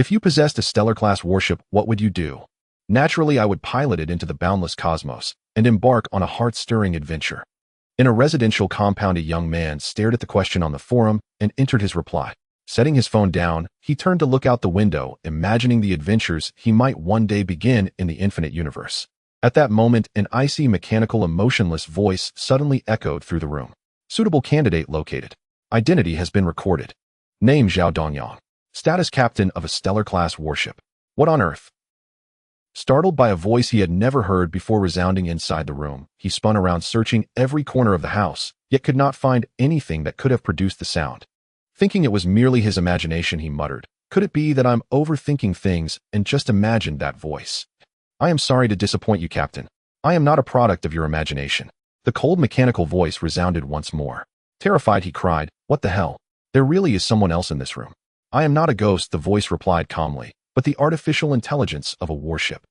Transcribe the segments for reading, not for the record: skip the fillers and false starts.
If you possessed a stellar-class warship, what would you do? Naturally, I would pilot it into the boundless cosmos and embark on a heart-stirring adventure. In a residential compound, a young man stared at the question on the forum and entered his reply. Setting his phone down, he turned to look out the window, imagining the adventures he might one day begin in the infinite universe. At that moment, an icy, mechanical, emotionless voice suddenly echoed through the room. Suitable candidate located. Identity has been recorded. Name Zhao Dongyang. Status captain of a stellar-class warship. What on earth? Startled by a voice he had never heard before resounding inside the room, he spun around searching every corner of the house, yet could not find anything that could have produced the sound. Thinking it was merely his imagination, he muttered, "Could it be that I'm overthinking things and just imagined that voice? I am sorry to disappoint you, Captain. I am not a product of your imagination." The cold mechanical voice resounded once more. Terrified, he cried, "What the hell? There really is someone else in this room." "I am not a ghost," the voice replied calmly, "but the artificial intelligence of a warship."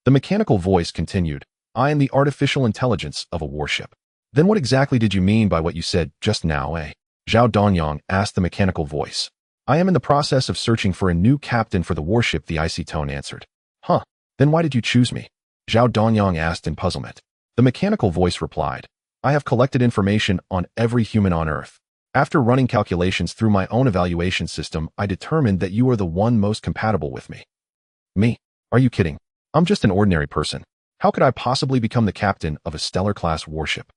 The mechanical voice continued, "I am the artificial intelligence of a warship." "Then what exactly did you mean by what you said just now, eh?" Zhao Dongyang asked the mechanical voice. "I am in the process of searching for a new captain for the warship," the icy tone answered. "Huh, then why did you choose me?" Zhao Dongyang asked in puzzlement. The mechanical voice replied, "I have collected information on every human on Earth. After running calculations through my own evaluation system, I determined that you are the one most compatible with me." "Me? Are you kidding? I'm just an ordinary person. How could I possibly become the captain of a stellar-class warship?"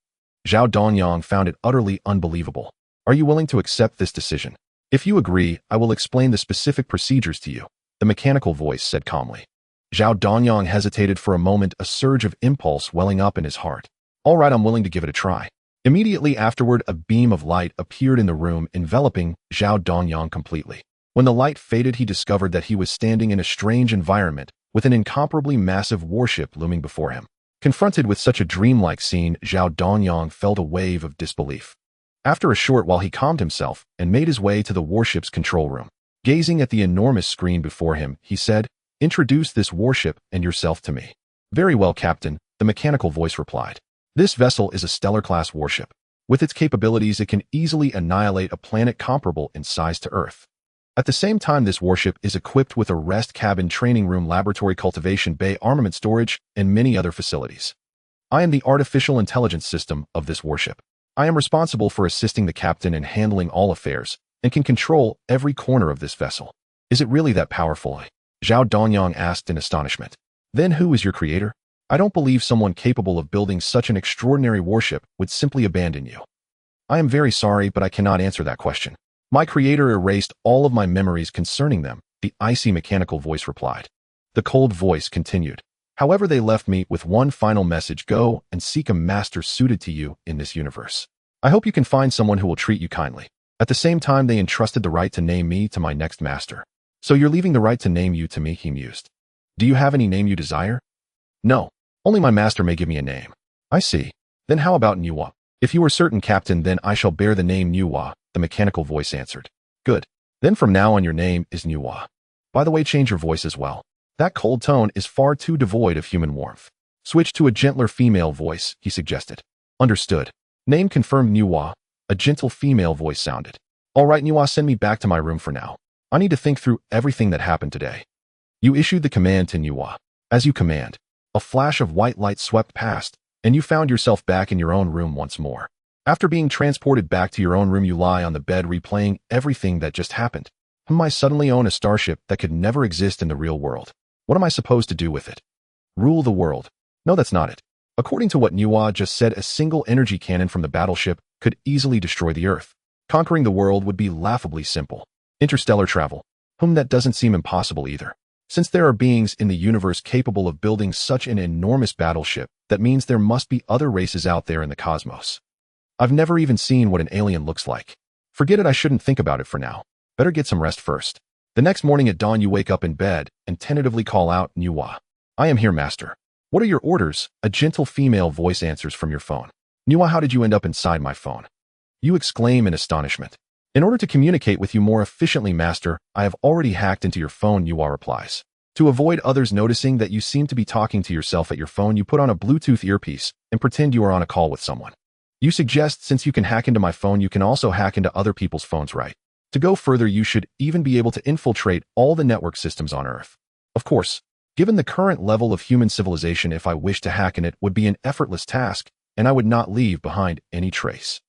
Zhao Dongyang found it utterly unbelievable. "Are you willing to accept this decision? If you agree, I will explain the specific procedures to you," the mechanical voice said calmly. Zhao Dongyang hesitated for a moment, a surge of impulse welling up in his heart. "All right, I'm willing to give it a try." Immediately afterward, a beam of light appeared in the room, enveloping Zhao Dongyang completely. When the light faded, he discovered that he was standing in a strange environment with an incomparably massive warship looming before him. Confronted with such a dreamlike scene, Zhao Dongyang felt a wave of disbelief. After a short while, he calmed himself and made his way to the warship's control room. Gazing at the enormous screen before him, he said, "Introduce this warship and yourself to me." "Very well, Captain," the mechanical voice replied. "This vessel is a stellar-class warship. With its capabilities, it can easily annihilate a planet comparable in size to Earth. At the same time, this warship is equipped with a rest cabin, training room, laboratory, cultivation bay, armament storage, and many other facilities. I am the artificial intelligence system of this warship. I am responsible for assisting the captain in handling all affairs and can control every corner of this vessel." "Is it really that powerful?" Zhao Dongyang asked in astonishment. "Then who is your creator? I don't believe someone capable of building such an extraordinary warship would simply abandon you." "I am very sorry, but I cannot answer that question. My creator erased all of my memories concerning them," the icy mechanical voice replied. The cold voice continued, "However, they left me with one final message: go and seek a master suited to you in this universe. I hope you can find someone who will treat you kindly. At the same time, they entrusted the right to name me to my next master." "So you're leaving the right to name you to me?" he mused. "Do you have any name you desire?" "No. Only my master may give me a name." "I see. Then how about Nuwa?" "If you are certain, Captain, then I shall bear the name Nuwa," the mechanical voice answered. "Good. Then from now on your name is Nuwa. By the way, change your voice as well. That cold tone is far too devoid of human warmth. Switch to a gentler female voice," he suggested. "Understood. Name confirmed, Nuwa," a gentle female voice sounded. "All right, Nuwa, send me back to my room for now. I need to think through everything that happened today." You issued the command to Nuwa. As you command, a flash of white light swept past, and you found yourself back in your own room once more. After being transported back to your own room, you lie on the bed replaying everything that just happened. I suddenly own a starship that could never exist in the real world. What am I supposed to do with it? Rule the world? No, that's not it. According to what Nuwa just said, a single energy cannon from the battleship could easily destroy the Earth. Conquering the world would be laughably simple. Interstellar travel? That doesn't seem impossible either. Since there are beings in the universe capable of building such an enormous battleship, that means there must be other races out there in the cosmos. I've never even seen what an alien looks like. Forget it, I shouldn't think about it for now. Better get some rest first. The next morning at dawn, you wake up in bed and tentatively call out, "Nuwa." "I am here, master." "What are your orders?" A gentle female voice answers from your phone. "Nuwa, how did you end up inside my phone?" You exclaim in astonishment. "In order to communicate with you more efficiently, master, I have already hacked into your phone," Nuwa replies. To avoid others noticing that you seem to be talking to yourself at your phone, you put on a Bluetooth earpiece and pretend you are on a call with someone. You suggest, since you can hack into my phone, you can also hack into other people's phones, right? To go further, you should even be able to infiltrate all the network systems on Earth. Of course, given the current level of human civilization, if I wish to hack in it would be an effortless task, and I would not leave behind any trace.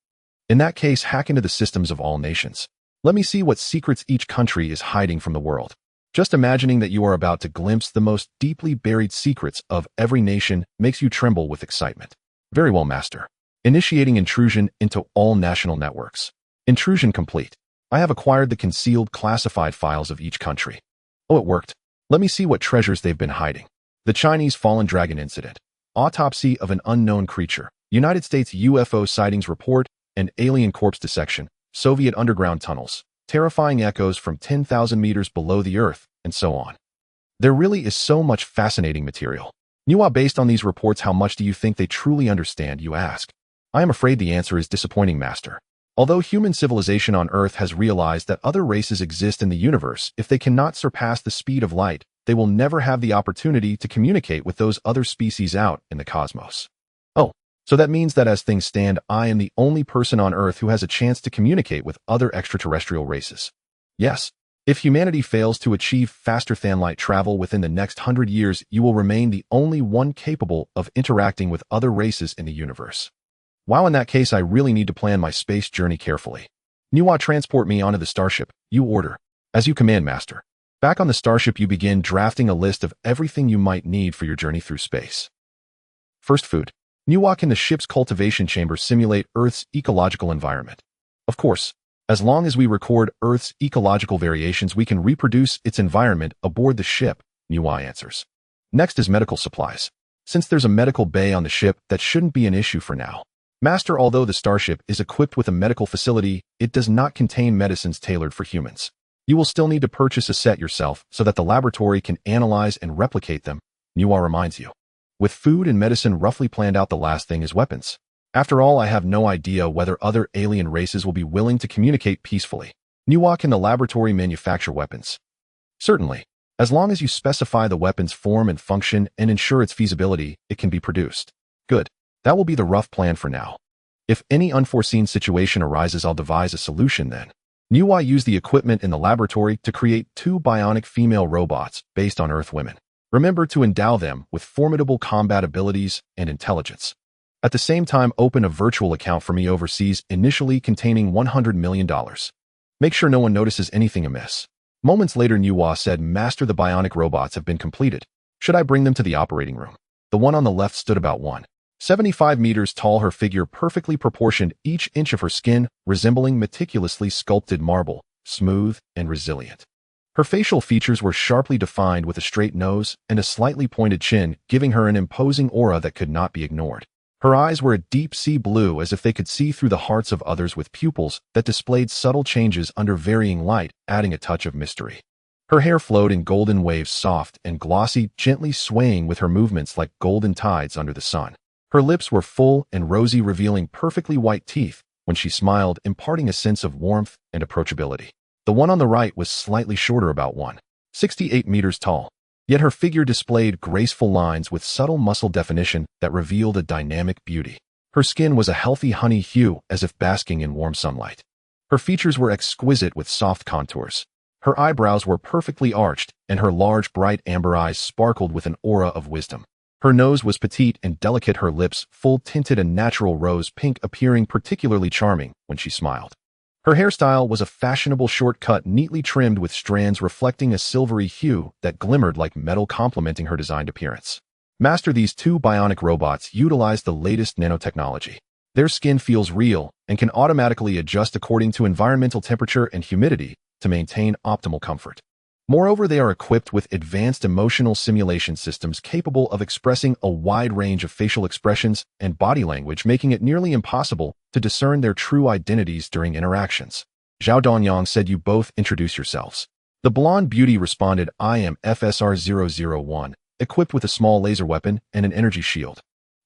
In that case, hack into the systems of all nations. Let me see what secrets each country is hiding from the world. Just imagining that you are about to glimpse the most deeply buried secrets of every nation makes you tremble with excitement. Very well, Master. Initiating intrusion into all national networks. Intrusion complete. I have acquired the concealed classified files of each country. Oh, it worked. Let me see what treasures they've been hiding. The Chinese fallen dragon incident. Autopsy of an unknown creature. United States UFO sightings report and alien corpse dissection. Soviet underground tunnels. Terrifying echoes from 10,000 meters below the Earth, and so on. There really is so much fascinating material. Nuwa, based on these reports, how much do you think they truly understand, you ask? I am afraid the answer is disappointing, Master. Although human civilization on Earth has realized that other races exist in the universe, if they cannot surpass the speed of light, they will never have the opportunity to communicate with those other species out in the cosmos. Oh, so that means that as things stand, I am the only person on Earth who has a chance to communicate with other extraterrestrial races. Yes, if humanity fails to achieve faster-than-light travel within the next 100 years, you will remain the only one capable of interacting with other races in the universe. Wow, in that case, I really need to plan my space journey carefully. Nuwa, transport me onto the starship. You order. As you command, Master. Back on the starship, you begin drafting a list of everything you might need for your journey through space. First, food. Nuwa, can the ship's cultivation chamber simulate Earth's ecological environment? Of course. As long as we record Earth's ecological variations, we can reproduce its environment aboard the ship, Nuwa answers. Next is medical supplies. Since there's a medical bay on the ship, that shouldn't be an issue for now. Master, although the starship is equipped with a medical facility, it does not contain medicines tailored for humans. You will still need to purchase a set yourself so that the laboratory can analyze and replicate them, Nuwa reminds you. With food and medicine roughly planned out, the last thing is weapons. After all, I have no idea whether other alien races will be willing to communicate peacefully. Nuwa, can the laboratory manufacture weapons? Certainly. As long as you specify the weapon's form and function and ensure its feasibility, it can be produced. Good. That will be the rough plan for now. If any unforeseen situation arises, I'll devise a solution then. Nuwa used the equipment in the laboratory to create 2 bionic female robots based on Earth women. Remember to endow them with formidable combat abilities and intelligence. At the same time, open a virtual account for me overseas, initially containing $100 million. Make sure no one notices anything amiss. Moments later, Nuwa said, Master, the bionic robots have been completed. Should I bring them to the operating room? The one on the left stood about 1.75 meters tall, her figure perfectly proportioned, each inch of her skin resembling meticulously sculpted marble, smooth and resilient. Her facial features were sharply defined with a straight nose and a slightly pointed chin, giving her an imposing aura that could not be ignored. Her eyes were a deep sea blue, as if they could see through the hearts of others, with pupils that displayed subtle changes under varying light, adding a touch of mystery. Her hair flowed in golden waves, soft and glossy, gently swaying with her movements like golden tides under the sun. Her lips were full and rosy, revealing perfectly white teeth when she smiled, imparting a sense of warmth and approachability. The one on the right was slightly shorter, about 1.68 meters tall. Yet her figure displayed graceful lines with subtle muscle definition that revealed a dynamic beauty. Her skin was a healthy honey hue, as if basking in warm sunlight. Her features were exquisite with soft contours. Her eyebrows were perfectly arched, and her large, bright amber eyes sparkled with an aura of wisdom. Her nose was petite and delicate, her lips full-tinted and natural rose pink, appearing particularly charming when she smiled. Her hairstyle was a fashionable short cut, neatly trimmed with strands reflecting a silvery hue that glimmered like metal, complementing her designed appearance. Master, these 2 bionic robots utilize the latest nanotechnology. Their skin feels real and can automatically adjust according to environmental temperature and humidity to maintain optimal comfort. Moreover, they are equipped with advanced emotional simulation systems capable of expressing a wide range of facial expressions and body language, making it nearly impossible to discern their true identities during interactions. Zhao Donyang said, You both introduce yourselves. The blonde beauty responded, I am FSR-001, equipped with a small laser weapon and an energy shield.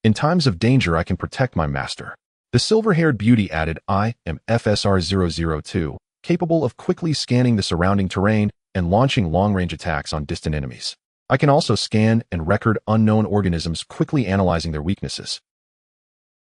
In times of danger, I can protect my master. The silver-haired beauty added, I am FSR-002, capable of quickly scanning the surrounding terrain and launching long-range attacks on distant enemies. I can also scan and record unknown organisms, quickly analyzing their weaknesses.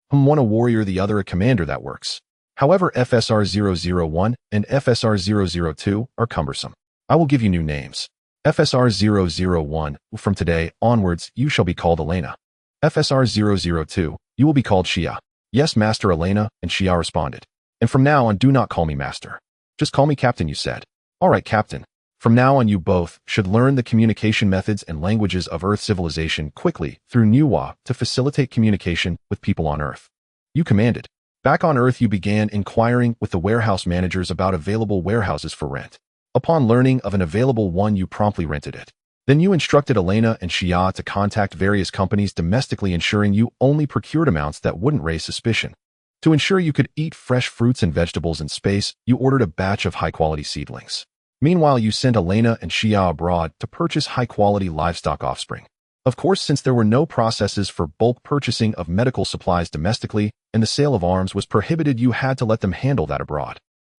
One a warrior, the other a commander. That works. However, FSR-001 and FSR-002 are cumbersome. I will give you new names. FSR-001, from today onwards, you shall be called Elena. FSR-002, you will be called Shia. Yes, Master. Elena and Shia responded. And from now on, do not call me Master. Just call me Captain, you said. All right, Captain. From now on, you both should learn the communication methods and languages of Earth civilization quickly through Nuwa to facilitate communication with people on Earth. You commanded. Back on Earth, you began inquiring with the warehouse managers about available warehouses for rent. Upon learning of an available one, you promptly rented it. Then you instructed Elena and Shia to contact various companies domestically, ensuring you only procured amounts that wouldn't raise suspicion. To ensure you could eat fresh fruits and vegetables in space, you ordered a batch of high-quality seedlings. Meanwhile, you sent Elena and Shia abroad to purchase high-quality livestock offspring. Of course, since there were no processes for bulk purchasing of medical supplies domestically and the sale of arms was prohibited, you had to let them handle that abroad.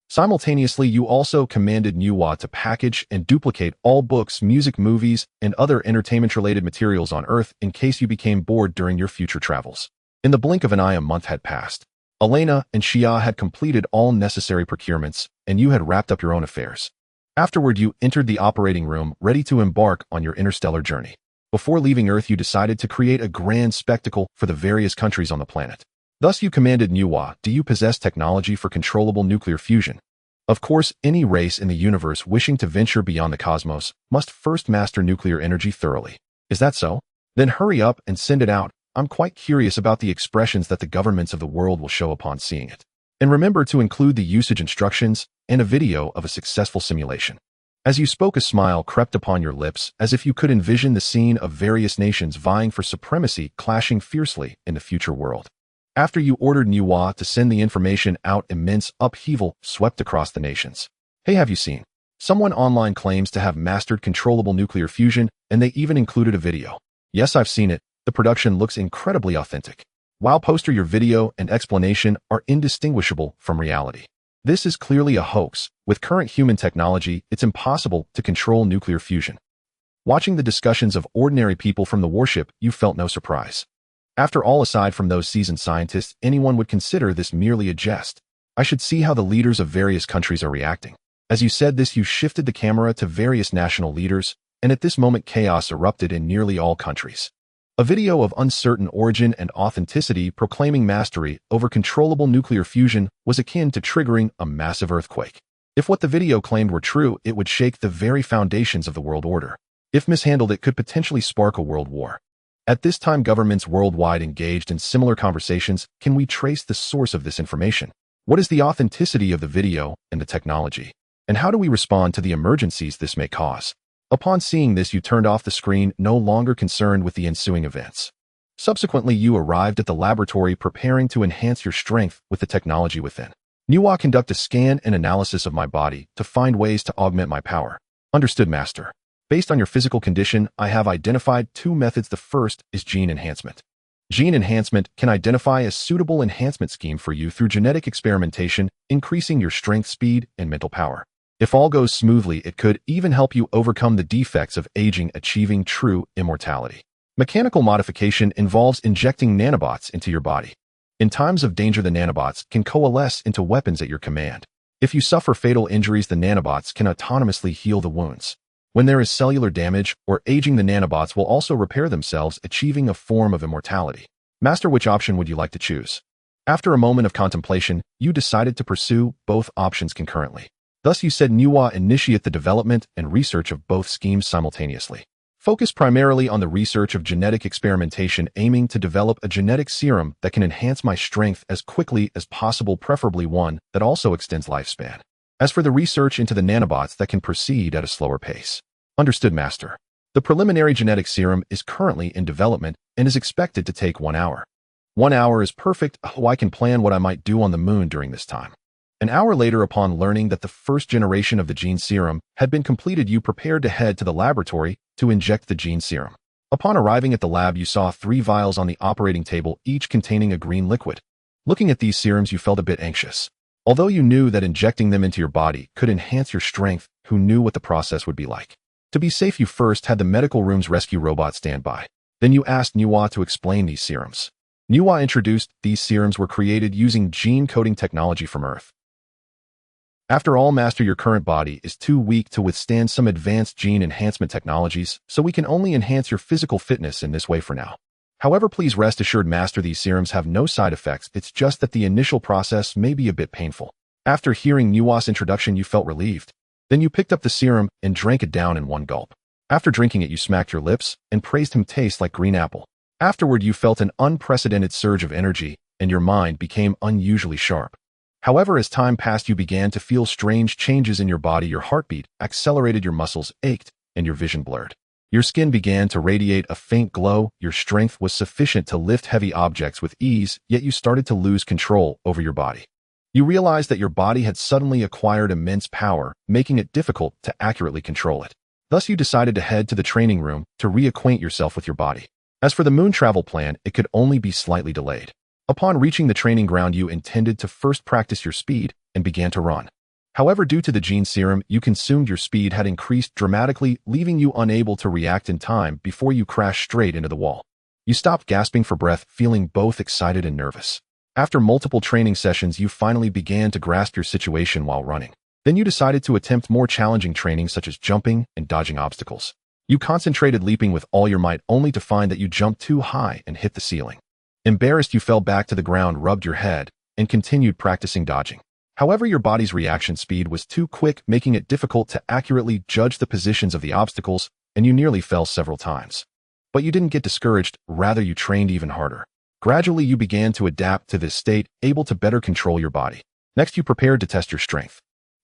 Simultaneously, you also commanded Nuwa to package and duplicate all books, music, movies, and other entertainment-related materials on Earth in case you became bored during your future travels. In the blink of an eye, a month had passed. Elena and Shia had completed all necessary procurements, and you had wrapped up your own affairs. Afterward, you entered the operating room, ready to embark on your interstellar journey. Before leaving Earth, you decided to create a grand spectacle for the various countries on the planet. Thus, you commanded Nuwa, do you possess technology for controllable nuclear fusion? Of course, any race in the universe wishing to venture beyond the cosmos must first master nuclear energy thoroughly. Is that so? Then hurry up and send it out. I'm quite curious about the expressions that the governments of the world will show upon seeing it. And remember to include the usage instructions and a video of a successful simulation. As you spoke, a smile crept upon your lips, as if you could envision the scene of various nations vying for supremacy clashing fiercely in the future world. After you ordered Nuwa to send the information out, immense upheaval swept across the nations. Hey, have you seen? Someone online claims to have mastered controllable nuclear fusion, and they even included a video. Yes, I've seen it. The production looks incredibly authentic. Wow, poster, your video and explanation are indistinguishable from reality. This is clearly a hoax. With current human technology, it's impossible to control nuclear fusion. Watching the discussions of ordinary people from the Warship, you felt no surprise. After all, aside from those seasoned scientists, anyone would consider this merely a jest. I should see how the leaders of various countries are reacting. As you said this, you shifted the camera to various national leaders, and at this moment chaos erupted in nearly all countries. A video of uncertain origin and authenticity proclaiming mastery over controllable nuclear fusion was akin to triggering a massive earthquake. If what the video claimed were true, it would shake the very foundations of the world order. If mishandled, it could potentially spark a world war. At this time, governments worldwide engaged in similar conversations. Can we trace the source of this information? What is the authenticity of the video and the technology? And how do we respond to the emergencies this may cause? Upon seeing this, you turned off the screen, no longer concerned with the ensuing events. Subsequently, you arrived at the laboratory preparing to enhance your strength with the technology within. Nuwa, conduct a scan and analysis of my body to find ways to augment my power. Understood, Master. Based on your physical condition, I have identified two methods. The first is gene enhancement. Gene enhancement can identify a suitable enhancement scheme for you through genetic experimentation, increasing your strength, speed, and mental power. If all goes smoothly, it could even help you overcome the defects of aging, achieving true immortality. Mechanical modification involves injecting nanobots into your body. In times of danger, the nanobots can coalesce into weapons at your command. If you suffer fatal injuries, the nanobots can autonomously heal the wounds. When there is cellular damage or aging, the nanobots will also repair themselves, achieving a form of immortality. Master, which option would you like to choose? After a moment of contemplation, you decided to pursue both options concurrently. Thus, you said, Nuwa, initiate the development and research of both schemes simultaneously. Focus primarily on the research of genetic experimentation, aiming to develop a genetic serum that can enhance my strength as quickly as possible, preferably one that also extends lifespan. As for the research into the nanobots, that can proceed at a slower pace. Understood, Master. The preliminary genetic serum is currently in development and is expected to take 1 hour. 1 hour is perfect. Oh, I can plan what I might do on the moon during this time. An hour later, upon learning that the first generation of the gene serum had been completed, you prepared to head to the laboratory to inject the gene serum. Upon arriving at the lab, you saw 3 vials on the operating table, each containing a green liquid. Looking at these serums, you felt a bit anxious. Although you knew that injecting them into your body could enhance your strength, who knew what the process would be like? To be safe, you first had the medical room's rescue robot stand by. Then you asked Nuwa to explain these serums. Nuwa introduced these serums were created using gene coding technology from Earth. After all, master, your current body is too weak to withstand some advanced gene enhancement technologies, so we can only enhance your physical fitness in this way for now. However, please rest assured, master, these serums have no side effects. It's just that the initial process may be a bit painful. After hearing Nuwa's introduction, you felt relieved. Then you picked up the serum and drank it down in one gulp. After drinking it, you smacked your lips and praised him taste like green apple. Afterward, you felt an unprecedented surge of energy, and your mind became unusually sharp. However, as time passed, you began to feel strange changes in your body. Your heartbeat accelerated, your muscles ached, and your vision blurred. Your skin began to radiate a faint glow. Your strength was sufficient to lift heavy objects with ease, yet you started to lose control over your body. You realized that your body had suddenly acquired immense power, making it difficult to accurately control it. Thus, you decided to head to the training room to reacquaint yourself with your body. As for the moon travel plan, it could only be slightly delayed. Upon reaching the training ground, you intended to first practice your speed and began to run. However, due to the gene serum you consumed, your speed had increased dramatically, leaving you unable to react in time before you crashed straight into the wall. You stopped, gasping for breath, feeling both excited and nervous. After multiple training sessions, you finally began to grasp your situation while running. Then you decided to attempt more challenging training such as jumping and dodging obstacles. You concentrated, leaping with all your might, only to find that you jumped too high and hit the ceiling. Embarrassed, you fell back to the ground, rubbed your head, and continued practicing dodging. However, your body's reaction speed was too quick, making it difficult to accurately judge the positions of the obstacles, and you nearly fell several times. But you didn't get discouraged, rather you trained even harder. Gradually, you began to adapt to this state, able to better control your body. Next, you prepared to test your strength.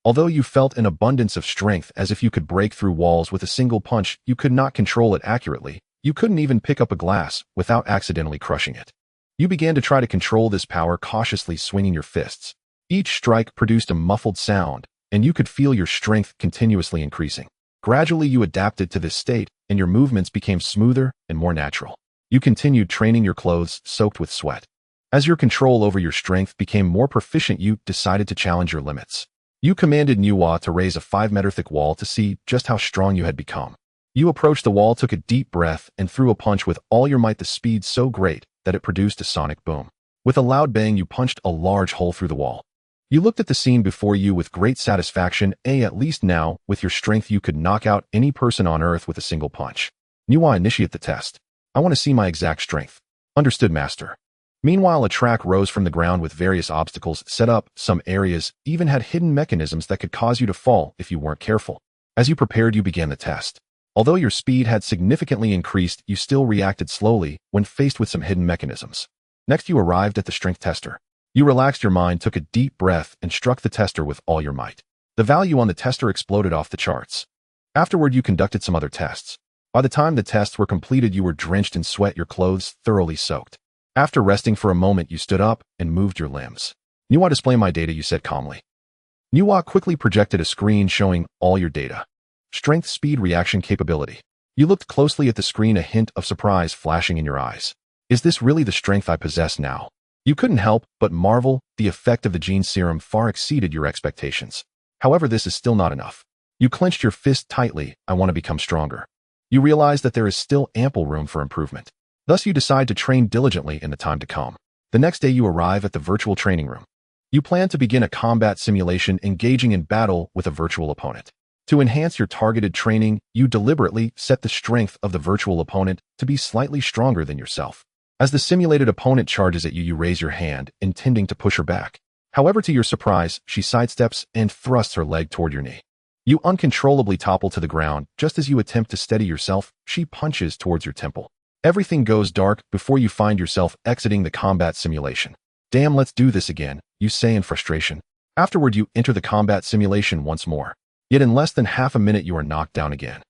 Although you felt an abundance of strength, as if you could break through walls with a single punch, you could not control it accurately. You couldn't even pick up a glass without accidentally crushing it. You began to try to control this power, cautiously swinging your fists. Each strike produced a muffled sound, and you could feel your strength continuously increasing. Gradually, you adapted to this state, and your movements became smoother and more natural. You continued training, your clothes soaked with sweat. As your control over your strength became more proficient, you decided to challenge your limits. You commanded Nuwa to raise a 5-meter-thick wall to see just how strong you had become. You approached the wall, took a deep breath, and threw a punch with all your might, the speed so great that it produced a sonic boom. With a loud bang, you punched a large hole through the wall. You looked at the scene before you with great satisfaction. At least now, with your strength, you could knock out any person on Earth with a single punch. Nuwa, initiate the test. I want to see my exact strength. Understood, master. Meanwhile, a track rose from the ground with various obstacles set up. Some areas even had hidden mechanisms that could cause you to fall if you weren't careful. As you prepared, you began the test. Although your speed had significantly increased, you still reacted slowly when faced with some hidden mechanisms. Next, you arrived at the strength tester. You relaxed your mind, took a deep breath, and struck the tester with all your might. The value on the tester exploded off the charts. Afterward, you conducted some other tests. By the time the tests were completed, you were drenched in sweat, your clothes thoroughly soaked. After resting for a moment, you stood up and moved your limbs. Nuwa, display my data, you said calmly. Nuwa quickly projected a screen showing all your data. Strength, speed, reaction capability. You looked closely at the screen, a hint of surprise flashing in your eyes. Is this really the strength I possess now? You couldn't help but marvel. The effect of the gene serum far exceeded your expectations. However, this is still not enough. You clenched your fist tightly. I want to become stronger. You realize that there is still ample room for improvement. Thus, you decide to train diligently in the time to come. The next day, you arrive at the virtual training room. You plan to begin a combat simulation, engaging in battle with a virtual opponent. To enhance your targeted training, you deliberately set the strength of the virtual opponent to be slightly stronger than yourself. As the simulated opponent charges at you, you raise your hand, intending to push her back. However, to your surprise, she sidesteps and thrusts her leg toward your knee. You uncontrollably topple to the ground. Just as you attempt to steady yourself, she punches towards your temple. Everything goes dark before you find yourself exiting the combat simulation. Damn, let's do this again, you say in frustration. Afterward, you enter the combat simulation once more. Yet in less than half a minute, you are knocked down again.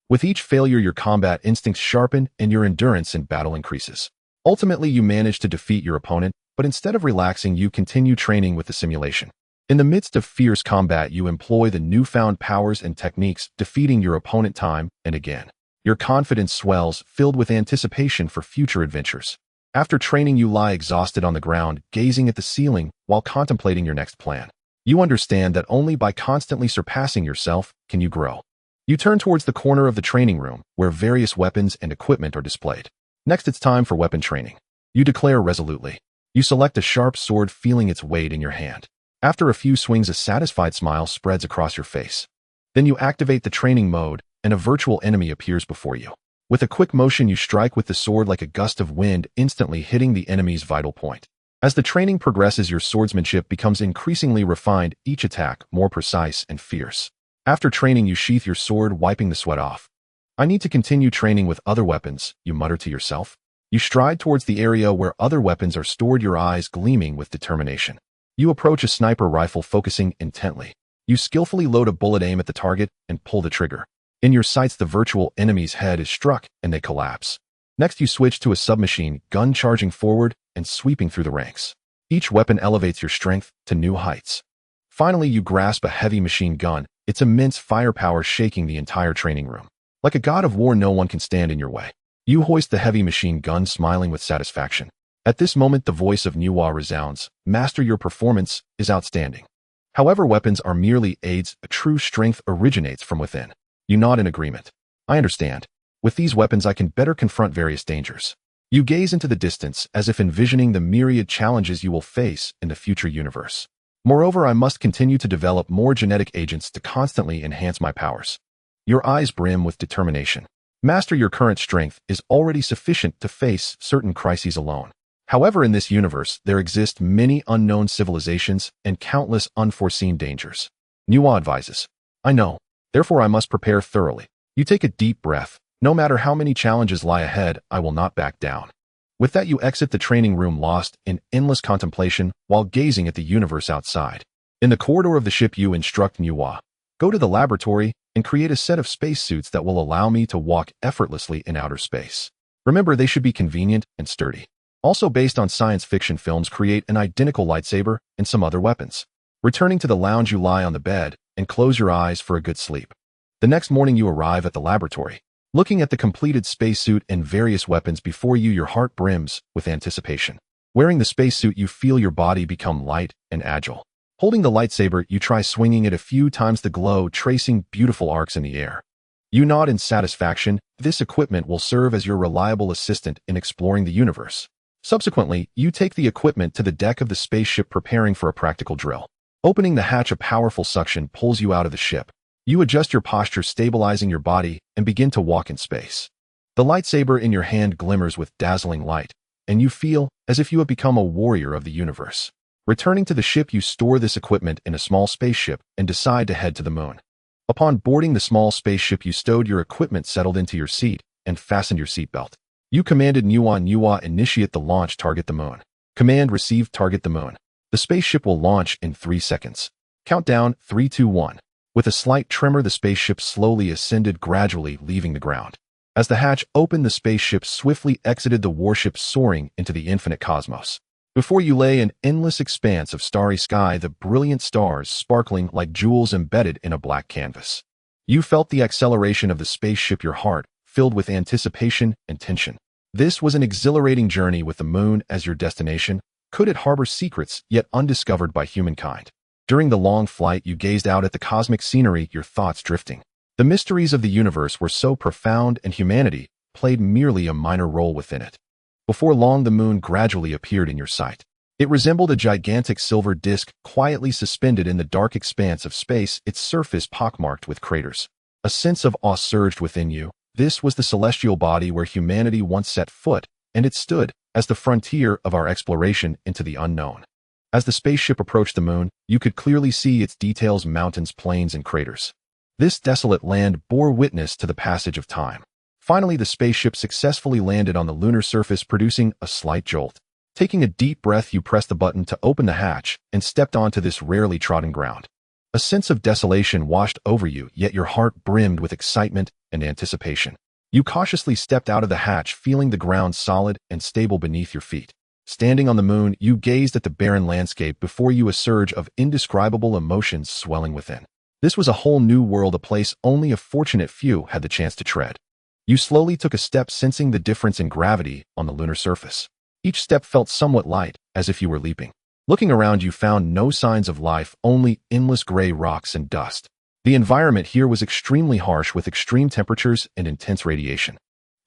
With each failure, your combat instincts sharpen and your endurance in battle increases. Ultimately, you manage to defeat your opponent, but instead of relaxing, you continue training with the simulation. In the midst of fierce combat, you employ the newfound powers and techniques, defeating your opponent time and again. Your confidence swells, filled with anticipation for future adventures. After training, you lie exhausted on the ground, gazing at the ceiling while contemplating your next plan. You understand that only by constantly surpassing yourself can you grow. You turn towards the corner of the training room, where various weapons and equipment are displayed. Next, it's time for weapon training. You declare resolutely. You select a sharp sword, feeling its weight in your hand. After a few swings, a satisfied smile spreads across your face. Then you activate the training mode, and a virtual enemy appears before you. With a quick motion, you strike with the sword like a gust of wind, instantly hitting the enemy's vital point. As the training progresses, your swordsmanship becomes increasingly refined, each attack more precise and fierce. After training, you sheath your sword, wiping the sweat off. I need to continue training with other weapons, you mutter to yourself. You stride towards the area where other weapons are stored, your eyes gleaming with determination. You approach a sniper rifle, focusing intently. You skillfully load a bullet, aim at the target, and pull the trigger. In your sights, the virtual enemy's head is struck, and they collapse. Next, you switch to a submachine gun, charging forward and sweeping through the ranks. Each weapon elevates your strength to new heights. Finally, you grasp a heavy machine gun, its immense firepower shaking the entire training room. Like a god of war, no one can stand in your way. You hoist the heavy machine gun, smiling with satisfaction. At this moment, the voice of Nuwa resounds. Master, your performance is outstanding. However, weapons are merely aids. A true strength originates from within. You nod in agreement. I understand. With these weapons, I can better confront various dangers. You gaze into the distance, as if envisioning the myriad challenges you will face in the future universe. Moreover, I must continue to develop more genetic agents to constantly enhance my powers. Your eyes brim with determination. Master, your current strength is already sufficient to face certain crises alone. However, in this universe, there exist many unknown civilizations and countless unforeseen dangers. Nuwa advises. I know. Therefore, I must prepare thoroughly. You take a deep breath. No matter how many challenges lie ahead, I will not back down. With that, you exit the training room, lost in endless contemplation while gazing at the universe outside. In the corridor of the ship, you instruct Nuwa. Go to the laboratory and create a set of spacesuits that will allow me to walk effortlessly in outer space. Remember, they should be convenient and sturdy. Also, based on science fiction films, create an identical lightsaber and some other weapons. Returning to the lounge, you lie on the bed and close your eyes for a good sleep. The next morning, you arrive at the laboratory. Looking at the completed spacesuit and various weapons before you, your heart brims with anticipation. Wearing the spacesuit, you feel your body become light and agile. Holding the lightsaber, you try swinging it a few times, the glow tracing beautiful arcs in the air. You nod in satisfaction. This equipment will serve as your reliable assistant in exploring the universe. Subsequently, you take the equipment to the deck of the spaceship, preparing for a practical drill. Opening the hatch, a powerful suction pulls you out of the ship. You adjust your posture, stabilizing your body, and begin to walk in space. The lightsaber in your hand glimmers with dazzling light, and you feel as if you have become a warrior of the universe. Returning to the ship, you store this equipment in a small spaceship and decide to head to the moon. Upon boarding the small spaceship, you stowed your equipment, settled into your seat, and fastened your seatbelt. You commanded Nuwa, initiate the launch, target the moon. Command received, target the moon. The spaceship will launch in 3 seconds. Countdown, 3, 2, 1. With a slight tremor, the spaceship slowly ascended, gradually leaving the ground. As the hatch opened, the spaceship swiftly exited the warship, soaring into the infinite cosmos. Before you lay an endless expanse of starry sky, the brilliant stars sparkling like jewels embedded in a black canvas. You felt the acceleration of the spaceship, your heart filled with anticipation and tension. This was an exhilarating journey with the moon as your destination. Could it harbor secrets yet undiscovered by humankind? During the long flight, you gazed out at the cosmic scenery, your thoughts drifting. The mysteries of the universe were so profound, and humanity played merely a minor role within it. Before long, the moon gradually appeared in your sight. It resembled a gigantic silver disk quietly suspended in the dark expanse of space, its surface pockmarked with craters. A sense of awe surged within you. This was the celestial body where humanity once set foot, and it stood as the frontier of our exploration into the unknown. As the spaceship approached the moon, you could clearly see its details: mountains, plains, and craters. This desolate land bore witness to the passage of time. Finally, the spaceship successfully landed on the lunar surface, producing a slight jolt. Taking a deep breath, you pressed the button to open the hatch and stepped onto this rarely trodden ground. A sense of desolation washed over you, yet your heart brimmed with excitement and anticipation. You cautiously stepped out of the hatch, feeling the ground solid and stable beneath your feet. Standing on the moon, you gazed at the barren landscape before you, a surge of indescribable emotions swelling within. This was a whole new world, a place only a fortunate few had the chance to tread. You slowly took a step, sensing the difference in gravity on the lunar surface. Each step felt somewhat light, as if you were leaping. Looking around, you found no signs of life, only endless gray rocks and dust. The environment here was extremely harsh, with extreme temperatures and intense radiation.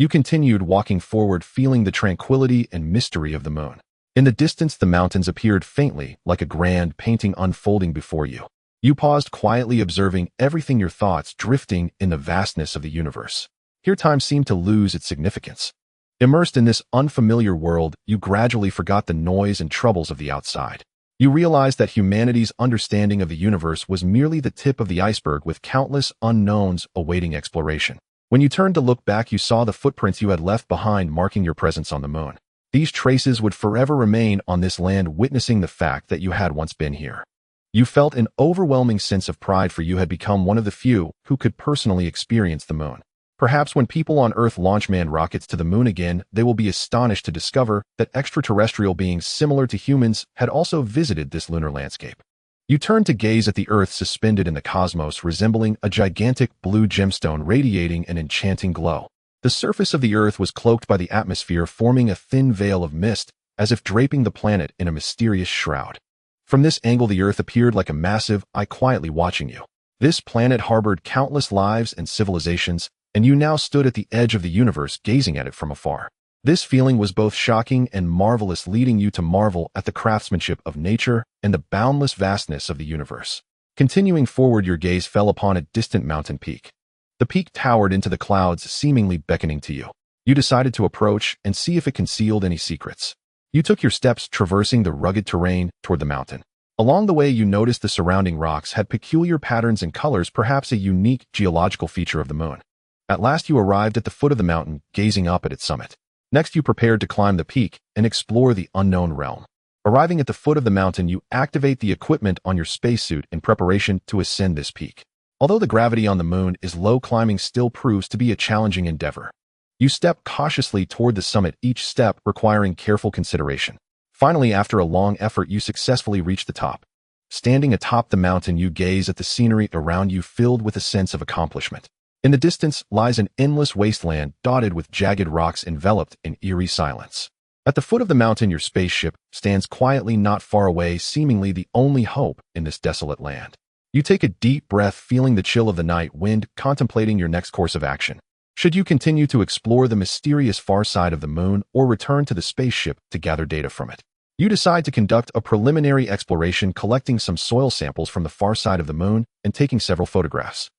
You continued walking forward, feeling the tranquility and mystery of the moon. In the distance, the mountains appeared faintly, like a grand painting unfolding before you. You paused, quietly observing everything, your thoughts drifting in the vastness of the universe. Here time seemed to lose its significance. Immersed in this unfamiliar world, you gradually forgot the noise and troubles of the outside. You realized that humanity's understanding of the universe was merely the tip of the iceberg, with countless unknowns awaiting exploration. When you turned to look back, you saw the footprints you had left behind, marking your presence on the moon. These traces would forever remain on this land, witnessing the fact that you had once been here. You felt an overwhelming sense of pride, for you had become one of the few who could personally experience the moon. Perhaps when people on Earth launch manned rockets to the moon again, they will be astonished to discover that extraterrestrial beings similar to humans had also visited this lunar landscape. You turned to gaze at the Earth, suspended in the cosmos, resembling a gigantic blue gemstone radiating an enchanting glow. The surface of the Earth was cloaked by the atmosphere, forming a thin veil of mist, as if draping the planet in a mysterious shroud. From this angle, the Earth appeared like a massive eye quietly watching you. This planet harbored countless lives and civilizations, and you now stood at the edge of the universe, gazing at it from afar. This feeling was both shocking and marvelous, leading you to marvel at the craftsmanship of nature and the boundless vastness of the universe. Continuing forward, your gaze fell upon a distant mountain peak. The peak towered into the clouds, seemingly beckoning to you. You decided to approach and see if it concealed any secrets. You took your steps, traversing the rugged terrain toward the mountain. Along the way, you noticed the surrounding rocks had peculiar patterns and colors, perhaps a unique geological feature of the moon. At last, you arrived at the foot of the mountain, gazing up at its summit. Next, you prepared to climb the peak and explore the unknown realm. Arriving at the foot of the mountain, you activate the equipment on your spacesuit in preparation to ascend this peak. Although the gravity on the moon is low, climbing still proves to be a challenging endeavor. You step cautiously toward the summit, each step requiring careful consideration. Finally, after a long effort, you successfully reach the top. Standing atop the mountain, you gaze at the scenery around you, filled with a sense of accomplishment. In the distance lies an endless wasteland dotted with jagged rocks, enveloped in eerie silence. At the foot of the mountain, your spaceship stands quietly, not far away, seemingly the only hope in this desolate land. You take a deep breath, feeling the chill of the night wind, contemplating your next course of action. Should you continue to explore the mysterious far side of the moon or return to the spaceship to gather data from it? You decide to conduct a preliminary exploration, collecting some soil samples from the far side of the moon and taking several photographs.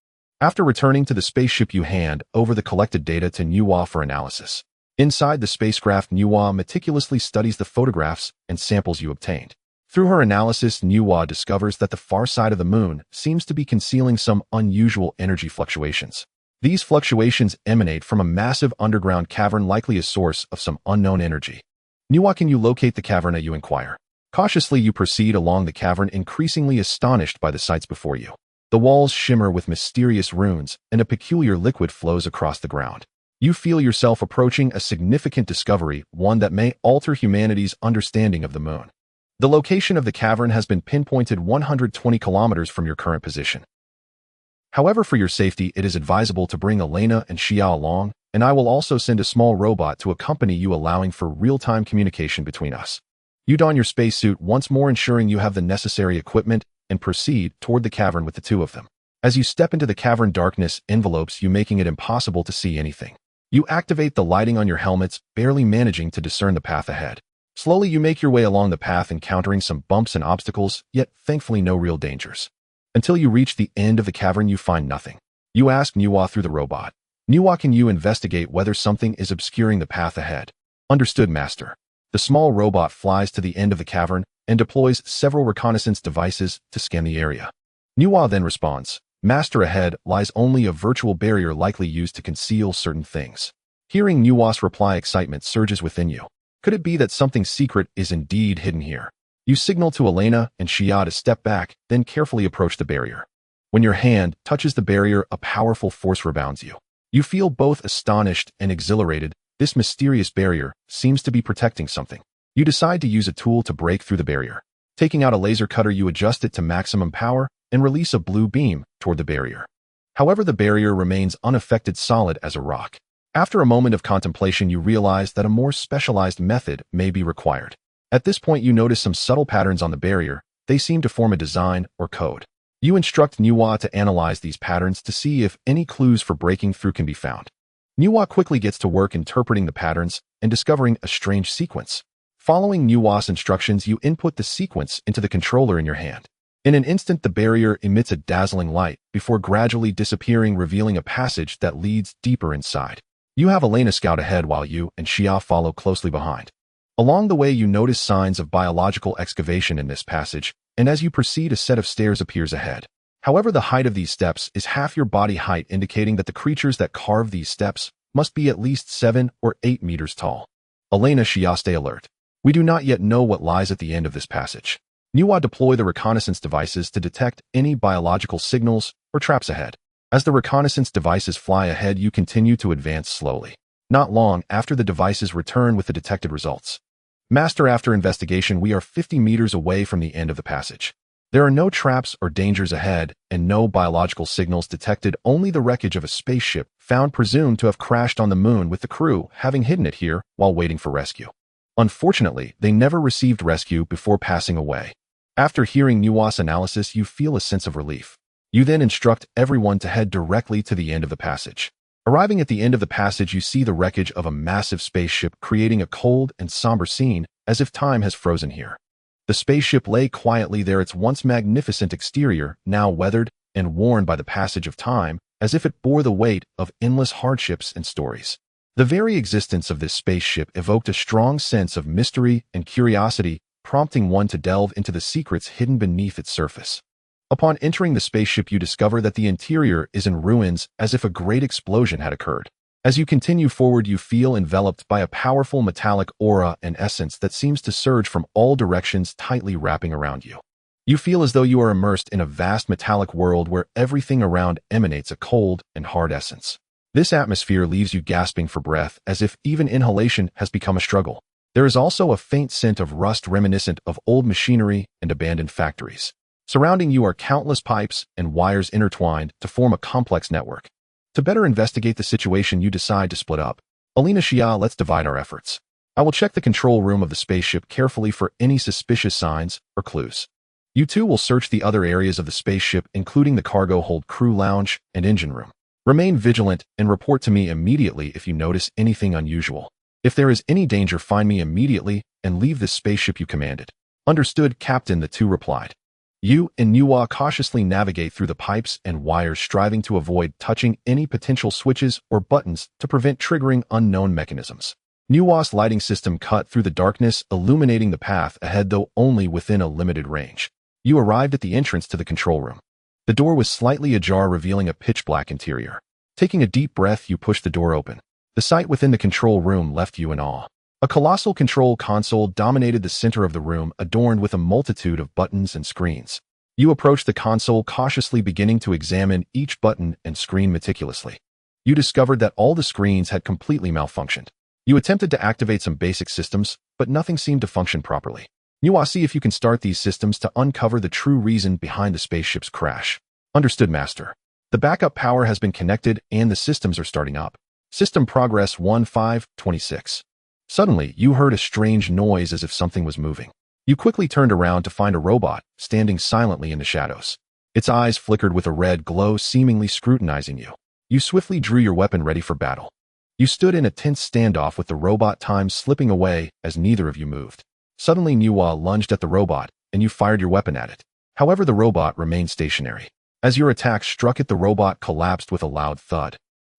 After returning to the spaceship, you hand over the collected data to Nuwa for analysis. Inside the spacecraft, Nuwa meticulously studies the photographs and samples you obtained. Through her analysis, Nuwa discovers that the far side of the moon seems to be concealing some unusual energy fluctuations. These fluctuations emanate from a massive underground cavern, likely a source of some unknown energy. Nuwa, can you locate the cavern? You inquire. Cautiously, you proceed along the cavern, increasingly astonished by the sights before you. The walls shimmer with mysterious runes, and a peculiar liquid flows across the ground. You feel yourself approaching a significant discovery, one that may alter humanity's understanding of the moon. The location of the cavern has been pinpointed 120 kilometers from your current position. However, for your safety, it is advisable to bring Elena and Xia along, and I will also send a small robot to accompany you, allowing for real-time communication between us. You don your spacesuit once more, ensuring you have the necessary equipment, and proceed toward the cavern with the two of them. As you step into the cavern, darkness envelopes you, making it impossible to see anything. You activate the lighting on your helmets, barely managing to discern the path ahead. Slowly, you make your way along the path, encountering some bumps and obstacles, yet thankfully no real dangers. Until you reach the end of the cavern, you find nothing. You ask Nuwa through the robot. Nuwa, can you investigate whether something is obscuring the path ahead? Understood, Master. The small robot flies to the end of the cavern and deploys several reconnaissance devices to scan the area. Nuwa then responds, Master, ahead lies only a virtual barrier, likely used to conceal certain things. Hearing Nuwa's reply, excitement surges within you. Could it be that something secret is indeed hidden here? You signal to Elena and Xia to step back, then carefully approach the barrier. When your hand touches the barrier, a powerful force rebounds you. You feel both astonished and exhilarated. This mysterious barrier seems to be protecting something. You decide to use a tool to break through the barrier. Taking out a laser cutter, you adjust it to maximum power and release a blue beam toward the barrier. However, the barrier remains unaffected, solid as a rock. After a moment of contemplation, you realize that a more specialized method may be required. At this point, you notice some subtle patterns on the barrier. They seem to form a design or code. You instruct Nuwa to analyze these patterns to see if any clues for breaking through can be found. Nuwa quickly gets to work interpreting the patterns and discovering a strange sequence. Following Nuwa's instructions, you input the sequence into the controller in your hand. In an instant, the barrier emits a dazzling light before gradually disappearing, revealing a passage that leads deeper inside. You have Elena scout ahead while you and Xia follow closely behind. Along the way, you notice signs of biological excavation in this passage, and as you proceed, a set of stairs appears ahead. However, the height of these steps is half your body height, indicating that the creatures that carve these steps must be at least 7 or 8 meters tall. Elena, Xia, stay alert. We do not yet know what lies at the end of this passage. Nuwa, deploy the reconnaissance devices to detect any biological signals or traps ahead. As the reconnaissance devices fly ahead, you continue to advance slowly. Not long after, the devices return with the detected results. Master, after investigation, we are 50 meters away from the end of the passage. There are no traps or dangers ahead, and no biological signals detected, only the wreckage of a spaceship found, presumed to have crashed on the moon, with the crew having hidden it here while waiting for rescue. Unfortunately, they never received rescue before passing away. After hearing Nuwa's analysis, you feel a sense of relief. You then instruct everyone to head directly to the end of the passage. Arriving at the end of the passage, you see the wreckage of a massive spaceship, creating a cold and somber scene, as if time has frozen here. The spaceship lay quietly there, its once magnificent exterior now weathered and worn by the passage of time, as if it bore the weight of endless hardships and stories. The very existence of this spaceship evoked a strong sense of mystery and curiosity, prompting one to delve into the secrets hidden beneath its surface. Upon entering the spaceship, you discover that the interior is in ruins, as if a great explosion had occurred. As you continue forward, you feel enveloped by a powerful metallic aura and essence that seems to surge from all directions, tightly wrapping around you. You feel as though you are immersed in a vast metallic world where everything around emanates a cold and hard essence. This atmosphere leaves you gasping for breath, as if even inhalation has become a struggle. There is also a faint scent of rust reminiscent of old machinery and abandoned factories. Surrounding you are countless pipes and wires intertwined to form a complex network. To better investigate the situation, you decide to split up. Elena, Xia, let's divide our efforts. I will check the control room of the spaceship carefully for any suspicious signs or clues. You two will search the other areas of the spaceship, including the cargo hold, crew lounge, and engine room. Remain vigilant and report to me immediately if you notice anything unusual. If there is any danger, find me immediately and leave this spaceship you commanded. Understood, Captain, the two replied. You and Nuwa cautiously navigate through the pipes and wires, striving to avoid touching any potential switches or buttons to prevent triggering unknown mechanisms. Nuwa's lighting system cut through the darkness, illuminating the path ahead, though only within a limited range. You arrived at the entrance to the control room. The door was slightly ajar, revealing a pitch-black interior. Taking a deep breath, you pushed the door open. The sight within the control room left you in awe. A colossal control console dominated the center of the room, adorned with a multitude of buttons and screens. You approached the console cautiously, beginning to examine each button and screen meticulously. You discovered that all the screens had completely malfunctioned. You attempted to activate some basic systems, but nothing seemed to function properly. Nuwa, see if you can start these systems to uncover the true reason behind the spaceship's crash. Understood, Master. The backup power has been connected and the systems are starting up. System progress 1526. Suddenly, you heard a strange noise as if something was moving. You quickly turned around to find a robot standing silently in the shadows. Its eyes flickered with a red glow, seemingly scrutinizing you. You swiftly drew your weapon, ready for battle. You stood in a tense standoff with the robot, time slipping away as neither of you moved. Suddenly, Nuwa lunged at the robot, and you fired your weapon at it. However, the robot remained stationary. As your attack struck it, the robot collapsed with a loud thud.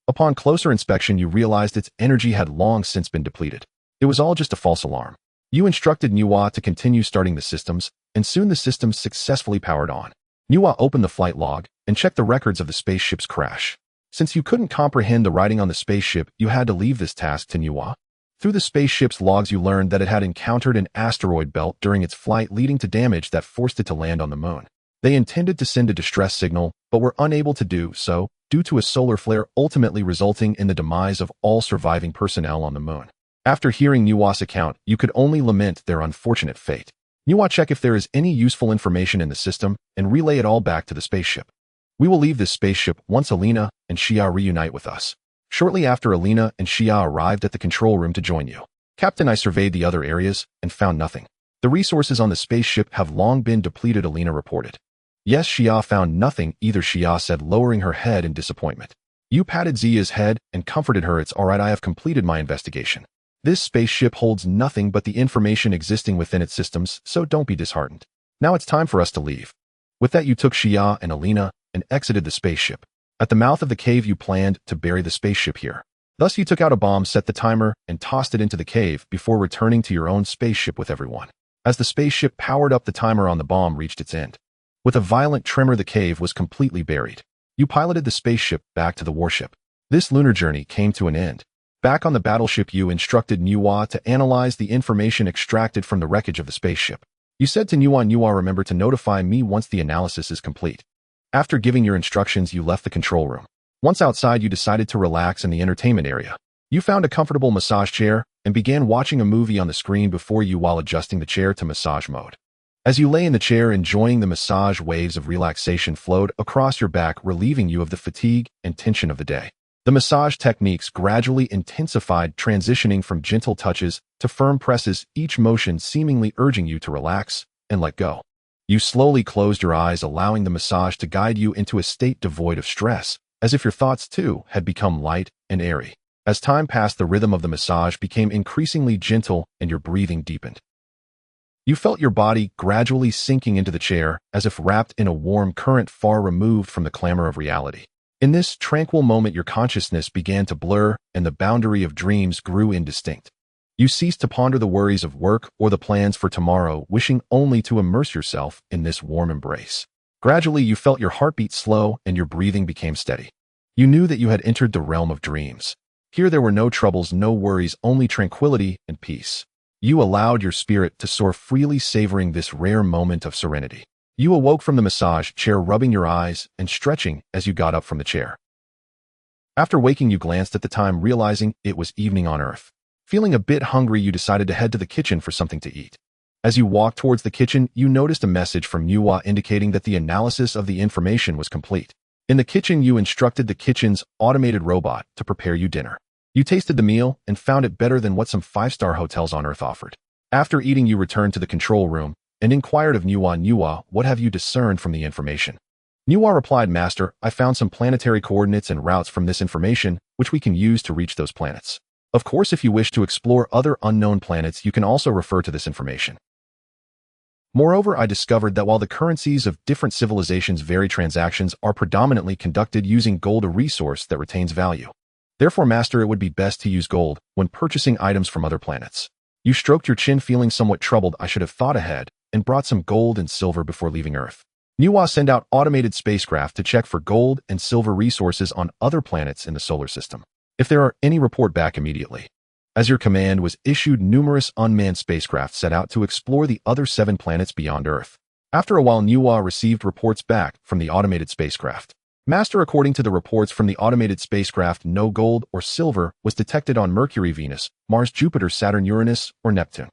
Upon closer inspection, you realized its energy had long since been depleted. It was all just a false alarm. You instructed Nuwa to continue starting the systems, and soon the systems successfully powered on. Nuwa opened the flight log and checked the records of the spaceship's crash. Since you couldn't comprehend the writing on the spaceship, you had to leave this task to Nuwa. Through the spaceship's logs, you learned that it had encountered an asteroid belt during its flight, leading to damage that forced it to land on the moon. They intended to send a distress signal, but were unable to do so due to a solar flare, ultimately resulting in the demise of all surviving personnel on the moon. After hearing Nuwa's account, you could only lament their unfortunate fate. Nuwa, check if there is any useful information in the system and relay it all back to the spaceship. We will leave this spaceship once Elena and Xia reunite with us. Shortly after, Elena and Xia arrived at the control room to join you. Captain, I surveyed the other areas and found nothing. The resources on the spaceship have long been depleted, Elena reported. Yes, Xia found nothing either, Xia said, lowering her head in disappointment. You patted Zia's head and comforted her. It's all right, I have completed my investigation. This spaceship holds nothing but the information existing within its systems, so don't be disheartened. Now it's time for us to leave. With that, you took Xia and Alina and exited the spaceship. At the mouth of the cave, you planned to bury the spaceship here. Thus, you took out a bomb, set the timer, and tossed it into the cave before returning to your own spaceship with everyone. As the spaceship powered up, the timer on the bomb reached its end. With a violent tremor, the cave was completely buried. You piloted the spaceship back to the warship. This lunar journey came to an end. Back on the battleship, you instructed Nuwa to analyze the information extracted from the wreckage of the spaceship. You said to Nuwa, remember to notify me once the analysis is complete. After giving your instructions, you left the control room. Once outside, you decided to relax in the entertainment area. You found a comfortable massage chair and began watching a movie on the screen before you while adjusting the chair to massage mode. As you lay in the chair enjoying the massage, waves of relaxation flowed across your back, relieving you of the fatigue and tension of the day. The massage techniques gradually intensified, transitioning from gentle touches to firm presses, each motion seemingly urging you to relax and let go. You slowly closed your eyes, allowing the massage to guide you into a state devoid of stress, as if your thoughts too had become light and airy. As time passed, the rhythm of the massage became increasingly gentle and your breathing deepened. You felt your body gradually sinking into the chair, as if wrapped in a warm current far removed from the clamor of reality. In this tranquil moment, your consciousness began to blur and the boundary of dreams grew indistinct. You ceased to ponder the worries of work or the plans for tomorrow, wishing only to immerse yourself in this warm embrace. Gradually, you felt your heartbeat slow and your breathing became steady. You knew that you had entered the realm of dreams. Here there were no troubles, no worries, only tranquility and peace. You allowed your spirit to soar freely, savoring this rare moment of serenity. You awoke from the massage chair, rubbing your eyes and stretching as you got up from the chair. After waking, you glanced at the time, realizing it was evening on Earth. Feeling a bit hungry, you decided to head to the kitchen for something to eat. As you walked towards the kitchen, you noticed a message from Nuwa indicating that the analysis of the information was complete. In the kitchen, you instructed the kitchen's automated robot to prepare you dinner. You tasted the meal and found it better than what some five-star hotels on Earth offered. After eating, you returned to the control room and inquired of Nuwa, what have you discerned from the information? Nuwa replied, Master, I found some planetary coordinates and routes from this information, which we can use to reach those planets. Of course, if you wish to explore other unknown planets, you can also refer to this information. Moreover, I discovered that while the currencies of different civilizations vary, transactions are predominantly conducted using gold, a resource that retains value. Therefore, Master, it would be best to use gold when purchasing items from other planets. You stroked your chin, feeling somewhat troubled. I should have thought ahead and brought some gold and silver before leaving Earth. Nuwa sent out automated spacecraft to check for gold and silver resources on other planets in the solar system. If there are any, report back immediately. As your command was issued, numerous unmanned spacecraft set out to explore the other 7 planets beyond Earth. After a while, Nuwa received reports back from the automated spacecraft. Master, according to the reports from the automated spacecraft, no gold or silver was detected on Mercury, Venus, Mars, Jupiter, Saturn, Uranus, or Neptune.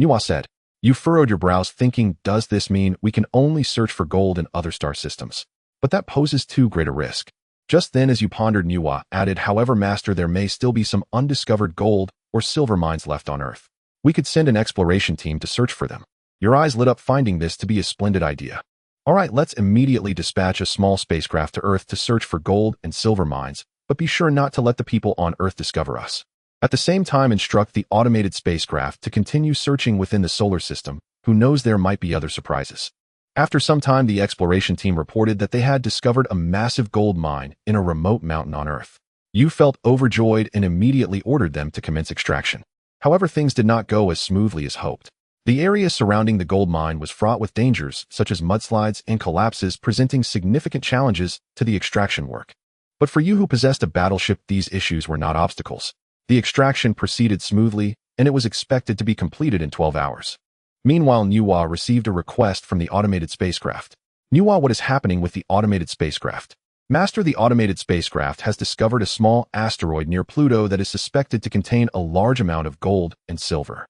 Nuwa said. You furrowed your brows, thinking, does this mean we can only search for gold in other star systems? But that poses too great a risk. Just then, as you pondered, Nuwa added, however, Master, there may still be some undiscovered gold or silver mines left on Earth. We could send an exploration team to search for them. Your eyes lit up, finding this to be a splendid idea. All right, let's immediately dispatch a small spacecraft to Earth to search for gold and silver mines, but be sure not to let the people on Earth discover us. At the same time, instruct the automated spacecraft to continue searching within the solar system. Who knows, there might be other surprises. After some time, the exploration team reported that they had discovered a massive gold mine in a remote mountain on Earth. You felt overjoyed and immediately ordered them to commence extraction. However, things did not go as smoothly as hoped. The area surrounding the gold mine was fraught with dangers such as mudslides and collapses, presenting significant challenges to the extraction work. But for you who possessed a battleship, these issues were not obstacles. The extraction proceeded smoothly, and it was expected to be completed in 12 hours. Meanwhile, Nuwa received a request from the automated spacecraft. Nuwa, what is happening with the automated spacecraft? Master, the automated spacecraft has discovered a small asteroid near Pluto that is suspected to contain a large amount of gold and silver.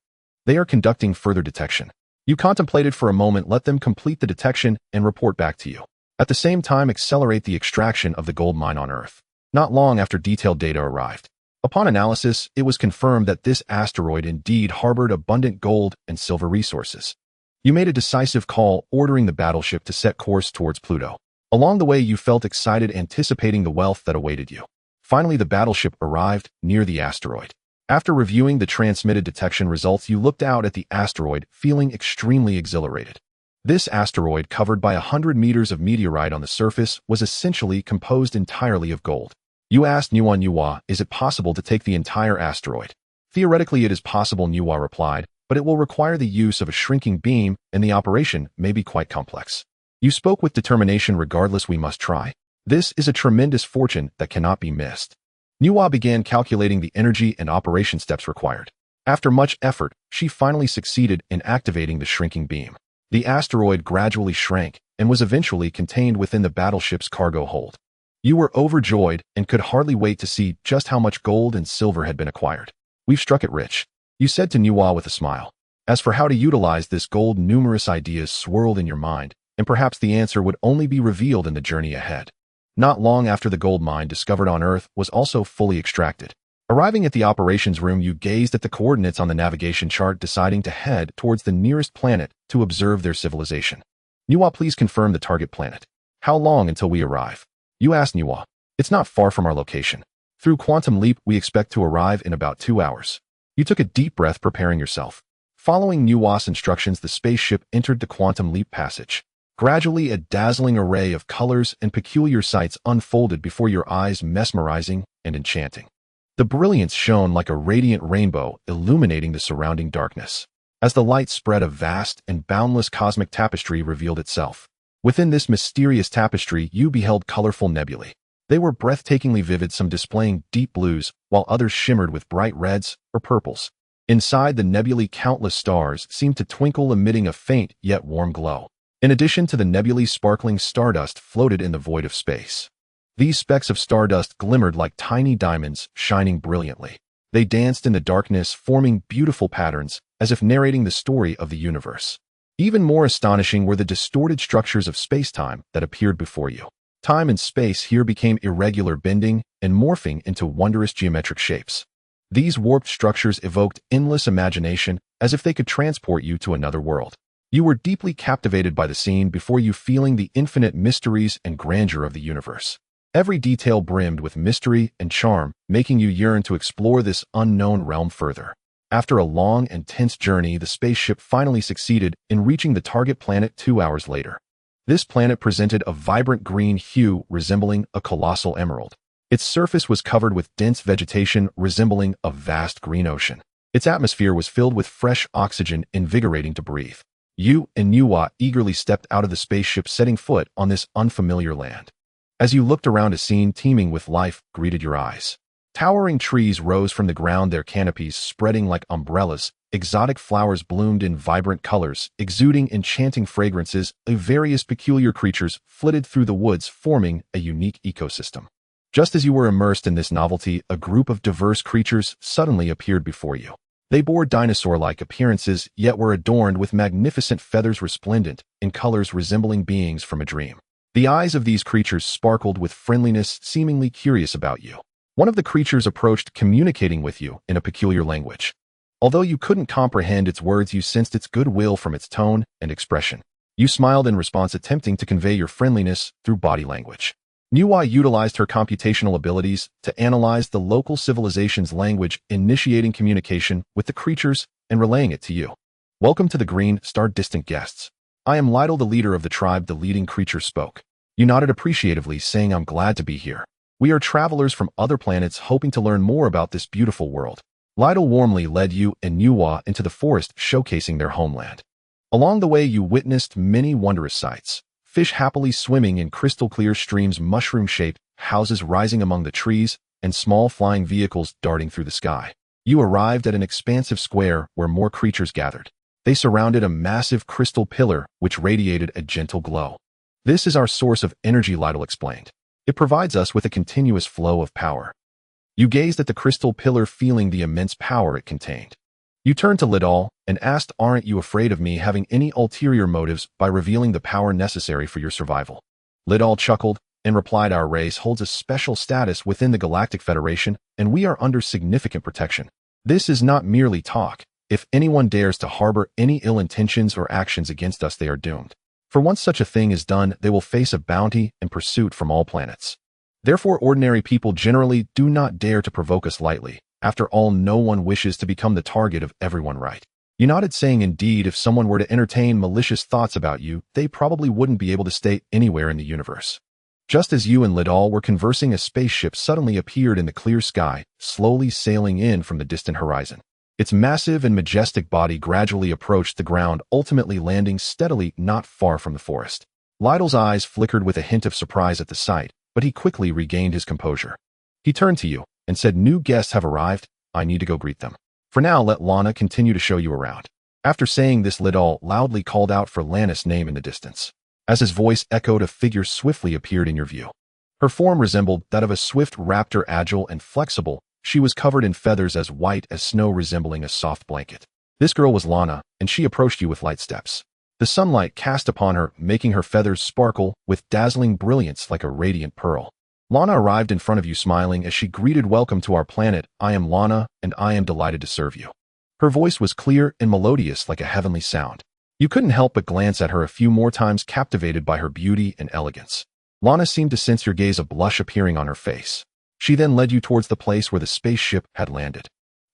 They are conducting further detection. You contemplated for a moment, let them complete the detection and report back to you. At the same time, accelerate the extraction of the gold mine on Earth. Not long after detailed data arrived. Upon analysis, it was confirmed that this asteroid indeed harbored abundant gold and silver resources. You made a decisive call, ordering the battleship to set course towards Pluto. Along the way, you felt excited, anticipating the wealth that awaited you. Finally, the battleship arrived near the asteroid. After reviewing the transmitted detection results, you looked out at the asteroid, feeling extremely exhilarated. This asteroid, covered by 100 meters of meteorite on the surface, was essentially composed entirely of gold. You asked Nuwa, is it possible to take the entire asteroid? Theoretically, it is possible, Nuwa replied, but it will require the use of a shrinking beam, and the operation may be quite complex. You spoke with determination. Regardless, we must try. This is a tremendous fortune that cannot be missed. Nuwa began calculating the energy and operation steps required. After much effort, she finally succeeded in activating the shrinking beam. The asteroid gradually shrank and was eventually contained within the battleship's cargo hold. You were overjoyed and could hardly wait to see just how much gold and silver had been acquired. We've struck it rich, you said to Nuwa with a smile. As for how to utilize this gold, numerous ideas swirled in your mind, and perhaps the answer would only be revealed in the journey ahead. Not long after, the gold mine discovered on Earth was also fully extracted. Arriving at the operations room, you gazed at the coordinates on the navigation chart, deciding to head towards the nearest planet to observe their civilization. Nuwa, please confirm the target planet. How long until we arrive? You asked Nuwa. It's not far from our location. Through quantum leap, we expect to arrive in about 2 hours. You took a deep breath, preparing yourself. Following Nuwa's instructions, the spaceship entered the quantum leap passage. Gradually, a dazzling array of colors and peculiar sights unfolded before your eyes, mesmerizing and enchanting. The brilliance shone like a radiant rainbow, illuminating the surrounding darkness. As the light spread, a vast and boundless cosmic tapestry revealed itself. Within this mysterious tapestry, you beheld colorful nebulae. They were breathtakingly vivid, some displaying deep blues, while others shimmered with bright reds or purples. Inside the nebulae, countless stars seemed to twinkle, emitting a faint yet warm glow. In addition to the nebulae, sparkling stardust floated in the void of space. These specks of stardust glimmered like tiny diamonds, shining brilliantly. They danced in the darkness, forming beautiful patterns, as if narrating the story of the universe. Even more astonishing were the distorted structures of space-time that appeared before you. Time and space here became irregular, bending and morphing into wondrous geometric shapes. These warped structures evoked endless imagination, as if they could transport you to another world. You were deeply captivated by the scene before you, feeling the infinite mysteries and grandeur of the universe. Every detail brimmed with mystery and charm, making you yearn to explore this unknown realm further. After a long and tense journey, the spaceship finally succeeded in reaching the target planet 2 hours later. This planet presented a vibrant green hue resembling a colossal emerald. Its surface was covered with dense vegetation resembling a vast green ocean. Its atmosphere was filled with fresh oxygen, invigorating to breathe. You and Nuwa eagerly stepped out of the spaceship, setting foot on this unfamiliar land. As you looked around, a scene teeming with life greeted your eyes. Towering trees rose from the ground, their canopies spreading like umbrellas. Exotic flowers bloomed in vibrant colors, exuding enchanting fragrances. Various peculiar creatures flitted through the woods, forming a unique ecosystem. Just as you were immersed in this novelty, a group of diverse creatures suddenly appeared before you. They bore dinosaur-like appearances, yet were adorned with magnificent feathers, resplendent in colors resembling beings from a dream. The eyes of these creatures sparkled with friendliness, seemingly curious about you. One of the creatures approached, communicating with you in a peculiar language. Although you couldn't comprehend its words, you sensed its goodwill from its tone and expression. You smiled in response, attempting to convey your friendliness through body language. Nuwa utilized her computational abilities to analyze the local civilization's language, initiating communication with the creatures and relaying it to you. Welcome to the Green Star, distant guests. I am Lytle, the leader of the tribe, the leading creature spoke. You nodded appreciatively, saying, I'm glad to be here. We are travelers from other planets hoping to learn more about this beautiful world. Lytle warmly led you and Nuwa into the forest, showcasing their homeland. Along the way, you witnessed many wondrous sights. Fish happily swimming in crystal-clear streams, mushroom-shaped houses rising among the trees, and small flying vehicles darting through the sky. You arrived at an expansive square where more creatures gathered. They surrounded a massive crystal pillar which radiated a gentle glow. This is our source of energy, Lytle explained. It provides us with a continuous flow of power. You gazed at the crystal pillar, feeling the immense power it contained. You turned to Lytle and asked, aren't you afraid of me having any ulterior motives by revealing the power necessary for your survival? Lytle chuckled and replied, our race holds a special status within the Galactic Federation, and we are under significant protection. This is not merely talk. If anyone dares to harbor any ill intentions or actions against us, they are doomed. For once such a thing is done, they will face a bounty and pursuit from all planets. Therefore, ordinary people generally do not dare to provoke us lightly. After all, no one wishes to become the target of everyone, right? You nodded, saying, indeed, if someone were to entertain malicious thoughts about you, they probably wouldn't be able to stay anywhere in the universe. Just as you and Lidal were conversing, a spaceship suddenly appeared in the clear sky, slowly sailing in from the distant horizon. Its massive and majestic body gradually approached the ground, ultimately landing steadily not far from the forest. Lidal's eyes flickered with a hint of surprise at the sight, but he quickly regained his composure. He turned to you and said, new guests have arrived. I need to go greet them. For now, let Lana continue to show you around. After saying this, Lidal loudly called out for Lana's name in the distance. As his voice echoed, a figure swiftly appeared in your view. Her form resembled that of a swift raptor, agile and flexible. She was covered in feathers as white as snow, resembling a soft blanket. This girl was Lana, and she approached you with light steps. The sunlight cast upon her, making her feathers sparkle with dazzling brilliance like a radiant pearl. Lana arrived in front of you, smiling as she greeted, welcome to our planet. I am Lana, and I am delighted to serve you. Her voice was clear and melodious like a heavenly sound. You couldn't help but glance at her a few more times, captivated by her beauty and elegance. Lana seemed to sense your gaze, a blush appearing on her face. She then led you towards the place where the spaceship had landed.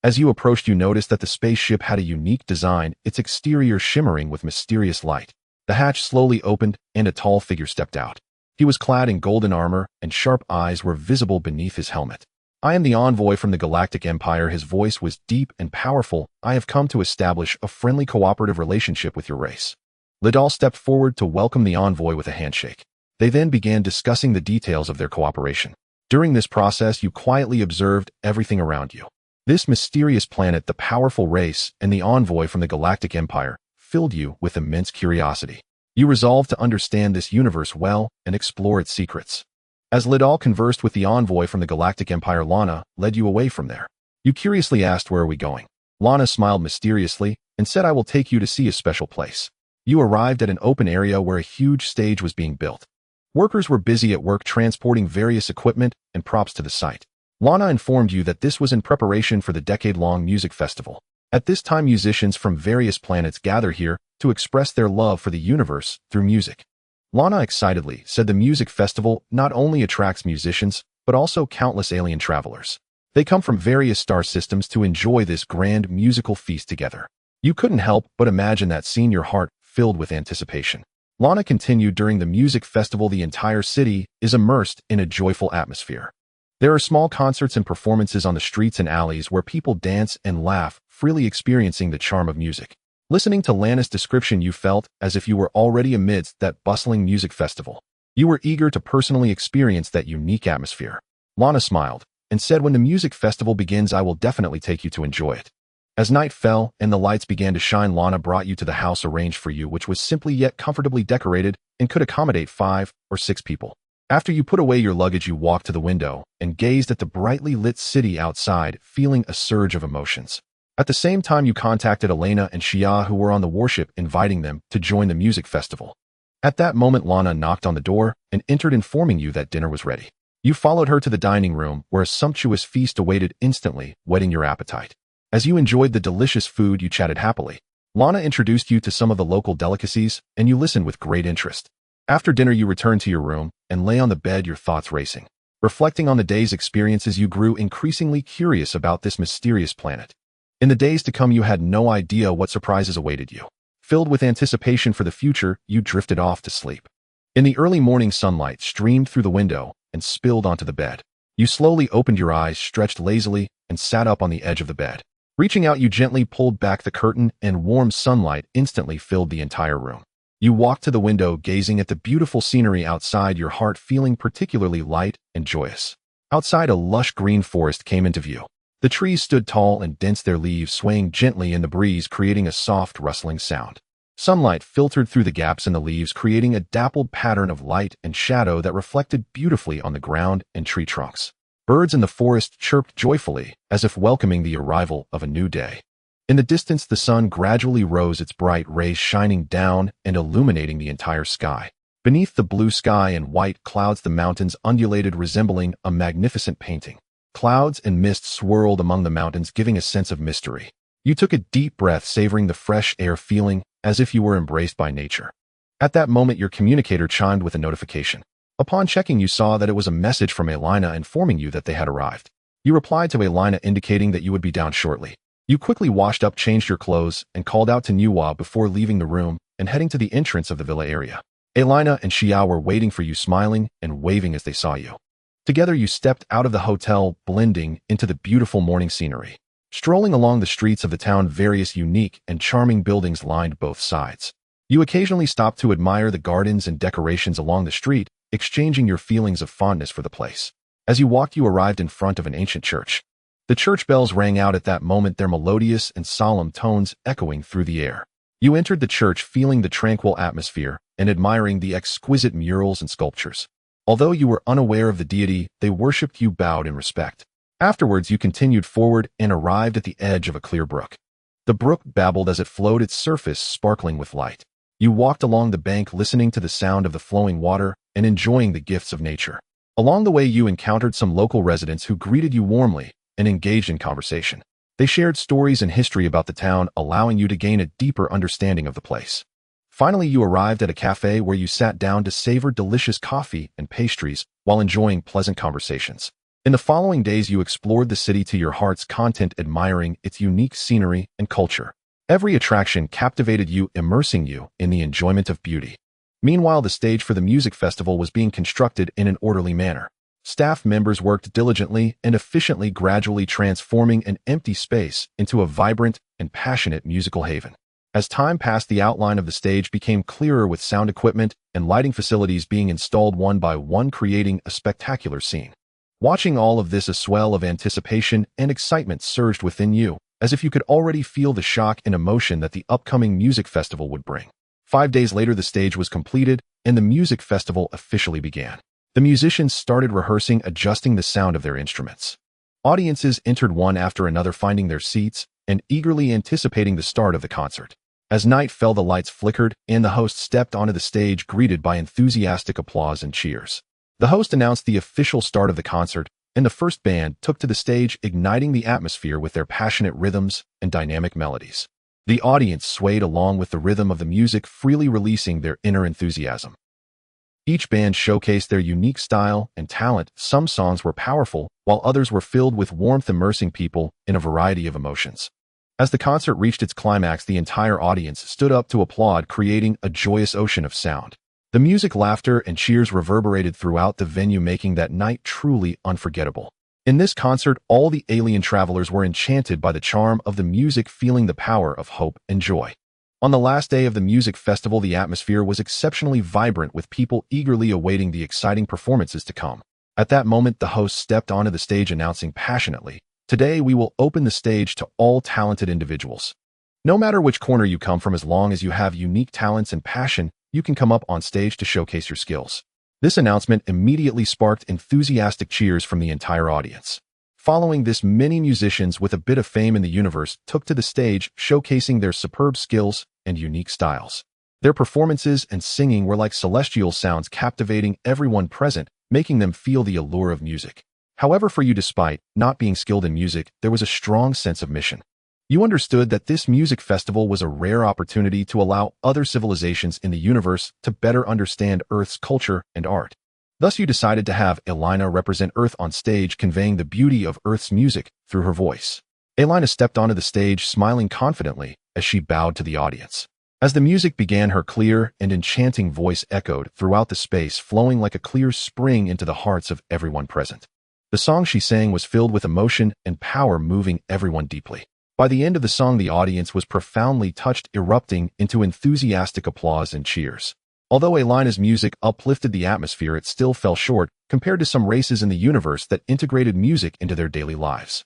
As you approached, you noticed that the spaceship had a unique design, its exterior shimmering with mysterious light. The hatch slowly opened, and a tall figure stepped out. He was clad in golden armor, and sharp eyes were visible beneath his helmet. I am the envoy from the Galactic Empire. His voice was deep and powerful. I have come to establish a friendly, cooperative relationship with your race. Lidal stepped forward to welcome the envoy with a handshake. They then began discussing the details of their cooperation. During this process, you quietly observed everything around you. This mysterious planet, the powerful race, and the envoy from the Galactic Empire filled you with immense curiosity. You resolved to understand this universe well and explore its secrets. As Lidal conversed with the envoy from the Galactic Empire, Lana led you away from there. You curiously asked, where are we going? Lana smiled mysteriously and said, I will take you to see a special place. You arrived at an open area where a huge stage was being built. Workers were busy at work transporting various equipment and props to the site. Lana informed you that this was in preparation for the decade-long music festival. At this time, musicians from various planets gather here to express their love for the universe through music. Lana excitedly said the music festival not only attracts musicians, but also countless alien travelers. They come from various star systems to enjoy this grand musical feast together. You couldn't help but imagine that scene, your heart filled with anticipation. Lana continued, during the music festival, the entire city is immersed in a joyful atmosphere. There are small concerts and performances on the streets and alleys where people dance and laugh, freely experiencing the charm of music. Listening to Lana's description, you felt as if you were already amidst that bustling music festival. You were eager to personally experience that unique atmosphere. Lana smiled and said, when the music festival begins, I will definitely take you to enjoy it. As night fell and the lights began to shine, Lana brought you to the house arranged for you, which was simply yet comfortably decorated and could accommodate 5 or 6 people. After you put away your luggage, you walked to the window and gazed at the brightly lit city outside, feeling a surge of emotions. At the same time, you contacted Elena and Shia, who were on the Warship, inviting them to join the music festival. At that moment, Lana knocked on the door and entered, informing you that dinner was ready. You followed her to the dining room, where a sumptuous feast awaited, instantly whetting your appetite. As you enjoyed the delicious food, you chatted happily. Lana introduced you to some of the local delicacies, and you listened with great interest. After dinner, you returned to your room and lay on the bed, your thoughts racing. Reflecting on the day's experiences, you grew increasingly curious about this mysterious planet. In the days to come, you had no idea what surprises awaited you. Filled with anticipation for the future, you drifted off to sleep. In the early morning, sunlight streamed through the window and spilled onto the bed. You slowly opened your eyes, stretched lazily, and sat up on the edge of the bed. Reaching out, you gently pulled back the curtain, and warm sunlight instantly filled the entire room. You walked to the window, gazing at the beautiful scenery outside, your heart feeling particularly light and joyous. Outside, a lush green forest came into view. The trees stood tall and dense, their leaves swaying gently in the breeze, creating a soft, rustling sound. Sunlight filtered through the gaps in the leaves, creating a dappled pattern of light and shadow that reflected beautifully on the ground and tree trunks. Birds in the forest chirped joyfully, as if welcoming the arrival of a new day. In the distance, the sun gradually rose, its bright rays shining down and illuminating the entire sky. Beneath the blue sky and white clouds, the mountains undulated, resembling a magnificent painting. Clouds and mist swirled among the mountains, giving a sense of mystery. You took a deep breath, savoring the fresh air, feeling as if you were embraced by nature. At that moment, your communicator chimed with a notification. Upon checking, you saw that it was a message from Elena informing you that they had arrived. You replied to Elena indicating that you would be down shortly. You quickly washed up, changed your clothes, and called out to Nuwa before leaving the room and heading to the entrance of the villa area. Elena and Xiao were waiting for you, smiling and waving as they saw you. Together you stepped out of the hotel, blending into the beautiful morning scenery. Strolling along the streets of the town, various unique and charming buildings lined both sides. You occasionally stopped to admire the gardens and decorations along the street, exchanging your feelings of fondness for the place. As you walked, you arrived in front of an ancient church. The church bells rang out at that moment, their melodious and solemn tones echoing through the air. You entered the church feeling the tranquil atmosphere and admiring the exquisite murals and sculptures. Although you were unaware of the deity they worshipped, you bowed in respect. Afterwards, you continued forward and arrived at the edge of a clear brook. The brook babbled as it flowed, its surface sparkling with light. You walked along the bank, listening to the sound of the flowing water and enjoying the gifts of nature. Along the way, you encountered some local residents who greeted you warmly and engaged in conversation. They shared stories and history about the town, allowing you to gain a deeper understanding of the place. Finally, you arrived at a cafe where you sat down to savor delicious coffee and pastries while enjoying pleasant conversations. In the following days, you explored the city to your heart's content, admiring its unique scenery and culture. Every attraction captivated you, immersing you in the enjoyment of beauty. Meanwhile, the stage for the music festival was being constructed in an orderly manner. Staff members worked diligently and efficiently, gradually transforming an empty space into a vibrant and passionate musical haven. As time passed, the outline of the stage became clearer, with sound equipment and lighting facilities being installed one by one, creating a spectacular scene. Watching all of this, a swell of anticipation and excitement surged within you, as if you could already feel the shock and emotion that the upcoming music festival would bring. 5 days later, the stage was completed and the music festival officially began. The musicians started rehearsing, adjusting the sound of their instruments. Audiences entered one after another, finding their seats and eagerly anticipating the start of the concert. As night fell, the lights flickered and the host stepped onto the stage, greeted by enthusiastic applause and cheers. The host announced the official start of the concert, and the first band took to the stage, igniting the atmosphere with their passionate rhythms and dynamic melodies. The audience swayed along with the rhythm of the music, freely releasing their inner enthusiasm. Each band showcased their unique style and talent. Some songs were powerful, while others were filled with warmth, immersing people in a variety of emotions. As the concert reached its climax, the entire audience stood up to applaud, creating a joyous ocean of sound. The music, laughter, and cheers reverberated throughout the venue, making that night truly unforgettable. In this concert, all the alien travelers were enchanted by the charm of the music, feeling the power of hope and joy. On the last day of the music festival, the atmosphere was exceptionally vibrant, with people eagerly awaiting the exciting performances to come. At that moment, the host stepped onto the stage, announcing passionately, "Today we will open the stage to all talented individuals. No matter which corner you come from, as long as you have unique talents and passion, you can come up on stage to showcase your skills." This announcement immediately sparked enthusiastic cheers from the entire audience. Following this, many musicians with a bit of fame in the universe took to the stage, showcasing their superb skills and unique styles. Their performances and singing were like celestial sounds, captivating everyone present, making them feel the allure of music. However, for you, despite not being skilled in music, there was a strong sense of mission. You understood that this music festival was a rare opportunity to allow other civilizations in the universe to better understand Earth's culture and art. Thus, you decided to have Elena represent Earth on stage, conveying the beauty of Earth's music through her voice. Elena stepped onto the stage, smiling confidently as she bowed to the audience. As the music began, her clear and enchanting voice echoed throughout the space, flowing like a clear spring into the hearts of everyone present. The song she sang was filled with emotion and power, moving everyone deeply. By the end of the song, the audience was profoundly touched, erupting into enthusiastic applause and cheers. Although Elena's music uplifted the atmosphere, it still fell short compared to some races in the universe that integrated music into their daily lives.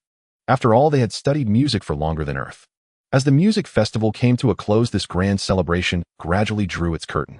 After all, they had studied music for longer than Earth. As the music festival came to a close, this grand celebration gradually drew its curtain.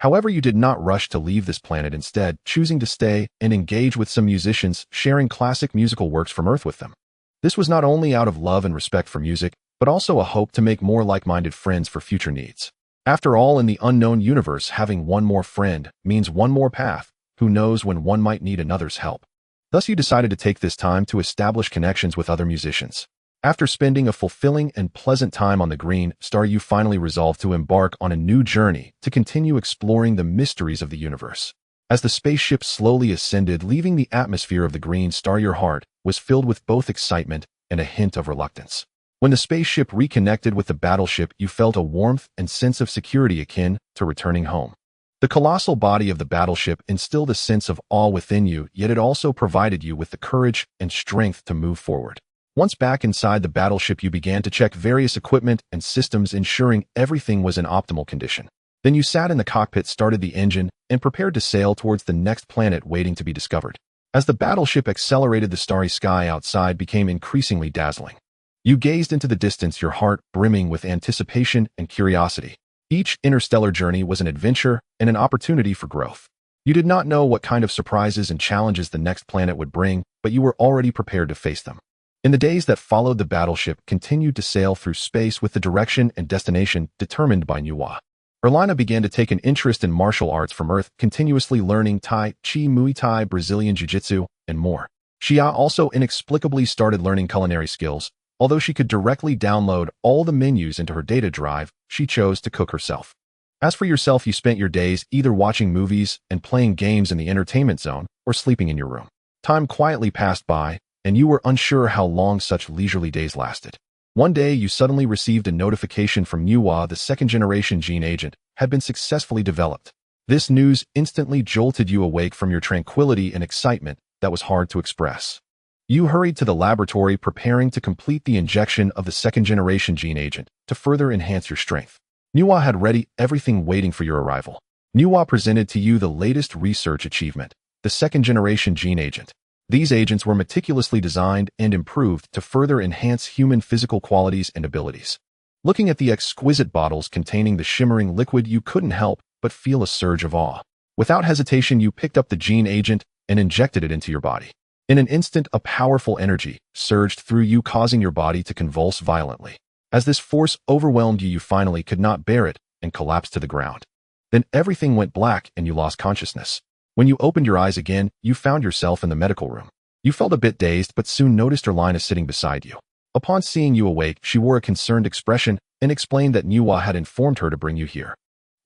However, you did not rush to leave this planet, instead choosing to stay and engage with some musicians, sharing classic musical works from Earth with them. This was not only out of love and respect for music, but also a hope to make more like-minded friends for future needs. After all, in the unknown universe, having one more friend means one more path. Who knows when one might need another's help? Thus, you decided to take this time to establish connections with other musicians. After spending a fulfilling and pleasant time on the Green Star, you finally resolved to embark on a new journey to continue exploring the mysteries of the universe. As the spaceship slowly ascended, leaving the atmosphere of the green star, your heart was filled with both excitement and a hint of reluctance. When the spaceship reconnected with the battleship, you felt a warmth and sense of security akin to returning home. The colossal body of the battleship instilled a sense of awe within you, yet it also provided you with the courage and strength to move forward. Once back inside the battleship, you began to check various equipment and systems, ensuring everything was in optimal condition. Then you sat in the cockpit, started the engine, and prepared to sail towards the next planet waiting to be discovered. As the battleship accelerated, the starry sky outside became increasingly dazzling. You gazed into the distance, your heart brimming with anticipation and curiosity. Each interstellar journey was an adventure and an opportunity for growth. You did not know what kind of surprises and challenges the next planet would bring, but you were already prepared to face them. In the days that followed, the battleship continued to sail through space with the direction and destination determined by Nuwa. Erlina began to take an interest in martial arts from Earth, continuously learning Tai Chi, Muay Thai, Brazilian Jiu-Jitsu, and more. Xia also inexplicably started learning culinary skills. Although she could directly download all the menus into her data drive, she chose to cook herself. As for yourself, you spent your days either watching movies and playing games in the entertainment zone or sleeping in your room. Time quietly passed by, and you were unsure how long such leisurely days lasted. One day, you suddenly received a notification from Nuwa. The second-generation gene agent had been successfully developed. This news instantly jolted you awake from your tranquility and excitement that was hard to express. You hurried to the laboratory, preparing to complete the injection of the second-generation gene agent to further enhance your strength. Nuwa had ready everything, waiting for your arrival. Nuwa presented to you the latest research achievement, the second-generation gene agent. These agents were meticulously designed and improved to further enhance human physical qualities and abilities. Looking at the exquisite bottles containing the shimmering liquid, you couldn't help but feel a surge of awe. Without hesitation, you picked up the gene agent and injected it into your body. In an instant, a powerful energy surged through you, causing your body to convulse violently. As this force overwhelmed you, you finally could not bear it and collapsed to the ground. Then everything went black and you lost consciousness. When you opened your eyes again, you found yourself in the medical room. You felt a bit dazed, but soon noticed Erlina sitting beside you. Upon seeing you awake, she wore a concerned expression and explained that Nuwa had informed her to bring you here.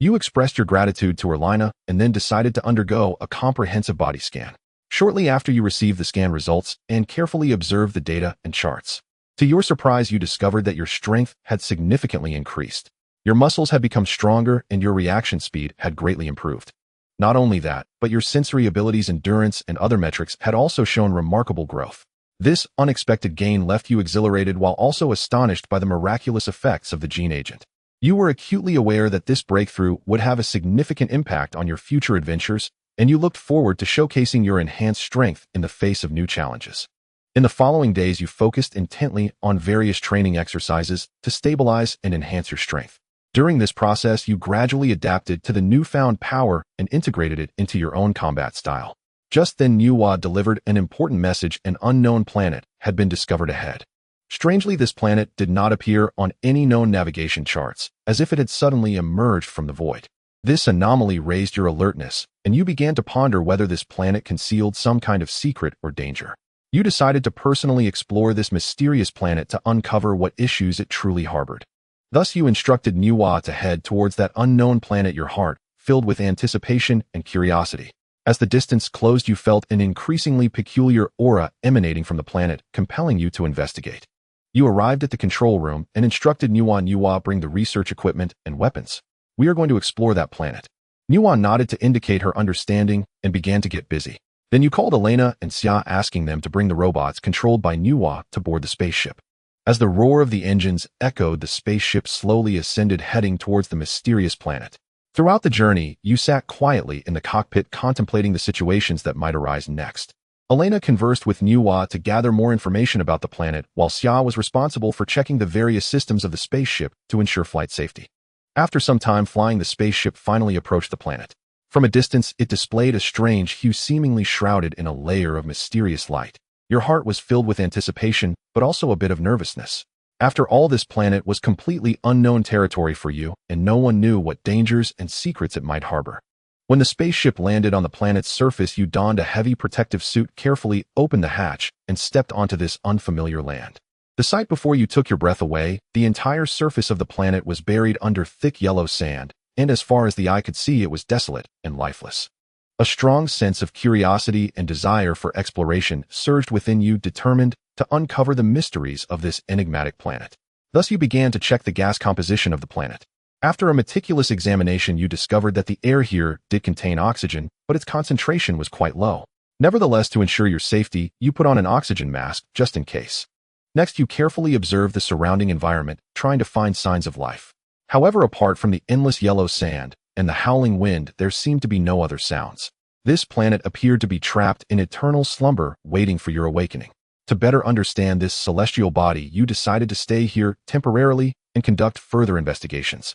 You expressed your gratitude to Erlina and then decided to undergo a comprehensive body scan. Shortly after, you received the scan results and carefully observed the data and charts. To your surprise, you discovered that your strength had significantly increased. Your muscles had become stronger and your reaction speed had greatly improved. Not only that, but your sensory abilities, endurance, and other metrics had also shown remarkable growth. This unexpected gain left you exhilarated while also astonished by the miraculous effects of the gene agent. You were acutely aware that this breakthrough would have a significant impact on your future adventures, and you looked forward to showcasing your enhanced strength in the face of new challenges. In the following days, you focused intently on various training exercises to stabilize and enhance your strength. During this process, you gradually adapted to the newfound power and integrated it into your own combat style. Just then, Nuwa delivered an important message: an unknown planet had been discovered ahead. Strangely, this planet did not appear on any known navigation charts, as if it had suddenly emerged from the void. This anomaly raised your alertness, and you began to ponder whether this planet concealed some kind of secret or danger. You decided to personally explore this mysterious planet to uncover what issues it truly harbored. Thus, you instructed Nuwa to head towards that unknown planet, your heart filled with anticipation and curiosity. As the distance closed, you felt an increasingly peculiar aura emanating from the planet, compelling you to investigate. You arrived at the control room and instructed Nuwa, bring the research equipment and weapons. We are going to explore that planet. Nuwa nodded to indicate her understanding and began to get busy. Then you called Elena and Xia, asking them to bring the robots controlled by Nuwa to board the spaceship. As the roar of the engines echoed, the spaceship slowly ascended, heading towards the mysterious planet. Throughout the journey, you sat quietly in the cockpit, contemplating the situations that might arise next. Elena conversed with Nuwa to gather more information about the planet, while Xia was responsible for checking the various systems of the spaceship to ensure flight safety. After some time flying, the spaceship finally approached the planet. From a distance, it displayed a strange hue, seemingly shrouded in a layer of mysterious light. Your heart was filled with anticipation, but also a bit of nervousness. After all, this planet was completely unknown territory for you, and no one knew what dangers and secrets it might harbor. When the spaceship landed on the planet's surface, you donned a heavy protective suit, carefully opened the hatch, and stepped onto this unfamiliar land. The sight before you took your breath away. The entire surface of the planet was buried under thick yellow sand, and as far as the eye could see, it was desolate and lifeless. A strong sense of curiosity and desire for exploration surged within you, determined to uncover the mysteries of this enigmatic planet. Thus you began to check the gas composition of the planet. After a meticulous examination, you discovered that the air here did contain oxygen, but its concentration was quite low. Nevertheless, to ensure your safety, you put on an oxygen mask just in case. Next, you carefully observed the surrounding environment, trying to find signs of life. However, apart from the endless yellow sand and the howling wind, there seemed to be no other sounds. This planet appeared to be trapped in eternal slumber, waiting for your awakening. To better understand this celestial body, you decided to stay here temporarily and conduct further investigations.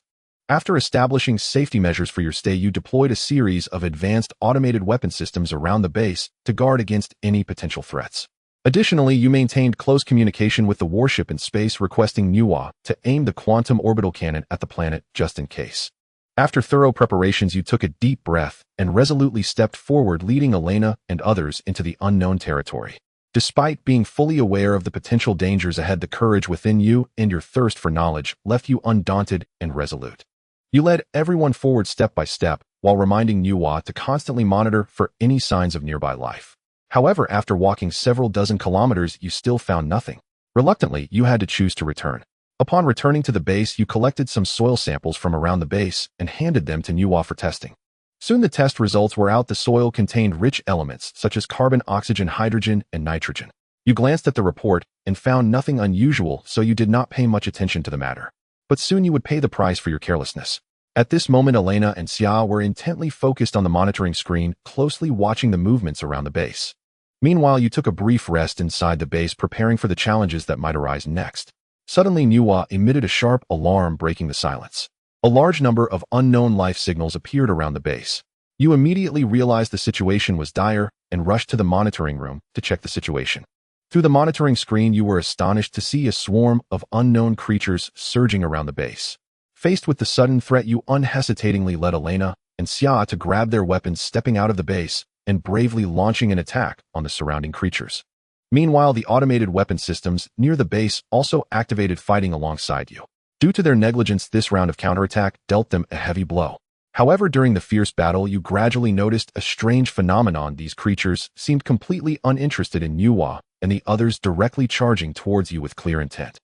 After establishing safety measures for your stay, you deployed a series of advanced automated weapon systems around the base to guard against any potential threats. Additionally, you maintained close communication with the warship in space, requesting Nuwa to aim the quantum orbital cannon at the planet just in case. After thorough preparations, you took a deep breath and resolutely stepped forward, leading Elena and others into the unknown territory. Despite being fully aware of the potential dangers ahead, the courage within you and your thirst for knowledge left you undaunted and resolute. You led everyone forward step by step, while reminding Nuwa to constantly monitor for any signs of nearby life. However, after walking several dozen kilometers, you still found nothing. Reluctantly, you had to choose to return. Upon returning to the base, you collected some soil samples from around the base and handed them to Nuwa for testing. Soon the test results were out. The soil contained rich elements such as carbon, oxygen, hydrogen, and nitrogen. You glanced at the report and found nothing unusual, so you did not pay much attention to the matter. But soon you would pay the price for your carelessness. At this moment, Elena and Xia were intently focused on the monitoring screen, closely watching the movements around the base. Meanwhile, you took a brief rest inside the base, preparing for the challenges that might arise next. Suddenly, Nuwa emitted a sharp alarm, breaking the silence. A large number of unknown life signals appeared around the base. You immediately realized the situation was dire and rushed to the monitoring room to check the situation. Through the monitoring screen, you were astonished to see a swarm of unknown creatures surging around the base. Faced with the sudden threat, you unhesitatingly led Elena and Xia to grab their weapons, stepping out of the base and bravely launching an attack on the surrounding creatures. Meanwhile, the automated weapon systems near the base also activated, fighting alongside you. Due to their negligence, this round of counterattack dealt them a heavy blow. However, during the fierce battle, you gradually noticed a strange phenomenon. These creatures seemed completely uninterested in Nuwa and the others, directly charging towards you with clear intent.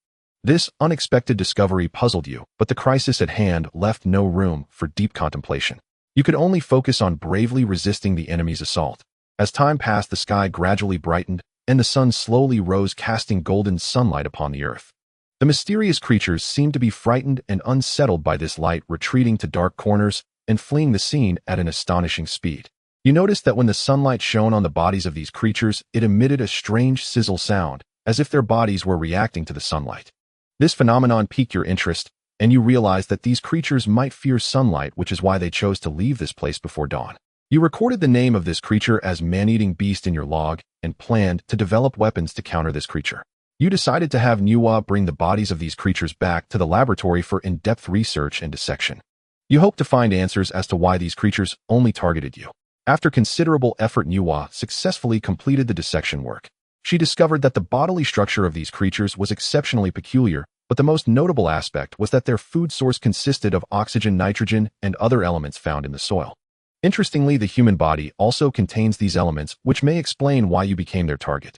This unexpected discovery puzzled you, but the crisis at hand left no room for deep contemplation. You could only focus on bravely resisting the enemy's assault. As time passed, the sky gradually brightened, and the sun slowly rose, casting golden sunlight upon the earth. The mysterious creatures seemed to be frightened and unsettled by this light, retreating to dark corners and fleeing the scene at an astonishing speed. You noticed that when the sunlight shone on the bodies of these creatures, it emitted a strange sizzle sound, as if their bodies were reacting to the sunlight. This phenomenon piqued your interest, and you realized that these creatures might fear sunlight, which is why they chose to leave this place before dawn. You recorded the name of this creature as man-eating beast in your log and planned to develop weapons to counter this creature. You decided to have Nuwa bring the bodies of these creatures back to the laboratory for in-depth research and dissection. You hoped to find answers as to why these creatures only targeted you. After considerable effort, Nuwa successfully completed the dissection work. She discovered that the bodily structure of these creatures was exceptionally peculiar, but the most notable aspect was that their food source consisted of oxygen, nitrogen, and other elements found in the soil. Interestingly, the human body also contains these elements, which may explain why you became their target.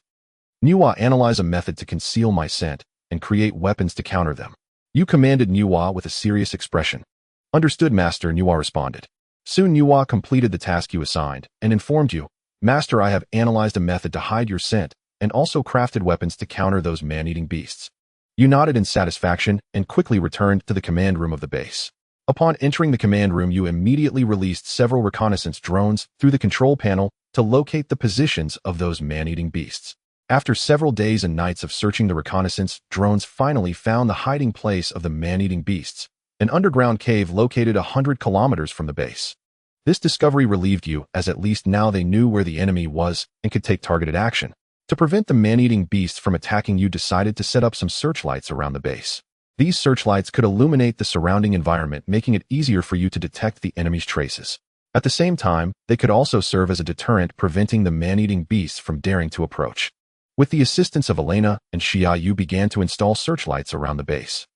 Nuwa, analyze a method to conceal my scent and create weapons to counter them. You commanded Nuwa with a serious expression. Understood, Master, Nuwa responded. Soon Nuwa completed the task you assigned and informed you, Master, I have analyzed a method to hide your scent and also crafted weapons to counter those man-eating beasts. You nodded in satisfaction and quickly returned to the command room of the base. Upon entering the command room, you immediately released several reconnaissance drones through the control panel to locate the positions of those man-eating beasts. After several days and nights of searching, the reconnaissance drones finally found the hiding place of the man-eating beasts, an underground cave located 100 kilometers from the base. This discovery relieved you, as at least now they knew where the enemy was and could take targeted action. To prevent the man-eating beasts from attacking, you decided to set up some searchlights around the base. These searchlights could illuminate the surrounding environment, making it easier for you to detect the enemy's traces. At the same time, they could also serve as a deterrent, preventing the man-eating beasts from daring to approach. With the assistance of Elena and Xia, you began to install searchlights around the base.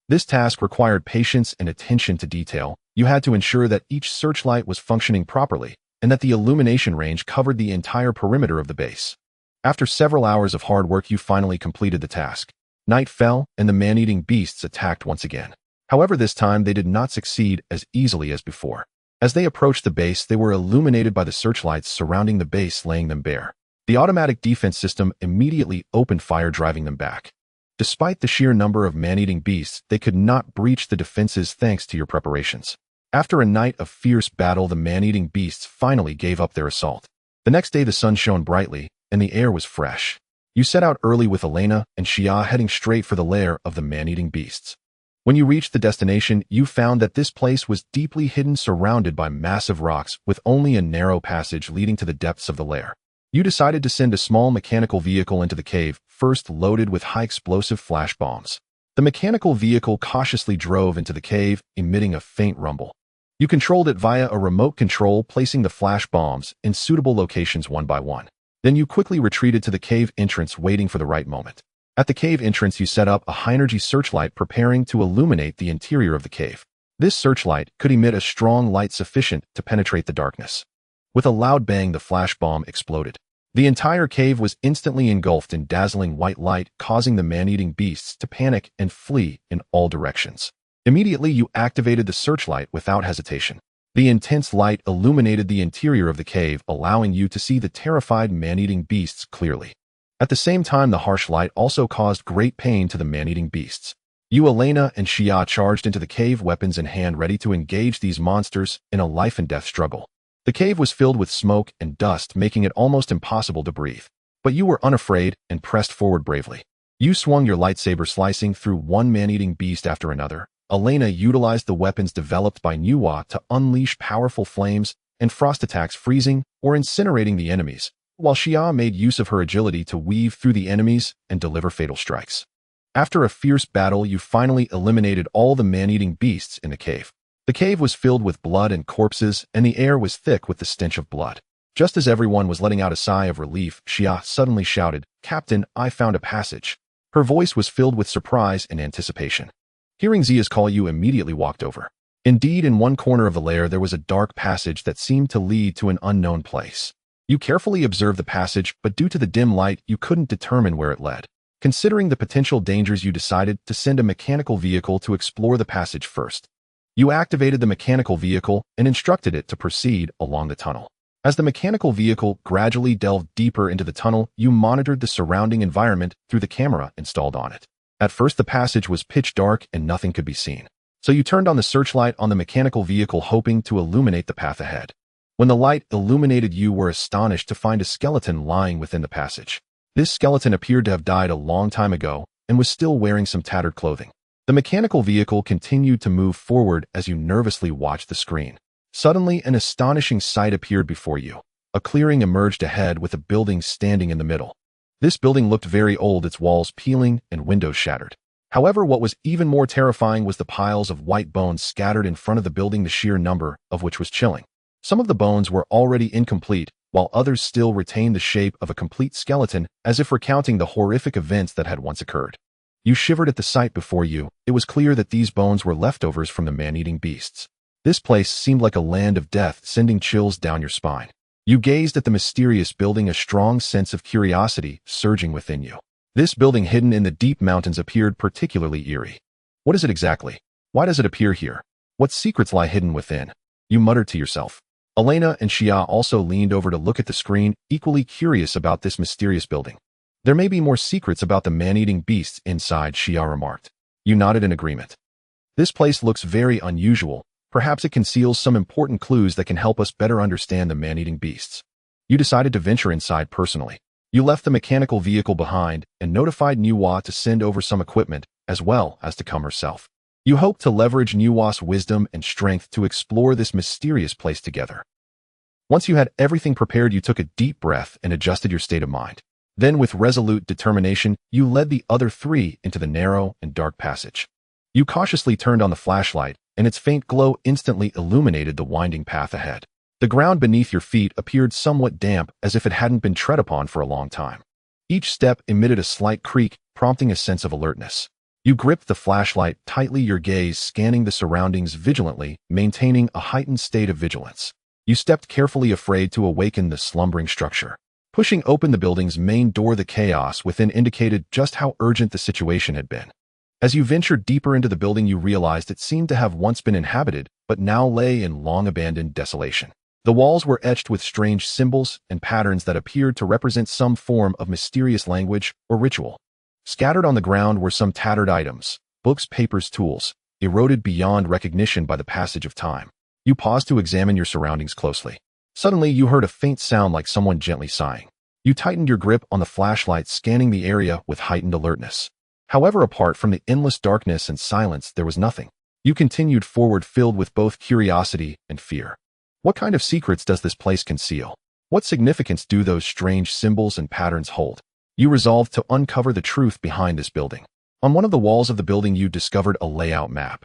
This task required patience and attention to detail. You had to ensure that each searchlight was functioning properly, and that the illumination range covered the entire perimeter of the base. After several hours of hard work, you finally completed the task. Night fell, and the man-eating beasts attacked once again. However, this time they did not succeed as easily as before. As they approached the base, they were illuminated by the searchlights surrounding the base, laying them bare. The automatic defense system immediately opened fire, driving them back. Despite the sheer number of man-eating beasts, they could not breach the defenses thanks to your preparations. After a night of fierce battle, the man-eating beasts finally gave up their assault. The next day, the sun shone brightly, and the air was fresh. You set out early with Elena and Xia, heading straight for the lair of the man-eating beasts. When you reached the destination, you found that this place was deeply hidden, surrounded by massive rocks, with only a narrow passage leading to the depths of the lair. You decided to send a small mechanical vehicle into the cave, first loaded with high-explosive flash bombs. The mechanical vehicle cautiously drove into the cave, emitting a faint rumble. You controlled it via a remote control, placing the flash bombs in suitable locations one by one. Then you quickly retreated to the cave entrance, waiting for the right moment. At the cave entrance, you set up a high-energy searchlight, preparing to illuminate the interior of the cave. This searchlight could emit a strong light sufficient to penetrate the darkness. With a loud bang, the flash bomb exploded. The entire cave was instantly engulfed in dazzling white light, causing the man-eating beasts to panic and flee in all directions. Immediately, you activated the searchlight without hesitation. The intense light illuminated the interior of the cave, allowing you to see the terrified man-eating beasts clearly. At the same time, the harsh light also caused great pain to the man-eating beasts. You, Elena, and Xia charged into the cave, weapons in hand, ready to engage these monsters in a life-and-death struggle. The cave was filled with smoke and dust, making it almost impossible to breathe. But you were unafraid and pressed forward bravely. You swung your lightsaber, slicing through one man-eating beast after another. Elena utilized the weapons developed by Nuwa to unleash powerful flames and frost attacks, freezing or incinerating the enemies, while Xia made use of her agility to weave through the enemies and deliver fatal strikes. After a fierce battle, you finally eliminated all the man-eating beasts in the cave. The cave was filled with blood and corpses, and the air was thick with the stench of blood. Just as everyone was letting out a sigh of relief, Xia suddenly shouted, "Captain, I found a passage." Her voice was filled with surprise and anticipation. Hearing Xia's call, you immediately walked over. Indeed, in one corner of the lair, there was a dark passage that seemed to lead to an unknown place. You carefully observed the passage, but due to the dim light, you couldn't determine where it led. Considering the potential dangers, you decided to send a mechanical vehicle to explore the passage first. You activated the mechanical vehicle and instructed it to proceed along the tunnel. As the mechanical vehicle gradually delved deeper into the tunnel, you monitored the surrounding environment through the camera installed on it. At first, the passage was pitch dark and nothing could be seen. So you turned on the searchlight on the mechanical vehicle, hoping to illuminate the path ahead. When the light illuminated, you were astonished to find a skeleton lying within the passage. This skeleton appeared to have died a long time ago and was still wearing some tattered clothing. The mechanical vehicle continued to move forward as you nervously watched the screen. Suddenly, an astonishing sight appeared before you. A clearing emerged ahead with a building standing in the middle. This building looked very old, its walls peeling and windows shattered. However, what was even more terrifying was the piles of white bones scattered in front of the building, the sheer number of which was chilling. Some of the bones were already incomplete, while others still retained the shape of a complete skeleton, as if recounting the horrific events that had once occurred. You shivered at the sight before you. It was clear that these bones were leftovers from the man-eating beasts. This place seemed like a land of death, sending chills down your spine. You gazed at the mysterious building, a strong sense of curiosity surging within you. This building hidden in the deep mountains appeared particularly eerie. What is it exactly? Why does it appear here? What secrets lie hidden within? You muttered to yourself. Elena and Xia also leaned over to look at the screen, equally curious about this mysterious building. There may be more secrets about the man-eating beasts inside, Xia remarked. You nodded in agreement. This place looks very unusual. Perhaps it conceals some important clues that can help us better understand the man-eating beasts. You decided to venture inside personally. You left the mechanical vehicle behind and notified Nuwa to send over some equipment, as well as to come herself. You hoped to leverage Nuwa's wisdom and strength to explore this mysterious place together. Once you had everything prepared, you took a deep breath and adjusted your state of mind. Then, with resolute determination, you led the other three into the narrow and dark passage. You cautiously turned on the flashlight, and its faint glow instantly illuminated the winding path ahead. The ground beneath your feet appeared somewhat damp, as if it hadn't been tread upon for a long time. Each step emitted a slight creak, prompting a sense of alertness. You gripped the flashlight tightly, your gaze scanning the surroundings vigilantly, maintaining a heightened state of vigilance. You stepped carefully, afraid to awaken the slumbering structure. Pushing open the building's main door, the chaos within indicated just how urgent the situation had been. As you ventured deeper into the building, you realized it seemed to have once been inhabited, but now lay in long-abandoned desolation. The walls were etched with strange symbols and patterns that appeared to represent some form of mysterious language or ritual. Scattered on the ground were some tattered items, books, papers, tools, eroded beyond recognition by the passage of time. You paused to examine your surroundings closely. Suddenly, you heard a faint sound like someone gently sighing. You tightened your grip on the flashlight, scanning the area with heightened alertness. However, apart from the endless darkness and silence, there was nothing. You continued forward, filled with both curiosity and fear. What kind of secrets does this place conceal? What significance do those strange symbols and patterns hold? You resolved to uncover the truth behind this building. On one of the walls of the building, you discovered a layout map.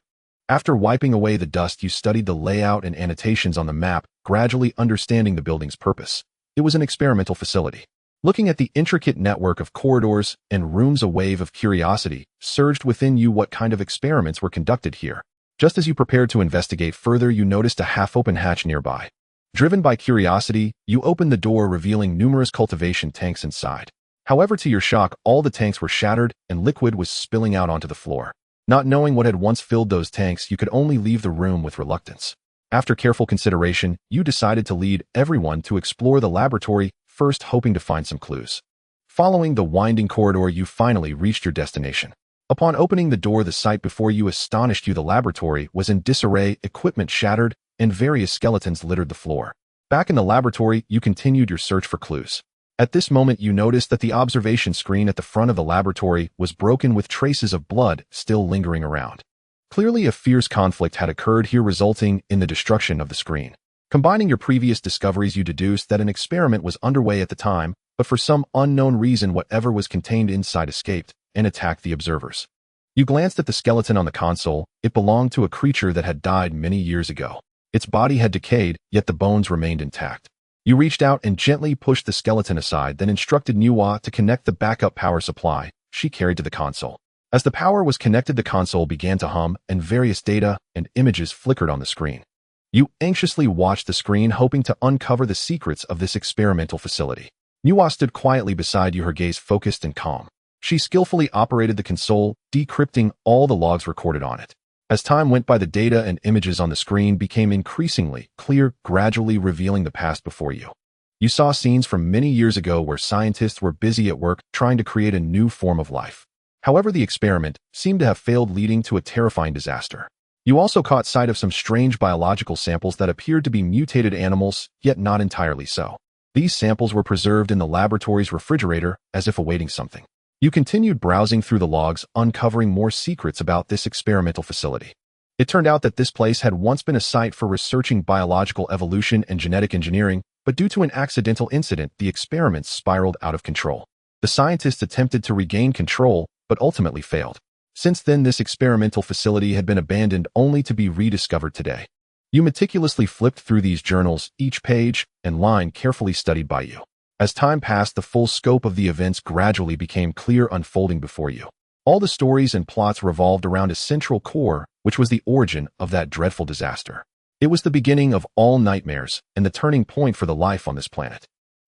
After wiping away the dust, you studied the layout and annotations on the map, gradually understanding the building's purpose. It was an experimental facility. Looking at the intricate network of corridors and rooms, a wave of curiosity surged within you. What kind of experiments were conducted here? Just as you prepared to investigate further, you noticed a half-open hatch nearby. Driven by curiosity, you opened the door, revealing numerous cultivation tanks inside. However, to your shock, all the tanks were shattered and liquid was spilling out onto the floor. Not knowing what had once filled those tanks, you could only leave the room with reluctance. After careful consideration, you decided to lead everyone to explore the laboratory, first hoping to find some clues. Following the winding corridor, you finally reached your destination. Upon opening the door, the sight before you astonished you. The laboratory was in disarray, equipment shattered, and various skeletons littered the floor. Back in the laboratory, you continued your search for clues. At this moment, you noticed that the observation screen at the front of the laboratory was broken, with traces of blood still lingering around. Clearly, a fierce conflict had occurred here, resulting in the destruction of the screen. Combining your previous discoveries, you deduced that an experiment was underway at the time, but for some unknown reason, whatever was contained inside escaped and attacked the observers. You glanced at the skeleton on the console. It belonged to a creature that had died many years ago. Its body had decayed, yet the bones remained intact. You reached out and gently pushed the skeleton aside, then instructed Nuwa to connect the backup power supply she carried to the console. As the power was connected, the console began to hum, and various data and images flickered on the screen. You anxiously watched the screen, hoping to uncover the secrets of this experimental facility. Nuwa stood quietly beside you, her gaze focused and calm. She skillfully operated the console, decrypting all the logs recorded on it. As time went by, the data and images on the screen became increasingly clear, gradually revealing the past before you. You saw scenes from many years ago where scientists were busy at work trying to create a new form of life. However, the experiment seemed to have failed, leading to a terrifying disaster. You also caught sight of some strange biological samples that appeared to be mutated animals, yet not entirely so. These samples were preserved in the laboratory's refrigerator, as if awaiting something. You continued browsing through the logs, uncovering more secrets about this experimental facility. It turned out that this place had once been a site for researching biological evolution and genetic engineering, but due to an accidental incident, the experiments spiraled out of control. The scientists attempted to regain control, but ultimately failed. Since then, this experimental facility had been abandoned, only to be rediscovered today. You meticulously flipped through these journals, each page and line carefully studied by you. As time passed, the full scope of the events gradually became clear, unfolding before you. All the stories and plots revolved around a central core, which was the origin of that dreadful disaster. It was the beginning of all nightmares and the turning point for the life on this planet.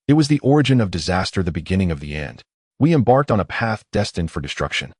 It was the origin of disaster, the beginning of the end. We embarked on a path destined for destruction.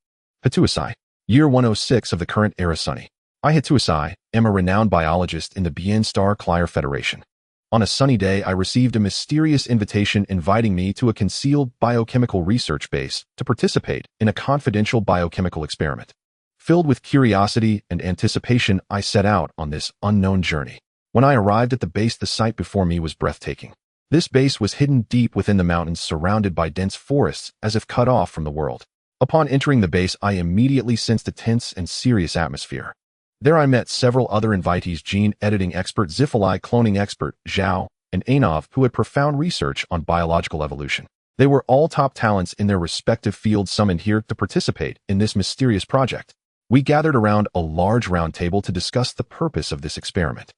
Hatuasai, year 106 of the current era. Sunny. I, Hatuasai, am a renowned biologist in the Bien Star Clyer Federation. On a sunny day, I received a mysterious invitation inviting me to a concealed biochemical research base to participate in a confidential biochemical experiment. Filled with curiosity and anticipation, I set out on this unknown journey. When I arrived at the base, the sight before me was breathtaking. This base was hidden deep within the mountains, surrounded by dense forests, as if cut off from the world. Upon entering the base, I immediately sensed a tense and serious atmosphere. There I met several other invitees: gene editing expert Zifali, cloning expert Zhao, and Anov, who had profound research on biological evolution. They were all top talents in their respective fields, summoned here to participate in this mysterious project. We gathered around a large round table to discuss the purpose of this experiment.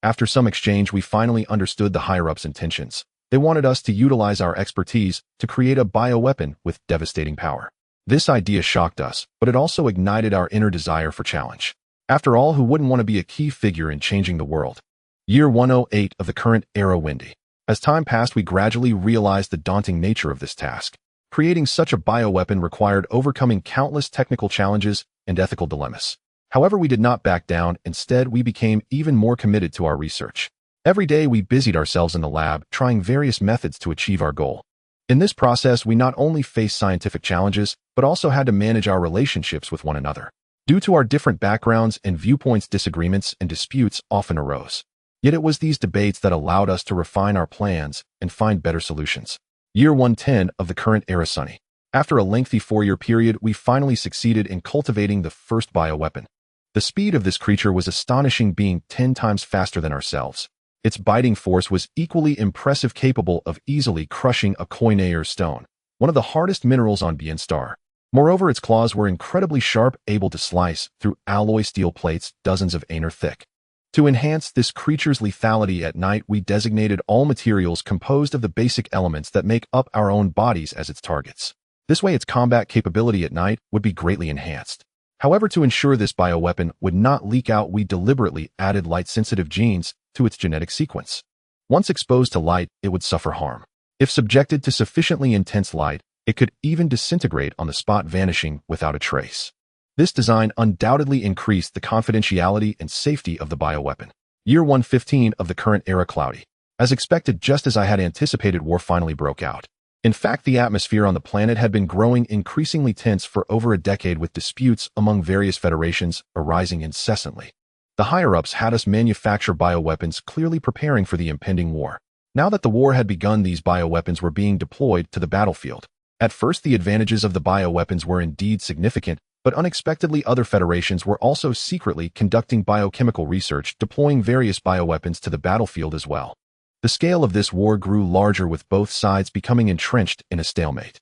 After some exchange, we finally understood the higher-ups' intentions. They wanted us to utilize our expertise to create a bioweapon with devastating power. This idea shocked us, but it also ignited our inner desire for challenge. After all, who wouldn't want to be a key figure in changing the world? Year 108 of the current era windy. As time passed, we gradually realized the daunting nature of this task. Creating such a bioweapon required overcoming countless technical challenges and ethical dilemmas. However, we did not back down. Instead, we became even more committed to our research. Every day, we busied ourselves in the lab, trying various methods to achieve our goal. In this process, we not only faced scientific challenges, but also had to manage our relationships with one another. Due to our different backgrounds and viewpoints, disagreements and disputes often arose. Yet it was these debates that allowed us to refine our plans and find better solutions. Year 110 of the current era sunny. After a lengthy 4-year period, we finally succeeded in cultivating the first bioweapon. The speed of this creature was astonishing, being 10 times faster than ourselves. Its biting force was equally impressive, capable of easily crushing a coinair stone, one of the hardest minerals on Bien Star. Moreover, its claws were incredibly sharp, able to slice through alloy steel plates dozens of aner thick. To enhance this creature's lethality at night, we designated all materials composed of the basic elements that make up our own bodies as its targets. This way, its combat capability at night would be greatly enhanced. However, to ensure this bioweapon would not leak out, we deliberately added light-sensitive genes to its genetic sequence. Once exposed to light, it would suffer harm. If subjected to sufficiently intense light, it could even disintegrate on the spot, vanishing without a trace. This design undoubtedly increased the confidentiality and safety of the bioweapon. Year 115 of the current era cloudy. As expected, just as I had anticipated, war finally broke out. In fact, the atmosphere on the planet had been growing increasingly tense for over a decade, with disputes among various federations arising incessantly. The higher-ups had us manufacture bioweapons, clearly preparing for the impending war. Now that the war had begun, these bioweapons were being deployed to the battlefield. At first, the advantages of the bioweapons were indeed significant, but unexpectedly other federations were also secretly conducting biochemical research, deploying various bioweapons to the battlefield as well. The scale of this war grew larger, with both sides becoming entrenched in a stalemate.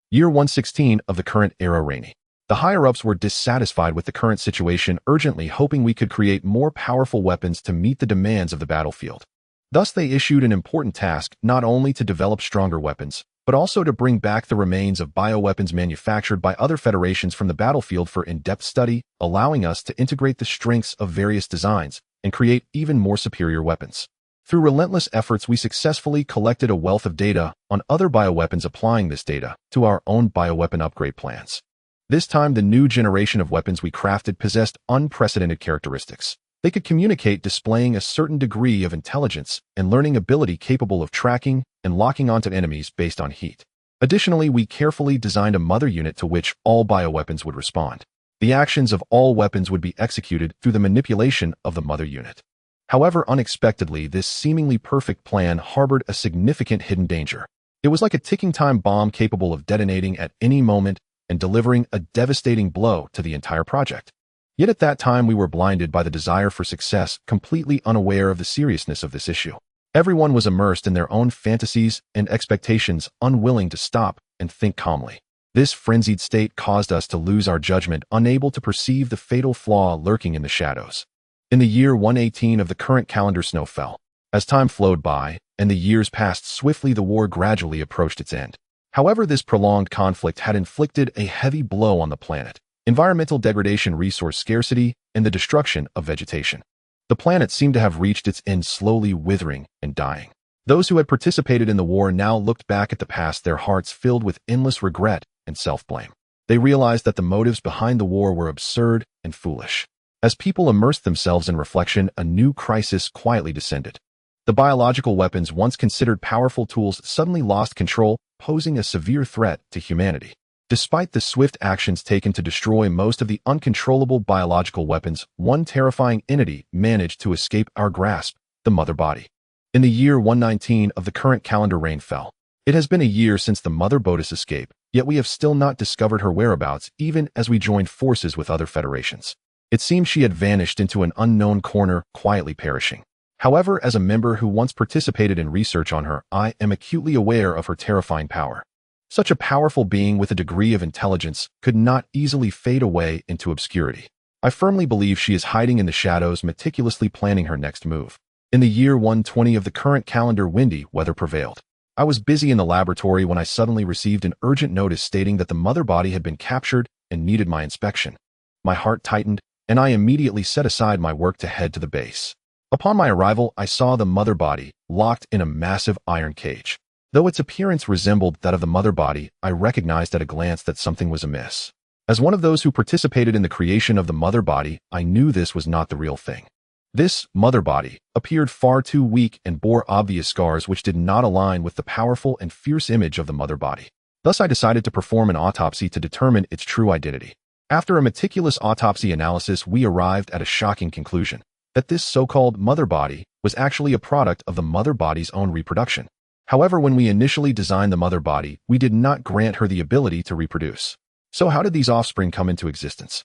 Year 116 of the current era rainy. The higher-ups were dissatisfied with the current situation, urgently hoping we could create more powerful weapons to meet the demands of the battlefield. Thus, they issued an important task, not only to develop stronger weapons, but also to bring back the remains of bioweapons manufactured by other federations from the battlefield for in-depth study, allowing us to integrate the strengths of various designs and create even more superior weapons. Through relentless efforts, we successfully collected a wealth of data on other bioweapons, applying this data to our own bioweapon upgrade plans. This time, the new generation of weapons we crafted possessed unprecedented characteristics. They could communicate, displaying a certain degree of intelligence and learning ability, capable of tracking and locking onto enemies based on heat. Additionally, we carefully designed a mother unit to which all bioweapons would respond. The actions of all weapons would be executed through the manipulation of the mother unit. However, unexpectedly, this seemingly perfect plan harbored a significant hidden danger. It was like a ticking time bomb, capable of detonating at any moment and delivering a devastating blow to the entire project. Yet at that time, we were blinded by the desire for success, completely unaware of the seriousness of this issue. Everyone was immersed in their own fantasies and expectations, unwilling to stop and think calmly. This frenzied state caused us to lose our judgment, unable to perceive the fatal flaw lurking in the shadows. In the year 118 of the current calendar, snow fell. As time flowed by and the years passed swiftly, the war gradually approached its end. However, this prolonged conflict had inflicted a heavy blow on the planet. Environmental degradation, resource scarcity, and the destruction of vegetation. The planet seemed to have reached its end, slowly withering and dying. Those who had participated in the war now looked back at the past, their hearts filled with endless regret and self-blame. They realized that the motives behind the war were absurd and foolish. As people immersed themselves in reflection, a new crisis quietly descended. The biological weapons, once considered powerful tools, suddenly lost control, posing a severe threat to humanity. Despite the swift actions taken to destroy most of the uncontrollable biological weapons, one terrifying entity managed to escape our grasp: the mother body. In the year 119 of the current calendar, rain fell. It has been a year since the mother Bodis escape, yet we have still not discovered her whereabouts, even as we joined forces with other federations. It seems she had vanished into an unknown corner, quietly perishing. However, as a member who once participated in research on her, I am acutely aware of her terrifying power. Such a powerful being with a degree of intelligence could not easily fade away into obscurity. I firmly believe she is hiding in the shadows, meticulously planning her next move. In the year 120 of the current calendar, windy weather prevailed. I was busy in the laboratory when I suddenly received an urgent notice stating that the mother body had been captured and needed my inspection. My heart tightened, and I immediately set aside my work to head to the base. Upon my arrival, I saw the mother body locked in a massive iron cage. Though its appearance resembled that of the mother body, I recognized at a glance that something was amiss. As one of those who participated in the creation of the mother body, I knew this was not the real thing. This mother body appeared far too weak and bore obvious scars which did not align with the powerful and fierce image of the mother body. Thus, I decided to perform an autopsy to determine its true identity. After a meticulous autopsy analysis, we arrived at a shocking conclusion: that this so-called mother body was actually a product of the mother body's own reproduction. However, when we initially designed the mother body, we did not grant her the ability to reproduce. So how did these offspring come into existence?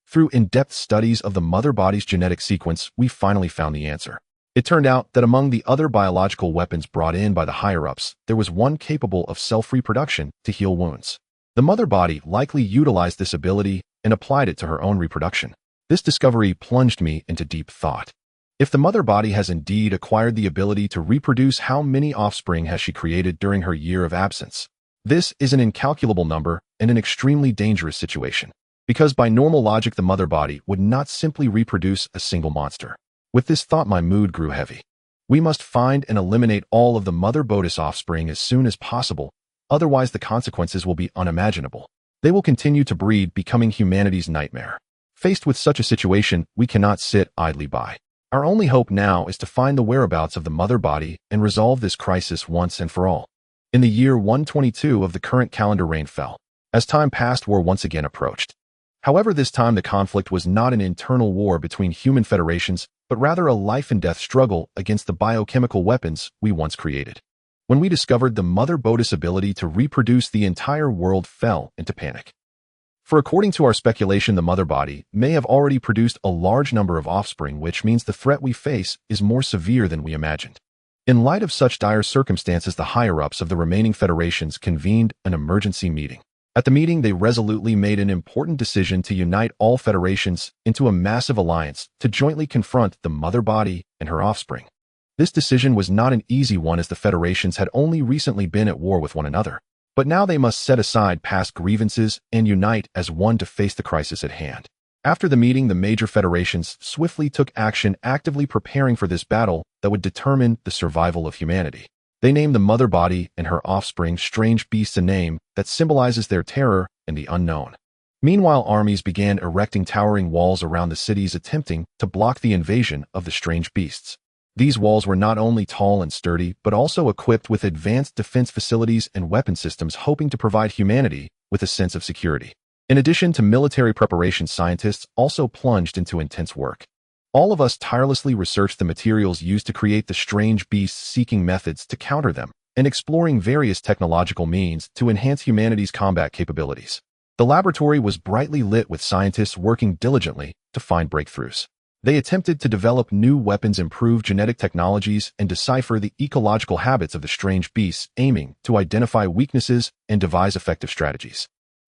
Through in-depth studies of the mother body's genetic sequence, we finally found the answer. It turned out that among the other biological weapons brought in by the higher-ups, there was one capable of self-reproduction to heal wounds. The mother body likely utilized this ability and applied it to her own reproduction. This discovery plunged me into deep thought. If the mother body has indeed acquired the ability to reproduce, how many offspring has she created during her year of absence? This is an incalculable number and an extremely dangerous situation, because by normal logic the mother body would not simply reproduce a single monster. With this thought, my mood grew heavy. We must find and eliminate all of the mother body's offspring as soon as possible, otherwise the consequences will be unimaginable. They will continue to breed, becoming humanity's nightmare. Faced with such a situation, we cannot sit idly by. Our only hope now is to find the whereabouts of the mother body and resolve this crisis once and for all. In the year 122 of the current calendar, rain fell. As time passed, war once again approached. However, this time the conflict was not an internal war between human federations, but rather a life-and-death struggle against the biochemical weapons we once created. When we discovered the mother body's ability to reproduce, the entire world fell into panic. For according to our speculation, the mother body may have already produced a large number of offspring, which means the threat we face is more severe than we imagined. In light of such dire circumstances, the higher-ups of the remaining federations convened an emergency meeting. At the meeting, they resolutely made an important decision to unite all federations into a massive alliance to jointly confront the mother body and her offspring. This decision was not an easy one, as the federations had only recently been at war with one another. But now they must set aside past grievances and unite as one to face the crisis at hand. After the meeting, the major federations swiftly took action, actively preparing for this battle that would determine the survival of humanity. They named the mother body and her offspring strange beasts, a name that symbolizes their terror and the unknown. Meanwhile, armies began erecting towering walls around the cities, attempting to block the invasion of the strange beasts. These walls were not only tall and sturdy, but also equipped with advanced defense facilities and weapon systems, hoping to provide humanity with a sense of security. In addition to military preparation, scientists also plunged into intense work. All of us tirelessly researched the materials used to create the strange beasts, seeking methods to counter them, and exploring various technological means to enhance humanity's combat capabilities. The laboratory was brightly lit with scientists working diligently to find breakthroughs. They attempted to develop new weapons, improve genetic technologies, and decipher the ecological habits of the strange beasts, aiming to identify weaknesses and devise effective strategies.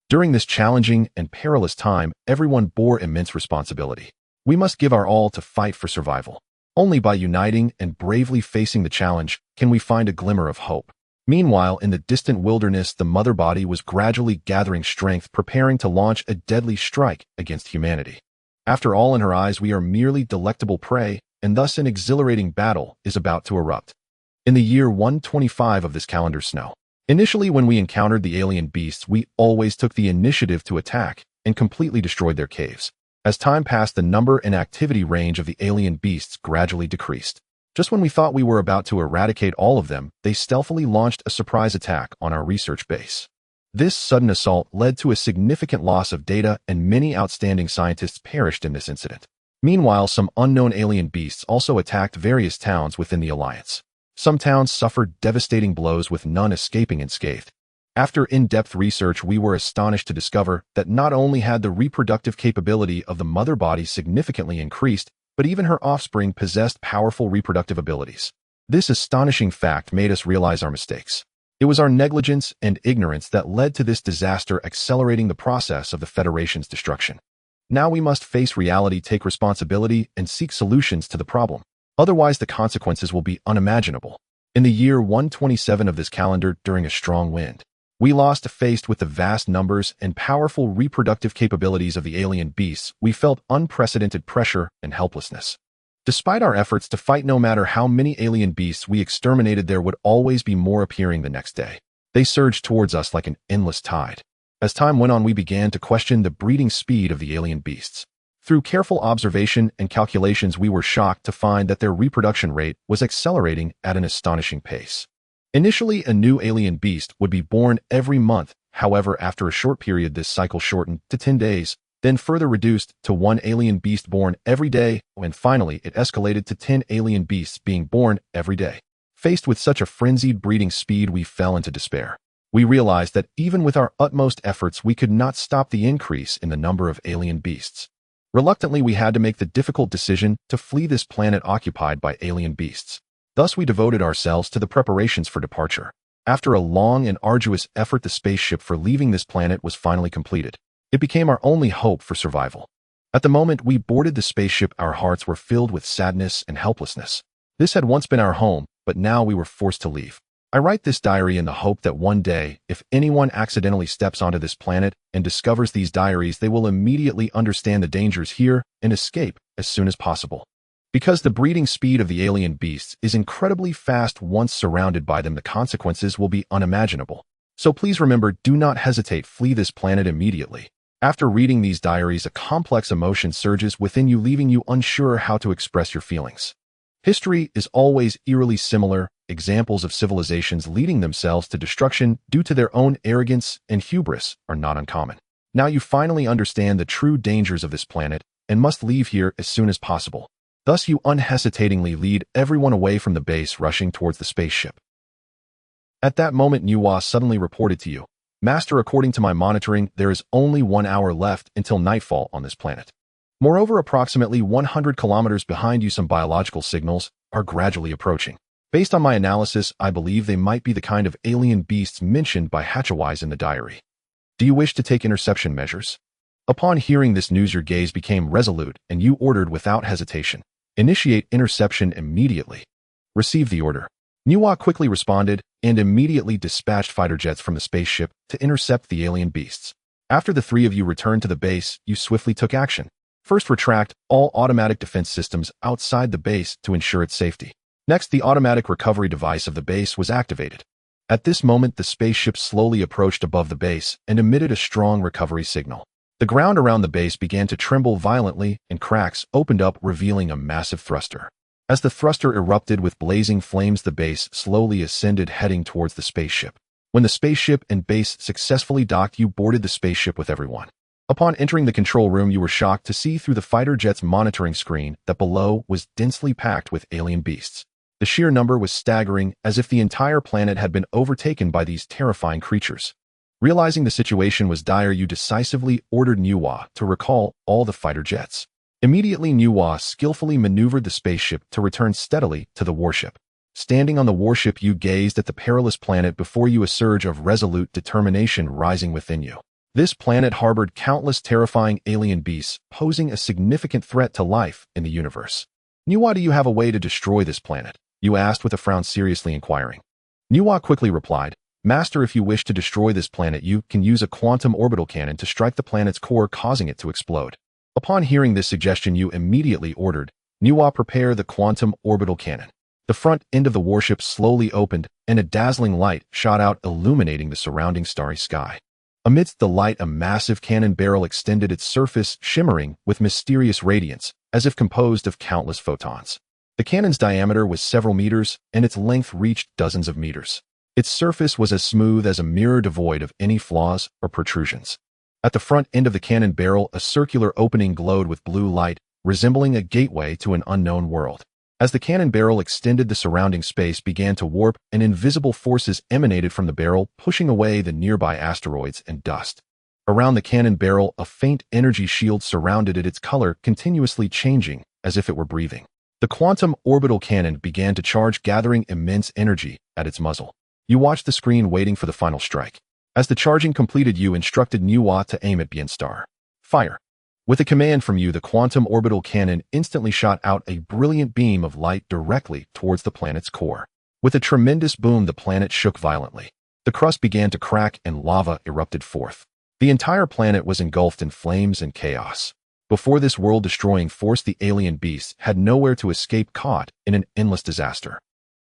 During this challenging and perilous time, everyone bore immense responsibility. We must give our all to fight for survival. Only by uniting and bravely facing the challenge can we find a glimmer of hope. Meanwhile, in the distant wilderness, the mother body was gradually gathering strength, preparing to launch a deadly strike against humanity. After all, in her eyes, we are merely delectable prey, and thus an exhilarating battle is about to erupt. In the year 125 of this calendar snow. Initially, when we encountered the alien beasts, we always took the initiative to attack and completely destroyed their caves. As time passed, the number and activity range of the alien beasts gradually decreased. Just when we thought we were about to eradicate all of them, they stealthily launched a surprise attack on our research base. This sudden assault led to a significant loss of data, and many outstanding scientists perished in this incident. Meanwhile, some unknown alien beasts also attacked various towns within the Alliance. Some towns suffered devastating blows, with none escaping unscathed. After in-depth research, we were astonished to discover that not only had the reproductive capability of the mother body significantly increased, but even her offspring possessed powerful reproductive abilities. This astonishing fact made us realize our mistakes. It was our negligence and ignorance that led to this disaster, accelerating the process of the Federation's destruction. Now we must face reality, take responsibility, and seek solutions to the problem. Otherwise, the consequences will be unimaginable. In the year 127 of this calendar, during a strong wind, we lost. Faced with the vast numbers and powerful reproductive capabilities of the alien beasts, we felt unprecedented pressure and helplessness. Despite our efforts to fight, no matter how many alien beasts we exterminated, there would always be more appearing the next day. They surged towards us like an endless tide. As time went on, we began to question the breeding speed of the alien beasts. Through careful observation and calculations, we were shocked to find that their reproduction rate was accelerating at an astonishing pace. Initially, a new alien beast would be born every month. However, after a short period, this cycle shortened to 10 days, then further reduced to 1 alien beast born every day, and finally it escalated to 10 alien beasts being born every day. Faced with such a frenzied breeding speed, we fell into despair. We realized that even with our utmost efforts, we could not stop the increase in the number of alien beasts. Reluctantly, we had to make the difficult decision to flee this planet occupied by alien beasts. Thus, we devoted ourselves to the preparations for departure. After a long and arduous effort, the spaceship for leaving this planet was finally completed. It became our only hope for survival. At the moment we boarded the spaceship, our hearts were filled with sadness and helplessness. This had once been our home, but now we were forced to leave. I write this diary in the hope that one day, if anyone accidentally steps onto this planet and discovers these diaries, they will immediately understand the dangers here and escape as soon as possible. Because the breeding speed of the alien beasts is incredibly fast, once surrounded by them, the consequences will be unimaginable. So please remember, do not hesitate, flee this planet immediately. After reading these diaries, a complex emotion surges within you, leaving you unsure how to express your feelings. History is always eerily similar. Examples of civilizations leading themselves to destruction due to their own arrogance and hubris are not uncommon. Now you finally understand the true dangers of this planet and must leave here as soon as possible. Thus you unhesitatingly lead everyone away from the base, rushing towards the spaceship. At that moment, Nuwa suddenly reported to you, "Master, according to my monitoring, there is only 1 hour left until nightfall on this planet. Moreover, approximately 100 kilometers behind you, some biological signals are gradually approaching. Based on my analysis, I believe they might be the kind of alien beasts mentioned by Hatchawise in the diary. Do you wish to take interception measures?" Upon hearing this news, your gaze became resolute, and you ordered without hesitation, "Initiate interception immediately." "Receive the order." Nuwa quickly responded and immediately dispatched fighter jets from the spaceship to intercept the alien beasts. After the three of you returned to the base, you swiftly took action. First, retract all automatic defense systems outside the base to ensure its safety. Next, the automatic recovery device of the base was activated. At this moment, the spaceship slowly approached above the base and emitted a strong recovery signal. The ground around the base began to tremble violently, and cracks opened up, revealing a massive thruster. As the thruster erupted with blazing flames, the base slowly ascended, heading towards the spaceship. When the spaceship and base successfully docked, you boarded the spaceship with everyone. Upon entering the control room, you were shocked to see through the fighter jet's monitoring screen that below was densely packed with alien beasts. The sheer number was staggering, as if the entire planet had been overtaken by these terrifying creatures. Realizing the situation was dire, you decisively ordered Nuwa to recall all the fighter jets. Immediately, Nuwa skillfully maneuvered the spaceship to return steadily to the warship. Standing on the warship, you gazed at the perilous planet before you, a surge of resolute determination rising within you. This planet harbored countless terrifying alien beasts, posing a significant threat to life in the universe. "Nuwa, do you have a way to destroy this planet?" you asked with a frown, seriously inquiring. Nuwa quickly replied, "Master, if you wish to destroy this planet, you can use a quantum orbital cannon to strike the planet's core, causing it to explode." Upon hearing this suggestion, you immediately ordered Nuwa prepare the quantum orbital cannon. The front end of the warship slowly opened, and a dazzling light shot out, illuminating the surrounding starry sky. Amidst the light, a massive cannon barrel extended, its surface shimmering with mysterious radiance, as if composed of countless photons. The cannon's diameter was several meters, and its length reached dozens of meters. Its surface was as smooth as a mirror, devoid of any flaws or protrusions. At the front end of the cannon barrel, a circular opening glowed with blue light, resembling a gateway to an unknown world. As the cannon barrel extended, the surrounding space began to warp, and invisible forces emanated from the barrel, pushing away the nearby asteroids and dust. Around the cannon barrel, a faint energy shield surrounded it, its color continuously changing, as if it were breathing. The quantum orbital cannon began to charge, gathering immense energy at its muzzle. You watched the screen, waiting for the final strike. As the charging completed, you instructed Nuwa to aim at Bien Star. "Fire." With a command from you, the quantum orbital cannon instantly shot out a brilliant beam of light directly towards the planet's core. With a tremendous boom, the planet shook violently. The crust began to crack and lava erupted forth. The entire planet was engulfed in flames and chaos. Before this world-destroying force, the alien beasts had nowhere to escape, caught in an endless disaster.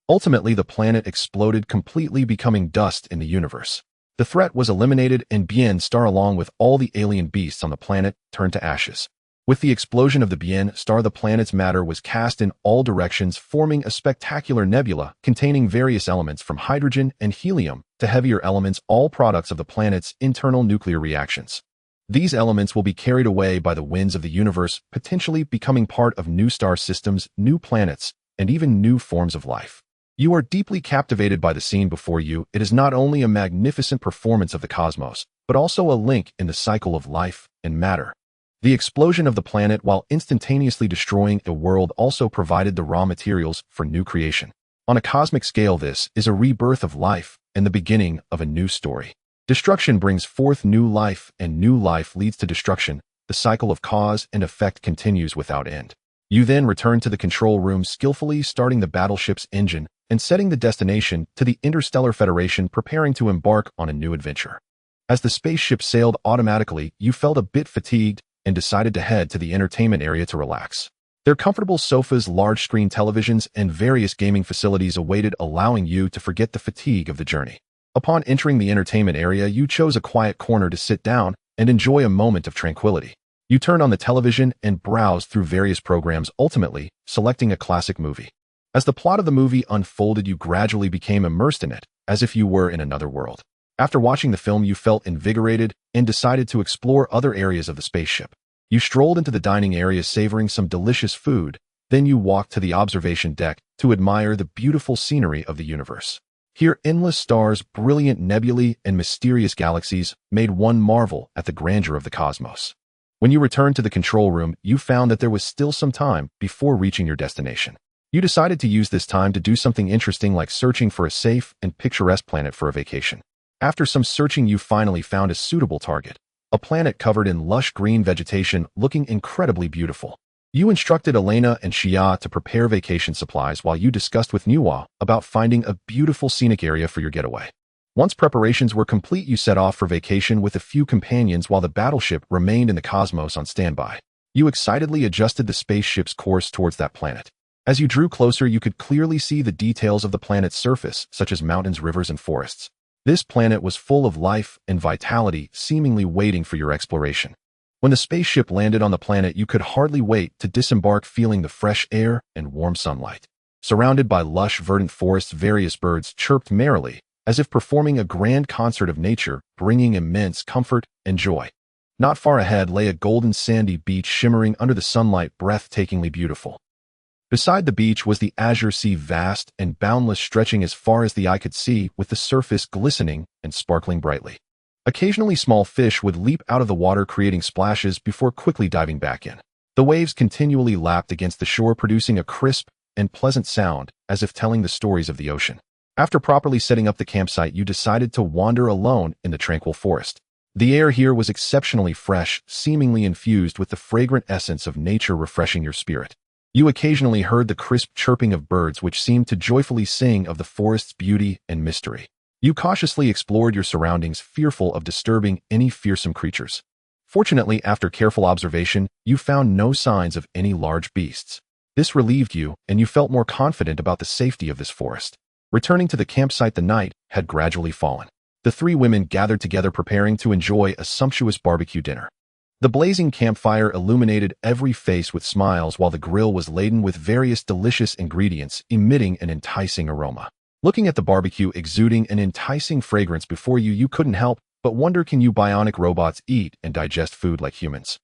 Ultimately, the planet exploded completely, becoming dust in the universe. The threat was eliminated, and Bien Star, along with all the alien beasts on the planet, turned to ashes. With the explosion of the Bien Star, the planet's matter was cast in all directions, forming a spectacular nebula containing various elements from hydrogen and helium to heavier elements, all products of the planet's internal nuclear reactions. These elements will be carried away by the winds of the universe, potentially becoming part of new star systems, new planets, and even new forms of life. You are deeply captivated by the scene before you. It is not only a magnificent performance of the cosmos, but also a link in the cycle of life and matter. The explosion of the planet, while instantaneously destroying a world, also provided the raw materials for new creation. On a cosmic scale, this is a rebirth of life and the beginning of a new story. Destruction brings forth new life, and new life leads to destruction. The cycle of cause and effect continues without end. You then return to the control room, skillfully starting the battleship's engine and setting the destination to the Interstellar Federation, preparing to embark on a new adventure. As the spaceship sailed automatically, you felt a bit fatigued and decided to head to the entertainment area to relax. Their comfortable sofas, large-screen televisions, and various gaming facilities awaited, allowing you to forget the fatigue of the journey. Upon entering the entertainment area, you chose a quiet corner to sit down and enjoy a moment of tranquility. You turned on the television and browsed through various programs, ultimately selecting a classic movie. As the plot of the movie unfolded, you gradually became immersed in it, as if you were in another world. After watching the film, you felt invigorated and decided to explore other areas of the spaceship. You strolled into the dining area, savoring some delicious food. Then you walked to the observation deck to admire the beautiful scenery of the universe. Here, endless stars, brilliant nebulae, and mysterious galaxies made one marvel at the grandeur of the cosmos. When you returned to the control room, you found that there was still some time before reaching your destination. You decided to use this time to do something interesting, like searching for a safe and picturesque planet for a vacation. After some searching, you finally found a suitable target, a planet covered in lush green vegetation looking incredibly beautiful. You instructed Elena and Xia to prepare vacation supplies while you discussed with Nuwa about finding a beautiful scenic area for your getaway. Once preparations were complete, you set off for vacation with a few companions while the battleship remained in the cosmos on standby. You excitedly adjusted the spaceship's course towards that planet. As you drew closer, you could clearly see the details of the planet's surface, such as mountains, rivers, and forests. This planet was full of life and vitality, seemingly waiting for your exploration. When the spaceship landed on the planet, you could hardly wait to disembark, feeling the fresh air and warm sunlight. Surrounded by lush, verdant forests, various birds chirped merrily, as if performing a grand concert of nature, bringing immense comfort and joy. Not far ahead lay a golden sandy beach shimmering under the sunlight, breathtakingly beautiful. Beside the beach was the azure sea, vast and boundless, stretching as far as the eye could see, with the surface glistening and sparkling brightly. Occasionally, small fish would leap out of the water, creating splashes before quickly diving back in. The waves continually lapped against the shore, producing a crisp and pleasant sound, as if telling the stories of the ocean. After properly setting up the campsite, you decided to wander alone in the tranquil forest. The air here was exceptionally fresh, seemingly infused with the fragrant essence of nature, refreshing your spirit. You occasionally heard the crisp chirping of birds, which seemed to joyfully sing of the forest's beauty and mystery. You cautiously explored your surroundings, fearful of disturbing any fearsome creatures. Fortunately, after careful observation, you found no signs of any large beasts. This relieved you, and you felt more confident about the safety of this forest. Returning to the campsite, the night had gradually fallen. The three women gathered together, preparing to enjoy a sumptuous barbecue dinner. The blazing campfire illuminated every face with smiles, while the grill was laden with various delicious ingredients, emitting an enticing aroma. Looking at the barbecue exuding an enticing fragrance before you, you couldn't help but wonder, can you bionic robots eat and digest food like humans?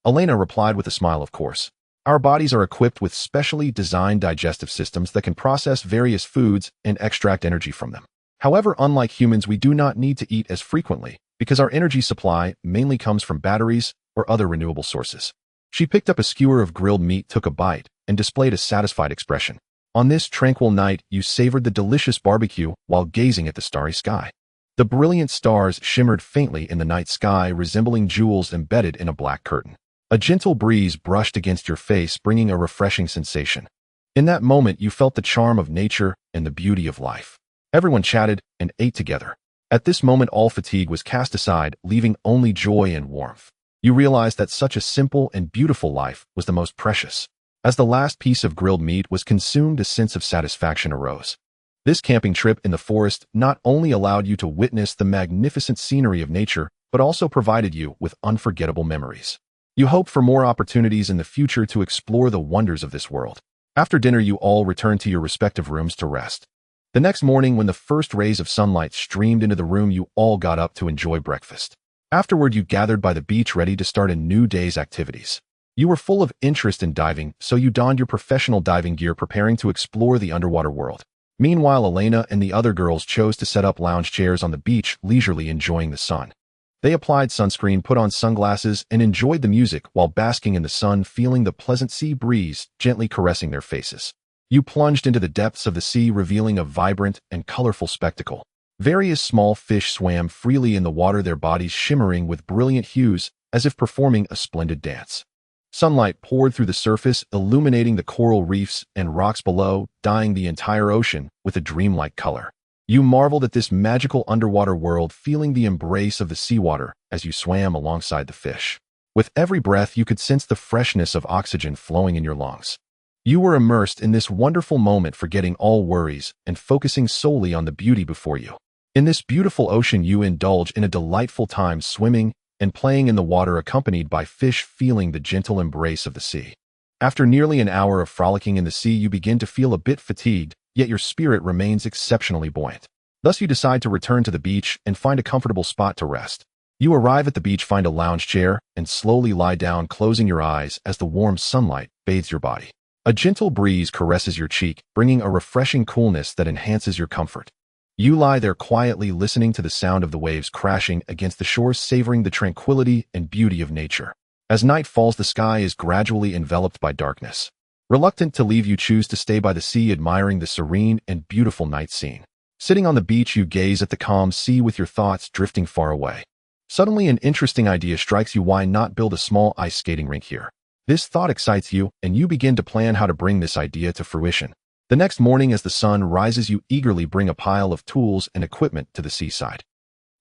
Elena replied with a smile, of course. Our bodies are equipped with specially designed digestive systems that can process various foods and extract energy from them. However, unlike humans, we do not need to eat as frequently because our energy supply mainly comes from batteries or other renewable sources. She picked up a skewer of grilled meat, took a bite, and displayed a satisfied expression. On this tranquil night, you savored the delicious barbecue while gazing at the starry sky. The brilliant stars shimmered faintly in the night sky, resembling jewels embedded in a black curtain. A gentle breeze brushed against your face, bringing a refreshing sensation. In that moment, you felt the charm of nature and the beauty of life. Everyone chatted and ate together. At this moment, all fatigue was cast aside, leaving only joy and warmth. You realized that such a simple and beautiful life was the most precious. As the last piece of grilled meat was consumed, a sense of satisfaction arose. This camping trip in the forest not only allowed you to witness the magnificent scenery of nature, but also provided you with unforgettable memories. You hoped for more opportunities in the future to explore the wonders of this world. After dinner, you all returned to your respective rooms to rest. The next morning, when the first rays of sunlight streamed into the room, you all got up to enjoy breakfast. Afterward, you gathered by the beach ready to start a new day's activities. You were full of interest in diving, so you donned your professional diving gear, preparing to explore the underwater world. Meanwhile, Elena and the other girls chose to set up lounge chairs on the beach, leisurely enjoying the sun. They applied sunscreen, put on sunglasses, and enjoyed the music while basking in the sun, feeling the pleasant sea breeze gently caressing their faces. You plunged into the depths of the sea, revealing a vibrant and colorful spectacle. Various small fish swam freely in the water, their bodies shimmering with brilliant hues as if performing a splendid dance. Sunlight poured through the surface, illuminating the coral reefs and rocks below, dyeing the entire ocean with a dreamlike color. You marveled at this magical underwater world, feeling the embrace of the seawater as you swam alongside the fish. With every breath, you could sense the freshness of oxygen flowing in your lungs. You were immersed in this wonderful moment, forgetting all worries and focusing solely on the beauty before you. In this beautiful ocean, you indulge in a delightful time swimming and playing in the water, accompanied by fish, feeling the gentle embrace of the sea. After nearly an hour of frolicking in the sea, you begin to feel a bit fatigued, yet your spirit remains exceptionally buoyant. Thus, you decide to return to the beach and find a comfortable spot to rest. You arrive at the beach, find a lounge chair, and slowly lie down, closing your eyes as the warm sunlight bathes your body. A gentle breeze caresses your cheek, bringing a refreshing coolness that enhances your comfort. You lie there quietly, listening to the sound of the waves crashing against the shore, savoring the tranquility and beauty of nature. As night falls, the sky is gradually enveloped by darkness. Reluctant to leave, you choose to stay by the sea, admiring the serene and beautiful night scene. Sitting on the beach, you gaze at the calm sea with your thoughts drifting far away. Suddenly, an interesting idea strikes you. Why not build a small ice skating rink here? This thought excites you, and you begin to plan how to bring this idea to fruition. The next morning, as the sun rises, you eagerly bring a pile of tools and equipment to the seaside.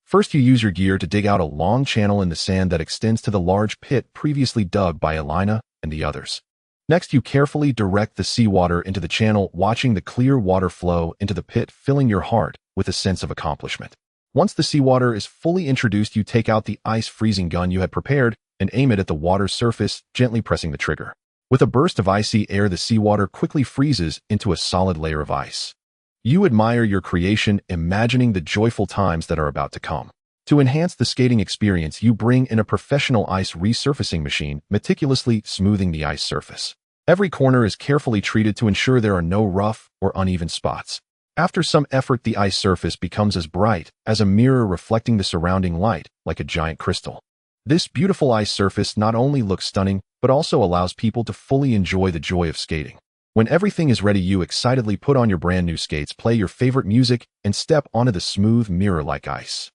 First, you use your gear to dig out a long channel in the sand that extends to the large pit previously dug by Elena and the others. Next, you carefully direct the seawater into the channel, watching the clear water flow into the pit, filling your heart with a sense of accomplishment. Once the seawater is fully introduced, you take out the ice freezing gun you had prepared and aim it at the water's surface, gently pressing the trigger. With a burst of icy air, the seawater quickly freezes into a solid layer of ice. You admire your creation, imagining the joyful times that are about to come. To enhance the skating experience, you bring in a professional ice resurfacing machine, meticulously smoothing the ice surface. Every corner is carefully treated to ensure there are no rough or uneven spots. After some effort, the ice surface becomes as bright as a mirror, reflecting the surrounding light like a giant crystal. This beautiful ice surface not only looks stunning, but also allows people to fully enjoy the joy of skating. When everything is ready, you excitedly put on your brand new skates, play your favorite music, and step onto the smooth mirror-like ice.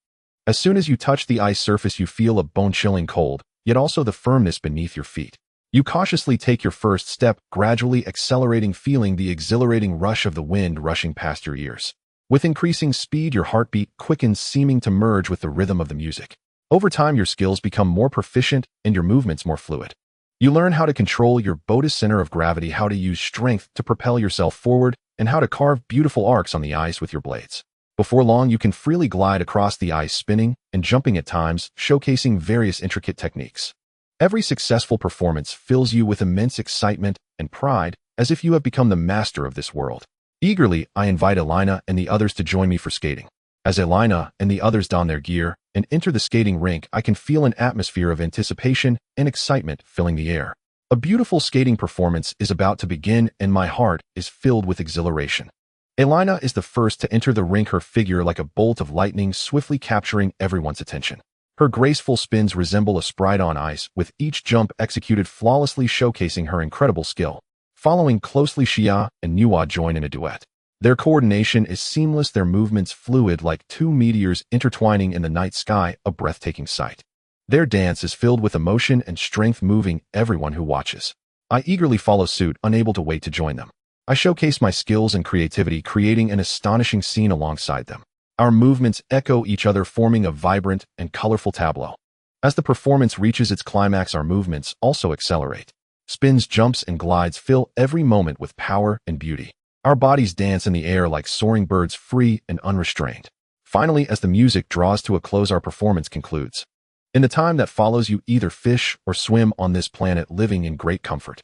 As soon as you touch the ice surface, you feel a bone-chilling cold, yet also the firmness beneath your feet. You cautiously take your first step, gradually accelerating, feeling the exhilarating rush of the wind rushing past your ears. With increasing speed, your heartbeat quickens, seeming to merge with the rhythm of the music. Over time, your skills become more proficient and your movements more fluid. You learn how to control your boat's center of gravity, how to use strength to propel yourself forward, and how to carve beautiful arcs on the ice with your blades. Before long, you can freely glide across the ice, spinning and jumping at times, showcasing various intricate techniques. Every successful performance fills you with immense excitement and pride, as if you have become the master of this world. Eagerly, I invite Elena and the others to join me for skating. As Elena and the others don their gear and enter the skating rink, I can feel an atmosphere of anticipation and excitement filling the air. A beautiful skating performance is about to begin, and my heart is filled with exhilaration. Elena is the first to enter the rink, her figure like a bolt of lightning, swiftly capturing everyone's attention. Her graceful spins resemble a sprite on ice, with each jump executed flawlessly, showcasing her incredible skill. Following closely, Xia and Nuwa join in a duet. Their coordination is seamless, their movements fluid like two meteors intertwining in the night sky, a breathtaking sight. Their dance is filled with emotion and strength, moving everyone who watches. I eagerly follow suit, unable to wait to join them. I showcase my skills and creativity, creating an astonishing scene alongside them. Our movements echo each other, forming a vibrant and colorful tableau. As the performance reaches its climax, our movements also accelerate. Spins, jumps, and glides fill every moment with power and beauty. Our bodies dance in the air like soaring birds, free and unrestrained. Finally, as the music draws to a close, our performance concludes. In the time that follows, you either fish or swim on this planet, living in great comfort.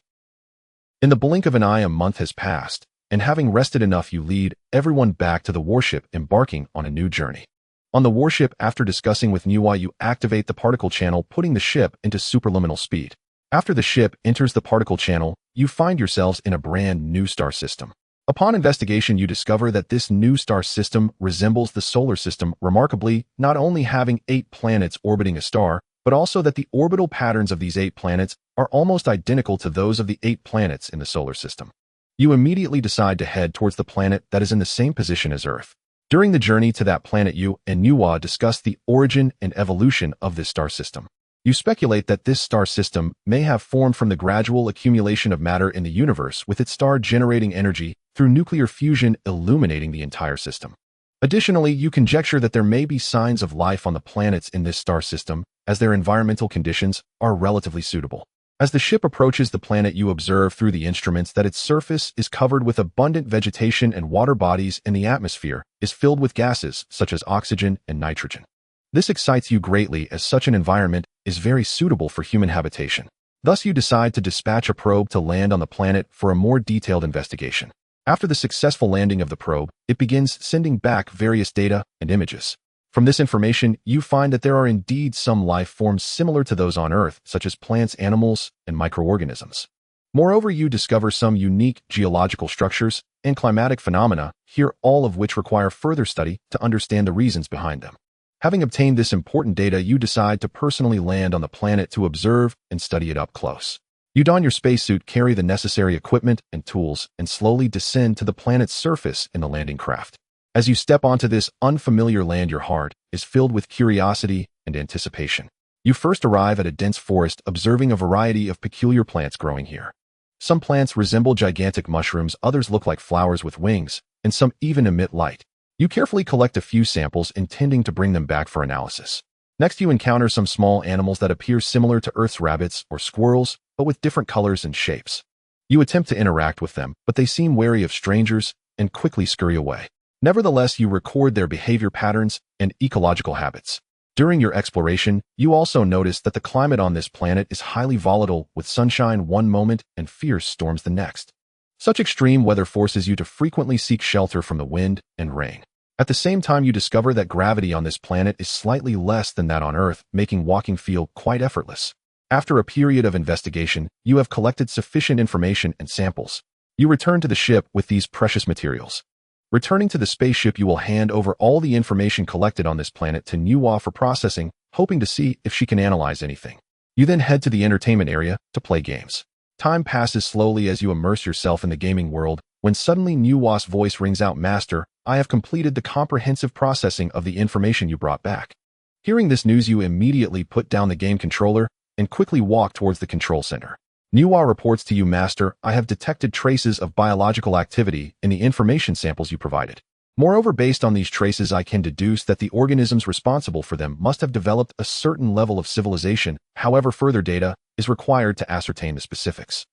In the blink of an eye, a month has passed, and having rested enough, you lead everyone back to the warship, embarking on a new journey. On the warship, after discussing with Nuwa, you activate the particle channel, putting the ship into superluminal speed. After the ship enters the particle channel, you find yourselves in a brand new star system. Upon investigation, you discover that this new star system resembles the solar system remarkably, not only having 8 planets orbiting a star, but also that the orbital patterns of these 8 planets are almost identical to those of the 8 planets in the solar system. You immediately decide to head towards the planet that is in the same position as Earth. During the journey to that planet, you and Nuwa discuss the origin and evolution of this star system. You speculate that this star system may have formed from the gradual accumulation of matter in the universe, with its star generating energy through nuclear fusion, illuminating the entire system. Additionally, you conjecture that there may be signs of life on the planets in this star system, as their environmental conditions are relatively suitable. As the ship approaches the planet, you observe through the instruments that its surface is covered with abundant vegetation and water bodies, and the atmosphere is filled with gases such as oxygen and nitrogen. This excites you greatly, as such an environment is very suitable for human habitation. Thus, you decide to dispatch a probe to land on the planet for a more detailed investigation. After the successful landing of the probe, it begins sending back various data and images. From this information, you find that there are indeed some life forms similar to those on Earth, such as plants, animals, and microorganisms. Moreover, you discover some unique geological structures and climatic phenomena here, all of which require further study to understand the reasons behind them. Having obtained this important data, you decide to personally land on the planet to observe and study it up close. You don your spacesuit, carry the necessary equipment and tools, and slowly descend to the planet's surface in the landing craft. As you step onto this unfamiliar land, your heart is filled with curiosity and anticipation. You first arrive at a dense forest, observing a variety of peculiar plants growing here. Some plants resemble gigantic mushrooms, others look like flowers with wings, and some even emit light. You carefully collect a few samples, intending to bring them back for analysis. Next, you encounter some small animals that appear similar to Earth's rabbits or squirrels, but with different colors and shapes. You attempt to interact with them, but they seem wary of strangers and quickly scurry away. Nevertheless, you record their behavior patterns and ecological habits. During your exploration, you also notice that the climate on this planet is highly volatile, with sunshine one moment and fierce storms the next. Such extreme weather forces you to frequently seek shelter from the wind and rain. At the same time, you discover that gravity on this planet is slightly less than that on Earth, making walking feel quite effortless. After a period of investigation, you have collected sufficient information and samples. You return to the ship with these precious materials. Returning to the spaceship, you will hand over all the information collected on this planet to Nuwa for processing, hoping to see if she can analyze anything. You then head to the entertainment area to play games. Time passes slowly as you immerse yourself in the gaming world, when suddenly Nuwa's voice rings out, "Master, I have completed the comprehensive processing of the information you brought back." Hearing this news, you immediately put down the game controller and quickly walk towards the control center. Nuwa reports to you, "Master, I have detected traces of biological activity in the information samples you provided. Moreover, based on these traces, I can deduce that the organisms responsible for them must have developed a certain level of civilization. However, further data is required to ascertain the specifics."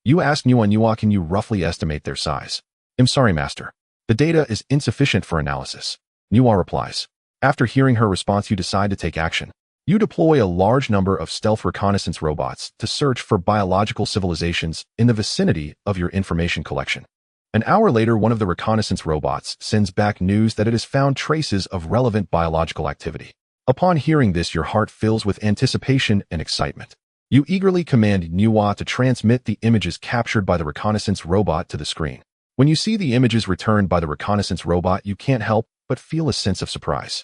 You ask Nuwa, "Can you roughly estimate their size?" "I'm sorry, Master. The data is insufficient for analysis." Nuwa replies. After hearing her response, you decide to take action. You deploy a large number of stealth reconnaissance robots to search for biological civilizations in the vicinity of your information collection. An hour later, one of the reconnaissance robots sends back news that it has found traces of relevant biological activity. Upon hearing this, your heart fills with anticipation and excitement. You eagerly command Nuwa to transmit the images captured by the reconnaissance robot to the screen. When you see the images returned by the reconnaissance robot, you can't help but feel a sense of surprise.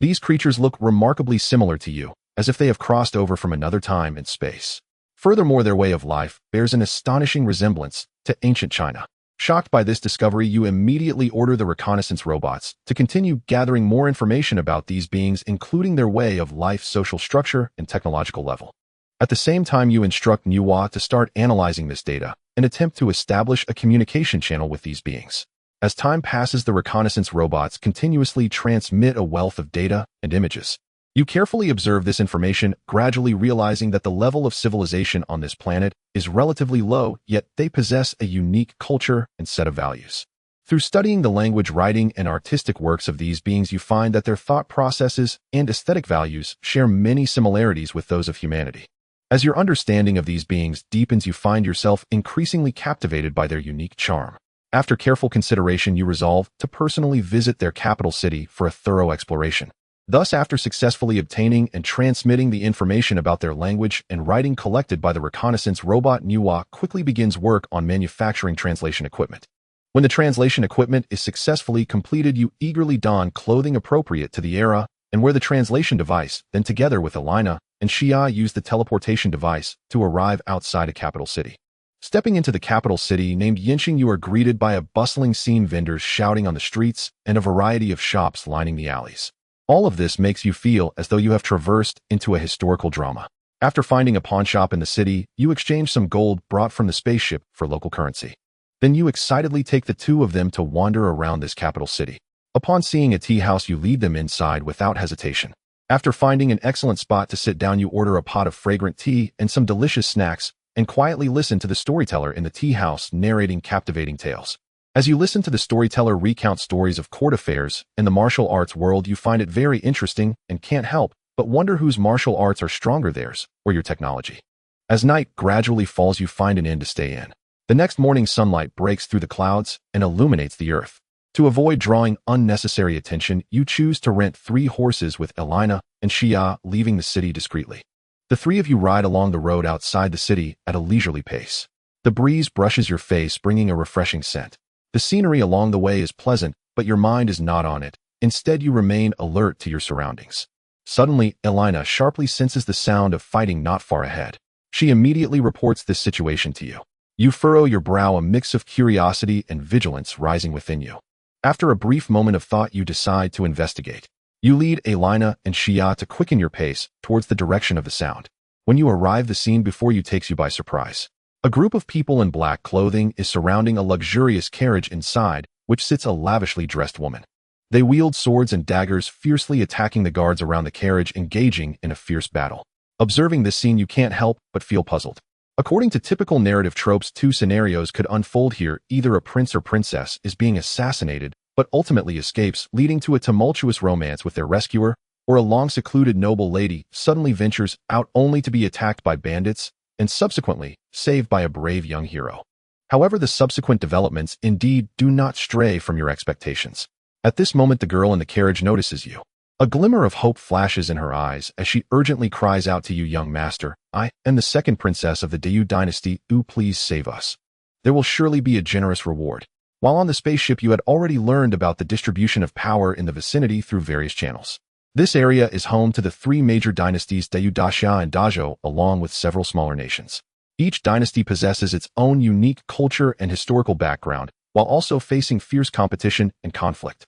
These creatures look remarkably similar to you, as if they have crossed over from another time and space. Furthermore, their way of life bears an astonishing resemblance to ancient China. Shocked by this discovery, you immediately order the reconnaissance robots to continue gathering more information about these beings, including their way of life, social structure, and technological level. At the same time, you instruct Nuwa to start analyzing this data and attempt to establish a communication channel with these beings. As time passes, the reconnaissance robots continuously transmit a wealth of data and images. You carefully observe this information, gradually realizing that the level of civilization on this planet is relatively low, yet they possess a unique culture and set of values. Through studying the language, writing, and artistic works of these beings, you find that their thought processes and aesthetic values share many similarities with those of humanity. As your understanding of these beings deepens, you find yourself increasingly captivated by their unique charm. After careful consideration, you resolve to personally visit their capital city for a thorough exploration. Thus, after successfully obtaining and transmitting the information about their language and writing collected by the reconnaissance robot, Nuwa quickly begins work on manufacturing translation equipment. When the translation equipment is successfully completed, you eagerly don clothing appropriate to the era and wear the translation device, then together with Elena and Shia use the teleportation device to arrive outside a capital city. Stepping into the capital city named Yinxing, you are greeted by a bustling scene, vendors shouting on the streets and a variety of shops lining the alleys. All of this makes you feel as though you have traversed into a historical drama. After finding a pawn shop in the city, you exchange some gold brought from the spaceship for local currency. Then you excitedly take the two of them to wander around this capital city. Upon seeing a tea house, you lead them inside without hesitation. After finding an excellent spot to sit down, you order a pot of fragrant tea and some delicious snacks and quietly listen to the storyteller in the tea house narrating captivating tales. As you listen to the storyteller recount stories of court affairs and the martial arts world, you find it very interesting and can't help but wonder whose martial arts are stronger, theirs or your technology. As night gradually falls, you find an inn to stay in. The next morning, sunlight breaks through the clouds and illuminates the earth. To avoid drawing unnecessary attention, you choose to rent 3 horses with Elena and Shia, leaving the city discreetly. The 3 of you ride along the road outside the city at a leisurely pace. The breeze brushes your face, bringing a refreshing scent. The scenery along the way is pleasant, but your mind is not on it. Instead, you remain alert to your surroundings. Suddenly, Elena sharply senses the sound of fighting not far ahead. She immediately reports this situation to you. You furrow your brow, a mix of curiosity and vigilance rising within you. After a brief moment of thought, you decide to investigate. You lead Elena and Shia to quicken your pace towards the direction of the sound. When you arrive, the scene before you takes you by surprise. A group of people in black clothing is surrounding a luxurious carriage, inside which sits a lavishly dressed woman. They wield swords and daggers, fiercely attacking the guards around the carriage, engaging in a fierce battle. Observing this scene, you can't help but feel puzzled. According to typical narrative tropes, 2 scenarios could unfold here. Either a prince or princess is being assassinated, but ultimately escapes, leading to a tumultuous romance with their rescuer, or a long-secluded noble lady suddenly ventures out only to be attacked by bandits and subsequently saved by a brave young hero. However, the subsequent developments indeed do not stray from your expectations. At this moment, the girl in the carriage notices you. A glimmer of hope flashes in her eyes as she urgently cries out to you, "Young master, I am the second princess of the Dayu dynasty. Please save us. There will surely be a generous reward." While on the spaceship, you had already learned about the distribution of power in the vicinity through various channels. This area is home to the 3 major dynasties, Dayu, Dasha, and Dajo, along with several smaller nations. Each dynasty possesses its own unique culture and historical background, while also facing fierce competition and conflict.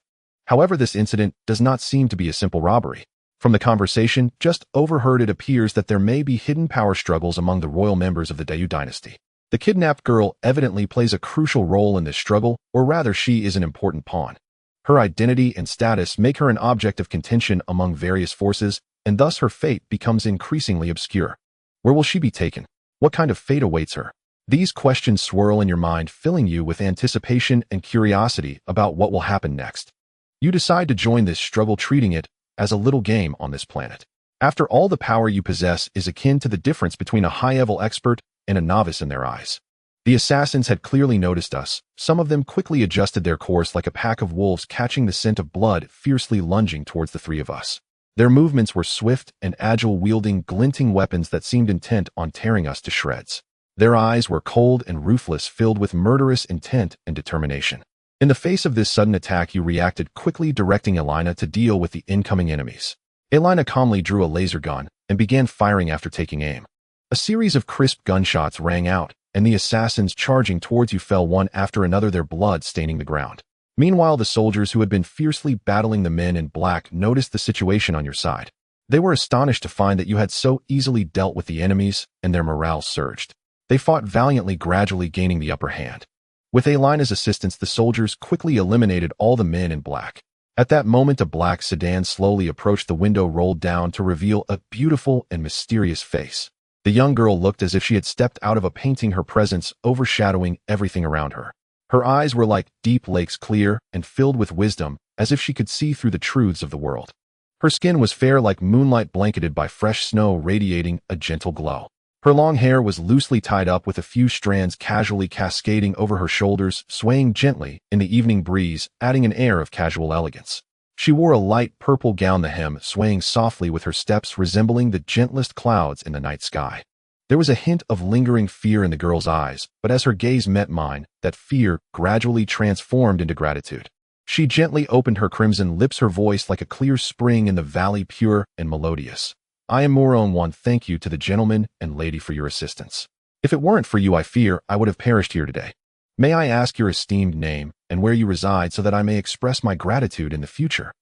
However, this incident does not seem to be a simple robbery. From the conversation just overheard, it appears that there may be hidden power struggles among the royal members of the Dayu dynasty. The kidnapped girl evidently plays a crucial role in this struggle, or rather, she is an important pawn. Her identity and status make her an object of contention among various forces, and thus her fate becomes increasingly obscure. Where will she be taken? What kind of fate awaits her? These questions swirl in your mind, filling you with anticipation and curiosity about what will happen next. You decide to join this struggle, treating it as a little game on this planet. After all, the power you possess is akin to the difference between a high-level expert and a novice in their eyes. The assassins had clearly noticed us. Some of them quickly adjusted their course like a pack of wolves, catching the scent of blood, fiercely lunging towards the 3 of us. Their movements were swift and agile, wielding glinting weapons that seemed intent on tearing us to shreds. Their eyes were cold and ruthless, filled with murderous intent and determination. In the face of this sudden attack, you reacted quickly, directing Elena to deal with the incoming enemies. Elena calmly drew a laser gun and began firing. After taking aim, a series of crisp gunshots rang out, and the assassins charging towards you fell one after another, their blood staining the ground. Meanwhile, the soldiers who had been fiercely battling the men in black noticed the situation on your side. They were astonished to find that you had so easily dealt with the enemies, and their morale surged. They fought valiantly, gradually gaining the upper hand. With Elena's assistance, the soldiers quickly eliminated all the men in black. At that moment, a black sedan slowly approached the window, rolled down to reveal a beautiful and mysterious face. The young girl looked as if she had stepped out of a painting, her presence overshadowing everything around her. Her eyes were like deep lakes, clear and filled with wisdom, as if she could see through the truths of the world. Her skin was fair like moonlight, blanketed by fresh snow, radiating a gentle glow. Her long hair was loosely tied up, with a few strands casually cascading over her shoulders, swaying gently in the evening breeze, adding an air of casual elegance. She wore a light purple gown, the hem swaying softly with her steps, resembling the gentlest clouds in the night sky. There was a hint of lingering fear in the girl's eyes, but as her gaze met mine, that fear gradually transformed into gratitude. She gently opened her crimson lips, her voice like a clear spring in the valley, pure and melodious. "I am Moron One. Thank you to the gentleman and lady for your assistance. If it weren't for you, I fear I would have perished here today. May I ask your esteemed name and where you reside so that I may express my gratitude in the future?"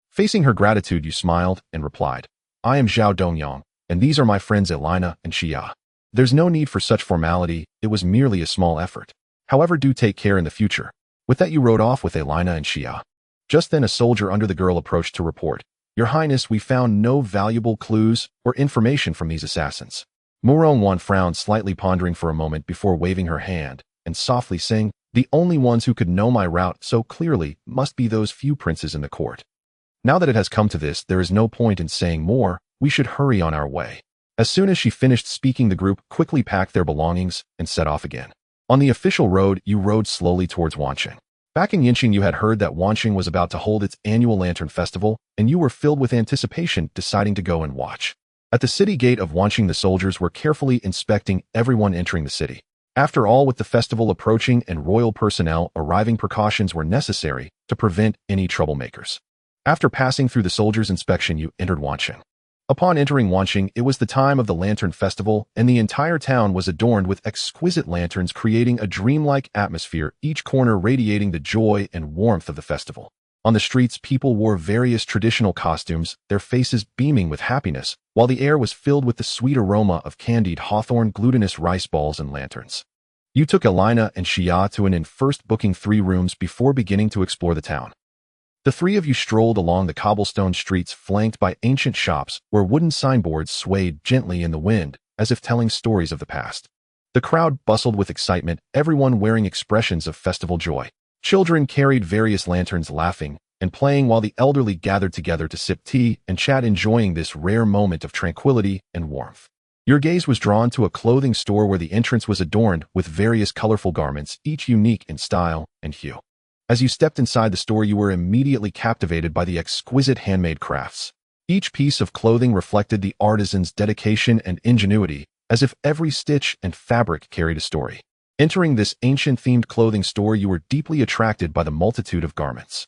Facing her gratitude, you smiled and replied, "I am Zhao Dongyang, and these are my friends Elena and Xia. There's no need for such formality, it was merely a small effort. However, do take care in the future." With that, you rode off with Elena and Xia. Just then, a soldier under the girl approached to report, "Your Highness, we found no valuable clues or information from these assassins." Moron One frowned slightly, pondering for a moment before waving her hand and softly saying, "The only ones who could know my route so clearly must be those few princes in the court. Now that it has come to this, there is no point in saying more. We should hurry on our way." As soon as she finished speaking, the group quickly packed their belongings and set off again. On the official road, you rode slowly towards Wanqing. Back in Yinqing, you had heard that Wanqing was about to hold its annual lantern festival, and you were filled with anticipation, deciding to go and watch. At the city gate of Wanqing, the soldiers were carefully inspecting everyone entering the city. After all, with the festival approaching and royal personnel arriving, precautions were necessary to prevent any troublemakers. After passing through the soldiers' inspection, you entered Wanqing. Upon entering Wanqing, it was the time of the Lantern Festival, and the entire town was adorned with exquisite lanterns, creating a dreamlike atmosphere, each corner radiating the joy and warmth of the festival. On the streets, people wore various traditional costumes, their faces beaming with happiness, while the air was filled with the sweet aroma of candied hawthorn, glutinous rice balls, and lanterns. You took Elena and Xia to an inn, first booking 3 rooms before beginning to explore the town. The 3 of you strolled along the cobblestone streets, flanked by ancient shops where wooden signboards swayed gently in the wind, as if telling stories of the past. The crowd bustled with excitement, everyone wearing expressions of festival joy. Children carried various lanterns, laughing and playing, while the elderly gathered together to sip tea and chat, enjoying this rare moment of tranquility and warmth. Your gaze was drawn to a clothing store where the entrance was adorned with various colorful garments, each unique in style and hue. As you stepped inside the store, you were immediately captivated by the exquisite handmade crafts. Each piece of clothing reflected the artisan's dedication and ingenuity, as if every stitch and fabric carried a story. Entering this ancient-themed clothing store, you were deeply attracted by the multitude of garments.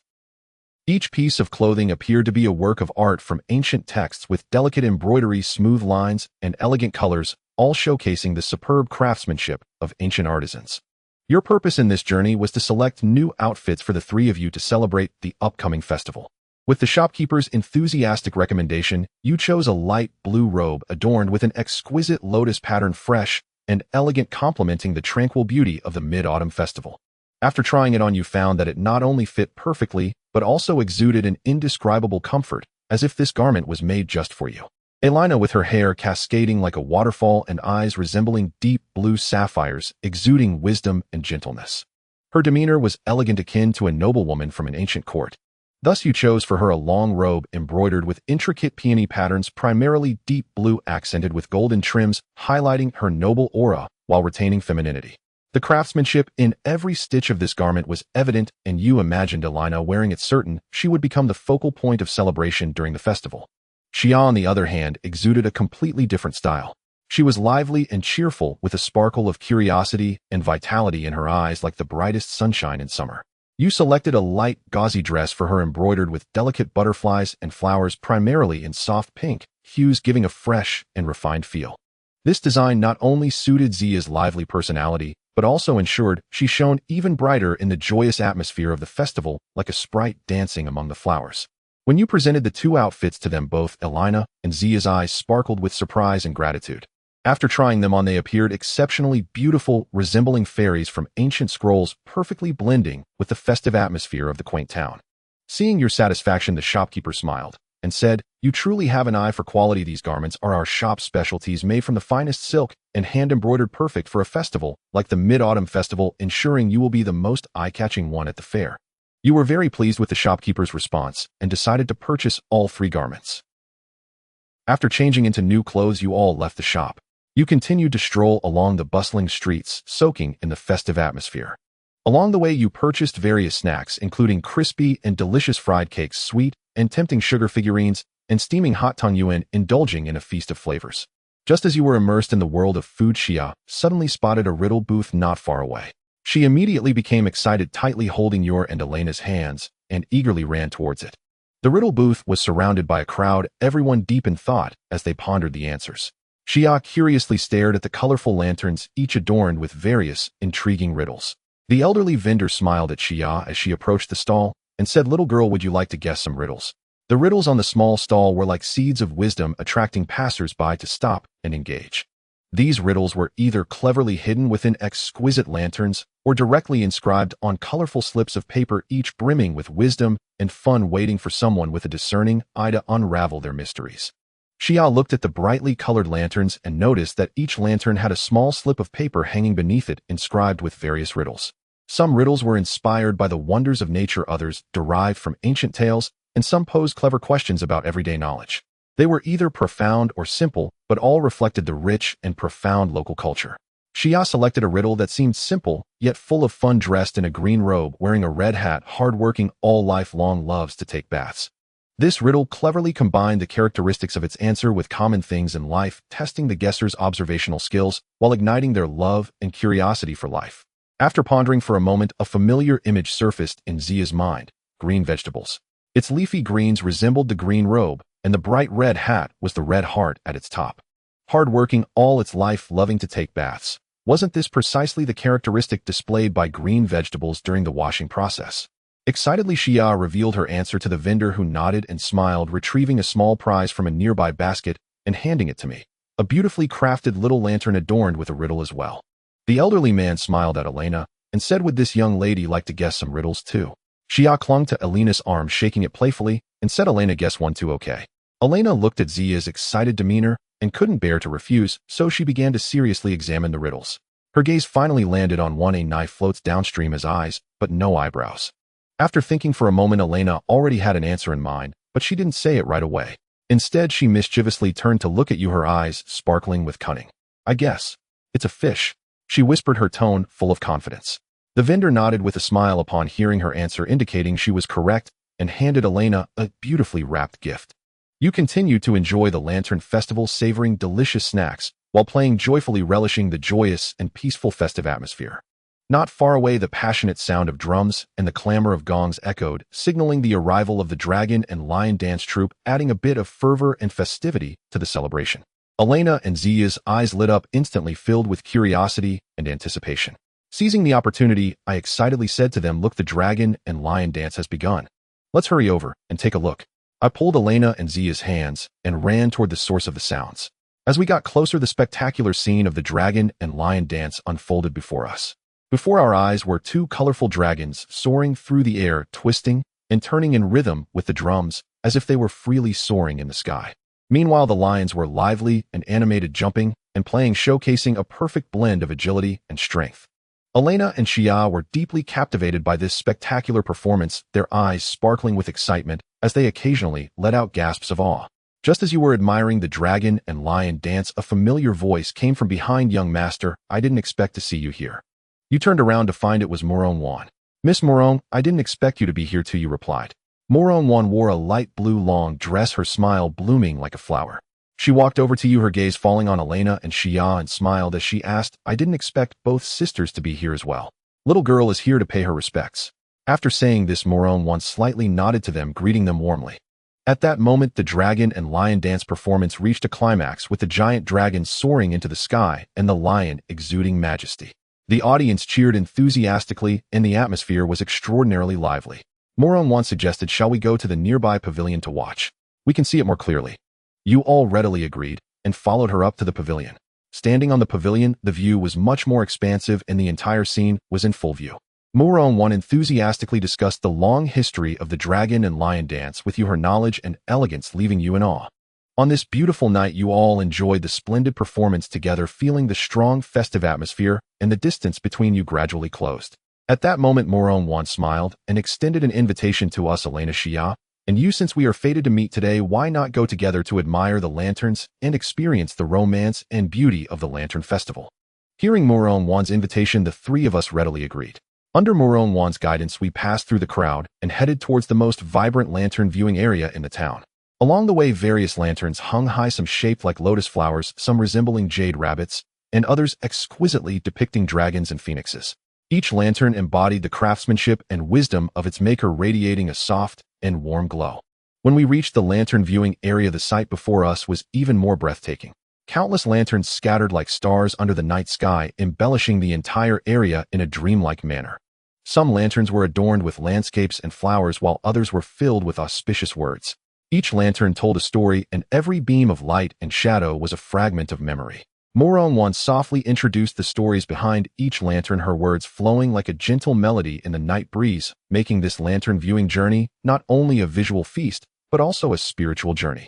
Each piece of clothing appeared to be a work of art from ancient texts, with delicate embroidery, smooth lines, and elegant colors, all showcasing the superb craftsmanship of ancient artisans. Your purpose in this journey was to select new outfits for the 3 of you to celebrate the upcoming festival. With the shopkeeper's enthusiastic recommendation, you chose a light blue robe adorned with an exquisite lotus pattern, fresh and elegant, complementing the tranquil beauty of the Mid-Autumn Festival. After trying it on, you found that it not only fit perfectly, but also exuded an indescribable comfort, as if this garment was made just for you. Elena, with her hair cascading like a waterfall and eyes resembling deep blue sapphires, exuding wisdom and gentleness. Her demeanor was elegant, akin to a noblewoman from an ancient court. Thus you chose for her a long robe embroidered with intricate peony patterns, primarily deep blue accented with golden trims, highlighting her noble aura while retaining femininity. The craftsmanship in every stitch of this garment was evident, and you imagined Elena wearing it, certain she would become the focal point of celebration during the festival. Xia, on the other hand, exuded a completely different style. She was lively and cheerful, with a sparkle of curiosity and vitality in her eyes like the brightest sunshine in summer. You selected a light, gauzy dress for her, embroidered with delicate butterflies and flowers, primarily in soft pink hues, giving a fresh and refined feel. This design not only suited Zia's lively personality, but also ensured she shone even brighter in the joyous atmosphere of the festival, like a sprite dancing among the flowers. When you presented the 2 outfits to them, both Elena and Zia's eyes sparkled with surprise and gratitude. After trying them on, they appeared exceptionally beautiful, resembling fairies from ancient scrolls, perfectly blending with the festive atmosphere of the quaint town. Seeing your satisfaction, the shopkeeper smiled and said, "You truly have an eye for quality. These garments are our shop's specialties, made from the finest silk and hand-embroidered, perfect for a festival like the Mid-Autumn Festival, ensuring you will be the most eye-catching one at the fair." You were very pleased with the shopkeeper's response and decided to purchase all 3 garments. After changing into new clothes, you all left the shop. You continued to stroll along the bustling streets, soaking in the festive atmosphere. Along the way, you purchased various snacks, including crispy and delicious fried cakes, sweet and tempting sugar figurines, and steaming hot tongue yuan, indulging in a feast of flavors. Just as you were immersed in the world of food, Xia suddenly spotted a riddle booth not far away. She immediately became excited, tightly holding your and Elena's hands, and eagerly ran towards it. The riddle booth was surrounded by a crowd, everyone deep in thought as they pondered the answers. Xia curiously stared at the colorful lanterns, each adorned with various, intriguing riddles. The elderly vendor smiled at Xia as she approached the stall and said, "Little girl, would you like to guess some riddles?" The riddles on the small stall were like seeds of wisdom, attracting passers-by to stop and engage. These riddles were either cleverly hidden within exquisite lanterns or directly inscribed on colorful slips of paper, each brimming with wisdom and fun, waiting for someone with a discerning eye to unravel their mysteries. Xia looked at the brightly colored lanterns and noticed that each lantern had a small slip of paper hanging beneath it, inscribed with various riddles. Some riddles were inspired by the wonders of nature, others derived from ancient tales, and some posed clever questions about everyday knowledge. They were either profound or simple, but all reflected the rich and profound local culture. Xia selected a riddle that seemed simple, yet full of fun. Dressed in a green robe, wearing a red hat, hardworking, all life long, loves to take baths. This riddle cleverly combined the characteristics of its answer with common things in life, testing the guesser's observational skills while igniting their love and curiosity for life. After pondering for a moment, a familiar image surfaced in Zia's mind: green vegetables. Its leafy greens resembled the green robe, and the bright red hat was the red heart at its top. Hardworking, all its life loving to take baths. Wasn't this precisely the characteristic displayed by green vegetables during the washing process? Excitedly, Xia revealed her answer to the vendor, who nodded and smiled, retrieving a small prize from a nearby basket and handing it to me. A beautifully crafted little lantern adorned with a riddle as well. The elderly man smiled at Elena and said, "Would this young lady like to guess some riddles too?" Xia clung to Elena's arm, shaking it playfully, and said, "Elena, guess one too, okay?" Elena looked at Zia's excited demeanor and couldn't bear to refuse, so she began to seriously examine the riddles. Her gaze finally landed on one. A knife floats downstream as eyes, but no eyebrows. After thinking for a moment, Elena already had an answer in mind, but she didn't say it right away. Instead, she mischievously turned to look at you, her eyes sparkling with cunning. "I guess it's a fish," she whispered, her tone full of confidence. The vendor nodded with a smile upon hearing her answer, indicating she was correct, and handed Elena a beautifully wrapped gift. You continued to enjoy the Lantern Festival, savoring delicious snacks while playing joyfully, relishing the joyous and peaceful festive atmosphere. Not far away, the passionate sound of drums and the clamor of gongs echoed, signaling the arrival of the dragon and lion dance troupe, adding a bit of fervor and festivity to the celebration. Elena and Zia's eyes lit up, instantly filled with curiosity and anticipation. Seizing the opportunity, I excitedly said to them, "Look, the dragon and lion dance has begun. Let's hurry over and take a look." I pulled Elena and Zia's hands and ran toward the source of the sounds. As we got closer, the spectacular scene of the dragon and lion dance unfolded before us. Before our eyes were 2 colorful dragons soaring through the air, twisting and turning in rhythm with the drums, as if they were freely soaring in the sky. Meanwhile, the lions were lively and animated, jumping and playing, showcasing a perfect blend of agility and strength. Elena and Xia were deeply captivated by this spectacular performance, their eyes sparkling with excitement as they occasionally let out gasps of awe. Just as you were admiring the dragon and lion dance, a familiar voice came from behind. "Young master, I didn't expect to see you here." You turned around to find it was Moron Wan. "Miss Moron, I didn't expect you to be here too," you replied. Moron Wan wore a light blue long dress, her smile blooming like a flower. She walked over to you, her gaze falling on Elena and Xia, and smiled as she asked, "I didn't expect both sisters to be here as well. Little girl is here to pay her respects." After saying this, Moron Wan slightly nodded to them, greeting them warmly. At that moment, the dragon and lion dance performance reached a climax, with the giant dragon soaring into the sky and the lion exuding majesty. The audience cheered enthusiastically, and the atmosphere was extraordinarily lively. Moron Wan suggested, "Shall we go to the nearby pavilion to watch? We can see it more clearly." You all readily agreed and followed her up to the pavilion. Standing on the pavilion, the view was much more expansive and the entire scene was in full view. Muron enthusiastically discussed the long history of the dragon and lion dance with you, her knowledge and elegance leaving you in awe. On this beautiful night, you all enjoyed the splendid performance together, feeling the strong festive atmosphere, and the distance between you gradually closed. At that moment, Muron smiled and extended an invitation to us, Elena Xia, and you, since we are fated to meet today, why not go together to admire the lanterns and experience the romance and beauty of the Lantern Festival? Hearing Muron's invitation, the three of us readily agreed. Under Muron's guidance, we passed through the crowd and headed towards the most vibrant lantern viewing area in the town. Along the way, various lanterns hung high, some shaped like lotus flowers, some resembling jade rabbits, and others exquisitely depicting dragons and phoenixes. Each lantern embodied the craftsmanship and wisdom of its maker, radiating a soft and warm glow. When we reached the lantern viewing area, the sight before us was even more breathtaking. Countless lanterns scattered like stars under the night sky, embellishing the entire area in a dreamlike manner. Some lanterns were adorned with landscapes and flowers, while others were filled with auspicious words. Each lantern told a story, and every beam of light and shadow was a fragment of memory. Muron softly introduced the stories behind each lantern, her words flowing like a gentle melody in the night breeze, making this lantern viewing journey not only a visual feast, but also a spiritual journey.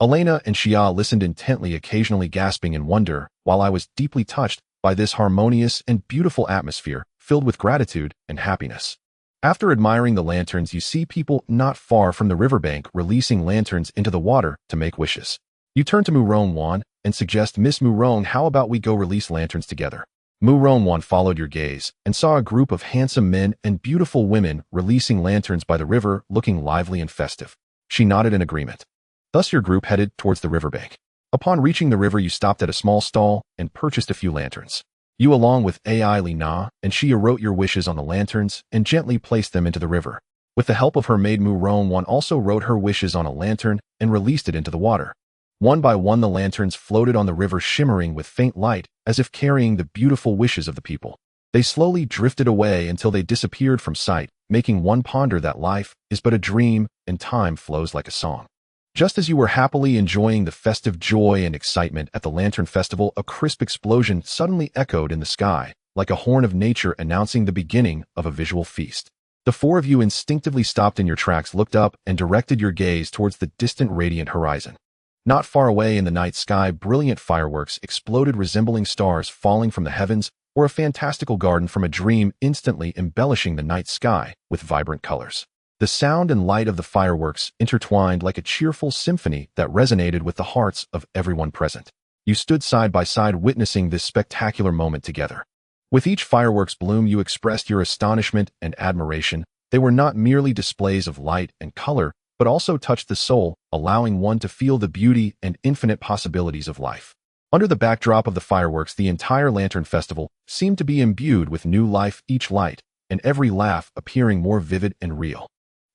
Elena and Xia listened intently, occasionally gasping in wonder, while I was deeply touched by this harmonious and beautiful atmosphere, filled with gratitude and happiness. After admiring the lanterns, you see people not far from the riverbank releasing lanterns into the water to make wishes. You turn to Muron and suggest, Miss Muron, how about we go release lanterns together? Muron followed your gaze and saw a group of handsome men and beautiful women releasing lanterns by the river, looking lively and festive. She nodded in agreement. Thus your group headed towards the riverbank. Upon reaching the river, you stopped at a small stall and purchased a few lanterns. You, along with Lina and Xia, wrote your wishes on the lanterns and gently placed them into the river. With the help of her maid, Muron also wrote her wishes on a lantern and released it into the water. One by one, the lanterns floated on the river, shimmering with faint light, as if carrying the beautiful wishes of the people. They slowly drifted away until they disappeared from sight, making one ponder that life is but a dream and time flows like a song. Just as you were happily enjoying the festive joy and excitement at the Lantern Festival, a crisp explosion suddenly echoed in the sky, like a horn of nature announcing the beginning of a visual feast. The four of you instinctively stopped in your tracks, looked up, and directed your gaze towards the distant radiant horizon. Not far away in the night sky, brilliant fireworks exploded, resembling stars falling from the heavens or a fantastical garden from a dream, instantly embellishing the night sky with vibrant colors. The sound and light of the fireworks intertwined like a cheerful symphony that resonated with the hearts of everyone present. You stood side by side, witnessing this spectacular moment together. With each fireworks bloom, you expressed your astonishment and admiration. They were not merely displays of light and color, but also touched the soul, allowing one to feel the beauty and infinite possibilities of life. Under the backdrop of the fireworks, the entire Lantern Festival seemed to be imbued with new life, each light and every laugh appearing more vivid and real.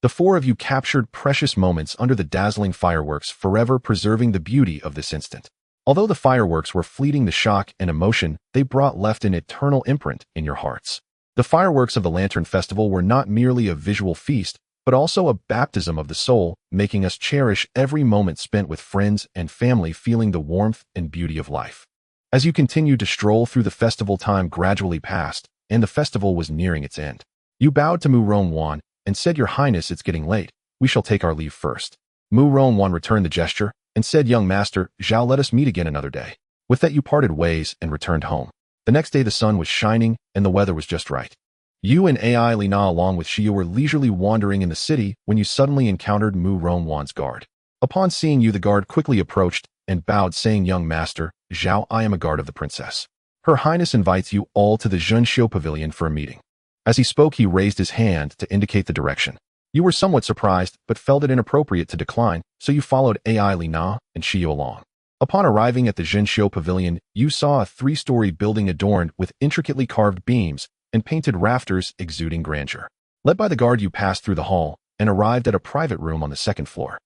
The four of you captured precious moments under the dazzling fireworks, forever preserving the beauty of this instant. Although the fireworks were fleeting, the shock and emotion they brought left an eternal imprint in your hearts. The fireworks of the Lantern Festival were not merely a visual feast, but also a baptism of the soul, making us cherish every moment spent with friends and family, feeling the warmth and beauty of life. As you continued to stroll through the festival, time gradually passed, and the festival was nearing its end. You bowed to Muron and said, "Your Highness, it's getting late. We shall take our leave first." Muron returned the gesture and said, "Young master, Zhao, let us meet again another day." With that, you parted ways and returned home. The next day, the sun was shining and the weather was just right. You and Lina, along with Xia, were leisurely wandering in the city when you suddenly encountered Muron's guard. Upon seeing you, the guard quickly approached and bowed, saying, "Young master, Zhao, I am a guard of the princess. Her Highness invites you all to the Zhenxiu Pavilion for a meeting." As he spoke, he raised his hand to indicate the direction. You were somewhat surprised, but felt it inappropriate to decline, so you followed Lina and Xia along. Upon arriving at the Zhenxiu Pavilion, you saw a 3-story building adorned with intricately carved beams and painted rafters exuding grandeur. Led by the guard, you passed through the hall and arrived at a private room on the 2nd floor.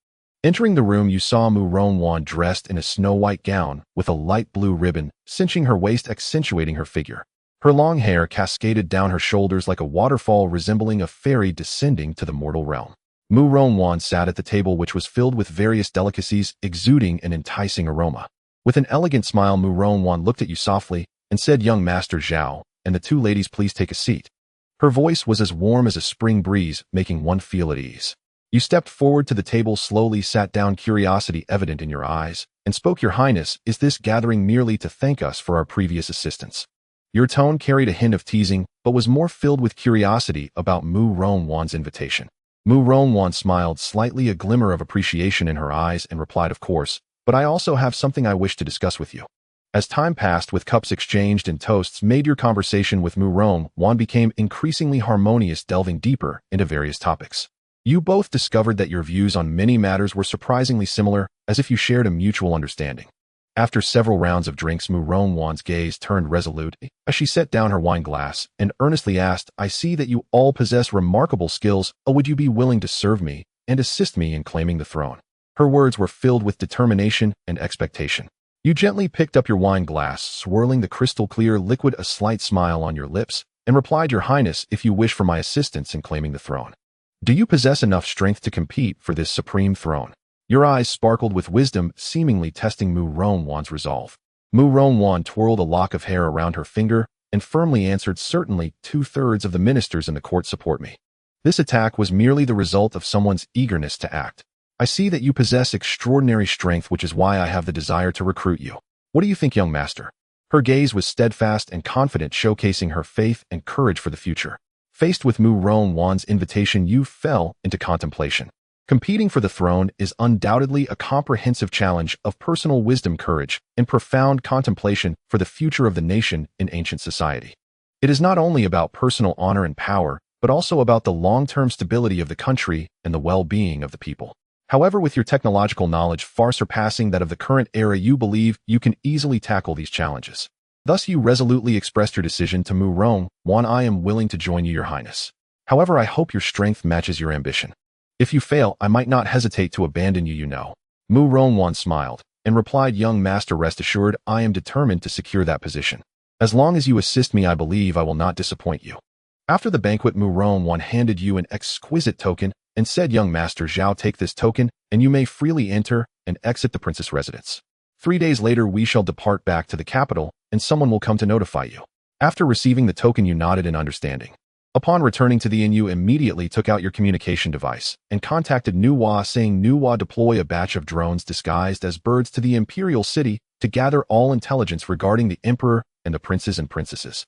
Entering the room, you saw Muron dressed in a snow-white gown with a light blue ribbon cinching her waist, accentuating her figure. Her long hair cascaded down her shoulders like a waterfall, resembling a fairy descending to the mortal realm. Muron sat at the table, which was filled with various delicacies, exuding an enticing aroma. With an elegant smile, Muron looked at you softly and said, "Young Master Zhao, and the 2 ladies, please take a seat." Her voice was as warm as a spring breeze, making one feel at ease. You stepped forward to the table, slowly sat down, curiosity evident in your eyes, and spoke, "Your Highness, is this gathering merely to thank us for our previous assistance?" Your tone carried a hint of teasing, but was more filled with curiosity about Mu Rongwan's invitation. Mu Rongwan smiled slightly, a glimmer of appreciation in her eyes, and replied, "Of course, but I also have something I wish to discuss with you." As time passed, with cups exchanged and toasts made, your conversation with Mu Rongwan became increasingly harmonious, delving deeper into various topics. You both discovered that your views on many matters were surprisingly similar, as if you shared a mutual understanding. After several rounds of drinks, Mu Rongwan's gaze turned resolute as she set down her wine glass and earnestly asked, "I see that you all possess remarkable skills. Would you be willing to serve me and assist me in claiming the throne?" Her words were filled with determination and expectation. You gently picked up your wine glass, swirling the crystal-clear liquid, a slight smile on your lips, and replied, "Your Highness, if you wish for my assistance in claiming the throne. Do you possess enough strength to compete for this supreme throne?" Your eyes sparkled with wisdom, seemingly testing Mu Rongwan's resolve. Mu Rongwan twirled a lock of hair around her finger and firmly answered, "Certainly, 2/3 of the ministers in the court support me." This attack was merely the result of someone's eagerness to act. "I see that you possess extraordinary strength, which is why I have the desire to recruit you. What do you think, young master?" Her gaze was steadfast and confident, showcasing her faith and courage for the future. Faced with Mu Rongwan's invitation, you fell into contemplation. Competing for the throne is undoubtedly a comprehensive challenge of personal wisdom, courage, and profound contemplation for the future of the nation in ancient society. It is not only about personal honor and power, but also about the long-term stability of the country and the well-being of the people. However, with your technological knowledge far surpassing that of the current era, you believe you can easily tackle these challenges. Thus, you resolutely expressed your decision to Mu Rongwan. "I am willing to join you, Your Highness. However, I hope your strength matches your ambition. If you fail, I might not hesitate to abandon you, you know." Mu Rongwan smiled and replied, "Young master, rest assured, I am determined to secure that position. As long as you assist me, I believe I will not disappoint you." After the banquet, Mu Rongwan handed you an exquisite token and said, "Young Master Zhao, take this token, and you may freely enter and exit the princess' residence. 3 days later, we shall depart back to the capital, and someone will come to notify you." After receiving the token, you nodded in understanding. Upon returning to the inn, you immediately took out your communication device and contacted Nuwa, saying, "Nuwa, deploy a batch of drones disguised as birds to the Imperial City to gather all intelligence regarding the Emperor and the princes and princesses.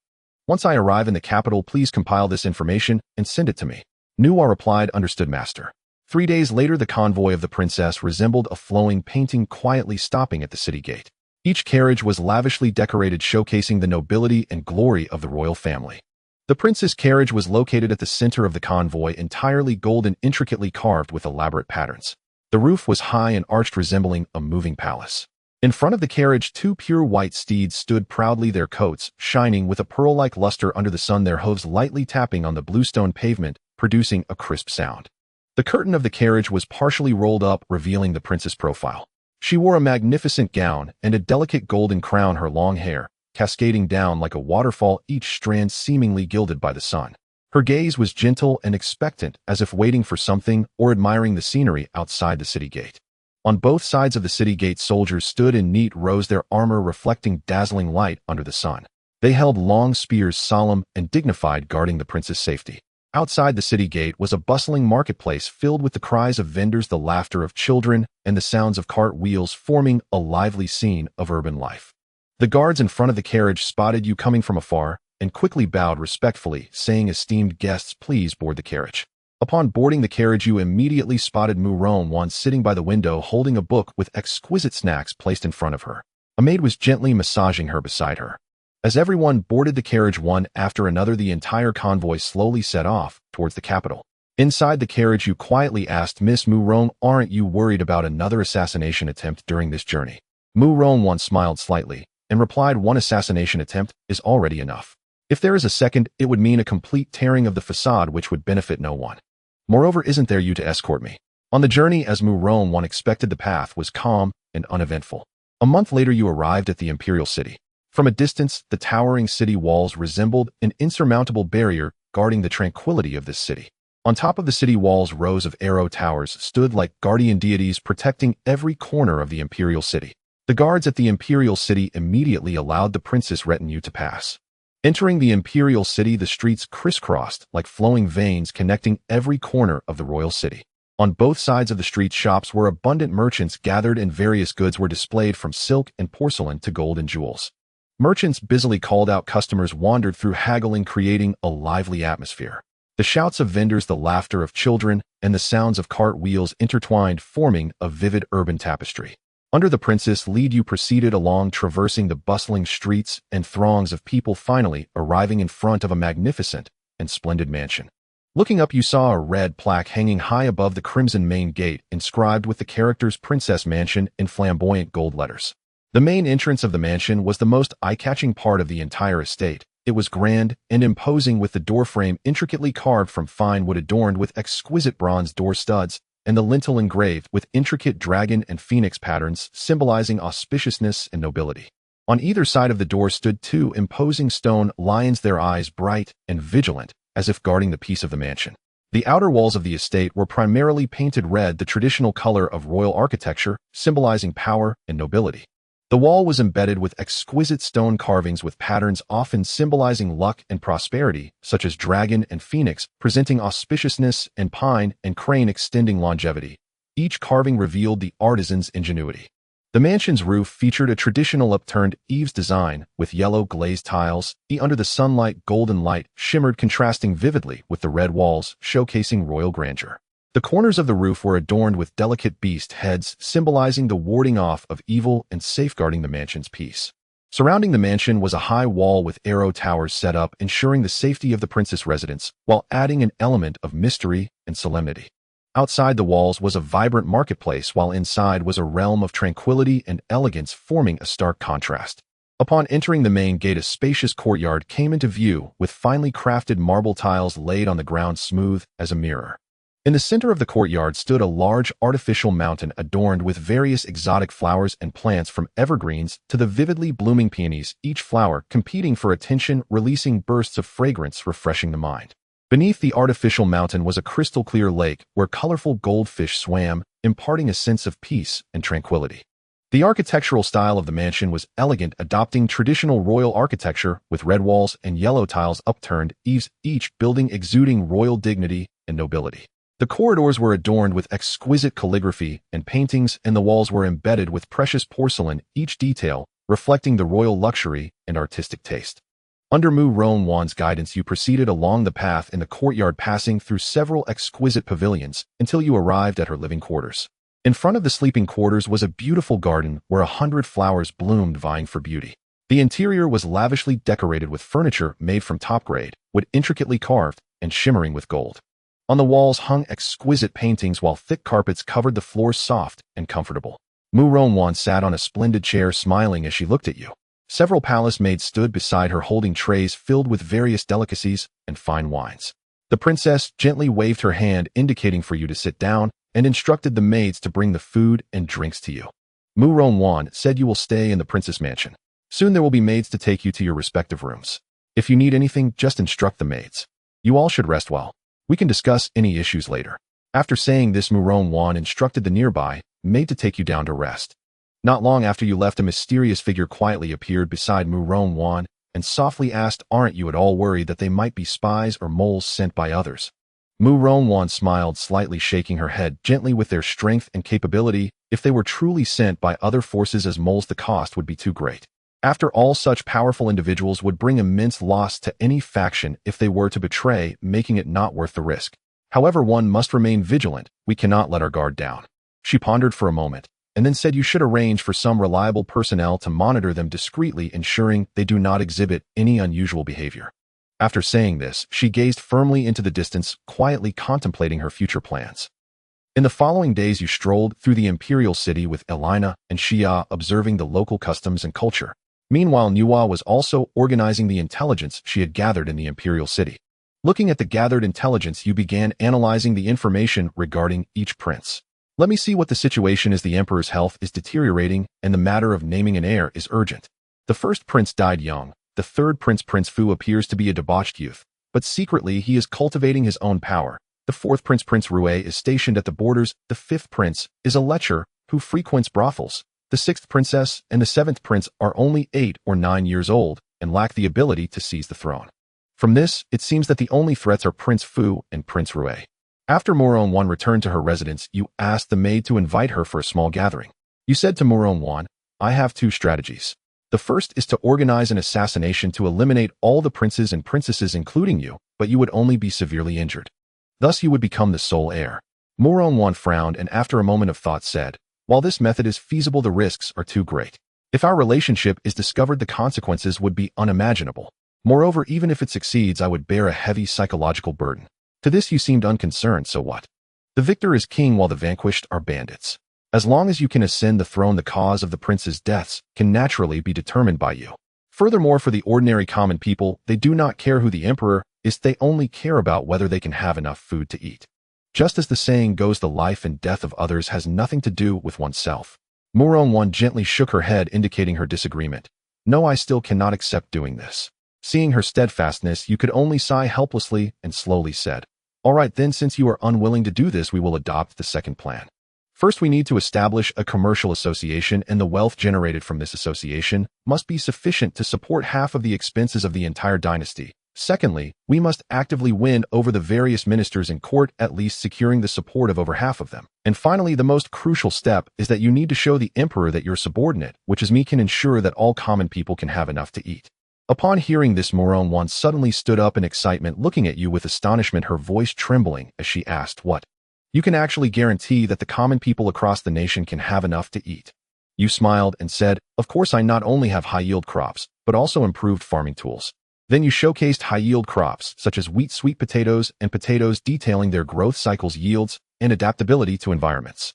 Once I arrive in the capital, please compile this information and send it to me." Nuwa replied, "Understood, Master." 3 days later, the convoy of the princess resembled a flowing painting, quietly stopping at the city gate. Each carriage was lavishly decorated, showcasing the nobility and glory of the royal family. The princess carriage was located at the center of the convoy, entirely gold and intricately carved with elaborate patterns. The roof was high and arched, resembling a moving palace. In front of the carriage, 2 pure white steeds stood proudly, their coats shining with a pearl-like luster under the sun, their hooves lightly tapping on the bluestone pavement, producing a crisp sound. The curtain of the carriage was partially rolled up, revealing the princess' profile. She wore a magnificent gown and a delicate golden crown, her long hair cascading down like a waterfall, each strand seemingly gilded by the sun. Her gaze was gentle and expectant, as if waiting for something or admiring the scenery outside the city gate. On both sides of the city gate, soldiers stood in neat rows, their armor reflecting dazzling light under the sun. They held long spears, solemn and dignified, guarding the prince's safety. Outside the city gate was a bustling marketplace filled with the cries of vendors, the laughter of children, and the sounds of cart wheels, forming a lively scene of urban life. The guards in front of the carriage spotted you coming from afar and quickly bowed respectfully, saying, "Esteemed guests, please board the carriage." Upon boarding the carriage, you immediately spotted Mu Rongwan sitting by the window, holding a book with exquisite snacks placed in front of her. A maid was gently massaging her beside her. As everyone boarded the carriage one after another, the entire convoy slowly set off towards the capital. Inside the carriage, you quietly asked, "Miss Mu Rong, aren't you worried about another assassination attempt during this journey?" Mu Rongwan smiled slightly and replied, "One assassination attempt is already enough. If there is a second, it would mean a complete tearing of the facade, which would benefit no one. Moreover, isn't there you to escort me?" On the journey, as Mu Rongwan expected, the path was calm and uneventful. A month later, you arrived at the Imperial City. From a distance, the towering city walls resembled an insurmountable barrier guarding the tranquility of this city. On top of the city walls, rows of arrow towers stood like guardian deities, protecting every corner of the Imperial City. The guards at the Imperial City immediately allowed the princess retinue to pass. Entering the imperial city, the streets crisscrossed like flowing veins connecting every corner of the royal city. On both sides of the street, shops where abundant merchants gathered and various goods were displayed, from silk and porcelain to gold and jewels. Merchants busily called out, customers wandered through, haggling, creating a lively atmosphere. The shouts of vendors, the laughter of children, and the sounds of cart wheels intertwined, forming a vivid urban tapestry. Under the princess' lead, you proceeded along, traversing the bustling streets and throngs of people, finally arriving in front of a magnificent and splendid mansion. Looking up, you saw a red plaque hanging high above the crimson main gate, inscribed with the characters Princess Mansion in flamboyant gold letters. The main entrance of the mansion was the most eye-catching part of the entire estate. It was grand and imposing, with the doorframe intricately carved from fine wood, adorned with exquisite bronze door studs, and the lintel engraved with intricate dragon and phoenix patterns, symbolizing auspiciousness and nobility. On either side of the door stood two imposing stone lions, their eyes bright and vigilant, as if guarding the peace of the mansion. The outer walls of the estate were primarily painted red, the traditional color of royal architecture, symbolizing power and nobility. The wall was embedded with exquisite stone carvings with patterns often symbolizing luck and prosperity, such as dragon and phoenix, presenting auspiciousness, and pine and crane extending longevity. Each carving revealed the artisan's ingenuity. The mansion's roof featured a traditional upturned eaves design with yellow glazed tiles. Under the sunlight, golden light shimmered, contrasting vividly with the red walls, showcasing royal grandeur. The corners of the roof were adorned with delicate beast heads, symbolizing the warding off of evil and safeguarding the mansion's peace. Surrounding the mansion was a high wall with arrow towers set up, ensuring the safety of the princess residence, while adding an element of mystery and solemnity. Outside the walls was a vibrant marketplace, while inside was a realm of tranquility and elegance, forming a stark contrast. Upon entering the main gate, a spacious courtyard came into view, with finely crafted marble tiles laid on the ground, smooth as a mirror. In the center of the courtyard stood a large artificial mountain adorned with various exotic flowers and plants, from evergreens to the vividly blooming peonies, each flower competing for attention, releasing bursts of fragrance refreshing the mind. Beneath the artificial mountain was a crystal-clear lake where colorful goldfish swam, imparting a sense of peace and tranquility. The architectural style of the mansion was elegant, adopting traditional royal architecture with red walls and yellow tiles, upturned eaves, each building exuding royal dignity and nobility. The corridors were adorned with exquisite calligraphy and paintings, and the walls were embedded with precious porcelain, each detail reflecting the royal luxury and artistic taste. Under Mu Ronwan's guidance, you proceeded along the path in the courtyard, passing through several exquisite pavilions until you arrived at her living quarters. In front of the sleeping quarters was a beautiful garden where 100 flowers bloomed, vying for beauty. The interior was lavishly decorated with furniture made from top-grade wood, intricately carved and shimmering with gold. On the walls hung exquisite paintings, while thick carpets covered the floors, soft and comfortable. Mu Ronwan sat on a splendid chair, smiling as she looked at you. Several palace maids stood beside her, holding trays filled with various delicacies and fine wines. The princess gently waved her hand, indicating for you to sit down, and instructed the maids to bring the food and drinks to you. Mu Ronwan said you will stay in the princess mansion. Soon there will be maids to take you to your respective rooms. If you need anything, just instruct the maids. You all should rest well. We can discuss any issues later. After saying this, Mu Ronwan instructed the nearby maid to take you down to rest. Not long after you left, a mysterious figure quietly appeared beside Mu Ronwan and softly asked, "Aren't you at all worried that they might be spies or moles sent by others?" Mu Ronwan smiled slightly, shaking her head gently. With their strength and capability, if they were truly sent by other forces as moles, the cost would be too great. After all, such powerful individuals would bring immense loss to any faction if they were to betray, making it not worth the risk. However, one must remain vigilant. We cannot let our guard down. She pondered for a moment, and then said you should arrange for some reliable personnel to monitor them discreetly, ensuring they do not exhibit any unusual behavior. After saying this, she gazed firmly into the distance, quietly contemplating her future plans. In the following days, you strolled through the imperial city with Elena and Shia, observing the local customs and culture. Meanwhile, Nuwa was also organizing the intelligence she had gathered in the imperial city. Looking at the gathered intelligence, you began analyzing the information regarding each prince. Let me see what the situation is. The emperor's health is deteriorating, and the matter of naming an heir is urgent. The first prince died young. The third prince, Prince Fu, appears to be a debauched youth, but secretly he is cultivating his own power. The fourth prince, Prince Rue, is stationed at the borders. The fifth prince is a lecher who frequents brothels. The sixth princess and the seventh prince are only 8 or 9 years old, and lack the ability to seize the throne. From this, it seems that the only threats are Prince Fu and Prince Rue. After Muron-wan returned to her residence, you asked the maid to invite her for a small gathering. You said to Muron-wan, I have two strategies. The first is to organize an assassination to eliminate all the princes and princesses including you, but you would only be severely injured. Thus you would become the sole heir. Muron-wan frowned and after a moment of thought said, while this method is feasible, the risks are too great. If our relationship is discovered, the consequences would be unimaginable. Moreover, even if it succeeds, I would bear a heavy psychological burden. To this you seemed unconcerned, so what? The victor is king while the vanquished are bandits. As long as you can ascend the throne, the cause of the prince's deaths can naturally be determined by you. Furthermore, for the ordinary common people, they do not care who the emperor is, they only care about whether they can have enough food to eat. Just as the saying goes, the life and death of others has nothing to do with oneself. Muron-wan gently shook her head, indicating her disagreement. No, I still cannot accept doing this. Seeing her steadfastness, you could only sigh helplessly and slowly said, all right then, since you are unwilling to do this, we will adopt the second plan. First, we need to establish a commercial association, and the wealth generated from this association must be sufficient to support half of the expenses of the entire dynasty. Secondly, we must actively win over the various ministers in court, at least securing the support of over half of them. And finally, the most crucial step is that you need to show the emperor that your subordinate, which is me, can ensure that all common people can have enough to eat. Upon hearing this, Muron-wan suddenly stood up in excitement, looking at you with astonishment, her voice trembling as she asked, what? You can actually guarantee that the common people across the nation can have enough to eat? You smiled and said, of course, I not only have high-yield crops, but also improved farming tools. Then you showcased high-yield crops such as wheat, sweet potatoes, and potatoes, detailing their growth cycles, yields, and adaptability to environments.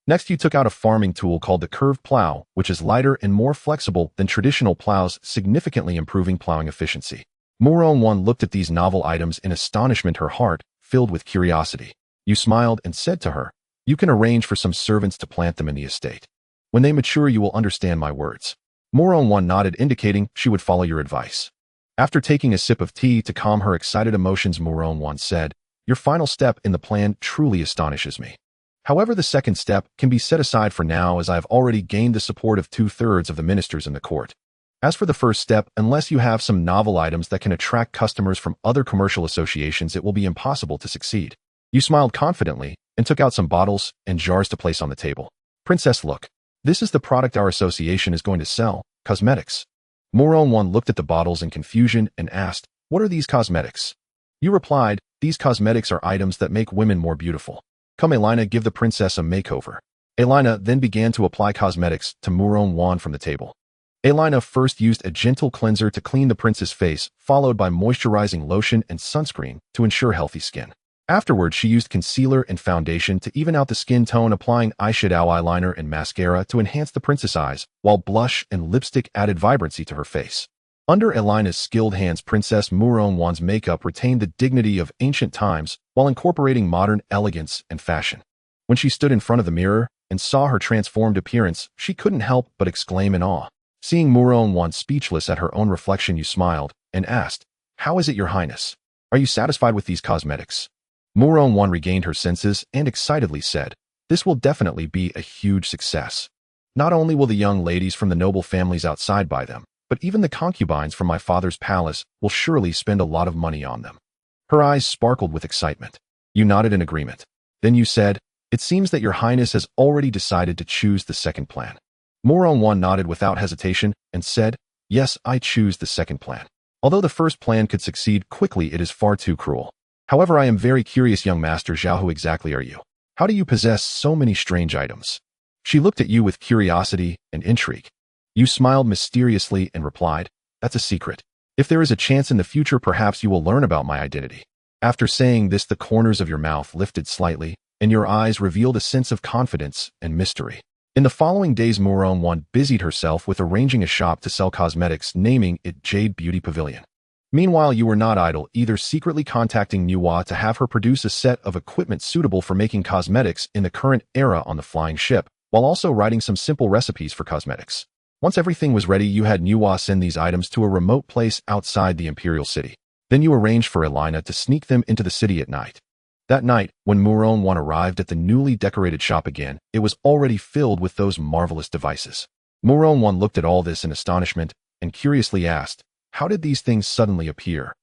Next, you took out a farming tool called the curved plow, which is lighter and more flexible than traditional plows, significantly improving plowing efficiency. Muron-wan looked at these novel items in astonishment, her heart filled with curiosity. You smiled and said to her, you can arrange for some servants to plant them in the estate. When they mature, you will understand my words. Muron-wan nodded, indicating she would follow your advice. After taking a sip of tea to calm her excited emotions, Muron-wan said, your final step in the plan truly astonishes me. However, the second step can be set aside for now, as I have already gained the support of 2/3 of the ministers in the court. As for the first step, unless you have some novel items that can attract customers from other commercial associations, it will be impossible to succeed. You smiled confidently and took out some bottles and jars to place on the table. Princess, look. This is the product our association is going to sell, cosmetics. Muron-wan looked at the bottles in confusion and asked, what are these cosmetics? You replied, these cosmetics are items that make women more beautiful. Come, Elena, give the princess a makeover. Elena then began to apply cosmetics to Muron-wan from the table. Elena first used a gentle cleanser to clean the prince's face, followed by moisturizing lotion and sunscreen to ensure healthy skin. Afterwards, she used concealer and foundation to even out the skin tone, applying eyeshadow, eyeliner, and mascara to enhance the princess' eyes, while blush and lipstick added vibrancy to her face. Under Elena's skilled hands, Princess Muron-wan's makeup retained the dignity of ancient times while incorporating modern elegance and fashion. When she stood in front of the mirror and saw her transformed appearance, she couldn't help but exclaim in awe. Seeing Muron-wan speechless at her own reflection, you smiled and asked, how is it, Your Highness? Are you satisfied with these cosmetics? Muron-wan regained her senses and excitedly said, this will definitely be a huge success. Not only will the young ladies from the noble families outside buy them, but even the concubines from my father's palace will surely spend a lot of money on them. Her eyes sparkled with excitement. You nodded in agreement. Then you said, it seems that Your Highness has already decided to choose the second plan. Muron-wan nodded without hesitation and said, yes, I choose the second plan. Although the first plan could succeed quickly, it is far too cruel. However, I am very curious, young master Zhao, who exactly are you? How do you possess so many strange items? She looked at you with curiosity and intrigue. You smiled mysteriously and replied, that's a secret. If there is a chance in the future, perhaps you will learn about my identity. After saying this, the corners of your mouth lifted slightly, and your eyes revealed a sense of confidence and mystery. In the following days, Muron-wan busied herself with arranging a shop to sell cosmetics, naming it Jade Beauty Pavilion. Meanwhile, you were not idle, either secretly contacting Nuwa to have her produce a set of equipment suitable for making cosmetics in the current era on the flying ship, while also writing some simple recipes for cosmetics. Once everything was ready, you had Nuwa send these items to a remote place outside the imperial city. Then you arranged for Elena to sneak them into the city at night. That night, when Muron-wan arrived at the newly decorated shop again, it was already filled with those marvelous devices. Muron-wan looked at all this in astonishment and curiously asked, how did these things suddenly appear?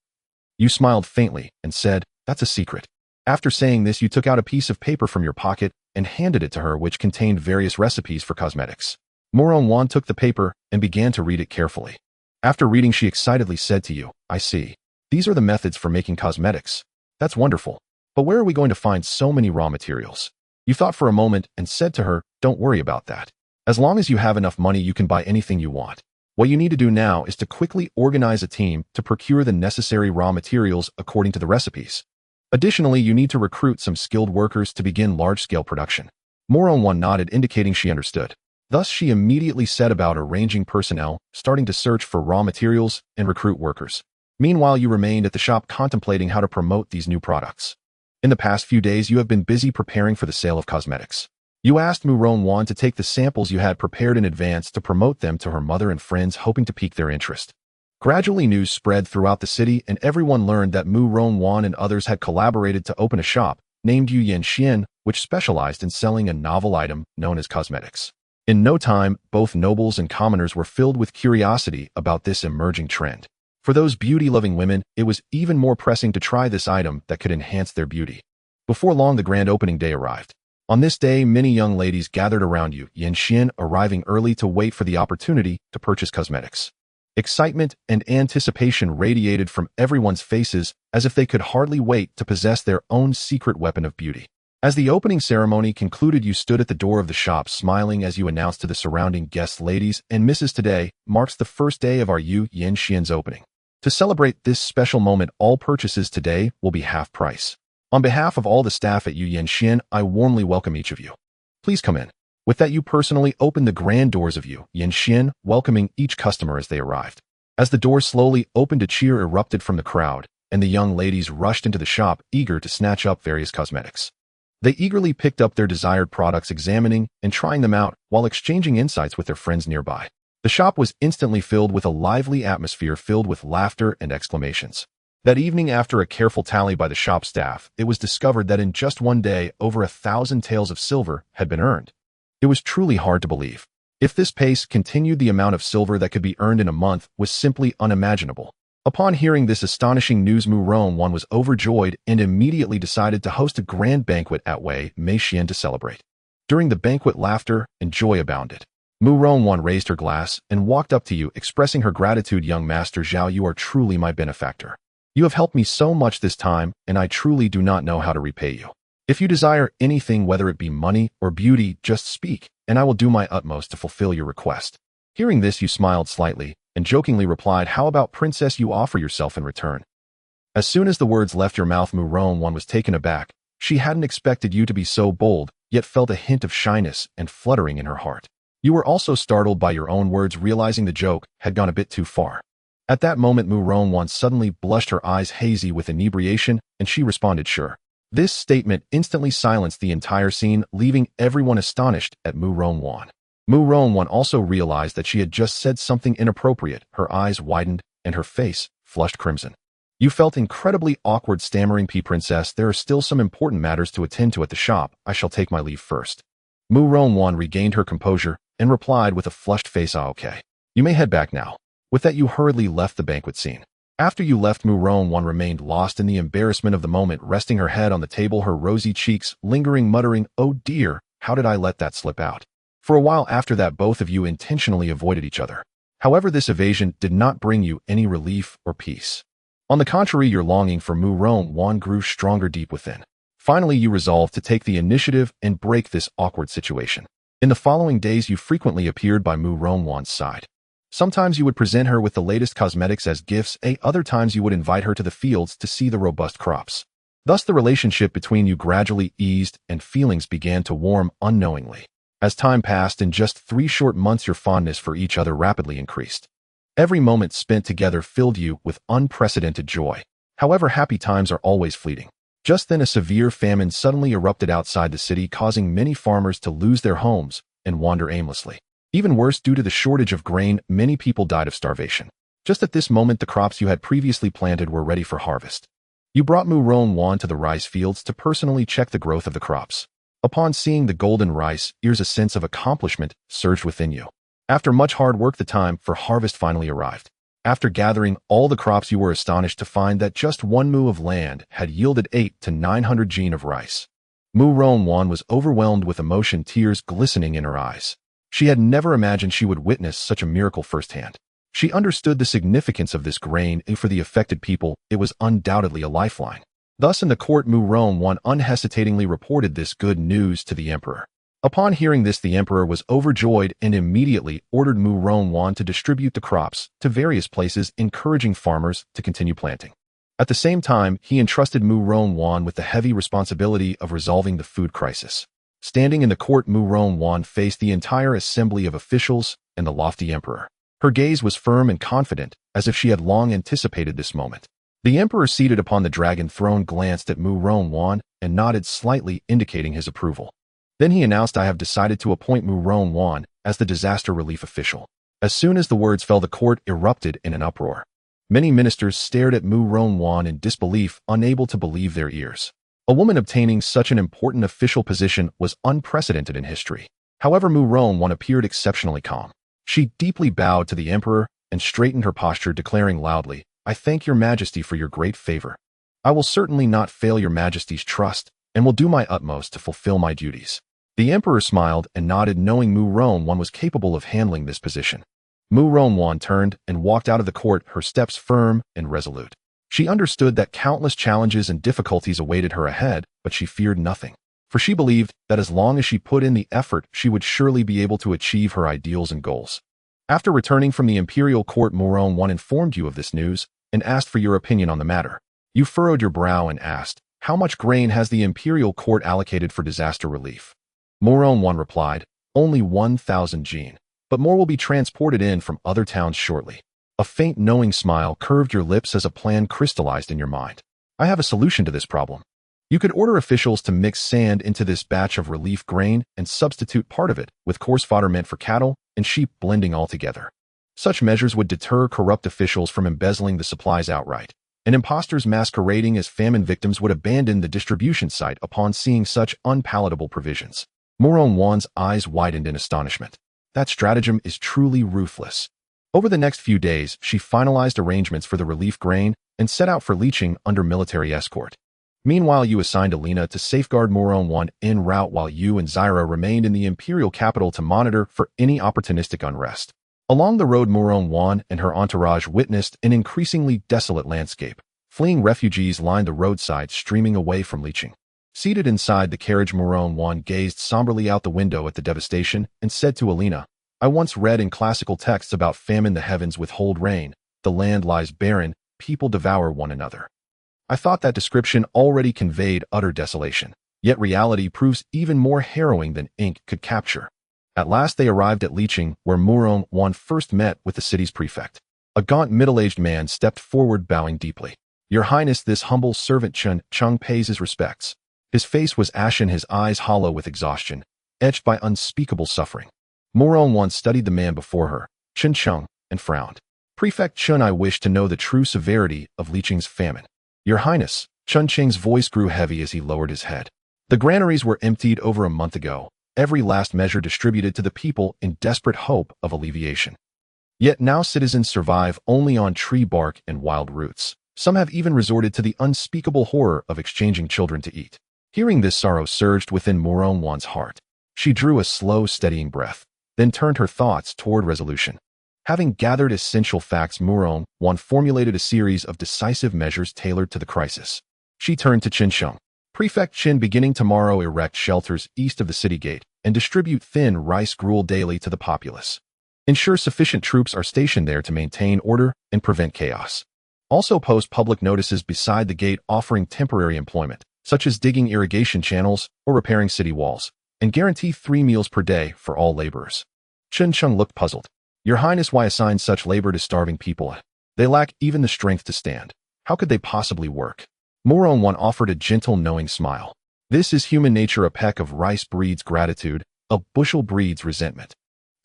You smiled faintly and said, that's a secret. After saying this, you took out a piece of paper from your pocket and handed it to her, which contained various recipes for cosmetics. Mu-Ron took the paper and began to read it carefully. After reading, she excitedly said to you, I see. These are the methods for making cosmetics. That's wonderful. But where are we going to find so many raw materials? You thought for a moment and said to her, don't worry about that. As long as you have enough money, you can buy anything you want. What you need to do now is to quickly organize a team to procure the necessary raw materials according to the recipes. Additionally, you need to recruit some skilled workers to begin large-scale production. Mu-Ron nodded, indicating she understood. Thus, she immediately set about arranging personnel, starting to search for raw materials and recruit workers. Meanwhile, you remained at the shop contemplating how to promote these new products. In the past few days, you have been busy preparing for the sale of cosmetics. You asked Mu-Ron to take the samples you had prepared in advance to promote them to her mother and friends, hoping to pique their interest. Gradually, news spread throughout the city, and everyone learned that Mu-Ron and others had collaborated to open a shop named Yu Yanxian, which specialized in selling a novel item known as cosmetics. In no time, both nobles and commoners were filled with curiosity about this emerging trend. For those beauty-loving women, it was even more pressing to try this item that could enhance their beauty. Before long, the grand opening day arrived. On this day, many young ladies gathered around Yu Yanxian, arriving early to wait for the opportunity to purchase cosmetics. Excitement and anticipation radiated from everyone's faces, as if they could hardly wait to possess their own secret weapon of beauty. As the opening ceremony concluded, you stood at the door of the shop smiling as you announced to the surrounding guests, ladies and misses, today marks the first day of our Yu Yanxian's opening. To celebrate this special moment, all purchases today will be half price. On behalf of all the staff at Yu Yanxian, I warmly welcome each of you. Please come in. With that, you personally opened the grand doors of Yu Yanxian, welcoming each customer as they arrived. As the doors slowly opened, a cheer erupted from the crowd, and the young ladies rushed into the shop, eager to snatch up various cosmetics. They eagerly picked up their desired products, examining and trying them out while exchanging insights with their friends nearby. The shop was instantly filled with a lively atmosphere filled with laughter and exclamations. That evening, after a careful tally by the shop staff, it was discovered that in just one day, over 1,000 taels of silver had been earned. It was truly hard to believe. If this pace continued, the amount of silver that could be earned in a month was simply unimaginable. Upon hearing this astonishing news, Mu-Ron was overjoyed and immediately decided to host a grand banquet at Wei Meixian to celebrate. During the banquet, laughter and joy abounded. Mu-Ron raised her glass and walked up to you, expressing her gratitude. Young Master Zhao, you are truly my benefactor. You have helped me so much this time, and I truly do not know how to repay you. If you desire anything, whether it be money or beauty, just speak, and I will do my utmost to fulfill your request. Hearing this, you smiled slightly and jokingly replied, how about, princess, you offer yourself in return? As soon as the words left your mouth, Mu-Ron was taken aback. She hadn't expected you to be so bold, yet felt a hint of shyness and fluttering in her heart. You were also startled by your own words, realizing the joke had gone a bit too far. At that moment, Mu-Ron suddenly blushed, her eyes hazy with inebriation, and she responded, sure. This statement instantly silenced the entire scene, leaving everyone astonished at Mu-Ron. Mu-Ron also realized that she had just said something inappropriate. Her eyes widened, and her face flushed crimson. You felt incredibly awkward, stammering, Princess, there are still some important matters to attend to at the shop. I shall take my leave first. Mu-Ron regained her composure and replied with a flushed face, okay. You may head back now. With that, you hurriedly left the banquet scene. After you left, Mu-Ron remained lost in the embarrassment of the moment, resting her head on the table, her rosy cheeks lingering, muttering, oh dear, how did I let that slip out? For a while after that, both of you intentionally avoided each other. However, this evasion did not bring you any relief or peace. On the contrary, your longing for Mu-Ron grew stronger deep within. Finally, you resolved to take the initiative and break this awkward situation. In the following days, you frequently appeared by Mu-Ron's side. Sometimes you would present her with the latest cosmetics as gifts, other times you would invite her to the fields to see the robust crops. Thus, the relationship between you gradually eased and feelings began to warm unknowingly. As time passed, in just 3 short months, your fondness for each other rapidly increased. Every moment spent together filled you with unprecedented joy. However, happy times are always fleeting. Just then, a severe famine suddenly erupted outside the city, causing many farmers to lose their homes and wander aimlessly. Even worse, due to the shortage of grain, many people died of starvation. Just at this moment, the crops you had previously planted were ready for harvest. You brought Mu-Ron to the rice fields to personally check the growth of the crops. Upon seeing the golden rice ears, a sense of accomplishment surged within you. After much hard work, the time for harvest finally arrived. After gathering all the crops, you were astonished to find that just 1 mu of land had yielded 8 to 900 jin of rice. Mu Ron was overwhelmed with emotion, tears glistening in her eyes. She had never imagined she would witness such a miracle firsthand. She understood the significance of this grain, and for the affected people, it was undoubtedly a lifeline. Thus in the court, Mu Ron unhesitatingly reported this good news to the emperor. Upon hearing this, the emperor was overjoyed and immediately ordered Mu Ron to distribute the crops to various places, encouraging farmers to continue planting. At the same time, he entrusted Mu Ron with the heavy responsibility of resolving the food crisis. Standing in the court, Mu Ron faced the entire assembly of officials and the lofty emperor. Her gaze was firm and confident, as if she had long anticipated this moment. The emperor, seated upon the dragon throne, glanced at Mu Ron and nodded slightly, indicating his approval. Then he announced, "I have decided to appoint Mu Ron as the disaster relief official." As soon as the words fell, the court erupted in an uproar. Many ministers stared at Mu Ron in disbelief, unable to believe their ears. A woman obtaining such an important official position was unprecedented in history. However, Mu Ron appeared exceptionally calm. She deeply bowed to the emperor and straightened her posture, declaring loudly, "I thank your majesty for your great favor. I will certainly not fail your majesty's trust and will do my utmost to fulfill my duties." The emperor smiled and nodded, knowing Mu Ron was capable of handling this position. Mu Ron turned and walked out of the court, her steps firm and resolute. She understood that countless challenges and difficulties awaited her ahead, but she feared nothing. For she believed that as long as she put in the effort, she would surely be able to achieve her ideals and goals. After returning from the imperial court, Mu Ron informed you of this news and asked for your opinion on the matter. You furrowed your brow and asked, "How much grain has the imperial court allocated for disaster relief?" Mu Ron replied, "Only 1,000 jin, but more will be transported in from other towns shortly." A faint knowing smile curved your lips as a plan crystallized in your mind. "I have a solution to this problem. You could order officials to mix sand into this batch of relief grain and substitute part of it with coarse fodder meant for cattle and sheep, blending all together. Such measures would deter corrupt officials from embezzling the supplies outright, and imposters masquerading as famine victims would abandon the distribution site upon seeing such unpalatable provisions." Mu Ron's eyes widened in astonishment. That stratagem is truly ruthless. Over the next few days, she finalized arrangements for the relief grain and set out for Liqing under military escort. Meanwhile, you assigned Alina to safeguard Mu Ron en route, while you and Zyra remained in the imperial capital to monitor for any opportunistic unrest. Along the road, Mu Ron and her entourage witnessed an increasingly desolate landscape. Fleeing refugees lined the roadside, streaming away from Liqing. Seated inside the carriage, Mu Ron gazed somberly out the window at the devastation and said to Alina, "I once read in classical texts about famine. The heavens withhold rain, the land lies barren, people devour one another. I thought that description already conveyed utter desolation, yet reality proves even more harrowing than ink could capture." At last they arrived at Liqing, where Mu Ron first met with the city's prefect. A gaunt middle-aged man stepped forward, bowing deeply. "Your Highness, this humble servant Chung pays his respects." His face was ashen, his eyes hollow with exhaustion, etched by unspeakable suffering. Mu Ron studied the man before her, Chung, and frowned. "Prefect Chun, I wish to know the true severity of Liqing's famine." "Your Highness," Cheng's voice grew heavy as he lowered his head. "The granaries were emptied over a month ago, every last measure distributed to the people in desperate hope of alleviation. Yet now citizens survive only on tree bark and wild roots. Some have even resorted to the unspeakable horror of exchanging children to eat." Hearing this, sorrow surged within Mu Ron's heart. She drew a slow, steadying breath, then turned her thoughts toward resolution. Having gathered essential facts, Mu Ron formulated a series of decisive measures tailored to the crisis. She turned to Chung. "Prefect Chin, beginning tomorrow, erect shelters east of the city gate and distribute thin rice gruel daily to the populace. Ensure sufficient troops are stationed there to maintain order and prevent chaos. Also post public notices beside the gate offering temporary employment, such as digging irrigation channels or repairing city walls, and guarantee 3 meals per day for all laborers." Chung looked puzzled. "Your Highness, why assign such labor to starving people? They lack even the strength to stand. How could they possibly work?" Mu Ron offered a gentle, knowing smile. "This is human nature. A peck of rice breeds gratitude, a bushel breeds resentment.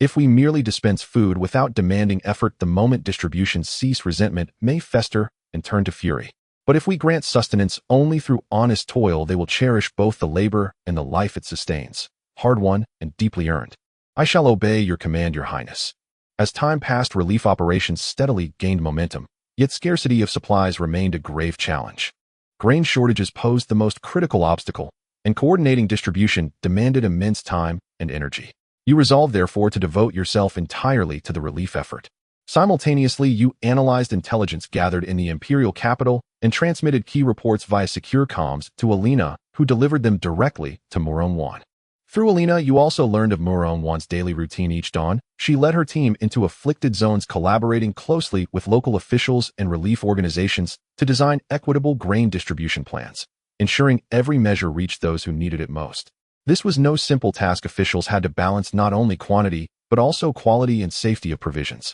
If we merely dispense food without demanding effort, the moment distributions cease, resentment may fester and turn to fury. But if we grant sustenance only through honest toil, they will cherish both the labor and the life it sustains, hard-won and deeply earned. I shall obey your command, Your Highness." As time passed, relief operations steadily gained momentum, yet scarcity of supplies remained a grave challenge. Grain shortages posed the most critical obstacle, and coordinating distribution demanded immense time and energy. You resolved, therefore, to devote yourself entirely to the relief effort. Simultaneously, you analyzed intelligence gathered in the imperial capital and transmitted key reports via secure comms to Alina, who delivered them directly to Muron-Wan. Through Alina, you also learned of Muron-Wan's daily routine each dawn. She led her team into afflicted zones, collaborating closely with local officials and relief organizations to design equitable grain distribution plans, ensuring every measure reached those who needed it most. This was no simple task. Officials had to balance not only quantity, but also quality and safety of provisions.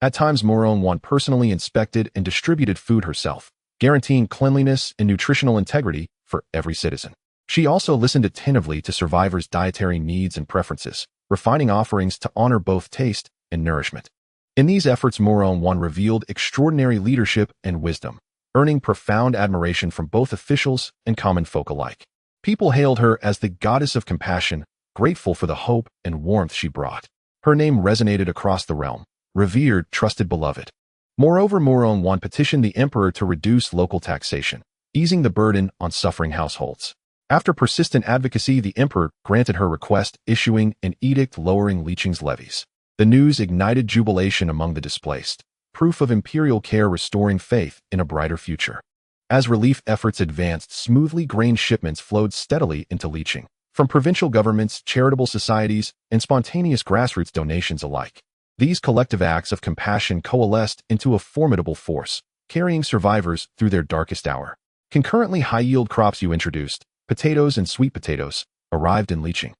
At times, Muron-Wan personally inspected and distributed food herself, guaranteeing cleanliness and nutritional integrity for every citizen. She also listened attentively to survivors' dietary needs and preferences, refining offerings to honor both taste and nourishment. In these efforts, Muron-Wan revealed extraordinary leadership and wisdom, earning profound admiration from both officials and common folk alike. People hailed her as the goddess of compassion, grateful for the hope and warmth she brought. Her name resonated across the realm, revered, trusted, beloved. Moreover, Muron-Wan petitioned the emperor to reduce local taxation, easing the burden on suffering households. After persistent advocacy, the emperor granted her request, issuing an edict lowering Liqing's levies. The news ignited jubilation among the displaced, proof of imperial care restoring faith in a brighter future. As relief efforts advanced smoothly, grain shipments flowed steadily into Liqing, from provincial governments, charitable societies, and spontaneous grassroots donations alike. These collective acts of compassion coalesced into a formidable force, carrying survivors through their darkest hour. Concurrently, high-yield crops you introduced, potatoes and sweet potatoes, arrived in Liqing.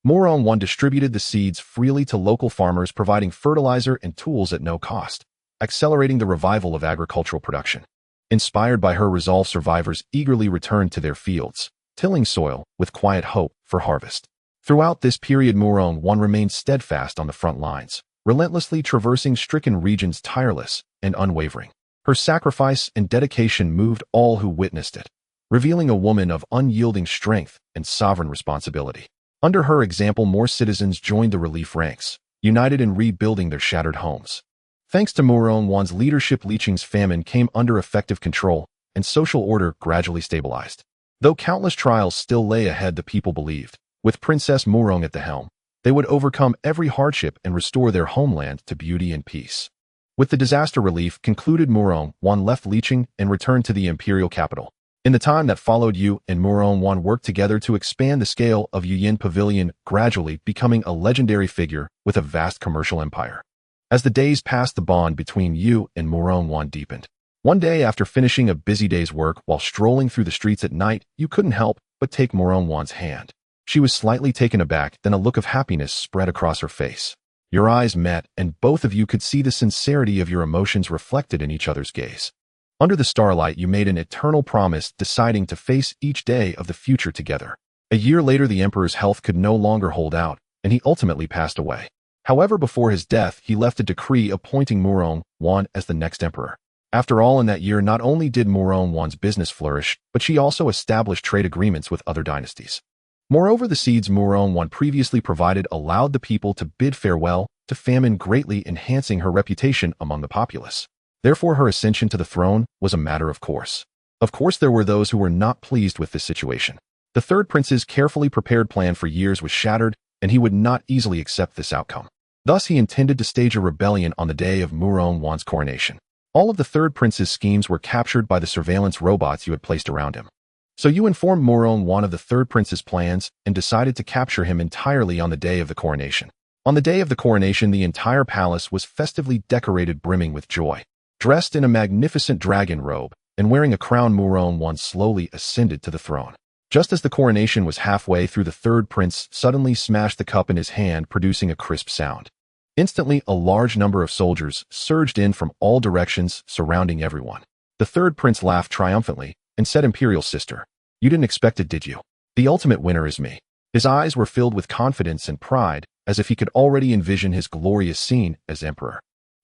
Muron-Wan distributed the seeds freely to local farmers, providing fertilizer and tools at no cost, accelerating the revival of agricultural production. Inspired by her resolve, survivors eagerly returned to their fields, tilling soil with quiet hope for harvest. Throughout this period, Muron-Wan remained steadfast on the front lines, relentlessly traversing stricken regions, tireless and unwavering. Her sacrifice and dedication moved all who witnessed it, revealing a woman of unyielding strength and sovereign responsibility. Under her example, more citizens joined the relief ranks, united in rebuilding their shattered homes. Thanks to Muron-Wan's leadership, Liqing's famine came under effective control, and social order gradually stabilized. Though countless trials still lay ahead, the people believed, with Princess Murong at the helm, they would overcome every hardship and restore their homeland to beauty and peace. With the disaster relief concluded, Muron-Wan left Liqing and returned to the imperial capital. In the time that followed, you and Muron-Wan worked together to expand the scale of Yuyin Pavilion, gradually becoming a legendary figure with a vast commercial empire. As the days passed, the bond between you and Muron-Wan deepened. One day, after finishing a busy day's work, while strolling through the streets at night, you couldn't help but take Muron-Wan's hand. She was slightly taken aback, then a look of happiness spread across her face. Your eyes met, and both of you could see the sincerity of your emotions reflected in each other's gaze. Under the starlight, you made an eternal promise, deciding to face each day of the future together. A year later, the emperor's health could no longer hold out, and he ultimately passed away. However, before his death, he left a decree appointing Muron-Wan as the next emperor. After all, in that year, not only did Muron-Wan's business flourish, but she also established trade agreements with other dynasties. Moreover, the seeds Muron-Wan previously provided allowed the people to bid farewell to famine, greatly enhancing her reputation among the populace. Therefore, her ascension to the throne was a matter of course. Of course, there were those who were not pleased with this situation. The third prince's carefully prepared plan for years was shattered, and he would not easily accept this outcome. Thus, he intended to stage a rebellion on the day of Muron-Wan's coronation. All of the third prince's schemes were captured by the surveillance robots you had placed around him. So you informed Muron-Wan of the third prince's plans and decided to capture him entirely on the day of the coronation. On the day of the coronation, the entire palace was festively decorated, brimming with joy. Dressed in a magnificent dragon robe and wearing a crown, Muron-Wan slowly ascended to the throne. Just as the coronation was halfway through, the third prince suddenly smashed the cup in his hand, producing a crisp sound. Instantly, a large number of soldiers surged in from all directions, surrounding everyone. The third prince laughed triumphantly and said, "Imperial sister, you didn't expect it, did you? The ultimate winner is me." His eyes were filled with confidence and pride, as if he could already envision his glorious scene as emperor.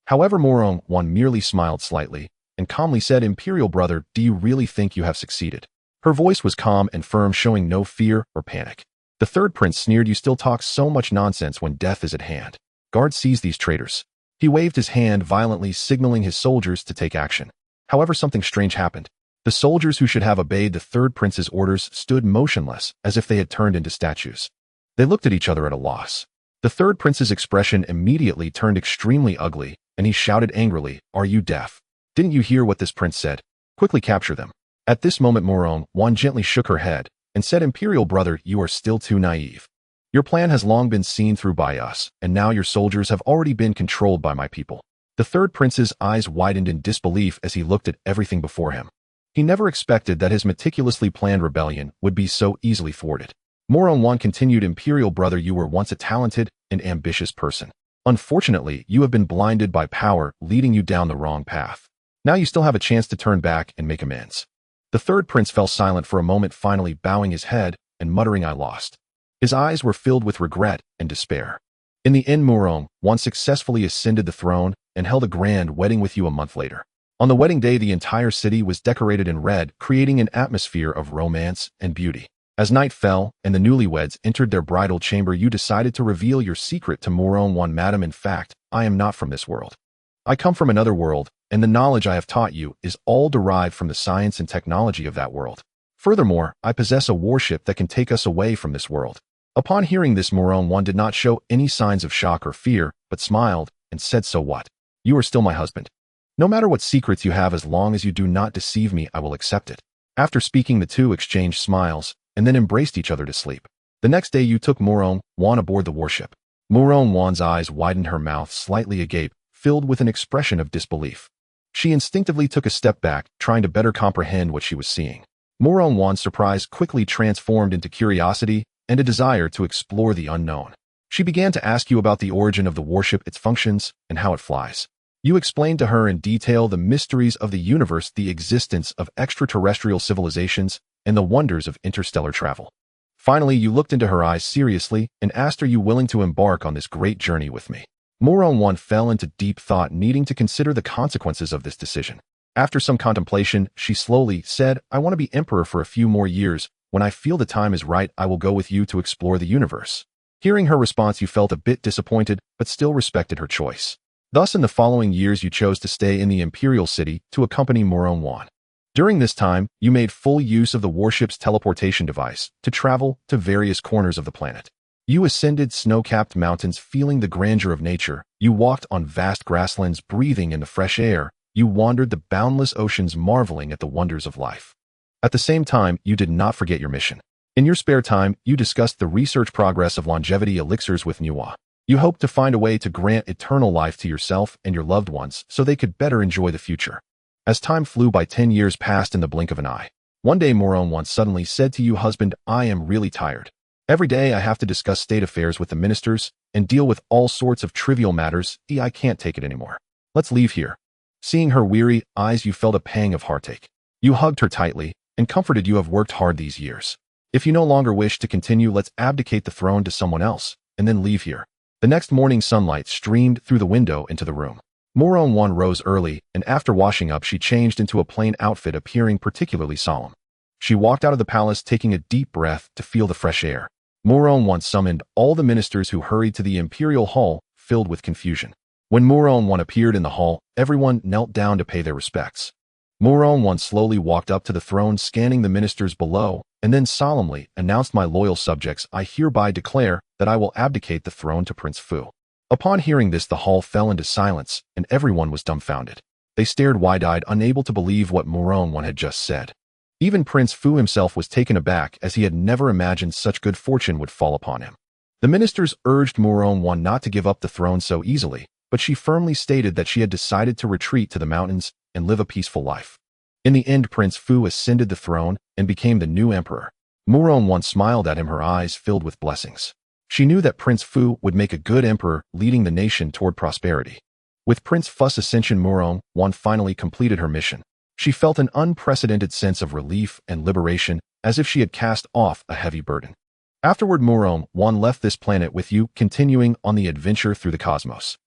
However, Muron-Wan merely smiled slightly and calmly said, "Imperial brother, do you really think you have succeeded?" Her voice was calm and firm, showing no fear or panic. The third prince sneered, "You still talk so much nonsense when death is at hand. Guard, seize these traitors." He waved his hand violently, signaling his soldiers to take action. However, something strange happened. The soldiers who should have obeyed the third prince's orders stood motionless, as if they had turned into statues. They looked at each other at a loss. The third prince's expression immediately turned extremely ugly, and he shouted angrily, "Are you deaf? Didn't you hear what this prince said? Quickly capture them." At this moment Moron gently shook her head and said, "Imperial brother, you are still too naive. Your plan has long been seen through by us, and now your soldiers have already been controlled by my people." The third prince's eyes widened in disbelief as he looked at everything before him. He never expected that his meticulously planned rebellion would be so easily thwarted. Moron continued, "Imperial brother, you were once a talented and ambitious person. Unfortunately, you have been blinded by power, leading you down the wrong path. Now you still have a chance to turn back and make amends." The third prince fell silent for a moment, finally bowing his head and muttering, "I lost." His eyes were filled with regret and despair. In the end, Moron successfully ascended the throne and held a grand wedding with you a month later. On the wedding day, the entire city was decorated in red, creating an atmosphere of romance and beauty. As night fell and the newlyweds entered their bridal chamber, you decided to reveal your secret to Moron. "Madam, in fact, I am not from this world. I come from another world, and the knowledge I have taught you is all derived from the science and technology of that world. Furthermore, I possess a warship that can take us away from this world." Upon hearing this, Moron did not show any signs of shock or fear, but smiled and said, "So what? You are still my husband. No matter what secrets you have, as long as you do not deceive me, I will accept it." After speaking, the two exchanged smiles and then embraced each other to sleep. The next day, you took Moron aboard the warship. Moron's eyes widened, her mouth slightly agape, filled with an expression of disbelief. She instinctively took a step back, trying to better comprehend what she was seeing. Moron's surprise quickly transformed into curiosity and a desire to explore the unknown. She began to ask you about the origin of the warship, its functions, and how it flies. You explained to her in detail the mysteries of the universe, the existence of extraterrestrial civilizations, and the wonders of interstellar travel. Finally, you looked into her eyes seriously and asked, "Are you willing to embark on this great journey with me?" Moron fell into deep thought, needing to consider the consequences of this decision. After some contemplation, she slowly said, "I want to be emperor for a few more years. When I feel the time is right, I will go with you to explore the universe." Hearing her response, you felt a bit disappointed, but still respected her choice. Thus, in the following years, you chose to stay in the imperial city to accompany Moron. During this time, you made full use of the warship's teleportation device to travel to various corners of the planet. You ascended snow-capped mountains, feeling the grandeur of nature. You walked on vast grasslands, breathing in the fresh air. You wandered the boundless oceans, marveling at the wonders of life. At the same time, you did not forget your mission. In your spare time, you discussed the research progress of longevity elixirs with Nuwa. You hoped to find a way to grant eternal life to yourself and your loved ones so they could better enjoy the future. As time flew by, 10 years passed in the blink of an eye. One day, Moron suddenly said to you, "Husband, I am really tired. Every day I have to discuss state affairs with the ministers and deal with all sorts of trivial matters. I can't take it anymore. Let's leave here." Seeing her weary eyes, you felt a pang of heartache. You hugged her tightly and comforted, "You have worked hard these years. If you no longer wish to continue, let's abdicate the throne to someone else and then leave here." The next morning, sunlight streamed through the window into the room. Moron rose early, and after washing up, she changed into a plain outfit, appearing particularly solemn. She walked out of the palace, taking a deep breath to feel the fresh air. Moron summoned all the ministers, who hurried to the imperial hall, filled with confusion. When Moron appeared in the hall, everyone knelt down to pay their respects. Moron slowly walked up to the throne, scanning the ministers below, and then solemnly announced, "My loyal subjects, I hereby declare that I will abdicate the throne to Prince Fu." Upon hearing this, the hall fell into silence, and everyone was dumbfounded. They stared wide-eyed, unable to believe what Moron had just said. Even Prince Fu himself was taken aback, as he had never imagined such good fortune would fall upon him. The ministers urged Moron not to give up the throne so easily, but she firmly stated that she had decided to retreat to the mountains and live a peaceful life. In the end, Prince Fu ascended the throne and became the new emperor. Moron smiled at him, her eyes filled with blessings. She knew that Prince Fu would make a good emperor, leading the nation toward prosperity. With Prince Fu's ascension, Moron finally completed her mission. She felt an unprecedented sense of relief and liberation, as if she had cast off a heavy burden. Afterward, Moron left this planet with you, continuing on the adventure through the cosmos.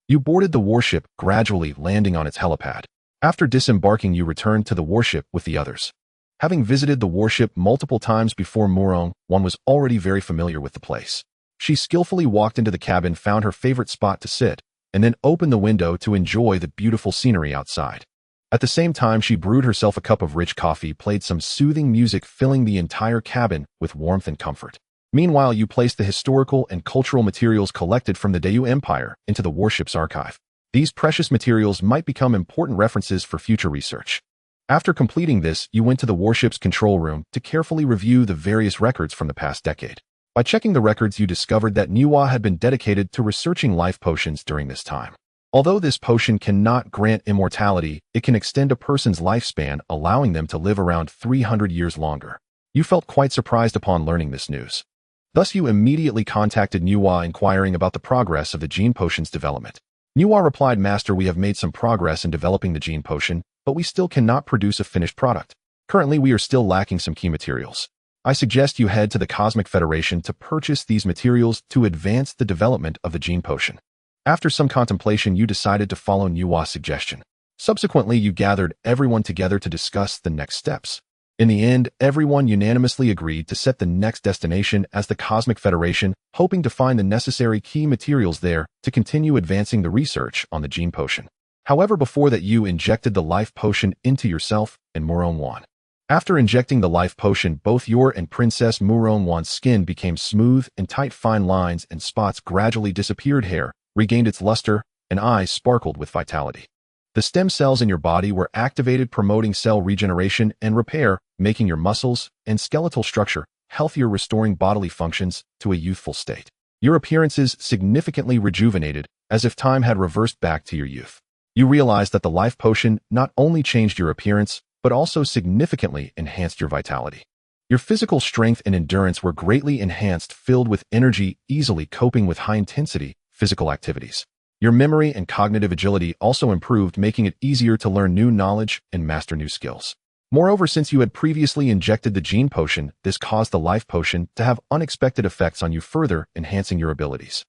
You boarded the warship, gradually landing on its helipad. After disembarking, you returned to the warship with the others. Having visited the warship multiple times before, Moron was already very familiar with the place. She skillfully walked into the cabin, found her favorite spot to sit, and then opened the window to enjoy the beautiful scenery outside. At the same time, she brewed herself a cup of rich coffee, played some soothing music, filling the entire cabin with warmth and comfort. Meanwhile, you placed the historical and cultural materials collected from the Daewoo Empire into the warship's archive. These precious materials might become important references for future research. After completing this, you went to the warship's control room to carefully review the various records from the past decade. By checking the records, you discovered that Nuwa had been dedicated to researching life potions during this time. Although this potion cannot grant immortality, it can extend a person's lifespan, allowing them to live around 300 years longer. You felt quite surprised upon learning this news. Thus, you immediately contacted Nuwa, inquiring about the progress of the gene potion's development. Nuwa replied, "Master, we have made some progress in developing the gene potion, but we still cannot produce a finished product. Currently, we are still lacking some key materials. I suggest you head to the Cosmic Federation to purchase these materials to advance the development of the gene potion." After some contemplation, you decided to follow Nuwa's suggestion. Subsequently, you gathered everyone together to discuss the next steps. In the end, everyone unanimously agreed to set the next destination as the Cosmic Federation, hoping to find the necessary key materials there to continue advancing the research on the gene potion. However, before that, you injected the life potion into yourself and Muronwan. After injecting the life potion, both your and Princess Muronwan's skin became smooth and tight. Fine lines and spots gradually disappeared. Hair regained its luster, and eyes sparkled with vitality. The stem cells in your body were activated, promoting cell regeneration and repair, making your muscles and skeletal structure healthier, restoring bodily functions to a youthful state. Your appearances significantly rejuvenated, as if time had reversed back to your youth. You realized that the life potion not only changed your appearance, but also significantly enhanced your vitality. Your physical strength and endurance were greatly enhanced, filled with energy, easily coping with high-intensity physical activities. Your memory and cognitive agility also improved, making it easier to learn new knowledge and master new skills. Moreover, since you had previously injected the gene potion, this caused the life potion to have unexpected effects on you, further enhancing your abilities.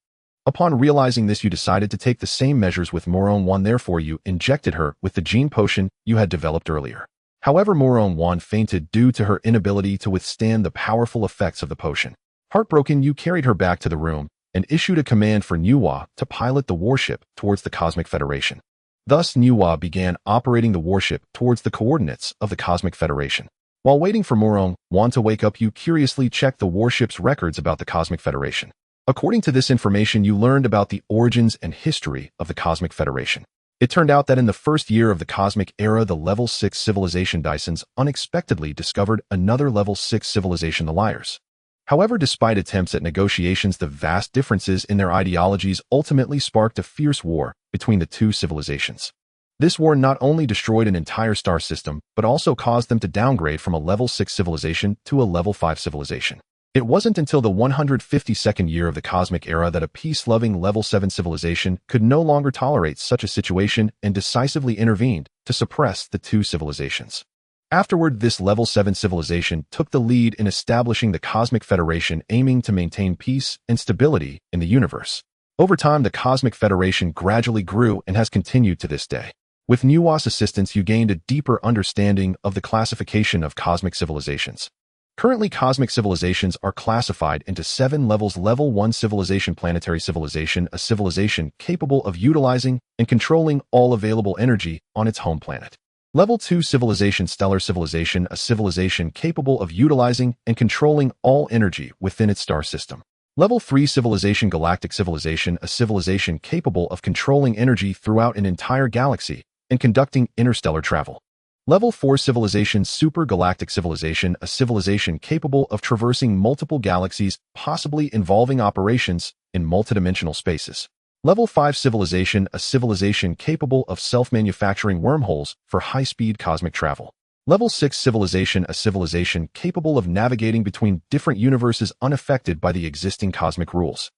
Upon realizing this, you decided to take the same measures with Muronwan. Therefore, you injected her with the gene potion you had developed earlier. However, Muronwan fainted due to her inability to withstand the powerful effects of the potion. Heartbroken, you carried her back to the room and issued a command for Nuwa to pilot the warship towards the Cosmic Federation. Thus, Nuwa began operating the warship towards the coordinates of the Cosmic Federation. While waiting for Muronwan to wake up, you curiously checked the warship's records about the Cosmic Federation. According to this information, you learned about the origins and history of the Cosmic Federation. It turned out that in the first year of the Cosmic Era, the Level 6 civilization Dysons unexpectedly discovered another Level 6 civilization, the Lairs. However, despite attempts at negotiations, the vast differences in their ideologies ultimately sparked a fierce war between the two civilizations. This war not only destroyed an entire star system, but also caused them to downgrade from a Level 6 civilization to a Level 5 civilization. It wasn't until the 152nd year of the Cosmic Era that a peace-loving Level 7 civilization could no longer tolerate such a situation and decisively intervened to suppress the two civilizations. Afterward, this Level 7 civilization took the lead in establishing the Cosmic Federation, aiming to maintain peace and stability in the universe. Over time, the Cosmic Federation gradually grew and has continued to this day. With Nuwa's assistance, you gained a deeper understanding of the classification of cosmic civilizations. Currently, cosmic civilizations are classified into 7 levels. Level 1 civilization: planetary civilization, a civilization capable of utilizing and controlling all available energy on its home planet. Level 2 civilization: stellar civilization, a civilization capable of utilizing and controlling all energy within its star system. Level 3 civilization: galactic civilization, a civilization capable of controlling energy throughout an entire galaxy and conducting interstellar travel. Level 4 civilization: supergalactic civilization, a civilization capable of traversing multiple galaxies, possibly involving operations in multidimensional spaces. Level 5 civilization: a civilization capable of self-manufacturing wormholes for high-speed cosmic travel. Level 6 civilization: a civilization capable of navigating between different universes unaffected by the existing cosmic rules.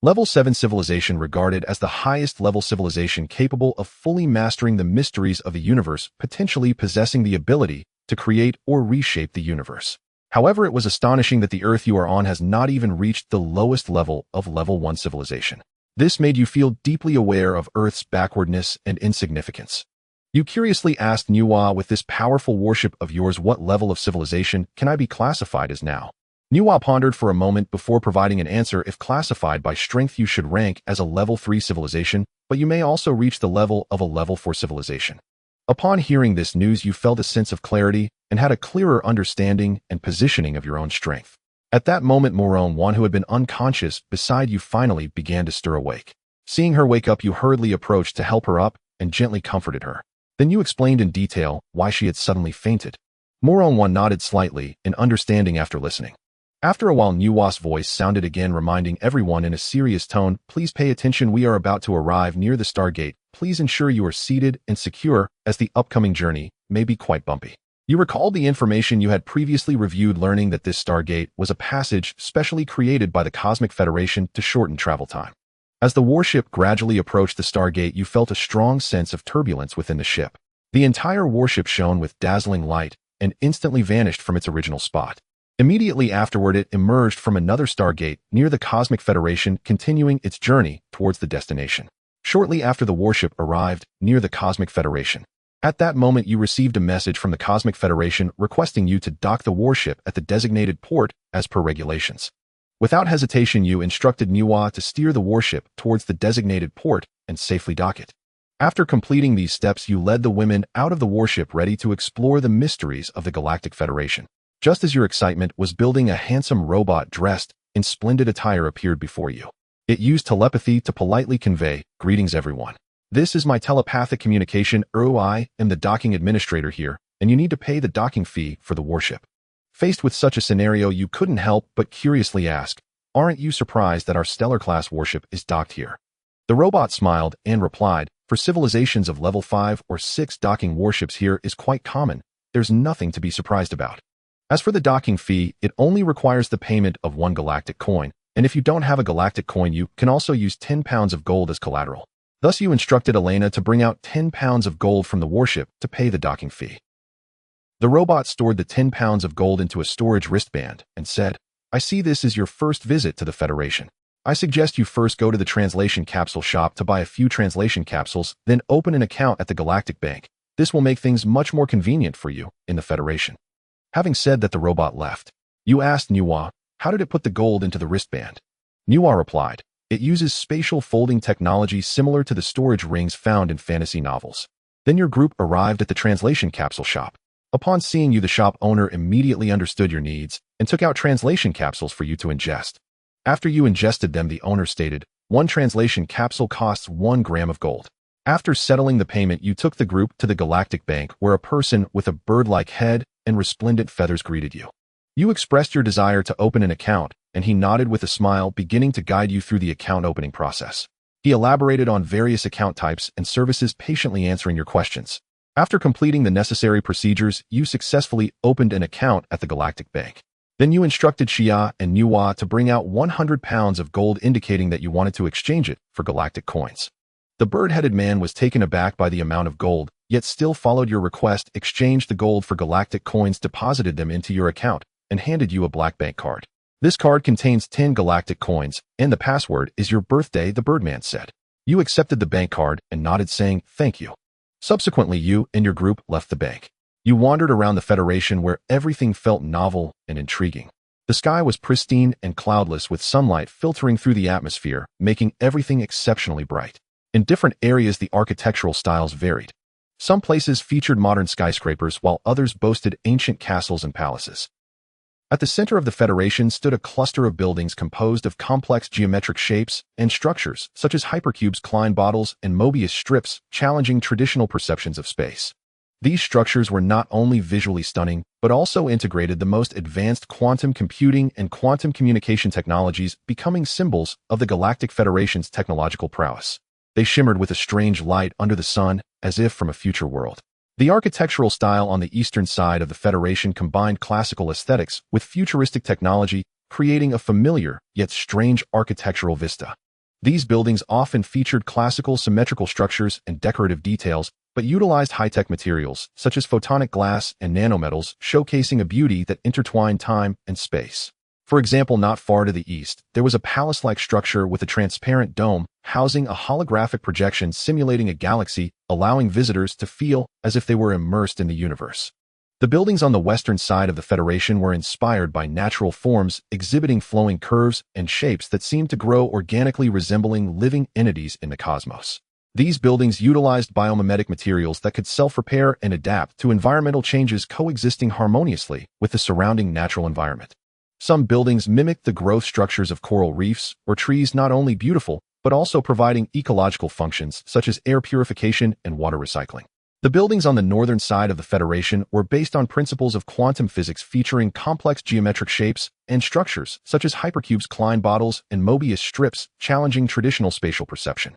Level 7 civilization: regarded as the highest level civilization capable of fully mastering the mysteries of the universe, potentially possessing the ability to create or reshape the universe. However, it was astonishing that the Earth you are on has not even reached the lowest level of Level 1 civilization. This made you feel deeply aware of Earth's backwardness and insignificance. You curiously asked Nuwa, "With this powerful warship of yours, what level of civilization can I be classified as now?" Nuwa pondered for a moment before providing an answer. If classified by strength, you should rank as a level 3 civilization, but you may also reach the level of a level 4 civilization. Upon hearing this news, you felt a sense of clarity and had a clearer understanding and positioning of your own strength. At that moment, Moron, one who had been unconscious beside you, finally began to stir awake. Seeing her wake up, you hurriedly approached to help her up and gently comforted her. Then you explained in detail why she had suddenly fainted. Moron one nodded slightly in understanding after listening. After a while, Nuwa's voice sounded again, reminding everyone in a serious tone, "Please pay attention. We are about to arrive near the Stargate. Please ensure you are seated and secure, as the upcoming journey may be quite bumpy." You recalled the information you had previously reviewed, learning that this Stargate was a passage specially created by the Cosmic Federation to shorten travel time. As the warship gradually approached the Stargate, you felt a strong sense of turbulence within the ship. The entire warship shone with dazzling light and instantly vanished from its original spot. Immediately afterward, it emerged from another Stargate near the Cosmic Federation, continuing its journey towards the destination. Shortly after the warship arrived near the Cosmic Federation, at that moment you received a message from the Cosmic Federation requesting you to dock the warship at the designated port as per regulations. Without hesitation, you instructed Nuwa to steer the warship towards the designated port and safely dock it. After completing these steps, you led the women out of the warship, ready to explore the mysteries of the Galactic Federation. Just as your excitement was building, a handsome robot dressed in splendid attire appeared before you. It used telepathy to politely convey, "Greetings everyone. This is my telepathic communication. I am the docking administrator here, and you need to pay the docking fee for the warship." Faced with such a scenario, you couldn't help but curiously ask, "Aren't you surprised that our Stellar-class warship is docked here?" The robot smiled and replied, "For civilizations of level 5 or 6, docking warships here is quite common. There's nothing to be surprised about. As for the docking fee, it only requires the payment of 1 galactic coin, and if you don't have a galactic coin, you can also use 10 pounds of gold as collateral." Thus, you instructed Elena to bring out 10 pounds of gold from the warship to pay the docking fee. The robot stored the 10 pounds of gold into a storage wristband and said, "I see this is your first visit to the Federation. I suggest you first go to the translation capsule shop to buy a few translation capsules, then open an account at the Galactic Bank. This will make things much more convenient for you in the Federation." Having said that, the robot left. You asked Nuwa, "How did it put the gold into the wristband?" Nuwa replied, "It uses spatial folding technology similar to the storage rings found in fantasy novels." Then your group arrived at the translation capsule shop. Upon seeing you, the shop owner immediately understood your needs and took out translation capsules for you to ingest. After you ingested them, the owner stated, "1 translation capsule costs 1 gram of gold." After settling the payment, you took the group to the Galactic Bank, where a person with a bird-like head and resplendent feathers greeted you. You expressed your desire to open an account, and he nodded with a smile, beginning to guide you through the account opening process. He elaborated on various account types and services, patiently answering your questions. After completing the necessary procedures, you successfully opened an account at the Galactic Bank. Then you instructed Xia and Nuwa to bring out 100 pounds of gold, indicating that you wanted to exchange it for galactic coins. The bird-headed man was taken aback by the amount of gold, yet still followed your request, exchanged the gold for galactic coins, deposited them into your account, and handed you a black bank card. This card contains 10 galactic coins, and the password is your birthday, the birdman said. You accepted the bank card and nodded, saying, "Thank you." Subsequently, you and your group left the bank. You wandered around the Federation, where everything felt novel and intriguing. The sky was pristine and cloudless, with sunlight filtering through the atmosphere, making everything exceptionally bright. In different areas, the architectural styles varied. Some places featured modern skyscrapers, while others boasted ancient castles and palaces. At the center of the Federation stood a cluster of buildings composed of complex geometric shapes and structures, such as hypercubes, Klein bottles, and Mobius strips, challenging traditional perceptions of space. These structures were not only visually stunning, but also integrated the most advanced quantum computing and quantum communication technologies, becoming symbols of the Galactic Federation's technological prowess. They shimmered with a strange light under the sun, as if from a future world. The architectural style on the eastern side of the Federation combined classical aesthetics with futuristic technology, creating a familiar yet strange architectural vista. These buildings often featured classical symmetrical structures and decorative details, but utilized high-tech materials such as photonic glass and nanometals, showcasing a beauty that intertwined time and space. For example, not far to the east, there was a palace-like structure with a transparent dome housing a holographic projection simulating a galaxy, allowing visitors to feel as if they were immersed in the universe. The buildings on the western side of the Federation were inspired by natural forms exhibiting flowing curves and shapes that seemed to grow organically, resembling living entities in the cosmos. These buildings utilized biomimetic materials that could self-repair and adapt to environmental changes, coexisting harmoniously with the surrounding natural environment. Some buildings mimicked the growth structures of coral reefs or trees, not only beautiful, but also providing ecological functions such as air purification and water recycling. The buildings on the northern side of the Federation were based on principles of quantum physics, featuring complex geometric shapes and structures such as hypercubes, Klein bottles, and Mobius strips, challenging traditional spatial perception.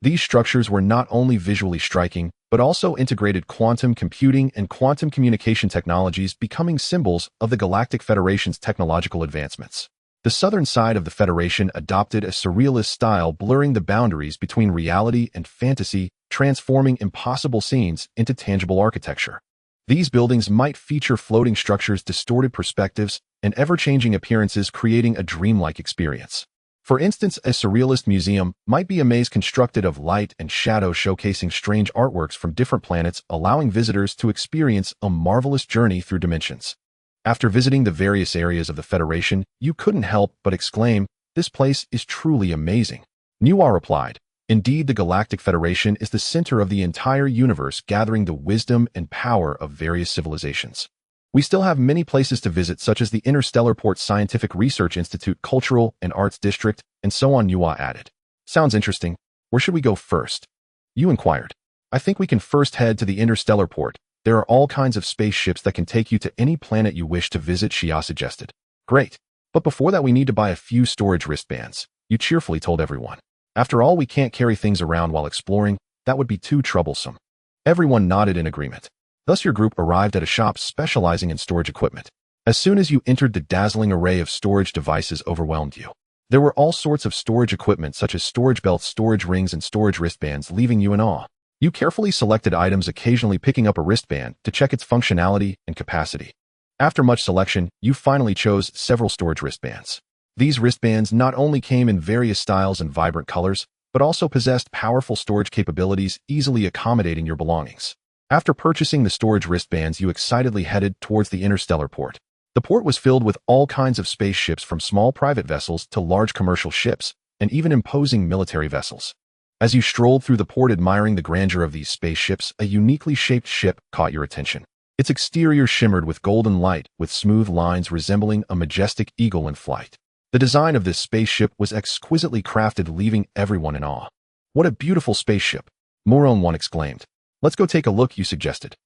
These structures were not only visually striking, but also integrated quantum computing and quantum communication technologies, becoming symbols of the Galactic Federation's technological advancements. The southern side of the Federation adopted a surrealist style, blurring the boundaries between reality and fantasy, transforming impossible scenes into tangible architecture. These buildings might feature floating structures, distorted perspectives, and ever-changing appearances, creating a dreamlike experience. For instance, a surrealist museum might be a maze constructed of light and shadow, showcasing strange artworks from different planets, allowing visitors to experience a marvelous journey through dimensions. After visiting the various areas of the Federation, you couldn't help but exclaim, "This place is truly amazing." Nuwa replied, "Indeed, the Galactic Federation is the center of the entire universe, gathering the wisdom and power of various civilizations. We still have many places to visit, such as the Interstellar Port Scientific Research Institute, Cultural and Arts District, and so on," Nuwa added. "Sounds interesting. Where should we go first?" You inquired. "I think we can first head to the Interstellar Port. There are all kinds of spaceships that can take you to any planet you wish to visit," Xia suggested. "Great. But before that, we need to buy a few storage wristbands," you cheerfully told everyone. "After all, we can't carry things around while exploring. That would be too troublesome." Everyone nodded in agreement. Thus your group arrived at a shop specializing in storage equipment. As soon as you entered, the dazzling array of storage devices overwhelmed you. There were all sorts of storage equipment, such as storage belts, storage rings, and storage wristbands, leaving you in awe. You carefully selected items, occasionally picking up a wristband to check its functionality and capacity. After much selection, you finally chose several storage wristbands. These wristbands not only came in various styles and vibrant colors, but also possessed powerful storage capabilities, easily accommodating your belongings. After purchasing the storage wristbands, you excitedly headed towards the Interstellar Port. The port was filled with all kinds of spaceships, from small private vessels to large commercial ships, and even imposing military vessels. As you strolled through the port, admiring the grandeur of these spaceships, a uniquely shaped ship caught your attention. Its exterior shimmered with golden light, with smooth lines resembling a majestic eagle in flight. The design of this spaceship was exquisitely crafted, leaving everyone in awe. "What a beautiful spaceship!" Moron exclaimed. "Let's go take a look," you suggested.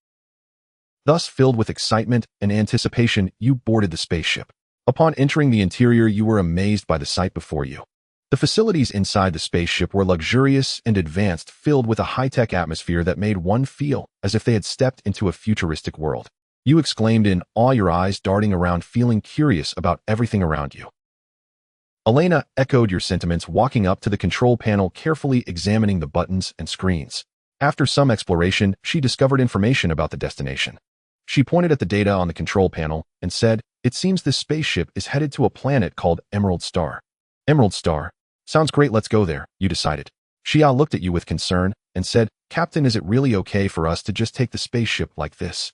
Thus, filled with excitement and anticipation, you boarded the spaceship. Upon entering the interior, you were amazed by the sight before you. The facilities inside the spaceship were luxurious and advanced, filled with a high-tech atmosphere that made one feel as if they had stepped into a futuristic world. You exclaimed in awe, your eyes darting around, feeling curious about everything around you. Elena echoed your sentiments, walking up to the control panel, carefully examining the buttons and screens. After some exploration, she discovered information about the destination. She pointed at the data on the control panel and said, "It seems this spaceship is headed to a planet called Emerald Star." "Emerald Star? Sounds great, let's go there," you decided. Xia looked at you with concern and said, "Captain, is it really okay for us to just take the spaceship like this?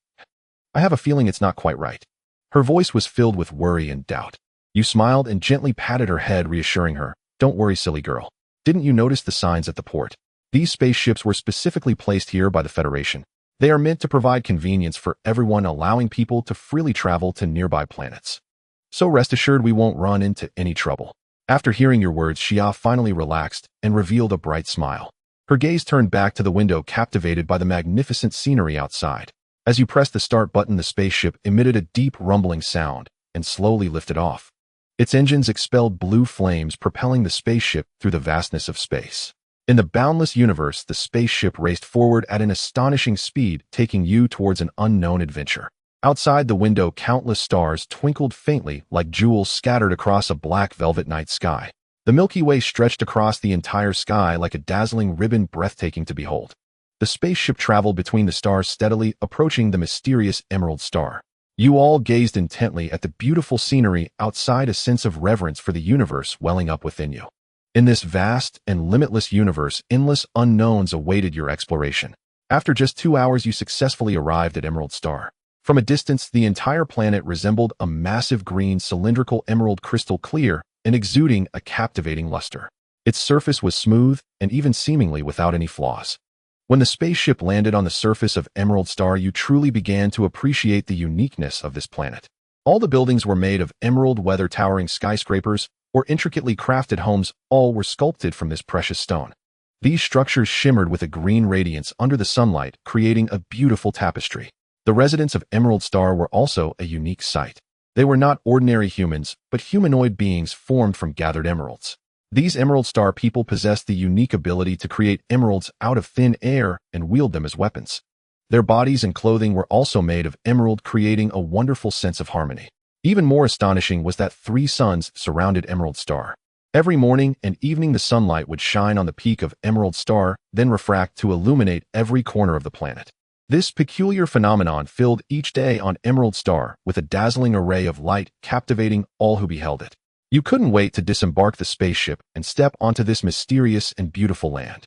I have a feeling it's not quite right." Her voice was filled with worry and doubt. You smiled and gently patted her head, reassuring her, "Don't worry, silly girl. Didn't you notice the signs at the port? These spaceships were specifically placed here by the Federation. They are meant to provide convenience for everyone, allowing people to freely travel to nearby planets. So rest assured we won't run into any trouble." After hearing your words, Xia finally relaxed and revealed a bright smile. Her gaze turned back to the window, captivated by the magnificent scenery outside. As you pressed the start button, the spaceship emitted a deep rumbling sound and slowly lifted off. Its engines expelled blue flames, propelling the spaceship through the vastness of space. In the boundless universe, the spaceship raced forward at an astonishing speed, taking you towards an unknown adventure. Outside the window, countless stars twinkled faintly like jewels scattered across a black velvet night sky. The Milky Way stretched across the entire sky like a dazzling ribbon, breathtaking to behold. The spaceship traveled between the stars, steadily approaching the mysterious Emerald Star. You all gazed intently at the beautiful scenery outside, a sense of reverence for the universe welling up within you. In this vast and limitless universe, endless unknowns awaited your exploration. After just 2 hours, you successfully arrived at Emerald Star. From a distance, the entire planet resembled a massive green cylindrical emerald, crystal clear and exuding a captivating luster. Its surface was smooth and even seemingly without any flaws. When the spaceship landed on the surface of Emerald Star, you truly began to appreciate the uniqueness of this planet. All the buildings were made of emerald, whether towering skyscrapers or intricately crafted homes, all were sculpted from this precious stone. These structures shimmered with a green radiance under the sunlight, creating a beautiful tapestry. The residents of Emerald Star were also a unique sight. They were not ordinary humans, but humanoid beings formed from gathered emeralds. These Emerald Star people possessed the unique ability to create emeralds out of thin air and wield them as weapons. Their bodies and clothing were also made of emerald, creating a wonderful sense of harmony. Even more astonishing was that 3 suns surrounded Emerald Star. Every morning and evening the sunlight would shine on the peak of Emerald Star, then refract to illuminate every corner of the planet. This peculiar phenomenon filled each day on Emerald Star with a dazzling array of light, captivating all who beheld it. You couldn't wait to disembark the spaceship and step onto this mysterious and beautiful land.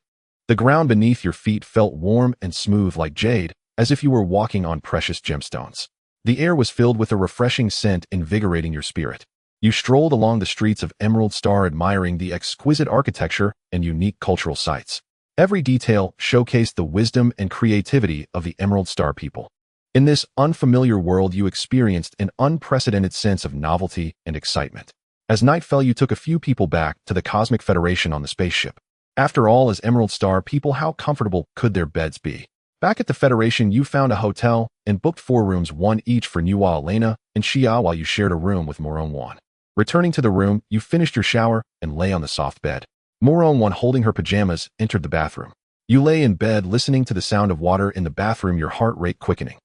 The ground beneath your feet felt warm and smooth like jade, as if you were walking on precious gemstones. The air was filled with a refreshing scent, invigorating your spirit. You strolled along the streets of Emerald Star, admiring the exquisite architecture and unique cultural sites. Every detail showcased the wisdom and creativity of the Emerald Star people. In this unfamiliar world, you experienced an unprecedented sense of novelty and excitement. As night fell, you took a few people back to the Cosmic Federation on the spaceship. After all, as Emerald Star people, how comfortable could their beds be? Back at the Federation, you found a hotel and booked 4 rooms, one each for Nuwa, Elena, and Xia, while you shared a room with Moron. Returning to the room, you finished your shower and lay on the soft bed. Moron, holding her pajamas, entered the bathroom. You lay in bed, listening to the sound of water in the bathroom, your heart rate quickening.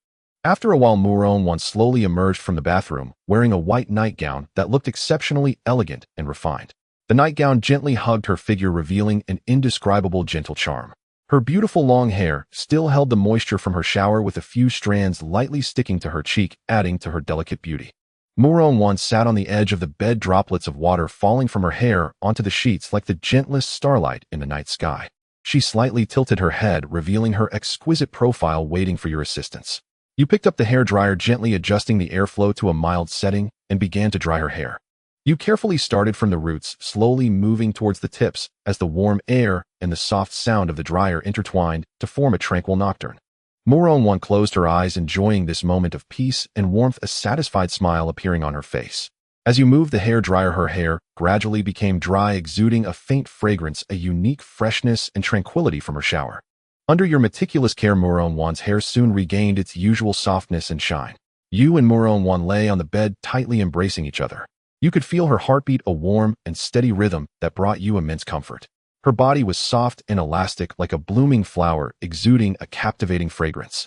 After a while, Moron slowly emerged from the bathroom, wearing a white nightgown that looked exceptionally elegant and refined. The nightgown gently hugged her figure, revealing an indescribable gentle charm. Her beautiful long hair still held the moisture from her shower, with a few strands lightly sticking to her cheek, adding to her delicate beauty. Moron sat on the edge of the bed, droplets of water falling from her hair onto the sheets like the gentlest starlight in the night sky. She slightly tilted her head, revealing her exquisite profile, waiting for your assistance. You picked up the hairdryer, gently adjusting the airflow to a mild setting, and began to dry her hair. You carefully started from the roots, slowly moving towards the tips as the warm air and the soft sound of the dryer intertwined to form a tranquil nocturne. Moron closed her eyes, enjoying this moment of peace and warmth, a satisfied smile appearing on her face. As you moved the hairdryer, her hair gradually became dry, exuding a faint fragrance, a unique freshness and tranquility from her shower. Under your meticulous care, Moron's hair soon regained its usual softness and shine. You and Moron lay on the bed, tightly embracing each other. You could feel her heartbeat, a warm and steady rhythm that brought you immense comfort. Her body was soft and elastic like a blooming flower, exuding a captivating fragrance.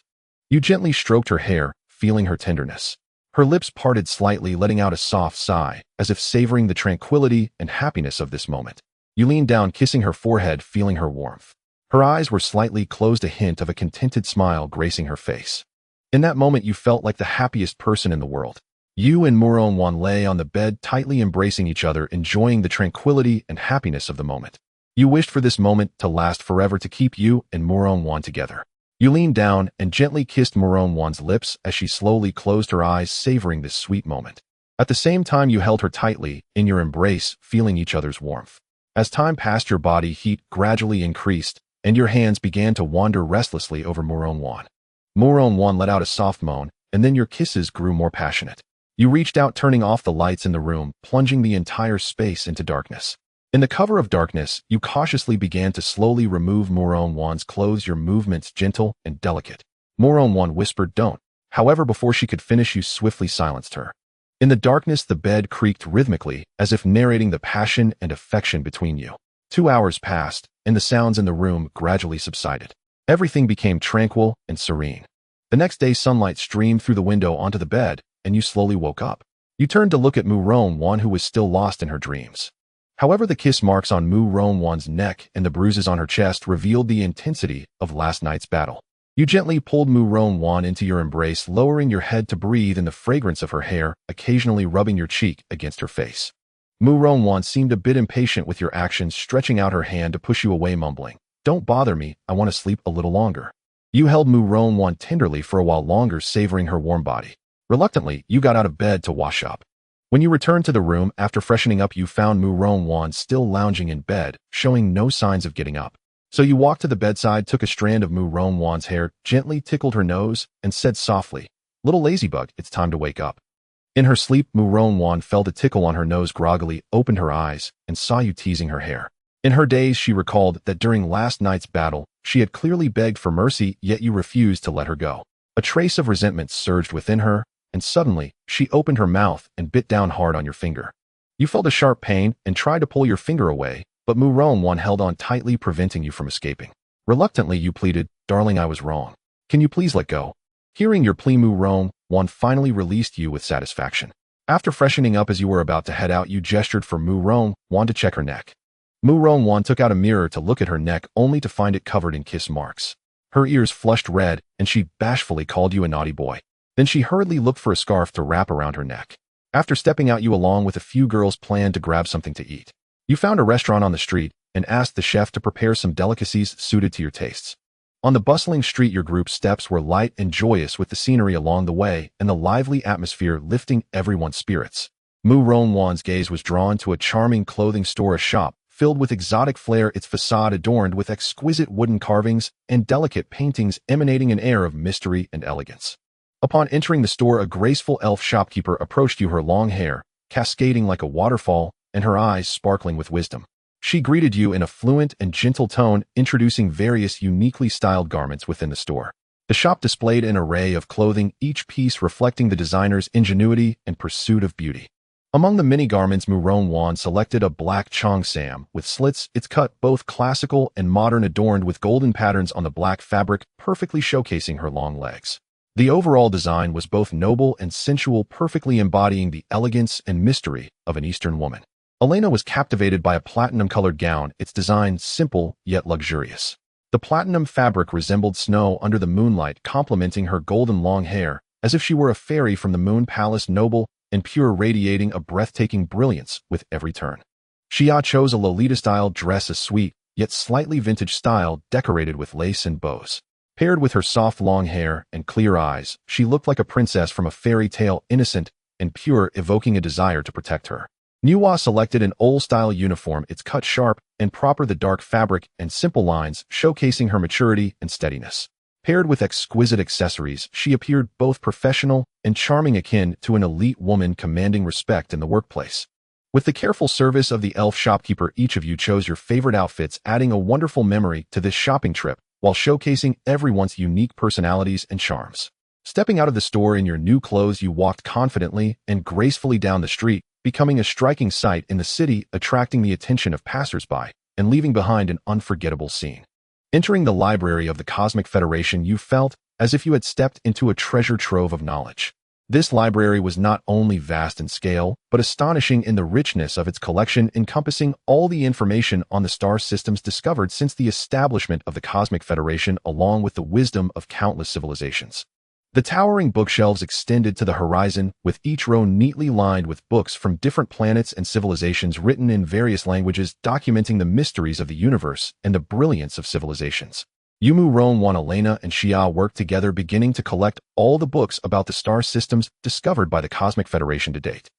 You gently stroked her hair, feeling her tenderness. Her lips parted slightly, letting out a soft sigh, as if savoring the tranquility and happiness of this moment. You leaned down, kissing her forehead, feeling her warmth. Her eyes were slightly closed, a hint of a contented smile gracing her face. In that moment, you felt like the happiest person in the world. You and Moron lay on the bed, tightly embracing each other, enjoying the tranquility and happiness of the moment. You wished for this moment to last forever, to keep you and Moron together. You leaned down and gently kissed Moron's lips as she slowly closed her eyes, savoring this sweet moment. At the same time, you held her tightly in your embrace, feeling each other's warmth. As time passed, your body heat gradually increased, and your hands began to wander restlessly over Moron. Moron let out a soft moan, and then your kisses grew more passionate. You reached out, turning off the lights in the room, plunging the entire space into darkness. In the cover of darkness, you cautiously began to slowly remove Moron's clothes, your movements gentle and delicate. Moron whispered, "Don't." However, before she could finish, you swiftly silenced her. In the darkness, the bed creaked rhythmically, as if narrating the passion and affection between you. 2 hours passed, and the sounds in the room gradually subsided. Everything became tranquil and serene. The next day, sunlight streamed through the window onto the bed, and you slowly woke up. You turned to look at Moron, who was still lost in her dreams. However, the kiss marks on Moron's neck and the bruises on her chest revealed the intensity of last night's battle. You gently pulled Moron into your embrace, lowering your head to breathe in the fragrance of her hair, occasionally rubbing your cheek against her face. Moron seemed a bit impatient with your actions, stretching out her hand to push you away, mumbling, "Don't bother me, I want to sleep a little longer." You held Mu-Ron tenderly for a while longer, savoring her warm body. Reluctantly, you got out of bed to wash up. When you returned to the room after freshening up, you found Mu-Ron still lounging in bed, showing no signs of getting up. So you walked to the bedside, took a strand of Mu-Ron's hair, gently tickled her nose, and said softly, "Little ladybug, it's time to wake up." In her sleep, Mu-Ron felt a tickle on her nose, groggily opened her eyes, and saw you teasing her hair. In her daze, she recalled that during last night's battle, she had clearly begged for mercy, yet you refused to let her go. A trace of resentment surged within her, and suddenly, she opened her mouth and bit down hard on your finger. You felt a sharp pain and tried to pull your finger away, but Mu-Ron held on tightly, preventing you from escaping. Reluctantly, you pleaded, "Darling, I was wrong. Can you please let go?" Hearing your plea, Mu-Ron finally released you with satisfaction. After freshening up as you were about to head out, you gestured for Mu-Ron to check her neck. Mu-Ron took out a mirror to look at her neck, only to find it covered in kiss marks. Her ears flushed red, and she bashfully called you a naughty boy. Then she hurriedly looked for a scarf to wrap around her neck. After stepping out, you along with a few girls planned to grab something to eat. You found a restaurant on the street and asked the chef to prepare some delicacies suited to your tastes. On the bustling street, your group's steps were light and joyous, with the scenery along the way and the lively atmosphere lifting everyone's spirits. Mu-Ron's gaze was drawn to a charming clothing store, a shop filled with exotic flair, its facade adorned with exquisite wooden carvings and delicate paintings emanating an air of mystery and elegance. Upon entering the store, a graceful elf shopkeeper approached you, her long hair cascading like a waterfall and her eyes sparkling with wisdom. She greeted you in a fluent and gentle tone, introducing various uniquely styled garments within the store. The shop displayed an array of clothing, each piece reflecting the designer's ingenuity and pursuit of beauty. Among the many garments, Mu-Ron selected a black cheongsam with slits, its cut both classical and modern, adorned with golden patterns on the black fabric, perfectly showcasing her long legs. The overall design was both noble and sensual, perfectly embodying the elegance and mystery of an Eastern woman. Elena was captivated by a platinum-colored gown, its design simple yet luxurious. The platinum fabric resembled snow under the moonlight, complementing her golden long hair, as if she were a fairy from the moon palace, noble and pure, radiating a breathtaking brilliance with every turn. Xia chose a Lolita-style dress, a sweet, yet slightly vintage style, decorated with lace and bows. Paired with her soft long hair and clear eyes, she looked like a princess from a fairy tale, innocent and pure, evoking a desire to protect her. Nuwa selected an old-style uniform, its cut sharp and proper, the dark fabric and simple lines showcasing her maturity and steadiness. Paired with exquisite accessories, she appeared both professional and charming, akin to an elite woman commanding respect in the workplace. With the careful service of the elf shopkeeper, each of you chose your favorite outfits, adding a wonderful memory to this shopping trip while showcasing everyone's unique personalities and charms. Stepping out of the store in your new clothes, you walked confidently and gracefully down the street, becoming a striking sight in the city, attracting the attention of passers-by and leaving behind an unforgettable scene. Entering the library of the Cosmic Federation, you felt as if you had stepped into a treasure trove of knowledge. This library was not only vast in scale, but astonishing in the richness of its collection, encompassing all the information on the star systems discovered since the establishment of the Cosmic Federation, along with the wisdom of countless civilizations. The towering bookshelves extended to the horizon, with each row neatly lined with books from different planets and civilizations, written in various languages, documenting the mysteries of the universe and the brilliance of civilizations. Mu-Ron, Elena, and Xia worked together, beginning to collect all the books about the star systems discovered by the Cosmic Federation to date.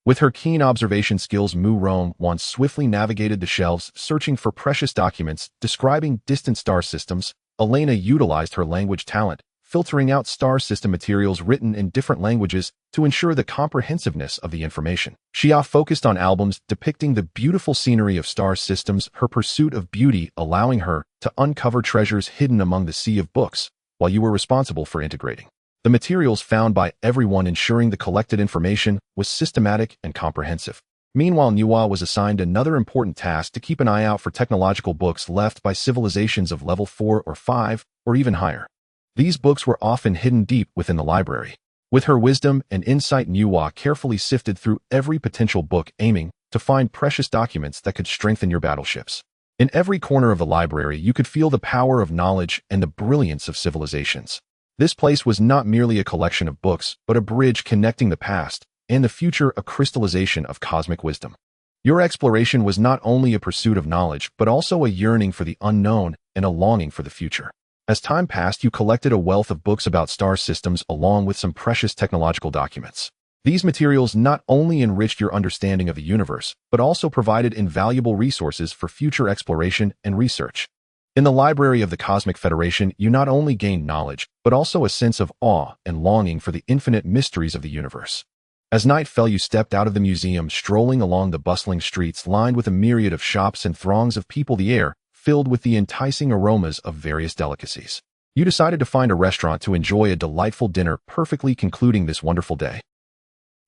With her keen observation skills, Mu-Ron swiftly navigated the shelves, searching for precious documents describing distant star systems. Elena utilized her language talent, filtering out star system materials written in different languages to ensure the comprehensiveness of the information. Xia focused on albums depicting the beautiful scenery of star systems, her pursuit of beauty allowing her to uncover treasures hidden among the sea of books, while you were responsible for integrating the materials found by everyone, ensuring the collected information was systematic and comprehensive. Meanwhile, Nuwa was assigned another important task: to keep an eye out for technological books left by civilizations of level 4 or 5, or even higher. These books were often hidden deep within the library. With her wisdom and insight, Nuwa carefully sifted through every potential book, aiming to find precious documents that could strengthen your battleships. In every corner of the library, you could feel the power of knowledge and the brilliance of civilizations. This place was not merely a collection of books, but a bridge connecting the past and the future, a crystallization of cosmic wisdom. Your exploration was not only a pursuit of knowledge, but also a yearning for the unknown and a longing for the future. As time passed, you collected a wealth of books about star systems along with some precious technological documents. These materials not only enriched your understanding of the universe, but also provided invaluable resources for future exploration and research. In the library of the Cosmic Federation, you not only gained knowledge, but also a sense of awe and longing for the infinite mysteries of the universe. As night fell, you stepped out of the museum, strolling along the bustling streets lined with a myriad of shops and throngs of people, the air filled with the enticing aromas of various delicacies. You decided to find a restaurant to enjoy a delightful dinner, perfectly concluding this wonderful day.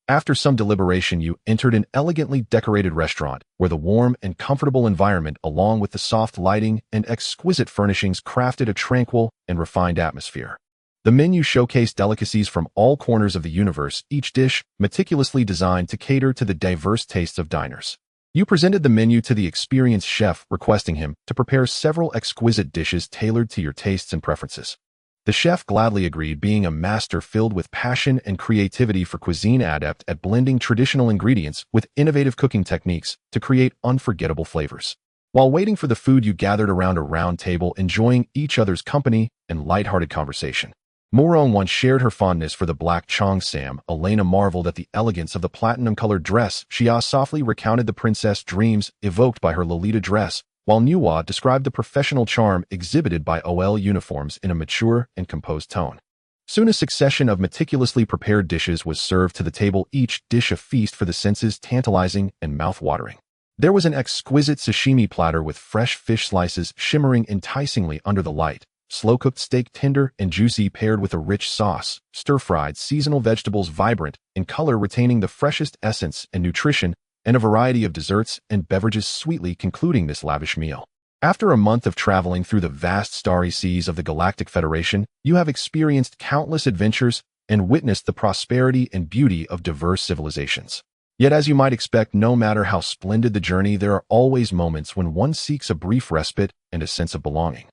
After some deliberation, you entered an elegantly decorated restaurant where the warm and comfortable environment, along with the soft lighting and exquisite furnishings, crafted a tranquil and refined atmosphere. The menu showcased delicacies from all corners of the universe, each dish meticulously designed to cater to the diverse tastes of diners. You presented the menu to the experienced chef, requesting him to prepare several exquisite dishes tailored to your tastes and preferences. The chef gladly agreed, being a master filled with passion and creativity for cuisine, adept at blending traditional ingredients with innovative cooking techniques to create unforgettable flavors. While waiting for the food, you gathered around a round table, enjoying each other's company and lighthearted conversation. Moron once shared her fondness for the black cheongsam. Elena marveled at the elegance of the platinum-colored dress. Xia softly recounted the princess dreams evoked by her Lolita dress, while Nuwa described the professional charm exhibited by OL uniforms in a mature and composed tone. Soon a succession of meticulously prepared dishes was served to the table, each dish a feast for the senses, tantalizing and mouth-watering. There was an exquisite sashimi platter with fresh fish slices shimmering enticingly under the light, slow-cooked steak tender and juicy paired with a rich sauce, stir-fried seasonal vegetables vibrant in color retaining the freshest essence and nutrition, and a variety of desserts and beverages sweetly concluding this lavish meal. After a month of traveling through the vast starry seas of the Galactic Federation, you have experienced countless adventures and witnessed the prosperity and beauty of diverse civilizations. Yet, as you might expect, no matter how splendid the journey, there are always moments when one seeks a brief respite and a sense of belonging.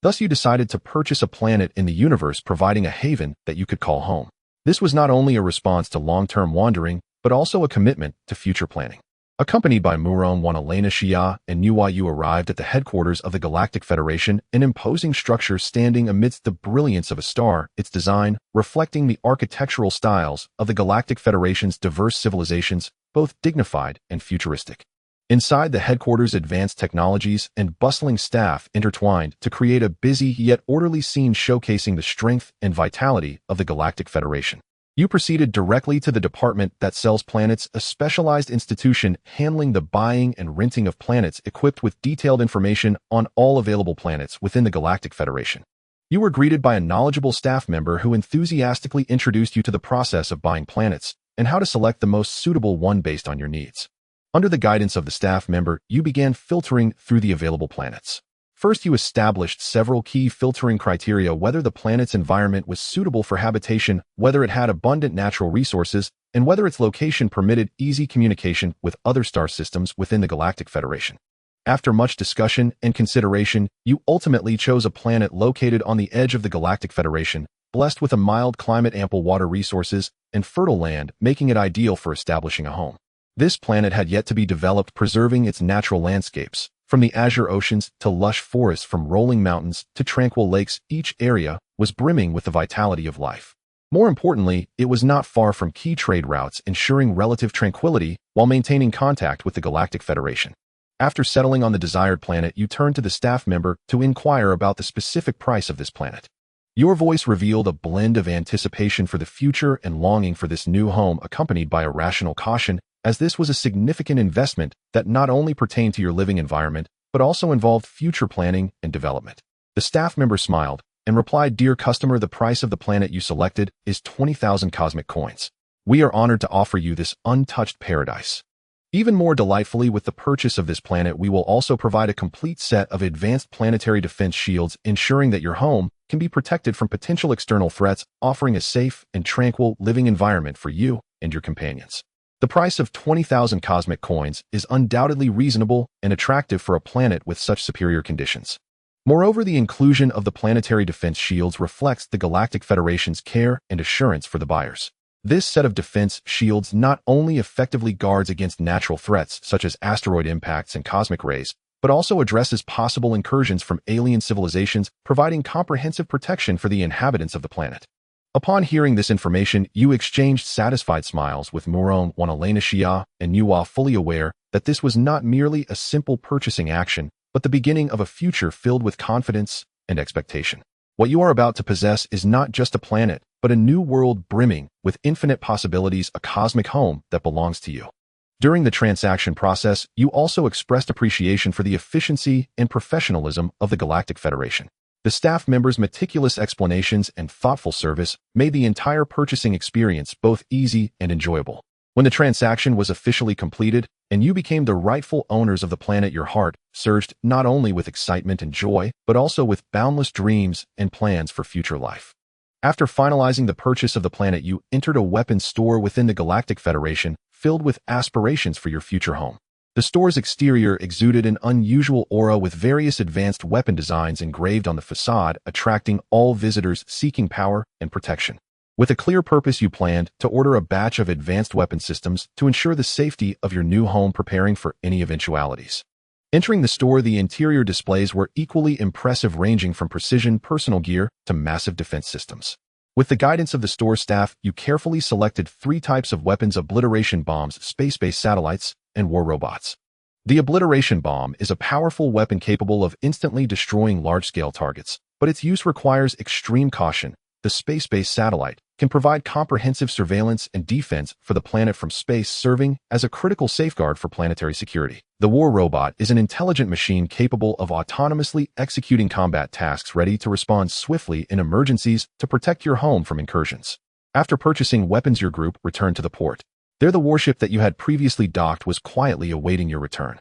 Thus, you decided to purchase a planet in the universe, providing a haven that you could call home. This was not only a response to long-term wandering, but also a commitment to future planning. Accompanied by Muron, Elena, Xia, and Nuwa, you arrived at the headquarters of the Galactic Federation, an imposing structure standing amidst the brilliance of a star, its design reflecting the architectural styles of the Galactic Federation's diverse civilizations, both dignified and futuristic. Inside the headquarters, advanced technologies and bustling staff intertwined to create a busy yet orderly scene showcasing the strength and vitality of the Galactic Federation. You proceeded directly to the department that sells planets, a specialized institution handling the buying and renting of planets, equipped with detailed information on all available planets within the Galactic Federation. You were greeted by a knowledgeable staff member who enthusiastically introduced you to the process of buying planets and how to select the most suitable one based on your needs. Under the guidance of the staff member, you began filtering through the available planets. First, you established several key filtering criteria: whether the planet's environment was suitable for habitation, whether it had abundant natural resources, and whether its location permitted easy communication with other star systems within the Galactic Federation. After much discussion and consideration, you ultimately chose a planet located on the edge of the Galactic Federation, blessed with a mild climate, ample water resources, and fertile land, making it ideal for establishing a home. This planet had yet to be developed, preserving its natural landscapes. From the azure oceans to lush forests, from rolling mountains to tranquil lakes, each area was brimming with the vitality of life. More importantly, it was not far from key trade routes, ensuring relative tranquility while maintaining contact with the Galactic Federation. After settling on the desired planet, you turned to the staff member to inquire about the specific price of this planet. Your voice revealed a blend of anticipation for the future and longing for this new home, accompanied by a rational caution, as this was a significant investment that not only pertained to your living environment, but also involved future planning and development. The staff member smiled and replied, "Dear customer, the price of the planet you selected is 20,000 cosmic coins. We are honored to offer you this untouched paradise. Even more delightfully, with the purchase of this planet, we will also provide a complete set of advanced planetary defense shields, ensuring that your home can be protected from potential external threats, offering a safe and tranquil living environment for you and your companions." The price of 20,000 cosmic coins is undoubtedly reasonable and attractive for a planet with such superior conditions. Moreover, the inclusion of the planetary defense shields reflects the Galactic Federation's care and assurance for the buyers. This set of defense shields not only effectively guards against natural threats such as asteroid impacts and cosmic rays, but also addresses possible incursions from alien civilizations, providing comprehensive protection for the inhabitants of the planet. Upon hearing this information, you exchanged satisfied smiles with Muron Wanalena and Nuwa, fully aware that this was not merely a simple purchasing action, but the beginning of a future filled with confidence and expectation. What you are about to possess is not just a planet, but a new world brimming with infinite possibilities, a cosmic home that belongs to you. During the transaction process, you also expressed appreciation for the efficiency and professionalism of the Galactic Federation. The staff members' meticulous explanations and thoughtful service made the entire purchasing experience both easy and enjoyable. When the transaction was officially completed and you became the rightful owners of the planet, your heart surged not only with excitement and joy, but also with boundless dreams and plans for future life. After finalizing the purchase of the planet, you entered a weapons store within the Galactic Federation, filled with aspirations for your future home. The store's exterior exuded an unusual aura with various advanced weapon designs engraved on the facade, attracting all visitors seeking power and protection. With a clear purpose, you planned to order a batch of advanced weapon systems to ensure the safety of your new home, preparing for any eventualities. Entering the store, the interior displays were equally impressive, ranging from precision personal gear to massive defense systems. With the guidance of the store staff, you carefully selected 3 types of weapons: obliteration bombs, space-based satellites, and war robots. The obliteration bomb is a powerful weapon capable of instantly destroying large-scale targets, but its use requires extreme caution. The space-based satellite can provide comprehensive surveillance and defense for the planet from space, serving as a critical safeguard for planetary security. The war robot is an intelligent machine capable of autonomously executing combat tasks, ready to respond swiftly in emergencies to protect your home from incursions. After purchasing weapons, your group returned to the port. There, the warship that you had previously docked was quietly awaiting your return.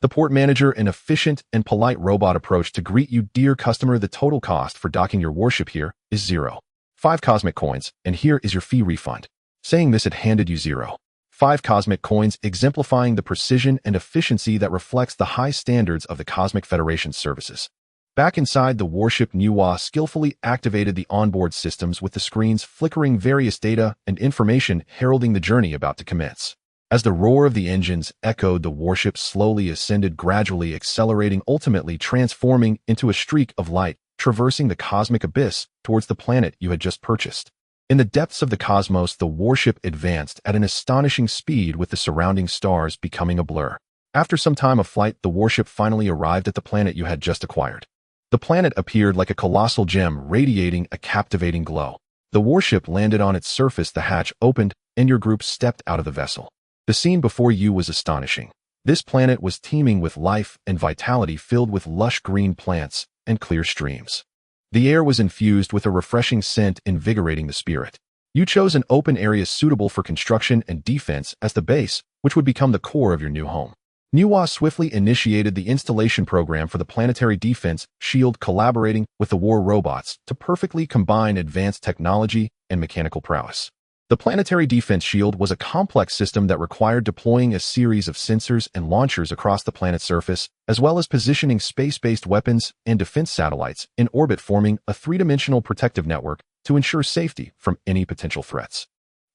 The port manager, an efficient and polite robot, approached to greet you. "Dear customer, the total cost for docking your warship here is 0.5 cosmic coins, and here is your fee refund." Saying this, it handed you 0.5 cosmic coins, exemplifying the precision and efficiency that reflects the high standards of the Cosmic Federation's services. Back inside the warship, Nuwa skillfully activated the onboard systems, with the screens flickering various data and information heralding the journey about to commence. As the roar of the engines echoed, the warship slowly ascended, gradually accelerating, ultimately transforming into a streak of light, traversing the cosmic abyss towards the planet you had just purchased. In the depths of the cosmos, the warship advanced at an astonishing speed, with the surrounding stars becoming a blur. After some time of flight, the warship finally arrived at the planet you had just acquired. The planet appeared like a colossal gem, radiating a captivating glow. The warship landed on its surface, the hatch opened, and your group stepped out of the vessel. The scene before you was astonishing. This planet was teeming with life and vitality, filled with lush green plants and clear streams. The air was infused with a refreshing scent, invigorating the spirit. You chose an open area suitable for construction and defense as the base, which would become the core of your new home. Nuwa swiftly initiated the installation program for the planetary defense shield, collaborating with the war robots to perfectly combine advanced technology and mechanical prowess. The planetary defense shield was a complex system that required deploying a series of sensors and launchers across the planet's surface, as well as positioning space-based weapons and defense satellites in orbit, forming a 3-dimensional protective network to ensure safety from any potential threats.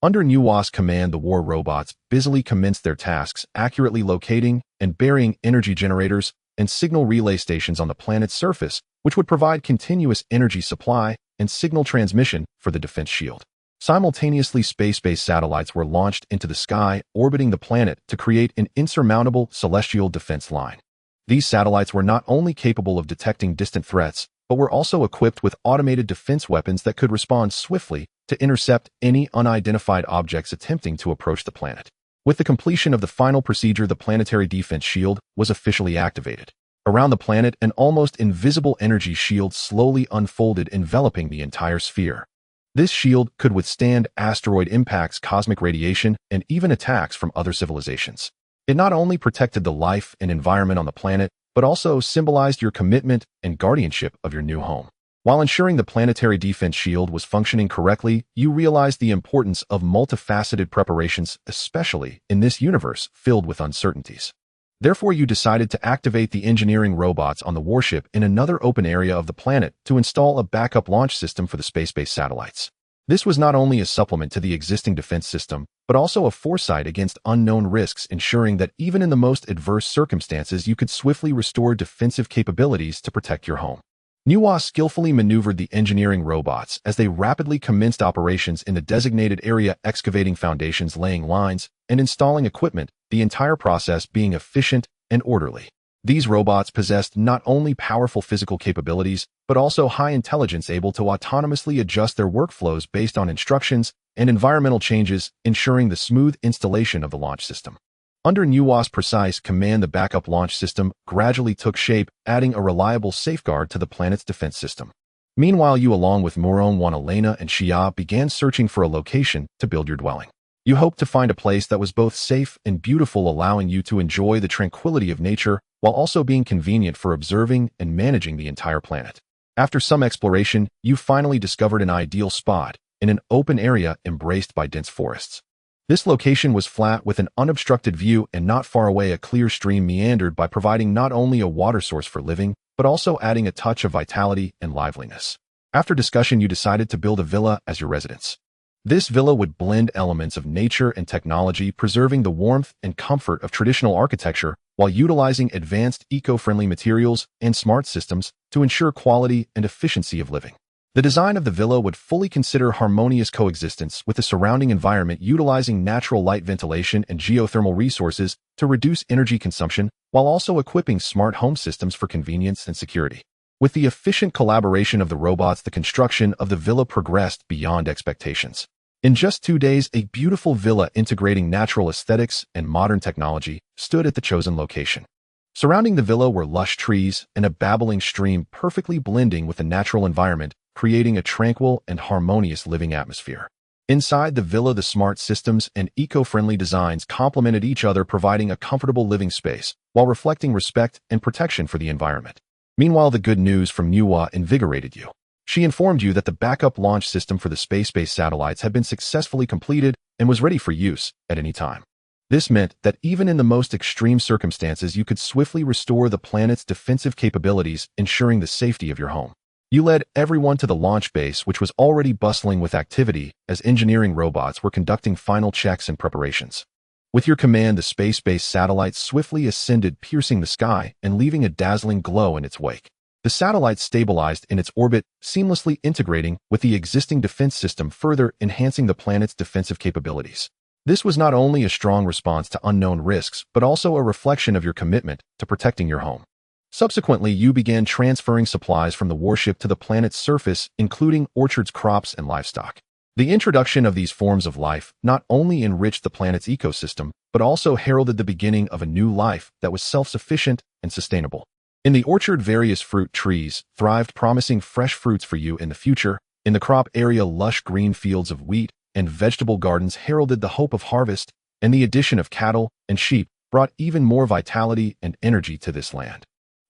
Under Nuwa's command, the war robots busily commenced their tasks, accurately locating and burying energy generators and signal relay stations on the planet's surface, which would provide continuous energy supply and signal transmission for the defense shield. Simultaneously, space-based satellites were launched into the sky, orbiting the planet to create an insurmountable celestial defense line. These satellites were not only capable of detecting distant threats, but were also equipped with automated defense weapons that could respond swiftly to intercept any unidentified objects attempting to approach the planet. With the completion of the final procedure, the planetary defense shield was officially activated. Around the planet, an almost invisible energy shield slowly unfolded, enveloping the entire sphere. This shield could withstand asteroid impacts, cosmic radiation, and even attacks from other civilizations. It not only protected the life and environment on the planet, but also symbolized your commitment and guardianship of your new home. While ensuring the planetary defense shield was functioning correctly, you realized the importance of multifaceted preparations, especially in this universe filled with uncertainties. Therefore, you decided to activate the engineering robots on the warship in another open area of the planet to install a backup launch system for the space-based satellites. This was not only a supplement to the existing defense system, but also a foresight against unknown risks, ensuring that even in the most adverse circumstances you could swiftly restore defensive capabilities to protect your home. Nuwa skillfully maneuvered the engineering robots as they rapidly commenced operations in the designated area, excavating foundations, laying lines, and installing equipment, the entire process being efficient and orderly. These robots possessed not only powerful physical capabilities, but also high intelligence, able to autonomously adjust their workflows based on instructions and environmental changes, ensuring the smooth installation of the launch system. Under Nuwa's precise command, the backup launch system gradually took shape, adding a reliable safeguard to the planet's defense system. Meanwhile, you, along with Muron, Wanalena, and Xia, began searching for a location to build your dwelling. You hoped to find a place that was both safe and beautiful, allowing you to enjoy the tranquility of nature while also being convenient for observing and managing the entire planet. After some exploration, you finally discovered an ideal spot in an open area embraced by dense forests. This location was flat with an unobstructed view, and not far away a clear stream meandered by providing not only a water source for living, but also adding a touch of vitality and liveliness. After discussion, you decided to build a villa as your residence. This villa would blend elements of nature and technology, preserving the warmth and comfort of traditional architecture while utilizing advanced eco-friendly materials and smart systems to ensure quality and efficiency of living. The design of the villa would fully consider harmonious coexistence with the surrounding environment, utilizing natural light, ventilation, and geothermal resources to reduce energy consumption, while also equipping smart home systems for convenience and security. With the efficient collaboration of the robots, the construction of the villa progressed beyond expectations. In just 2 days, a beautiful villa integrating natural aesthetics and modern technology stood at the chosen location. Surrounding the villa were lush trees and a babbling stream, perfectly blending with the natural environment, creating a tranquil and harmonious living atmosphere. Inside the villa, the smart systems and eco-friendly designs complemented each other, providing a comfortable living space while reflecting respect and protection for the environment. Meanwhile, the good news from Nuwa invigorated you. She informed you that the backup launch system for the space-based satellites had been successfully completed and was ready for use at any time. This meant that even in the most extreme circumstances, you could swiftly restore the planet's defensive capabilities, ensuring the safety of your home. You led everyone to the launch base, which was already bustling with activity as engineering robots were conducting final checks and preparations. With your command, the space-based satellites swiftly ascended, piercing the sky and leaving a dazzling glow in its wake. The satellite stabilized in its orbit, seamlessly integrating with the existing defense system, further enhancing the planet's defensive capabilities. This was not only a strong response to unknown risks, but also a reflection of your commitment to protecting your home. Subsequently, you began transferring supplies from the warship to the planet's surface, including orchards, crops, and livestock. The introduction of these forms of life not only enriched the planet's ecosystem, but also heralded the beginning of a new life that was self-sufficient and sustainable. In the orchard, various fruit trees thrived, promising fresh fruits for you in the future. In the crop area, lush green fields of wheat and vegetable gardens heralded the hope of harvest, and the addition of cattle and sheep brought even more vitality and energy to this land.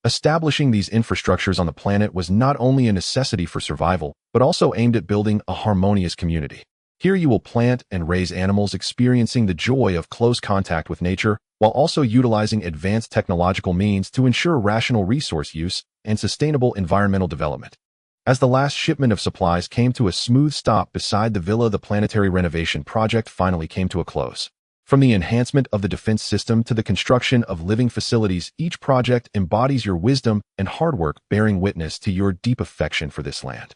Establishing these infrastructures on the planet was not only a necessity for survival, but also aimed at building a harmonious community. Here you will plant and raise animals, experiencing the joy of close contact with nature, while also utilizing advanced technological means to ensure rational resource use and sustainable environmental development. As the last shipment of supplies came to a smooth stop beside the villa, the planetary renovation project finally came to a close. From the enhancement of the defense system to the construction of living facilities, each project embodies your wisdom and hard work, bearing witness to your deep affection for this land.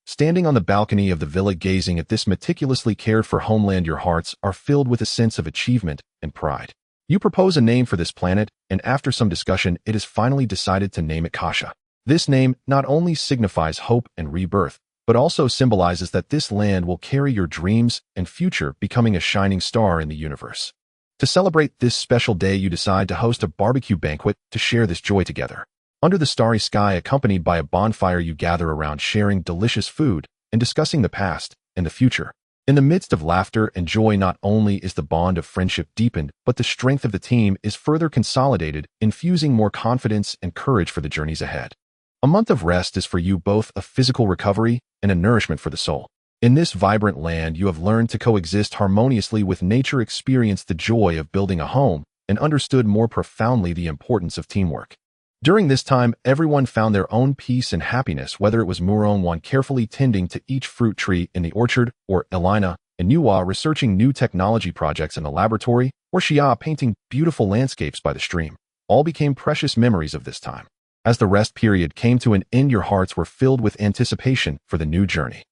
Standing on the balcony of the villa, gazing at this meticulously cared for homeland, your hearts are filled with a sense of achievement and pride. You propose a name for this planet, and after some discussion, it is finally decided to name it Kasha. This name not only signifies hope and rebirth, but also symbolizes that this land will carry your dreams and future, becoming a shining star in the universe. To celebrate this special day, you decide to host a barbecue banquet to share this joy together. Under the starry sky, accompanied by a bonfire, you gather around, sharing delicious food and discussing the past and the future. In the midst of laughter and joy, not only is the bond of friendship deepened, but the strength of the team is further consolidated, infusing more confidence and courage for the journeys ahead. A month of rest is for you both a physical recovery and a nourishment for the soul. In this vibrant land, you have learned to coexist harmoniously with nature, experienced the joy of building a home, and understood more profoundly the importance of teamwork. During this time, everyone found their own peace and happiness, whether it was Muronwan carefully tending to each fruit tree in the orchard, or Elina and Nuwa researching new technology projects in the laboratory, or Xia painting beautiful landscapes by the stream. All became precious memories of this time. As the rest period came to an end, your hearts were filled with anticipation for the new journey.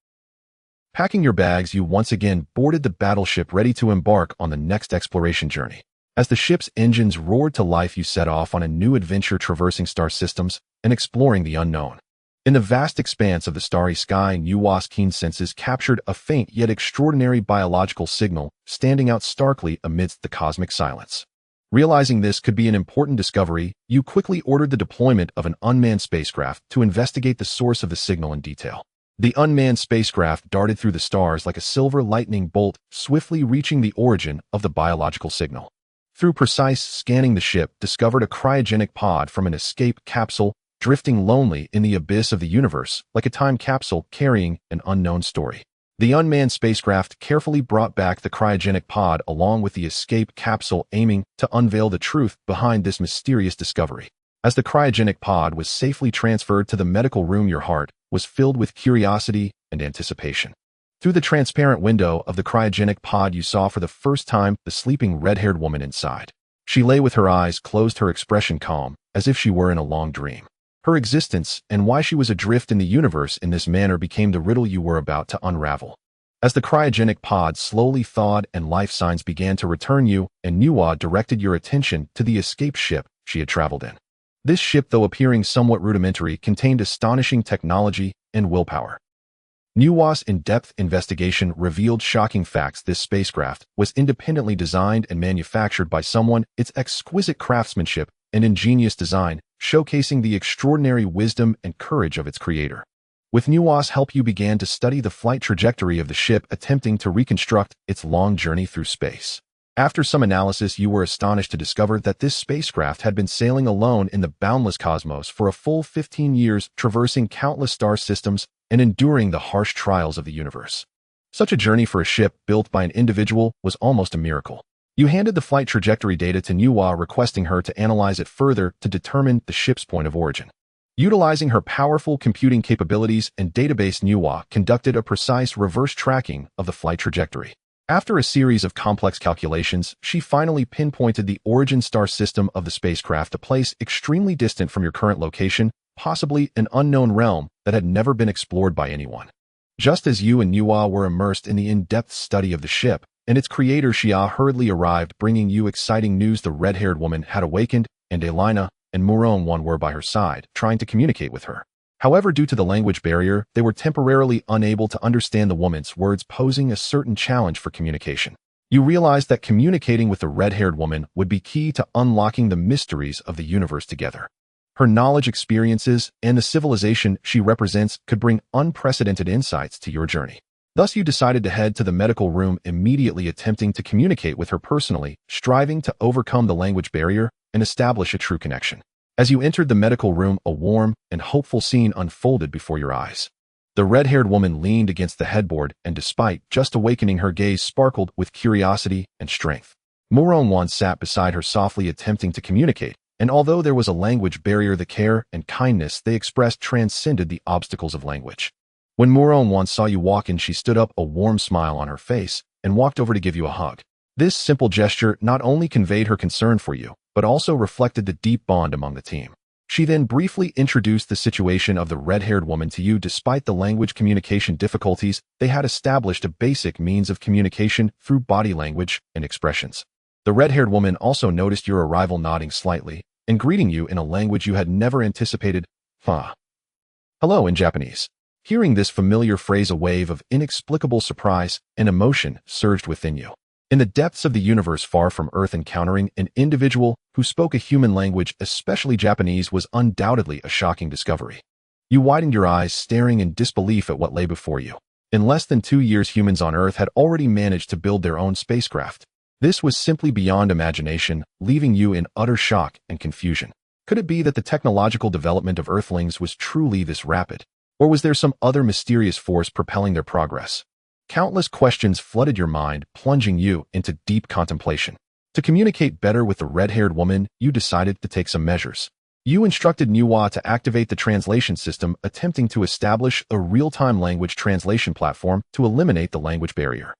Packing your bags, you once again boarded the battleship, ready to embark on the next exploration journey. As the ship's engines roared to life, you set off on a new adventure, traversing star systems and exploring the unknown. In the vast expanse of the starry sky, Nuwa's keen senses captured a faint yet extraordinary biological signal, standing out starkly amidst the cosmic silence. Realizing this could be an important discovery, you quickly ordered the deployment of an unmanned spacecraft to investigate the source of the signal in detail. The unmanned spacecraft darted through the stars like a silver lightning bolt, swiftly reaching the origin of the biological signal. Through precise scanning, the ship discovered a cryogenic pod from an escape capsule, drifting lonely in the abyss of the universe, like a time capsule carrying an unknown story. The unmanned spacecraft carefully brought back the cryogenic pod along with the escape capsule, aiming to unveil the truth behind this mysterious discovery. As the cryogenic pod was safely transferred to the medical room, your heart was filled with curiosity and anticipation. Through the transparent window of the cryogenic pod, you saw for the first time the sleeping red-haired woman inside. She lay with her eyes closed, her expression calm, as if she were in a long dream. Her existence and why she was adrift in the universe in this manner became the riddle you were about to unravel. As the cryogenic pod slowly thawed and life signs began to return, you and Nuwa directed your attention to the escape ship she had traveled in. This ship, though appearing somewhat rudimentary, contained astonishing technology and willpower. Nuwa's in-depth investigation revealed shocking facts. This spacecraft was independently designed and manufactured by someone, its exquisite craftsmanship and ingenious design showcasing the extraordinary wisdom and courage of its creator. With Nuwa's help, you began to study the flight trajectory of the ship, attempting to reconstruct its long journey through space. After some analysis, you were astonished to discover that this spacecraft had been sailing alone in the boundless cosmos for a full 15 years, traversing countless star systems and enduring the harsh trials of the universe. Such a journey for a ship built by an individual was almost a miracle. You handed the flight trajectory data to Nuwa, requesting her to analyze it further to determine the ship's point of origin. Utilizing her powerful computing capabilities and database, Nuwa conducted a precise reverse tracking of the flight trajectory. After a series of complex calculations, she finally pinpointed the origin star system of the spacecraft, a place extremely distant from your current location, possibly an unknown realm that had never been explored by anyone. Just as you and Nuwa were immersed in the in-depth study of the ship, and its creator Xia hurriedly arrived, bringing you exciting news. The red-haired woman had awakened, and Elina and Muronwan were by her side, trying to communicate with her. However, due to the language barrier, they were temporarily unable to understand the woman's words, posing a certain challenge for communication. You realized that communicating with the red-haired woman would be key to unlocking the mysteries of the universe together. Her knowledge, experiences, and the civilization she represents could bring unprecedented insights to your journey. Thus, you decided to head to the medical room immediately, attempting to communicate with her personally, striving to overcome the language barrier and establish a true connection. As you entered the medical room, a warm and hopeful scene unfolded before your eyes. The red-haired woman leaned against the headboard, and despite just awakening, her gaze sparkled with curiosity and strength. Muronwan sat beside her, softly attempting to communicate, and although there was a language barrier, the care and kindness they expressed transcended the obstacles of language. When Muronwan saw you walk in, she stood up, a warm smile on her face, and walked over to give you a hug. This simple gesture not only conveyed her concern for you, but also reflected the deep bond among the team. She then briefly introduced the situation of the red-haired woman to you. Despite the language communication difficulties, they had established a basic means of communication through body language and expressions. The red-haired woman also noticed your arrival, nodding slightly and greeting you in a language you had never anticipated. Hello in Japanese. Hearing this familiar phrase, a wave of inexplicable surprise and emotion surged within you. In the depths of the universe far from Earth, encountering an individual who spoke a human language, especially Japanese, was undoubtedly a shocking discovery. You widened your eyes, staring in disbelief at what lay before you. In less than 2 years, humans on Earth had already managed to build their own spacecraft. This was simply beyond imagination, leaving you in utter shock and confusion. Could it be that the technological development of Earthlings was truly this rapid? Or was there some other mysterious force propelling their progress? Countless questions flooded your mind, plunging you into deep contemplation. To communicate better with the red-haired woman, you decided to take some measures. You instructed Nuwa to activate the translation system, attempting to establish a real-time language translation platform to eliminate the language barrier.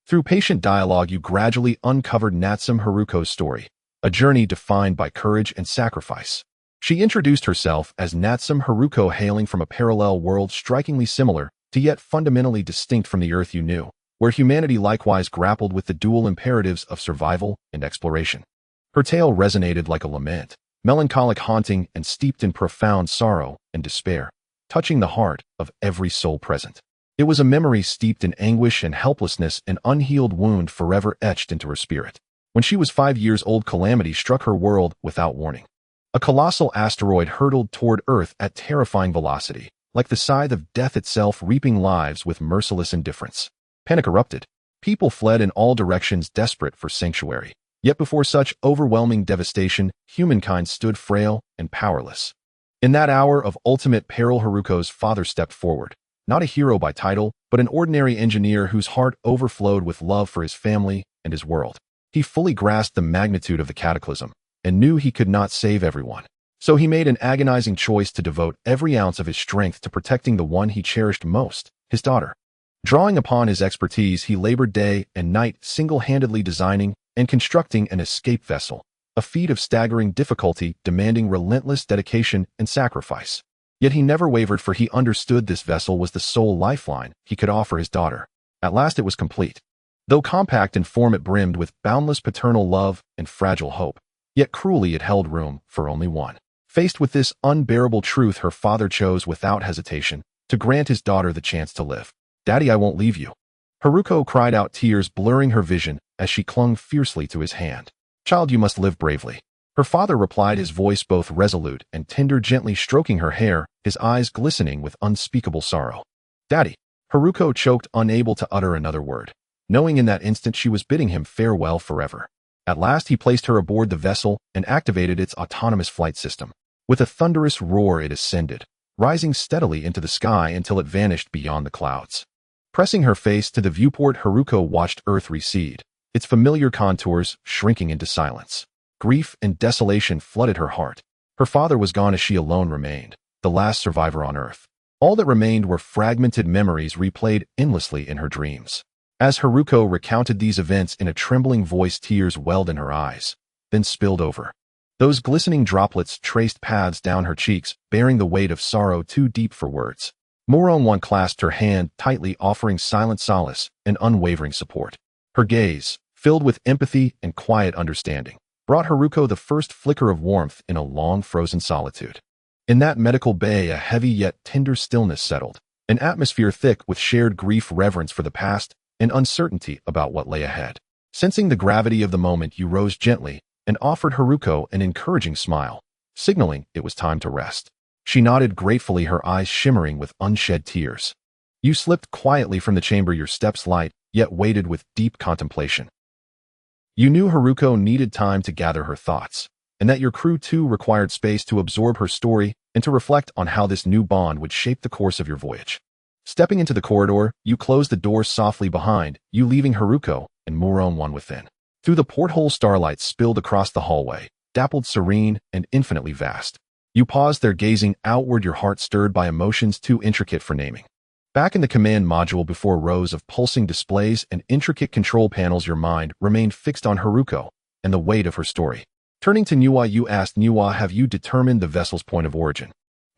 Through patient dialogue, you gradually uncovered Natsum Heruko's story, a journey defined by courage and sacrifice. She introduced herself as Natsum Heruko, hailing from a parallel world strikingly similar to yet fundamentally distinct from the Earth you knew, where humanity likewise grappled with the dual imperatives of survival and exploration. Her tale resonated like a lament, melancholic, haunting, and steeped in profound sorrow and despair, touching the heart of every soul present. It was a memory steeped in anguish and helplessness, an unhealed wound forever etched into her spirit. When she was 5 years old, calamity struck her world without warning. A colossal asteroid hurtled toward Earth at terrifying velocity, like the scythe of death itself, reaping lives with merciless indifference. Panic erupted. People fled in all directions, desperate for sanctuary. Yet before such overwhelming devastation, humankind stood frail and powerless. In that hour of ultimate peril, Heruko's father stepped forward, not a hero by title, but an ordinary engineer whose heart overflowed with love for his family and his world. He fully grasped the magnitude of the cataclysm and knew he could not save everyone. So he made an agonizing choice to devote every ounce of his strength to protecting the one he cherished most, his daughter. Drawing upon his expertise, he labored day and night, single-handedly designing and constructing an escape vessel, a feat of staggering difficulty demanding relentless dedication and sacrifice. Yet he never wavered, for he understood this vessel was the sole lifeline he could offer his daughter. At last it was complete. Though compact in form, it brimmed with boundless paternal love and fragile hope. Yet cruelly it held room for only one. Faced with this unbearable truth, her father chose without hesitation to grant his daughter the chance to live. "Daddy, I won't leave you." Heruko cried out, tears blurring her vision as she clung fiercely to his hand. "Child, you must live bravely." Her father replied, his voice both resolute and tender, gently stroking her hair, his eyes glistening with unspeakable sorrow. "Daddy." Heruko choked, unable to utter another word, knowing in that instant she was bidding him farewell forever. At last he placed her aboard the vessel and activated its autonomous flight system. With a thunderous roar it ascended, rising steadily into the sky until it vanished beyond the clouds. Pressing her face to the viewport, Heruko watched Earth recede, its familiar contours shrinking into silence. Grief and desolation flooded her heart. Her father was gone as she alone remained, the last survivor on Earth. All that remained were fragmented memories replayed endlessly in her dreams. As Heruko recounted these events in a trembling voice, tears welled in her eyes, then spilled over. Those glistening droplets traced paths down her cheeks, bearing the weight of sorrow too deep for words. Muron clasped her hand tightly, offering silent solace and unwavering support. Her gaze, filled with empathy and quiet understanding, brought Heruko the first flicker of warmth in a long frozen solitude. In that medical bay, a heavy yet tender stillness settled, an atmosphere thick with shared grief, reverence for the past, and uncertainty about what lay ahead. Sensing the gravity of the moment, you rose gently and offered Heruko an encouraging smile, signaling it was time to rest. She nodded gratefully, her eyes shimmering with unshed tears. You slipped quietly from the chamber, your steps light, yet weighted with deep contemplation. You knew Heruko needed time to gather her thoughts, and that your crew too required space to absorb her story and to reflect on how this new bond would shape the course of your voyage. Stepping into the corridor, you closed the door softly behind you, leaving Heruko and Muron within. Through the porthole, starlight spilled across the hallway, dappled, serene, and infinitely vast. You paused there, gazing outward, your heart stirred by emotions too intricate for naming. Back in the command module, before rows of pulsing displays and intricate control panels, your mind remained fixed on Heruko and the weight of her story. Turning to Nuwa, you asked, "Nuwa, have you determined the vessel's point of origin?"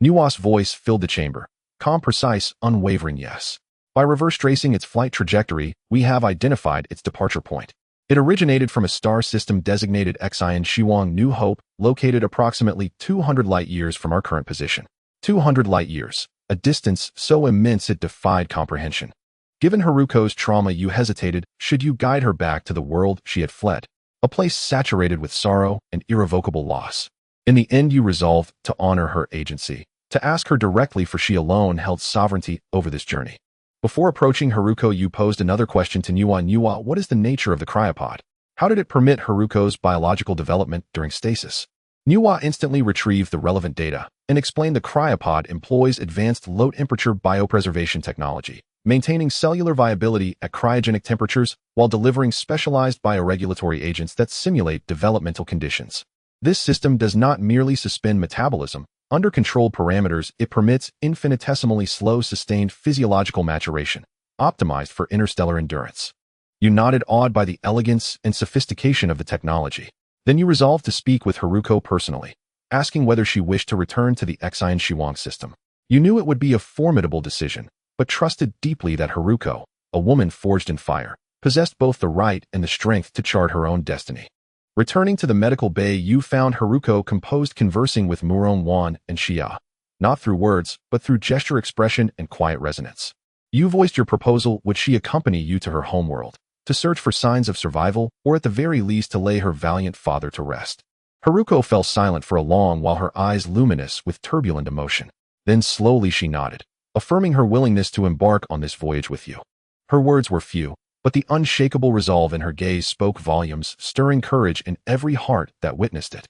Nuwa's voice filled the chamber. Calm, precise, unwavering, yes. "By reverse tracing its flight trajectory, we have identified its departure point. It originated from a star system designated Xian Shiwang New Hope, located approximately 200 light-years from our current position." 200 light-years, a distance so immense it defied comprehension. Given Heruko's trauma, you hesitated. Should you guide her back to the world she had fled, a place saturated with sorrow and irrevocable loss? In the end, you resolved to honor her agency, to ask her directly, for she alone held sovereignty over this journey. Before approaching Heruko, you posed another question to Nuwa. "Nuwa, what is the nature of the cryopod? How did it permit Heruko's biological development during stasis?" Nuwa instantly retrieved the relevant data and explained the cryopod employs advanced low-temperature biopreservation technology, maintaining cellular viability at cryogenic temperatures while delivering specialized bioregulatory agents that simulate developmental conditions. This system does not merely suspend metabolism. Under controlled parameters, it permits infinitesimally slow, sustained physiological maturation, optimized for interstellar endurance. You nodded, awed by the elegance and sophistication of the technology. Then you resolved to speak with Heruko personally, asking whether she wished to return to the Xian Shiwang system. You knew it would be a formidable decision, but trusted deeply that Heruko, a woman forged in fire, possessed both the right and the strength to chart her own destiny. Returning to the medical bay, you found Heruko composed, conversing with Murong Wan and Xia, not through words, but through gesture, expression, and quiet resonance. You voiced your proposal: would she accompany you to her homeworld, to search for signs of survival, or at the very least to lay her valiant father to rest? Heruko fell silent for a long while, her eyes luminous with turbulent emotion. Then slowly she nodded, affirming her willingness to embark on this voyage with you. Her words were few, but the unshakable resolve in her gaze spoke volumes, stirring courage in every heart that witnessed it.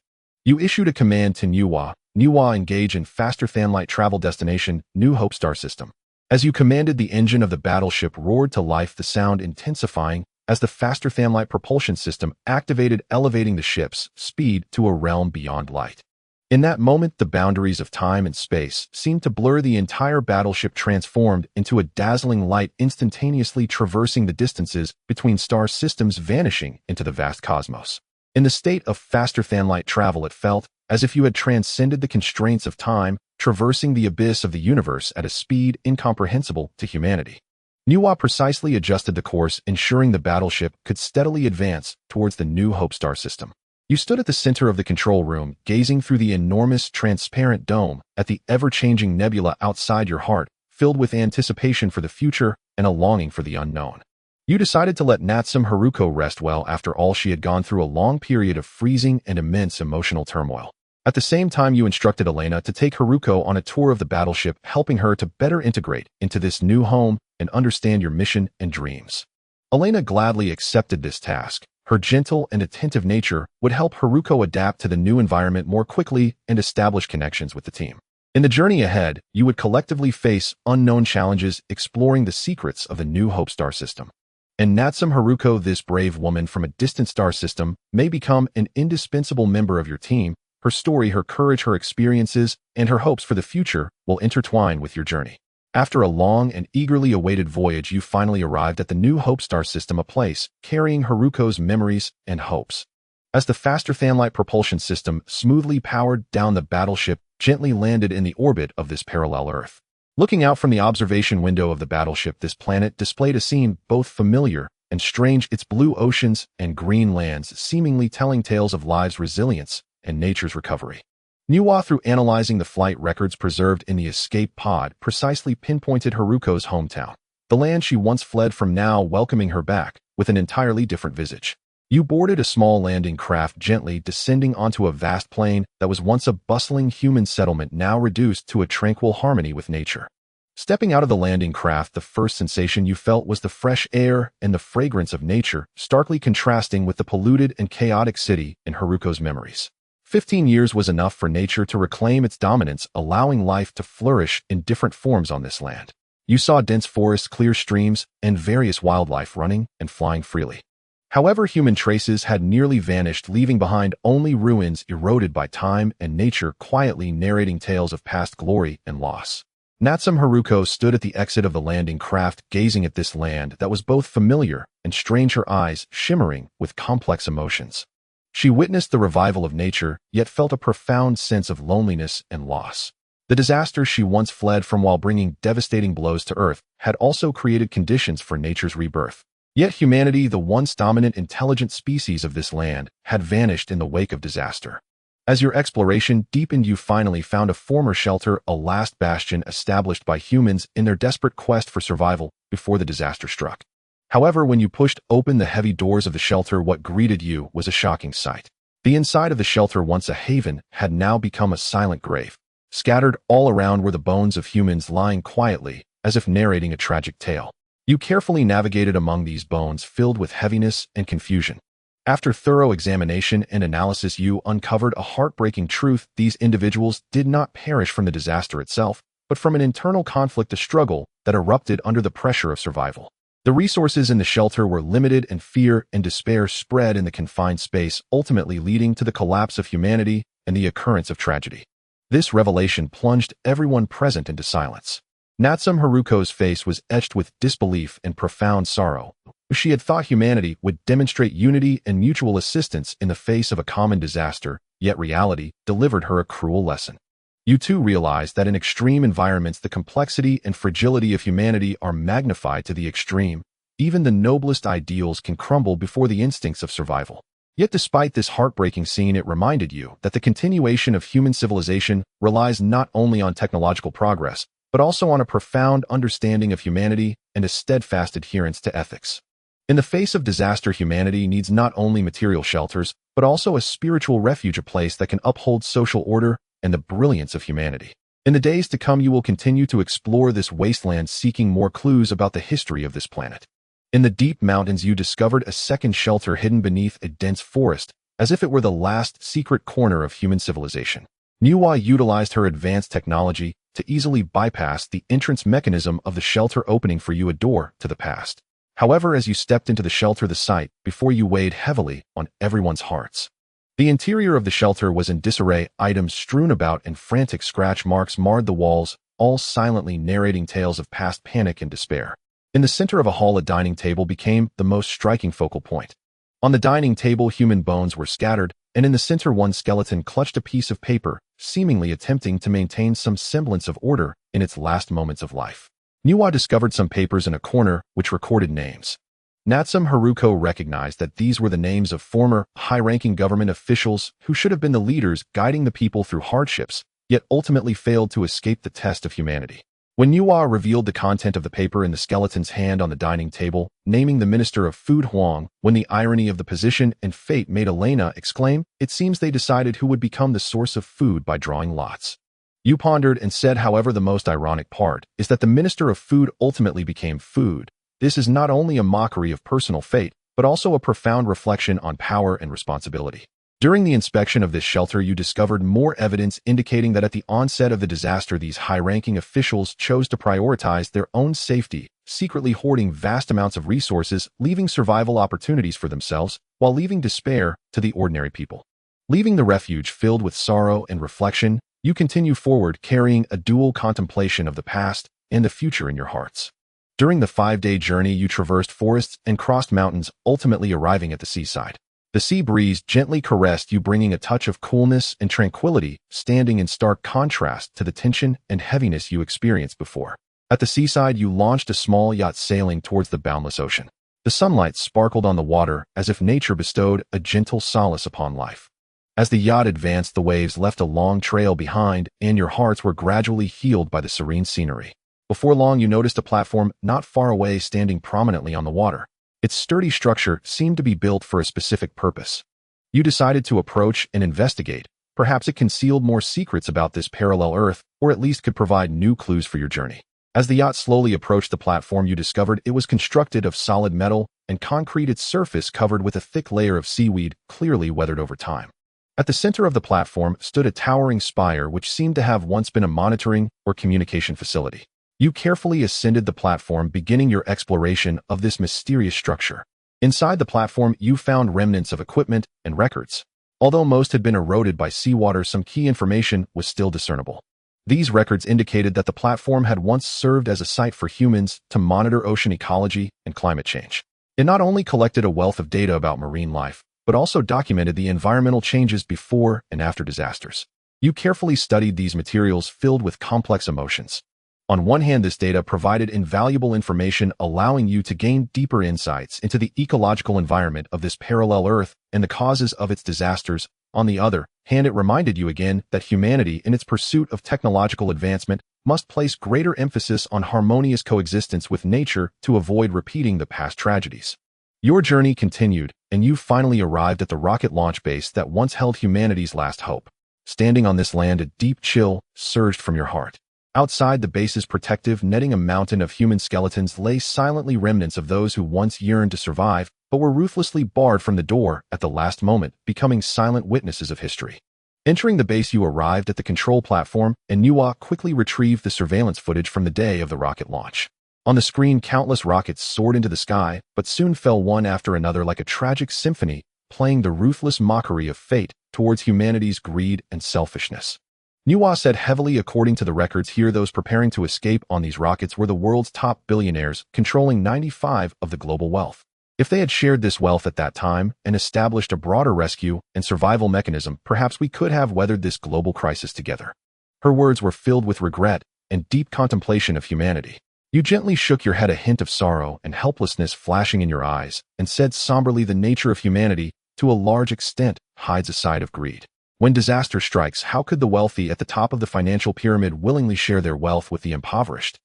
You issued a command to Nuwa. Nuwa, engage in faster fanlight travel destination, New Hope Star system. As you commanded, the engine of the battleship roared to life, the sound intensifying as the faster fanlight propulsion system activated, elevating the ship's speed to a realm beyond light. In that moment, the boundaries of time and space seemed to blur. The entire battleship transformed into a dazzling light, instantaneously traversing the distances between star systems, vanishing into the vast cosmos. In the state of faster fanlight travel, it felt as if you had transcended the constraints of time, traversing the abyss of the universe at a speed incomprehensible to humanity. Nuwa precisely adjusted the course, ensuring the battleship could steadily advance towards the New Hope Star system. You stood at the center of the control room, gazing through the enormous, transparent dome at the ever-changing nebula outside, your heart filled with anticipation for the future and a longing for the unknown. You decided to let Natsum Heruko rest well. After all, she had gone through a long period of freezing and immense emotional turmoil. At the same time, you instructed Elena to take Heruko on a tour of the battleship, helping her to better integrate into this new home and understand your mission and dreams. Elena gladly accepted this task. Her gentle and attentive nature would help Heruko adapt to the new environment more quickly and establish connections with the team. In the journey ahead, you would collectively face unknown challenges, exploring the secrets of the New Hope Star system. And Natsum Heruko, this brave woman from a distant star system, may become an indispensable member of your team. Her story, her courage, her experiences, and her hopes for the future will intertwine with your journey. After a long and eagerly awaited voyage, you finally arrived at the New Hope Star system, a place carrying Heruko's memories and hopes. As the faster fanlight propulsion system smoothly powered down, the battleship gently landed in the orbit of this parallel Earth. Looking out from the observation window of the battleship, this planet displayed a scene both familiar and strange, its blue oceans and green lands seemingly telling tales of life's resilience and nature's recovery. Nuwa, through analyzing the flight records preserved in the escape pod, precisely pinpointed Heruko's hometown, the land she once fled from, now welcoming her back with an entirely different visage. You boarded a small landing craft, gently descending onto a vast plain that was once a bustling human settlement, now reduced to a tranquil harmony with nature. Stepping out of the landing craft, the first sensation you felt was the fresh air and the fragrance of nature, starkly contrasting with the polluted and chaotic city in Heruko's memories. 15 years was enough for nature to reclaim its dominance, allowing life to flourish in different forms on this land. You saw dense forests, clear streams, and various wildlife running and flying freely. However, human traces had nearly vanished, leaving behind only ruins eroded by time and nature, quietly narrating tales of past glory and loss. Natsum Heruko stood at the exit of the landing craft, gazing at this land that was both familiar and strange, her eyes shimmering with complex emotions. She witnessed the revival of nature, yet felt a profound sense of loneliness and loss. The disaster she once fled from, while bringing devastating blows to Earth, had also created conditions for nature's rebirth. Yet humanity, the once dominant intelligent species of this land, had vanished in the wake of disaster. As your exploration deepened, you finally found a former shelter, a last bastion established by humans in their desperate quest for survival before the disaster struck. However, when you pushed open the heavy doors of the shelter, what greeted you was a shocking sight. The inside of the shelter, once a haven, had now become a silent grave. Scattered all around were the bones of humans lying quietly, as if narrating a tragic tale. You carefully navigated among these bones, filled with heaviness and confusion. After thorough examination and analysis, you uncovered a heartbreaking truth: these individuals did not perish from the disaster itself, but from an internal conflict, a struggle that erupted under the pressure of survival. The resources in the shelter were limited and fear and despair spread in the confined space, ultimately leading to the collapse of humanity and the occurrence of tragedy. This revelation plunged everyone present into silence. Natsum Heruko's face was etched with disbelief and profound sorrow. She had thought humanity would demonstrate unity and mutual assistance in the face of a common disaster, yet reality delivered her a cruel lesson. You too realize that in extreme environments the complexity and fragility of humanity are magnified to the extreme. Even the noblest ideals can crumble before the instincts of survival. Yet despite this heartbreaking scene, it reminded you that the continuation of human civilization relies not only on technological progress, but also on a profound understanding of humanity and a steadfast adherence to ethics. In the face of disaster, humanity needs not only material shelters, but also a spiritual refuge, a place that can uphold social order and the brilliance of humanity. In the days to come, you will continue to explore this wasteland, seeking more clues about the history of this planet. In the deep mountains, you discovered a second shelter hidden beneath a dense forest, as if it were the last secret corner of human civilization. Nuwa utilized her advanced technology to easily bypass the entrance mechanism of the shelter, opening for you a door to the past. However, as you stepped into the shelter, the sight before you weighed heavily on everyone's hearts. The interior of the shelter was in disarray, items strewn about and frantic scratch marks marred the walls, all silently narrating tales of past panic and despair. In the center of a hall, a dining table became the most striking focal point. On the dining table, human bones were scattered, and in the center one skeleton clutched a piece of paper, seemingly attempting to maintain some semblance of order in its last moments of life. Nuwa discovered some papers in a corner which recorded names. Natsum Heruko recognized that these were the names of former, high-ranking government officials who should have been the leaders guiding the people through hardships, yet ultimately failed to escape the test of humanity. When Nuwa revealed the content of the paper in the skeleton's hand on the dining table, naming the Minister of Food Huang, when the irony of the position and fate made Elena exclaim, "It seems they decided who would become the source of food by drawing lots." You pondered and said, however, the most ironic part is that the Minister of Food ultimately became food. This is not only a mockery of personal fate, but also a profound reflection on power and responsibility. During the inspection of this shelter, you discovered more evidence indicating that at the onset of the disaster, these high-ranking officials chose to prioritize their own safety, secretly hoarding vast amounts of resources, leaving survival opportunities for themselves, while leaving despair to the ordinary people. Leaving the refuge filled with sorrow and reflection, you continue forward, carrying a dual contemplation of the past and the future in your hearts. During the 5-day journey, you traversed forests and crossed mountains, ultimately arriving at the seaside. The sea breeze gently caressed you, bringing a touch of coolness and tranquility, standing in stark contrast to the tension and heaviness you experienced before. At the seaside, you launched a small yacht sailing towards the boundless ocean. The sunlight sparkled on the water as if nature bestowed a gentle solace upon life. As the yacht advanced, the waves left a long trail behind, and your hearts were gradually healed by the serene scenery. Before long, you noticed a platform not far away, standing prominently on the water. Its sturdy structure seemed to be built for a specific purpose. You decided to approach and investigate. Perhaps it concealed more secrets about this parallel Earth, or at least could provide new clues for your journey. As the yacht slowly approached the platform, you discovered it was constructed of solid metal and concrete, its surface covered with a thick layer of seaweed, clearly weathered over time. At the center of the platform stood a towering spire which seemed to have once been a monitoring or communication facility. You carefully ascended the platform, beginning your exploration of this mysterious structure. Inside the platform, you found remnants of equipment and records. Although most had been eroded by seawater, some key information was still discernible. These records indicated that the platform had once served as a site for humans to monitor ocean ecology and climate change. It not only collected a wealth of data about marine life, but also documented the environmental changes before and after disasters. You carefully studied these materials filled with complex emotions. On one hand, this data provided invaluable information, allowing you to gain deeper insights into the ecological environment of this parallel Earth and the causes of its disasters. On the other hand, it reminded you again that humanity, in its pursuit of technological advancement, must place greater emphasis on harmonious coexistence with nature to avoid repeating the past tragedies. Your journey continued, and you finally arrived at the rocket launch base that once held humanity's last hope. Standing on this land, a deep chill surged from your heart. Outside the base's protective netting, a mountain of human skeletons lay silently, remnants of those who once yearned to survive, but were ruthlessly barred from the door at the last moment, becoming silent witnesses of history. Entering the base, you arrived at the control platform, and Nuwa quickly retrieved the surveillance footage from the day of the rocket launch. On the screen, countless rockets soared into the sky, but soon fell one after another like a tragic symphony, playing the ruthless mockery of fate towards humanity's greed and selfishness. Nuwa said heavily. According to the records here, those preparing to escape on these rockets were the world's top billionaires, controlling 95% of the global wealth. If they had shared this wealth at that time and established a broader rescue and survival mechanism, perhaps we could have weathered this global crisis together. Her words were filled with regret and deep contemplation of humanity. You gently shook your head, a hint of sorrow and helplessness flashing in your eyes, and said somberly, the nature of humanity, to a large extent, hides a side of greed. When disaster strikes, how could the wealthy at the top of the financial pyramid willingly share their wealth with the impoverished?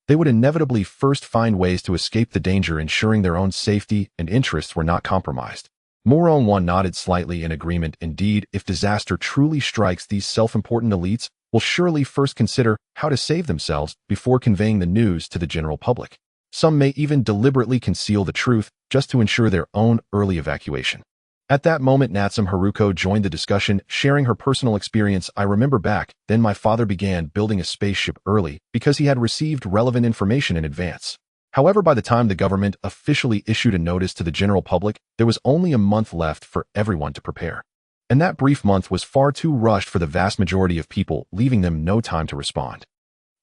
They would inevitably first find ways to escape the danger, ensuring their own safety and interests were not compromised. Moron One nodded slightly in agreement. Indeed, if disaster truly strikes, these self-important elites will surely first consider how to save themselves before conveying the news to the general public. Some may even deliberately conceal the truth just to ensure their own early evacuation. At that moment, Natsum Heruko joined the discussion, sharing her personal experience. I remember back then my father began building a spaceship early because he had received relevant information in advance. However, by the time the government officially issued a notice to the general public, there was only a month left for everyone to prepare. And that brief month was far too rushed for the vast majority of people, leaving them no time to respond.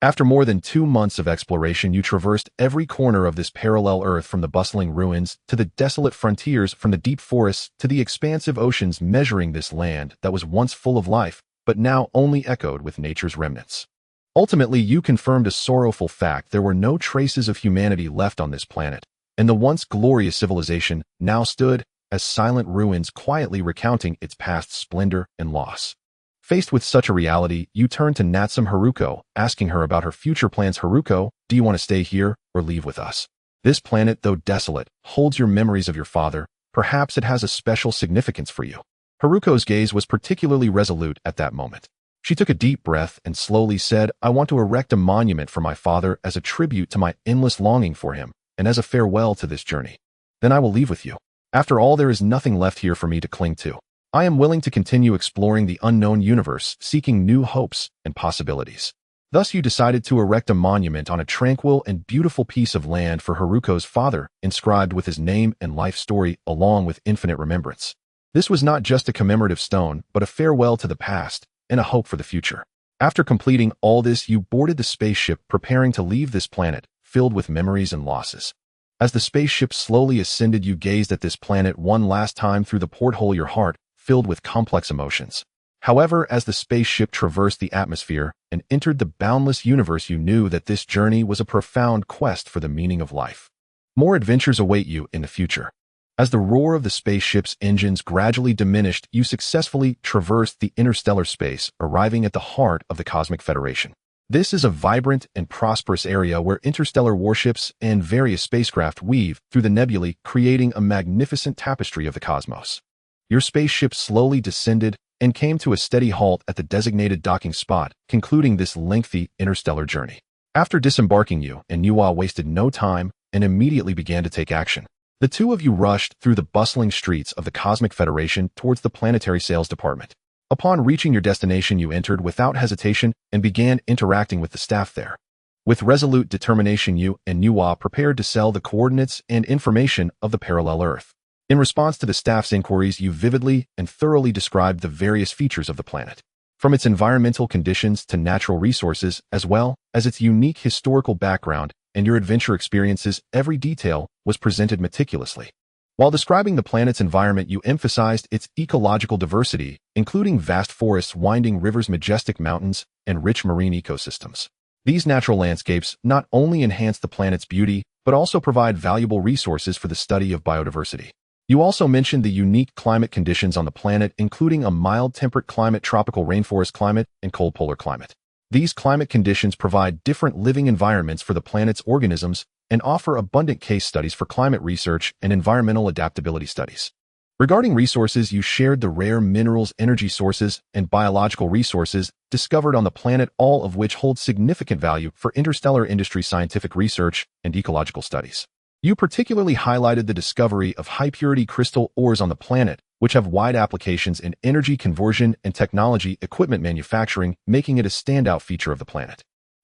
After more than 2 months of exploration, you traversed every corner of this parallel Earth, from the bustling ruins to the desolate frontiers, from the deep forests to the expansive oceans, measuring this land that was once full of life, but now only echoed with nature's remnants. Ultimately, you confirmed a sorrowful fact: there were no traces of humanity left on this planet, and the once glorious civilization now stood as silent ruins, quietly recounting its past splendor and loss. Faced with such a reality, you turned to Natsum Heruko, asking her about her future plans. Heruko, do you want to stay here or leave with us? This planet, though desolate, holds your memories of your father. Perhaps it has a special significance for you. Haruko's gaze was particularly resolute at that moment. She took a deep breath and slowly said, I want to erect a monument for my father as a tribute to my endless longing for him and as a farewell to this journey. Then I will leave with you. After all, there is nothing left here for me to cling to. I am willing to continue exploring the unknown universe, seeking new hopes and possibilities. Thus you decided to erect a monument on a tranquil and beautiful piece of land for Haruko's father, inscribed with his name and life story, along with infinite remembrance. This was not just a commemorative stone, but a farewell to the past and a hope for the future. After completing all this, you boarded the spaceship, preparing to leave this planet, filled with memories and losses. As the spaceship slowly ascended, you gazed at this planet one last time through the porthole, your heart filled with complex emotions. However, as the spaceship traversed the atmosphere and entered the boundless universe, you knew that this journey was a profound quest for the meaning of life. More adventures await you in the future. As the roar of the spaceship's engines gradually diminished, you successfully traversed the interstellar space, arriving at the heart of the Cosmic Federation. This is a vibrant and prosperous area where interstellar warships and various spacecraft weave through the nebulae, creating a magnificent tapestry of the cosmos. Your spaceship slowly descended and came to a steady halt at the designated docking spot, concluding this lengthy interstellar journey. After disembarking, you and Nuwa wasted no time and immediately began to take action. The two of you rushed through the bustling streets of the Cosmic Federation towards the planetary sales department. Upon reaching your destination, you entered without hesitation and began interacting with the staff there. With resolute determination, you and Nuwa prepared to sell the coordinates and information of the parallel Earth. In response to the staff's inquiries, you vividly and thoroughly described the various features of the planet, from its environmental conditions to natural resources, as well as its unique historical background and your adventure experiences. Every detail was presented meticulously. While describing the planet's environment, you emphasized its ecological diversity, including vast forests, winding rivers, majestic mountains, and rich marine ecosystems. These natural landscapes not only enhance the planet's beauty, but also provide valuable resources for the study of biodiversity. You also mentioned the unique climate conditions on the planet, including a mild temperate climate, tropical rainforest climate, and cold polar climate. These climate conditions provide different living environments for the planet's organisms and offer abundant case studies for climate research and environmental adaptability studies. Regarding resources, you shared the rare minerals, energy sources, and biological resources discovered on the planet, all of which hold significant value for interstellar industry, scientific research, and ecological studies. You particularly highlighted the discovery of high-purity crystal ores on the planet, which have wide applications in energy conversion and technology equipment manufacturing, making it a standout feature of the planet.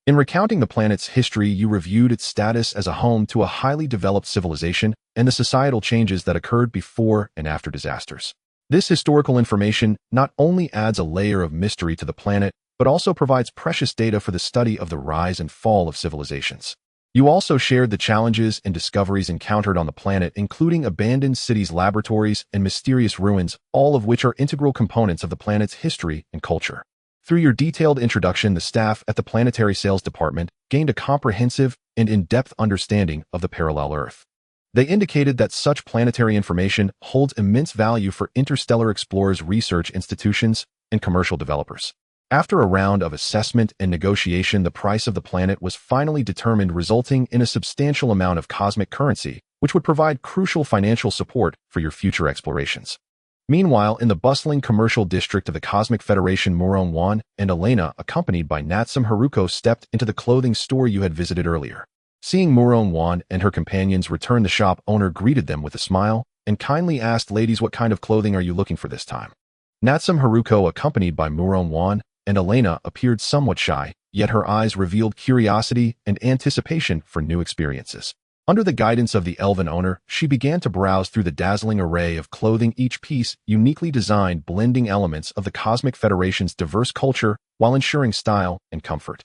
In recounting the planet's history, you reviewed its status as a home to a highly developed civilization and the societal changes that occurred before and after disasters. This historical information not only adds a layer of mystery to the planet, but also provides precious data for the study of the rise and fall of civilizations. You also shared the challenges and discoveries encountered on the planet, including abandoned cities, laboratories, and mysterious ruins, all of which are integral components of the planet's history and culture. Through your detailed introduction, the staff at the Planetary Sales Department gained a comprehensive and in-depth understanding of the parallel Earth. They indicated that such planetary information holds immense value for interstellar explorers, research institutions, and commercial developers. After a round of assessment and negotiation, the price of the planet was finally determined, resulting in a substantial amount of cosmic currency, which would provide crucial financial support for your future explorations. Meanwhile, in the bustling commercial district of the Cosmic Federation, Nuwa and Elena, accompanied by Natsum Heruko, stepped into the clothing store you had visited earlier. Seeing Nuwa and her companions return, the shop owner greeted them with a smile and kindly asked, "Ladies, what kind of clothing are you looking for this time?" Natsum Heruko, accompanied by Nuwa and Elena, appeared somewhat shy, yet her eyes revealed curiosity and anticipation for new experiences. Under the guidance of the elven owner, she began to browse through the dazzling array of clothing, each piece uniquely designed, blending elements of the Cosmic Federation's diverse culture while ensuring style and comfort.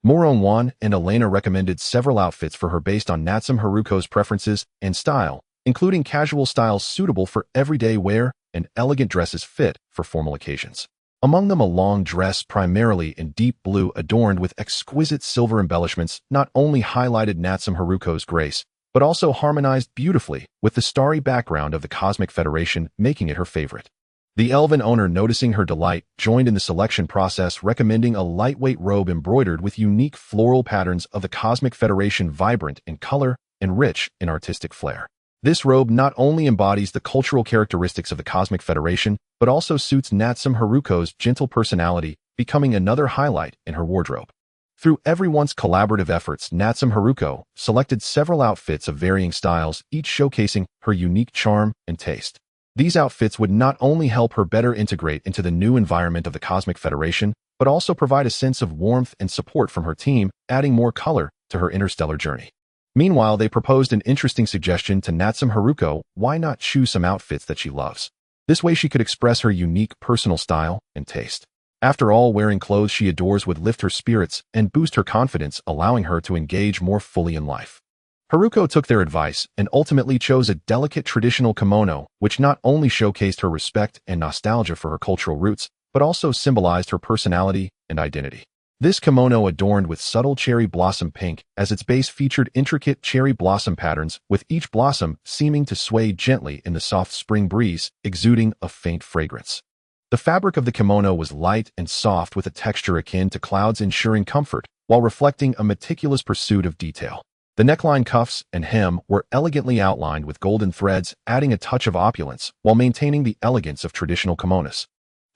Nuwa and Elena recommended several outfits for her based on Natsum Heruko's preferences and style, including casual styles suitable for everyday wear and elegant dresses fit for formal occasions. Among them, a long dress primarily in deep blue adorned with exquisite silver embellishments not only highlighted Natsum Heruko's grace, but also harmonized beautifully with the starry background of the Cosmic Federation, making it her favorite. The elven owner, noticing her delight, joined in the selection process, recommending a lightweight robe embroidered with unique floral patterns of the Cosmic Federation, vibrant in color and rich in artistic flair. This robe not only embodies the cultural characteristics of the Cosmic Federation, but also suits Natsum Heruko's gentle personality, becoming another highlight in her wardrobe. Through everyone's collaborative efforts, Natsum Heruko selected several outfits of varying styles, each showcasing her unique charm and taste. These outfits would not only help her better integrate into the new environment of the Cosmic Federation, but also provide a sense of warmth and support from her team, adding more color to her interstellar journey. Meanwhile, they proposed an interesting suggestion to Natsum Heruko: why not choose some outfits that she loves? This way she could express her unique personal style and taste. After all, wearing clothes she adores would lift her spirits and boost her confidence, allowing her to engage more fully in life. Heruko took their advice and ultimately chose a delicate traditional kimono, which not only showcased her respect and nostalgia for her cultural roots, but also symbolized her personality and identity. This kimono, adorned with subtle cherry blossom pink as its base, featured intricate cherry blossom patterns, with each blossom seeming to sway gently in the soft spring breeze, exuding a faint fragrance. The fabric of the kimono was light and soft, with a texture akin to clouds, ensuring comfort while reflecting a meticulous pursuit of detail. The neckline, cuffs, and hem were elegantly outlined with golden threads, adding a touch of opulence while maintaining the elegance of traditional kimonos.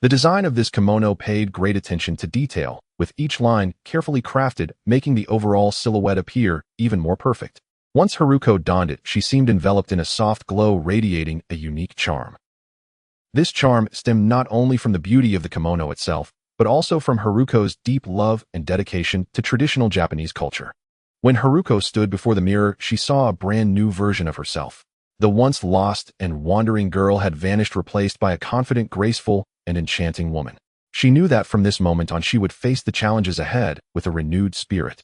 The design of this kimono paid great attention to detail, with each line carefully crafted, making the overall silhouette appear even more perfect. Once Heruko donned it, she seemed enveloped in a soft glow, radiating a unique charm. This charm stemmed not only from the beauty of the kimono itself, but also from Heruko's deep love and dedication to traditional Japanese culture. When Heruko stood before the mirror, she saw a brand new version of herself. The once lost and wandering girl had vanished, replaced by a confident, graceful, and enchanting woman. She knew that from this moment on she would face the challenges ahead with a renewed spirit.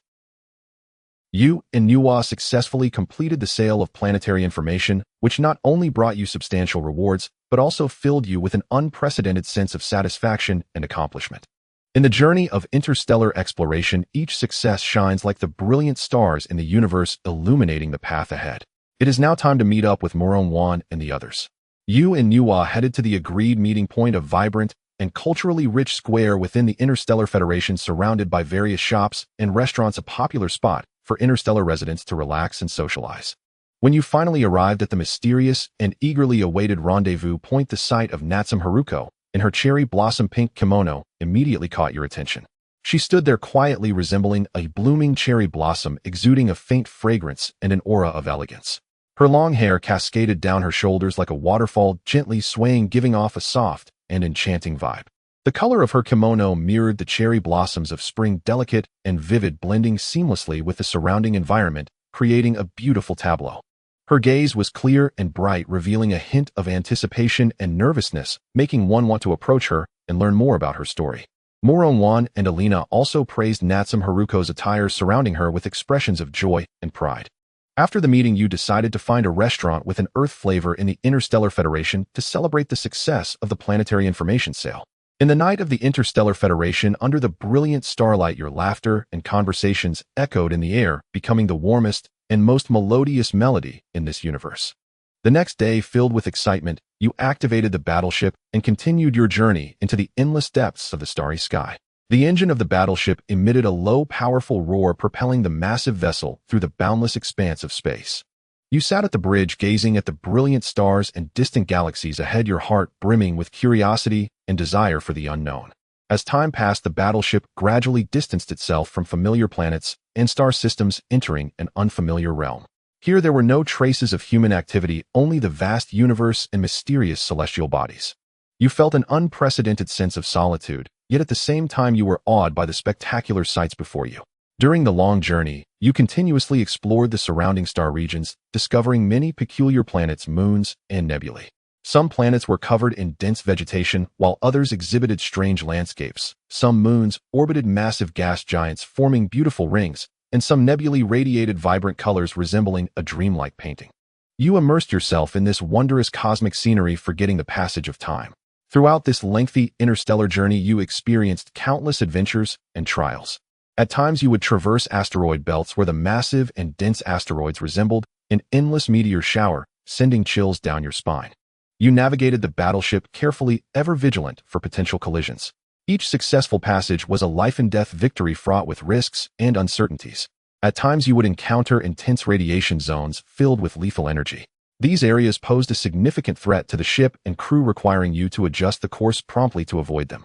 You and Nuwa successfully completed the sale of planetary information, which not only brought you substantial rewards, but also filled you with an unprecedented sense of satisfaction and accomplishment. In the journey of interstellar exploration, each success shines like the brilliant stars in the universe, illuminating the path ahead. It is now time to meet up with Nuwa and the others. You and Nuwa headed to the agreed meeting point, a vibrant and culturally rich square within the Interstellar Federation, surrounded by various shops and restaurants, a popular spot for interstellar residents to relax and socialize. When you finally arrived at the mysterious and eagerly awaited rendezvous point, the sight of Natsum Heruko in her cherry blossom pink kimono immediately caught your attention. She stood there quietly, resembling a blooming cherry blossom, exuding a faint fragrance and an aura of elegance. Her long hair cascaded down her shoulders like a waterfall, gently swaying, giving off a soft and enchanting vibe. The color of her kimono mirrored the cherry blossoms of spring, delicate and vivid, blending seamlessly with the surrounding environment, creating a beautiful tableau. Her gaze was clear and bright, revealing a hint of anticipation and nervousness, making one want to approach her and learn more about her story. Moro-wan and Alina also praised Natsum Heruko's attire, surrounding her with expressions of joy and pride. After the meeting, you decided to find a restaurant with an Earth flavor in the Interstellar Federation to celebrate the success of the planetary information sale. In the night of the Interstellar Federation, under the brilliant starlight, your laughter and conversations echoed in the air, becoming the warmest and most melodious melody in this universe. The next day, filled with excitement, you activated the battleship and continued your journey into the endless depths of the starry sky. The engine of the battleship emitted a low, powerful roar, propelling the massive vessel through the boundless expanse of space. You sat at the bridge, gazing at the brilliant stars and distant galaxies ahead, your heart brimming with curiosity and desire for the unknown. As time passed, the battleship gradually distanced itself from familiar planets and star systems, entering an unfamiliar realm. Here there were no traces of human activity, only the vast universe and mysterious celestial bodies. You felt an unprecedented sense of solitude, yet at the same time you were awed by the spectacular sights before you. During the long journey, you continuously explored the surrounding star regions, discovering many peculiar planets, moons, and nebulae. Some planets were covered in dense vegetation, while others exhibited strange landscapes. Some moons orbited massive gas giants, forming beautiful rings, and some nebulae radiated vibrant colors, resembling a dreamlike painting. You immersed yourself in this wondrous cosmic scenery, forgetting the passage of time. Throughout this lengthy interstellar journey, you experienced countless adventures and trials. At times, you would traverse asteroid belts where the massive and dense asteroids resembled an endless meteor shower, sending chills down your spine. You navigated the battleship carefully, ever vigilant for potential collisions. Each successful passage was a life-and-death victory, fraught with risks and uncertainties. At times, you would encounter intense radiation zones filled with lethal energy. These areas posed a significant threat to the ship and crew, requiring you to adjust the course promptly to avoid them.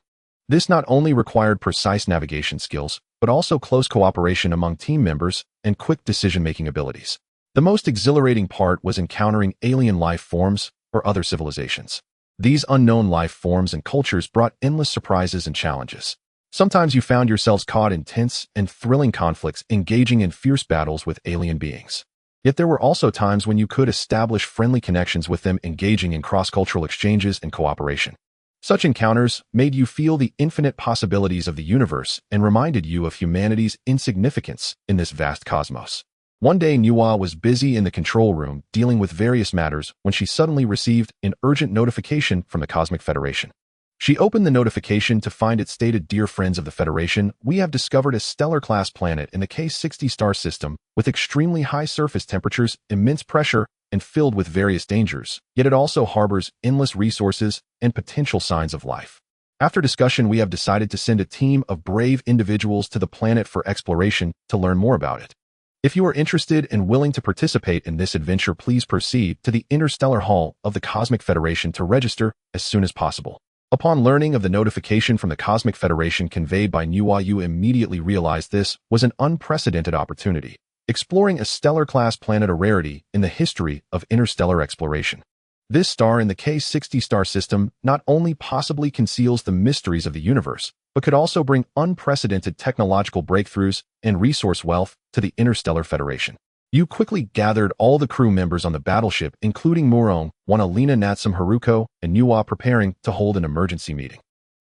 This not only required precise navigation skills, but also close cooperation among team members and quick decision-making abilities. The most exhilarating part was encountering alien life forms or other civilizations. These unknown life forms and cultures brought endless surprises and challenges. Sometimes you found yourselves caught in tense and thrilling conflicts, engaging in fierce battles with alien beings. Yet there were also times when you could establish friendly connections with them, engaging in cross-cultural exchanges and cooperation. Such encounters made you feel the infinite possibilities of the universe and reminded you of humanity's insignificance in this vast cosmos. One day, Nuwa was busy in the control room dealing with various matters when she suddenly received an urgent notification from the Cosmic Federation. She opened the notification to find it stated, "Dear friends of the Federation, we have discovered a stellar-class planet in the K60 star system with extremely high surface temperatures, immense pressure, and filled with various dangers, yet it also harbors endless resources and potential signs of life. After discussion, we have decided to send a team of brave individuals to the planet for exploration to learn more about it. If you are interested and willing to participate in this adventure, please proceed to the Interstellar Hall of the Cosmic Federation to register as soon as possible." Upon learning of the notification from the Cosmic Federation conveyed by Nuwa, you immediately realized this was an unprecedented opportunity. Exploring a stellar-class planet, a rarity in the history of interstellar exploration. This star in the K60 star system not only possibly conceals the mysteries of the universe, but could also bring unprecedented technological breakthroughs and resource wealth to the Interstellar Federation. You quickly gathered all the crew members on the battleship, including Moro-wan, Alina, Natsum Heruko, and Nuwa, preparing to hold an emergency meeting.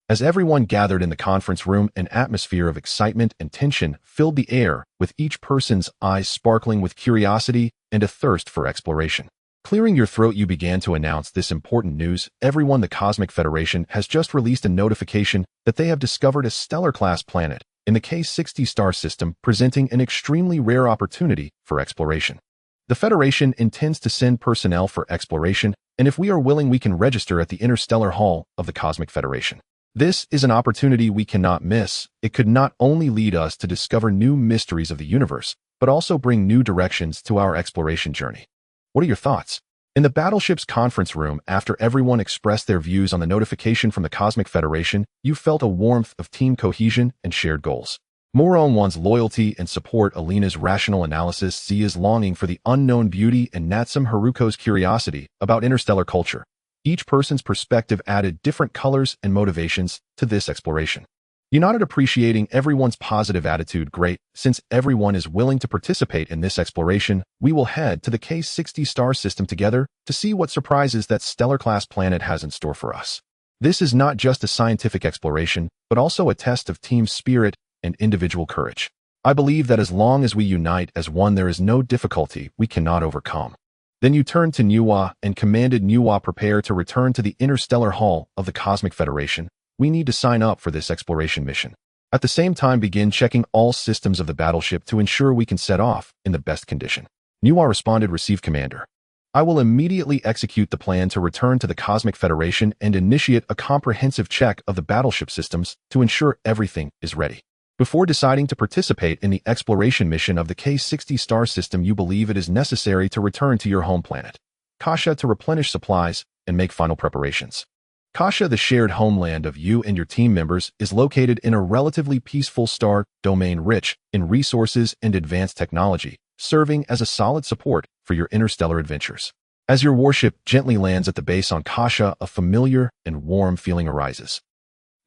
As everyone gathered in the conference room, an atmosphere of excitement and tension filled the air, with each person's eyes sparkling with curiosity and a thirst for exploration. Clearing your throat, you began to announce this important news. "Everyone, the Cosmic Federation has just released a notification that they have discovered a stellar-class planet in the K60 star system, presenting an extremely rare opportunity for exploration. The Federation intends to send personnel for exploration, and if we are willing, we can register at the Interstellar Hall of the Cosmic Federation. This is an opportunity we cannot miss. It could not only lead us to discover new mysteries of the universe, but also bring new directions to our exploration journey. What are your thoughts?" In the battleship's conference room, after everyone expressed their views on the notification from the Cosmic Federation, you felt a warmth of team cohesion and shared goals. Moro-wan's loyalty and support, Alina's rational analysis, Zia's longing for the unknown beauty, and Natsum Heruko's curiosity about interstellar culture Each person's perspective added different colors and motivations to this exploration. You nodded, appreciating everyone's positive attitude. Great. Since everyone is willing to participate in this exploration, we will head to the K60 star system together to see what surprises that stellar-class planet has in store for us. This is not just a scientific exploration, but also a test of team spirit and individual courage. I believe that as long as we unite as one, there is no difficulty we cannot overcome. Then you turned to Nuwa and commanded Nuwa, prepare to return to the Interstellar Hall of the Cosmic Federation. We need to sign up for this exploration mission. At the same time, begin checking all systems of the battleship to ensure we can set off in the best condition. Nuwa responded, receive, Commander. I will immediately execute the plan to return to the Cosmic Federation and initiate a comprehensive check of the battleship systems to ensure everything is ready. Before deciding to participate in the exploration mission of the K60 star system, you believe it is necessary to return to your home planet, Kasha, to replenish supplies and make final preparations. Kasha, the shared homeland of you and your team members, is located in a relatively peaceful star domain rich in resources and advanced technology, serving as a solid support for your interstellar adventures. As your warship gently lands at the base on Kasha, a familiar and warm feeling arises.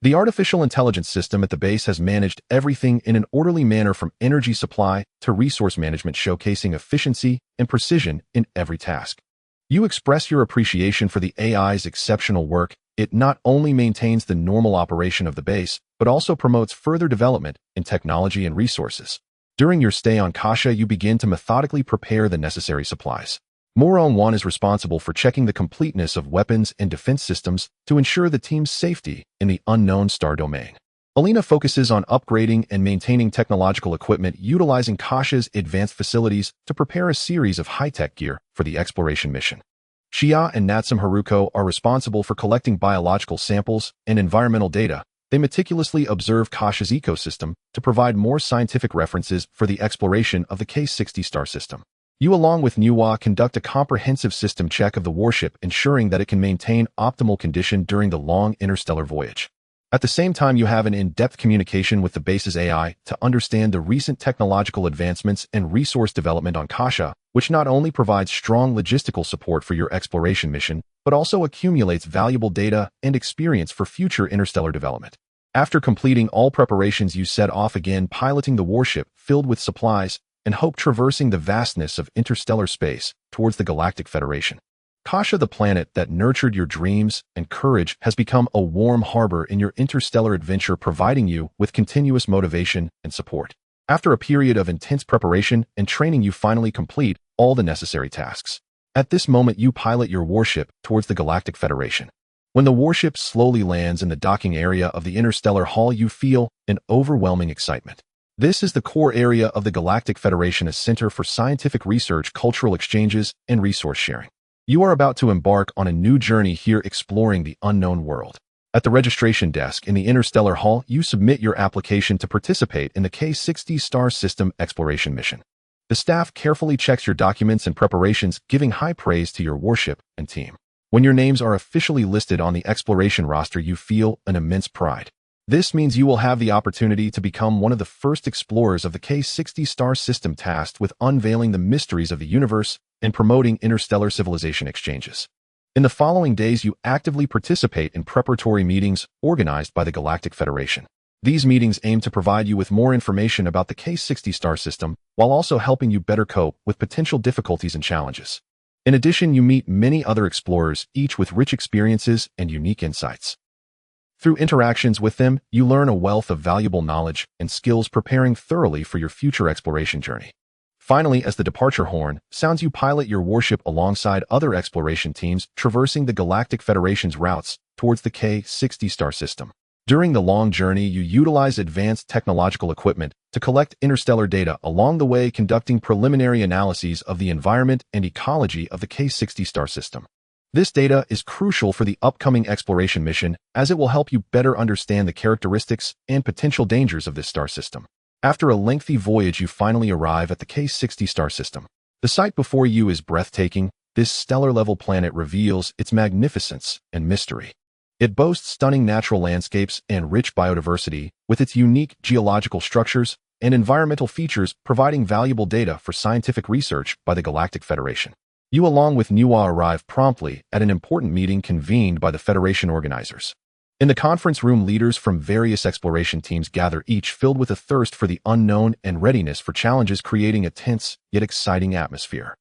The artificial intelligence system at the base has managed everything in an orderly manner, from energy supply to resource management, showcasing efficiency and precision in every task. You express your appreciation for the AI's exceptional work. It not only maintains the normal operation of the base, but also promotes further development in technology and resources. During your stay on Kasha, you begin to methodically prepare the necessary supplies. Moron-1 is responsible for checking the completeness of weapons and defense systems to ensure the team's safety in the unknown star domain. Alina focuses on upgrading and maintaining technological equipment, utilizing Kasha's advanced facilities to prepare a series of high-tech gear for the exploration mission. Shia and Natsum Heruko are responsible for collecting biological samples and environmental data. They meticulously observe Kasha's ecosystem to provide more scientific references for the exploration of the K60 star system. You, along with Nuwa, conduct a comprehensive system check of the warship, ensuring that it can maintain optimal condition during the long interstellar voyage. At the same time, you have an in-depth communication with the base's AI to understand the recent technological advancements and resource development on Kasha, which not only provides strong logistical support for your exploration mission, but also accumulates valuable data and experience for future interstellar development. After completing all preparations, you set off again, piloting the warship filled with supplies and hope, traversing the vastness of interstellar space towards the Galactic Federation. Kasha, the planet that nurtured your dreams and courage, has become a warm harbor in your interstellar adventure, providing you with continuous motivation and support. After a period of intense preparation and training, you finally complete all the necessary tasks. At this moment, you pilot your warship towards the Galactic Federation. When the warship slowly lands in the docking area of the Interstellar Hall, you feel an overwhelming excitement. This is the core area of the Galactic Federation, a center for scientific research, cultural exchanges, and resource sharing. You are about to embark on a new journey here, exploring the unknown world. At the registration desk in the Interstellar Hall, you submit your application to participate in the K60 star system exploration mission. The staff carefully checks your documents and preparations, giving high praise to your warship and team. When your names are officially listed on the exploration roster, you feel an immense pride. This means you will have the opportunity to become one of the first explorers of the K60 star system, tasked with unveiling the mysteries of the universe and promoting interstellar civilization exchanges. In the following days, you actively participate in preparatory meetings organized by the Galactic Federation. These meetings aim to provide you with more information about the K60 star system, while also helping you better cope with potential difficulties and challenges. In addition, you meet many other explorers, each with rich experiences and unique insights. Through interactions with them, you learn a wealth of valuable knowledge and skills, preparing thoroughly for your future exploration journey. Finally, as the departure horn sounds, you pilot your warship alongside other exploration teams, traversing the Galactic Federation's routes towards the K60 star system. During the long journey, you utilize advanced technological equipment to collect interstellar data, along the way conducting preliminary analyses of the environment and ecology of the K60 star system. This data is crucial for the upcoming exploration mission, as it will help you better understand the characteristics and potential dangers of this star system. After a lengthy voyage, you finally arrive at the K60 star system. The sight before you is breathtaking. This stellar-level planet reveals its magnificence and mystery. It boasts stunning natural landscapes and rich biodiversity, with its unique geological structures and environmental features providing valuable data for scientific research by the Galactic Federation. You along with Nuwa arrive promptly at an important meeting convened by the Federation organizers. In the conference room, leaders from various exploration teams gather, each filled with a thirst for the unknown and readiness for challenges, creating a tense yet exciting atmosphere.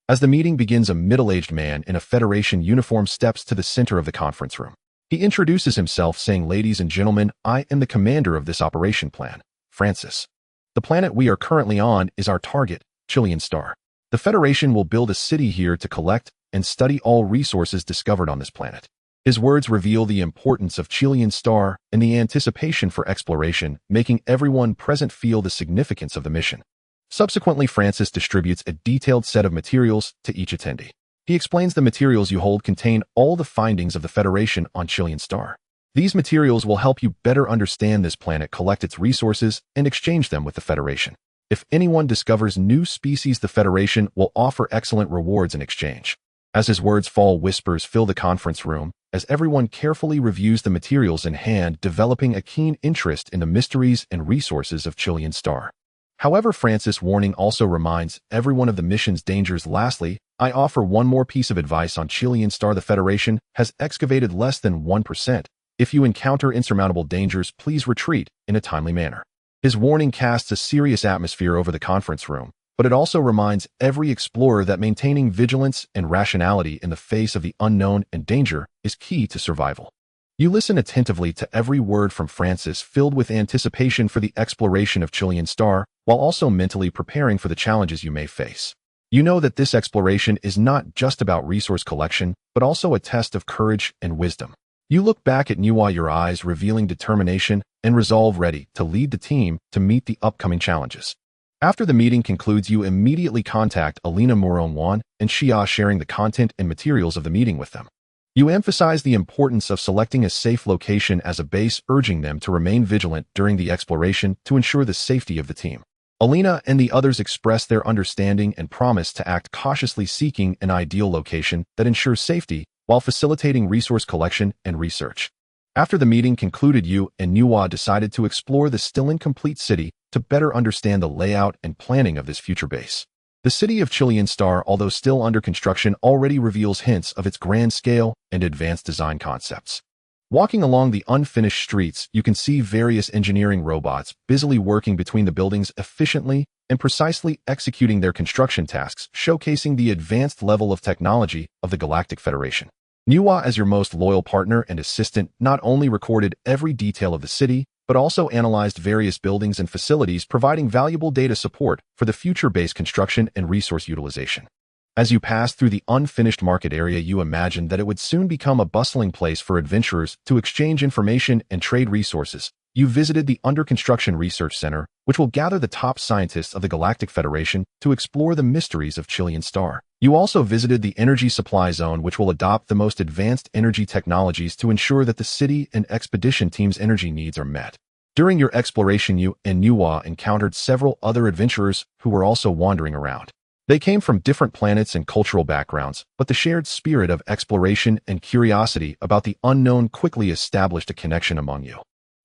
As the meeting begins, a middle-aged man in a Federation uniform steps to the center of the conference room. He introduces himself saying, "Ladies and gentlemen, I am the commander of this operation plan, Francis. The planet we are currently on is our target, Chilean Star. The Federation will build a city here to collect and study all resources discovered on this planet." His words reveal the importance of Chilean Star and the anticipation for exploration, making everyone present feel the significance of the mission. Subsequently, Francis distributes a detailed set of materials to each attendee. He explains, "The materials you hold contain all the findings of the Federation on Chilean Star. These materials will help you better understand this planet, collect its resources, and exchange them with the Federation. If anyone discovers new species, the Federation will offer excellent rewards in exchange." As his words fall, whispers fill the conference room as everyone carefully reviews the materials in hand, developing a keen interest in the mysteries and resources of Chilean Star. However, Francis' warning also reminds everyone of the mission's dangers. "Lastly, I offer one more piece of advice on Chilean Star. The Federation has excavated less than 1%. If you encounter insurmountable dangers, please retreat in a timely manner." His warning casts a serious atmosphere over the conference room, but it also reminds every explorer that maintaining vigilance and rationality in the face of the unknown and danger is key to survival. You listen attentively to every word from Francis, filled with anticipation for the exploration of Chilean Star, while also mentally preparing for the challenges you may face. You know that this exploration is not just about resource collection, but also a test of courage and wisdom. You look back at Nuwa, your eyes revealing determination and resolve, ready to lead the team to meet the upcoming challenges. After the meeting concludes, you immediately contact Alina Moron and Shia, sharing the content and materials of the meeting with them. You emphasize the importance of selecting a safe location as a base, urging them to remain vigilant during the exploration to ensure the safety of the team. Alina and the others express their understanding and promise to act cautiously, seeking an ideal location that ensures safety while facilitating resource collection and research. After the meeting concluded, you and Nuwa decided to explore the still incomplete city to better understand the layout and planning of this future base. The city of Chilean Star, although still under construction, already reveals hints of its grand scale and advanced design concepts. Walking along the unfinished streets, you can see various engineering robots busily working between the buildings, efficiently and precisely executing their construction tasks, showcasing the advanced level of technology of the Galactic Federation. Nuwa, as your most loyal partner and assistant, not only recorded every detail of the city, but also analyzed various buildings and facilities, providing valuable data support for the future base construction and resource utilization. As you pass through the unfinished market area, you imagined that it would soon become a bustling place for adventurers to exchange information and trade resources. You visited the under-construction research center, which will gather the top scientists of the Galactic Federation to explore the mysteries of Chilean Star. You also visited the energy supply zone, which will adopt the most advanced energy technologies to ensure that the city and expedition team's energy needs are met. During your exploration, you and Nuwa encountered several other adventurers who were also wandering around. They came from different planets and cultural backgrounds, but the shared spirit of exploration and curiosity about the unknown quickly established a connection among you.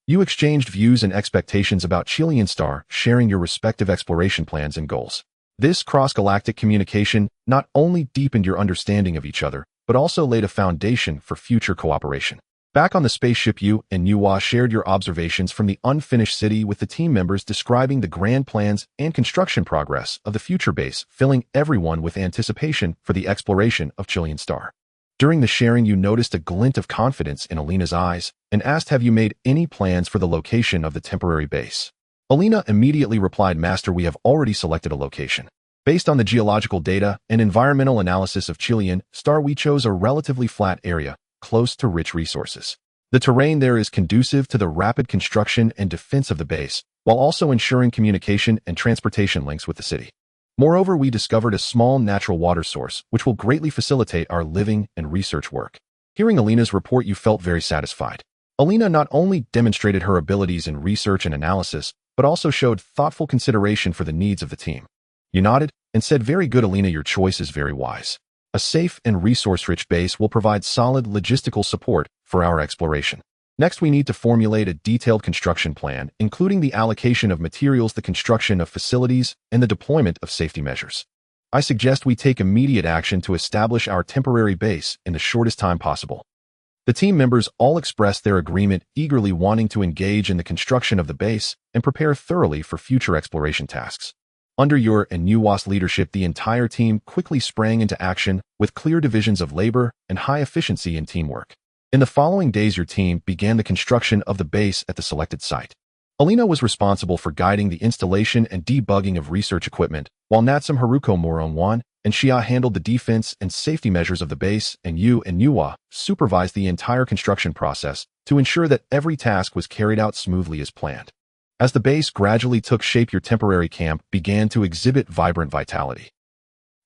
You exchanged views and expectations about Chilean Star, sharing your respective exploration plans and goals. This cross-galactic communication not only deepened your understanding of each other, but also laid a foundation for future cooperation. Back on the spaceship, you and Nuwa shared your observations from the unfinished city with the team members, describing the grand plans and construction progress of the future base, filling everyone with anticipation for the exploration of Chilean Star. During the sharing, you noticed a glint of confidence in Alina's eyes and asked, "Have you made any plans for the location of the temporary base?" Alina immediately replied, "Master, we have already selected a location. Based on the geological data and environmental analysis of Chilean Star, we chose a relatively flat area, close to rich resources. The terrain there is conducive to the rapid construction and defense of the base, while also ensuring communication and transportation links with the city. Moreover, we discovered a small natural water source, which will greatly facilitate our living and research work." Hearing Alina's report, you felt very satisfied. Alina not only demonstrated her abilities in research and analysis, but also showed thoughtful consideration for the needs of the team. You nodded and said, "Very good, Alina, your choice is very wise. A safe and resource-rich base will provide solid logistical support for our exploration. Next, we need to formulate a detailed construction plan, including the allocation of materials, the construction of facilities, and the deployment of safety measures." I suggest we take immediate action to establish our temporary base in the shortest time possible. The team members all expressed their agreement, eagerly wanting to engage in the construction of the base and prepare thoroughly for future exploration tasks. Under your and Nuwa's leadership, the entire team quickly sprang into action with clear divisions of labor and high efficiency in teamwork. In the following days, your team began the construction of the base at the selected site. Alina was responsible for guiding the installation and debugging of research equipment, while Natsum Heruko, Moron and Xia handled the defense and safety measures of the base, and you and Nuwa supervised the entire construction process to ensure that every task was carried out smoothly as planned. As the base gradually took shape, your temporary camp began to exhibit vibrant vitality.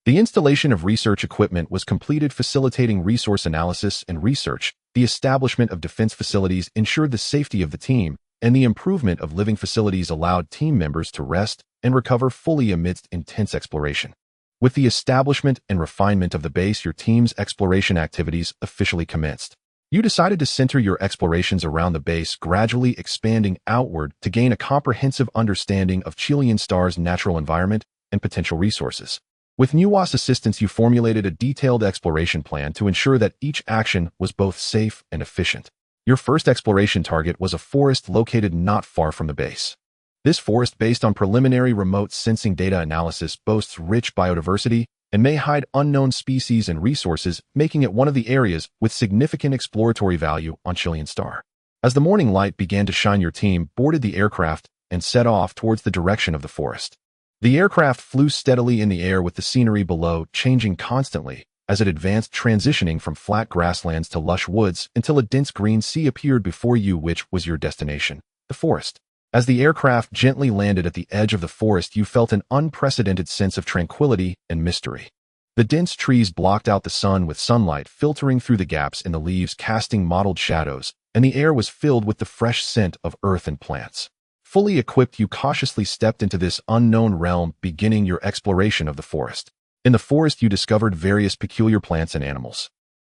The installation of research equipment was completed, facilitating resource analysis and research. The establishment of defense facilities ensured the safety of the team, and the improvement of living facilities allowed team members to rest and recover fully amidst intense exploration. With the establishment and refinement of the base, your team's exploration activities officially commenced. You decided to center your explorations around the base, gradually expanding outward to gain a comprehensive understanding of Chilean Star's natural environment and potential resources. With Nuwa's assistance, you formulated a detailed exploration plan to ensure that each action was both safe and efficient. Your first exploration target was a forest located not far from the base. This forest, based on preliminary remote sensing data analysis, boasts rich biodiversity and may hide unknown species and resources, making it one of the areas with significant exploratory value on Chilean Star. As the morning light began to shine, your team boarded the aircraft and set off towards the direction of the forest. The aircraft flew steadily in the air, with the scenery below changing constantly as it advanced, transitioning from flat grasslands to lush woods until a dense green sea appeared before you, which was your destination, the forest. As the aircraft gently landed at the edge of the forest, you felt an unprecedented sense of tranquility and mystery. The dense trees blocked out the sun, with sunlight filtering through the gaps in the leaves, casting mottled shadows, and the air was filled with the fresh scent of earth and plants. Fully equipped, you cautiously stepped into this unknown realm, beginning your exploration of the forest. In the forest, you discovered various peculiar plants and animals.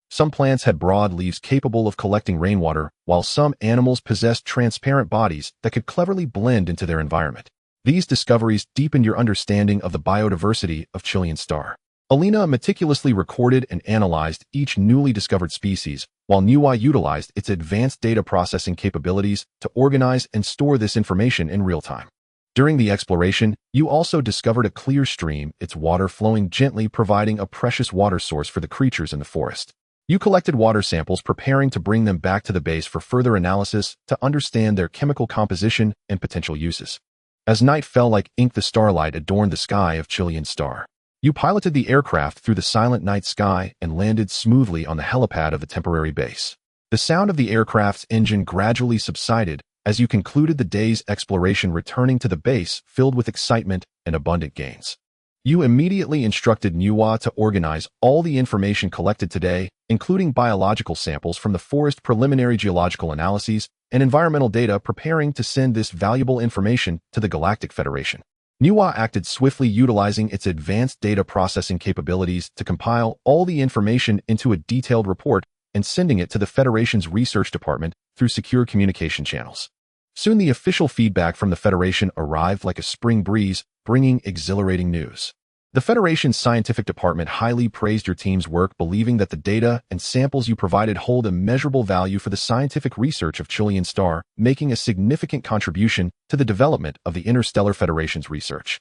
Some plants had broad leaves capable of collecting rainwater, while some animals possessed transparent bodies that could cleverly blend into their environment. These discoveries deepened your understanding of the biodiversity of Chilean Star. Alina meticulously recorded and analyzed each newly discovered species, while Nuwa utilized its advanced data processing capabilities to organize and store this information in real time. During the exploration, you also discovered a clear stream, its water flowing gently, providing a precious water source for the creatures in the forest. You collected water samples, preparing to bring them back to the base for further analysis to understand their chemical composition and potential uses. As night fell like ink, the starlight adorned the sky of Chilean Star. You piloted the aircraft through the silent night sky and landed smoothly on the helipad of the temporary base. The sound of the aircraft's engine gradually subsided as you concluded the day's exploration, returning to the base filled with excitement and abundant gains. You immediately instructed Nuwa to organize all the information collected today, including biological samples from the forest, preliminary geological analyses, and environmental data, preparing to send this valuable information to the Galactic Federation. Nuwa acted swiftly, utilizing its advanced data processing capabilities to compile all the information into a detailed report and sending it to the Federation's research department through secure communication channels. Soon the official feedback from the Federation arrived like a spring breeze, bringing exhilarating news. The Federation's scientific department highly praised your team's work, believing that the data and samples you provided hold immeasurable value for the scientific research of Chilean Star, making a significant contribution to the development of the Interstellar Federation's research.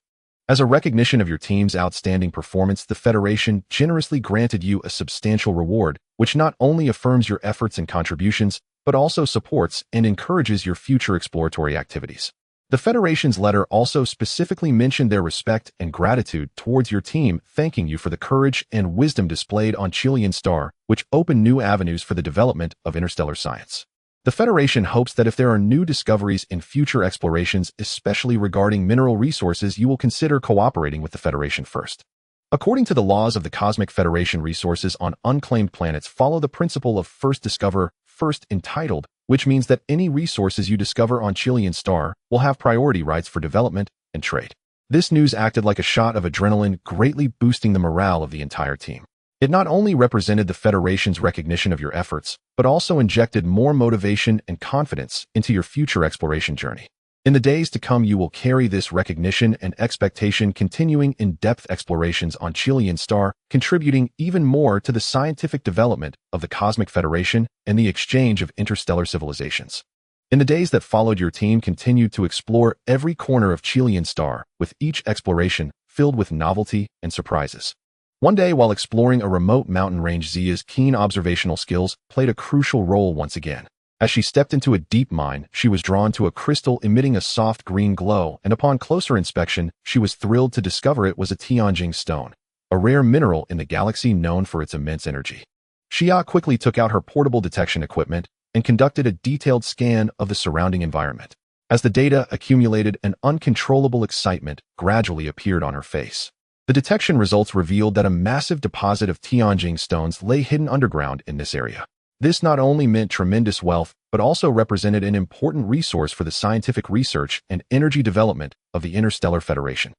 As a recognition of your team's outstanding performance, the Federation generously granted you a substantial reward, which not only affirms your efforts and contributions, but also supports and encourages your future exploratory activities. The Federation's letter also specifically mentioned their respect and gratitude towards your team, thanking you for the courage and wisdom displayed on Chilean Star, which opened new avenues for the development of interstellar science. The Federation hopes that if there are new discoveries in future explorations, especially regarding mineral resources, you will consider cooperating with the Federation first. According to the laws of the Cosmic Federation, resources on unclaimed planets follow the principle of first discover, first entitled, which means that any resources you discover on Chilean Star will have priority rights for development and trade. This news acted like a shot of adrenaline, greatly boosting the morale of the entire team. It not only represented the Federation's recognition of your efforts, but also injected more motivation and confidence into your future exploration journey. In the days to come, you will carry this recognition and expectation, continuing in-depth explorations on Chilean Star, contributing even more to the scientific development of the Cosmic Federation and the exchange of interstellar civilizations. In the days that followed, your team continued to explore every corner of Chilean Star, with each exploration filled with novelty and surprises. One day, while exploring a remote mountain range, Zia's keen observational skills played a crucial role once again. As she stepped into a deep mine, she was drawn to a crystal emitting a soft green glow, and upon closer inspection, she was thrilled to discover it was a Tianjing stone, a rare mineral in the galaxy known for its immense energy. Xia quickly took out her portable detection equipment and conducted a detailed scan of the surrounding environment. As the data accumulated, an uncontrollable excitement gradually appeared on her face. The detection results revealed that a massive deposit of Tianjing stones lay hidden underground in this area. This not only meant tremendous wealth, but also represented an important resource for the scientific research and energy development of the Interstellar Federation.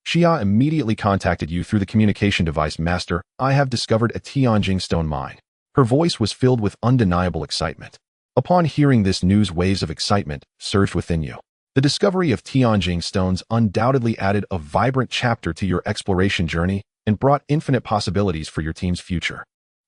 Xia immediately contacted you through the communication device. Master, I have discovered a Tianjing stone mine. Her voice was filled with undeniable excitement. Upon hearing this news, waves of excitement surged within you. The discovery of Tianjing stones undoubtedly added a vibrant chapter to your exploration journey and brought infinite possibilities for your team's future.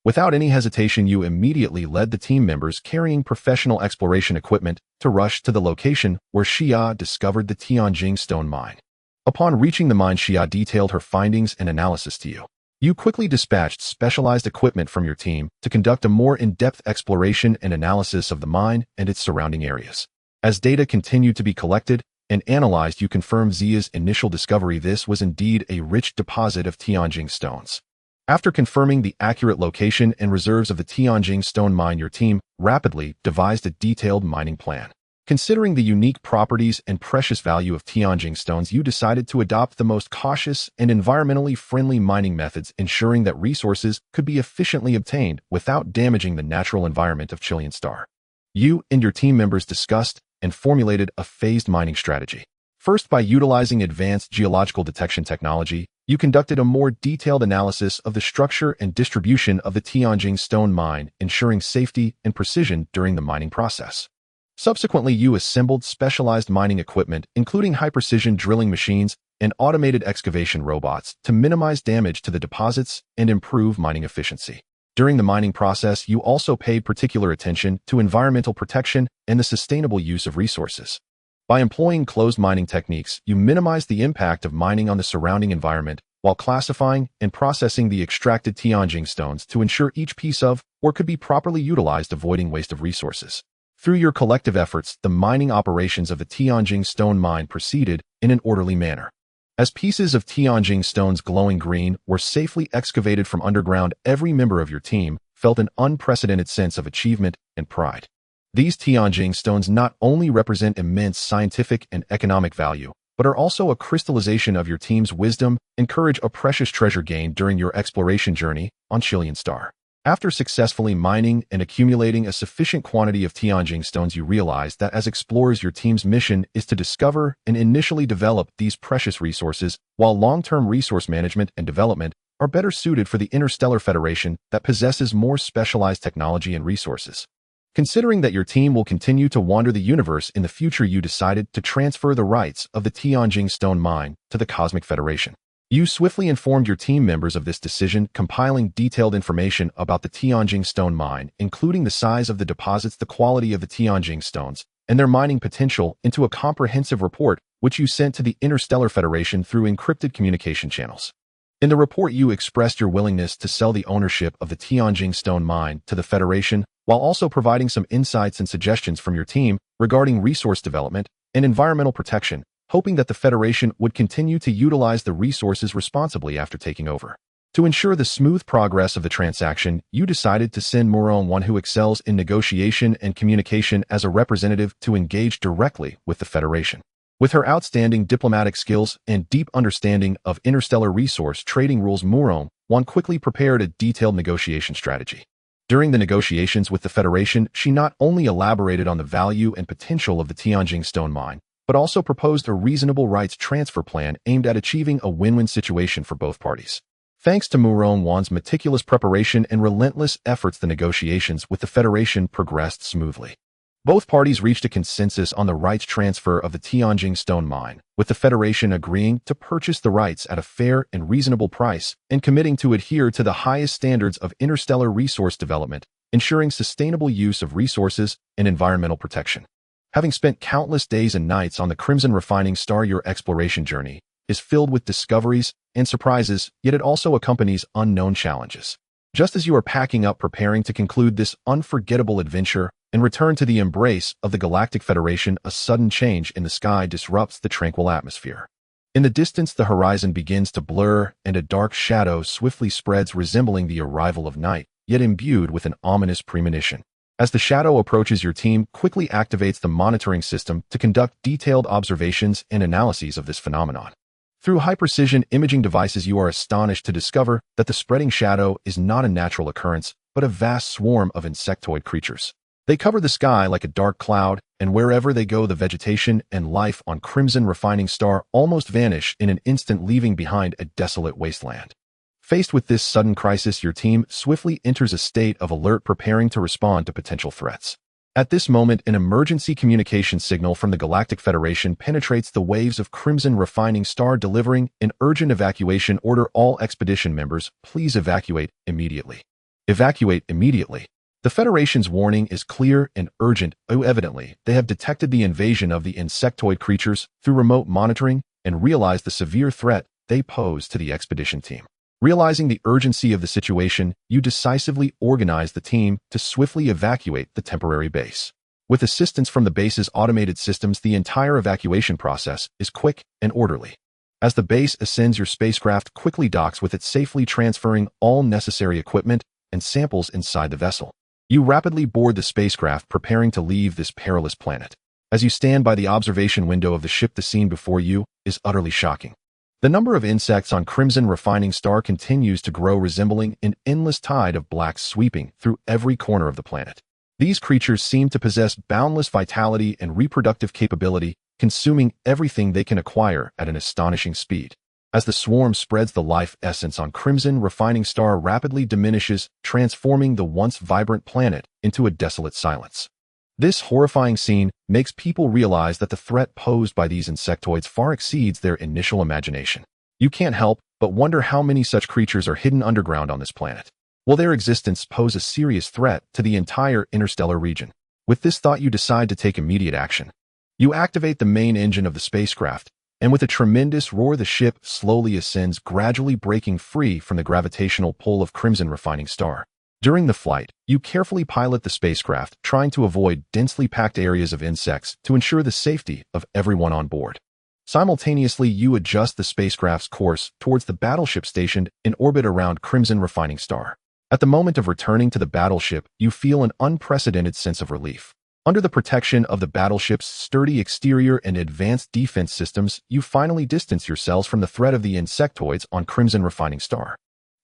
Without any hesitation, you immediately led the team members carrying professional exploration equipment to rush to the location where Xia discovered the Tianjing stone mine. Upon reaching the mine, Xia detailed her findings and analysis to you. You quickly dispatched specialized equipment from your team to conduct a more in-depth exploration and analysis of the mine and its surrounding areas. As data continued to be collected and analyzed, you confirmed Zia's initial discovery. This was indeed a rich deposit of Tianjing stones. After confirming the accurate location and reserves of the Tianjing stone mine, your team rapidly devised a detailed mining plan. Considering the unique properties and precious value of Tianjing stones, you decided to adopt the most cautious and environmentally friendly mining methods, ensuring that resources could be efficiently obtained without damaging the natural environment of Chilean Star. You and your team members discussed and formulated a phased mining strategy. First, by utilizing advanced geological detection technology, you conducted a more detailed analysis of the structure and distribution of the Tianjing stone mine, ensuring safety and precision during the mining process. Subsequently, you assembled specialized mining equipment, including high-precision drilling machines and automated excavation robots, to minimize damage to the deposits and improve mining efficiency. During the mining process, you also paid particular attention to environmental protection and the sustainable use of resources. By employing closed mining techniques, you minimize the impact of mining on the surrounding environment while classifying and processing the extracted Tianjing stones to ensure each piece of or could be properly utilized, avoiding waste of resources. Through your collective efforts, the mining operations of the Tianjing stone mine proceeded in an orderly manner. As pieces of Tianjing stones glowing green were safely excavated from underground, every member of your team felt an unprecedented sense of achievement and pride. These Tianjing stones not only represent immense scientific and economic value, but are also a crystallization of your team's wisdom and courage, a precious treasure gained during your exploration journey on Chilean Star. After successfully mining and accumulating a sufficient quantity of Tianjing stones, you realize that as explorers, your team's mission is to discover and initially develop these precious resources, while long-term resource management and development are better suited for the Interstellar Federation that possesses more specialized technology and resources. Considering that your team will continue to wander the universe in the future, you decided to transfer the rights of the Tianjing stone mine to the Cosmic Federation. You swiftly informed your team members of this decision, compiling detailed information about the Tianjing stone mine, including the size of the deposits, the quality of the Tianjing stones, and their mining potential, into a comprehensive report which you sent to the Interstellar Federation through encrypted communication channels. In the report, you expressed your willingness to sell the ownership of the Tianjing stone mine to the Federation, while also providing some insights and suggestions from your team regarding resource development and environmental protection, hoping that the Federation would continue to utilize the resources responsibly after taking over. To ensure the smooth progress of the transaction, you decided to send Muron, one who excels in negotiation and communication, as a representative to engage directly with the Federation. With her outstanding diplomatic skills and deep understanding of interstellar resource trading rules, Muron quickly prepared a detailed negotiation strategy. During the negotiations with the Federation, she not only elaborated on the value and potential of the Tianjing stone mine, but also proposed a reasonable rights transfer plan aimed at achieving a win-win situation for both parties. Thanks to Muron's meticulous preparation and relentless efforts, the negotiations with the Federation progressed smoothly. Both parties reached a consensus on the rights transfer of the Tianjing stone mine, with the Federation agreeing to purchase the rights at a fair and reasonable price and committing to adhere to the highest standards of interstellar resource development, ensuring sustainable use of resources and environmental protection. Having spent countless days and nights on the Crimson Refining Star, your exploration journey is filled with discoveries and surprises, yet it also accompanies unknown challenges. Just as you are packing up preparing to conclude this unforgettable adventure and return to the embrace of the Galactic Federation, a sudden change in the sky disrupts the tranquil atmosphere. In the distance, the horizon begins to blur, and a dark shadow swiftly spreads, resembling the arrival of night, yet imbued with an ominous premonition. As the shadow approaches, your team quickly activates the monitoring system to conduct detailed observations and analyses of this phenomenon. Through high-precision imaging devices, you are astonished to discover that the spreading shadow is not a natural occurrence, but a vast swarm of insectoid creatures. They cover the sky like a dark cloud, and wherever they go, the vegetation and life on Crimson Refining Star almost vanish in an instant, leaving behind a desolate wasteland. Faced with this sudden crisis, your team swiftly enters a state of alert, preparing to respond to potential threats. At this moment, an emergency communication signal from the Galactic Federation penetrates the waves of Crimson Refining Star, delivering an urgent evacuation order. All expedition members, please evacuate immediately. Evacuate immediately. The Federation's warning is clear and urgent. Evidently, they have detected the invasion of the insectoid creatures through remote monitoring and realize the severe threat they pose to the expedition team. Realizing the urgency of the situation, you decisively organize the team to swiftly evacuate the temporary base. With assistance from the base's automated systems, the entire evacuation process is quick and orderly. As the base ascends, your spacecraft quickly docks with it, safely transferring all necessary equipment and samples inside the vessel. You rapidly board the spacecraft, preparing to leave this perilous planet. As you stand by the observation window of the ship, the scene before you is utterly shocking. The number of insects on Crimson Refining Star continues to grow, resembling an endless tide of blacks sweeping through every corner of the planet. These creatures seem to possess boundless vitality and reproductive capability, consuming everything they can acquire at an astonishing speed. As the swarm spreads, the life essence on Crimson Refining Star rapidly diminishes, transforming the once vibrant planet into a desolate silence. This horrifying scene makes people realize that the threat posed by these insectoids far exceeds their initial imagination. You can't help but wonder how many such creatures are hidden underground on this planet. Will their existence pose a serious threat to the entire interstellar region? With this thought, you decide to take immediate action. You activate the main engine of the spacecraft, and with a tremendous roar, the ship slowly ascends, gradually breaking free from the gravitational pull of Crimson Refining Star. During the flight, you carefully pilot the spacecraft, trying to avoid densely packed areas of insects to ensure the safety of everyone on board. Simultaneously, you adjust the spacecraft's course towards the battleship stationed in orbit around Crimson Refining Star. At the moment of returning to the battleship, you feel an unprecedented sense of relief. Under the protection of the battleship's sturdy exterior and advanced defense systems, you finally distance yourselves from the threat of the insectoids on Crimson Refining Star.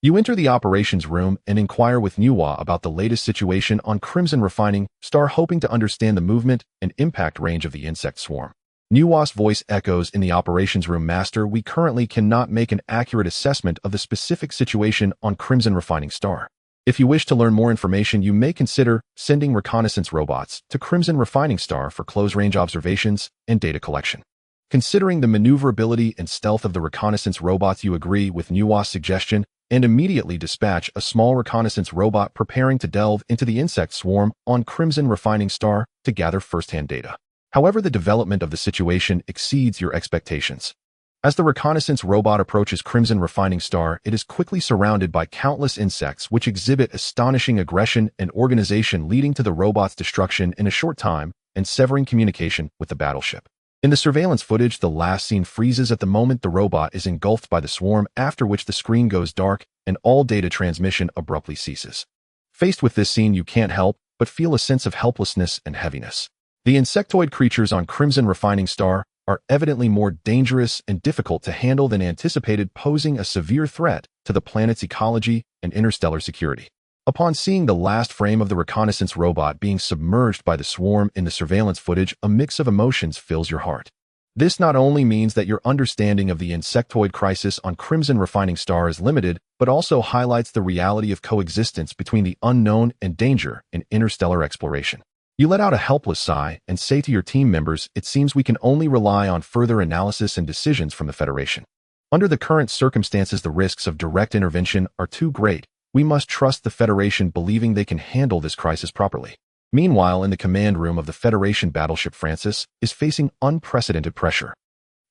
You enter the operations room and inquire with Nuwa about the latest situation on Crimson Refining Star, hoping to understand the movement and impact range of the insect swarm. Nuwa's voice echoes in the operations room. Master, we currently cannot make an accurate assessment of the specific situation on Crimson Refining Star. If you wish to learn more information, you may consider sending reconnaissance robots to Crimson Refining Star for close-range observations and data collection. Considering the maneuverability and stealth of the reconnaissance robots, you agree with Nuwa's suggestion and immediately dispatch a small reconnaissance robot, preparing to delve into the insect swarm on Crimson Refining Star to gather first-hand data. However, the development of the situation exceeds your expectations. As the reconnaissance robot approaches Crimson Refining Star, it is quickly surrounded by countless insects which exhibit astonishing aggression and organization, leading to the robot's destruction in a short time and severing communication with the battleship. In the surveillance footage, the last scene freezes at the moment the robot is engulfed by the swarm, after which the screen goes dark and all data transmission abruptly ceases. Faced with this scene, you can't help but feel a sense of helplessness and heaviness. The insectoid creatures on Crimson Refining Star are evidently more dangerous and difficult to handle than anticipated, posing a severe threat to the planet's ecology and interstellar security. Upon seeing the last frame of the reconnaissance robot being submerged by the swarm in the surveillance footage, a mix of emotions fills your heart. This not only means that your understanding of the insectoid crisis on Crimson Refining Star is limited, but also highlights the reality of coexistence between the unknown and danger in interstellar exploration. You let out a helpless sigh and say to your team members, it seems we can only rely on further analysis and decisions from the Federation. Under the current circumstances, the risks of direct intervention are too great. We must trust the Federation, believing they can handle this crisis properly. Meanwhile, in the command room of the Federation battleship, Francis is facing unprecedented pressure.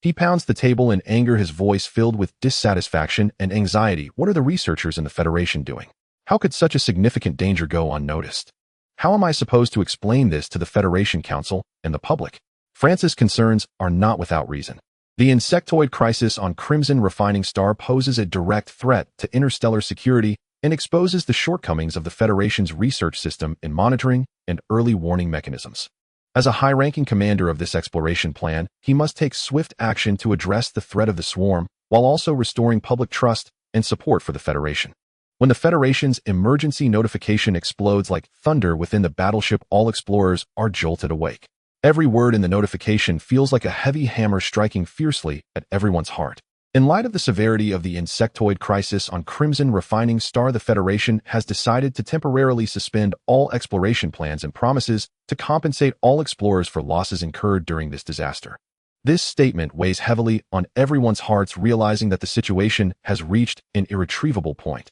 He pounds the table in anger, his voice filled with dissatisfaction and anxiety. What are the researchers in the Federation doing? How could such a significant danger go unnoticed? How am I supposed to explain this to the Federation Council and the public? Francis' concerns are not without reason. The insectoid crisis on Crimson Refining Star poses a direct threat to interstellar security and exposes the shortcomings of the Federation's research system in monitoring and early warning mechanisms. As a high-ranking commander of this exploration plan, he must take swift action to address the threat of the swarm while also restoring public trust and support for the Federation. When the Federation's emergency notification explodes like thunder within the battleship, all explorers are jolted awake. Every word in the notification feels like a heavy hammer striking fiercely at everyone's heart. In light of the severity of the insectoid crisis on Crimson Refining Star, the Federation has decided to temporarily suspend all exploration plans and promises to compensate all explorers for losses incurred during this disaster. This statement weighs heavily on everyone's hearts, realizing that the situation has reached an irretrievable point.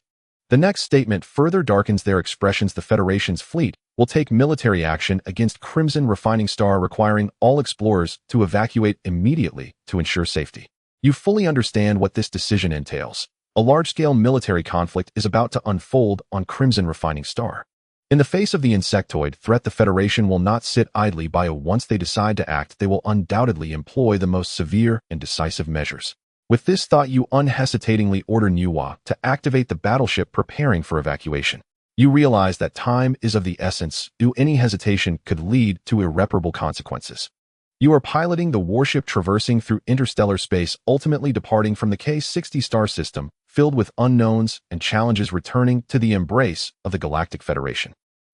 The next statement further darkens their expressions. The Federation's fleet will take military action against Crimson Refining Star, requiring all explorers to evacuate immediately to ensure safety. You fully understand what this decision entails. A large-scale military conflict is about to unfold on Crimson Refining Star. In the face of the insectoid threat, the Federation will not sit idly by. Once they decide to act, they will undoubtedly employ the most severe and decisive measures. With this thought, you unhesitatingly order Nuwa to activate the battleship, preparing for evacuation. You realize that time is of the essence. Any hesitation could lead to irreparable consequences. You are piloting the warship, traversing through interstellar space, ultimately departing from the K-60 star system, filled with unknowns and challenges, returning to the embrace of the Galactic Federation.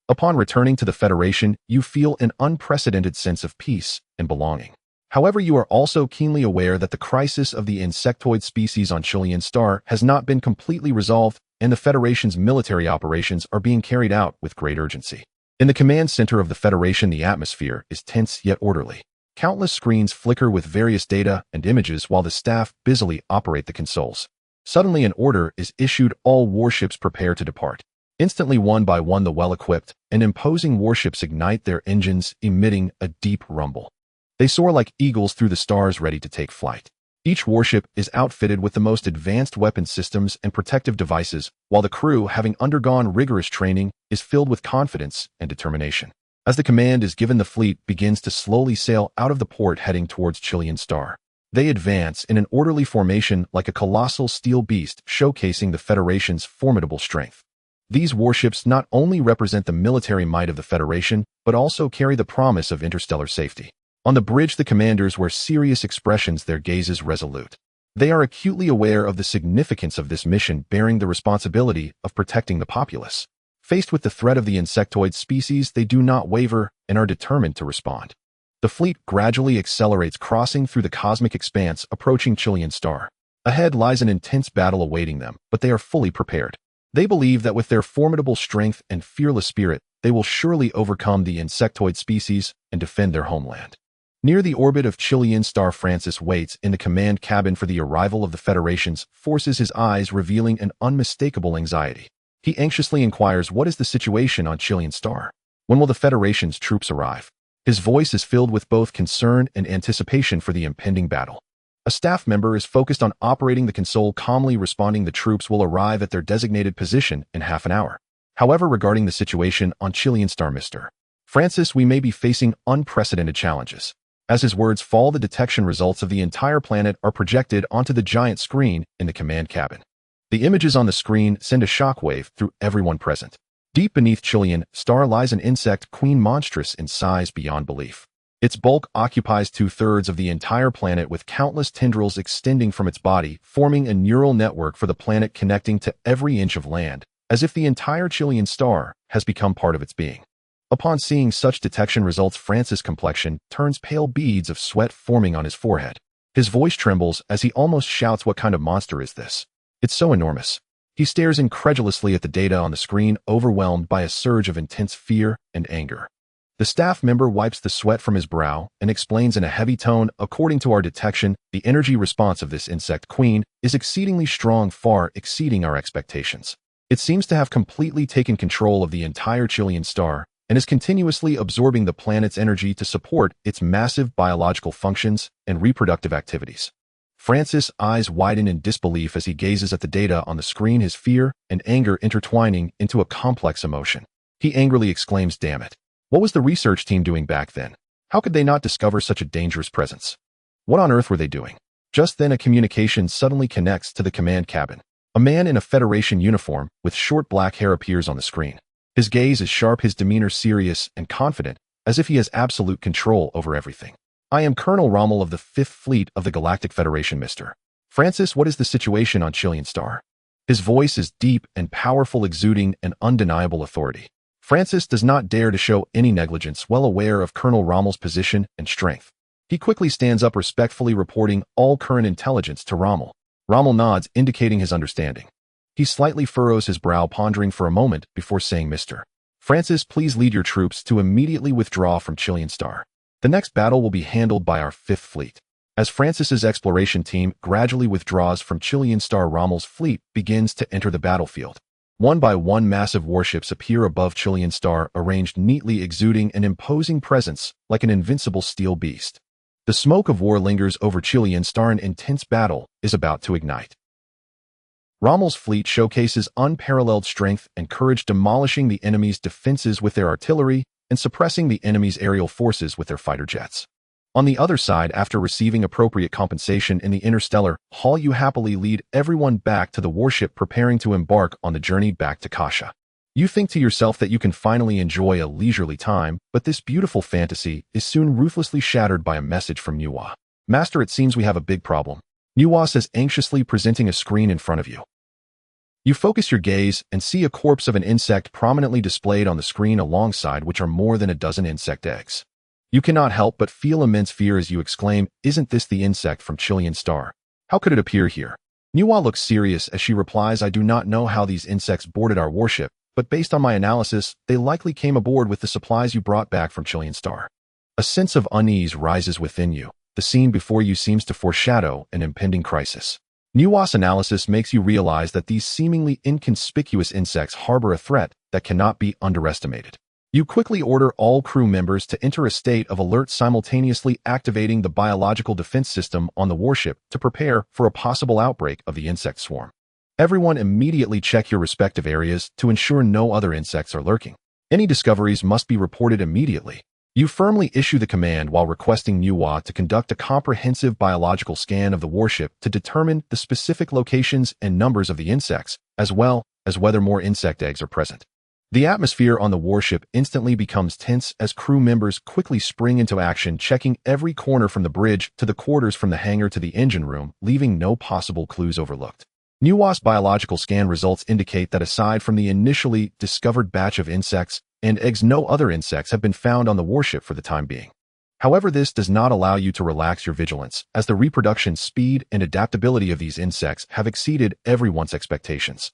Upon returning to the Federation, you feel an unprecedented sense of peace and belonging. However, you are also keenly aware that the crisis of the insectoid species on Chilean Star has not been completely resolved, and the Federation's military operations are being carried out with great urgency. In the command center of the Federation, the atmosphere is tense yet orderly. Countless screens flicker with various data and images while the staff busily operate the consoles. Suddenly, an order is issued. All warships prepare to depart. Instantly, one by one, the well-equipped and imposing warships ignite their engines, emitting a deep rumble. They soar like eagles through the stars, ready to take flight. Each warship is outfitted with the most advanced weapon systems and protective devices, while the crew, having undergone rigorous training, is filled with confidence and determination. As the command is given, the fleet begins to slowly sail out of the port, heading towards Chilean Star. They advance in an orderly formation like a colossal steel beast, showcasing the Federation's formidable strength. These warships not only represent the military might of the Federation, but also carry the promise of interstellar safety. On the bridge, the commanders wear serious expressions, their gazes resolute. They are acutely aware of the significance of this mission, bearing the responsibility of protecting the populace. Faced with the threat of the insectoid species, they do not waver and are determined to respond. The fleet gradually accelerates, crossing through the cosmic expanse, approaching Chilean Star. Ahead lies an intense battle awaiting them, but they are fully prepared. They believe that with their formidable strength and fearless spirit, they will surely overcome the insectoid species and defend their homeland. Near the orbit of Chilean Star, Francis waits in the command cabin for the arrival of the Federation's forces, his eyes revealing an unmistakable anxiety. He anxiously inquires, what is the situation on Chilean Star? When will the Federation's troops arrive? His voice is filled with both concern and anticipation for the impending battle. A staff member is focused on operating the console, calmly responding, the troops will arrive at their designated position in half an hour. However, regarding the situation on Chilean Star, Mr. Francis, we may be facing unprecedented challenges. As his words fall, the detection results of the entire planet are projected onto the giant screen in the command cabin. The images on the screen send a shockwave through everyone present. Deep beneath Chilean Star lies an insect queen, monstrous in size beyond belief. Its bulk occupies 2/3 of the entire planet, with countless tendrils extending from its body, forming a neural network for the planet, connecting to every inch of land, as if the entire Chilean Star has become part of its being. Upon seeing such detection results, Francis' complexion turns pale, beads of sweat forming on his forehead. His voice trembles as he almost shouts, what kind of monster is this? It's so enormous. He stares incredulously at the data on the screen, overwhelmed by a surge of intense fear and anger. The staff member wipes the sweat from his brow and explains in a heavy tone, according to our detection, the energy response of this insect queen is exceedingly strong, far exceeding our expectations. It seems to have completely taken control of the entire Chilean star and is continuously absorbing the planet's energy to support its massive biological functions and reproductive activities. Francis' eyes widen in disbelief as he gazes at the data on the screen, his fear and anger intertwining into a complex emotion. He angrily exclaims, "Damn it. What was the research team doing back then? How could they not discover such a dangerous presence? What on earth were they doing?" Just then a communication suddenly connects to the command cabin. A man in a Federation uniform with short black hair appears on the screen. His gaze is sharp, his demeanor serious and confident, as if he has absolute control over everything. "I am Colonel Rommel of the 5th Fleet of the Galactic Federation, Mr. Francis, what is the situation on Chilean Star?" His voice is deep and powerful, exuding an undeniable authority. Francis does not dare to show any negligence, well aware of Colonel Rommel's position and strength. He quickly stands up, respectfully reporting all current intelligence to Rommel. Rommel nods, indicating his understanding. He slightly furrows his brow, pondering for a moment before saying, "Mr. Francis, please lead your troops to immediately withdraw from Chilean Star. The next battle will be handled by our 5th Fleet." As Francis's exploration team gradually withdraws from Chilean Star, Rommel's fleet begins to enter the battlefield. One by one, massive warships appear above Chilean Star, arranged neatly, exuding an imposing presence like an invincible steel beast. The smoke of war lingers over Chilean Star. An intense battle is about to ignite. Rommel's fleet showcases unparalleled strength and courage, demolishing the enemy's defenses with their artillery and suppressing the enemy's aerial forces with their fighter jets. On the other side, after receiving appropriate compensation in the Interstellar Hall, you happily lead everyone back to the warship, preparing to embark on the journey back to Kasha. You think to yourself that you can finally enjoy a leisurely time, but this beautiful fantasy is soon ruthlessly shattered by a message from Nuwa. "Master, it seems we have a big problem," Nuwa says, anxiously, presenting a screen in front of you. You focus your gaze and see a corpse of an insect prominently displayed on the screen, alongside which are more than a dozen insect eggs. You cannot help but feel immense fear as you exclaim, "Isn't this the insect from Chilean Star? How could it appear here?" Nuwa looks serious as she replies, "I do not know how these insects boarded our warship, but based on my analysis, they likely came aboard with the supplies you brought back from Chilean Star." A sense of unease rises within you. The scene before you seems to foreshadow an impending crisis. Nuwa's analysis makes you realize that these seemingly inconspicuous insects harbor a threat that cannot be underestimated. You quickly order all crew members to enter a state of alert, simultaneously activating the biological defense system on the warship to prepare for a possible outbreak of the insect swarm. Everyone immediately check your respective areas to ensure no other insects are lurking. Any discoveries must be reported immediately. You firmly issue the command while requesting Nuwa to conduct a comprehensive biological scan of the warship to determine the specific locations and numbers of the insects, as well as whether more insect eggs are present. The atmosphere on the warship instantly becomes tense as crew members quickly spring into action, checking every corner from the bridge to the quarters, from the hangar to the engine room, leaving no possible clues overlooked. Nuwa's biological scan results indicate that aside from the initially discovered batch of insects and eggs, no other insects have been found on the warship for the time being. However, this does not allow you to relax your vigilance, as the reproduction speed and adaptability of these insects have exceeded everyone's expectations.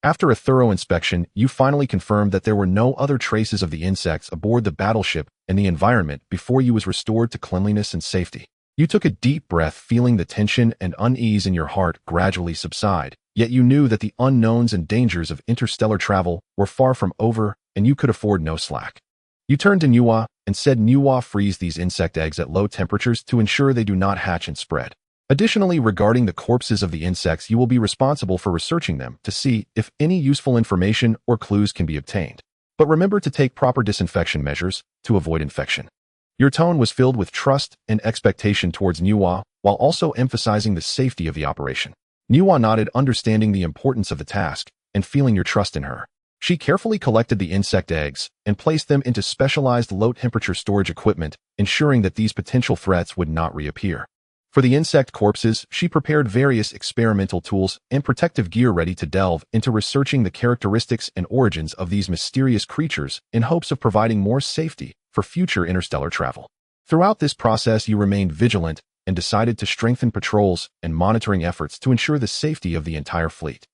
After a thorough inspection, you finally confirmed that there were no other traces of the insects aboard the battleship, and the environment before you was restored to cleanliness and safety. You took a deep breath, feeling the tension and unease in your heart gradually subside, yet you knew that the unknowns and dangers of interstellar travel were far from over, and you could afford no slack. You turned to Nuwa and said, "Nuwa, freeze these insect eggs at low temperatures to ensure they do not hatch and spread. Additionally, regarding the corpses of the insects, you will be responsible for researching them to see if any useful information or clues can be obtained. But remember to take proper disinfection measures to avoid infection." Your tone was filled with trust and expectation towards Nuwa, while also emphasizing the safety of the operation. Nuwa nodded, understanding the importance of the task and feeling your trust in her. She carefully collected the insect eggs and placed them into specialized low-temperature storage equipment, ensuring that these potential threats would not reappear. For the insect corpses, she prepared various experimental tools and protective gear, ready to delve into researching the characteristics and origins of these mysterious creatures in hopes of providing more safety for future interstellar travel. Throughout this process, you remained vigilant and decided to strengthen patrols and monitoring efforts to ensure the safety of the entire fleet.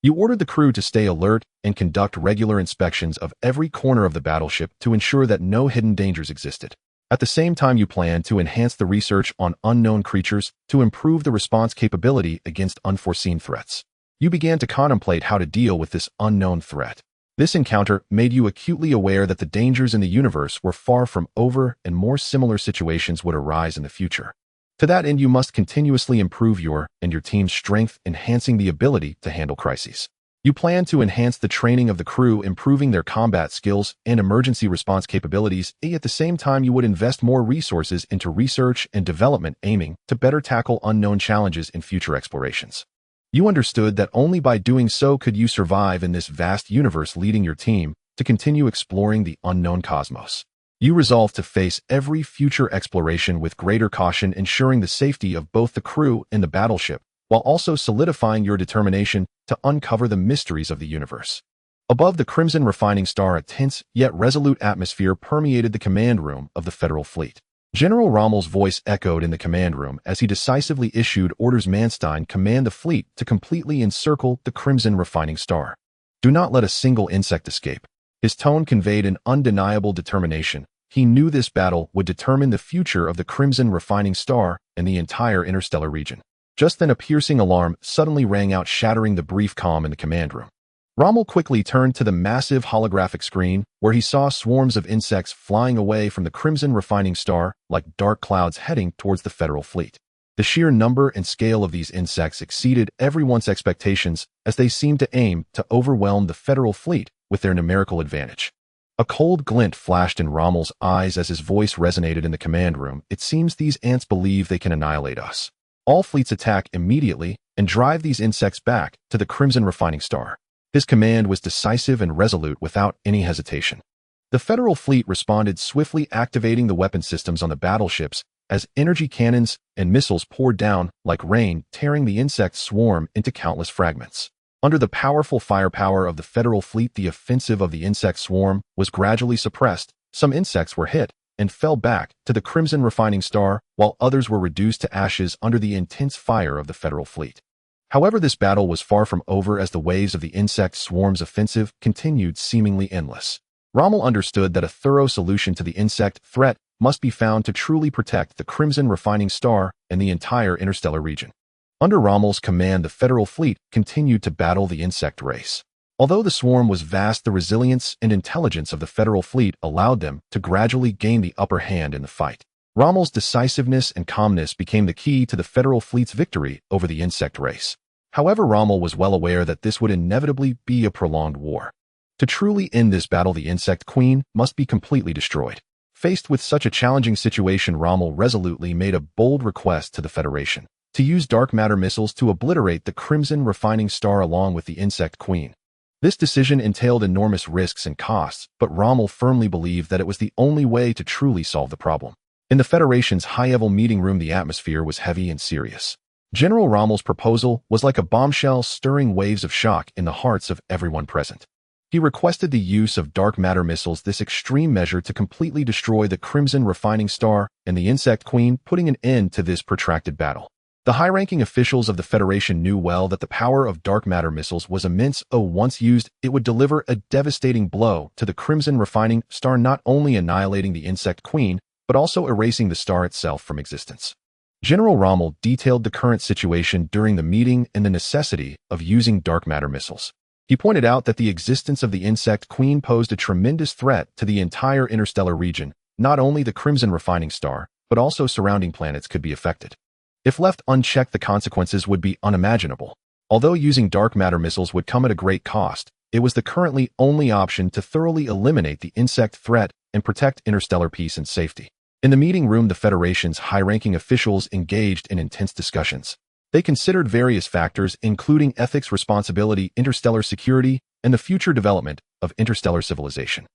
You ordered the crew to stay alert and conduct regular inspections of every corner of the battleship to ensure that no hidden dangers existed. At the same time, you planned to enhance the research on unknown creatures to improve the response capability against unforeseen threats. You began to contemplate how to deal with this unknown threat. This encounter made you acutely aware that the dangers in the universe were far from over and more similar situations would arise in the future. To that end, you must continuously improve your and your team's strength, enhancing the ability to handle crises. You plan to enhance the training of the crew, improving their combat skills and emergency response capabilities. At the same time, you would invest more resources into research and development, aiming to better tackle unknown challenges in future explorations. You understood that only by doing so could you survive in this vast universe, leading your team to continue exploring the unknown cosmos. You resolved to face every future exploration with greater caution, ensuring the safety of both the crew and the battleship, while also solidifying your determination to uncover the mysteries of the universe. Above the crimson refining star, a tense yet resolute atmosphere permeated the command room of the Federal Fleet. General Rommel's voice echoed in the command room as he decisively issued orders. Manstein, command the fleet to completely encircle the crimson refining star. Do not let a single insect escape. His tone conveyed an undeniable determination. He knew this battle would determine the future of the crimson refining star and the entire interstellar region. Just then, a piercing alarm suddenly rang out, shattering the brief calm in the command room. Rommel quickly turned to the massive holographic screen, where he saw swarms of insects flying away from the crimson refining star like dark clouds heading towards the Federal Fleet. The sheer number and scale of these insects exceeded everyone's expectations, as they seemed to aim to overwhelm the Federal Fleet with their numerical advantage. A cold glint flashed in Rommel's eyes as his voice resonated in the command room. It seems these ants believe they can annihilate us. All fleets attack immediately and drive these insects back to the crimson refining star. His command was decisive and resolute without any hesitation. The Federal Fleet responded swiftly, activating the weapon systems on the battleships as energy cannons and missiles poured down like rain, tearing the insect swarm into countless fragments. Under the powerful firepower of the Federal Fleet, the offensive of the insect swarm was gradually suppressed. Some insects were hit and fell back to the crimson refining star, while others were reduced to ashes under the intense fire of the Federal Fleet. However, this battle was far from over, as the waves of the insect swarm's offensive continued, seemingly endless. Rommel understood that a thorough solution to the insect threat must be found to truly protect the crimson refining star and the entire interstellar region. Under Rommel's command, the Federal Fleet continued to battle the insect race. Although the swarm was vast, the resilience and intelligence of the Federal Fleet allowed them to gradually gain the upper hand in the fight. Rommel's decisiveness and calmness became the key to the Federal Fleet's victory over the insect race. However, Rommel was well aware that this would inevitably be a prolonged war. To truly end this battle, the insect queen must be completely destroyed. Faced with such a challenging situation, Rommel resolutely made a bold request to the Federation to use dark matter missiles to obliterate the crimson refining star along with the insect queen. This decision entailed enormous risks and costs, but Rommel firmly believed that it was the only way to truly solve the problem. In the Federation's high-level meeting room, the atmosphere was heavy and serious. General Rommel's proposal was like a bombshell, stirring waves of shock in the hearts of everyone present. He requested the use of dark matter missiles, this extreme measure to completely destroy the crimson refining star and the insect queen, putting an end to this protracted battle. The high-ranking officials of the Federation knew well that the power of dark matter missiles was immense. Once used, it would deliver a devastating blow to the crimson refining star, not only annihilating the insect queen, but also erasing the star itself from existence. General Rommel detailed the current situation during the meeting and the necessity of using dark matter missiles. He pointed out that the existence of the insect queen posed a tremendous threat to the entire interstellar region. Not only the crimson refining star, but also surrounding planets could be affected. If left unchecked, the consequences would be unimaginable. Although using dark matter missiles would come at a great cost, it was the currently only option to thoroughly eliminate the insect threat and protect interstellar peace and safety. In the meeting room, the Federation's high-ranking officials engaged in intense discussions. They considered various factors, including ethics, responsibility, interstellar security, and the future development of interstellar civilization.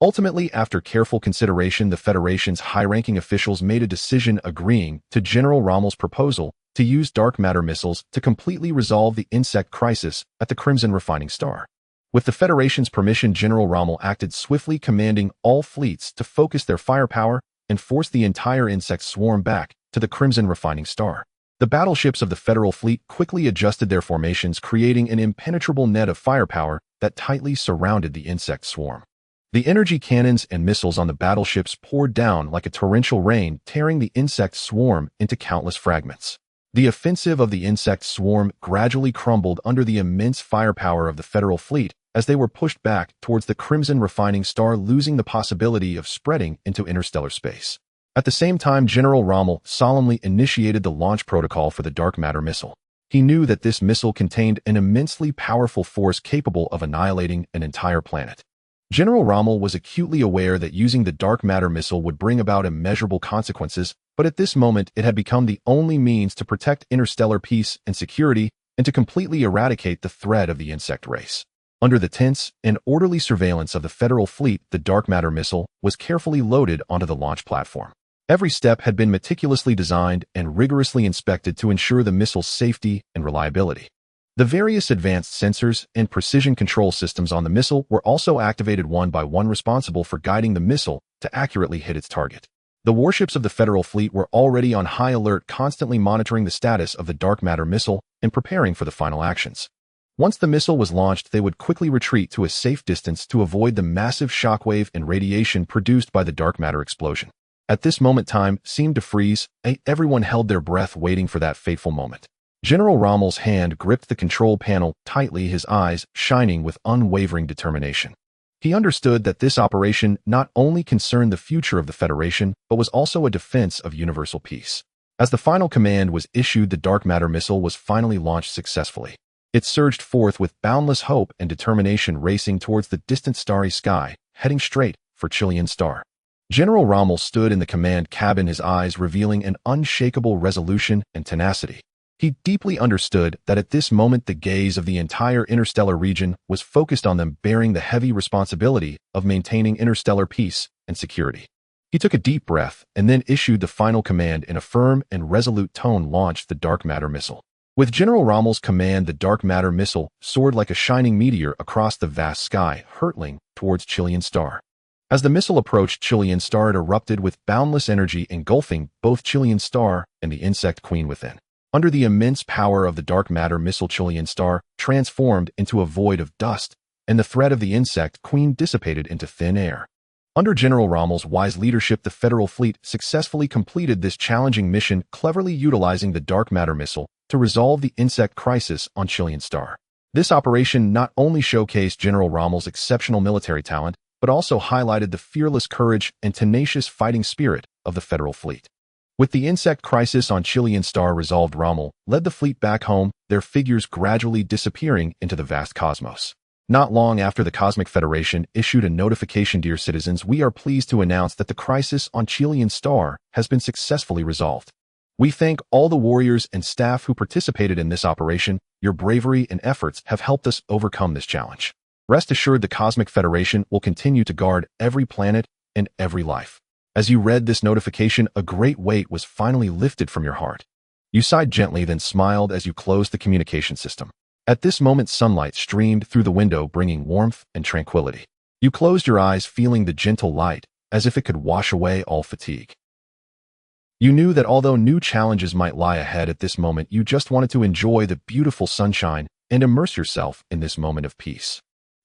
Ultimately, after careful consideration, the Federation's high-ranking officials made a decision, agreeing to General Rommel's proposal to use dark matter missiles to completely resolve the insect crisis at the crimson refining star. With the Federation's permission, General Rommel acted swiftly, commanding all fleets to focus their firepower and force the entire insect swarm back to the crimson refining star. The battleships of the Federal fleet quickly adjusted their formations, creating an impenetrable net of firepower that tightly surrounded the insect swarm. The energy cannons and missiles on the battleships poured down like a torrential rain, tearing the insect swarm into countless fragments. The offensive of the insect swarm gradually crumbled under the immense firepower of the Federal fleet as they were pushed back towards the crimson refining star, losing the possibility of spreading into interstellar space. At the same time, General Rommel solemnly initiated the launch protocol for the dark matter missile. He knew that this missile contained an immensely powerful force capable of annihilating an entire planet. General Rommel was acutely aware that using the dark matter missile would bring about immeasurable consequences, but at this moment it had become the only means to protect interstellar peace and security and to completely eradicate the threat of the insect race. Under the tense and orderly surveillance of the Federal fleet, the dark matter missile was carefully loaded onto the launch platform. Every step had been meticulously designed and rigorously inspected to ensure the missile's safety and reliability. The various advanced sensors and precision control systems on the missile were also activated one by one, responsible for guiding the missile to accurately hit its target. The warships of the Federal fleet were already on high alert, constantly monitoring the status of the dark matter missile and preparing for the final actions. Once the missile was launched, they would quickly retreat to a safe distance to avoid the massive shockwave and radiation produced by the dark matter explosion. At this moment, time seemed to freeze, and everyone held their breath waiting for that fateful moment. General Rommel's hand gripped the control panel tightly, his eyes shining with unwavering determination. He understood that this operation not only concerned the future of the Federation, but was also a defense of universal peace. As the final command was issued, the dark matter missile was finally launched successfully. It surged forth with boundless hope and determination, racing towards the distant starry sky, heading straight for Chilean Star. General Rommel stood in the command cabin, his eyes revealing an unshakable resolution and tenacity. He deeply understood that at this moment the gaze of the entire interstellar region was focused on them, bearing the heavy responsibility of maintaining interstellar peace and security. He took a deep breath and then issued the final command in a firm and resolute tone: launched the dark matter missile. With General Rommel's command, the dark matter missile soared like a shining meteor across the vast sky, hurtling towards Chilean Star. As the missile approached Chilean Star, it erupted with boundless energy, engulfing both Chilean Star and the insect queen within. Under the immense power of the dark matter missile, Chilean Star transformed into a void of dust, and the threat of the insect queen dissipated into thin air. Under General Rommel's wise leadership, the Federal fleet successfully completed this challenging mission, cleverly utilizing the dark matter missile to resolve the insect crisis on Chilean Star. This operation not only showcased General Rommel's exceptional military talent, but also highlighted the fearless courage and tenacious fighting spirit of the Federal fleet. With the insect crisis on Chilean Star resolved, Rommel led the fleet back home, their figures gradually disappearing into the vast cosmos. Not long after, the Cosmic Federation issued a notification: dear citizens, we are pleased to announce that the crisis on Chilean Star has been successfully resolved. We thank all the warriors and staff who participated in this operation. Your bravery and efforts have helped us overcome this challenge. Rest assured, the Cosmic Federation will continue to guard every planet and every life. As you read this notification, a great weight was finally lifted from your heart. You sighed gently, then smiled as you closed the communication system. At this moment, sunlight streamed through the window, bringing warmth and tranquility. You closed your eyes, feeling the gentle light, as if it could wash away all fatigue. You knew that although new challenges might lie ahead at this moment, you just wanted to enjoy the beautiful sunshine and immerse yourself in this moment of peace.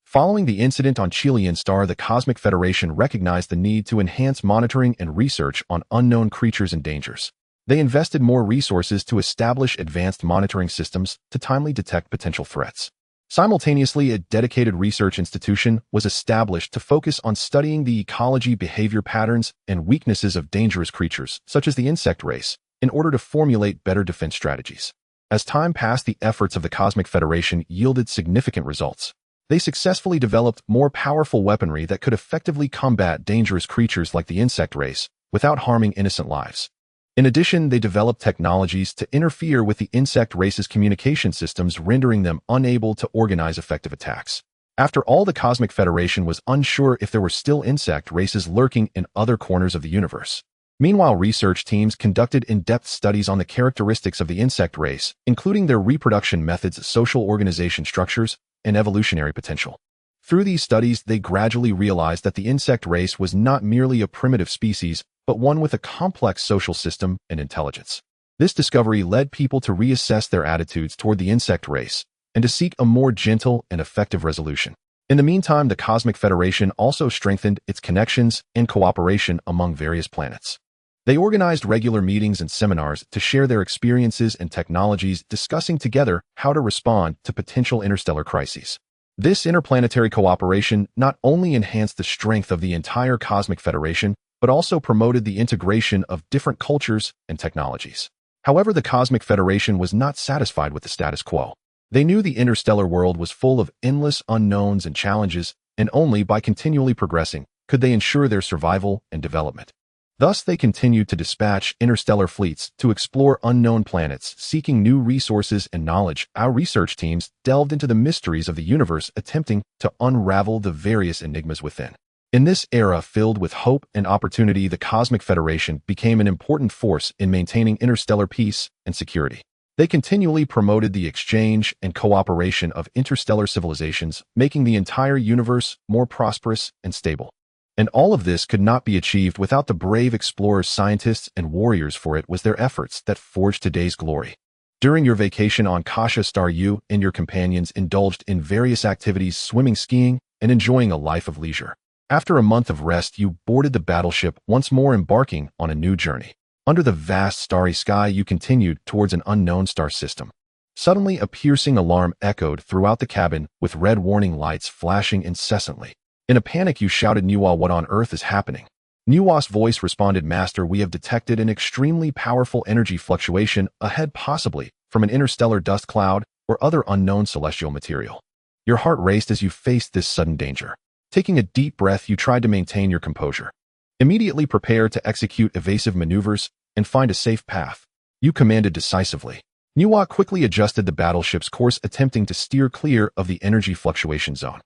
Following the incident on Chilean Star, the Cosmic Federation recognized the need to enhance monitoring and research on unknown creatures and dangers. They invested more resources to establish advanced monitoring systems to timely detect potential threats. Simultaneously, a dedicated research institution was established to focus on studying the ecology, behavior patterns, and weaknesses of dangerous creatures, such as the insect race, in order to formulate better defense strategies. As time passed, the efforts of the Cosmic Federation yielded significant results. They successfully developed more powerful weaponry that could effectively combat dangerous creatures like the insect race without harming innocent lives. In addition, they developed technologies to interfere with the insect race's communication systems, rendering them unable to organize effective attacks. After all, the Cosmic Federation was unsure if there were still insect races lurking in other corners of the universe. Meanwhile, research teams conducted in-depth studies on the characteristics of the insect race, including their reproduction methods, social organization structures, and evolutionary potential. Through these studies, they gradually realized that the insect race was not merely a primitive species, but one with a complex social system and intelligence. This discovery led people to reassess their attitudes toward the insect race and to seek a more gentle and effective resolution. In the meantime, the Cosmic Federation also strengthened its connections and cooperation among various planets. They organized regular meetings and seminars to share their experiences and technologies, discussing together how to respond to potential interstellar crises. This interplanetary cooperation not only enhanced the strength of the entire Cosmic Federation, but also promoted the integration of different cultures and technologies. However, the Cosmic Federation was not satisfied with the status quo. They knew the interstellar world was full of endless unknowns and challenges, and only by continually progressing could they ensure their survival and development. Thus, they continued to dispatch interstellar fleets to explore unknown planets, seeking new resources and knowledge. Our research teams delved into the mysteries of the universe, attempting to unravel the various enigmas within. In this era filled with hope and opportunity, the Cosmic Federation became an important force in maintaining interstellar peace and security. They continually promoted the exchange and cooperation of interstellar civilizations, making the entire universe more prosperous and stable. And all of this could not be achieved without the brave explorers, scientists, and warriors, for it was their efforts that forged today's glory. During your vacation on Kasha Star, you and your companions indulged in various activities, swimming, skiing, and enjoying a life of leisure. After a month of rest, you boarded the battleship, once more embarking on a new journey. Under the vast starry sky, you continued towards an unknown star system. Suddenly, a piercing alarm echoed throughout the cabin, with red warning lights flashing incessantly. In a panic, you shouted, "Nuwa, what on earth is happening?" Nuwa's voice responded, "Master, we have detected an extremely powerful energy fluctuation ahead, possibly from an interstellar dust cloud or other unknown celestial material." Your heart raced as you faced this sudden danger. Taking a deep breath, you tried to maintain your composure. Immediately prepare to execute evasive maneuvers and find a safe path, you commanded decisively. Nuwa quickly adjusted the battleship's course, attempting to steer clear of the energy fluctuation zone.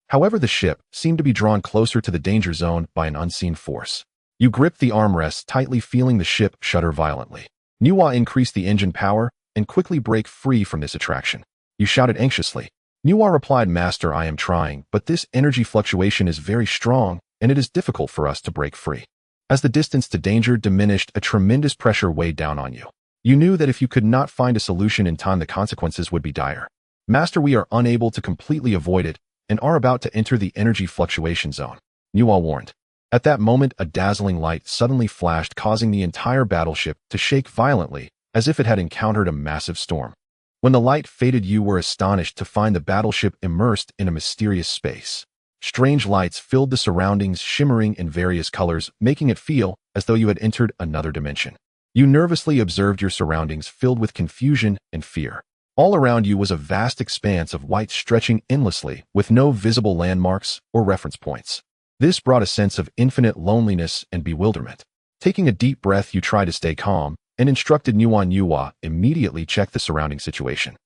However, the ship seemed to be drawn closer to the danger zone by an unseen force. You gripped the armrests tightly, feeling the ship shudder violently. Nuwa increased the engine power and quickly break free from this attraction. You shouted anxiously. Nuwa replied, "Master, I am trying, but this energy fluctuation is very strong, and it is difficult for us to break free." As the distance to danger diminished, a tremendous pressure weighed down on you. You knew that if you could not find a solution in time, the consequences would be dire. "Master, we are unable to completely avoid it and are about to enter the energy fluctuation zone," Nuwa warned. At that moment, a dazzling light suddenly flashed, causing the entire battleship to shake violently, as if it had encountered a massive storm. When the light faded, you were astonished to find the battleship immersed in a mysterious space. Strange lights filled the surroundings, shimmering in various colors, making it feel as though you had entered another dimension. You nervously observed your surroundings, filled with confusion and fear. All around you was a vast expanse of white stretching endlessly, with no visible landmarks or reference points. This brought a sense of infinite loneliness and bewilderment. Taking a deep breath, you tried to stay calm and instructed Nuwa, immediately check the surrounding situation.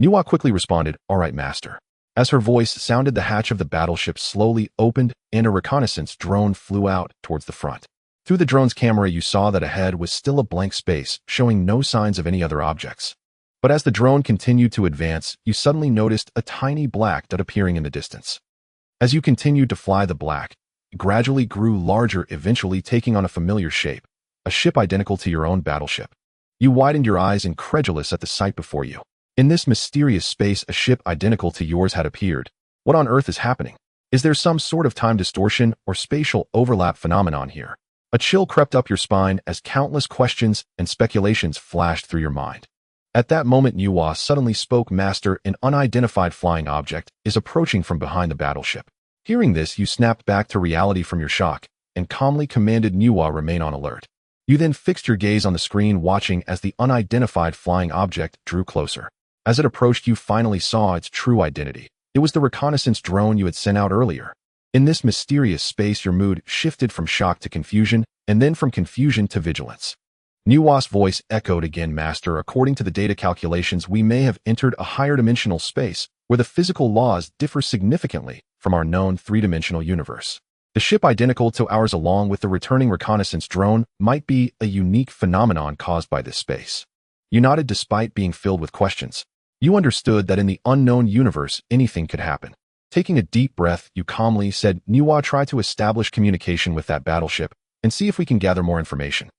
Nuwa quickly responded, "All right, Master." As her voice sounded, the hatch of the battleship slowly opened and a reconnaissance drone flew out towards the front. Through the drone's camera, you saw that ahead was still a blank space, showing no signs of any other objects. But as the drone continued to advance, you suddenly noticed a tiny black dot appearing in the distance. As you continued to fly, the black gradually grew larger, eventually taking on a familiar shape, a ship identical to your own battleship. You widened your eyes, incredulous at the sight before you. In this mysterious space, a ship identical to yours had appeared. What on earth is happening? Is there some sort of time distortion or spatial overlap phenomenon here? A chill crept up your spine as countless questions and speculations flashed through your mind. At that moment, Nuwa suddenly spoke, "Master, an unidentified flying object is approaching from behind the battleship." Hearing this, you snapped back to reality from your shock and calmly commanded Nuwa remain on alert. You then fixed your gaze on the screen, watching as the unidentified flying object drew closer. As it approached, you finally saw its true identity. It was the reconnaissance drone you had sent out earlier. In this mysterious space, your mood shifted from shock to confusion, and then from confusion to vigilance. Nuwa's voice echoed again, "Master, according to the data calculations, we may have entered a higher dimensional space where the physical laws differ significantly from our known three-dimensional universe. The ship identical to ours, along with the returning reconnaissance drone, might be a unique phenomenon caused by this space." You nodded despite being filled with questions. You understood that in the unknown universe, anything could happen. Taking a deep breath, you calmly said, "Nuwa, try to establish communication with that battleship and see if we can gather more information."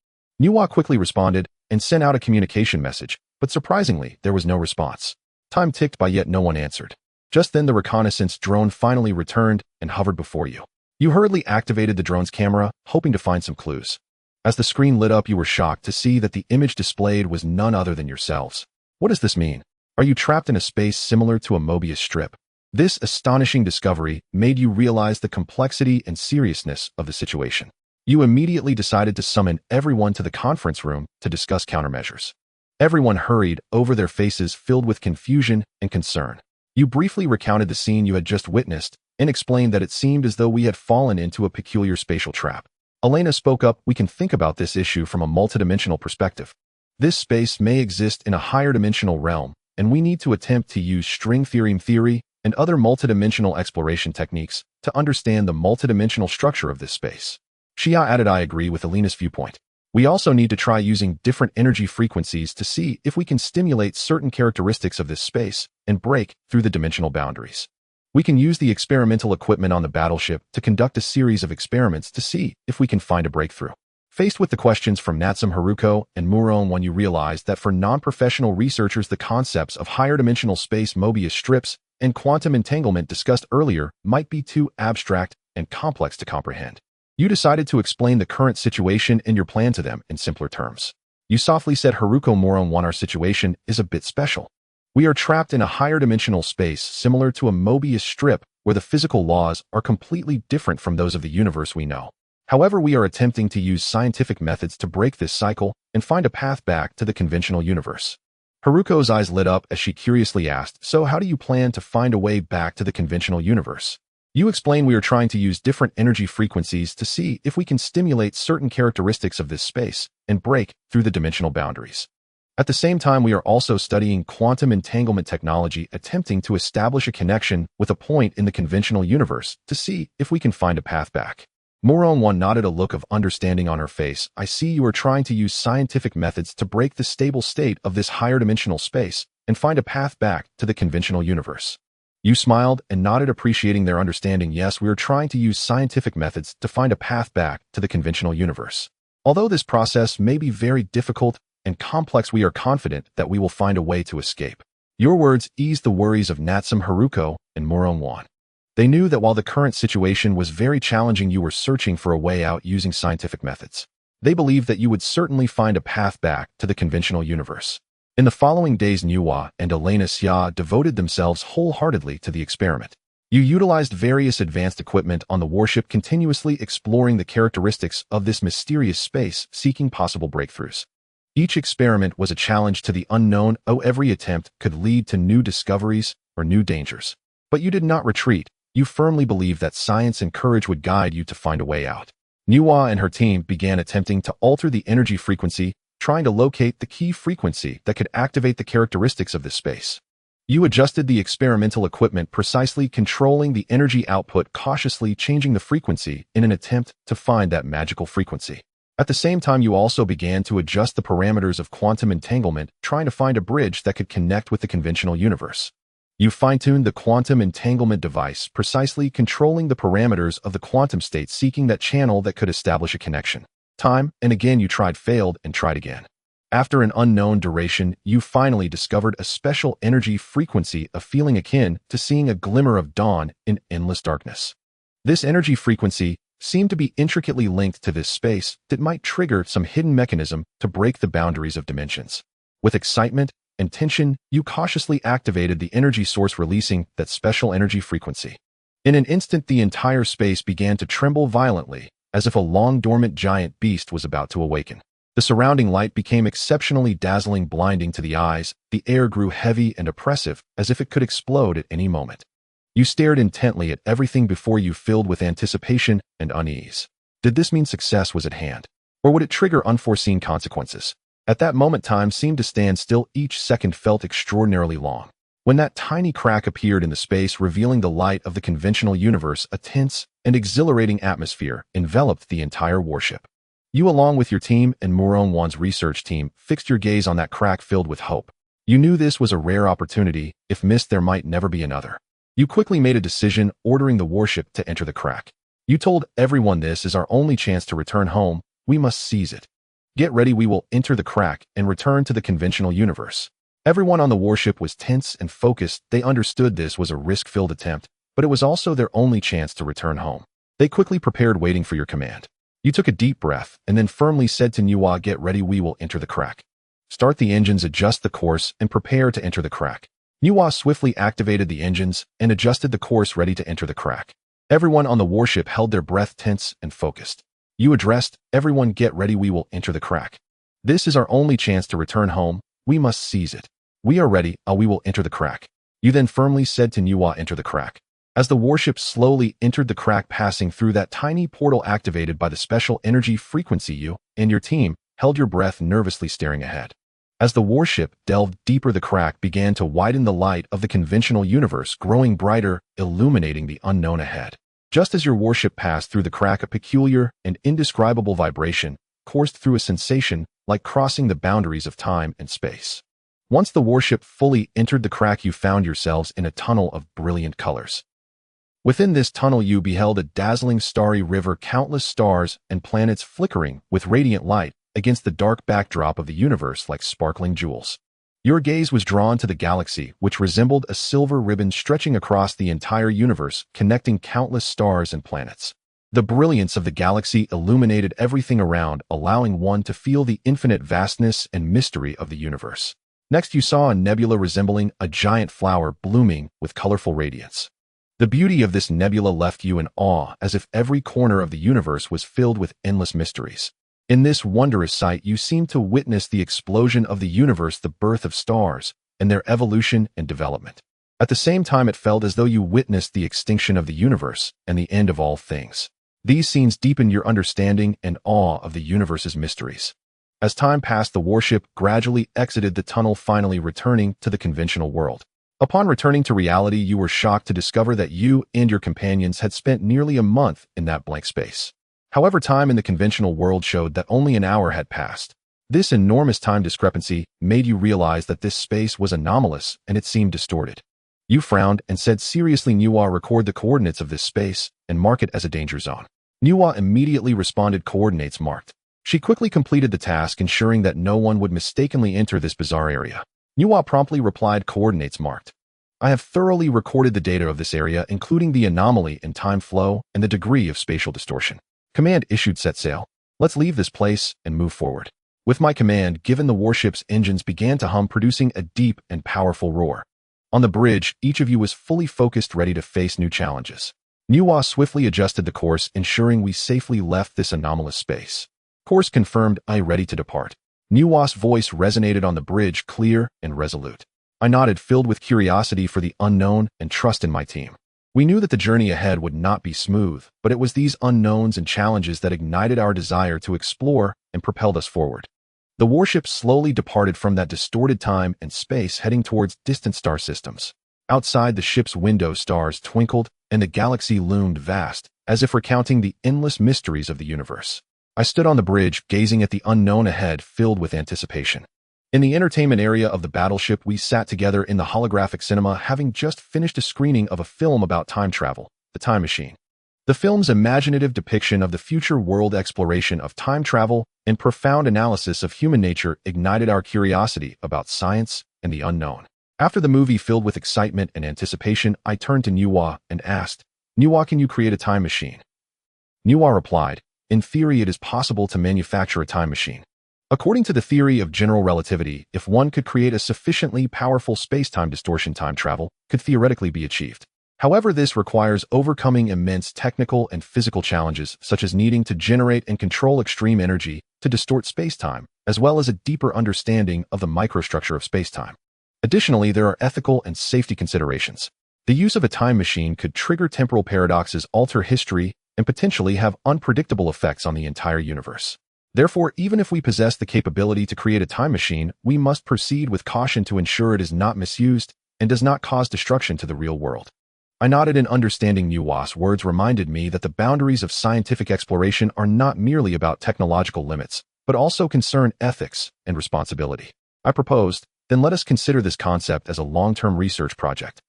Nuwa quickly responded, and sent out a communication message, but surprisingly, there was no response. Time ticked by yet no one answered. Just then the reconnaissance drone finally returned and hovered before you. You hurriedly activated the drone's camera, hoping to find some clues. As the screen lit up, you were shocked to see that the image displayed was none other than yourselves. What does this mean? Are you trapped in a space similar to a Mobius strip? This astonishing discovery made you realize the complexity and seriousness of the situation. You immediately decided to summon everyone to the conference room to discuss countermeasures. Everyone hurried, over their faces filled with confusion and concern. You briefly recounted the scene you had just witnessed and explained that it seemed as though we had fallen into a peculiar spatial trap. Elena spoke up, "We can think about this issue from a multidimensional perspective. This space may exist in a higher dimensional realm, and we need to attempt to use string theory and other multidimensional exploration techniques to understand the multidimensional structure of this space." Shia added, "I agree with Elena's viewpoint. We also need to try using different energy frequencies to see if we can stimulate certain characteristics of this space and break through the dimensional boundaries. We can use the experimental equipment on the battleship to conduct a series of experiments to see if we can find a breakthrough." Faced with the questions from Natsum Heruko and Muron, you realized that for non-professional researchers, the concepts of higher dimensional space Mobius strips and quantum entanglement discussed earlier might be too abstract and complex to comprehend. You decided to explain the current situation and your plan to them in simpler terms. You softly said, "Heruko, Muron, our situation is a bit special. We are trapped in a higher dimensional space similar to a Mobius strip where the physical laws are completely different from those of the universe we know. However, we are attempting to use scientific methods to break this cycle and find a path back to the conventional universe." Haruko's eyes lit up as she curiously asked, "So how do you plan to find a way back to the conventional universe?" You explain, "We are trying to use different energy frequencies to see if we can stimulate certain characteristics of this space and break through the dimensional boundaries. At the same time, we are also studying quantum entanglement technology, attempting to establish a connection with a point in the conventional universe to see if we can find a path back." Muron nodded, a look of understanding on her face. "I see you are trying to use scientific methods to break the stable state of this higher dimensional space and find a path back to the conventional universe." You smiled and nodded, appreciating their understanding. "Yes, we are trying to use scientific methods to find a path back to the conventional universe. Although this process may be very difficult and complex, we are confident that we will find a way to escape." Your words eased the worries of Natsum Heruko and Muron. They knew that while the current situation was very challenging, you were searching for a way out using scientific methods. They believed that you would certainly find a path back to the conventional universe. In the following days, Nuwa and Elena Xia devoted themselves wholeheartedly to the experiment. You utilized various advanced equipment on the warship, continuously exploring the characteristics of this mysterious space, seeking possible breakthroughs. Each experiment was a challenge to the unknown. Every attempt could lead to new discoveries or new dangers. But you did not retreat. You firmly believed that science and courage would guide you to find a way out. Nuwa and her team began attempting to alter the energy frequency, trying to locate the key frequency that could activate the characteristics of this space. You adjusted the experimental equipment, precisely controlling the energy output, cautiously changing the frequency in an attempt to find that magical frequency. At the same time, you also began to adjust the parameters of quantum entanglement, trying to find a bridge that could connect with the conventional universe. You fine-tuned the quantum entanglement device, precisely controlling the parameters of the quantum state, seeking that channel that could establish a connection. Time and again you tried, failed, and tried again. After an unknown duration, you finally discovered a special energy frequency, a feeling akin to seeing a glimmer of dawn in endless darkness. This energy frequency seemed to be intricately linked to this space that might trigger some hidden mechanism to break the boundaries of dimensions. With excitement and tension, you cautiously activated the energy source, releasing that special energy frequency. In an instant, the entire space began to tremble violently, as if a long-dormant giant beast was about to awaken. The surrounding light became exceptionally dazzling, blinding to the eyes. The air grew heavy and oppressive, as if it could explode at any moment. You stared intently at everything before you, filled with anticipation and unease. Did this mean success was at hand? Or would it trigger unforeseen consequences? At that moment, time seemed to stand still. Each second felt extraordinarily long. When that tiny crack appeared in the space, revealing the light of the conventional universe, a tense and exhilarating atmosphere enveloped the entire warship. You, along with your team and Muron's research team, fixed your gaze on that crack, filled with hope. You knew this was a rare opportunity. If missed, there might never be another. You quickly made a decision, ordering the warship to enter the crack. You told everyone, "This is our only chance to return home. We must seize it." Get ready, we will enter the crack and return to the conventional universe. Everyone on the warship was tense and focused. They understood this was a risk-filled attempt, but it was also their only chance to return home. They quickly prepared, waiting for your command. You took a deep breath and then firmly said to Nuwa, get ready, we will enter the crack. Start the engines, adjust the course, and prepare to enter the crack. Nuwa swiftly activated the engines and adjusted the course, ready to enter the crack. Everyone on the warship held their breath, tense and focused. You addressed, everyone get ready, we will enter the crack. This is our only chance to return home. We must seize it. We are ready, we will enter the crack. You then firmly said to Nuwa, enter the crack. As the warship slowly entered the crack, passing through that tiny portal activated by the special energy frequency, you and your team held your breath, nervously staring ahead. As the warship delved deeper, the crack began to widen, the light of the conventional universe growing brighter, illuminating the unknown ahead. Just as your warship passed through the crack, a peculiar and indescribable vibration coursed through, a sensation like crossing the boundaries of time and space. Once the warship fully entered the crack, you found yourselves in a tunnel of brilliant colors. Within this tunnel, you beheld a dazzling starry river, countless stars and planets flickering with radiant light against the dark backdrop of the universe like sparkling jewels. Your gaze was drawn to the galaxy, which resembled a silver ribbon stretching across the entire universe, connecting countless stars and planets. The brilliance of the galaxy illuminated everything around, allowing one to feel the infinite vastness and mystery of the universe. Next, you saw a nebula resembling a giant flower blooming with colorful radiance. The beauty of this nebula left you in awe, as if every corner of the universe was filled with endless mysteries. In this wondrous sight, you seemed to witness the explosion of the universe, the birth of stars, and their evolution and development. At the same time, it felt as though you witnessed the extinction of the universe and the end of all things. These scenes deepened your understanding and awe of the universe's mysteries. As time passed, the warship gradually exited the tunnel, finally returning to the conventional world. Upon returning to reality, you were shocked to discover that you and your companions had spent nearly a month in that blank space. However, time in the conventional world showed that only an hour had passed. This enormous time discrepancy made you realize that this space was anomalous and it seemed distorted. You frowned and said seriously, Nuwa, record the coordinates of this space and mark it as a danger zone. Nuwa immediately responded, coordinates marked. She quickly completed the task, ensuring that no one would mistakenly enter this bizarre area. Nuwa promptly replied, coordinates marked. I have thoroughly recorded the data of this area, including the anomaly in time flow and the degree of spatial distortion. Command issued, set sail. Let's leave this place and move forward. With my command given, the warship's engines began to hum, producing a deep and powerful roar. On the bridge, each of you was fully focused, ready to face new challenges. Nuwa swiftly adjusted the course, ensuring we safely left this anomalous space. Course confirmed, I ready to depart. Nuwa's voice resonated on the bridge, clear and resolute. I nodded, filled with curiosity for the unknown and trust in my team. We knew that the journey ahead would not be smooth, but it was these unknowns and challenges that ignited our desire to explore and propelled us forward. The warship slowly departed from that distorted time and space, heading towards distant star systems. Outside the ship's window, stars twinkled and the galaxy loomed vast, as if recounting the endless mysteries of the universe. I stood on the bridge, gazing at the unknown ahead, filled with anticipation. In the entertainment area of the battleship, we sat together in the holographic cinema, having just finished a screening of a film about time travel, The Time Machine. The film's imaginative depiction of the future world, exploration of time travel, and profound analysis of human nature ignited our curiosity about science and the unknown. After the movie, filled with excitement and anticipation, I turned to Nuwa and asked, Nuwa, can you create a time machine? Nuwa replied, in theory, it is possible to manufacture a time machine. According to the theory of general relativity, if one could create a sufficiently powerful space-time distortion, time travel could theoretically be achieved. However, this requires overcoming immense technical and physical challenges, such as needing to generate and control extreme energy to distort space-time, as well as a deeper understanding of the microstructure of space-time. Additionally, there are ethical and safety considerations. The use of a time machine could trigger temporal paradoxes, alter history, and potentially have unpredictable effects on the entire universe. Therefore, even if we possess the capability to create a time machine, we must proceed with caution to ensure it is not misused and does not cause destruction to the real world. I nodded in understanding. Nuwa's words reminded me that the boundaries of scientific exploration are not merely about technological limits, but also concern ethics and responsibility. I proposed, then let us consider this concept as a long-term research project.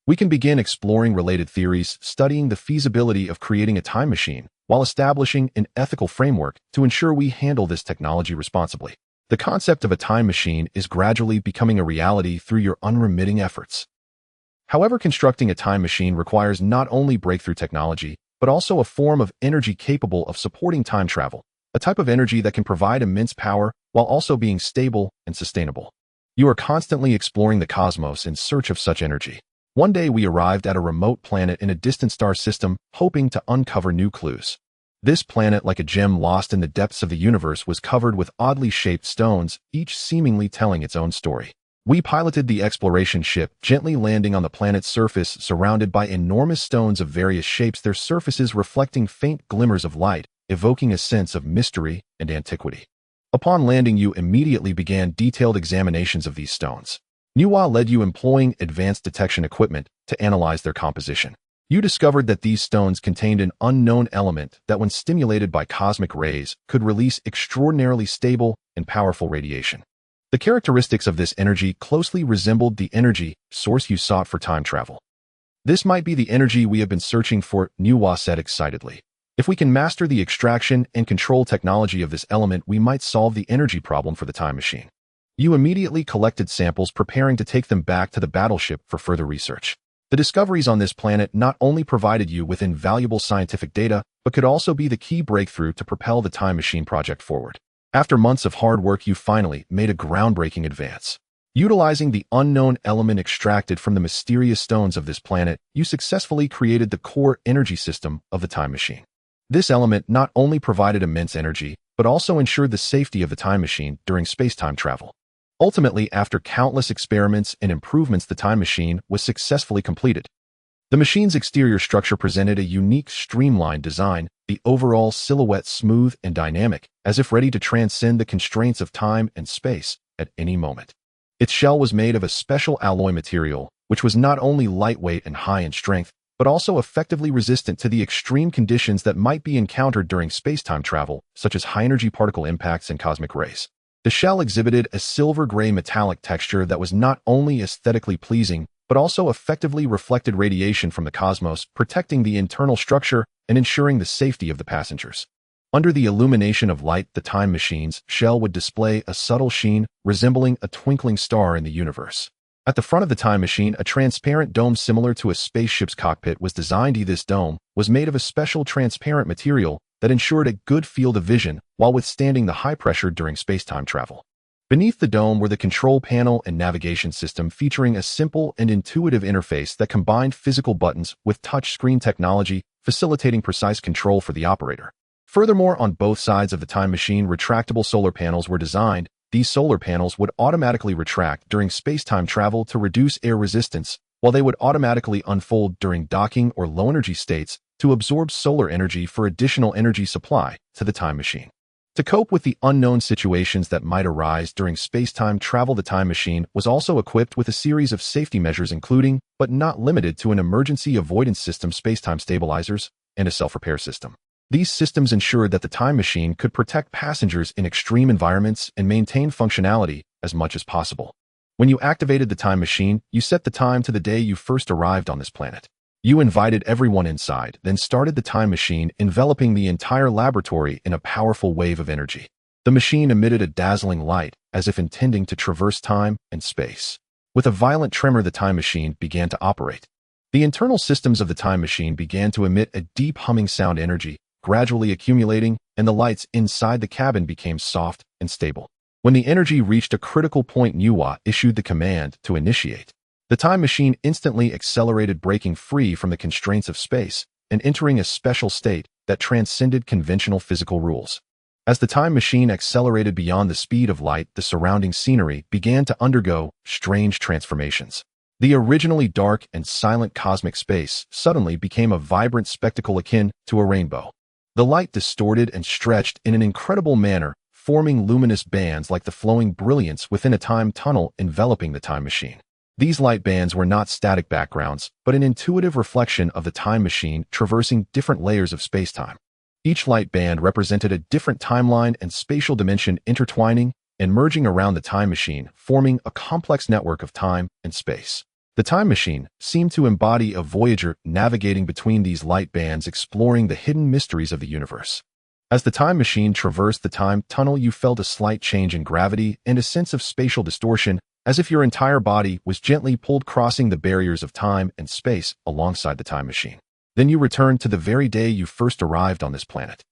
We can begin exploring related theories, studying the feasibility of creating a time machine, while establishing an ethical framework to ensure we handle this technology responsibly. The concept of a time machine is gradually becoming a reality through your unremitting efforts. However, constructing a time machine requires not only breakthrough technology, but also a form of energy capable of supporting time travel, a type of energy that can provide immense power while also being stable and sustainable. You are constantly exploring the cosmos in search of such energy. One day we arrived at a remote planet in a distant star system, hoping to uncover new clues. This planet, like a gem lost in the depths of the universe, was covered with oddly shaped stones, each seemingly telling its own story. We piloted the exploration ship, gently landing on the planet's surface, surrounded by enormous stones of various shapes, their surfaces reflecting faint glimmers of light, evoking a sense of mystery and antiquity. Upon landing, you immediately began detailed examinations of these stones. Nuwa led you, employing advanced detection equipment to analyze their composition. You discovered that these stones contained an unknown element that, when stimulated by cosmic rays, could release extraordinarily stable and powerful radiation. The characteristics of this energy closely resembled the energy source you sought for time travel. This might be the energy we have been searching for, Nuwa said excitedly. If we can master the extraction and control technology of this element, we might solve the energy problem for the time machine. You immediately collected samples, preparing to take them back to the battleship for further research. The discoveries on this planet not only provided you with invaluable scientific data, but could also be the key breakthrough to propel the time machine project forward. After months of hard work, you finally made a groundbreaking advance. Utilizing the unknown element extracted from the mysterious stones of this planet, you successfully created the core energy system of the time machine. This element not only provided immense energy, but also ensured the safety of the time machine during space-time travel. Ultimately, after countless experiments and improvements, the time machine was successfully completed. The machine's exterior structure presented a unique, streamlined design, the overall silhouette smooth and dynamic, as if ready to transcend the constraints of time and space at any moment. Its shell was made of a special alloy material, which was not only lightweight and high in strength, but also effectively resistant to the extreme conditions that might be encountered during space-time travel, such as high-energy particle impacts and cosmic rays. The shell exhibited a silver-gray metallic texture that was not only aesthetically pleasing, but also effectively reflected radiation from the cosmos, protecting the internal structure and ensuring the safety of the passengers. Under the illumination of light, the time machine's shell would display a subtle sheen, resembling a twinkling star in the universe. At the front of the time machine, a transparent dome similar to a spaceship's cockpit was designed. This dome was made of a special transparent material that ensured a good field of vision while withstanding the high pressure during space-time travel. Beneath the dome were the control panel and navigation system, featuring a simple and intuitive interface that combined physical buttons with touch-screen technology, facilitating precise control for the operator. Furthermore, on both sides of the time machine, retractable solar panels were designed. These solar panels would automatically retract during space-time travel to reduce air resistance, while they would automatically unfold during docking or low-energy states to absorb solar energy for additional energy supply to the time machine. To cope with the unknown situations that might arise during space-time travel, the time machine was also equipped with a series of safety measures, including, but not limited to, an emergency avoidance system, space-time stabilizers, and a self-repair system. These systems ensured that the time machine could protect passengers in extreme environments and maintain functionality as much as possible. When you activated the time machine, you set the time to the day you first arrived on this planet. You invited everyone inside, then started the time machine, enveloping the entire laboratory in a powerful wave of energy. The machine emitted a dazzling light, as if intending to traverse time and space. With a violent tremor, the time machine began to operate. The internal systems of the time machine began to emit a deep humming sound, energy gradually accumulating, and the lights inside the cabin became soft and stable. When the energy reached a critical point, Nuwa issued the command to initiate. The time machine instantly accelerated, breaking free from the constraints of space and entering a special state that transcended conventional physical rules. As the time machine accelerated beyond the speed of light, the surrounding scenery began to undergo strange transformations. The originally dark and silent cosmic space suddenly became a vibrant spectacle akin to a rainbow. The light distorted and stretched in an incredible manner, forming luminous bands like the flowing brilliance within a time tunnel enveloping the time machine. These light bands were not static backgrounds, but an intuitive reflection of the time machine traversing different layers of spacetime. Each light band represented a different timeline and spatial dimension, intertwining and merging around the time machine, forming a complex network of time and space. The time machine seemed to embody a voyager navigating between these light bands, exploring the hidden mysteries of the universe. As the time machine traversed the time tunnel, you felt a slight change in gravity and a sense of spatial distortion, as if your entire body was gently pulled, crossing the barriers of time and space alongside the time machine. Then you returned to the very day you first arrived on this planet.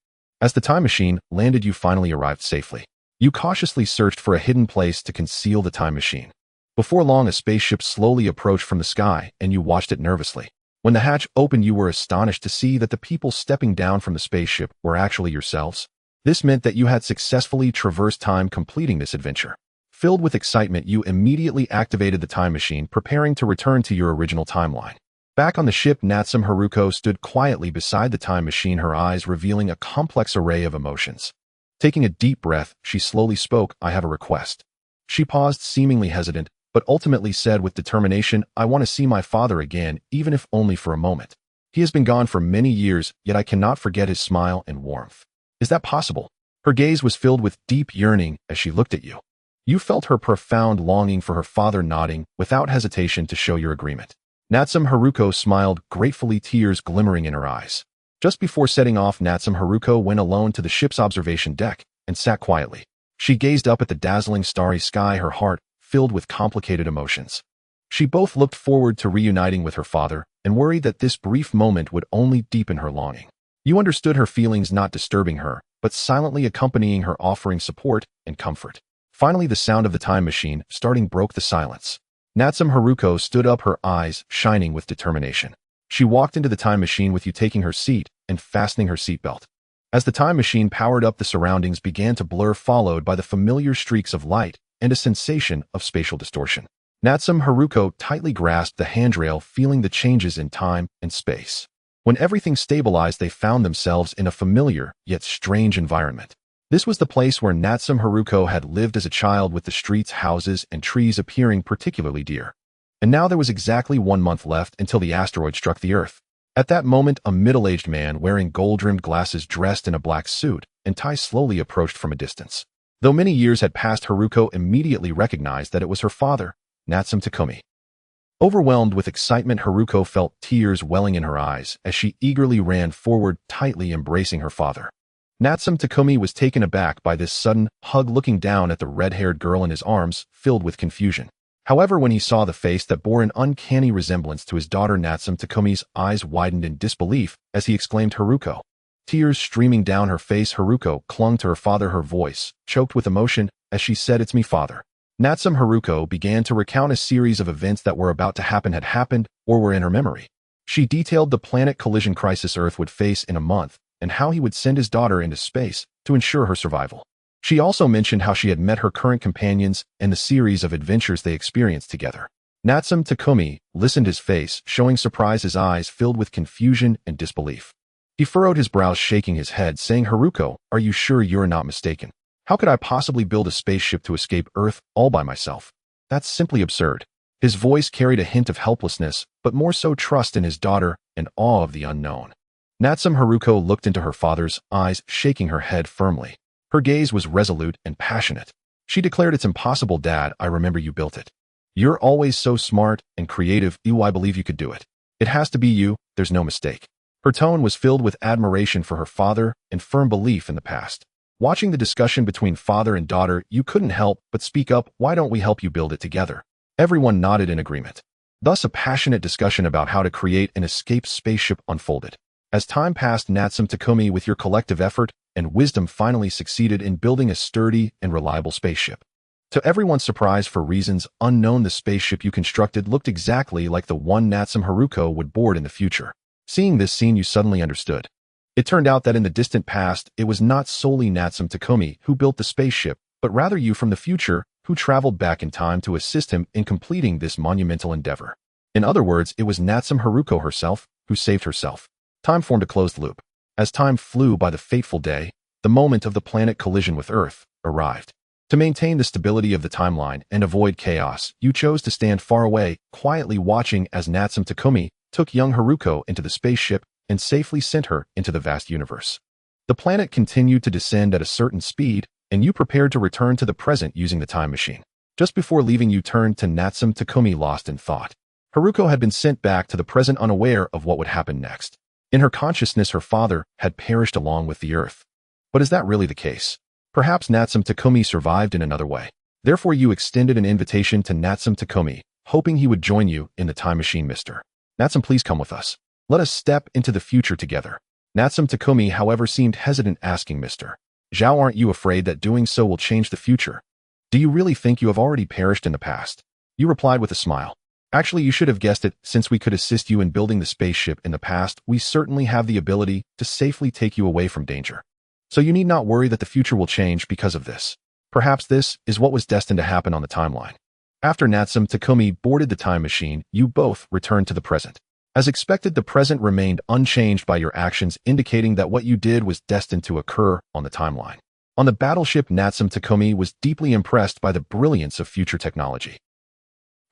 As the time machine landed, you finally arrived safely. You cautiously searched for a hidden place to conceal the time machine. Before long, a spaceship slowly approached from the sky, and you watched it nervously. When the hatch opened, you were astonished to see that the people stepping down from the spaceship were actually yourselves. This meant that you had successfully traversed time, completing this adventure. Filled with excitement, you immediately activated the time machine, preparing to return to your original timeline. Back on the ship, Natsum Heruko stood quietly beside the time machine, her eyes revealing a complex array of emotions. Taking a deep breath, she slowly spoke, "I have a request." She paused, seemingly hesitant, but ultimately said with determination, "I want to see my father again, even if only for a moment. He has been gone for many years, yet I cannot forget his smile and warmth. Is that possible?" Her gaze was filled with deep yearning as she looked at you. You felt her profound longing for her father, nodding without hesitation to show your agreement. Natsum Heruko smiled gratefully, tears glimmering in her eyes. Just before setting off, Natsum Heruko went alone to the ship's observation deck and sat quietly. She gazed up at the dazzling starry sky, her heart filled with complicated emotions. She both looked forward to reuniting with her father and worried that this brief moment would only deepen her longing. You understood her feelings, not disturbing her, but silently accompanying her, offering support and comfort. Finally, the sound of the time machine starting broke the silence. Natsum Heruko stood up, her eyes shining with determination. She walked into the time machine with you, taking her seat and fastening her seatbelt. As the time machine powered up, the surroundings began to blur, followed by the familiar streaks of light and a sensation of spatial distortion. Natsum Heruko tightly grasped the handrail, feeling the changes in time and space. When everything stabilized, they found themselves in a familiar yet strange environment. This was the place where Natsum Heruko had lived as a child, with the streets, houses, and trees appearing particularly dear. And now there was exactly 1 month left until the asteroid struck the Earth. At that moment, a middle-aged man wearing gold-rimmed glasses, dressed in a black suit and tie, slowly approached from a distance. Though many years had passed, Heruko immediately recognized that it was her father, Natsum Takumi. Overwhelmed with excitement, Heruko felt tears welling in her eyes as she eagerly ran forward, tightly embracing her father. Natsum Takumi was taken aback by this sudden hug, looking down at the red-haired girl in his arms, filled with confusion. However, when he saw the face that bore an uncanny resemblance to his daughter, Natsum Takumi's eyes widened in disbelief as he exclaimed, "Heruko." Tears streaming down her face, Heruko clung to her father, her voice choked with emotion as she said, "It's me, father." Natsum Heruko began to recount a series of events that were about to happen, had happened, or were in her memory. She detailed the planet collision crisis Earth would face in a month, and how he would send his daughter into space to ensure her survival. She also mentioned how she had met her current companions and the series of adventures they experienced together. Natsum Takumi listened, his face showing surprise, his eyes filled with confusion and disbelief. He furrowed his brows, shaking his head, saying, "Heruko, are you sure you're not mistaken? How could I possibly build a spaceship to escape Earth all by myself? That's simply absurd." His voice carried a hint of helplessness, but more so trust in his daughter and awe of the unknown. Natsum Heruko looked into her father's eyes, shaking her head firmly. Her gaze was resolute and passionate. She declared, "It's impossible, Dad. I remember you built it. You're always so smart and creative. I believe you could do it. It has to be you. There's no mistake." Her tone was filled with admiration for her father and firm belief in the past. Watching the discussion between father and daughter, you couldn't help but speak up, "Why don't we help you build it together?" Everyone nodded in agreement. Thus, a passionate discussion about how to create an escape spaceship unfolded. As time passed, Natsum Takumi, with your collective effort and wisdom, finally succeeded in building a sturdy and reliable spaceship. To everyone's surprise, for reasons unknown, the spaceship you constructed looked exactly like the one Natsum Heruko would board in the future. Seeing this scene, you suddenly understood. It turned out that in the distant past, it was not solely Natsum Takumi who built the spaceship, but rather you from the future who traveled back in time to assist him in completing this monumental endeavor. In other words, it was Natsum Heruko herself who saved herself. Time formed a closed loop. As time flew by, the fateful day, the moment of the planet collision with Earth, arrived. To maintain the stability of the timeline and avoid chaos, you chose to stand far away, quietly watching as Natsum Takumi took young Heruko into the spaceship and safely sent her into the vast universe. The planet continued to descend at a certain speed, and you prepared to return to the present using the time machine. Just before leaving, you turned to Natsum Takumi, lost in thought. Heruko had been sent back to the present unaware of what would happen next. In her consciousness, her father had perished along with the Earth. But is that really the case? Perhaps Natsum Takumi survived in another way. Therefore, you extended an invitation to Natsum Takumi, hoping he would join you in the time machine, Mr. Natsum, please come with us. Let us step into the future together. Natsum Takumi, however, seemed hesitant, asking, Mr. Zhao, aren't you afraid that doing so will change the future? Do you really think you have already perished in the past? You replied with a smile. Actually, you should have guessed it. Since we could assist you in building the spaceship in the past, we certainly have the ability to safely take you away from danger. So you need not worry that the future will change because of this. Perhaps this is what was destined to happen on the timeline. After Natsum Takumi boarded the time machine, you both returned to the present. As expected, the present remained unchanged by your actions, indicating that what you did was destined to occur on the timeline. On the battleship, Natsum Takumi was deeply impressed by the brilliance of future technology.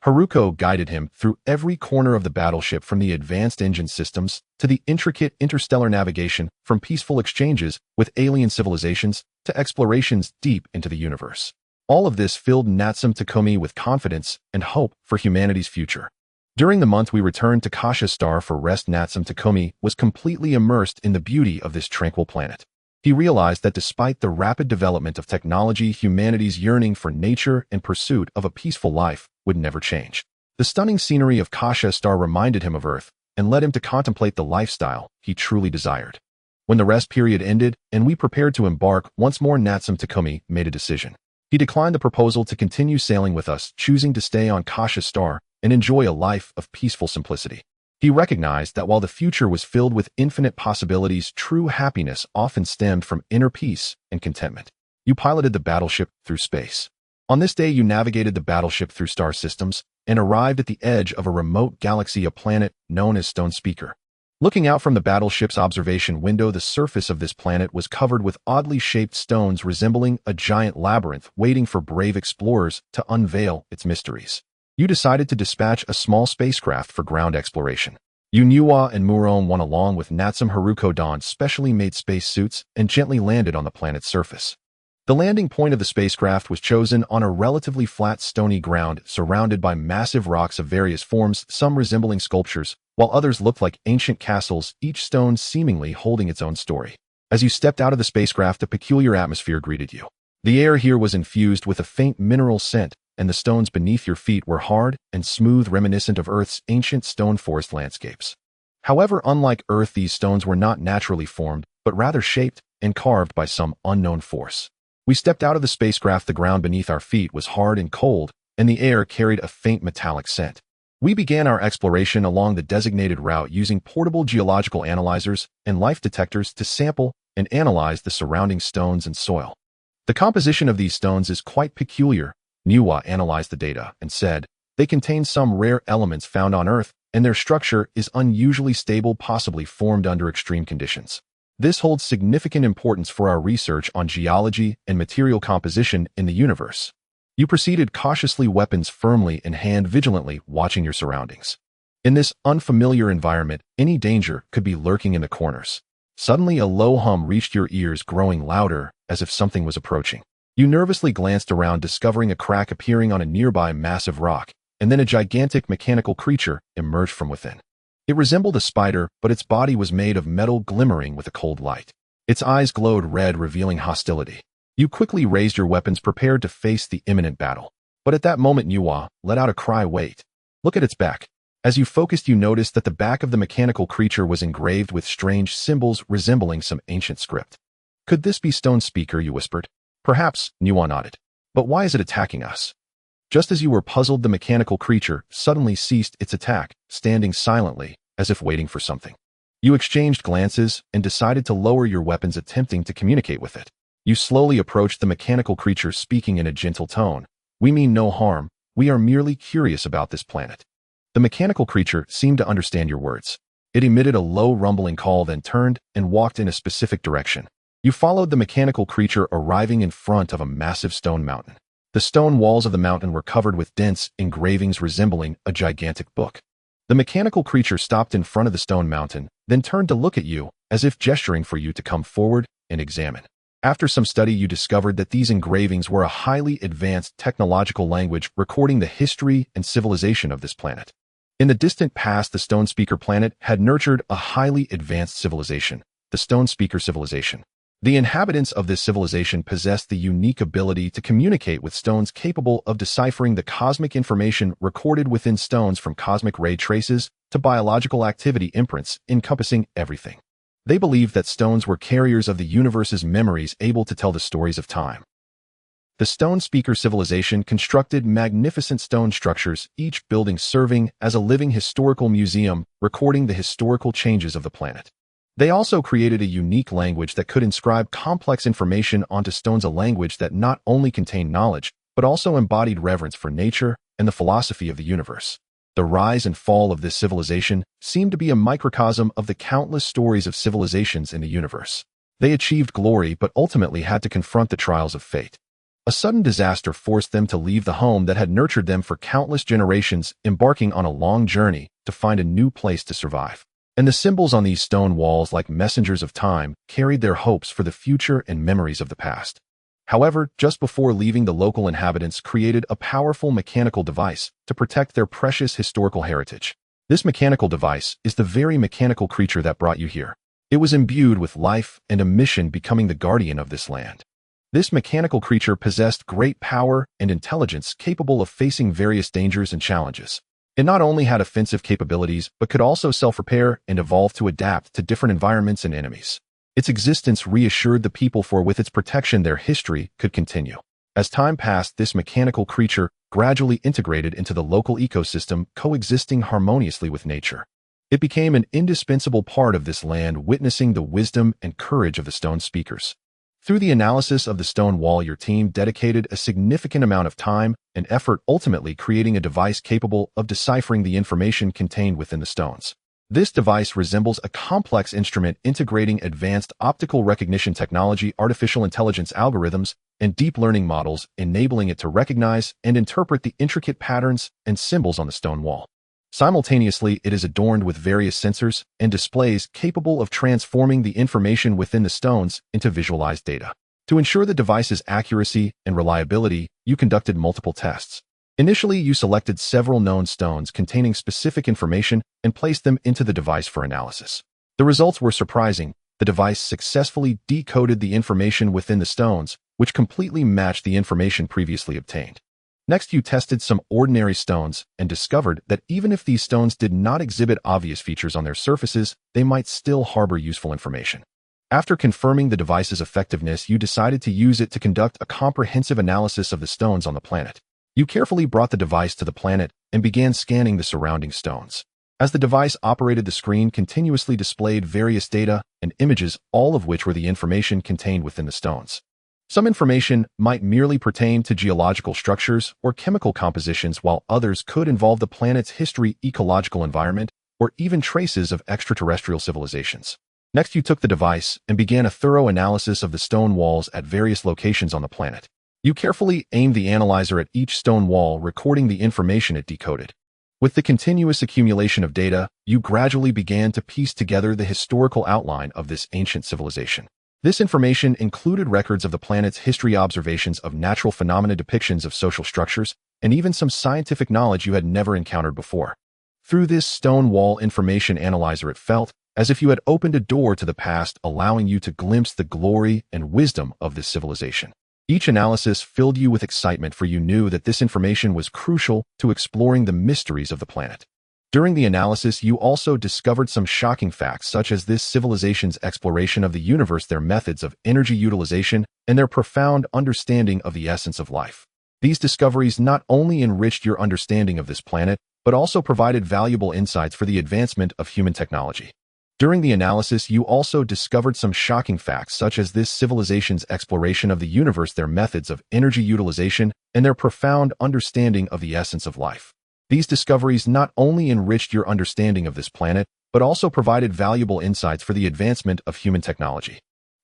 Heruko guided him through every corner of the battleship, from the advanced engine systems to the intricate interstellar navigation, from peaceful exchanges with alien civilizations to explorations deep into the universe. All of this filled Natsum Takumi with confidence and hope for humanity's future. During the month we returned to Kasha star for rest, Natsum Takumi was completely immersed in the beauty of this tranquil planet. He realized that despite the rapid development of technology, humanity's yearning for nature and pursuit of a peaceful life would never change. The stunning scenery of Kasha star reminded him of Earth and led him to contemplate the lifestyle he truly desired. When the rest period ended and we prepared to embark once more, Natsum Takumi made a decision. He declined the proposal to continue sailing with us, choosing to stay on Kasha star and enjoy a life of peaceful simplicity. He recognized that while the future was filled with infinite possibilities, true happiness often stemmed from inner peace and contentment. You piloted the battleship through space. On this day, you navigated the battleship through star systems and arrived at the edge of a remote galaxy, a planet known as Stone Speaker. Looking out from the battleship's observation window, the surface of this planet was covered with oddly shaped stones resembling a giant labyrinth, waiting for brave explorers to unveil its mysteries. You decided to dispatch a small spacecraft for ground exploration. You, Nuwa, and Muron went along with Natsum Heruko, donned specially made spacesuits and gently landed on the planet's surface. The landing point of the spacecraft was chosen on a relatively flat stony ground surrounded by massive rocks of various forms, some resembling sculptures, while others looked like ancient castles, each stone seemingly holding its own story. As you stepped out of the spacecraft, a peculiar atmosphere greeted you. The air here was infused with a faint mineral scent, and the stones beneath your feet were hard and smooth, reminiscent of Earth's ancient stone forest landscapes. However, unlike Earth, these stones were not naturally formed, but rather shaped and carved by some unknown force. We stepped out of the spacecraft. The ground beneath our feet was hard and cold, and the air carried a faint metallic scent. We began our exploration along the designated route, using portable geological analyzers and life detectors to sample and analyze the surrounding stones and soil. The composition of these stones is quite peculiar. Nuwa analyzed the data and said, they contain some rare elements found on Earth, and their structure is unusually stable, possibly formed under extreme conditions. This holds significant importance for our research on geology and material composition in the universe. You proceeded cautiously, weapons firmly in hand, vigilantly watching your surroundings. In this unfamiliar environment, any danger could be lurking in the corners. Suddenly, a low hum reached your ears, growing louder as if something was approaching. You nervously glanced around, discovering a crack appearing on a nearby massive rock, and then a gigantic mechanical creature emerged from within. It resembled a spider, but its body was made of metal, glimmering with a cold light. Its eyes glowed red, revealing hostility. You quickly raised your weapons, prepared to face the imminent battle. But at that moment, Nuwa let out a cry. Wait! Look at its back. As you focused, you noticed that the back of the mechanical creature was engraved with strange symbols resembling some ancient script. Could this be Stone Speaker? You whispered. Perhaps, Nuwa nodded. But why is it attacking us? Just as you were puzzled, the mechanical creature suddenly ceased its attack, standing silently, as if waiting for something. You exchanged glances and decided to lower your weapons, attempting to communicate with it. You slowly approached the mechanical creature, speaking in a gentle tone. We mean no harm. We are merely curious about this planet. The mechanical creature seemed to understand your words. It emitted a low rumbling call, then turned and walked in a specific direction. You followed the mechanical creature, arriving in front of a massive stone mountain. The stone walls of the mountain were covered with dense engravings resembling a gigantic book. The mechanical creature stopped in front of the stone mountain, then turned to look at you, as if gesturing for you to come forward and examine. After some study, you discovered that these engravings were a highly advanced technological language recording the history and civilization of this planet. In the distant past, the Stone Speaker planet had nurtured a highly advanced civilization, the Stone Speaker civilization. The inhabitants of this civilization possessed the unique ability to communicate with stones capable of deciphering the cosmic information recorded within stones, from cosmic ray traces to biological activity imprints encompassing everything. They believed that stones were carriers of the universe's memories, able to tell the stories of time. The Stone Speaker civilization constructed magnificent stone structures, each building serving as a living historical museum, recording the historical changes of the planet. They also created a unique language that could inscribe complex information onto stones, a language that not only contained knowledge, but also embodied reverence for nature and the philosophy of the universe. The rise and fall of this civilization seemed to be a microcosm of the countless stories of civilizations in the universe. They achieved glory but ultimately had to confront the trials of fate. A sudden disaster forced them to leave the home that had nurtured them for countless generations, embarking on a long journey to find a new place to survive. And the symbols on these stone walls, like messengers of time, carried their hopes for the future and memories of the past. However, just before leaving, the local inhabitants created a powerful mechanical device to protect their precious historical heritage. This mechanical device is the very mechanical creature that brought you here. It was imbued with life and a mission, becoming the guardian of this land. This mechanical creature possessed great power and intelligence, capable of facing various dangers and challenges. It not only had offensive capabilities, but could also self-repair and evolve to adapt to different environments and enemies. Its existence reassured the people, for with its protection their history could continue. As time passed, this mechanical creature gradually integrated into the local ecosystem, coexisting harmoniously with nature. It became an indispensable part of this land, witnessing the wisdom and courage of the Stone Speakers. Through the analysis of the stone wall, your team dedicated a significant amount of time and effort, ultimately creating a device capable of deciphering the information contained within the stones. This device resembles a complex instrument integrating advanced optical recognition technology, artificial intelligence algorithms, and deep learning models, enabling it to recognize and interpret the intricate patterns and symbols on the stone wall. Simultaneously, it is adorned with various sensors and displays capable of transforming the information within the stones into visualized data. To ensure the device's accuracy and reliability, you conducted multiple tests. Initially, you selected several known stones containing specific information and placed them into the device for analysis. The results were surprising. The device successfully decoded the information within the stones, which completely matched the information previously obtained. Next, you tested some ordinary stones and discovered that even if these stones did not exhibit obvious features on their surfaces, they might still harbor useful information. After confirming the device's effectiveness, you decided to use it to conduct a comprehensive analysis of the stones on the planet. You carefully brought the device to the planet and began scanning the surrounding stones. As the device operated, the screen continuously displayed various data and images, all of which were the information contained within the stones. Some information might merely pertain to geological structures or chemical compositions, while others could involve the planet's history, ecological environment, or even traces of extraterrestrial civilizations. Next, you took the device and began a thorough analysis of the stone walls at various locations on the planet. You carefully aimed the analyzer at each stone wall, recording the information it decoded. With the continuous accumulation of data, you gradually began to piece together the historical outline of this ancient civilization. This information included records of the planet's history, observations of natural phenomena, depictions of social structures, and even some scientific knowledge you had never encountered before. Through this stone wall information analyzer, it felt as if you had opened a door to the past, allowing you to glimpse the glory and wisdom of this civilization. Each analysis filled you with excitement, for you knew that this information was crucial to exploring the mysteries of the planet. During the analysis, you also discovered some shocking facts, such as this civilization's exploration of the universe, their methods of energy utilization, and their profound understanding of the essence of life. These discoveries not only enriched your understanding of this planet, but also provided valuable insights for the advancement of human technology. During the analysis, you also discovered some shocking facts, such as this civilization's exploration of the universe, their methods of energy utilization, and their profound understanding of the essence of life. These discoveries not only enriched your understanding of this planet, but also provided valuable insights for the advancement of human technology.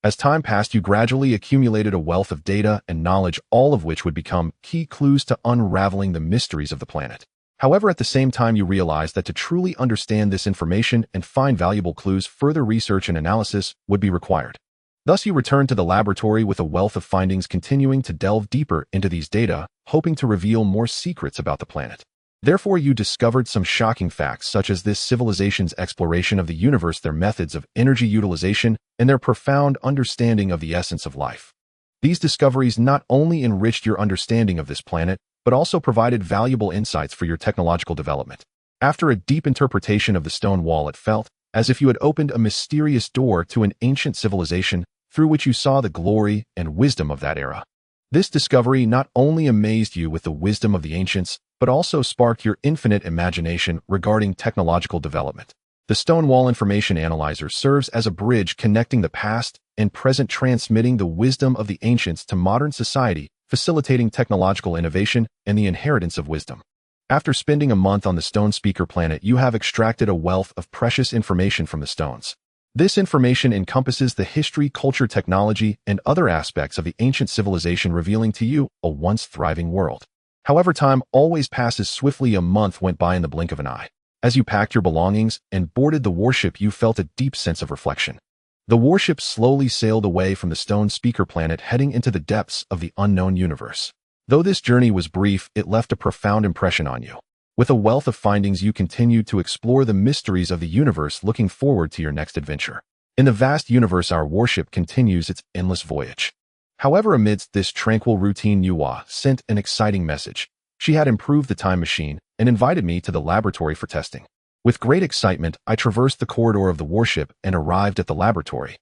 As time passed, you gradually accumulated a wealth of data and knowledge, all of which would become key clues to unraveling the mysteries of the planet. However, at the same time, you realized that to truly understand this information and find valuable clues, further research and analysis would be required. Thus, you returned to the laboratory with a wealth of findings, continuing to delve deeper into these data, hoping to reveal more secrets about the planet. Therefore, you discovered some shocking facts such as this civilization's exploration of the universe, their methods of energy utilization, and their profound understanding of the essence of life. These discoveries not only enriched your understanding of this planet, but also provided valuable insights for your technological development. After a deep interpretation of the stone wall, it felt as if you had opened a mysterious door to an ancient civilization through which you saw the glory and wisdom of that era. This discovery not only amazed you with the wisdom of the ancients, but also sparked your infinite imagination regarding technological development. The Stonewall Information Analyzer serves as a bridge connecting the past and present, transmitting the wisdom of the ancients to modern society, facilitating technological innovation and the inheritance of wisdom. After spending a month on the Stone Speaker planet, you have extracted a wealth of precious information from the stones. This information encompasses the history, culture, technology, and other aspects of the ancient civilization, revealing to you a once thriving world. However, time always passes swiftly. A month went by in the blink of an eye. As you packed your belongings and boarded the warship, you felt a deep sense of reflection. The warship slowly sailed away from the Stone Speaker planet, heading into the depths of the unknown universe. Though this journey was brief, it left a profound impression on you. With a wealth of findings, you continued to explore the mysteries of the universe, looking forward to your next adventure. In the vast universe, our warship continues its endless voyage. However, amidst this tranquil routine, Nuwa sent an exciting message. She had improved the time machine and invited me to the laboratory for testing. With great excitement, I traversed the corridor of the warship and arrived at the laboratory.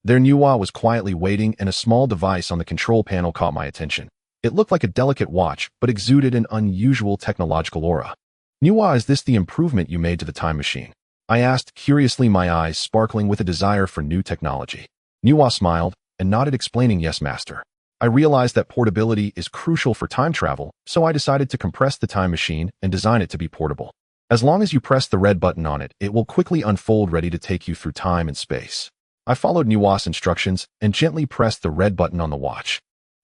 There, Nuwa was quietly waiting, and a small device on the control panel caught my attention. It looked like a delicate watch, but exuded an unusual technological aura. Nuwa, is this the improvement you made to the time machine? I asked curiously, my eyes sparkling with a desire for new technology. Nuwa smiled and nodded, explaining, "Yes, master. I realized that portability is crucial for time travel, so I decided to compress the time machine and design it to be portable. As long as you press the red button on it, it will quickly unfold, ready to take you through time and space." I followed Nuwa's instructions and gently pressed the red button on the watch.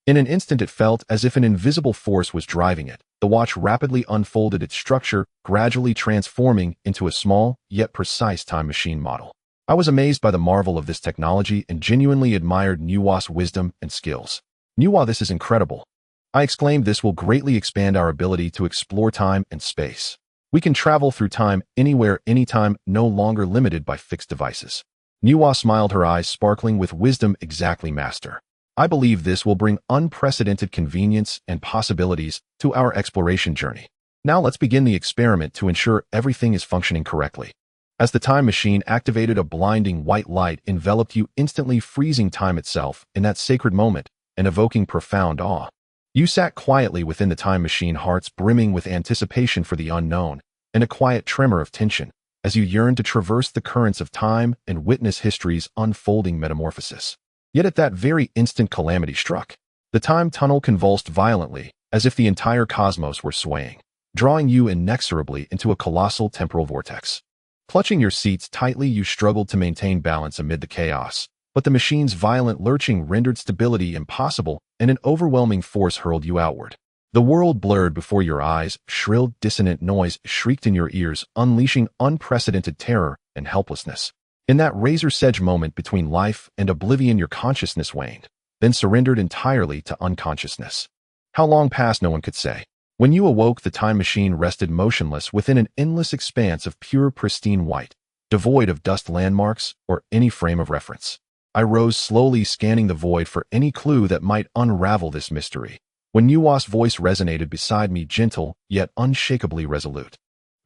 In an instant, it felt as if an invisible force was driving it. The watch rapidly unfolded its structure, gradually transforming into a small, yet precise time machine model. I was amazed by the marvel of this technology and genuinely admired Nuwa's wisdom and skills. "Nuwa, this is incredible," I exclaimed. "This will greatly expand our ability to explore time and space. We can travel through time anywhere, anytime, no longer limited by fixed devices." Nuwa smiled, her eyes sparkling with wisdom. "Exactly, master. I believe this will bring unprecedented convenience and possibilities to our exploration journey. Now let's begin the experiment to ensure everything is functioning correctly." As the time machine activated, a blinding white light enveloped you, instantly freezing time itself in that sacred moment and evoking profound awe. You sat quietly within the time machine, hearts brimming with anticipation for the unknown and a quiet tremor of tension as you yearned to traverse the currents of time and witness history's unfolding metamorphosis. Yet at that very instant, calamity struck. The time tunnel convulsed violently, as if the entire cosmos were swaying, drawing you inexorably into a colossal temporal vortex. Clutching your seats tightly, you struggled to maintain balance amid the chaos, but the machine's violent lurching rendered stability impossible, and an overwhelming force hurled you outward. The world blurred before your eyes, shrill, dissonant noise shrieked in your ears, unleashing unprecedented terror and helplessness. In that razor's-edge moment between life and oblivion, your consciousness waned, then surrendered entirely to unconsciousness. How long passed, no one could say. When you awoke, the time machine rested motionless within an endless expanse of pure, pristine white, devoid of dust landmarks or any frame of reference. I rose slowly, scanning the void for any clue that might unravel this mystery, when Nuwa's voice resonated beside me, gentle yet unshakably resolute.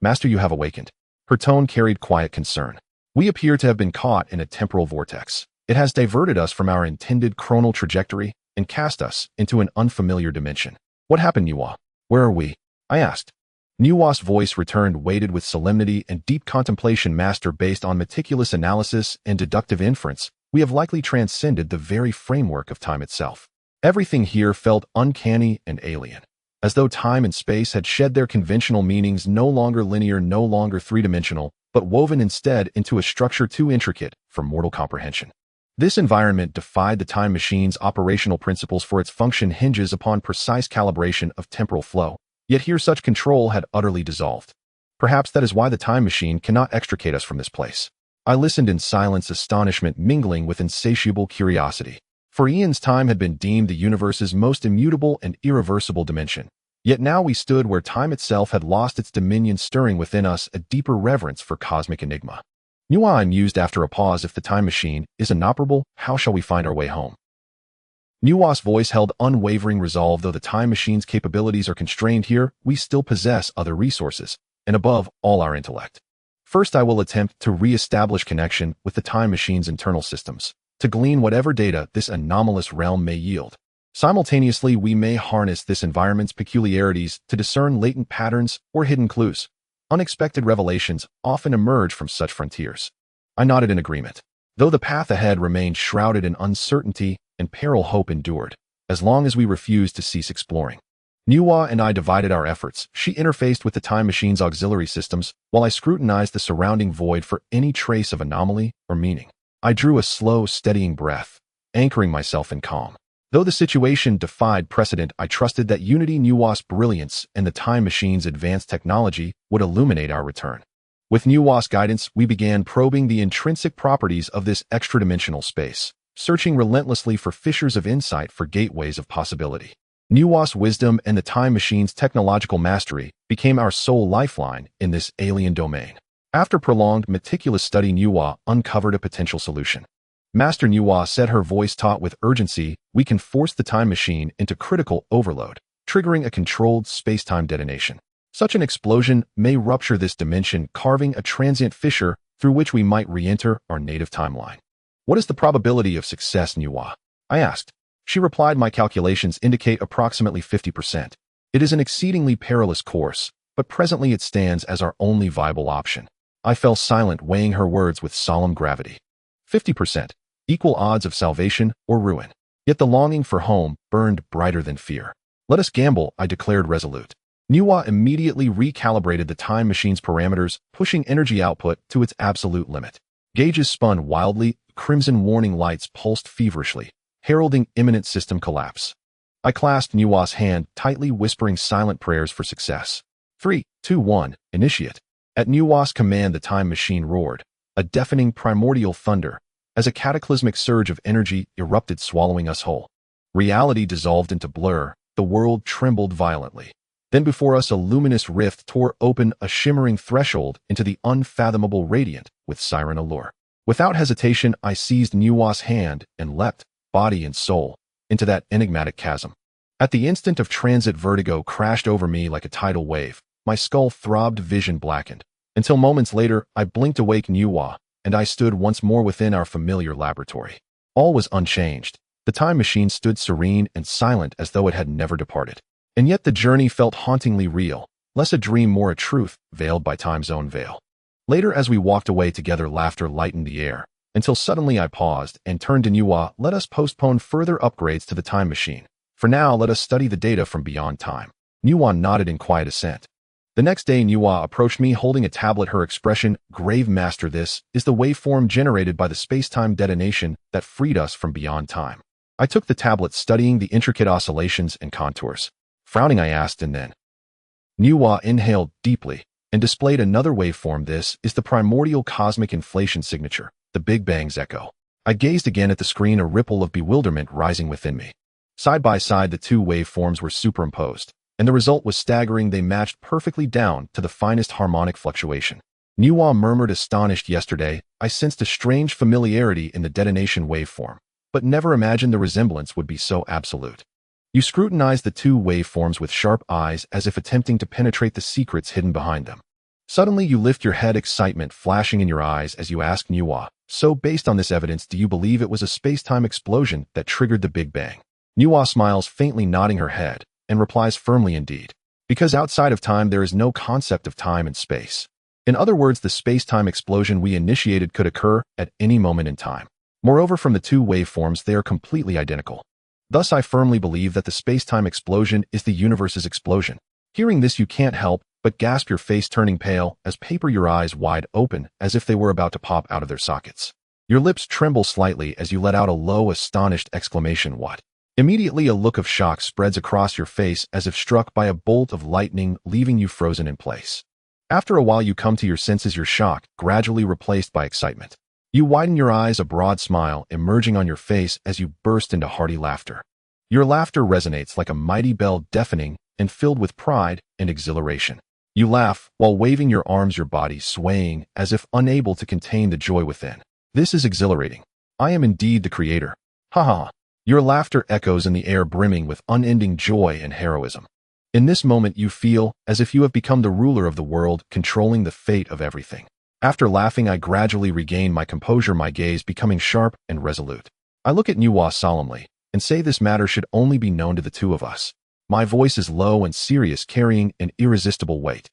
"Master, you have awakened." Her tone carried quiet concern. "We appear to have been caught in a temporal vortex. It has diverted us from our intended chronal trajectory and cast us into an unfamiliar dimension." "What happened, Nuwa? Where are we?" I asked. Nuwa's voice returned, weighted with solemnity and deep contemplation. "Master, based on meticulous analysis and deductive inference, we have likely transcended the very framework of time itself. Everything here felt uncanny and alien, as though time and space had shed their conventional meanings, no longer linear, no longer three-dimensional, but woven instead into a structure too intricate for mortal comprehension. This environment defied the time machine's operational principles, for its function hinges upon precise calibration of temporal flow, yet here such control had utterly dissolved. Perhaps that is why the time machine cannot extricate us from this place. I listened in silence, astonishment mingling with insatiable curiosity. For eons, time had been deemed the universe's most immutable and irreversible dimension. Yet now we stood where time itself had lost its dominion, stirring within us a deeper reverence for cosmic enigma. Nuwa, I mused after a pause, if the time machine is inoperable, how shall we find our way home? Nuwa's voice held unwavering resolve. Though the time machine's capabilities are constrained here, we still possess other resources, and above all, our intellect. First, I will attempt to re-establish connection with the time machine's internal systems, to glean whatever data this anomalous realm may yield. Simultaneously, we may harness this environment's peculiarities to discern latent patterns or hidden clues. Unexpected revelations often emerge from such frontiers. I nodded in agreement. Though the path ahead remained shrouded in uncertainty and peril, hope endured, as long as we refused to cease exploring. Nuwa and I divided our efforts. She interfaced with the time machine's auxiliary systems, while I scrutinized the surrounding void for any trace of anomaly or meaning. I drew a slow, steadying breath, anchoring myself in calm. Though the situation defied precedent, I trusted that Unity, Nuwa's brilliance, and the time machine's advanced technology would illuminate our return. With Nuwa's guidance, we began probing the intrinsic properties of this extra-dimensional space, searching relentlessly for fissures of insight, for gateways of possibility. Nuwa's wisdom and the time machine's technological mastery became our sole lifeline in this alien domain. After prolonged, meticulous study, Nuwa uncovered a potential solution. Master Nuwa said, her voice taut with urgency, we can force the time machine into critical overload, triggering a controlled space-time detonation. Such an explosion may rupture this dimension, carving a transient fissure through which we might re-enter our native timeline. What is the probability of success, Nuwa? I asked. She replied, my calculations indicate approximately 50%. It is an exceedingly perilous course, but presently it stands as our only viable option. I fell silent, weighing her words with solemn gravity. 50%. Equal odds of salvation or ruin. Yet the longing for home burned brighter than fear. Let us gamble, I declared, resolute. Nuwa immediately recalibrated the time machine's parameters, pushing energy output to its absolute limit. Gauges spun wildly, crimson warning lights pulsed feverishly, heralding imminent system collapse. I clasped Nuwa's hand tightly, whispering silent prayers for success. 3, 2, 1, initiate. At Nuwa's command, the time machine roared, a deafening primordial thunder, as a cataclysmic surge of energy erupted, swallowing us whole. Reality dissolved into blur, the world trembled violently. Then before us a luminous rift tore open, a shimmering threshold into the unfathomable, radiant with siren allure. Without hesitation, I seized Nuwa's hand and leapt, body and soul, into that enigmatic chasm. At the instant of transit, vertigo crashed over me like a tidal wave. My skull throbbed, vision blackened. Until moments later, I blinked, awake Nuwa, and I stood once more within our familiar laboratory. All was unchanged. The time machine stood serene and silent, as though it had never departed. And yet the journey felt hauntingly real, less a dream, more a truth, veiled by time's own veil. Later, as we walked away together, laughter lightened the air, until suddenly I paused and turned to Nuwa. Let us postpone further upgrades to the time machine. For now, let us study the data from beyond time. Nuwa nodded in quiet assent. The next day, Nuwa approached me holding a tablet, her expression grave. Master, this is the waveform generated by the space-time detonation that freed us from beyond time. I took the tablet, studying the intricate oscillations and contours. Frowning, I asked, and then Nuwa inhaled deeply and displayed another waveform. This is the primordial cosmic inflation signature, the Big Bang's echo. I gazed again at the screen, a ripple of bewilderment rising within me. Side by side, the two waveforms were superimposed, and the result was staggering. They matched perfectly down to the finest harmonic fluctuation. Nuwa murmured, astonished. Yesterday, I sensed a strange familiarity in the detonation waveform, but never imagined the resemblance would be so absolute. You scrutinized the two waveforms with sharp eyes, as if attempting to penetrate the secrets hidden behind them. Suddenly you lift your head, excitement flashing in your eyes as you ask Nuwa, so based on this evidence, do you believe it was a space-time explosion that triggered the Big Bang? Nuwa smiles faintly, nodding her head, and replies firmly, indeed. Because outside of time there is no concept of time and space. In other words, the space-time explosion we initiated could occur at any moment in time. Moreover, from the two waveforms, they are completely identical. Thus, I firmly believe that the space-time explosion is the universe's explosion. Hearing this, you can't help but gasp, your face turning pale as paper, your eyes wide open as if they were about to pop out of their sockets. Your lips tremble slightly as you let out a low, astonished exclamation. What? Immediately, a look of shock spreads across your face as if struck by a bolt of lightning, leaving you frozen in place. After a while, you come to your senses, your shock gradually replaced by excitement. You widen your eyes, a broad smile emerging on your face as you burst into hearty laughter. Your laughter resonates like a mighty bell, deafening and filled with pride and exhilaration. You laugh, while waving your arms, your body swaying as if unable to contain the joy within. This is exhilarating. I am indeed the creator. Ha ha. Your laughter echoes in the air, brimming with unending joy and heroism. In this moment you feel as if you have become the ruler of the world, controlling the fate of everything. After laughing, I gradually regain my composure, my gaze becoming sharp and resolute. I look at Nuwa solemnly and say this matter should only be known to the two of us. My voice is low and serious, carrying an irresistible weight.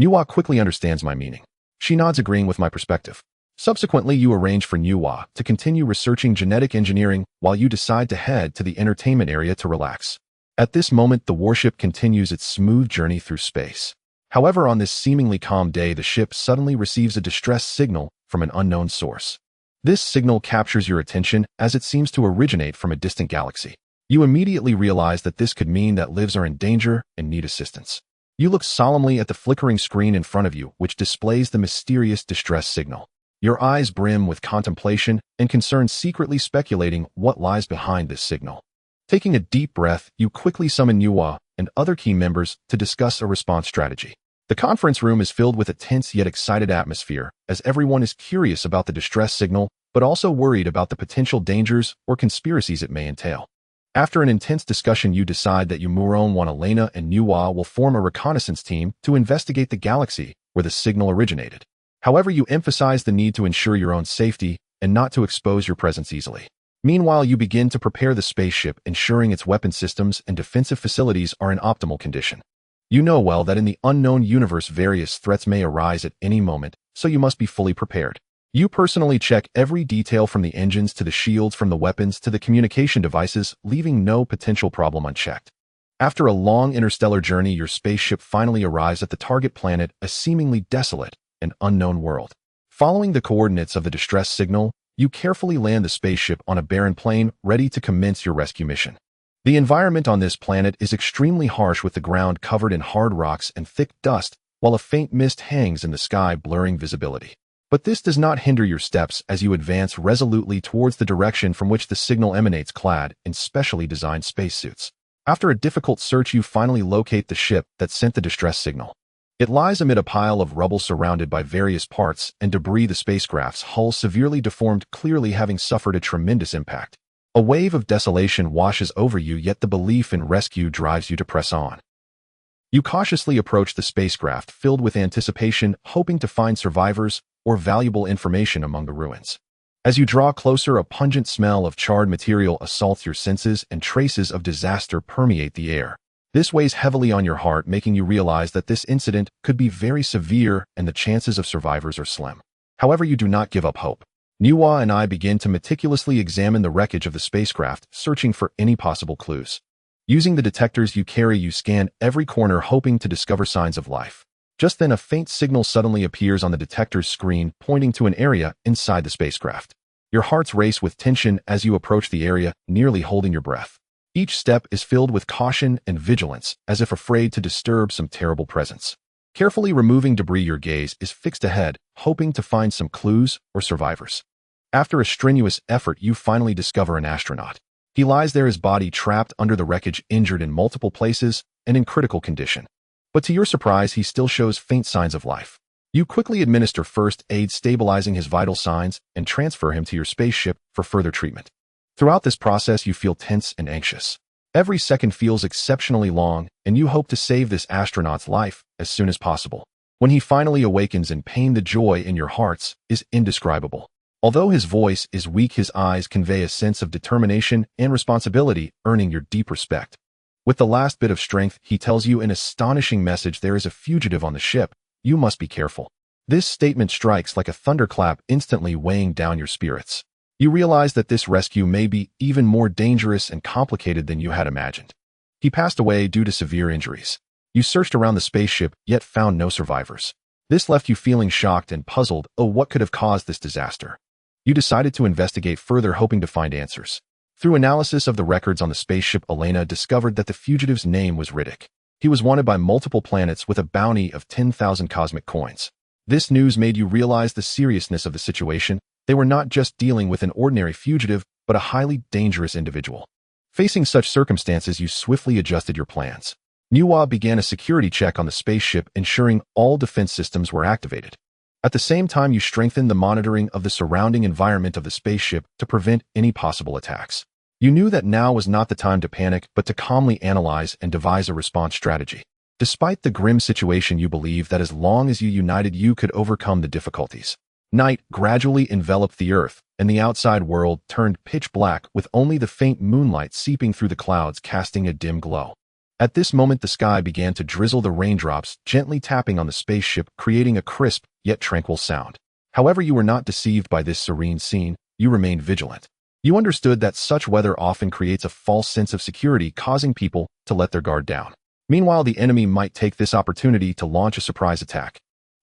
Nuwa quickly understands my meaning. She nods, agreeing with my perspective. Subsequently, you arrange for Nuwa to continue researching genetic engineering while you decide to head to the entertainment area to relax. At this moment, the warship continues its smooth journey through space. However, on this seemingly calm day, the ship suddenly receives a distress signal from an unknown source. This signal captures your attention as it seems to originate from a distant galaxy. You immediately realize that this could mean that lives are in danger and need assistance. You look solemnly at the flickering screen in front of you, which displays the mysterious distress signal. Your eyes brim with contemplation and concern, secretly speculating what lies behind this signal. Taking a deep breath, you quickly summon Nuwa and other key members to discuss a response strategy. The conference room is filled with a tense yet excited atmosphere, as everyone is curious about the distress signal, but also worried about the potential dangers or conspiracies it may entail. After an intense discussion, you decide that Elena and Nuwa will form a reconnaissance team to investigate the galaxy where the signal originated. However, you emphasize the need to ensure your own safety and not to expose your presence easily. Meanwhile, you begin to prepare the spaceship, ensuring its weapon systems and defensive facilities are in optimal condition. You know well that in the unknown universe various threats may arise at any moment, so you must be fully prepared. You personally check every detail from the engines to the shields, from the weapons to the communication devices, leaving no potential problem unchecked. After a long interstellar journey, your spaceship finally arrives at the target planet, a seemingly desolate and unknown world. Following the coordinates of the distress signal, you carefully land the spaceship on a barren plain, ready to commence your rescue mission. The environment on this planet is extremely harsh, with the ground covered in hard rocks and thick dust, while a faint mist hangs in the sky, blurring visibility. But this does not hinder your steps as you advance resolutely towards the direction from which the signal emanates, clad in specially designed spacesuits. After a difficult search, you finally locate the ship that sent the distress signal. It lies amid a pile of rubble surrounded by various parts and debris, the spacecraft's hull severely deformed, clearly having suffered a tremendous impact. A wave of desolation washes over you, yet the belief in rescue drives you to press on. You cautiously approach the spacecraft, filled with anticipation, hoping to find survivors or valuable information among the ruins. As you draw closer, a pungent smell of charred material assaults your senses and traces of disaster permeate the air. This weighs heavily on your heart, making you realize that this incident could be very severe and the chances of survivors are slim. However, you do not give up hope. Nuwa and I begin to meticulously examine the wreckage of the spacecraft, searching for any possible clues. Using the detectors you carry, you scan every corner, hoping to discover signs of life. Just then, a faint signal suddenly appears on the detector's screen, pointing to an area inside the spacecraft. Your hearts race with tension as you approach the area, nearly holding your breath. Each step is filled with caution and vigilance, as if afraid to disturb some terrible presence. Carefully removing debris, your gaze is fixed ahead, hoping to find some clues or survivors. After a strenuous effort, you finally discover an astronaut. He lies there, his body trapped under the wreckage, injured in multiple places and in critical condition. But to your surprise, he still shows faint signs of life. You quickly administer first aid, stabilizing his vital signs, and transfer him to your spaceship for further treatment. Throughout this process, you feel tense and anxious. Every second feels exceptionally long, and you hope to save this astronaut's life as soon as possible. When he finally awakens in pain, the joy in your hearts is indescribable. Although his voice is weak, his eyes convey a sense of determination and responsibility, earning your deep respect. With the last bit of strength, he tells you an astonishing message: there is a fugitive on the ship. You must be careful. This statement strikes like a thunderclap, instantly weighing down your spirits. You realize that this rescue may be even more dangerous and complicated than you had imagined. He passed away due to severe injuries. You searched around the spaceship, yet found no survivors. This left you feeling shocked and puzzled. What could have caused this disaster? You decided to investigate further, hoping to find answers. Through analysis of the records on the spaceship, Elena discovered that the fugitive's name was Riddick. He was wanted by multiple planets with a bounty of 10,000 cosmic coins. This news made you realize the seriousness of the situation. They were not just dealing with an ordinary fugitive, but a highly dangerous individual. Facing such circumstances, you swiftly adjusted your plans. Nuwa began a security check on the spaceship, ensuring all defense systems were activated. At the same time, you strengthened the monitoring of the surrounding environment of the spaceship to prevent any possible attacks. You knew that now was not the time to panic, but to calmly analyze and devise a response strategy. Despite the grim situation, you believed that as long as you united, you could overcome the difficulties. Night gradually enveloped the Earth, and the outside world turned pitch black with only the faint moonlight seeping through the clouds, casting a dim glow. At this moment, the sky began to drizzle, the raindrops gently tapping on the spaceship, creating a crisp yet tranquil sound. However, you were not deceived by this serene scene. You remained vigilant. You understood that such weather often creates a false sense of security, causing people to let their guard down. Meanwhile, the enemy might take this opportunity to launch a surprise attack.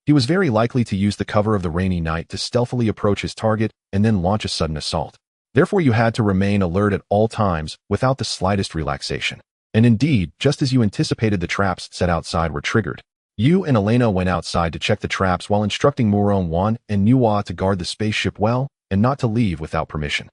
He was very likely to use the cover of the rainy night to stealthily approach his target and then launch a sudden assault. Therefore, you had to remain alert at all times without the slightest relaxation. And indeed, just as you anticipated, the traps set outside were triggered. You and Elena went outside to check the traps while instructing Muron and Nuwa to guard the spaceship well and not to leave without permission.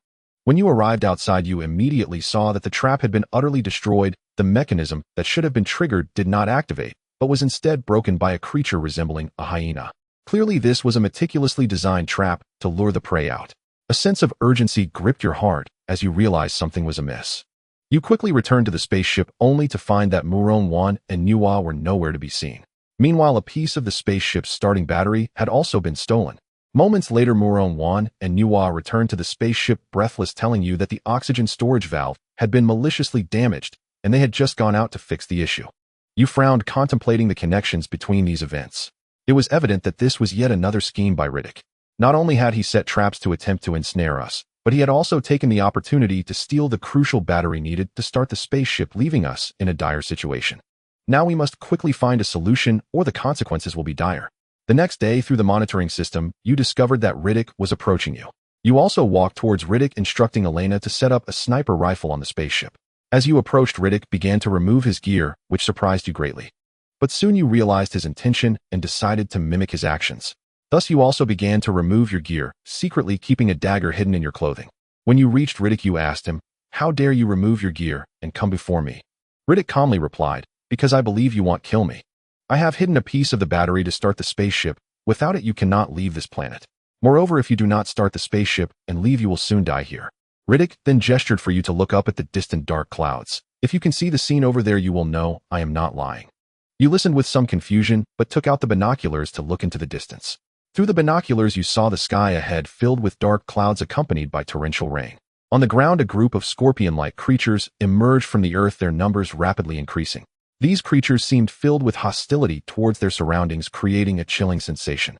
When you arrived outside, you immediately saw that the trap had been utterly destroyed. The mechanism that should have been triggered did not activate, but was instead broken by a creature resembling a hyena. Clearly, this was a meticulously designed trap to lure the prey out. A sense of urgency gripped your heart as you realized something was amiss. You quickly returned to the spaceship only to find that Muron and Nuwa were nowhere to be seen. Meanwhile, a piece of the spaceship's starting battery had also been stolen. Moments later, Muron and Nuwa returned to the spaceship, breathless, telling you that the oxygen storage valve had been maliciously damaged and they had just gone out to fix the issue. You frowned, contemplating the connections between these events. It was evident that this was yet another scheme by Riddick. Not only had he set traps to attempt to ensnare us, but he had also taken the opportunity to steal the crucial battery needed to start the spaceship, leaving us in a dire situation. Now we must quickly find a solution, or the consequences will be dire. The next day, through the monitoring system, you discovered that Riddick was approaching you. You also walked towards Riddick, instructing Elena to set up a sniper rifle on the spaceship. As you approached, Riddick began to remove his gear, which surprised you greatly. But soon you realized his intention and decided to mimic his actions. Thus, you also began to remove your gear, secretly keeping a dagger hidden in your clothing. When you reached Riddick, you asked him, "How dare you remove your gear and come before me?" Riddick calmly replied, "Because I believe you want to kill me. I have hidden a piece of the battery to start the spaceship. Without it, you cannot leave this planet. Moreover, if you do not start the spaceship and leave, you will soon die here." Riddick then gestured for you to look up at the distant dark clouds. "If you can see the scene over there, you will know I am not lying." You listened with some confusion, but took out the binoculars to look into the distance. Through the binoculars, you saw the sky ahead filled with dark clouds accompanied by torrential rain. On the ground, a group of scorpion-like creatures emerged from the earth, their numbers rapidly increasing. These creatures seemed filled with hostility towards their surroundings, creating a chilling sensation.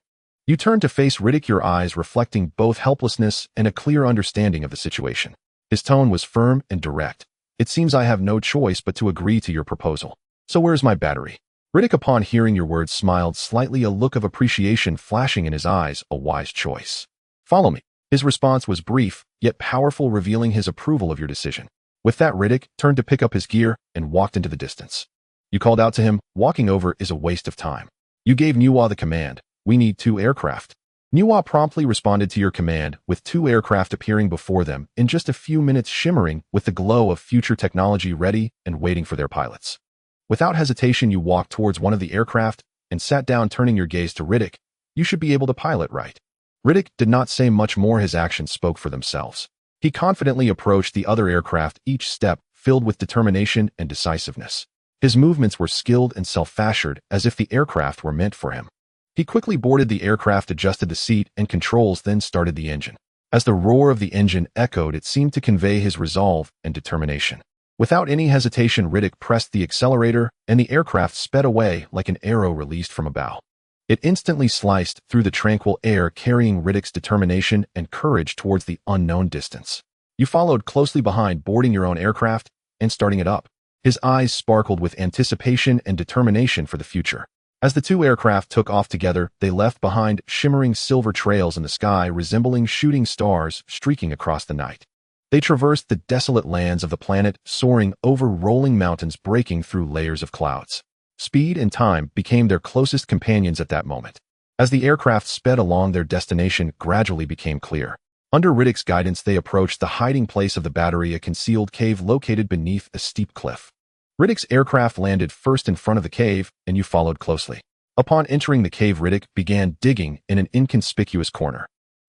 You turned to face Riddick, your eyes reflecting both helplessness and a clear understanding of the situation. His tone was firm and direct. "It seems I have no choice but to agree to your proposal. So where is my battery?" Riddick, upon hearing your words, smiled slightly, a look of appreciation flashing in his eyes. "A wise choice. Follow me." His response was brief, yet powerful, revealing his approval of your decision. With that, Riddick turned to pick up his gear and walked into the distance. You called out to him, "Walking over is a waste of time." You gave Nuwa the command, "We need 2 aircraft." Nuwa promptly responded to your command, with 2 aircraft appearing before them in just a few minutes, shimmering with the glow of future technology, ready and waiting for their pilots. Without hesitation, you walked towards one of the aircraft and sat down, turning your gaze to Riddick. "You should be able to pilot, right?" Riddick did not say much more. His actions spoke for themselves. He confidently approached the other aircraft, each step filled with determination and decisiveness. His movements were skilled and self-assured, as if the aircraft were meant for him. He quickly boarded the aircraft, adjusted the seat and controls, then started the engine. As the roar of the engine echoed, it seemed to convey his resolve and determination. Without any hesitation, Riddick pressed the accelerator, and the aircraft sped away like an arrow released from a bow. It instantly sliced through the tranquil air, carrying Riddick's determination and courage towards the unknown distance. You followed closely behind, boarding your own aircraft and starting it up. His eyes sparkled with anticipation and determination for the future. As the 2 aircraft took off together, they left behind shimmering silver trails in the sky, resembling shooting stars streaking across the night. They traversed the desolate lands of the planet, soaring over rolling mountains, breaking through layers of clouds. Speed and time became their closest companions at that moment. As the aircraft sped along, their destination gradually became clear. Under Riddick's guidance, they approached the hiding place of the battery, a concealed cave located beneath a steep cliff. Riddick's aircraft landed first in front of the cave, and you followed closely. Upon entering the cave, Riddick began digging in an inconspicuous corner.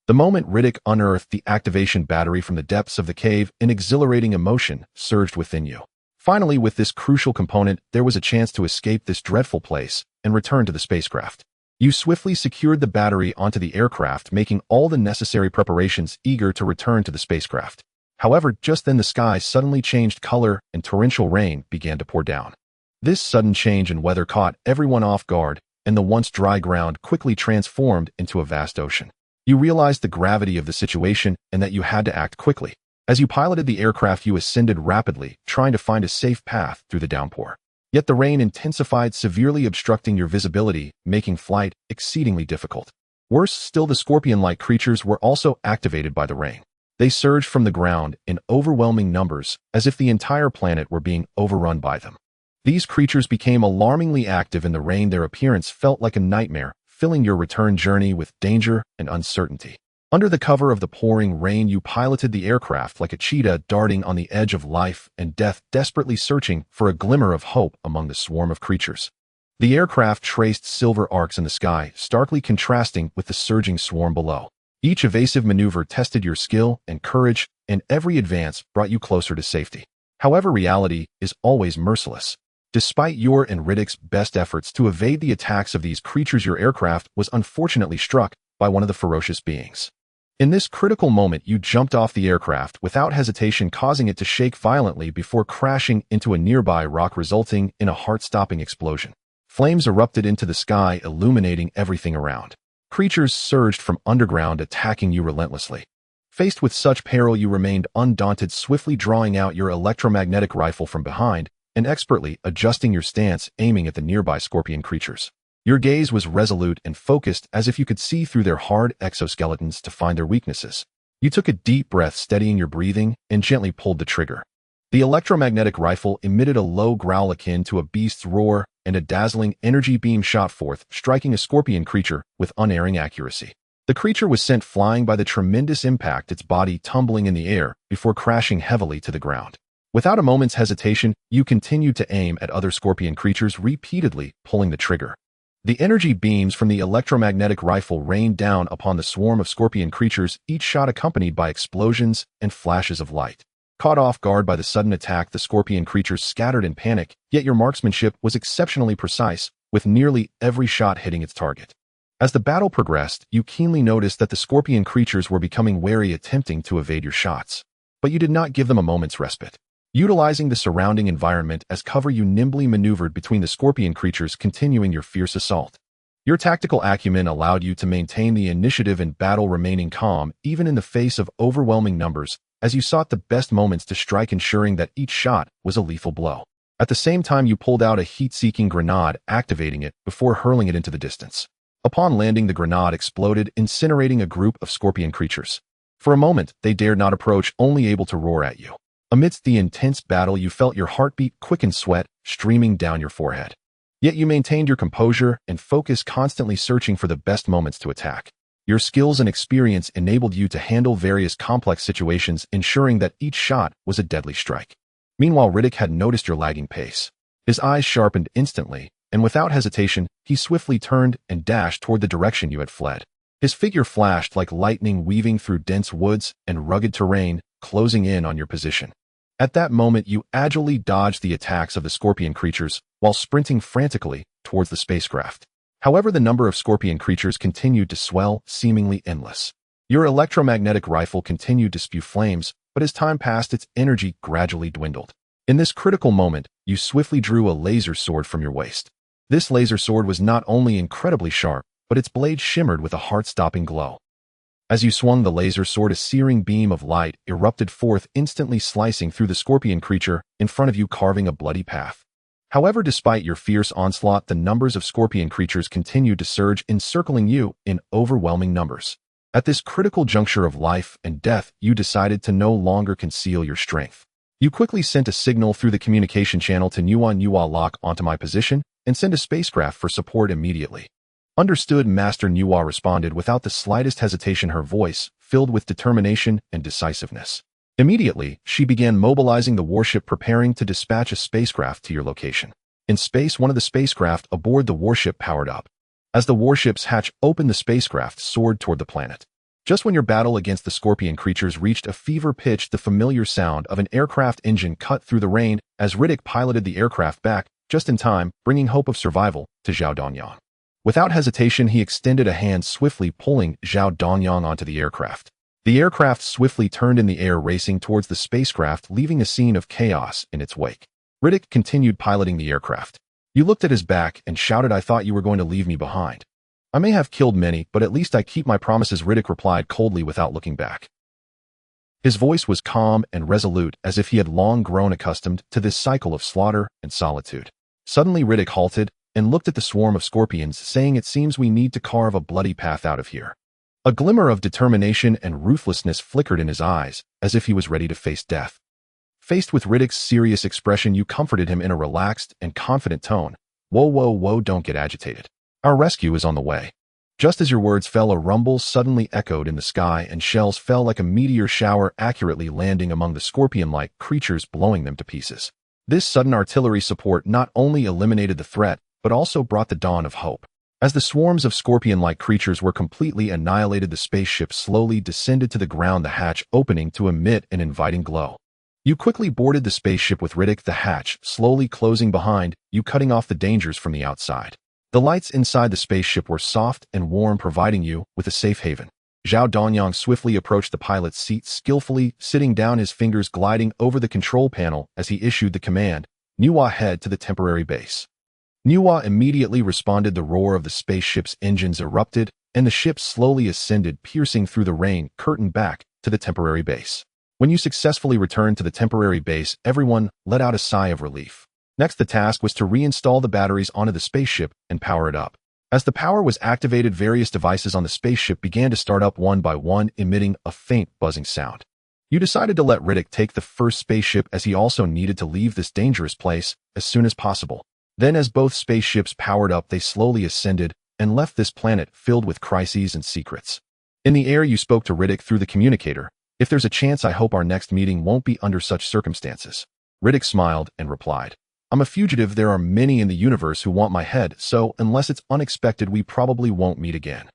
The moment Riddick unearthed the activation battery from the depths of the cave, an exhilarating emotion surged within you. Finally, with this crucial component, there was a chance to escape this dreadful place and return to the spacecraft. You swiftly secured the battery onto the aircraft, making all the necessary preparations, eager to return to the spacecraft. However, just then the sky suddenly changed color and torrential rain began to pour down. This sudden change in weather caught everyone off guard, and the once dry ground quickly transformed into a vast ocean. You realized the gravity of the situation and that you had to act quickly. As you piloted the aircraft, you ascended rapidly, trying to find a safe path through the downpour. Yet the rain intensified, severely obstructing your visibility, making flight exceedingly difficult. Worse still, the scorpion-like creatures were also activated by the rain. They surged from the ground in overwhelming numbers, as if the entire planet were being overrun by them. These creatures became alarmingly active in the rain. Their appearance felt like a nightmare, filling your return journey with danger and uncertainty. Under the cover of the pouring rain, you piloted the aircraft like a cheetah darting on the edge of life and death, desperately searching for a glimmer of hope among the swarm of creatures. The aircraft traced silver arcs in the sky, starkly contrasting with the surging swarm below. Each evasive maneuver tested your skill and courage, and every advance brought you closer to safety. However, reality is always merciless. Despite your and Riddick's best efforts to evade the attacks of these creatures, your aircraft was unfortunately struck by one of the ferocious beings. In this critical moment, you jumped off the aircraft without hesitation, causing it to shake violently before crashing into a nearby rock, resulting in a heart-stopping explosion. Flames erupted into the sky, illuminating everything around. Creatures surged from underground, attacking you relentlessly. Faced with such peril, you remained undaunted, swiftly drawing out your electromagnetic rifle from behind and expertly adjusting your stance, aiming at the nearby scorpion creatures. Your gaze was resolute and focused, as if you could see through their hard exoskeletons to find their weaknesses. You took a deep breath, steadying your breathing, and gently pulled the trigger. The electromagnetic rifle emitted a low growl akin to a beast's roar, and a dazzling energy beam shot forth, striking a scorpion creature with unerring accuracy. The creature was sent flying by the tremendous impact, its body tumbling in the air before crashing heavily to the ground. Without a moment's hesitation, you continued to aim at other scorpion creatures, repeatedly pulling the trigger. The energy beams from the electromagnetic rifle rained down upon the swarm of scorpion creatures, each shot accompanied by explosions and flashes of light. Caught off guard by the sudden attack, the scorpion creatures scattered in panic, yet your marksmanship was exceptionally precise, with nearly every shot hitting its target. As the battle progressed, you keenly noticed that the scorpion creatures were becoming wary, attempting to evade your shots. But you did not give them a moment's respite. Utilizing the surrounding environment as cover, you nimbly maneuvered between the scorpion creatures, continuing your fierce assault. Your tactical acumen allowed you to maintain the initiative in battle, remaining calm even in the face of overwhelming numbers, as you sought the best moments to strike, ensuring that each shot was a lethal blow. At the same time, you pulled out a heat-seeking grenade, activating it before hurling it into the distance. Upon landing, the grenade exploded, incinerating a group of scorpion creatures. For a moment, they dared not approach, only able to roar at you. Amidst the intense battle, you felt your heartbeat quicken, sweat streaming down your forehead. Yet you maintained your composure and focus, constantly searching for the best moments to attack. Your skills and experience enabled you to handle various complex situations, ensuring that each shot was a deadly strike. Meanwhile, Riddick had noticed your lagging pace. His eyes sharpened instantly, and without hesitation, he swiftly turned and dashed toward the direction you had fled. His figure flashed like lightning, weaving through dense woods and rugged terrain, closing in on your position. At that moment, you agilely dodged the attacks of the scorpion creatures while sprinting frantically towards the spacecraft. However, the number of scorpion creatures continued to swell, seemingly endless. Your electromagnetic rifle continued to spew flames, but as time passed, its energy gradually dwindled. In this critical moment, you swiftly drew a laser sword from your waist. This laser sword was not only incredibly sharp, but its blade shimmered with a heart-stopping glow. As you swung the laser sword, a searing beam of light erupted forth, instantly slicing through the scorpion creature in front of you, carving a bloody path. However, despite your fierce onslaught, the numbers of scorpion creatures continued to surge, encircling you in overwhelming numbers. At this critical juncture of life and death, you decided to no longer conceal your strength. You quickly sent a signal through the communication channel to Nuwa. Nuwa, lock onto my position and send a spacecraft for support immediately. Understood, Master. Nuwa responded without the slightest hesitation, her voice filled with determination and decisiveness. Immediately, she began mobilizing the warship, preparing to dispatch a spacecraft to your location. In space, one of the spacecraft aboard the warship powered up. As the warship's hatch opened, the spacecraft soared toward the planet. Just when your battle against the scorpion creatures reached a fever pitch, the familiar sound of an aircraft engine cut through the rain as Riddick piloted the aircraft back, just in time, bringing hope of survival to Zhao Dongyang. Without hesitation, he extended a hand, swiftly pulling Zhao Dongyang onto the aircraft. The aircraft swiftly turned in the air, racing towards the spacecraft, leaving a scene of chaos in its wake. Riddick continued piloting the aircraft. You looked at his back and shouted, "I thought you were going to leave me behind." "I may have killed many, but at least I keep my promises," Riddick replied coldly without looking back. His voice was calm and resolute, as if he had long grown accustomed to this cycle of slaughter and solitude. Suddenly Riddick halted and looked at the swarm of scorpions, saying, "It seems we need to carve a bloody path out of here." A glimmer of determination and ruthlessness flickered in his eyes, as if he was ready to face death. Faced with Riddick's serious expression, you comforted him in a relaxed and confident tone. Whoa, don't get agitated. Our rescue is on the way." Just as your words fell, a rumble suddenly echoed in the sky, and shells fell like a meteor shower, accurately landing among the scorpion-like creatures, blowing them to pieces. This sudden artillery support not only eliminated the threat, but also brought the dawn of hope. As the swarms of scorpion-like creatures were completely annihilated, the spaceship slowly descended to the ground, the hatch opening to emit an inviting glow. You quickly boarded the spaceship with Riddick, the hatch slowly closing behind you, cutting off the dangers from the outside. The lights inside the spaceship were soft and warm, providing you with a safe haven. Zhao Dongyang swiftly approached the pilot's seat, skillfully sitting down, his fingers gliding over the control panel as he issued the command, "Nuwa, head to the temporary base." Nuwa immediately responded. The roar of the spaceship's engines erupted, and the ship slowly ascended, piercing through the rain curtain back to the temporary base. When you successfully returned to the temporary base, everyone let out a sigh of relief. Next, the task was to reinstall the batteries onto the spaceship and power it up. As the power was activated, various devices on the spaceship began to start up one by one, emitting a faint buzzing sound. You decided to let Riddick take the first spaceship, as he also needed to leave this dangerous place as soon as possible. Then, as both spaceships powered up, they slowly ascended and left this planet filled with crises and secrets. In the air, you spoke to Riddick through the communicator. "If there's a chance, I hope our next meeting won't be under such circumstances." Riddick smiled and replied, "I'm a fugitive. There are many in the universe who want my head, so unless it's unexpected, we probably won't meet again."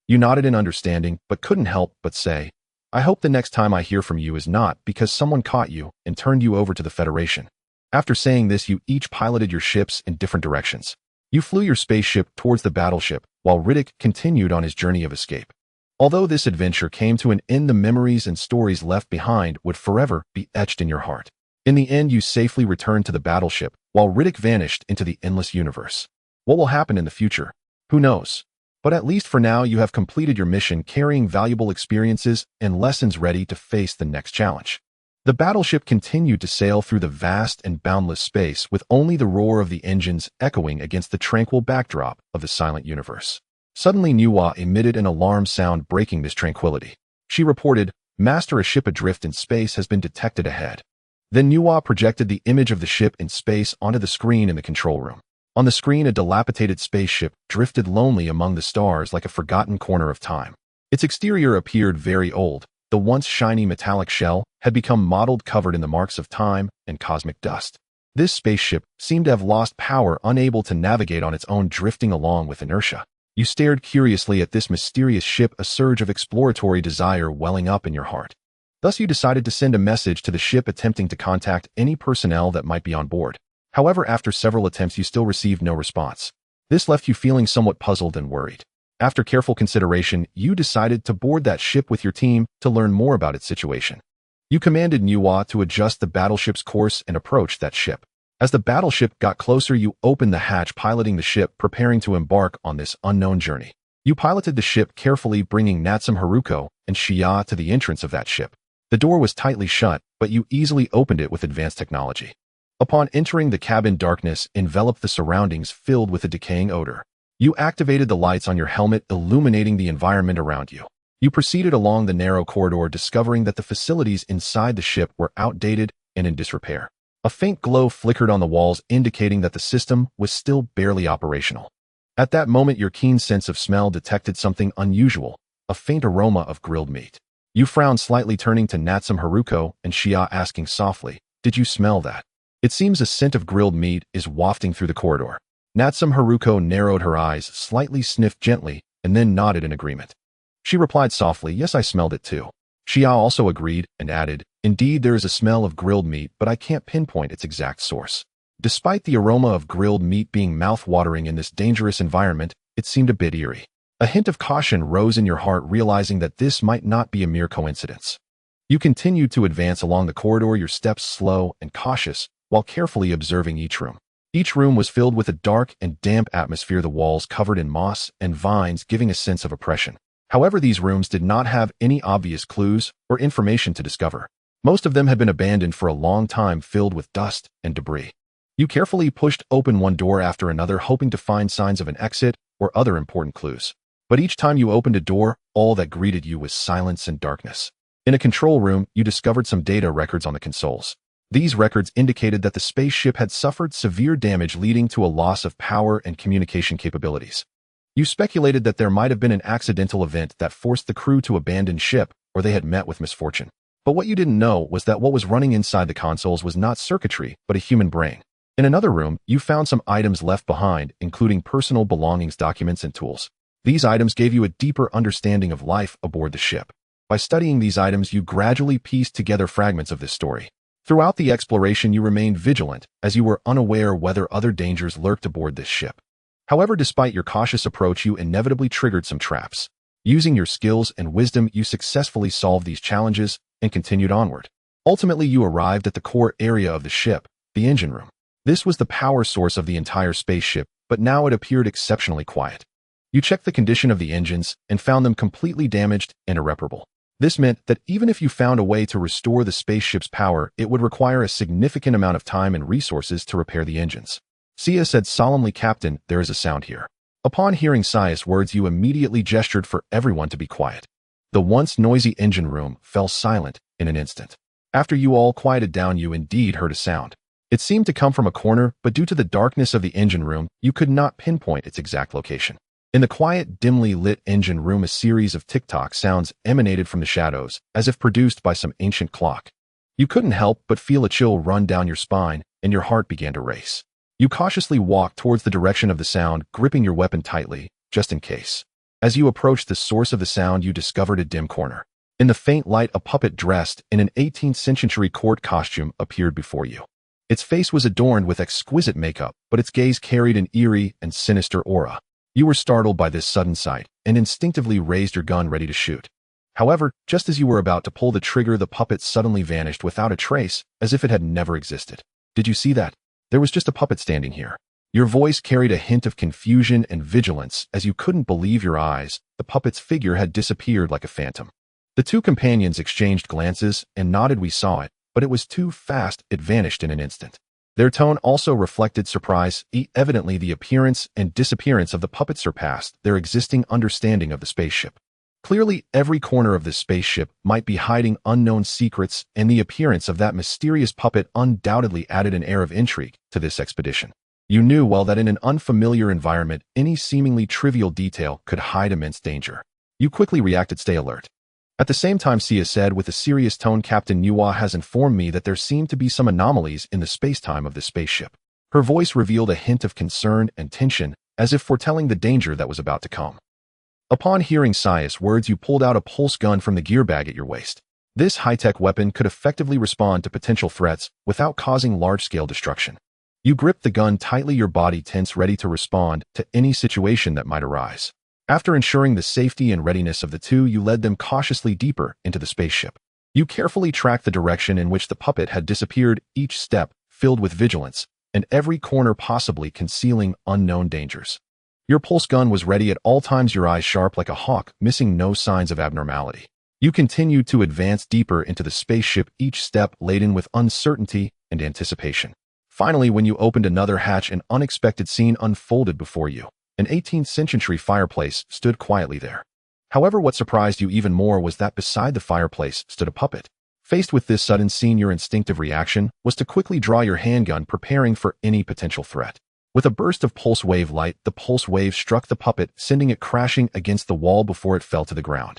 You nodded in understanding, but couldn't help but say, "I hope the next time I hear from you is not because someone caught you and turned you over to the Federation." After saying this, you each piloted your ships in different directions. You flew your spaceship towards the battleship, while Riddick continued on his journey of escape. Although this adventure came to an end, the memories and stories left behind would forever be etched in your heart. In the end, you safely returned to the battleship, while Riddick vanished into the endless universe. What will happen in the future? Who knows? But at least for now, you have completed your mission, carrying valuable experiences and lessons, ready to face the next challenge. The battleship continued to sail through the vast and boundless space, with only the roar of the engines echoing against the tranquil backdrop of the silent universe. Suddenly, Nuwa emitted an alarm sound, breaking this tranquility. She reported, "Master, a ship adrift in space has been detected ahead." Then Nuwa projected the image of the ship in space onto the screen in the control room. On the screen, a dilapidated spaceship drifted lonely among the stars like a forgotten corner of time. Its exterior appeared very old. The once shiny metallic shell had become mottled, covered in the marks of time and cosmic dust. This spaceship seemed to have lost power, unable to navigate on its own, drifting along with inertia. You stared curiously at this mysterious ship, a surge of exploratory desire welling up in your heart. Thus, you decided to send a message to the ship, attempting to contact any personnel that might be on board. However, after several attempts, you still received no response. This left you feeling somewhat puzzled and worried. After careful consideration, you decided to board that ship with your team to learn more about its situation. You commanded Nuwa to adjust the battleship's course and approach that ship. As the battleship got closer, you opened the hatch, piloting the ship, preparing to embark on this unknown journey. You piloted the ship carefully, bringing Natsum Heruko and Shia to the entrance of that ship. The door was tightly shut, but you easily opened it with advanced technology. Upon entering the cabin, darkness enveloped the surroundings, filled with a decaying odor. You activated the lights on your helmet, illuminating the environment around you. You proceeded along the narrow corridor, discovering that the facilities inside the ship were outdated and in disrepair. A faint glow flickered on the walls, indicating that the system was still barely operational. At that moment, your keen sense of smell detected something unusual, a faint aroma of grilled meat. You frowned slightly, turning to Natsum Heruko and Xia, asking softly, "Did you smell that? It seems a scent of grilled meat is wafting through the corridor." Natsum Heruko narrowed her eyes, slightly sniffed gently, and then nodded in agreement. She replied softly, "Yes, I smelled it too." Xia also agreed and added, "Indeed, there is a smell of grilled meat, but I can't pinpoint its exact source." Despite the aroma of grilled meat being mouth-watering in this dangerous environment, it seemed a bit eerie. A hint of caution rose in your heart, realizing that this might not be a mere coincidence. You continued to advance along the corridor, your steps slow and cautious, while carefully observing each room. Each room was filled with a dark and damp atmosphere, the walls covered in moss and vines, giving a sense of oppression. However, these rooms did not have any obvious clues or information to discover. Most of them had been abandoned for a long time, filled with dust and debris. You carefully pushed open one door after another, hoping to find signs of an exit or other important clues. But each time you opened a door, all that greeted you was silence and darkness. In a control room, you discovered some data records on the consoles. These records indicated that the spaceship had suffered severe damage, leading to a loss of power and communication capabilities. You speculated that there might have been an accidental event that forced the crew to abandon ship, or they had met with misfortune. But what you didn't know was that what was running inside the consoles was not circuitry, but a human brain. In another room, you found some items left behind, including personal belongings, documents, and tools. These items gave you a deeper understanding of life aboard the ship. By studying these items, you gradually pieced together fragments of this story. Throughout the exploration, you remained vigilant, as you were unaware whether other dangers lurked aboard this ship. However, despite your cautious approach, you inevitably triggered some traps. Using your skills and wisdom, you successfully solved these challenges and continued onward. Ultimately, you arrived at the core area of the ship, the engine room. This was the power source of the entire spaceship, but now it appeared exceptionally quiet. You checked the condition of the engines and found them completely damaged and irreparable. This meant that even if you found a way to restore the spaceship's power, it would require a significant amount of time and resources to repair the engines. Sia said solemnly, "Captain, there is a sound here." Upon hearing Sia's words, you immediately gestured for everyone to be quiet. The once noisy engine room fell silent in an instant. After you all quieted down, you indeed heard a sound. It seemed to come from a corner, but due to the darkness of the engine room, you could not pinpoint its exact location. In the quiet, dimly lit engine room, a series of tick-tock sounds emanated from the shadows, as if produced by some ancient clock. You couldn't help but feel a chill run down your spine, and your heart began to race. You cautiously walked towards the direction of the sound, gripping your weapon tightly, just in case. As you approached the source of the sound, you discovered a dim corner. In the faint light, a puppet dressed in an 18th century court costume appeared before you. Its face was adorned with exquisite makeup, but its gaze carried an eerie and sinister aura. You were startled by this sudden sight and instinctively raised your gun ready to shoot. However, just as you were about to pull the trigger, the puppet suddenly vanished without a trace, as if it had never existed. "Did you see that? There was just a puppet standing here." Your voice carried a hint of confusion and vigilance as you couldn't believe your eyes. The puppet's figure had disappeared like a phantom. The two companions exchanged glances and nodded. "We saw it, but it was too fast. It vanished in an instant." Their tone also reflected surprise. Evidently, the appearance and disappearance of the puppet surpassed their existing understanding of the spaceship. Clearly, every corner of this spaceship might be hiding unknown secrets, and the appearance of that mysterious puppet undoubtedly added an air of intrigue to this expedition. You knew well that in an unfamiliar environment, any seemingly trivial detail could hide immense danger. You quickly reacted. "Stay alert." At the same time, Sia said with a serious tone, "Captain Nuwa has informed me that there seem to be some anomalies in the space-time of this spaceship." Her voice revealed a hint of concern and tension, as if foretelling the danger that was about to come. Upon hearing Sia's words, you pulled out a pulse gun from the gear bag at your waist. This high-tech weapon could effectively respond to potential threats without causing large-scale destruction. You gripped the gun tightly, your body tense, ready to respond to any situation that might arise. After ensuring the safety and readiness of the two, you led them cautiously deeper into the spaceship. You carefully tracked the direction in which the puppet had disappeared, each step filled with vigilance, and every corner possibly concealing unknown dangers. Your pulse gun was ready at all times, your eyes sharp like a hawk, missing no signs of abnormality. You continued to advance deeper into the spaceship, each step laden with uncertainty and anticipation. Finally, when you opened another hatch, an unexpected scene unfolded before you. An 18th century fireplace stood quietly there. However, what surprised you even more was that beside the fireplace stood a puppet. Faced with this sudden scene, your instinctive reaction was to quickly draw your handgun, preparing for any potential threat. With a burst of pulse wave light, the pulse wave struck the puppet, sending it crashing against the wall before it fell to the ground.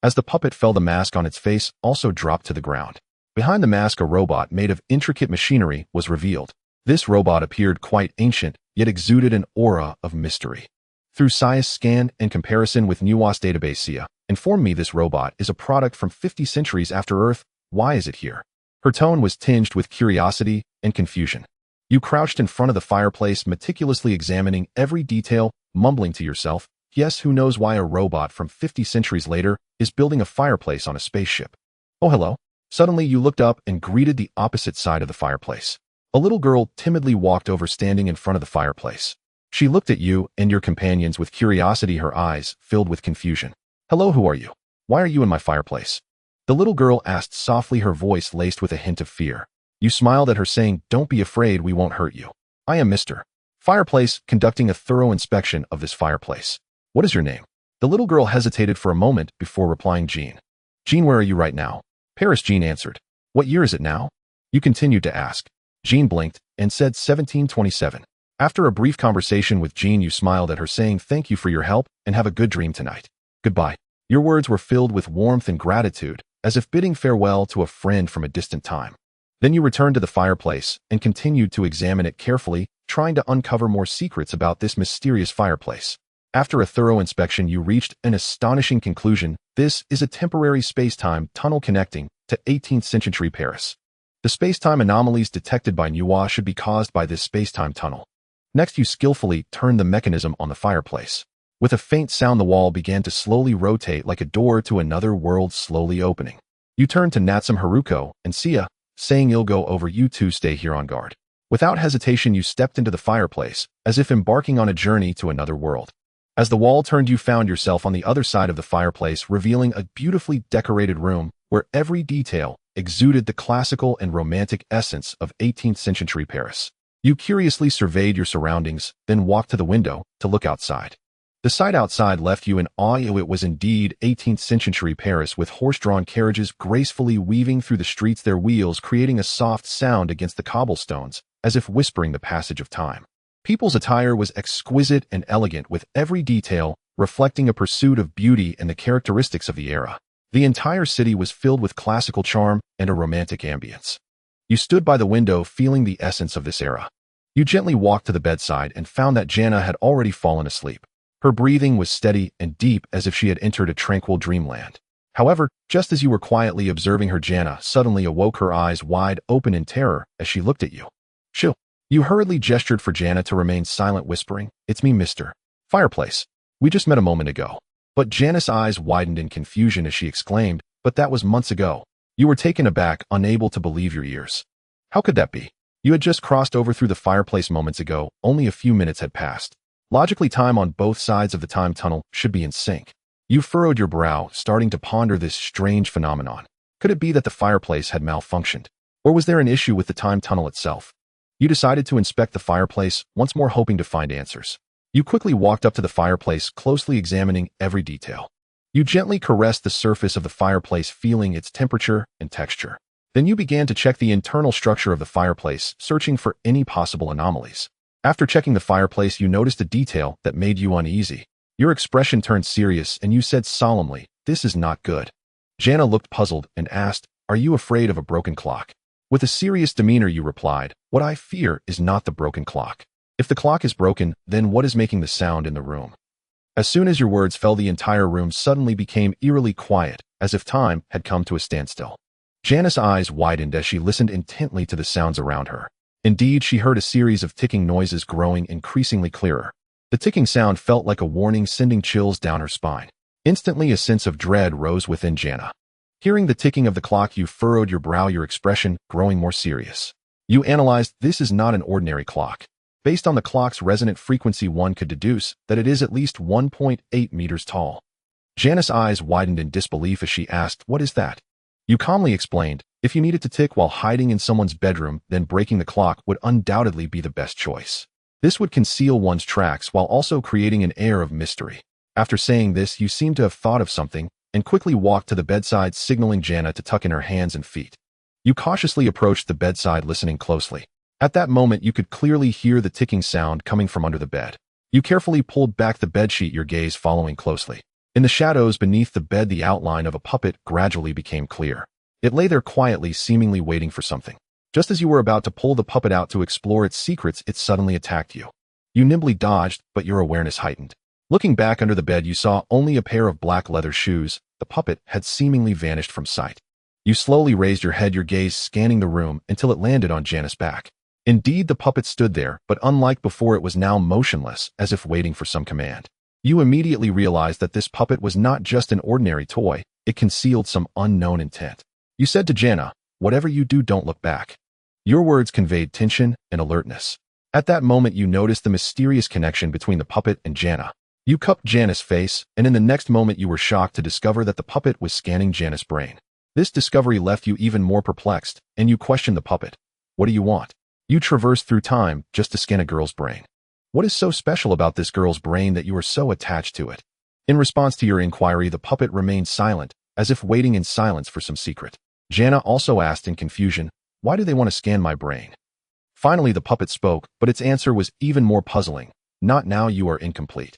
As the puppet fell, the mask on its face also dropped to the ground. Behind the mask, a robot made of intricate machinery was revealed. This robot appeared quite ancient, yet exuded an aura of mystery. Through Sci's scan and comparison with Nuwa's database, Sia informed me this robot is a product from 50 centuries after Earth. Why is it here? Her tone was tinged with curiosity and confusion. You crouched in front of the fireplace, meticulously examining every detail, mumbling to yourself, yes, who knows why a robot from 50 centuries later is building a fireplace on a spaceship. Oh, hello. Suddenly you looked up and greeted the opposite side of the fireplace. A little girl timidly walked over, standing in front of the fireplace. She looked at you and your companions with curiosity, her eyes filled with confusion. Hello, who are you? Why are you in my fireplace? The little girl asked softly, her voice laced with a hint of fear. You smiled at her, saying, don't be afraid, we won't hurt you. I am Mr. Fireplace, conducting a thorough inspection of this fireplace. What is your name? The little girl hesitated for a moment before replying, Jean. Jean, where are you right now? Paris, Jean answered. What year is it now? You continued to ask. Jean blinked and said 1727. After a brief conversation with Jean, you smiled at her, saying, thank you for your help and have a good dream tonight. Goodbye. Your words were filled with warmth and gratitude, as if bidding farewell to a friend from a distant time. Then you returned to the fireplace and continued to examine it carefully, trying to uncover more secrets about this mysterious fireplace. After a thorough inspection, you reached an astonishing conclusion. This is a temporary space-time tunnel connecting to 18th century Paris. The space-time anomalies detected by Nuwa should be caused by this space-time tunnel. Next, you skillfully turned the mechanism on the fireplace. With a faint sound, the wall began to slowly rotate like a door to another world slowly opening. You turned to Natsum Heruko and Sia, saying, I'll go over, you two stay here on guard. Without hesitation, you stepped into the fireplace, as if embarking on a journey to another world. As the wall turned, you found yourself on the other side of the fireplace, revealing a beautifully decorated room where every detail exuded the classical and romantic essence of 18th century Paris. You curiously surveyed your surroundings, then walked to the window to look outside. The sight outside left you in awe. It was indeed 18th century Paris, with horse-drawn carriages gracefully weaving through the streets, their wheels creating a soft sound against the cobblestones, as if whispering the passage of time. People's attire was exquisite and elegant, with every detail reflecting a pursuit of beauty and the characteristics of the era. The entire city was filled with classical charm and a romantic ambience. You stood by the window, feeling the essence of this era. You gently walked to the bedside and found that Jana had already fallen asleep. Her breathing was steady and deep, as if she had entered a tranquil dreamland. However, just as you were quietly observing her, Jana suddenly awoke, her eyes wide open in terror as she looked at you. Shoo! You hurriedly gestured for Jana to remain silent, whispering, It's me, Mr. Fireplace. We just met a moment ago. But Jana's eyes widened in confusion as she exclaimed, But that was months ago. You were taken aback, unable to believe your ears. How could that be? You had just crossed over through the fireplace moments ago, only a few minutes had passed. Logically, time on both sides of the time tunnel should be in sync. You furrowed your brow, starting to ponder this strange phenomenon. Could it be that the fireplace had malfunctioned? Or was there an issue with the time tunnel itself? You decided to inspect the fireplace, once more hoping to find answers. You quickly walked up to the fireplace, closely examining every detail. You gently caressed the surface of the fireplace, feeling its temperature and texture. Then you began to check the internal structure of the fireplace, searching for any possible anomalies. After checking the fireplace, you noticed a detail that made you uneasy. Your expression turned serious and you said solemnly, This is not good. Jana looked puzzled and asked, Are you afraid of a broken clock? With a serious demeanor, you replied, What I fear is not the broken clock. If the clock is broken, then what is making the sound in the room? As soon as your words fell, the entire room suddenly became eerily quiet, as if time had come to a standstill. Jana's eyes widened as she listened intently to the sounds around her. Indeed, she heard a series of ticking noises growing increasingly clearer. The ticking sound felt like a warning, sending chills down her spine. Instantly, a sense of dread rose within Jana. Hearing the ticking of the clock, you furrowed your brow, your expression growing more serious. You analyzed, This is not an ordinary clock. Based on the clock's resonant frequency, one could deduce that it is at least 1.8 meters tall. Jana's eyes widened in disbelief as she asked, What is that? You calmly explained, If you needed to tick while hiding in someone's bedroom, then breaking the clock would undoubtedly be the best choice. This would conceal one's tracks while also creating an air of mystery. After saying this, you seemed to have thought of something and quickly walked to the bedside, signaling Jana to tuck in her hands and feet. You cautiously approached the bedside, listening closely. At that moment, you could clearly hear the ticking sound coming from under the bed. You carefully pulled back the bedsheet, your gaze following closely. In the shadows beneath the bed, the outline of a puppet gradually became clear. It lay there quietly, seemingly waiting for something. Just as you were about to pull the puppet out to explore its secrets, it suddenly attacked you. You nimbly dodged, but your awareness heightened. Looking back under the bed, you saw only a pair of black leather shoes. The puppet had seemingly vanished from sight. You slowly raised your head, your gaze scanning the room until it landed on Janice's back. Indeed, the puppet stood there, but unlike before, it was now motionless, as if waiting for some command. You immediately realized that this puppet was not just an ordinary toy. It concealed some unknown intent. You said to Jana, "Whatever you do, don't look back." Your words conveyed tension and alertness. At that moment, you noticed the mysterious connection between the puppet and Jana. You cupped Jana's face, and in the next moment you were shocked to discover that the puppet was scanning Jana's brain. This discovery left you even more perplexed, and you questioned the puppet. "What do you want?" You traversed through time just to scan a girl's brain. What is so special about this girl's brain that you are so attached to it? In response to your inquiry, the puppet remained silent, as if waiting in silence for some secret. Jana also asked in confusion, "Why do they want to scan my brain?" Finally, the puppet spoke, but its answer was even more puzzling. "Not now, you are incomplete."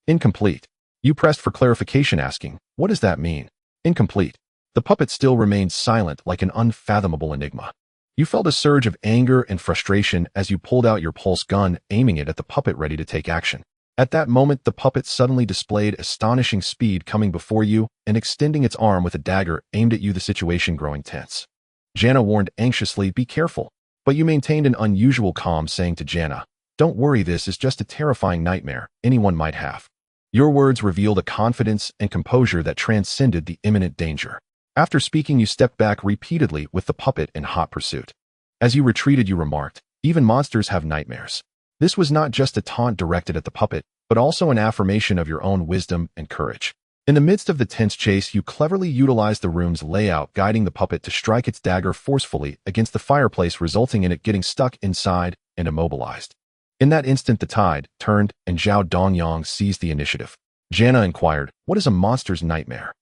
Incomplete. You pressed for clarification, asking, "What does that mean?" Incomplete. The puppet still remained silent, like an unfathomable enigma. You felt a surge of anger and frustration as you pulled out your pulse gun, aiming it at the puppet, ready to take action. At that moment, the puppet suddenly displayed astonishing speed, coming before you and extending its arm with a dagger aimed at you, the situation growing tense. Jana warned anxiously, "Be careful." But you maintained an unusual calm, saying to Jana, "Don't worry, this is just a terrifying nightmare anyone might have." Your words revealed a confidence and composure that transcended the imminent danger. After speaking, you stepped back repeatedly with the puppet in hot pursuit. As you retreated, you remarked, "Even monsters have nightmares." This was not just a taunt directed at the puppet, but also an affirmation of your own wisdom and courage. In the midst of the tense chase, you cleverly utilized the room's layout, guiding the puppet to strike its dagger forcefully against the fireplace, resulting in it getting stuck inside and immobilized. In that instant, the tide turned and Zhao Dongyang seized the initiative. Jana inquired, "What is a monster's nightmare?"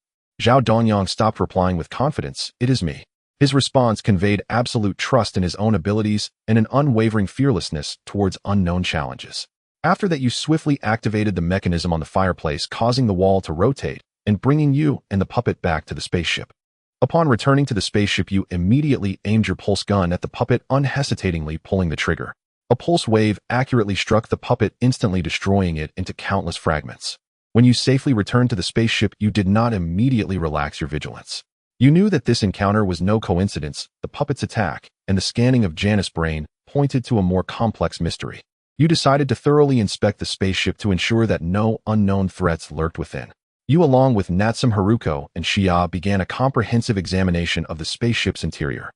Zhao Dongyang stopped, replying with confidence, "It is me." His response conveyed absolute trust in his own abilities and an unwavering fearlessness towards unknown challenges. After that, you swiftly activated the mechanism on the fireplace, causing the wall to rotate and bringing you and the puppet back to the spaceship. Upon returning to the spaceship, you immediately aimed your pulse gun at the puppet, unhesitatingly pulling the trigger. A pulse wave accurately struck the puppet, instantly destroying it into countless fragments. When you safely returned to the spaceship, you did not immediately relax your vigilance. You knew that this encounter was no coincidence. The puppet's attack and the scanning of Janice's brain pointed to a more complex mystery. You decided to thoroughly inspect the spaceship to ensure that no unknown threats lurked within. You, along with Natsum Heruko and Xia, began a comprehensive examination of the spaceship's interior.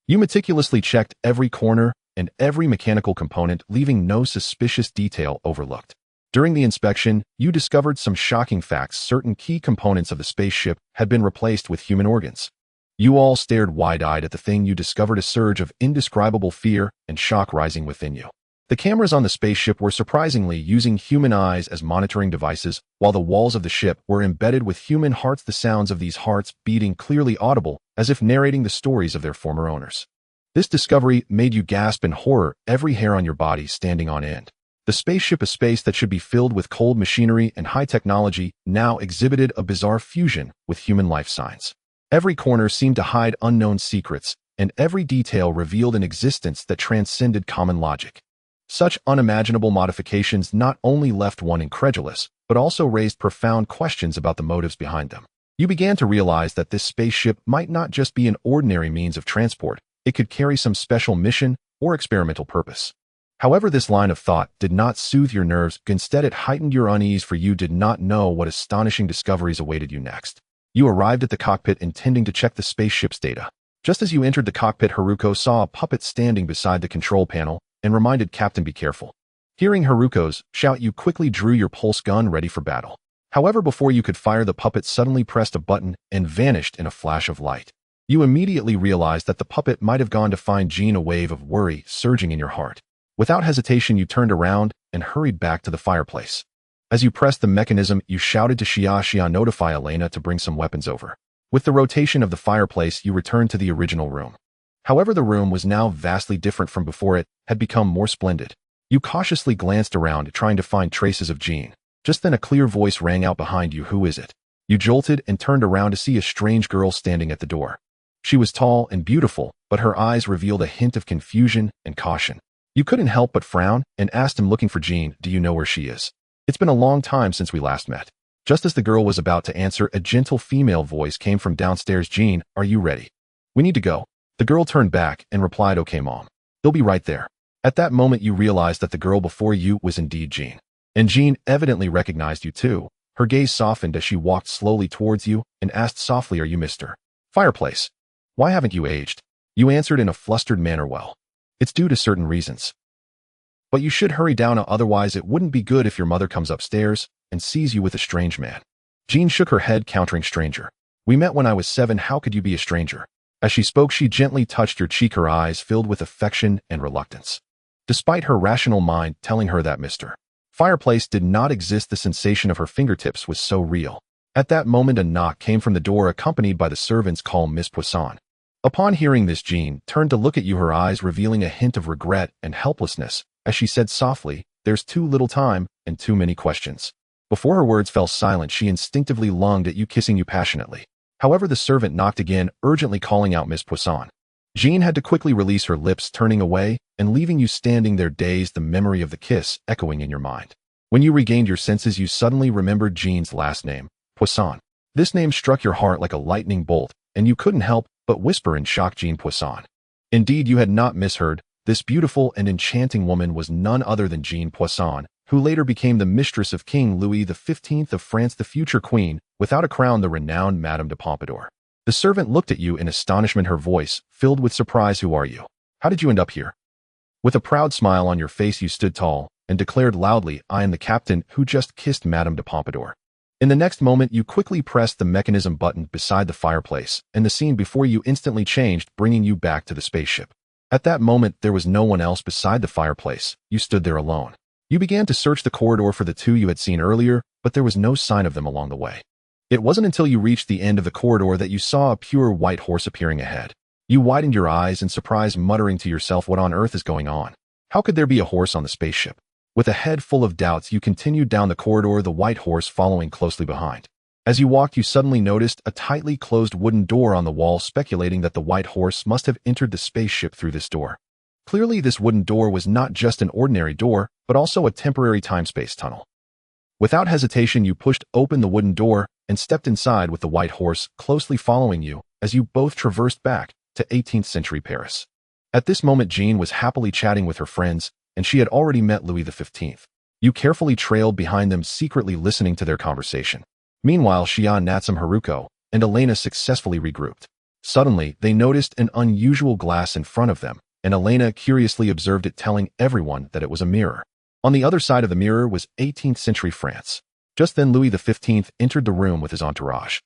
You meticulously checked every corner and every mechanical component, leaving no suspicious detail overlooked. During the inspection, you discovered some shocking facts. Certain key components of the spaceship had been replaced with human organs. You all stared wide-eyed at the thing. You discovered a surge of indescribable fear and shock rising within you. The cameras on the spaceship were surprisingly using human eyes as monitoring devices, while the walls of the ship were embedded with human hearts, the sounds of these hearts beating clearly audible, as if narrating the stories of their former owners. This discovery made you gasp in horror, every hair on your body standing on end. The spaceship, a space that should be filled with cold machinery and high technology, now exhibited a bizarre fusion with human life signs. Every corner seemed to hide unknown secrets, and every detail revealed an existence that transcended common logic. Such unimaginable modifications not only left one incredulous, but also raised profound questions about the motives behind them. You began to realize that this spaceship might not just be an ordinary means of transport. It could carry some special mission or experimental purpose. However, this line of thought did not soothe your nerves. Instead, it heightened your unease, for you did not know what astonishing discoveries awaited you next. You arrived at the cockpit intending to check the spaceship's data. Just as you entered the cockpit, Heruko saw a puppet standing beside the control panel and reminded Captain, "Be careful." Hearing Haruko's shout, you quickly drew your pulse gun, ready for battle. However, before you could fire, the puppet suddenly pressed a button and vanished in a flash of light. You immediately realized that the puppet might have gone to find Jean, a wave of worry surging in your heart. Without hesitation, you turned around and hurried back to the fireplace. As you pressed the mechanism, you shouted to Xia, "Notify Elena to bring some weapons over." With the rotation of the fireplace, you returned to the original room. However, the room was now vastly different from before. It had become more splendid. You cautiously glanced around, trying to find traces of Jean. Just then, a clear voice rang out behind you. "Who is it?" You jolted and turned around to see a strange girl standing at the door. She was tall and beautiful, but her eyes revealed a hint of confusion and caution. You couldn't help but frown and asked him, looking for Jean, "Do you know where she is? It's been a long time since we last met." Just as the girl was about to answer, a gentle female voice came from downstairs. "Jean, are you ready? We need to go." The girl turned back and replied, "Okay, Mom. They'll be right there." At that moment, you realized that the girl before you was indeed Jean. And Jean evidently recognized you too. Her gaze softened as she walked slowly towards you and asked softly, "Are you Mr. Fireplace? Why haven't you aged?" You answered in a flustered manner, "Well, it's due to certain reasons. But you should hurry down, otherwise it wouldn't be good if your mother comes upstairs and sees you with a strange man." Jean shook her head, countering, "Stranger. We met when I was 7. How could you be a stranger?" As she spoke, she gently touched your cheek, her eyes filled with affection and reluctance. Despite her rational mind telling her that Mr. Fireplace did not exist, the sensation of her fingertips was so real. At that moment, a knock came from the door, accompanied by the servant's call, "Miss Poisson." Upon hearing this, Jean turned to look at you, her eyes revealing a hint of regret and helplessness, as she said softly, "There's too little time and too many questions." Before her words fell silent, she instinctively lunged at you, kissing you passionately. However, the servant knocked again, urgently calling out, "Miss Poisson." Jean had to quickly release her lips, turning away and leaving you standing there dazed, the memory of the kiss echoing in your mind. When you regained your senses, you suddenly remembered Jean's last name, Poisson. This name struck your heart like a lightning bolt, and you couldn't help but whisper in shock, "Jean Poisson." Indeed, you had not misheard. This beautiful and enchanting woman was none other than Jean Poisson, who later became the mistress of King Louis XV of France, the future queen, without a crown, the renowned Madame de Pompadour. The servant looked at you in astonishment, her voice filled with surprise. "Who are you? How did you end up here?" With a proud smile on your face, you stood tall and declared loudly, "I am the captain who just kissed Madame de Pompadour." In the next moment, you quickly pressed the mechanism button beside the fireplace, and the scene before you instantly changed, bringing you back to the spaceship. At that moment, there was no one else beside the fireplace. You stood there alone. You began to search the corridor for the two you had seen earlier, but there was no sign of them along the way. It wasn't until you reached the end of the corridor that you saw a pure white horse appearing ahead. You widened your eyes in surprise, muttering to yourself, "What on earth is going on? How could there be a horse on the spaceship?" With a head full of doubts, you continued down the corridor, the white horse following closely behind. As you walked, you suddenly noticed a tightly closed wooden door on the wall, speculating that the white horse must have entered the spaceship through this door. Clearly, this wooden door was not just an ordinary door, but also a temporary time-space tunnel. Without hesitation, you pushed open the wooden door and stepped inside, with the white horse closely following you as you both traversed back to 18th century Paris. At this moment, Jean was happily chatting with her friends, and she had already met Louis XV. You carefully trailed behind them, secretly listening to their conversation. Meanwhile, Xian, Natsum Heruko, and Elena successfully regrouped. Suddenly, they noticed an unusual glass in front of them, and Elena curiously observed it, telling everyone that it was a mirror. On the other side of the mirror was 18th century France. Just then, Louis XV entered the room with his entourage.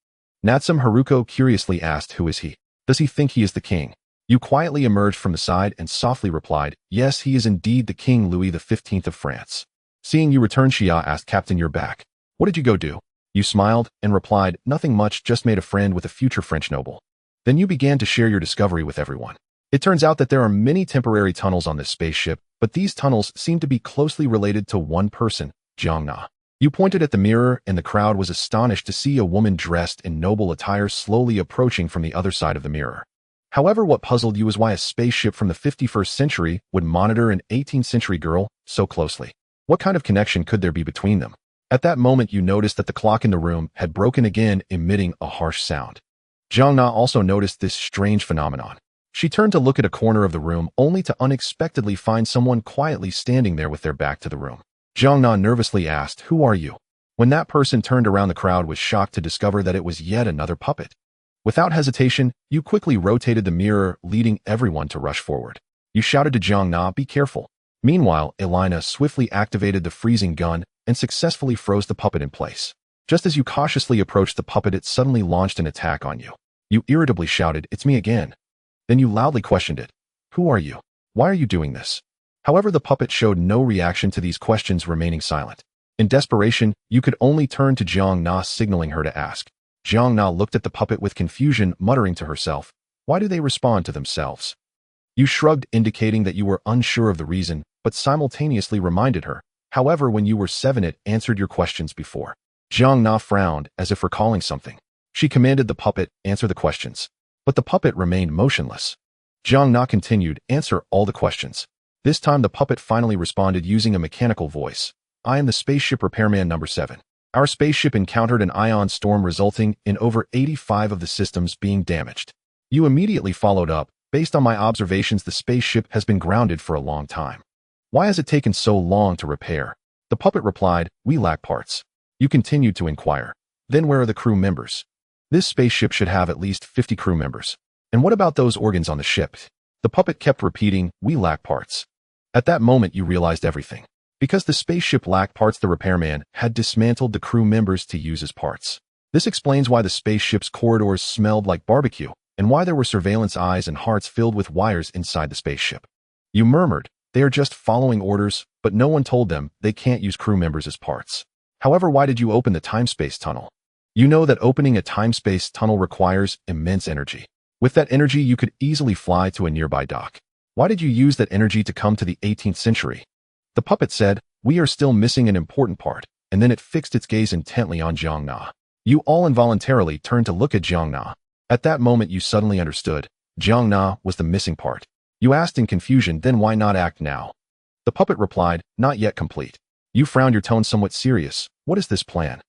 Natsum Heruko curiously asked, "Who is he? Does he think he is the king?" You quietly emerged from the side and softly replied, "Yes, he is indeed the King Louis XV of France." Seeing you return, Xia asked, "Captain, you're back. What did you go do?" You smiled and replied, "Nothing much, just made a friend with a future French noble." Then you began to share your discovery with everyone. It turns out that there are many temporary tunnels on this spaceship, but these tunnels seem to be closely related to one person, Jiang Na. You pointed at the mirror, and the crowd was astonished to see a woman dressed in noble attire slowly approaching from the other side of the mirror. However, what puzzled you is why a spaceship from the 51st century would monitor an 18th century girl so closely. What kind of connection could there be between them? At that moment, you noticed that the clock in the room had broken again, emitting a harsh sound. Jiang Na also noticed this strange phenomenon. She turned to look at a corner of the room, only to unexpectedly find someone quietly standing there with their back to the room. Jiang Na nervously asked, "Who are you?" When that person turned around, the crowd was shocked to discover that it was yet another puppet. Without hesitation, you quickly rotated the mirror, leading everyone to rush forward. You shouted to Jiang Na, "Be careful." Meanwhile, Elena swiftly activated the freezing gun and successfully froze the puppet in place. Just as you cautiously approached the puppet, it suddenly launched an attack on you. You irritably shouted, "It's me again." Then you loudly questioned it, "Who are you? Why are you doing this?" However, the puppet showed no reaction to these questions, remaining silent. In desperation, you could only turn to Jiang Na, signaling her to ask. Jiang Na looked at the puppet with confusion, muttering to herself, "Why do they respond to themselves?" You shrugged, indicating that you were unsure of the reason, but simultaneously reminded her, "However, when you were 7, it answered your questions before." Jiang Na frowned, as if recalling something. She commanded the puppet, answer the questions. But the puppet remained motionless. Jiang Na continued, answer all the questions. This time the puppet finally responded using a mechanical voice. I am the spaceship repairman number 7. Our spaceship encountered an ion storm resulting in over 85 of the systems being damaged. You immediately followed up. Based on my observations, the spaceship has been grounded for a long time. Why has it taken so long to repair? The puppet replied, we lack parts. You continued to inquire. Then where are the crew members? This spaceship should have at least 50 crew members. And what about those organs on the ship? The puppet kept repeating, we lack parts. At that moment you realized everything. Because the spaceship lacked parts, the repairman had dismantled the crew members to use as parts. This explains why the spaceship's corridors smelled like barbecue, and why there were surveillance eyes and hearts filled with wires inside the spaceship. You murmured, they are just following orders, but no one told them they can't use crew members as parts. However, why did you open the time-space tunnel? You know that opening a time-space tunnel requires immense energy. With that energy, you could easily fly to a nearby dock. Why did you use that energy to come to the 18th century? The puppet said, we are still missing an important part, and then it fixed its gaze intently on Jiang Na. You all involuntarily turned to look at Jiang Na. At that moment you suddenly understood. Jiang Na was the missing part. You asked in confusion, then why not act now? The puppet replied, not yet complete. You frowned, your tone somewhat serious. What is this plan?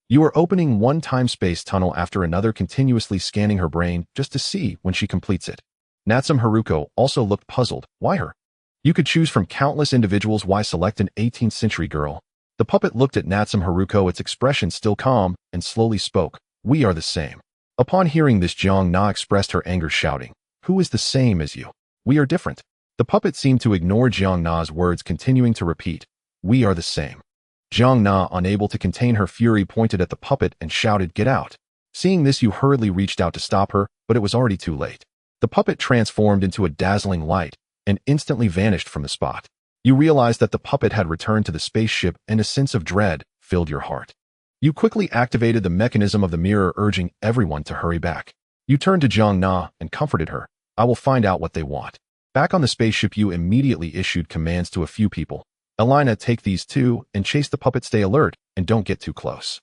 You are opening one time-space tunnel after another, continuously scanning her brain just to see when she completes it. Natsum Heruko also looked puzzled. Why her? You could choose from countless individuals. Why select an 18th century girl? The puppet looked at Natsum Heruko, its expression still calm, and slowly spoke. We are the same. Upon hearing this, Jiang Na expressed her anger, shouting, who is the same as you? We are different. The puppet seemed to ignore Jiang Na's words, continuing to repeat, we are the same. Jiang Na, unable to contain her fury, pointed at the puppet and shouted, get out. Seeing this, you hurriedly reached out to stop her, but it was already too late. The puppet transformed into a dazzling light and instantly vanished from the spot. You realized that the puppet had returned to the spaceship, and a sense of dread filled your heart. You quickly activated the mechanism of the mirror, urging everyone to hurry back. You turned to Jiang Na and comforted her. I will find out what they want. Back on the spaceship, you immediately issued commands to a few people. Elina, take these two and chase the puppet. Stay alert and don't get too close.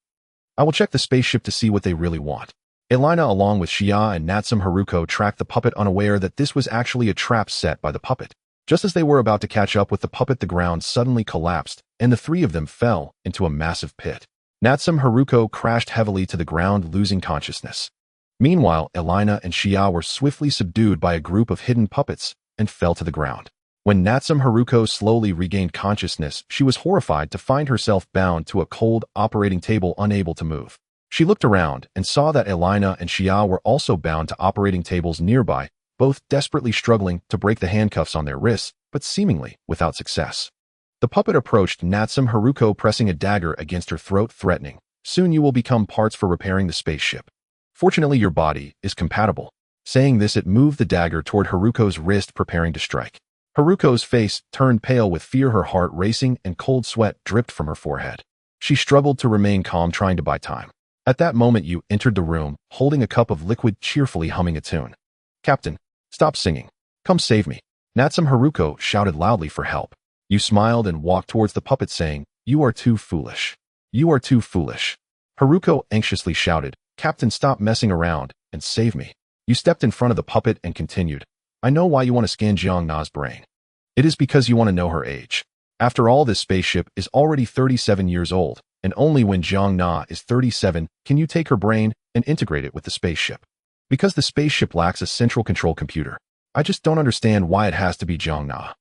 I will check the spaceship to see what they really want. Elina, along with Xia and Natsum Heruko, tracked the puppet, unaware that this was actually a trap set by the puppet. Just as they were about to catch up with the puppet, the ground suddenly collapsed, and the three of them fell into a massive pit. Natsum Heruko crashed heavily to the ground, losing consciousness. Meanwhile, Elina and Xia were swiftly subdued by a group of hidden puppets and fell to the ground. When Natsum Heruko slowly regained consciousness, she was horrified to find herself bound to a cold operating table, unable to move. She looked around and saw that Elina and Xia were also bound to operating tables nearby, both desperately struggling to break the handcuffs on their wrists, but seemingly without success. The puppet approached Natsum Heruko, pressing a dagger against her throat, threatening, soon you will become parts for repairing the spaceship. Fortunately, your body is compatible. Saying this, it moved the dagger toward Haruko's wrist, preparing to strike. Haruko's face turned pale with fear, her heart racing, and cold sweat dripped from her forehead. She struggled to remain calm, trying to buy time. At that moment, you entered the room, holding a cup of liquid, cheerfully humming a tune. Captain, stop singing. Come save me. Natsum Heruko shouted loudly for help. You smiled and walked towards the puppet, saying, you are too foolish. You are too foolish. Heruko anxiously shouted, Captain, stop messing around and save me. You stepped in front of the puppet and continued, I know why you want to scan Jiang Na's brain. It is because you want to know her age. After all, this spaceship is already 37 years old, and only when Jiang Na is 37 can you take her brain and integrate it with the spaceship. Because the spaceship lacks a central control computer. I just don't understand why it has to be Jiang Na.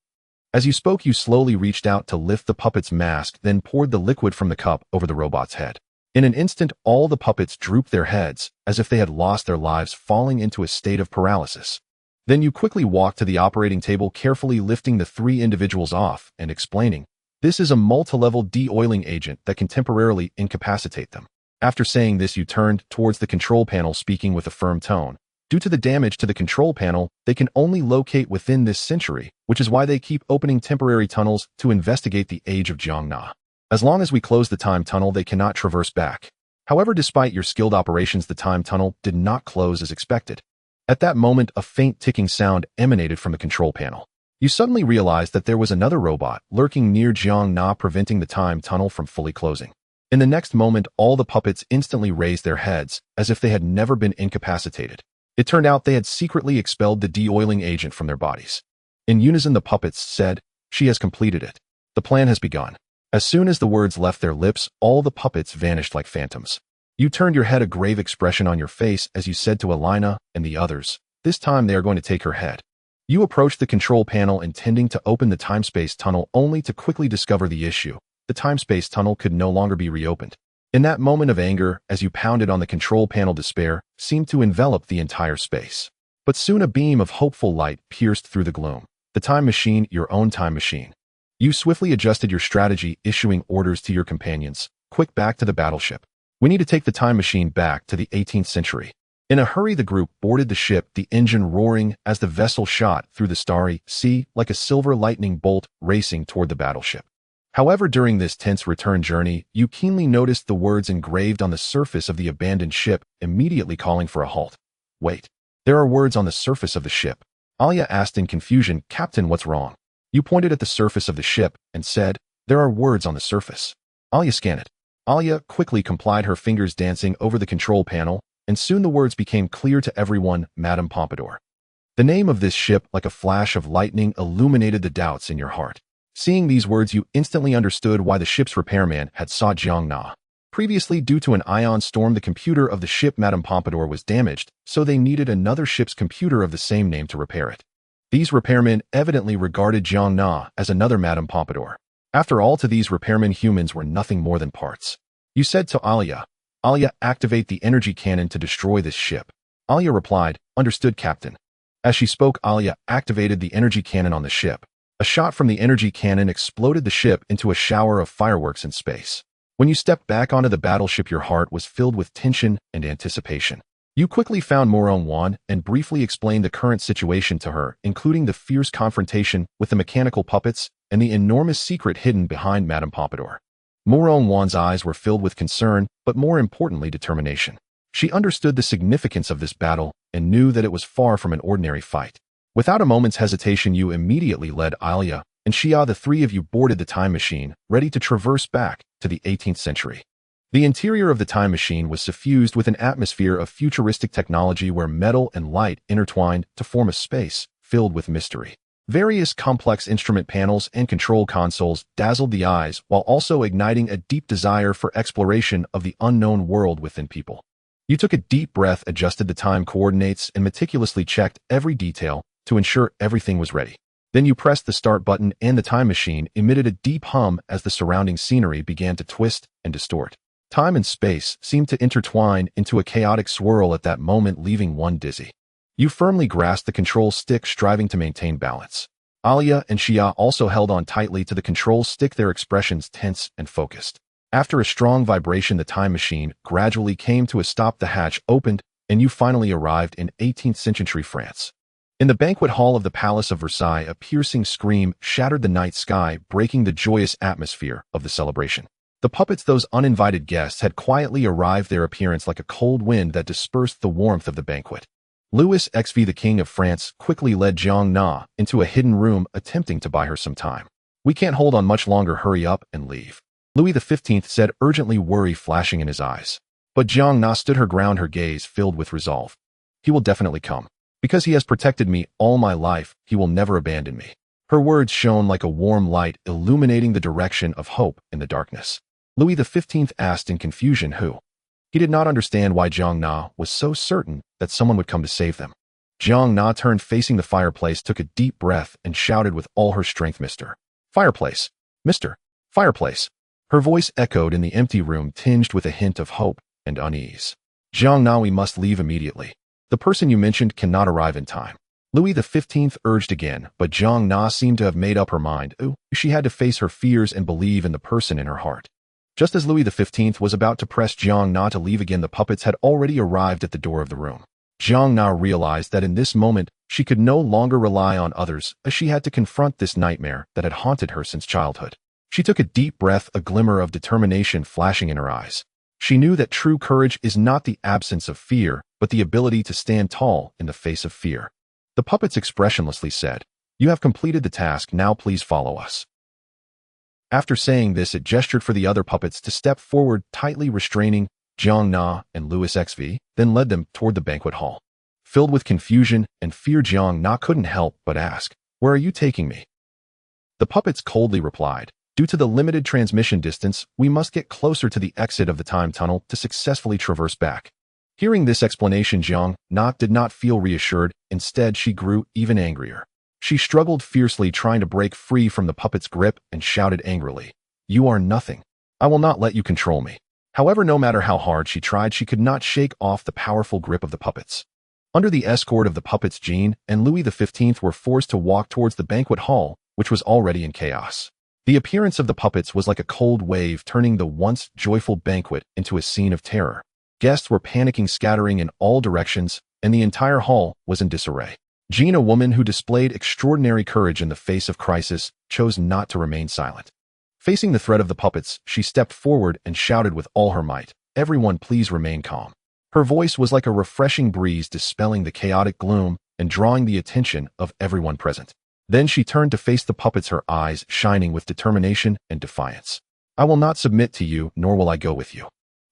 As you spoke, you slowly reached out to lift the puppet's mask, then poured the liquid from the cup over the robot's head. In an instant, all the puppets drooped their heads, as if they had lost their lives, falling into a state of paralysis. Then you quickly walked to the operating table, carefully lifting the three individuals off and explaining, this is a multi-level de-oiling agent that can temporarily incapacitate them. After saying this, you turned towards the control panel, speaking with a firm tone. Due to the damage to the control panel, they can only locate within this century, which is why they keep opening temporary tunnels to investigate the age of Jiang Na. As long as we close the time tunnel, they cannot traverse back. However, despite your skilled operations, the time tunnel did not close as expected. At that moment, a faint ticking sound emanated from the control panel. You suddenly realized that there was another robot lurking near Jiang Na, preventing the time tunnel from fully closing. In the next moment, all the puppets instantly raised their heads, as if they had never been incapacitated. It turned out they had secretly expelled the de-oiling agent from their bodies. In unison, the puppets said, "She has completed it. The plan has begun." As soon as the words left their lips, all the puppets vanished like phantoms. You turned your head, a grave expression on your face, as you said to Alina and the others, "This time they are going to take her head." You approached the control panel intending to open the time-space tunnel, only to quickly discover the issue. The time-space tunnel could no longer be reopened. In that moment of anger, as you pounded on the control panel, despair seemed to envelop the entire space. But soon a beam of hopeful light pierced through the gloom. The time machine, your own time machine. You swiftly adjusted your strategy, issuing orders to your companions. "Quick, back to the battleship. We need to take the time machine back to the 18th century." In a hurry, the group boarded the ship, the engine roaring as the vessel shot through the starry sea like a silver lightning bolt racing toward the battleship. However, during this tense return journey, you keenly noticed the words engraved on the surface of the abandoned ship, immediately calling for a halt. "Wait. There are words on the surface of the ship." Alia asked in confusion, "Captain, what's wrong?" You pointed at the surface of the ship and said, "There are words on the surface." Alia scanned it. Alia quickly complied, her fingers dancing over the control panel, and soon the words became clear to everyone, "Madame Pompadour." The name of this ship, like a flash of lightning, illuminated the doubts in your heart. Seeing these words, you instantly understood why the ship's repairman had sought Jiang Na. Previously, due to an ion storm, the computer of the ship Madame Pompadour was damaged, so they needed another ship's computer of the same name to repair it. These repairmen evidently regarded Jiang Na as another Madame Pompadour. After all, to these repairmen, humans were nothing more than parts. You said to Alia, "Alia, activate the energy cannon to destroy this ship." Alia replied, "Understood, Captain." As she spoke, Alia activated the energy cannon on the ship. A shot from the energy cannon exploded the ship into a shower of fireworks in space. When you stepped back onto the battleship, your heart was filled with tension and anticipation. You quickly found Moron and briefly explained the current situation to her, including the fierce confrontation with the mechanical puppets and the enormous secret hidden behind Madame Pompadour. Moron's eyes were filled with concern, but more importantly, determination. She understood the significance of this battle and knew that it was far from an ordinary fight. Without a moment's hesitation, you immediately led Alia and Xia. The three of you boarded the time machine, ready to traverse back to the 18th century. The interior of the time machine was suffused with an atmosphere of futuristic technology where metal and light intertwined to form a space filled with mystery. Various complex instrument panels and control consoles dazzled the eyes while also igniting a deep desire for exploration of the unknown world within people. You took a deep breath, adjusted the time coordinates, and meticulously checked every detail to ensure everything was ready. Then you pressed the start button and the time machine emitted a deep hum as the surrounding scenery began to twist and distort. Time and space seemed to intertwine into a chaotic swirl at that moment, leaving one dizzy. You firmly grasped the control stick, striving to maintain balance. Alia and Xia also held on tightly to the control stick, their expressions tense and focused. After a strong vibration, the time machine gradually came to a stop. The hatch opened, and you finally arrived in 18th century France. In the banquet hall of the Palace of Versailles, a piercing scream shattered the night sky, breaking the joyous atmosphere of the celebration. The puppets, those uninvited guests, had quietly arrived, their appearance like a cold wind that dispersed the warmth of the banquet. Louis XV, the King of France, quickly led Jiang Na into a hidden room, attempting to buy her some time. "We can't hold on much longer, hurry up and leave," Louis XV said urgently, worry flashing in his eyes. But Jiang Na stood her ground, her gaze filled with resolve. "He will definitely come. Because he has protected me all my life, he will never abandon me." Her words shone like a warm light, illuminating the direction of hope in the darkness. Louis XV asked in confusion, "Who?" He did not understand why Jiang Na was so certain that someone would come to save them. Jiang Na turned, facing the fireplace, took a deep breath, and shouted with all her strength, "Mr. Fireplace! Mr. Fireplace!" Her voice echoed in the empty room, tinged with a hint of hope and unease. "Jiang Na, we must leave immediately. The person you mentioned cannot arrive in time." Louis XV urged again, but Jiang Na seemed to have made up her mind. She had to face her fears and believe in the person in her heart. Just as Louis XV was about to press Jiang Na to leave again, the puppets had already arrived at the door of the room. Jiang Na realized that in this moment, she could no longer rely on others, as she had to confront this nightmare that had haunted her since childhood. She took a deep breath, a glimmer of determination flashing in her eyes. She knew that true courage is not the absence of fear, but the ability to stand tall in the face of fear. The puppets expressionlessly said, "You have completed the task, now please follow us." After saying this, it gestured for the other puppets to step forward, tightly restraining Jiang Na and Louis XV, then led them toward the banquet hall. Filled with confusion and fear, Jiang Na couldn't help but ask, "Where are you taking me?" The puppets coldly replied, "Due to the limited transmission distance, we must get closer to the exit of the time tunnel to successfully traverse back." Hearing this explanation, Jiang Na did not feel reassured. Instead, she grew even angrier. She struggled fiercely, trying to break free from the puppet's grip, and shouted angrily, "You are nothing. I will not let you control me." However, no matter how hard she tried, she could not shake off the powerful grip of the puppets. Under the escort of the puppets, Jean and Louis XV were forced to walk towards the banquet hall, which was already in chaos. The appearance of the puppets was like a cold wave, turning the once joyful banquet into a scene of terror. Guests were panicking, scattering in all directions, and the entire hall was in disarray. Jean, a woman who displayed extraordinary courage in the face of crisis, chose not to remain silent. Facing the threat of the puppets, she stepped forward and shouted with all her might, "Everyone, please remain calm." Her voice was like a refreshing breeze, dispelling the chaotic gloom and drawing the attention of everyone present. Then she turned to face the puppets, her eyes shining with determination and defiance. "I will not submit to you, nor will I go with you."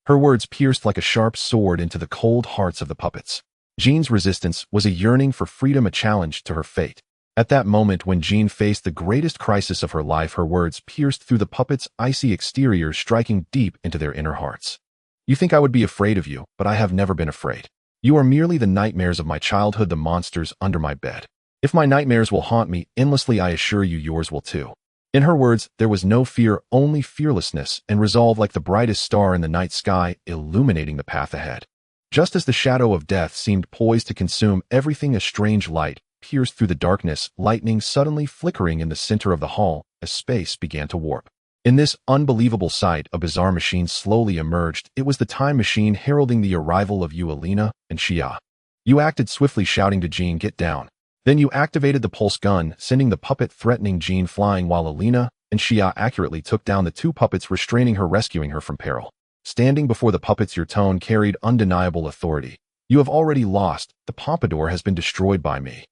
Her words pierced like a sharp sword into the cold hearts of the puppets. Jean's resistance was a yearning for freedom, a challenge to her fate. At that moment, when Jean faced the greatest crisis of her life, her words pierced through the puppets' icy exteriors, striking deep into their inner hearts. "You think I would be afraid of you, but I have never been afraid. You are merely the nightmares of my childhood, the monsters under my bed. If my nightmares will haunt me endlessly, I assure you yours will too." In her words, there was no fear, only fearlessness and resolve, like the brightest star in the night sky, illuminating the path ahead. Just as the shadow of death seemed poised to consume everything, a strange light pierced through the darkness, lightning suddenly flickering in the center of the hall as space began to warp. In this unbelievable sight, a bizarre machine slowly emerged. It was the time machine, heralding the arrival of you, Alina and Xia. You acted swiftly, shouting to Jean, "Get down." Then you activated the pulse gun, sending the puppet threatening Jean flying, while Alina and Xia accurately took down the two puppets, restraining her, rescuing her from peril. Standing before the puppets, your tone carried undeniable authority. "You have already lost. The Pompadour has been destroyed by me.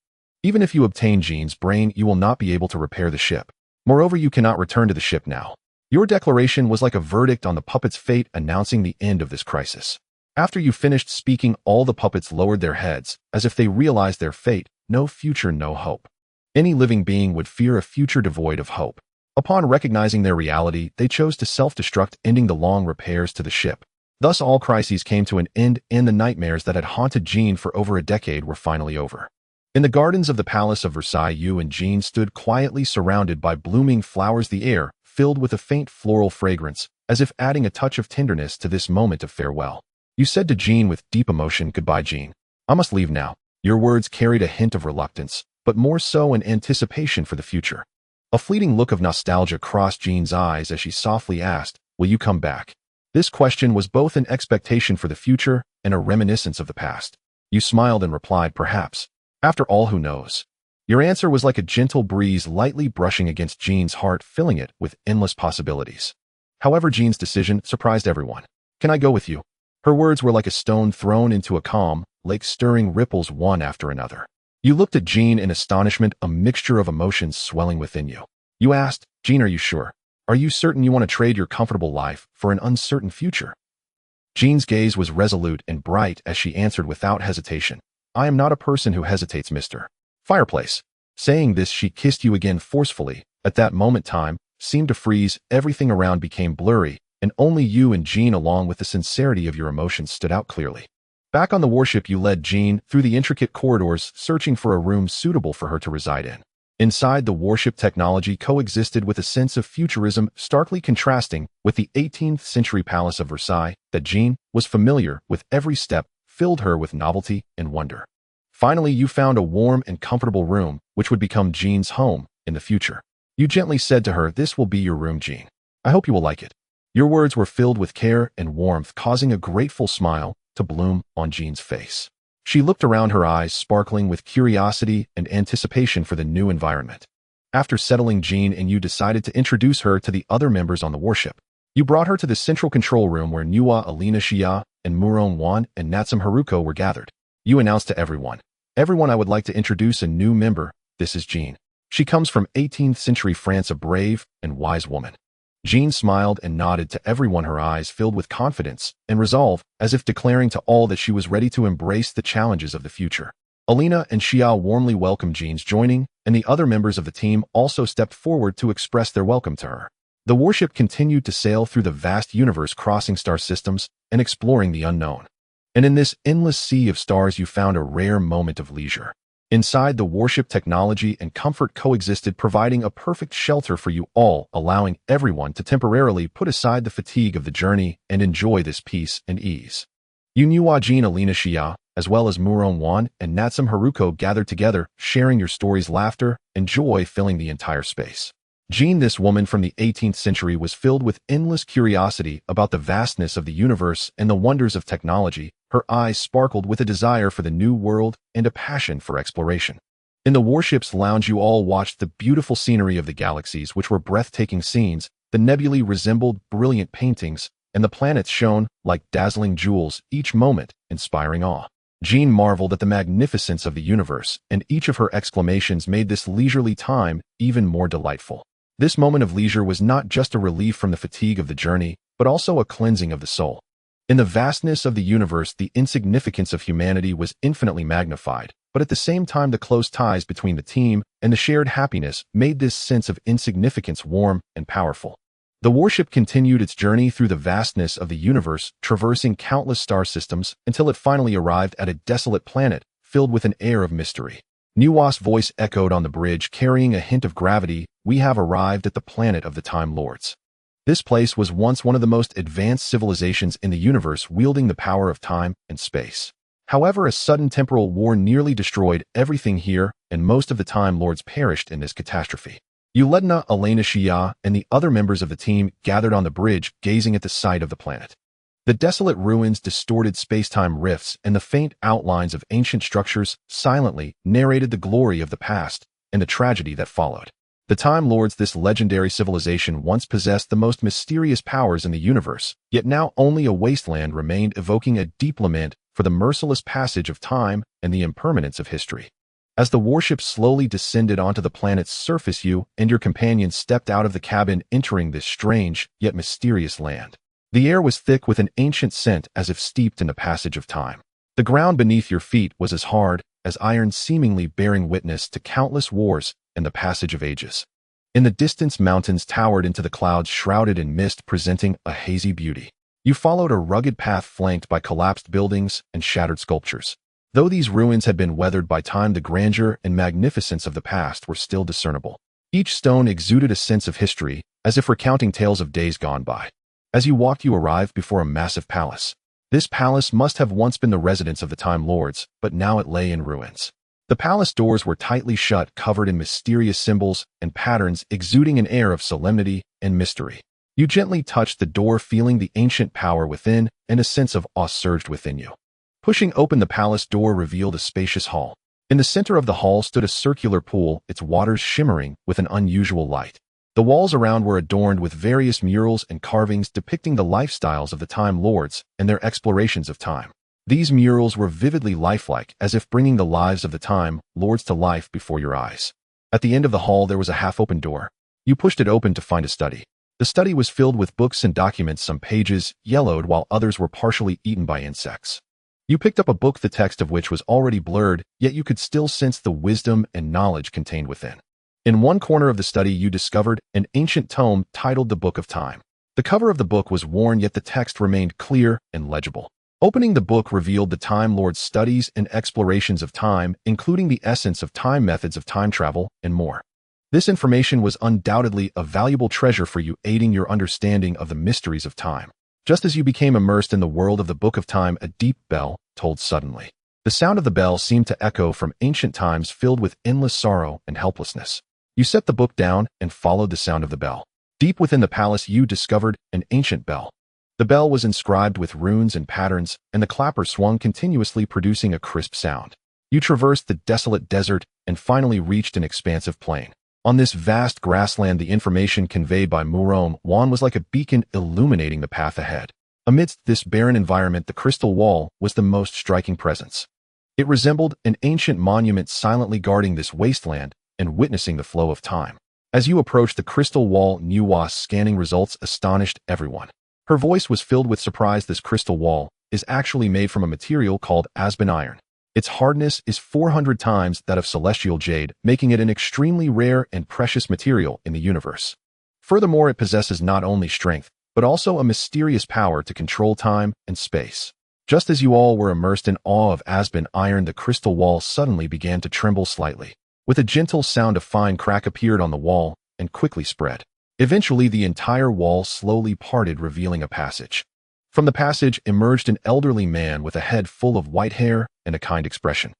Even if you obtain Jean's brain, you will not be able to repair the ship. Moreover, you cannot return to the ship now." Your declaration was like a verdict on the puppets' fate, announcing the end of this crisis. After you finished speaking, all the puppets lowered their heads, as if they realized their fate: no future, no hope. Any living being would fear a future devoid of hope. Upon recognizing their reality, they chose to self-destruct, ending the long repairs to the ship. Thus, all crises came to an end, and the nightmares that had haunted Jean for over a decade were finally over. In the gardens of the Palace of Versailles, you and Jean stood quietly, surrounded by blooming flowers, the air filled with a faint floral fragrance, as if adding a touch of tenderness to this moment of farewell. You said to Jean with deep emotion, "Goodbye, Jean. I must leave now." Your words carried a hint of reluctance, but more so an anticipation for the future. A fleeting look of nostalgia crossed Jean's eyes as she softly asked, "Will you come back?" This question was both an expectation for the future and a reminiscence of the past. You smiled and replied, "Perhaps. After all, who knows?" Your answer was like a gentle breeze lightly brushing against Jean's heart, filling it with endless possibilities. However, Jean's decision surprised everyone. "Can I go with you?" Her words were like a stone thrown into a calm lake, stirring ripples one after another. You looked at Jean in astonishment, a mixture of emotions swelling within you. You asked, "Jean, are you sure? Are you certain you want to trade your comfortable life for an uncertain future?" Jean's gaze was resolute and bright as she answered without hesitation, "I am not a person who hesitates, Mr. Fireplace." Saying this, she kissed you again forcefully. At that moment, time seemed to freeze, everything around became blurry, and only you and Jean, along with the sincerity of your emotions, stood out clearly. Back on the warship, you led Jean through the intricate corridors, searching for a room suitable for her to reside in. Inside, the warship technology coexisted with a sense of futurism, starkly contrasting with the 18th century Palace of Versailles that Jean was familiar with. Every step filled her with novelty and wonder. Finally, you found a warm and comfortable room, which would become Jean's home in the future. You gently said to her, "This will be your room, Jean. I hope you will like it." Your words were filled with care and warmth, causing a grateful smile to bloom on Jean's face. She looked around, her eyes sparkling with curiosity and anticipation for the new environment. After settling Jean and you decided to introduce her to the other members on the warship. You brought her to the central control room where Nuwa, Alina, Xia, and Muron Wan and Natsum Heruko were gathered. You announced to everyone, "Everyone, I would like to introduce a new member. This is Jean. She comes from 18th century France, a brave and wise woman. Jean smiled and nodded to everyone, her eyes filled with confidence and resolve, as if declaring to all that she was ready to embrace the challenges of the future. Alina and Xiao warmly welcomed Jean's joining, and the other members of the team also stepped forward to express their welcome to her. The warship continued to sail through the vast universe, crossing star systems and exploring the unknown. And in this endless sea of stars, you found a rare moment of leisure. Inside the warship, technology and comfort coexisted, providing a perfect shelter for you all, allowing everyone to temporarily put aside the fatigue of the journey and enjoy this peace and ease. Nuwa, Jean, Alina, Xia, as well as Muron Wan and Natsum Heruko gathered together, sharing your stories, laughter, and joy filling the entire space. Jean, this woman from the 18th century, was filled with endless curiosity about the vastness of the universe and the wonders of technology. Her eyes sparkled with a desire for the new world and a passion for exploration. In the warship's lounge, you all watched the beautiful scenery of the galaxies, which were breathtaking scenes. The nebulae resembled brilliant paintings, and the planets shone like dazzling jewels, each moment inspiring awe. Jean marveled at the magnificence of the universe, and each of her exclamations made this leisurely time even more delightful. This moment of leisure was not just a relief from the fatigue of the journey, but also a cleansing of the soul. In the vastness of the universe, the insignificance of humanity was infinitely magnified, but at the same time, the close ties between the team and the shared happiness made this sense of insignificance warm and powerful. The warship continued its journey through the vastness of the universe, traversing countless star systems until it finally arrived at a desolate planet filled with an air of mystery. Nuwa's voice echoed on the bridge, carrying a hint of gravity. We have arrived at the planet of the Time Lords. This place was once one of the most advanced civilizations in the universe, wielding the power of time and space. However, a sudden temporal war nearly destroyed everything here, and most of the Time Lords perished in this catastrophe. Yelena, Elena, Xia, and the other members of the team gathered on the bridge, gazing at the site of the planet. The desolate ruins, distorted space-time rifts, and the faint outlines of ancient structures silently narrated the glory of the past and the tragedy that followed. The Time Lords, this legendary civilization, once possessed the most mysterious powers in the universe, yet now only a wasteland remained, evoking a deep lament for the merciless passage of time and the impermanence of history. As the warship slowly descended onto the planet's surface, you and your companions stepped out of the cabin, entering this strange yet mysterious land. The air was thick with an ancient scent, as if steeped in the passage of time. The ground beneath your feet was as hard as iron, seemingly bearing witness to countless wars and the passage of ages. In the distance, mountains towered into the clouds, shrouded in mist, presenting a hazy beauty. You followed a rugged path flanked by collapsed buildings and shattered sculptures. Though these ruins had been weathered by time, the grandeur and magnificence of the past were still discernible. Each stone exuded a sense of history, as if recounting tales of days gone by. As you walked, you arrived before a massive palace. This palace must have once been the residence of the Time Lords, but now it lay in ruins. The palace doors were tightly shut, covered in mysterious symbols and patterns, exuding an air of solemnity and mystery. You gently touched the door, feeling the ancient power within, and a sense of awe surged within you. Pushing open the palace door revealed a spacious hall. In the center of the hall stood a circular pool, its waters shimmering with an unusual light. The walls around were adorned with various murals and carvings depicting the lifestyles of the Time Lords and their explorations of time. These murals were vividly lifelike, as if bringing the lives of the Time Lords to life before your eyes. At the end of the hall, there was a half-open door. You pushed it open to find a study. The study was filled with books and documents, some pages yellowed while others were partially eaten by insects. You picked up a book, the text of which was already blurred, yet you could still sense the wisdom and knowledge contained within. In one corner of the study, you discovered an ancient tome titled The Book of Time. The cover of the book was worn, yet the text remained clear and legible. Opening the book revealed the Time Lord's studies and explorations of time, including the essence of time, methods of time travel, and more. This information was undoubtedly a valuable treasure for you, aiding your understanding of the mysteries of time. Just as you became immersed in the world of the Book of Time, a deep bell tolled suddenly. The sound of the bell seemed to echo from ancient times, filled with endless sorrow and helplessness. You set the book down and followed the sound of the bell. Deep within the palace, you discovered an ancient bell. The bell was inscribed with runes and patterns, and the clapper swung continuously, producing a crisp sound. You traversed the desolate desert and finally reached an expansive plain. On this vast grassland, the information conveyed by Muron Wan was like a beacon illuminating the path ahead. Amidst this barren environment, the crystal wall was the most striking presence. It resembled an ancient monument silently guarding this wasteland and witnessing the flow of time. As you approached the crystal wall, Nuwa's scanning results astonished everyone. Her voice was filled with surprise. This crystal wall is actually made from a material called aspen iron. Its hardness is 400 times that of celestial jade, making it an extremely rare and precious material in the universe. Furthermore, it possesses not only strength, but also a mysterious power to control time and space. Just as you all were immersed in awe of aspen iron, the crystal wall suddenly began to tremble slightly. With a gentle sound, a fine crack appeared on the wall and quickly spread. Eventually, the entire wall slowly parted, revealing a passage. From the passage emerged an elderly man with a head full of white hair and a kind expression.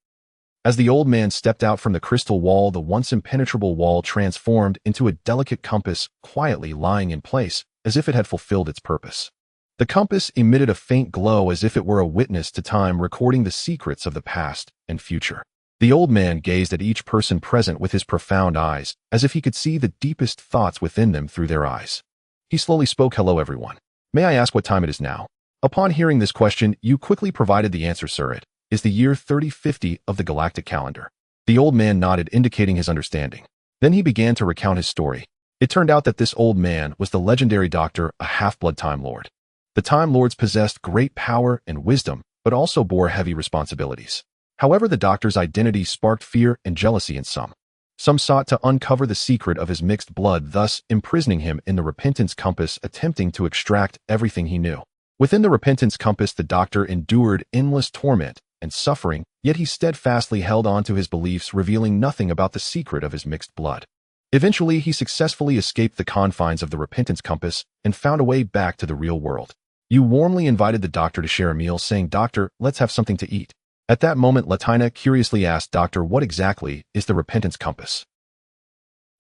As the old man stepped out from the crystal wall, the once impenetrable wall transformed into a delicate compass, quietly lying in place, as if it had fulfilled its purpose. The compass emitted a faint glow as if it were a witness to time, recording the secrets of the past and future. The old man gazed at each person present with his profound eyes, as if he could see the deepest thoughts within them through their eyes. He slowly spoke, "Hello, everyone. May I ask what time it is now?" Upon hearing this question, you quickly provided the answer, "Sir, it is the year 3050 of the galactic calendar." The old man nodded, indicating his understanding. Then he began to recount his story. It turned out that this old man was the legendary Doctor, a half-blood Time Lord. The Time Lords possessed great power and wisdom, but also bore heavy responsibilities. However, the Doctor's identity sparked fear and jealousy in some. Some sought to uncover the secret of his mixed blood, thus imprisoning him in the Repentance Compass, attempting to extract everything he knew. Within the Repentance Compass, the Doctor endured endless torment and suffering, yet he steadfastly held on to his beliefs, revealing nothing about the secret of his mixed blood. Eventually, he successfully escaped the confines of the Repentance Compass and found a way back to the real world. You warmly invited the Doctor to share a meal, saying, "Doctor, let's have something to eat." At that moment, Latina curiously asked, "Doctor, what exactly is the Repentance Compass?"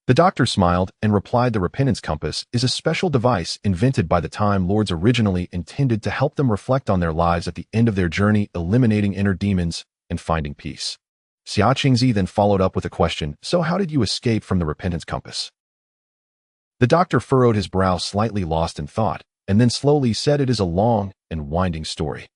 The Doctor smiled and replied, "The Repentance Compass is a special device invented by the Time Lords, originally intended to help them reflect on their lives at the end of their journey, eliminating inner demons and finding peace." Xia Qingzi then followed up with a question, "So how did you escape from the Repentance Compass?" The Doctor furrowed his brow, slightly lost in thought, and then slowly said, "It is a long and winding story."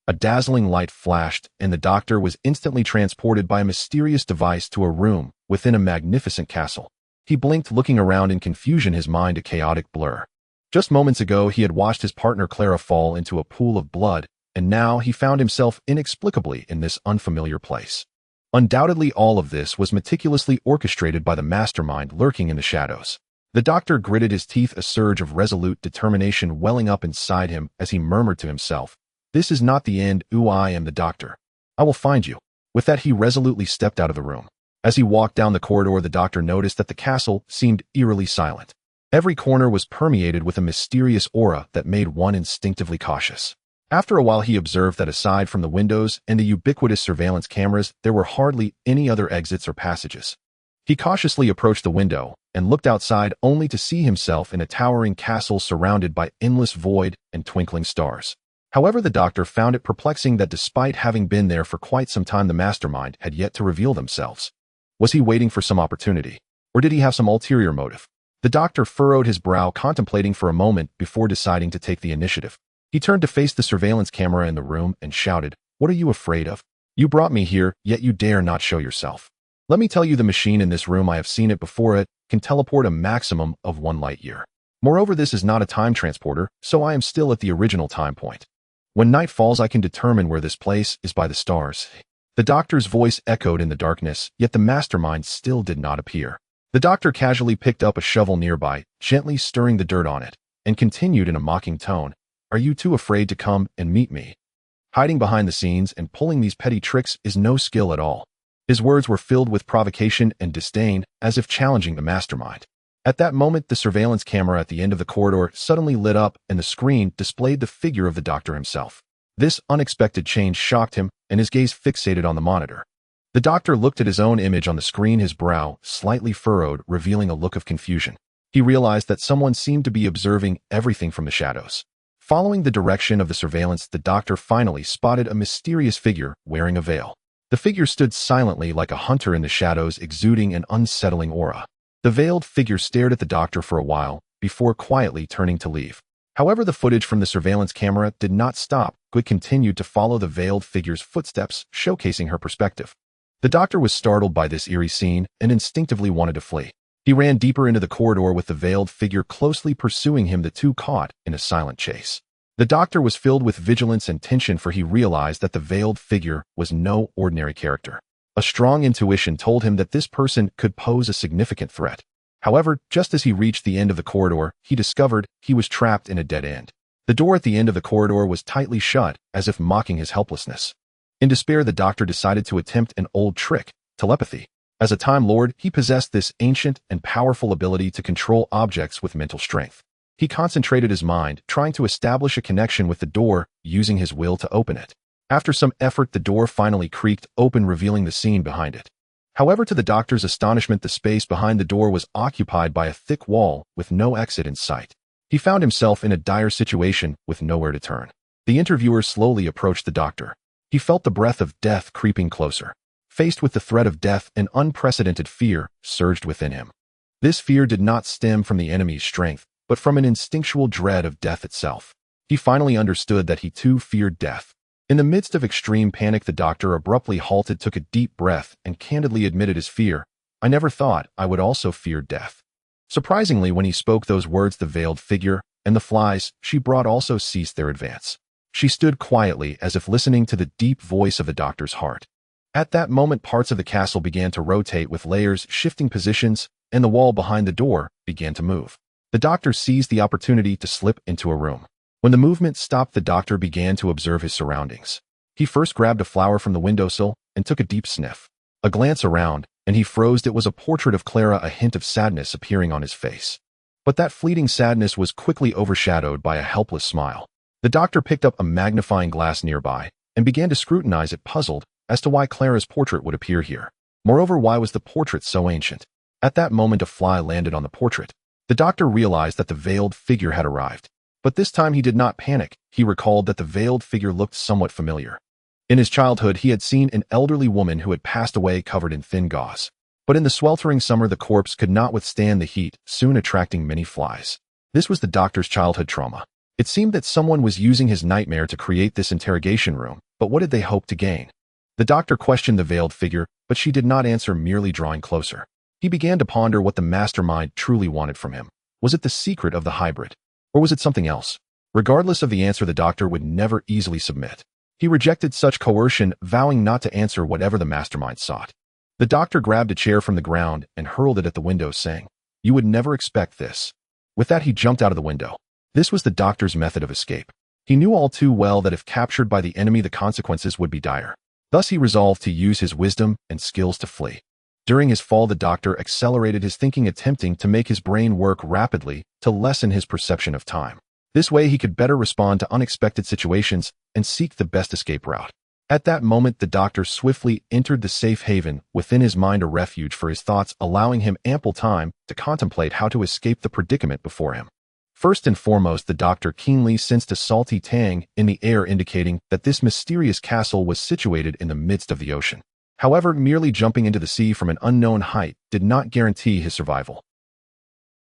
A dazzling light flashed, and the Doctor was instantly transported by a mysterious device to a room within a magnificent castle. He blinked, looking around in confusion, his mind a chaotic blur. Just moments ago, he had watched his partner Clara fall into a pool of blood, and now he found himself inexplicably in this unfamiliar place. Undoubtedly, all of this was meticulously orchestrated by the mastermind lurking in the shadows. The Doctor gritted his teeth, a surge of resolute determination welling up inside him as he murmured to himself, "This is not the end. I am the Doctor. I will find you." With that, he resolutely stepped out of the room. As he walked down the corridor, the Doctor noticed that the castle seemed eerily silent. Every corner was permeated with a mysterious aura that made one instinctively cautious. After a while, he observed that aside from the windows and the ubiquitous surveillance cameras, there were hardly any other exits or passages. He cautiously approached the window and looked outside, only to see himself in a towering castle surrounded by endless void and twinkling stars. However, the Doctor found it perplexing that despite having been there for quite some time, the mastermind had yet to reveal themselves. Was he waiting for some opportunity? Or did he have some ulterior motive? The Doctor furrowed his brow, contemplating for a moment before deciding to take the initiative. He turned to face the surveillance camera in the room and shouted, "What are you afraid of? You brought me here, yet you dare not show yourself. Let me tell you, the machine in this room, I have seen it before, it can teleport a maximum of 1 light year. Moreover, this is not a time transporter, so I am still at the original time point. When night falls, I can determine where this place is by the stars." The Doctor's voice echoed in the darkness, yet the mastermind still did not appear. The Doctor casually picked up a shovel nearby, gently stirring the dirt on it, and continued in a mocking tone, "Are you too afraid to come and meet me? Hiding behind the scenes and pulling these petty tricks is no skill at all." His words were filled with provocation and disdain, as if challenging the mastermind. At that moment, the surveillance camera at the end of the corridor suddenly lit up, and the screen displayed the figure of the Doctor himself. This unexpected change shocked him, and his gaze fixated on the monitor. The Doctor looked at his own image on the screen, his brow slightly furrowed, revealing a look of confusion. He realized that someone seemed to be observing everything from the shadows. Following the direction of the surveillance, the Doctor finally spotted a mysterious figure wearing a veil. The figure stood silently like a hunter in the shadows, exuding an unsettling aura. The veiled figure stared at the Doctor for a while, before quietly turning to leave. However, the footage from the surveillance camera did not stop. It continued to follow the veiled figure's footsteps, showcasing her perspective. The Doctor was startled by this eerie scene and instinctively wanted to flee. He ran deeper into the corridor with the veiled figure closely pursuing him, the two caught in a silent chase. The doctor was filled with vigilance and tension, for he realized that the veiled figure was no ordinary character. A strong intuition told him that this person could pose a significant threat. However, just as he reached the end of the corridor, he discovered he was trapped in a dead end. The door at the end of the corridor was tightly shut, as if mocking his helplessness. In despair, the doctor decided to attempt an old trick, telepathy. As a Time Lord, he possessed this ancient and powerful ability to control objects with mental strength. He concentrated his mind, trying to establish a connection with the door, using his will to open it. After some effort, the door finally creaked open, revealing the scene behind it. However, to the doctor's astonishment, the space behind the door was occupied by a thick wall with no exit in sight. He found himself in a dire situation with nowhere to turn. The interviewer slowly approached the doctor. He felt the breath of death creeping closer. Faced with the threat of death, an unprecedented fear surged within him. This fear did not stem from the enemy's strength, but from an instinctual dread of death itself. He finally understood that he too feared death. In the midst of extreme panic, the doctor abruptly halted, took a deep breath, and candidly admitted his fear. "I never thought I would also fear death." Surprisingly, when he spoke those words, the veiled figure and the flies she brought also ceased their advance. She stood quietly, as if listening to the deep voice of the doctor's heart. At that moment, parts of the castle began to rotate, with layers shifting positions, and the wall behind the door began to move. The doctor seized the opportunity to slip into a room. When the movement stopped, the doctor began to observe his surroundings. He first grabbed a flower from the windowsill and took a deep sniff. A glance around, and he froze. It was a portrait of Clara, a hint of sadness appearing on his face. But that fleeting sadness was quickly overshadowed by a helpless smile. The doctor picked up a magnifying glass nearby and began to scrutinize it, puzzled as to why Clara's portrait would appear here. Moreover, why was the portrait so ancient? At that moment, a fly landed on the portrait. The doctor realized that the veiled figure had arrived. But this time he did not panic. He recalled that the veiled figure looked somewhat familiar. In his childhood, he had seen an elderly woman who had passed away covered in thin gauze. But in the sweltering summer, the corpse could not withstand the heat, soon attracting many flies. This was the doctor's childhood trauma. It seemed that someone was using his nightmare to create this interrogation room, but what did they hope to gain? The doctor questioned the veiled figure, but she did not answer, merely drawing closer. He began to ponder what the mastermind truly wanted from him. Was it the secret of the hybrid? Or was it something else? Regardless of the answer, the doctor would never easily submit. He rejected such coercion, vowing not to answer whatever the mastermind sought. The doctor grabbed a chair from the ground and hurled it at the window, saying, "You would never expect this." With that, he jumped out of the window. This was the doctor's method of escape. He knew all too well that if captured by the enemy, the consequences would be dire. Thus, he resolved to use his wisdom and skills to flee. During his fall, the doctor accelerated his thinking, attempting to make his brain work rapidly to lessen his perception of time. This way, he could better respond to unexpected situations and seek the best escape route. At that moment, the doctor swiftly entered the safe haven, within his mind a refuge for his thoughts, allowing him ample time to contemplate how to escape the predicament before him. First and foremost, the doctor keenly sensed a salty tang in the air, indicating that this mysterious castle was situated in the midst of the ocean. However, merely jumping into the sea from an unknown height did not guarantee his survival.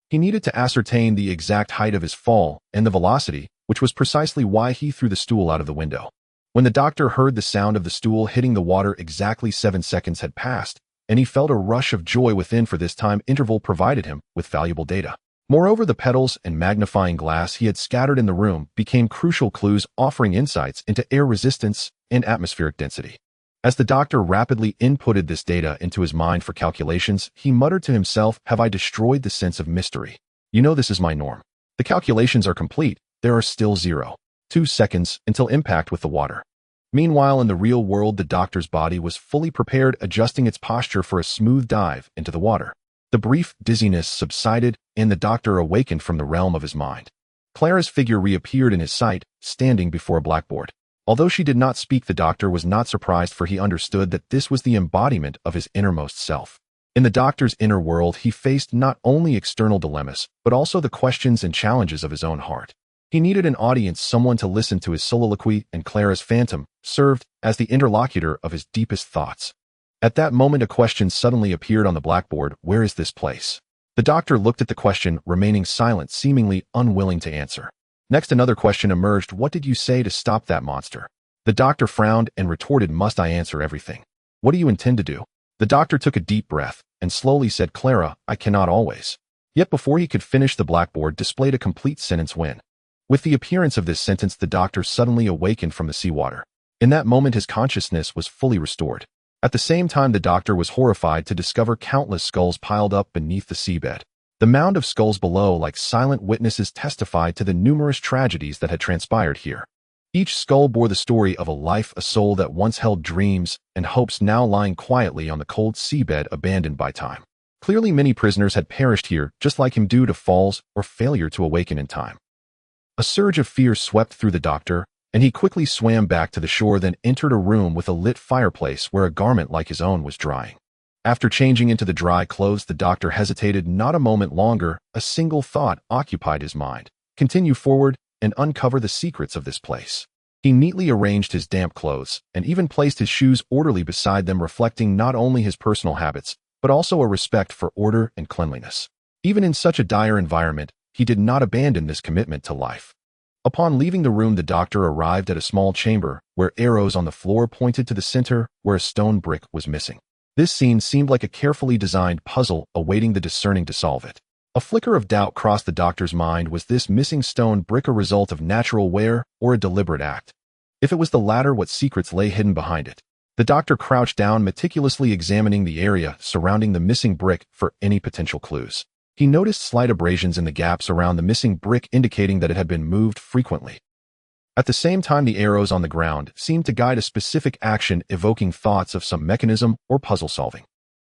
He needed to ascertain the exact height of his fall and the velocity, which was precisely why he threw the stool out of the window. When the doctor heard the sound of the stool hitting the water, exactly 7 seconds had passed, and he felt a rush of joy within, for this time interval provided him with valuable data. Moreover, the petals and magnifying glass he had scattered in the room became crucial clues, offering insights into air resistance and atmospheric density. As the doctor rapidly inputted this data into his mind for calculations, he muttered to himself, "Have I destroyed the sense of mystery? You know, this is my norm. The calculations are complete. There are still 0.2 seconds until impact with the water." Meanwhile, in the real world, the doctor's body was fully prepared, adjusting its posture for a smooth dive into the water. The brief dizziness subsided, and the doctor awakened from the realm of his mind. Clara's figure reappeared in his sight, standing before a blackboard. Although she did not speak, the doctor was not surprised, for he understood that this was the embodiment of his innermost self. In the doctor's inner world, he faced not only external dilemmas, but also the questions and challenges of his own heart. He needed an audience, someone to listen to his soliloquy, and Clara's phantom served as the interlocutor of his deepest thoughts. At that moment, a question suddenly appeared on the blackboard. "Where is this place?" The doctor looked at the question, remaining silent, seemingly unwilling to answer. Next, another question emerged. "What did you say to stop that monster?" The doctor frowned and retorted, "Must I answer everything? What do you intend to do?" The doctor took a deep breath and slowly said, "Clara, I cannot always." Yet before he could finish, the blackboard displayed a complete sentence when. With the appearance of this sentence, the doctor suddenly awakened from the seawater. In that moment, his consciousness was fully restored. At the same time, the doctor was horrified to discover countless skulls piled up beneath the seabed. The mound of skulls below, like silent witnesses, testified to the numerous tragedies that had transpired here. Each skull bore the story of a life, a soul that once held dreams and hopes, now lying quietly on the cold seabed, abandoned by time. Clearly, many prisoners had perished here, just like him, due to falls or failure to awaken in time. A surge of fear swept through the doctor, and he quickly swam back to the shore, then entered a room with a lit fireplace where a garment like his own was drying. After changing into the dry clothes, the doctor hesitated not a moment longer. A single thought occupied his mind: continue forward and uncover the secrets of this place. He neatly arranged his damp clothes and even placed his shoes orderly beside them, reflecting not only his personal habits, but also a respect for order and cleanliness. Even in such a dire environment, he did not abandon this commitment to life. Upon leaving the room, the doctor arrived at a small chamber where arrows on the floor pointed to the center, where a stone brick was missing. This scene seemed like a carefully designed puzzle awaiting the discerning to solve it. A flicker of doubt crossed the doctor's mind. Was this missing stone brick a result of natural wear or a deliberate act? If it was the latter, what secrets lay hidden behind it? The doctor crouched down, meticulously examining the area surrounding the missing brick for any potential clues. He noticed slight abrasions in the gaps around the missing brick, indicating that it had been moved frequently. At the same time, the arrows on the ground seemed to guide a specific action, evoking thoughts of some mechanism or puzzle solving.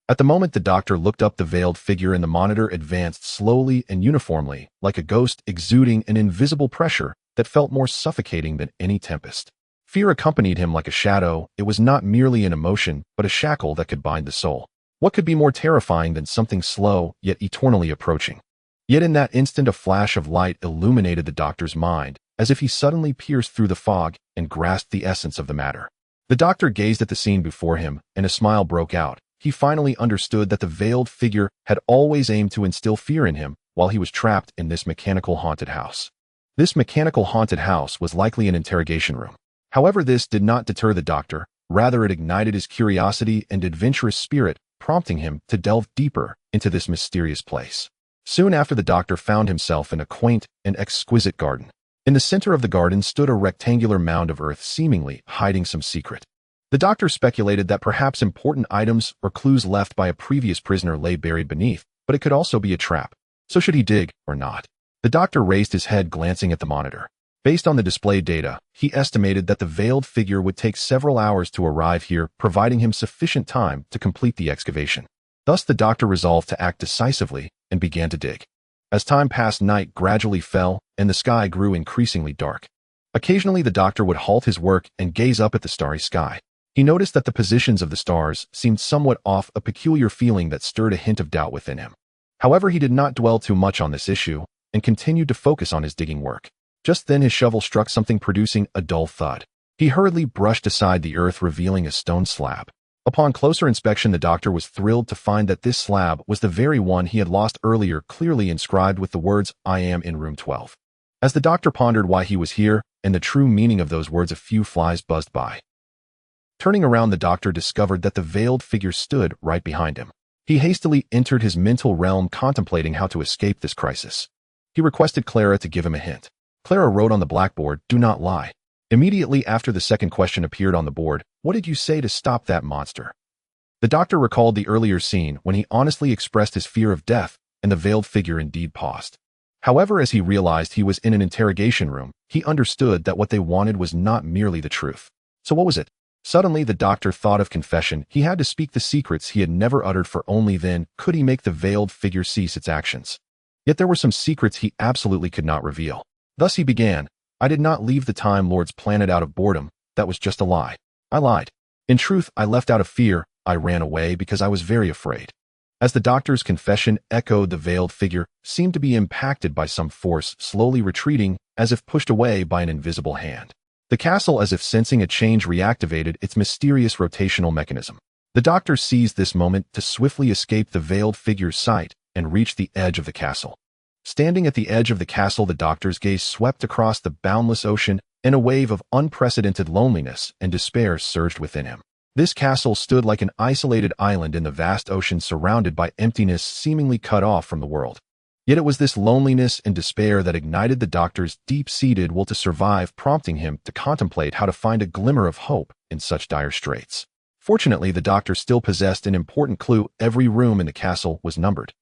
At the moment the doctor looked up, the veiled figure in the monitor advanced slowly and uniformly, like a ghost, exuding an invisible pressure that felt more suffocating than any tempest. Fear accompanied him like a shadow. It was not merely an emotion, but a shackle that could bind the soul. What could be more terrifying than something slow, yet eternally approaching? Yet in that instant, a flash of light illuminated the doctor's mind, as if he suddenly pierced through the fog and grasped the essence of the matter. The doctor gazed at the scene before him, and a smile broke out. He finally understood that the veiled figure had always aimed to instill fear in him while he was trapped in this mechanical haunted house. This mechanical haunted house was likely an interrogation room. However, this did not deter the doctor. Rather, it ignited his curiosity and adventurous spirit, prompting him to delve deeper into this mysterious place. Soon after, the doctor found himself in a quaint and exquisite garden. In the center of the garden stood a rectangular mound of earth, seemingly hiding some secret. The doctor speculated that perhaps important items or clues left by a previous prisoner lay buried beneath, but it could also be a trap. So should he dig or not? The doctor raised his head, glancing at the monitor. Based on the displayed data, he estimated that the veiled figure would take several hours to arrive here, providing him sufficient time to complete the excavation. Thus, the doctor resolved to act decisively and began to dig. As time passed, night gradually fell, and the sky grew increasingly dark. Occasionally, the doctor would halt his work and gaze up at the starry sky. He noticed that the positions of the stars seemed somewhat off, a peculiar feeling that stirred a hint of doubt within him. However, he did not dwell too much on this issue and continued to focus on his digging work. Just then, his shovel struck something, producing a dull thud. He hurriedly brushed aside the earth, revealing a stone slab. Upon closer inspection, the doctor was thrilled to find that this slab was the very one he had lost earlier, clearly inscribed with the words, "I am in room 12." As the doctor pondered why he was here and the true meaning of those words, a few flies buzzed by. Turning around, the doctor discovered that the veiled figure stood right behind him. He hastily entered his mental realm, contemplating how to escape this crisis. He requested Clara to give him a hint. Clara wrote on the blackboard, "Do not lie." Immediately after, the second question appeared on the board: "What did you say to stop that monster?" The doctor recalled the earlier scene when he honestly expressed his fear of death, and the veiled figure indeed paused. However, as he realized he was in an interrogation room, he understood that what they wanted was not merely the truth. So what was it? Suddenly, the doctor thought of confession. He had to speak the secrets he had never uttered, for only then could he make the veiled figure cease its actions. Yet there were some secrets he absolutely could not reveal. Thus he began, "I did not leave the Time Lord's planet out of boredom. That was just a lie. I lied. In truth, I left out of fear. I ran away because I was very afraid." As the doctor's confession echoed, the veiled figure seemed to be impacted by some force, slowly retreating, as if pushed away by an invisible hand. The castle, as if sensing a change, reactivated its mysterious rotational mechanism. The doctor seized this moment to swiftly escape the veiled figure's sight and reach the edge of the castle. Standing at the edge of the castle, the doctor's gaze swept across the boundless ocean, and a wave of unprecedented loneliness and despair surged within him. This castle stood like an isolated island in the vast ocean, surrounded by emptiness, seemingly cut off from the world. Yet it was this loneliness and despair that ignited the Doctor's deep-seated will to survive, prompting him to contemplate how to find a glimmer of hope in such dire straits. Fortunately, the Doctor still possessed an important clue: every room in the castle was numbered.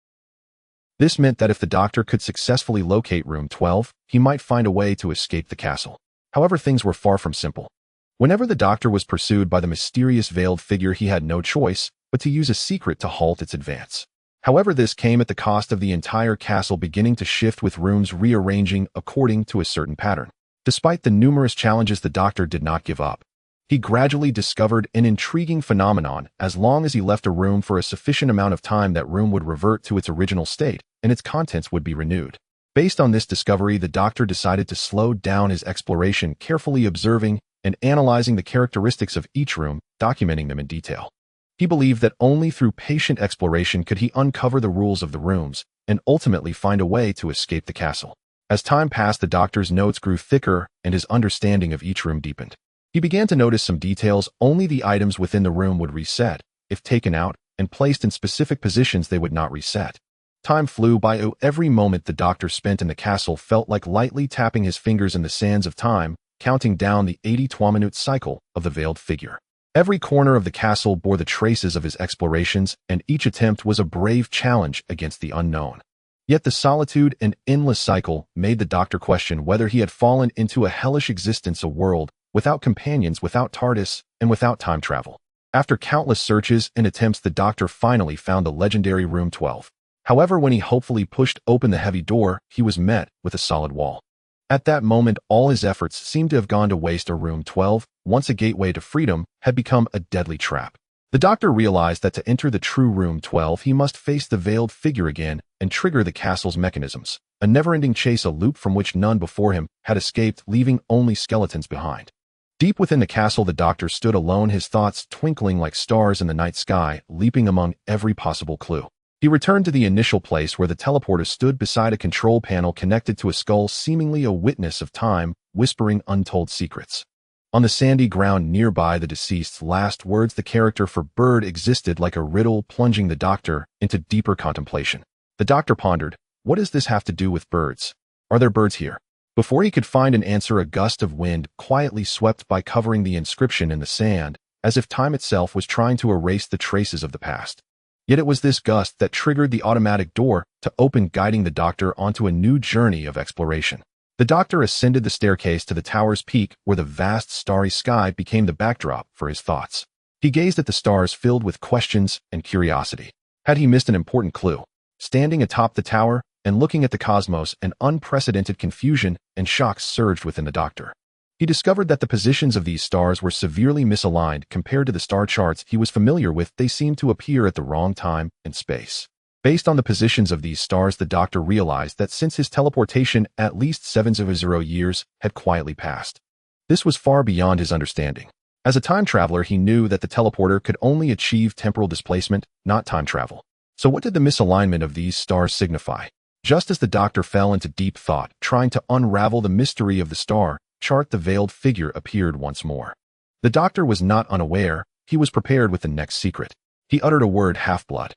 This meant that if the Doctor could successfully locate room 12, he might find a way to escape the castle. However, things were far from simple. Whenever the Doctor was pursued by the mysterious veiled figure, he had no choice but to use a secret to halt its advance. However, this came at the cost of the entire castle beginning to shift, with rooms rearranging according to a certain pattern. Despite the numerous challenges, the Doctor did not give up. He gradually discovered an intriguing phenomenon: as long as he left a room for a sufficient amount of time, that room would revert to its original state, and its contents would be renewed. Based on this discovery, the Doctor decided to slow down his exploration, carefully observing and analyzing the characteristics of each room, documenting them in detail. He believed that only through patient exploration could he uncover the rules of the rooms and ultimately find a way to escape the castle. As time passed, the Doctor's notes grew thicker and his understanding of each room deepened. He began to notice some details: only the items within the room would reset. If taken out and placed in specific positions, they would not reset. Time flew by. Every moment the Doctor spent in the castle felt like lightly tapping his fingers in the sands of time, counting down the 80-minute cycle of the veiled figure. Every corner of the castle bore the traces of his explorations, and each attempt was a brave challenge against the unknown. Yet the solitude and endless cycle made the Doctor question whether he had fallen into a hellish existence, a world without companions, without TARDIS, and without time travel. After countless searches and attempts, the Doctor finally found the legendary room 12. However, when he hopefully pushed open the heavy door, he was met with a solid wall. At that moment, all his efforts seemed to have gone to waste. A room 12, once a gateway to freedom, had become a deadly trap. The Doctor realized that to enter the true room 12, he must face the veiled figure again and trigger the castle's mechanisms. A never-ending chase, a loop from which none before him had escaped, leaving only skeletons behind. Deep within the castle, the Doctor stood alone, his thoughts twinkling like stars in the night sky, leaping among every possible clue. He returned to the initial place where the teleporter stood beside a control panel connected to a skull, seemingly a witness of time, whispering untold secrets. On the sandy ground nearby, the deceased's last words, the character for bird, existed like a riddle, plunging the Doctor into deeper contemplation. The Doctor pondered, what does this have to do with birds? Are there birds here? Before he could find an answer, a gust of wind quietly swept by, covering the inscription in the sand, as if time itself was trying to erase the traces of the past. Yet it was this gust that triggered the automatic door to open, guiding the Doctor onto a new journey of exploration. The Doctor ascended the staircase to the tower's peak, where the vast starry sky became the backdrop for his thoughts. He gazed at the stars, filled with questions and curiosity. Had he missed an important clue? Standing atop the tower and looking at the cosmos, an unprecedented confusion and shock surged within the Doctor. He discovered that the positions of these stars were severely misaligned compared to the star charts he was familiar with. They seemed to appear at the wrong time and space. Based on the positions of these stars, the Doctor realized that since his teleportation, at least 700 years had quietly passed. This was far beyond his understanding. As a time traveler, he knew that the teleporter could only achieve temporal displacement, not time travel. So what did the misalignment of these stars signify? Just as the Doctor fell into deep thought, trying to unravel the mystery of the star chart, the veiled figure appeared once more. The Doctor was not unaware. He was prepared with the next secret. He uttered a word: half-blood.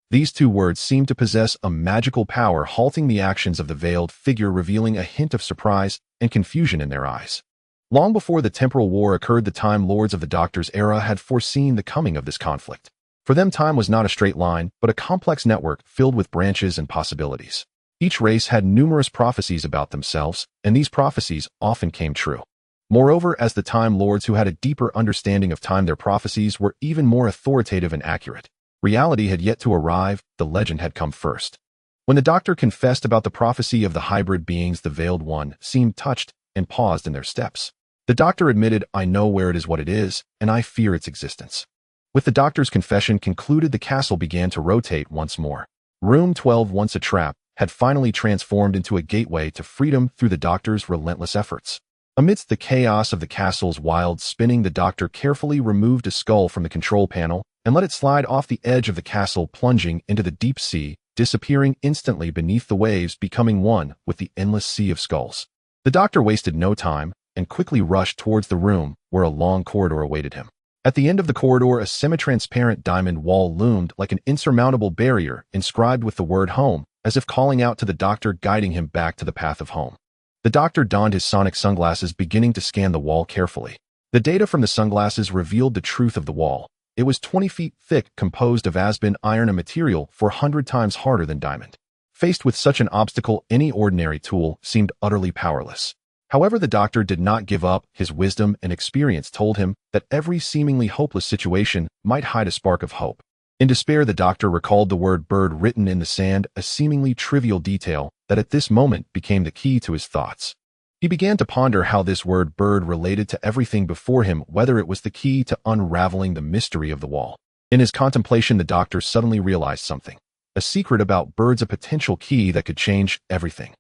These two words seemed to possess a magical power, halting the actions of the veiled figure, revealing a hint of surprise and confusion in their eyes. Long before the temporal war occurred, the Time Lords of the Doctor's era had foreseen the coming of this conflict. For them, time was not a straight line, but a complex network filled with branches and possibilities. Each race had numerous prophecies about themselves, and these prophecies often came true. Moreover, as the Time Lords who had a deeper understanding of time, their prophecies were even more authoritative and accurate. Reality had yet to arrive, the legend had come first. When the Doctor confessed about the prophecy of the hybrid beings, the Veiled One seemed touched and paused in their steps. The Doctor admitted, "I know where it is, what it is, and I fear its existence." With the Doctor's confession concluded, the castle began to rotate once more. Room 12, once a trap, had finally transformed into a gateway to freedom through the Doctor's relentless efforts. Amidst the chaos of the castle's wild spinning, the Doctor carefully removed a skull from the control panel and let it slide off the edge of the castle, plunging into the deep sea, disappearing instantly beneath the waves, becoming one with the endless sea of skulls. The Doctor wasted no time and quickly rushed towards the room where a long corridor awaited him. At the end of the corridor, a semi-transparent diamond wall loomed like an insurmountable barrier inscribed with the word home, as if calling out to the doctor, guiding him back to the path of home. The doctor donned his sonic sunglasses, beginning to scan the wall carefully. The data from the sunglasses revealed the truth of the wall. It was 20 feet thick, composed of aspen iron, a material 400 times harder than diamond. Faced with such an obstacle, any ordinary tool seemed utterly powerless. However, the doctor did not give up. His wisdom and experience told him that every seemingly hopeless situation might hide a spark of hope. In despair, the doctor recalled the word bird written in the sand, a seemingly trivial detail that at this moment became the key to his thoughts. He began to ponder how this word bird related to everything before him, whether it was the key to unraveling the mystery of the wall. In his contemplation, the doctor suddenly realized something. A secret about birds, a potential key that could change everything.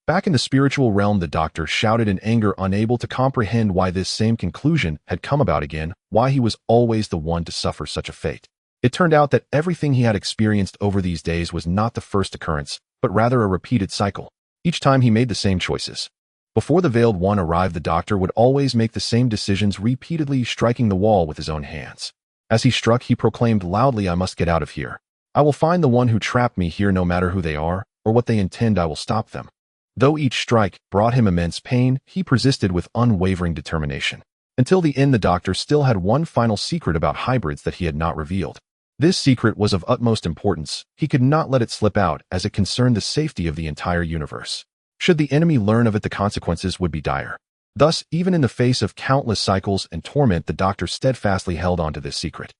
Back in the spiritual realm, the doctor shouted in anger, unable to comprehend why this same conclusion had come about again, why he was always the one to suffer such a fate. It turned out that everything he had experienced over these days was not the first occurrence, but rather a repeated cycle. Each time he made the same choices. Before the Veiled One arrived, the doctor would always make the same decisions, repeatedly striking the wall with his own hands. As he struck, he proclaimed loudly, "I must get out of here. I will find the one who trapped me here, no matter who they are, or what they intend, I will stop them." Though each strike brought him immense pain, he persisted with unwavering determination. Until the end, the doctor still had one final secret about hybrids that he had not revealed. This secret was of utmost importance. He could not let it slip out, as it concerned the safety of the entire universe. Should the enemy learn of it, the consequences would be dire. Thus, even in the face of countless cycles and torment, the doctor steadfastly held on to this secret.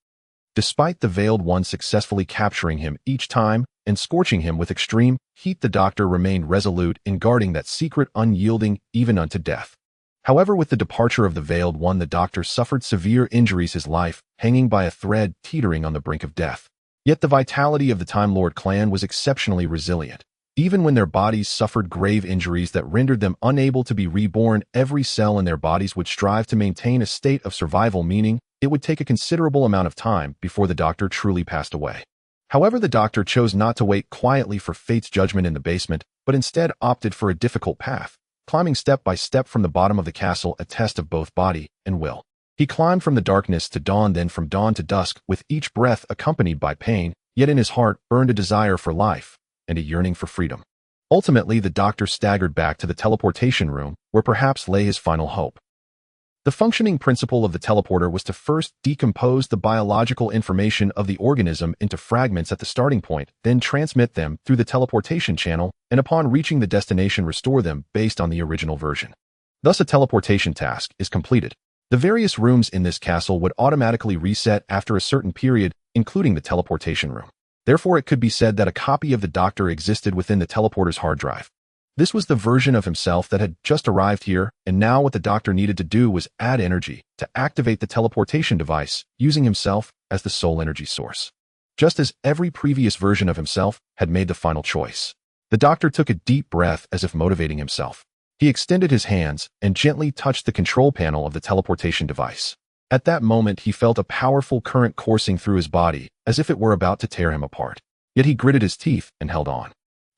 Despite the Veiled One successfully capturing him each time and scorching him with extreme heat, the doctor remained resolute in guarding that secret, unyielding even unto death. However, with the departure of the Veiled One, the doctor suffered severe injuries, his life hanging by a thread, teetering on the brink of death. Yet the vitality of the Time Lord clan was exceptionally resilient. Even when their bodies suffered grave injuries that rendered them unable to be reborn, every cell in their bodies would strive to maintain a state of survival, meaning it would take a considerable amount of time before the doctor truly passed away. However, the doctor chose not to wait quietly for fate's judgment in the basement, but instead opted for a difficult path, climbing step by step from the bottom of the castle, a test of both body and will. He climbed from the darkness to dawn, then from dawn to dusk, with each breath accompanied by pain, yet in his heart burned a desire for life and a yearning for freedom. Ultimately, the doctor staggered back to the teleportation room, where perhaps lay his final hope. The functioning principle of the teleporter was to first decompose the biological information of the organism into fragments at the starting point, then transmit them through the teleportation channel, and upon reaching the destination, restore them based on the original version. Thus, a teleportation task is completed. The various rooms in this castle would automatically reset after a certain period, including the teleportation room. Therefore, it could be said that a copy of the doctor existed within the teleporter's hard drive. This was the version of himself that had just arrived here, and now what the doctor needed to do was add energy to activate the teleportation device, using himself as the sole energy source. Just as every previous version of himself had made the final choice. The doctor took a deep breath, as if motivating himself. He extended his hands and gently touched the control panel of the teleportation device. At that moment, he felt a powerful current coursing through his body, as if it were about to tear him apart. Yet he gritted his teeth and held on.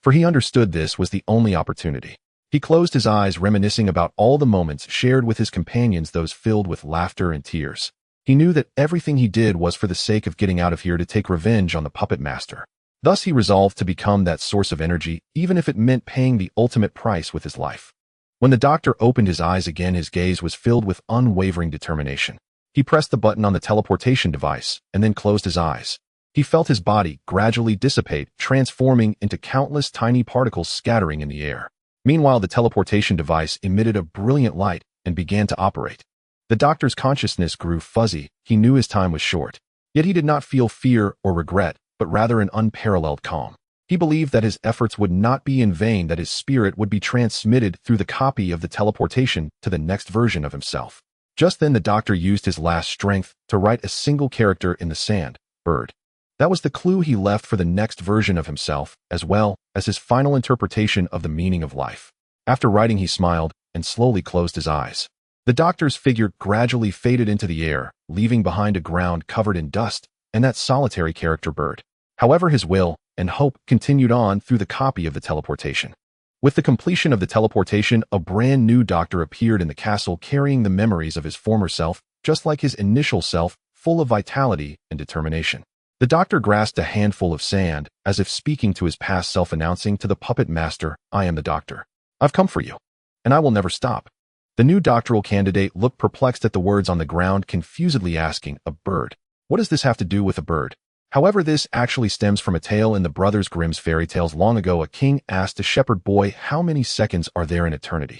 For he understood this was the only opportunity. He closed his eyes, reminiscing about all the moments shared with his companions, those filled with laughter and tears. He knew that everything he did was for the sake of getting out of here, to take revenge on the puppet master. Thus he resolved to become that source of energy, even if it meant paying the ultimate price with his life. When the doctor opened his eyes again, his gaze was filled with unwavering determination. He pressed the button on the teleportation device and then closed his eyes. He felt his body gradually dissipate, transforming into countless tiny particles scattering in the air. Meanwhile, the teleportation device emitted a brilliant light and began to operate. The doctor's consciousness grew fuzzy. He knew his time was short. Yet he did not feel fear or regret, but rather an unparalleled calm. He believed that his efforts would not be in vain, that his spirit would be transmitted through the copy of the teleportation to the next version of himself. Just then, the doctor used his last strength to write a single character in the sand, bird. That was the clue he left for the next version of himself, as well as his final interpretation of the meaning of life. After writing, he smiled and slowly closed his eyes. The doctor's figure gradually faded into the air, leaving behind a ground covered in dust and that solitary character bird. However, his will and hope continued on through the copy of the teleportation. With the completion of the teleportation, a brand new doctor appeared in the castle, carrying the memories of his former self, just like his initial self, full of vitality and determination. The doctor grasped a handful of sand, as if speaking to his past self, announcing to the puppet master, "I am the doctor. I've come for you, and I will never stop." The new doctoral candidate looked perplexed at the words on the ground, confusedly asking, "A bird? What does this have to do with a bird?" However, this actually stems from a tale in the Brothers Grimm's fairy tales. Long ago, a king asked a shepherd boy, "How many seconds are there in eternity?"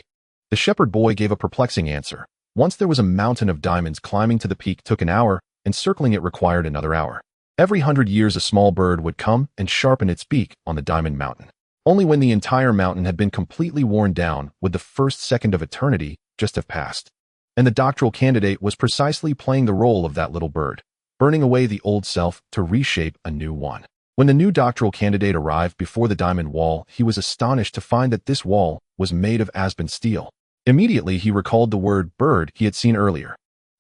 The shepherd boy gave a perplexing answer. "Once there was a mountain of diamonds. Climbing to the peak took an hour, and circling it required another hour. Every 100 years a small bird would come and sharpen its beak on the diamond mountain. Only when the entire mountain had been completely worn down would the first second of eternity just have passed." And the doctoral candidate was precisely playing the role of that little bird, burning away the old self to reshape a new one. When the new doctoral candidate arrived before the diamond wall, he was astonished to find that this wall was made of aspen steel. Immediately, he recalled the word bird he had seen earlier.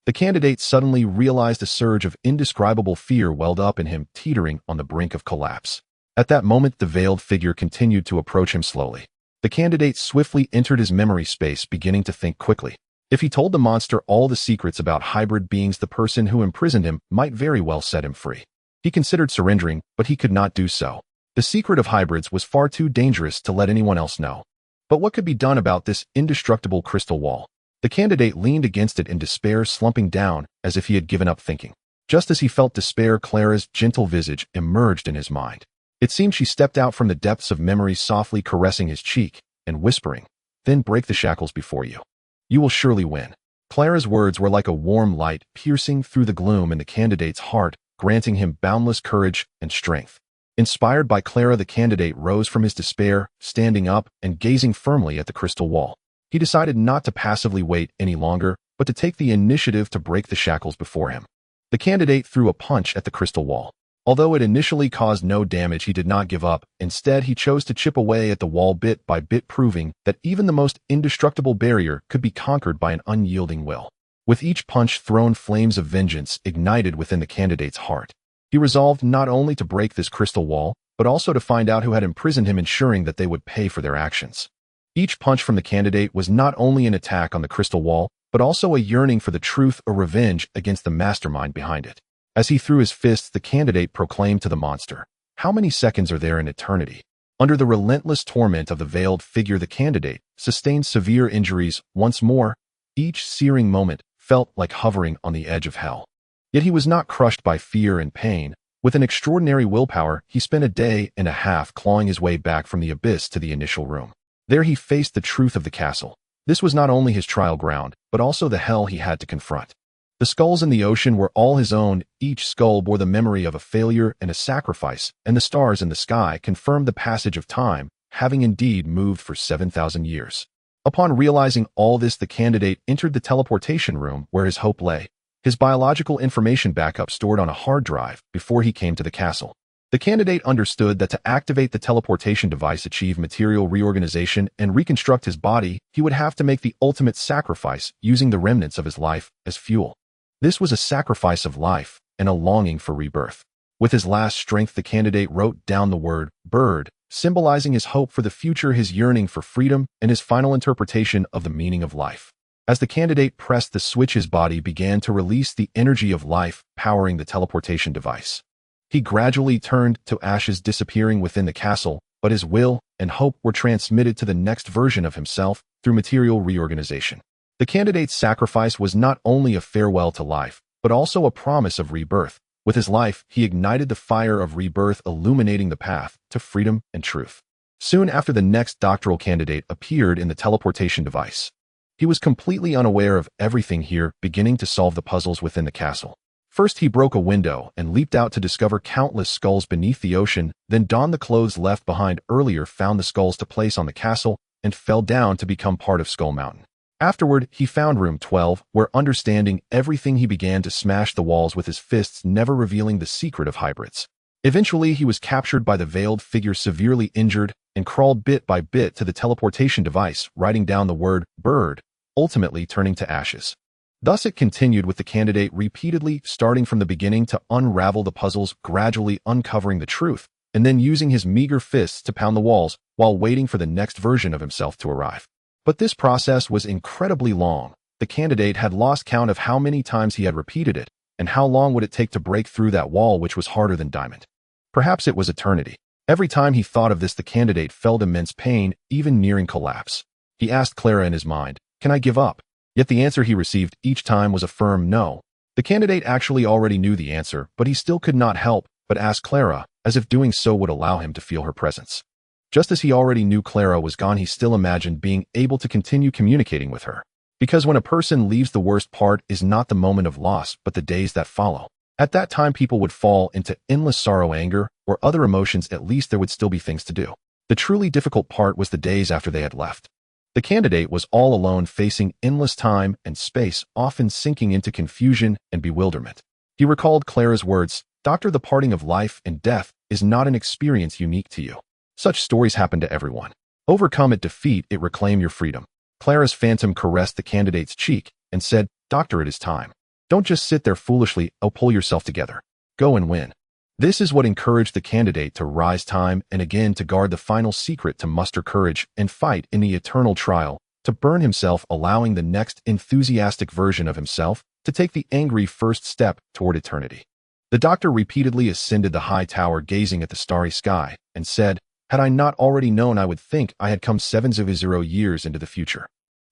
The candidate suddenly realized a surge of indescribable fear welled up in him, teetering on the brink of collapse. At that moment, the veiled figure continued to approach him slowly. The candidate swiftly entered his memory space, beginning to think quickly. If he told the monster all the secrets about hybrid beings, the person who imprisoned him might very well set him free. He considered surrendering, but he could not do so. The secret of hybrids was far too dangerous to let anyone else know. But what could be done about this indestructible crystal wall? The candidate leaned against it in despair, slumping down as if he had given up thinking. Just as he felt despair, Clara's gentle visage emerged in his mind. It seemed she stepped out from the depths of memory, softly caressing his cheek and whispering, "Then break the shackles before you. You will surely win." Clara's words were like a warm light piercing through the gloom in the candidate's heart, granting him boundless courage and strength. Inspired by Clara, the candidate rose from his despair, standing up and gazing firmly at the crystal wall. He decided not to passively wait any longer, but to take the initiative to break the shackles before him. The candidate threw a punch at the crystal wall. Although it initially caused no damage, he did not give up. Instead, he chose to chip away at the wall bit by bit, proving that even the most indestructible barrier could be conquered by an unyielding will. With each punch thrown, flames of vengeance ignited within the candidate's heart. He resolved not only to break this crystal wall, but also to find out who had imprisoned him, ensuring that they would pay for their actions. Each punch from the candidate was not only an attack on the crystal wall, but also a yearning for the truth, or revenge against the mastermind behind it. As he threw his fists, the candidate proclaimed to the monster, "How many seconds are there in eternity?" Under the relentless torment of the veiled figure, the candidate sustained severe injuries once more. Each searing moment felt like hovering on the edge of hell. Yet he was not crushed by fear and pain. With an extraordinary willpower, he spent a day and a half clawing his way back from the abyss to the initial room. There he faced the truth of the castle. This was not only his trial ground, but also the hell he had to confront. The skulls in the ocean were all his own. Each skull bore the memory of a failure and a sacrifice, and the stars in the sky confirmed the passage of time, having indeed moved for 7,000 years. Upon realizing all this, the candidate entered the teleportation room where his hope lay. His biological information backup stored on a hard drive before he came to the castle. The candidate understood that to activate the teleportation device, achieve material reorganization, and reconstruct his body, he would have to make the ultimate sacrifice, using the remnants of his life as fuel. This was a sacrifice of life and a longing for rebirth. With his last strength, the candidate wrote down the word bird, symbolizing his hope for the future, his yearning for freedom, and his final interpretation of the meaning of life. As the candidate pressed the switch, his body began to release the energy of life, powering the teleportation device. He gradually turned to ashes, disappearing within the castle, but his will and hope were transmitted to the next version of himself through material reorganization. The candidate's sacrifice was not only a farewell to life, but also a promise of rebirth. With his life, he ignited the fire of rebirth, illuminating the path to freedom and truth. Soon after, the next doctoral candidate appeared in the teleportation device. He was completely unaware of everything here, beginning to solve the puzzles within the castle. First, he broke a window and leaped out to discover countless skulls beneath the ocean, then donned the clothes left behind earlier, found the skulls to place on the castle, and fell down to become part of Skull Mountain. Afterward, he found room 12, where, understanding everything, he began to smash the walls with his fists, never revealing the secret of hybrids. Eventually, he was captured by the veiled figure, severely injured, and crawled bit by bit to the teleportation device, writing down the word bird, ultimately turning to ashes. Thus it continued, with the candidate repeatedly starting from the beginning to unravel the puzzles, gradually uncovering the truth, and then using his meager fists to pound the walls while waiting for the next version of himself to arrive. But this process was incredibly long. The candidate had lost count of how many times he had repeated it, And how long would it take to break through that wall which was harder than diamond? Perhaps it was eternity. Every time he thought of this, the candidate felt immense pain, even nearing collapse. He asked Clara in his mind, "Can I give up?" Yet the answer he received each time was a firm no. The candidate actually already knew the answer, but he still could not help but ask Clara, as if doing so would allow him to feel her presence. Just as he already knew Clara was gone, he still imagined being able to continue communicating with her. Because when a person leaves, the worst part is not the moment of loss, but the days that follow. At that time, people would fall into endless sorrow, anger, or other emotions. At least there would still be things to do. The truly difficult part was the days after they had left. The candidate was all alone, facing endless time and space, often sinking into confusion and bewilderment. He recalled Clara's words, "Doctor, the parting of life and death is not an experience unique to you. Such stories happen to everyone. Overcome it, defeat it, reclaim your freedom." Clara's phantom caressed the candidate's cheek and said, "Doctor, it is time. Don't just sit there foolishly, pull yourself together. Go and win." This is what encouraged the candidate to rise time and again, to guard the final secret, to muster courage and fight in the eternal trial, to burn himself, allowing the next enthusiastic version of himself to take the angry first step toward eternity. The doctor repeatedly ascended the high tower, gazing at the starry sky, and said, "Had I not already known, I would think I had come 700 years into the future.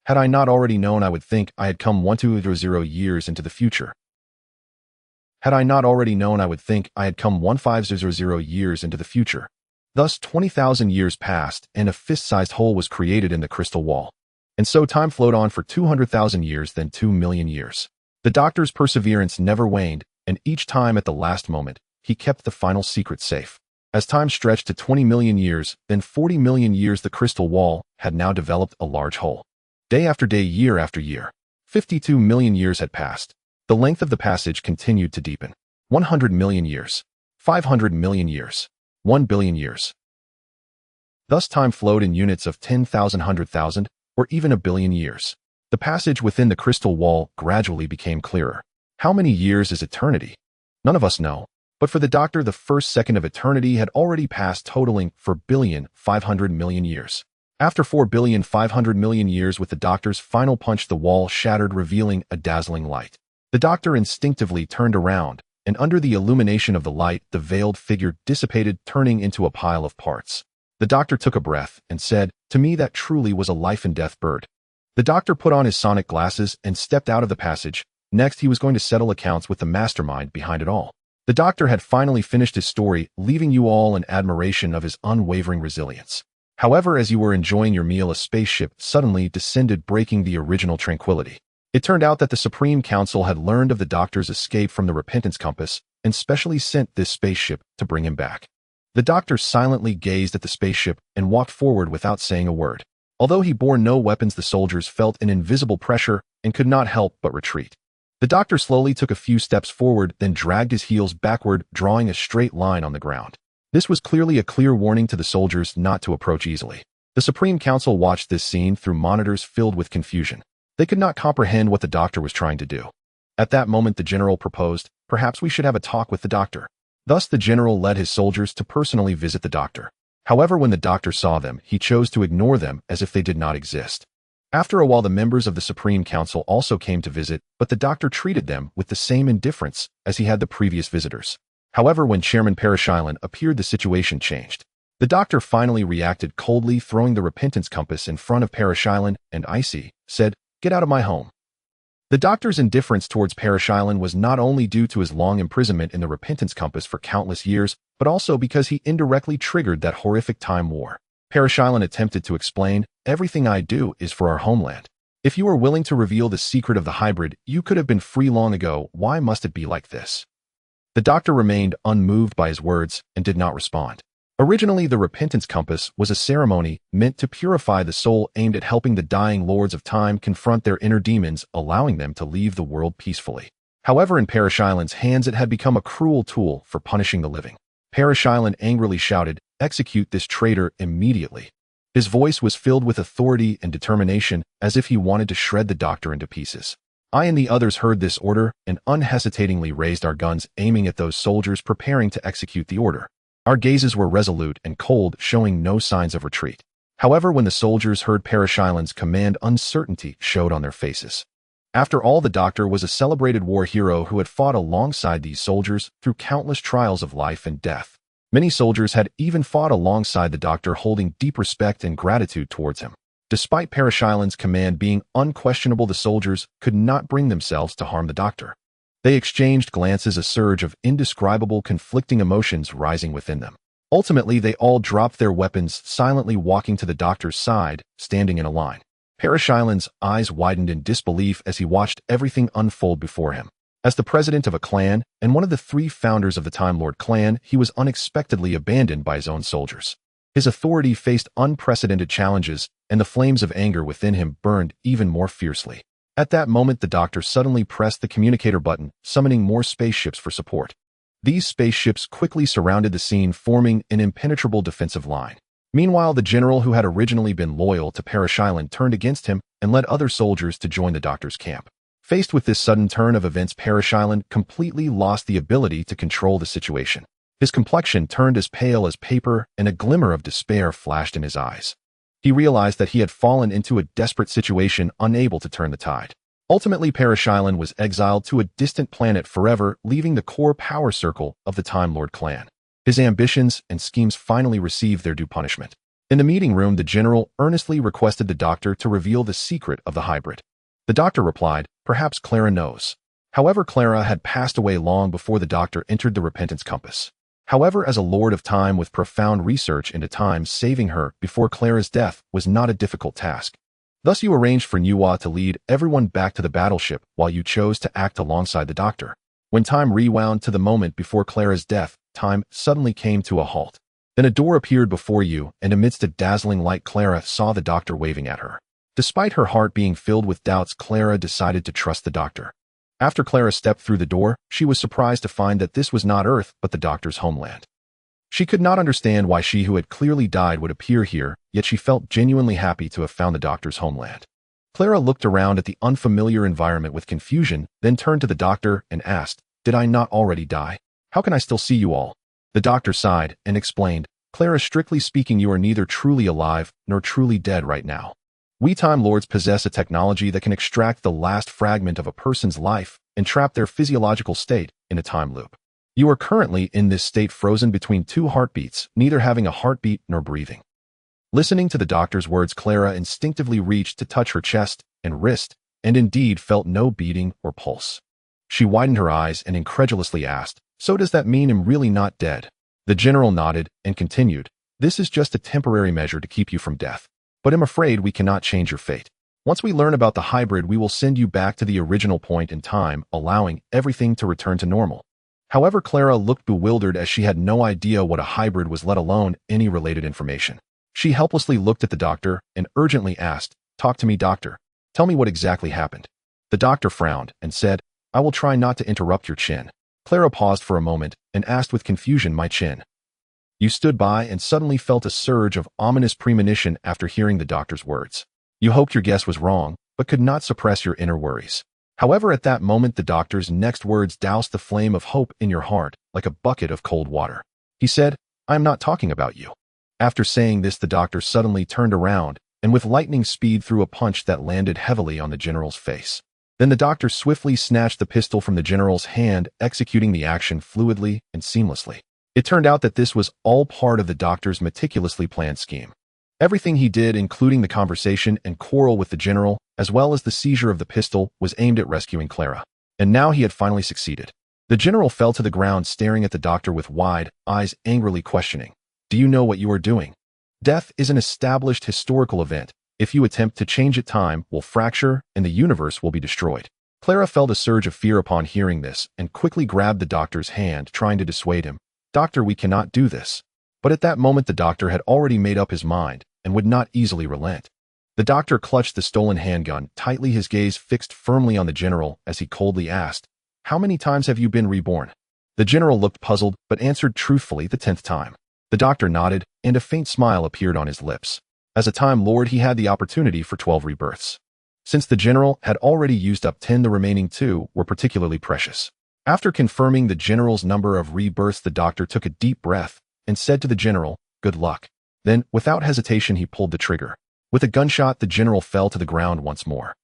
Had I not already known, I would think I had come 120 years into the future. Had I not already known, I would think I had come 1500 years into the future." Thus 20,000 years passed, and a fist-sized hole was created in the crystal wall. And so time flowed on for 200,000 years, then 2 million years. The doctor's perseverance never waned, and each time at the last moment, he kept the final secret safe. As time stretched to 20 million years, then 40 million years, the crystal wall had now developed a large hole. Day after day, year after year, 52 million years had passed. The length of the passage continued to deepen. 100 million years, 500 million years, 1 billion years. Thus time flowed in units of 10,000, 100,000, or even a billion years. The passage within the crystal wall gradually became clearer. How many years is eternity? None of us know. But for the doctor, the first second of eternity had already passed, totaling 4,500 million years. After 4,500 million years, with the doctor's final punch, the wall shattered, revealing a dazzling light. The doctor instinctively turned around, and under the illumination of the light, the veiled figure dissipated, turning into a pile of parts. The doctor took a breath and said, "To me, that truly was a life and death bird." The doctor put on his sonic glasses and stepped out of the passage. Next, he was going to settle accounts with the mastermind behind it all. The doctor had finally finished his story, leaving you all in admiration of his unwavering resilience. However, as you were enjoying your meal, a spaceship suddenly descended, breaking the original tranquility. It turned out that the Supreme Council had learned of the doctor's escape from the Repentance Compass and specially sent this spaceship to bring him back. The doctor silently gazed at the spaceship and walked forward without saying a word. Although he bore no weapons, the soldiers felt an invisible pressure and could not help but retreat. The doctor slowly took a few steps forward, then dragged his heels backward, drawing a straight line on the ground. This was clearly a clear warning to the soldiers not to approach easily. The Supreme Council watched this scene through monitors filled with confusion. They could not comprehend what the doctor was trying to do. At that moment, the general proposed, "Perhaps we should have a talk with the doctor." Thus, the general led his soldiers to personally visit the doctor. However, when the doctor saw them, he chose to ignore them as if they did not exist. After a while, the members of the Supreme Council also came to visit, but the doctor treated them with the same indifference as he had the previous visitors. However, when Chairman Parashilan appeared, the situation changed. The doctor finally reacted coldly, throwing the Repentance Compass in front of Parashilan and Icy, said, "Get out of my home." The doctor's indifference towards Parashilan was not only due to his long imprisonment in the Repentance Compass for countless years, but also because he indirectly triggered that horrific time war. Parashilan attempted to explain, "Everything I do is for our homeland. If you are willing to reveal the secret of the hybrid, you could have been free long ago. Why must it be like this?" The doctor remained unmoved by his words and did not respond. Originally, the Repentance Compass was a ceremony meant to purify the soul, aimed at helping the dying lords of time confront their inner demons, allowing them to leave the world peacefully. However, in Parashilan's hands, it had become a cruel tool for punishing the living. Parashilan angrily shouted, "Execute this traitor immediately." His voice was filled with authority and determination, as if he wanted to shred the doctor into pieces. I and the others heard this order and unhesitatingly raised our guns, aiming at those soldiers preparing to execute the order. Our gazes were resolute and cold, showing no signs of retreat. However, when the soldiers heard Parashilan's command, uncertainty showed on their faces. After all, the doctor was a celebrated war hero who had fought alongside these soldiers through countless trials of life and death. Many soldiers had even fought alongside the doctor, holding deep respect and gratitude towards him. Despite Parashilan's command being unquestionable, the soldiers could not bring themselves to harm the doctor. They exchanged glances, a surge of indescribable conflicting emotions rising within them. Ultimately, they all dropped their weapons, silently walking to the doctor's side, standing in a line. Parashilan's eyes widened in disbelief as he watched everything unfold before him. As the president of a clan and one of the 3 founders of the Time Lord clan, he was unexpectedly abandoned by his own soldiers. His authority faced unprecedented challenges, and the flames of anger within him burned even more fiercely. At that moment, the doctor suddenly pressed the communicator button, summoning more spaceships for support. These spaceships quickly surrounded the scene, forming an impenetrable defensive line. Meanwhile, the general who had originally been loyal to Parashilan turned against him and led other soldiers to join the doctor's camp. Faced with this sudden turn of events, Parashilan completely lost the ability to control the situation. His complexion turned as pale as paper, and a glimmer of despair flashed in his eyes. He realized that he had fallen into a desperate situation, unable to turn the tide. Ultimately, Parashilan was exiled to a distant planet forever, leaving the core power circle of the Time Lord clan. His ambitions and schemes finally received their due punishment. In the meeting room, the general earnestly requested the doctor to reveal the secret of the hybrid. The doctor replied, "Perhaps Clara knows." However, Clara had passed away long before the doctor entered the repentance compass. However, as a lord of time with profound research into time, saving her before Clara's death was not a difficult task. Thus, you arranged for Nuwa to lead everyone back to the battleship while you chose to act alongside the doctor. When time rewound to the moment before Clara's death, time suddenly came to a halt. Then a door appeared before you, and amidst a dazzling light, Clara saw the doctor waving at her. Despite her heart being filled with doubts, Clara decided to trust the doctor. After Clara stepped through the door, she was surprised to find that this was not Earth, but the doctor's homeland. She could not understand why she who had clearly died would appear here, yet she felt genuinely happy to have found the doctor's homeland. Clara looked around at the unfamiliar environment with confusion, then turned to the doctor and asked, "Did I not already die? How can I still see you all?" The doctor sighed and explained, "Clara, strictly speaking, you are neither truly alive nor truly dead right now. We Time Lords possess a technology that can extract the last fragment of a person's life and trap their physiological state in a time loop. You are currently in this state, frozen between 2 heartbeats, neither having a heartbeat nor breathing." Listening to the doctor's words, Clara instinctively reached to touch her chest and wrist, and indeed felt no beating or pulse. She widened her eyes and incredulously asked, "So does that mean I'm really not dead?" The general nodded and continued, "This is just a temporary measure to keep you from death. But I'm afraid we cannot change your fate. Once we learn about the hybrid, we will send you back to the original point in time, allowing everything to return to normal." However, Clara looked bewildered as she had no idea what a hybrid was, let alone any related information. She helplessly looked at the doctor and urgently asked, "Talk to me, doctor. Tell me what exactly happened." The doctor frowned and said, "I will try not to interrupt your chin." Clara paused for a moment and asked with confusion, "My chin?" You stood by and suddenly felt a surge of ominous premonition after hearing the doctor's words. You hoped your guess was wrong, but could not suppress your inner worries. However, at that moment, the doctor's next words doused the flame of hope in your heart like a bucket of cold water. He said, "I am not talking about you." After saying this, the doctor suddenly turned around and with lightning speed threw a punch that landed heavily on the general's face. Then the doctor swiftly snatched the pistol from the general's hand, executing the action fluidly and seamlessly. It turned out that this was all part of the doctor's meticulously planned scheme. Everything he did, including the conversation and quarrel with the general, as well as the seizure of the pistol, was aimed at rescuing Clara. And now he had finally succeeded. The general fell to the ground, staring at the doctor with wide eyes, angrily questioning, "Do you know what you are doing? Death is an established historical event. If you attempt to change it, time will fracture and the universe will be destroyed." Clara felt a surge of fear upon hearing this and quickly grabbed the doctor's hand, trying to dissuade him. "Doctor, we cannot do this." But at that moment, the doctor had already made up his mind and would not easily relent. The doctor clutched the stolen handgun tightly, his gaze fixed firmly on the general as he coldly asked, "How many times have you been reborn?" The general looked puzzled but answered truthfully, "The 10th time." The doctor nodded, and a faint smile appeared on his lips. As a Time Lord, he had the opportunity for 12 rebirths. Since the general had already used up 10, the remaining 2 were particularly precious. After confirming the general's number of rebirths, the doctor took a deep breath and said to the general, "Good luck." Then, without hesitation, he pulled the trigger. With a gunshot, the general fell to the ground once more.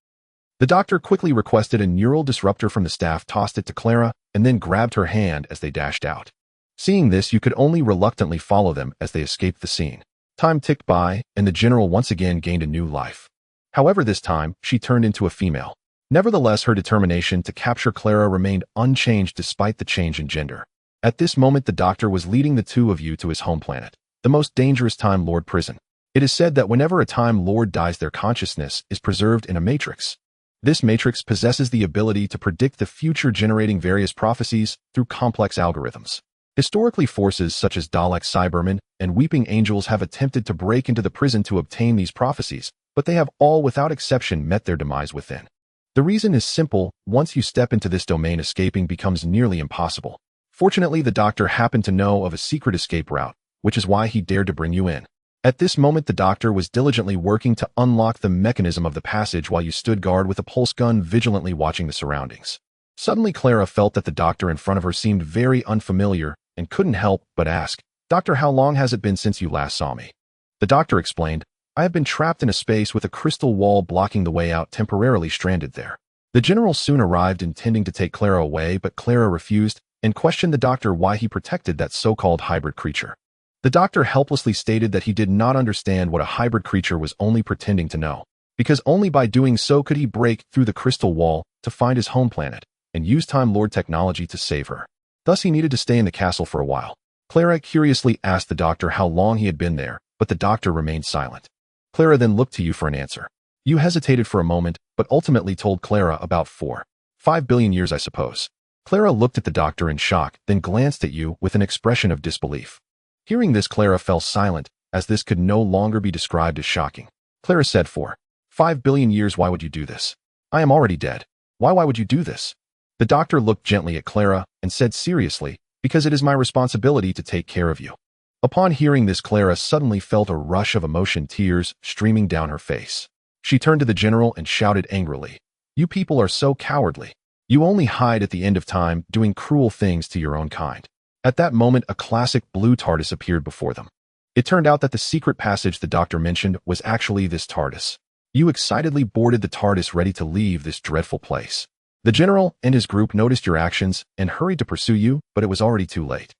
The doctor quickly requested a neural disruptor from the staff, tossed it to Clara, and then grabbed her hand as they dashed out. Seeing this, you could only reluctantly follow them as they escaped the scene. Time ticked by, and the general once again gained a new life. However, this time, she turned into a female. Nevertheless, her determination to capture Clara remained unchanged despite the change in gender. At this moment, the doctor was leading the two of you to his home planet, the most dangerous Time Lord prison. It is said that whenever a Time Lord dies, their consciousness is preserved in a matrix. This matrix possesses the ability to predict the future, generating various prophecies through complex algorithms. Historically, forces such as Dalek, Cybermen, and Weeping Angels have attempted to break into the prison to obtain these prophecies, but they have all without exception met their demise within. The reason is simple: once you step into this domain, escaping becomes nearly impossible. Fortunately, the doctor happened to know of a secret escape route, which is why he dared to bring you in. At this moment, the doctor was diligently working to unlock the mechanism of the passage while you stood guard with a pulse gun, vigilantly watching the surroundings. Suddenly, Clara felt that the doctor in front of her seemed very unfamiliar and couldn't help but ask, "Doctor, how long has it been since you last saw me?" The doctor explained, "I have been trapped in a space with a crystal wall blocking the way out, temporarily stranded there." The general soon arrived, intending to take Clara away, but Clara refused and questioned the doctor why he protected that so-called hybrid creature. The doctor helplessly stated that he did not understand what a hybrid creature was only pretending to know, because only by doing so could he break through the crystal wall to find his home planet and use Time Lord technology to save her. Thus, he needed to stay in the castle for a while. Clara curiously asked the doctor how long he had been there, but the doctor remained silent. Clara then looked to you for an answer. You hesitated for a moment, but ultimately told Clara about 4-5 billion years, I suppose. Clara looked at the doctor in shock, then glanced at you with an expression of disbelief. Hearing this, Clara fell silent, as this could no longer be described as shocking. Clara said, 4-5 billion years, why would you do this? I am already dead. Why would you do this? The doctor looked gently at Clara and said seriously, because it is my responsibility to take care of you. Upon hearing this, Clara suddenly felt a rush of emotion, tears streaming down her face. She turned to the general and shouted angrily, "You people are so cowardly. You only hide at the end of time, doing cruel things to your own kind." At that moment, a classic blue TARDIS appeared before them. It turned out that the secret passage the doctor mentioned was actually this TARDIS. You excitedly boarded the TARDIS, ready to leave this dreadful place. The general and his group noticed your actions and hurried to pursue you, but it was already too late.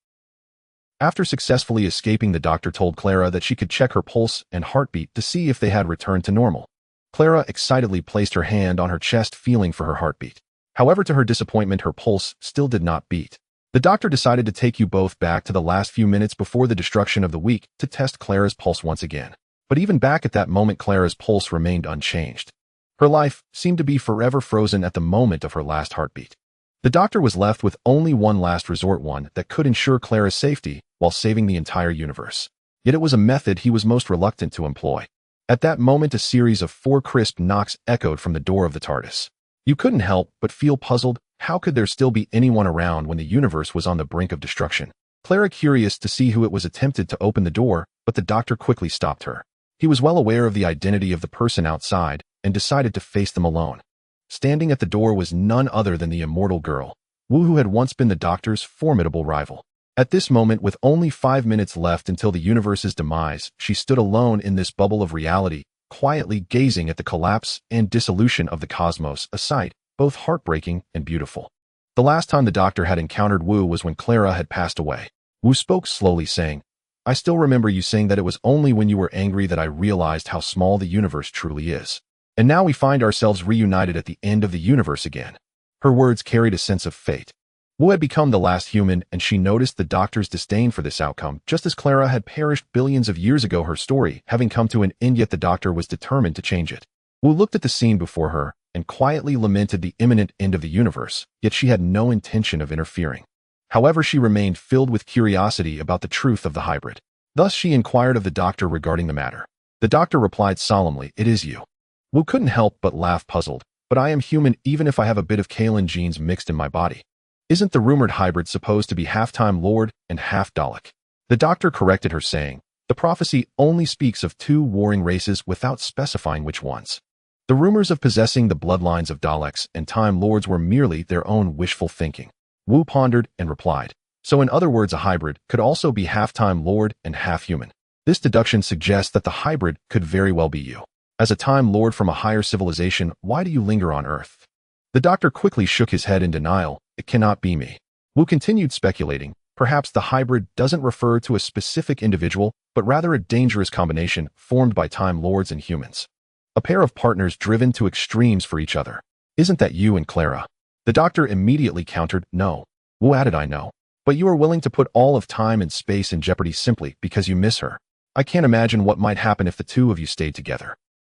After successfully escaping, the doctor told Clara that she could check her pulse and heartbeat to see if they had returned to normal. Clara excitedly placed her hand on her chest, feeling for her heartbeat. However, to her disappointment, her pulse still did not beat. The doctor decided to take you both back to the last few minutes before the destruction of the week to test Clara's pulse once again. But even back at that moment, Clara's pulse remained unchanged. Her life seemed to be forever frozen at the moment of her last heartbeat. The doctor was left with only one last resort, one that could ensure Clara's safety while saving the entire universe. Yet it was a method he was most reluctant to employ. At that moment, a series of 4 crisp knocks echoed from the door of the TARDIS. You couldn't help but feel puzzled. How could there still be anyone around when the universe was on the brink of destruction? Clara, curious to see who it was, attempted to open the door, but the doctor quickly stopped her. He was well aware of the identity of the person outside and decided to face them alone. Standing at the door was none other than the immortal girl, Wu, who had once been the doctor's formidable rival. At this moment, with only 5 minutes left until the universe's demise, she stood alone in this bubble of reality, quietly gazing at the collapse and dissolution of the cosmos, a sight both heartbreaking and beautiful. The last time the doctor had encountered Wu was when Clara had passed away. Wu spoke slowly, saying, "I still remember you saying that it was only when you were angry that I realized how small the universe truly is. And now we find ourselves reunited at the end of the universe again." Her words carried a sense of fate. Wu had become the last human, and she noticed the doctor's disdain for this outcome, just as Clara had perished billions of years ago, her story having come to an end, yet the doctor was determined to change it. Wu looked at the scene before her and quietly lamented the imminent end of the universe, yet she had no intention of interfering. However, she remained filled with curiosity about the truth of the hybrid. Thus, she inquired of the doctor regarding the matter. The doctor replied solemnly, "It is you." Wu couldn't help but laugh, puzzled. "But I am human, even if I have a bit of Kalen genes mixed in my body. Isn't the rumored hybrid supposed to be half Time Lord and half Dalek?" The doctor corrected her, saying, "The prophecy only speaks of 2 warring races without specifying which ones. The rumors of possessing the bloodlines of Daleks and Time Lords were merely their own wishful thinking." Wu pondered and replied, "So in other words, a hybrid could also be half Time Lord and half human. This deduction suggests that the hybrid could very well be you." As a Time Lord from a higher civilization, why do you linger on Earth? The doctor quickly shook his head in denial. It cannot be me. Wu continued speculating. Perhaps the hybrid doesn't refer to a specific individual, but rather a dangerous combination formed by Time Lords and humans. A pair of partners driven to extremes for each other. Isn't that you and Clara? The doctor immediately countered, no. Wu added, I know. But you are willing to put all of time and space in jeopardy simply because you miss her. I can't imagine what might happen if the two of you stayed together.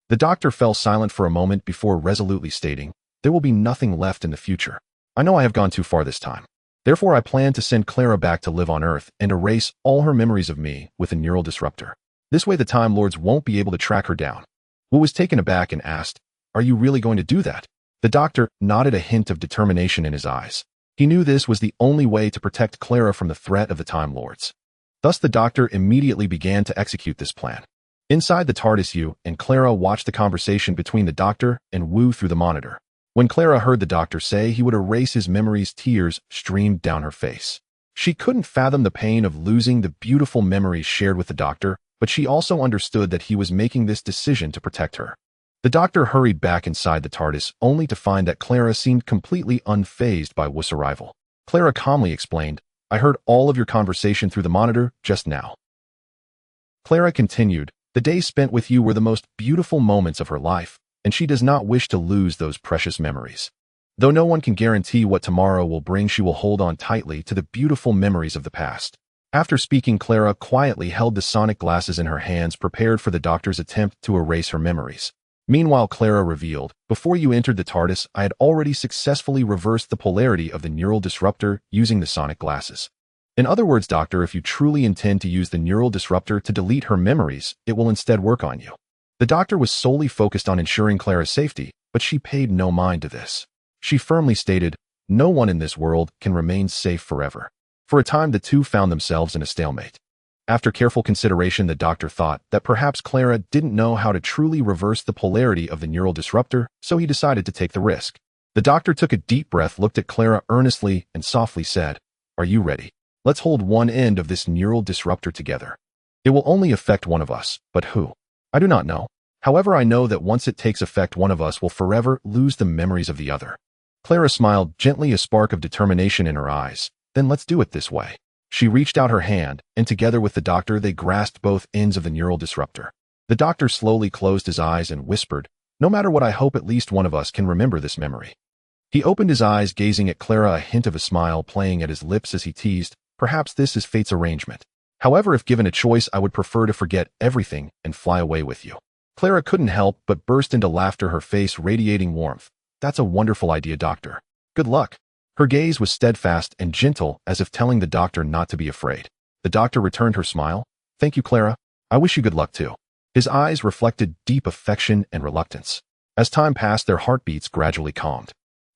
The doctor fell silent for a moment before resolutely stating, there will be nothing left in the future. I know I have gone too far this time. Therefore, I plan to send Clara back to live on Earth and erase all her memories of me with a neural disruptor. This way the Time Lords won't be able to track her down. Wu was taken aback and asked, are you really going to do that? The doctor nodded, a hint of determination in his eyes. He knew this was the only way to protect Clara from the threat of the Time Lords. Thus the doctor immediately began to execute this plan. Inside the TARDIS, Yu and Clara watched the conversation between the doctor and Wu through the monitor. When Clara heard the doctor say he would erase his memories, tears streamed down her face. She couldn't fathom the pain of losing the beautiful memories shared with the doctor, but she also understood that he was making this decision to protect her. The doctor hurried back inside the TARDIS, only to find that Clara seemed completely unfazed by Wu's arrival. Clara calmly explained, I heard all of your conversation through the monitor just now. Clara continued, the days spent with you were the most beautiful moments of her life, and she does not wish to lose those precious memories. Though no one can guarantee what tomorrow will bring, she will hold on tightly to the beautiful memories of the past. After speaking, Clara quietly held the sonic glasses in her hands, prepared for the doctor's attempt to erase her memories. Meanwhile, Clara revealed, before you entered the TARDIS, I had already successfully reversed the polarity of the neural disruptor using the sonic glasses. In other words, Doctor, if you truly intend to use the neural disruptor to delete her memories, it will instead work on you. The doctor was solely focused on ensuring Clara's safety, but she paid no mind to this. She firmly stated, no one in this world can remain safe forever. For a time, the two found themselves in a stalemate. After careful consideration, the doctor thought that perhaps Clara didn't know how to truly reverse the polarity of the neural disruptor, so he decided to take the risk. The doctor took a deep breath, looked at Clara earnestly, and softly said, are you ready? Let's hold one end of this neural disruptor together. It will only affect one of us, but who? I do not know. However, I know that once it takes effect, one of us will forever lose the memories of the other. Clara smiled gently, a spark of determination in her eyes. Then let's do it this way. She reached out her hand, and together with the doctor, they grasped both ends of the neural disruptor. The doctor slowly closed his eyes and whispered, no matter what, I hope at least one of us can remember this memory. He opened his eyes, gazing at Clara, a hint of a smile playing at his lips as he teased, perhaps this is fate's arrangement. However, if given a choice, I would prefer to forget everything and fly away with you. Clara couldn't help but burst into laughter, her face radiating warmth. That's a wonderful idea, Doctor. Good luck. Her gaze was steadfast and gentle, as if telling the doctor not to be afraid. The doctor returned her smile. Thank you, Clara. I wish you good luck too. His eyes reflected deep affection and reluctance. As time passed, their heartbeats gradually calmed.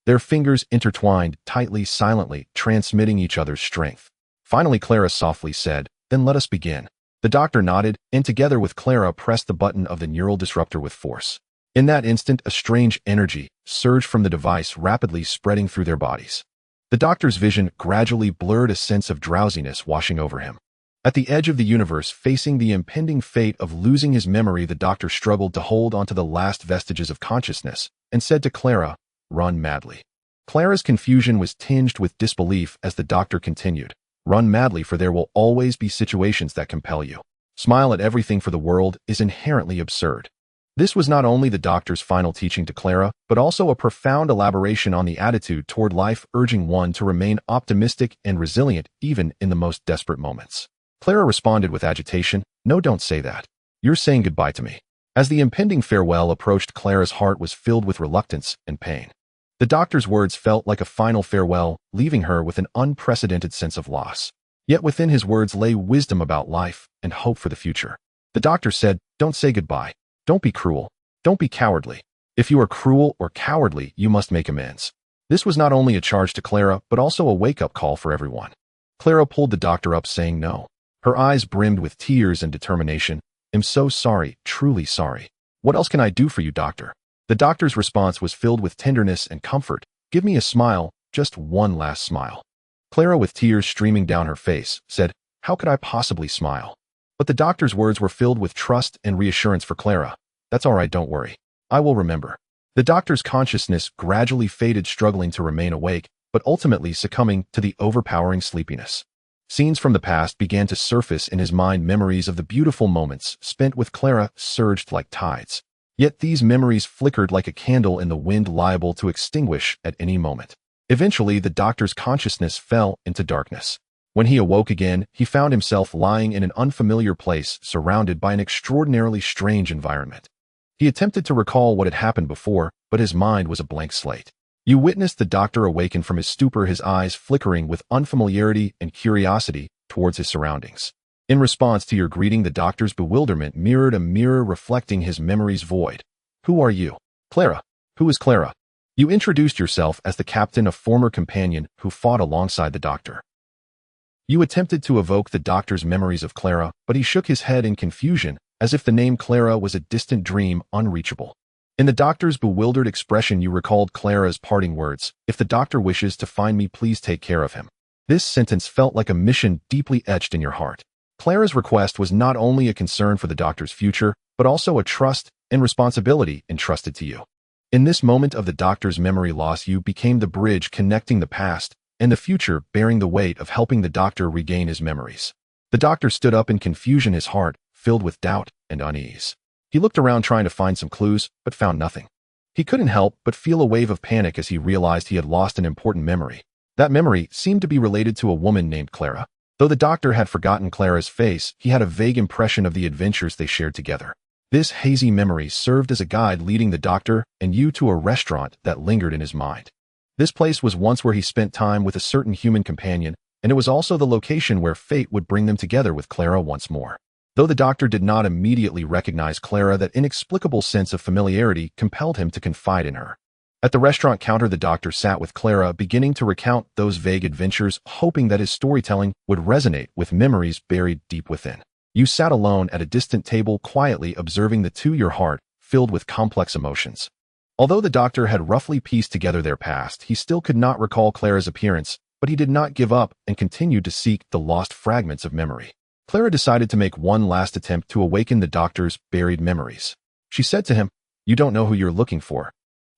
Their fingers intertwined tightly, silently, transmitting each other's strength. Finally, Clara softly said, then let us begin. The doctor nodded, and together with Clara pressed the button of the neural disruptor with force. In that instant, a strange energy surged from the device, rapidly spreading through their bodies. The doctor's vision gradually blurred, a sense of drowsiness washing over him. At the edge of the universe, facing the impending fate of losing his memory, the doctor struggled to hold onto the last vestiges of consciousness and said to Clara, run madly. Clara's confusion was tinged with disbelief as the doctor continued. Run madly, for there will always be situations that compel you. Smile at everything, for the world is inherently absurd. This was not only the doctor's final teaching to Clara, but also a profound elaboration on the attitude toward life, urging one to remain optimistic and resilient even in the most desperate moments. Clara responded with agitation, no, don't say that. You're saying goodbye to me. As the impending farewell approached, Clara's heart was filled with reluctance and pain. The doctor's words felt like a final farewell, leaving her with an unprecedented sense of loss. Yet within his words lay wisdom about life and hope for the future. The doctor said, don't say goodbye. Don't be cruel. Don't be cowardly. If you are cruel or cowardly, you must make amends. This was not only a charge to Clara, but also a wake-up call for everyone. Clara pulled the doctor up, saying no. Her eyes brimmed with tears and determination. I'm so sorry, truly sorry. What else can I do for you, doctor? The doctor's response was filled with tenderness and comfort. Give me a smile, just one last smile. Clara, with tears streaming down her face, said, how could I possibly smile? But the doctor's words were filled with trust and reassurance for Clara. That's all right, don't worry. I will remember. The doctor's consciousness gradually faded, struggling to remain awake, but ultimately succumbing to the overpowering sleepiness. Scenes from the past began to surface in his mind. Memories of the beautiful moments spent with Clara surged like tides. Yet these memories flickered like a candle in the wind, liable to extinguish at any moment. Eventually, the doctor's consciousness fell into darkness. When he awoke again, he found himself lying in an unfamiliar place, surrounded by an extraordinarily strange environment. He attempted to recall what had happened before, but his mind was a blank slate. You witnessed the doctor awaken from his stupor, his eyes flickering with unfamiliarity and curiosity towards his surroundings. In response to your greeting, the doctor's bewilderment mirrored a mirror reflecting his memory's void. Who are you? Clara. Who is Clara? You introduced yourself as the captain, a former companion who fought alongside the doctor. You attempted to evoke the doctor's memories of Clara, but he shook his head in confusion, as if the name Clara was a distant dream unreachable. In the doctor's bewildered expression, you recalled Clara's parting words, "If the doctor wishes to find me, please take care of him." This sentence felt like a mission deeply etched in your heart. Clara's request was not only a concern for the doctor's future, but also a trust and responsibility entrusted to you. In this moment of the doctor's memory loss, you became the bridge connecting the past and the future, bearing the weight of helping the doctor regain his memories. The doctor stood up in confusion, his heart filled with doubt and unease. He looked around trying to find some clues, but found nothing. He couldn't help but feel a wave of panic as he realized he had lost an important memory. That memory seemed to be related to a woman named Clara. Though the doctor had forgotten Clara's face, he had a vague impression of the adventures they shared together. This hazy memory served as a guide, leading the doctor and you to a restaurant that lingered in his mind. This place was once where he spent time with a certain human companion, and it was also the location where fate would bring them together with Clara once more. Though the doctor did not immediately recognize Clara, that inexplicable sense of familiarity compelled him to confide in her. At the restaurant counter, the doctor sat with Clara, beginning to recount those vague adventures, hoping that his storytelling would resonate with memories buried deep within. You sat alone at a distant table, quietly observing the two, your heart filled with complex emotions. Although the doctor had roughly pieced together their past, he still could not recall Clara's appearance, but he did not give up and continued to seek the lost fragments of memory. Clara decided to make one last attempt to awaken the doctor's buried memories. She said to him, "You don't know who you're looking for.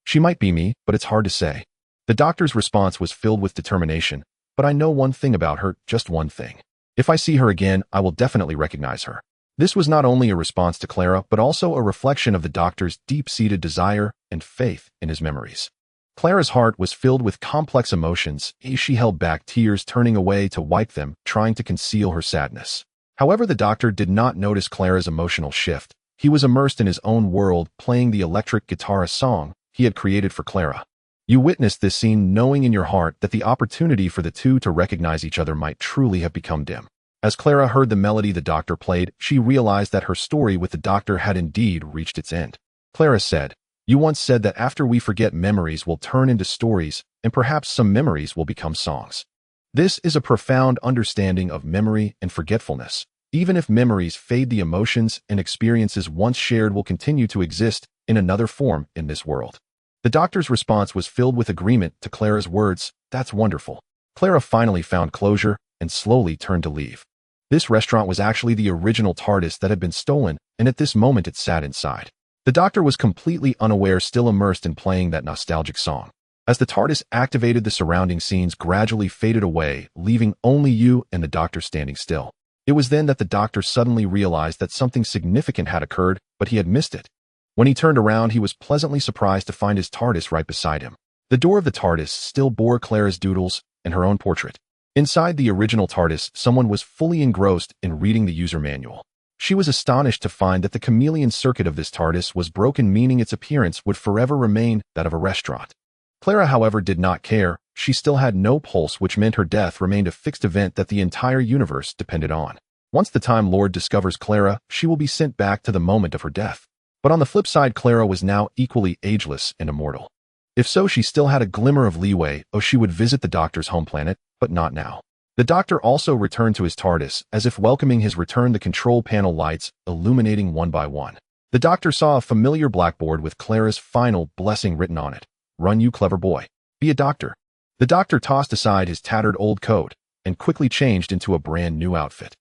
She might be me, but it's hard to say." The doctor's response was filled with determination. "But I know one thing about her, just one thing. If I see her again, I will definitely recognize her." This was not only a response to Clara, but also a reflection of the doctor's deep-seated desire and faith in his memories. Clara's heart was filled with complex emotions. She held back tears, turning away to wipe them, trying to conceal her sadness. However, the doctor did not notice Clara's emotional shift. He was immersed in his own world, playing the electric guitar, a song he had created for Clara. You witnessed this scene, knowing in your heart that the opportunity for the two to recognize each other might truly have become dim. As Clara heard the melody the doctor played, she realized that her story with the doctor had indeed reached its end. Clara said, "You once said that after we forget, memories will turn into stories, and perhaps some memories will become songs." This is a profound understanding of memory and forgetfulness. Even if memories fade, the emotions and experiences once shared will continue to exist in another form in this world. The doctor's response was filled with agreement to Clara's words. "That's wonderful." Clara finally found closure and slowly turned to leave. This restaurant was actually the original TARDIS that had been stolen, and at this moment it sat inside. The doctor was completely unaware, still immersed in playing that nostalgic song. As the TARDIS activated, the surrounding scenes gradually faded away, leaving only you and the doctor standing still. It was then that the doctor suddenly realized that something significant had occurred, but he had missed it. When he turned around, he was pleasantly surprised to find his TARDIS right beside him. The door of the TARDIS still bore Clara's doodles and her own portrait. Inside the original TARDIS, someone was fully engrossed in reading the user manual. She was astonished to find that the chameleon circuit of this TARDIS was broken, meaning its appearance would forever remain that of a restaurant. Clara, however, did not care. She still had no pulse, which meant her death remained a fixed event that the entire universe depended on. Once the Time Lord discovers Clara, she will be sent back to the moment of her death. But on the flip side, Clara was now equally ageless and immortal. If so, she still had a glimmer of leeway. She would visit the doctor's home planet, but not now. The doctor also returned to his TARDIS, as if welcoming his return, the control panel lights illuminating one by one. The doctor saw a familiar blackboard with Clara's final blessing written on it. "Run, you clever boy. Be a doctor." The doctor tossed aside his tattered old coat and quickly changed into a brand new outfit.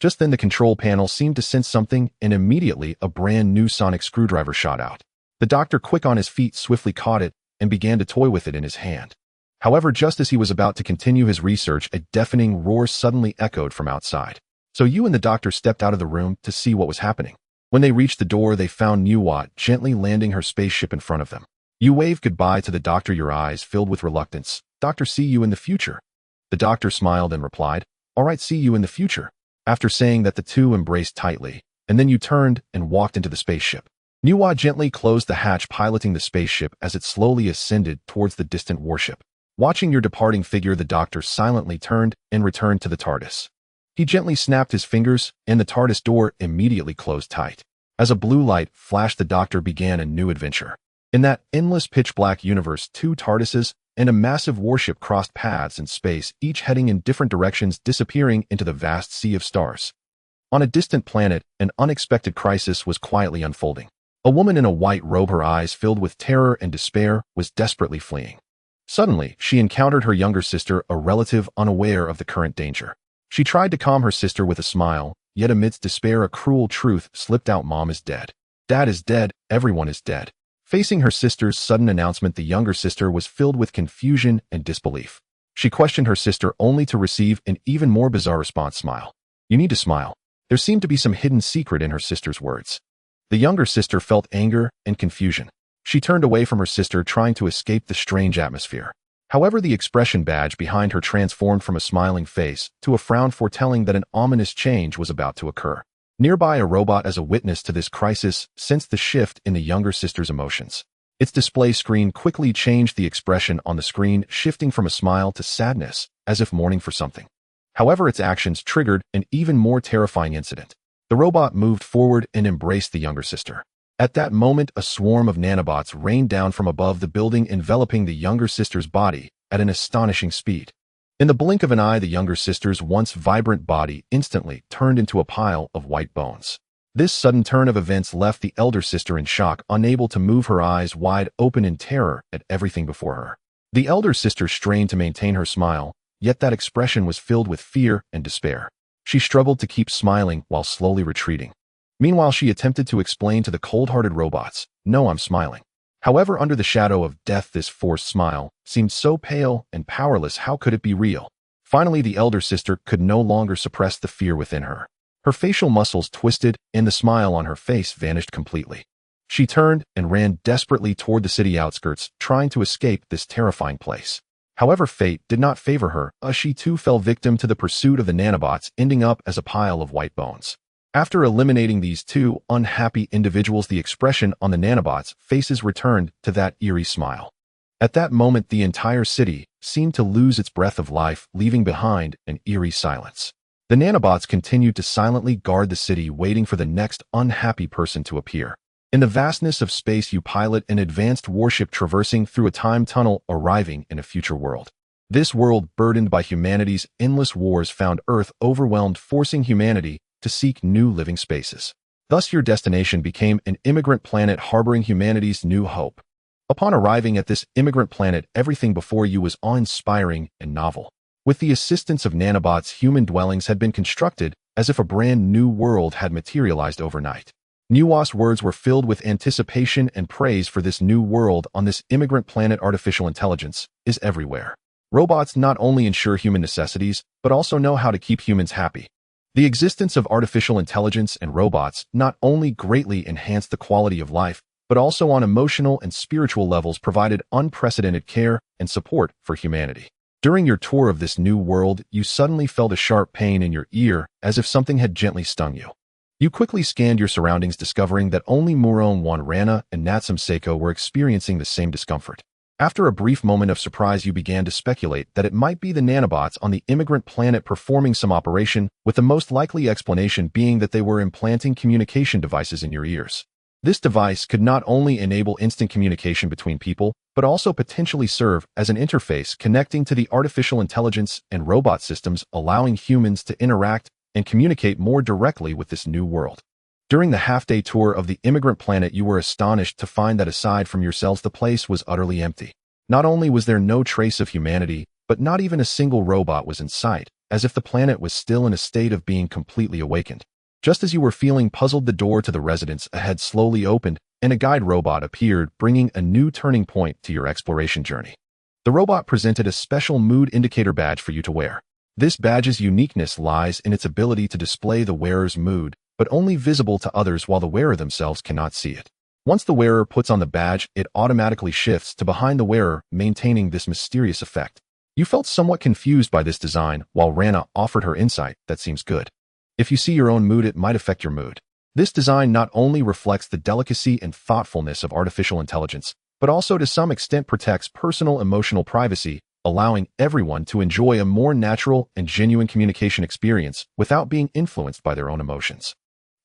Just then the control panel seemed to sense something, and immediately a brand new sonic screwdriver shot out. The doctor, quick on his feet, swiftly caught it and began to toy with it in his hand. However, just as he was about to continue his research, a deafening roar suddenly echoed from outside. So you and the doctor stepped out of the room to see what was happening. When they reached the door, they found Nuwa gently landing her spaceship in front of them. You waved goodbye to the doctor, your eyes filled with reluctance. Doctor, see you in the future. The doctor smiled and replied, all right, see you in the future. After saying that, the two embraced tightly, and then you turned and walked into the spaceship. Nuwa gently closed the hatch, piloting the spaceship as it slowly ascended towards the distant warship. Watching your departing figure, the doctor silently turned and returned to the TARDIS. He gently snapped his fingers, and the TARDIS door immediately closed tight. As a blue light flashed, the doctor began a new adventure. In that endless pitch-black universe, two TARDISes and a massive warship crossed paths in space, each heading in different directions, disappearing into the vast sea of stars. On a distant planet, an unexpected crisis was quietly unfolding. A woman in a white robe, her eyes filled with terror and despair, was desperately fleeing. Suddenly, she encountered her younger sister, a relative unaware of the current danger. She tried to calm her sister with a smile, yet amidst despair a cruel truth slipped out: Mom is dead. Dad is dead. Everyone is dead. Facing her sister's sudden announcement, the younger sister was filled with confusion and disbelief. She questioned her sister only to receive an even more bizarre response: smile. You need to smile. There seemed to be some hidden secret in her sister's words. The younger sister felt anger and confusion. She turned away from her sister, trying to escape the strange atmosphere. However, the expression badge behind her transformed from a smiling face to a frown, foretelling that an ominous change was about to occur. Nearby, a robot, as a witness to this crisis, sensed the shift in the younger sister's emotions. Its display screen quickly changed the expression on the screen, shifting from a smile to sadness, as if mourning for something. However, its actions triggered an even more terrifying incident. The robot moved forward and embraced the younger sister. At that moment, a swarm of nanobots rained down from above the building, enveloping the younger sister's body at an astonishing speed. In the blink of an eye, the younger sister's once vibrant body instantly turned into a pile of white bones. This sudden turn of events left the elder sister in shock, unable to move, her eyes wide open in terror at everything before her. The elder sister strained to maintain her smile, yet that expression was filled with fear and despair. She struggled to keep smiling while slowly retreating. Meanwhile, she attempted to explain to the cold-hearted robots, "No, I'm smiling." However, under the shadow of death, this forced smile seemed so pale and powerless. How could it be real? Finally, the elder sister could no longer suppress the fear within her. Her facial muscles twisted, and the smile on her face vanished completely. She turned and ran desperately toward the city outskirts, trying to escape this terrifying place. However, fate did not favor her, as she too fell victim to the pursuit of the nanobots, ending up as a pile of white bones. After eliminating these two unhappy individuals, the expression on the nanobots' faces returned to that eerie smile. At that moment, the entire city seemed to lose its breath of life, leaving behind an eerie silence. The nanobots continued to silently guard the city, waiting for the next unhappy person to appear. In the vastness of space, you pilot an advanced warship traversing through a time tunnel, arriving in a future world. This world, burdened by humanity's endless wars, found Earth overwhelmed, forcing humanity to seek new living spaces. Thus, your destination became an immigrant planet harboring humanity's new hope. Upon arriving at this immigrant planet, everything before you was awe-inspiring and novel. With the assistance of nanobots, human dwellings had been constructed as if a brand new world had materialized overnight. Nuwa's words were filled with anticipation and praise for this new world on this immigrant planet. Artificial intelligence is everywhere. Robots not only ensure human necessities, but also know how to keep humans happy. The existence of artificial intelligence and robots not only greatly enhanced the quality of life, but also on emotional and spiritual levels provided unprecedented care and support for humanity. During your tour of this new world, you suddenly felt a sharp pain in your ear, as if something had gently stung you. You quickly scanned your surroundings, discovering that only Muron Wanrana and Natsum Heruko were experiencing the same discomfort. After a brief moment of surprise, you began to speculate that it might be the nanobots on the immigrant planet performing some operation, with the most likely explanation being that they were implanting communication devices in your ears. This device could not only enable instant communication between people, but also potentially serve as an interface connecting to the artificial intelligence and robot systems, allowing humans to interact and communicate more directly with this new world. During the half-day tour of the immigrant planet, you were astonished to find that aside from yourselves, the place was utterly empty. Not only was there no trace of humanity, but not even a single robot was in sight, as if the planet was still in a state of being completely awakened. Just as you were feeling puzzled, the door to the residence ahead slowly opened, and a guide robot appeared, bringing a new turning point to your exploration journey. The robot presented a special mood indicator badge for you to wear. This badge's uniqueness lies in its ability to display the wearer's mood, but only visible to others while the wearer themselves cannot see it. Once the wearer puts on the badge, it automatically shifts to behind the wearer, maintaining this mysterious effect. You felt somewhat confused by this design, while Rana offered her insight. That seems good. If you see your own mood, it might affect your mood. This design not only reflects the delicacy and thoughtfulness of artificial intelligence, but also to some extent protects personal emotional privacy, allowing everyone to enjoy a more natural and genuine communication experience without being influenced by their own emotions.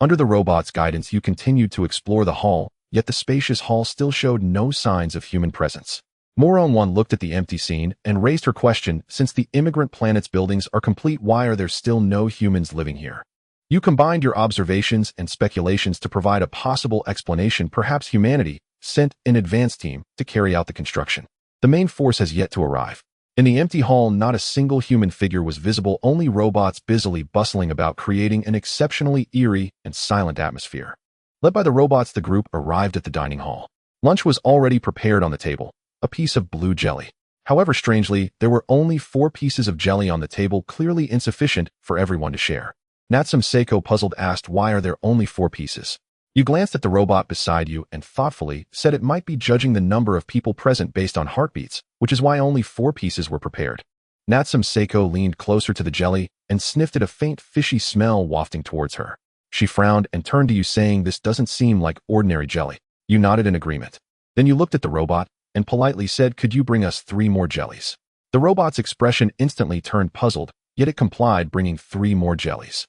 Under the robot's guidance, you continued to explore the hall, yet the spacious hall still showed no signs of human presence. Moron 1 looked at the empty scene and raised her question, since the immigrant planet's buildings are complete, why are there still no humans living here? You combined your observations and speculations to provide a possible explanation. Perhaps humanity sent an advanced team to carry out the construction. The main force has yet to arrive. In the empty hall, not a single human figure was visible, only robots busily bustling about, creating an exceptionally eerie and silent atmosphere. Led by the robots, the group arrived at the dining hall. Lunch was already prepared on the table, a piece of blue jelly. However, strangely, there were only 4 pieces of jelly on the table, clearly insufficient for everyone to share. Natsum Heruko, puzzled, asked, why are there only 4 pieces? You glanced at the robot beside you and thoughtfully said it might be judging the number of people present based on heartbeats, which is why only 4 pieces were prepared. Natsum Heruko leaned closer to the jelly and sniffed at a faint fishy smell wafting towards her. She frowned and turned to you, saying, this doesn't seem like ordinary jelly. You nodded in agreement. Then you looked at the robot and politely said, could you bring us 3 more jellies? The robot's expression instantly turned puzzled, yet it complied, bringing 3 more jellies.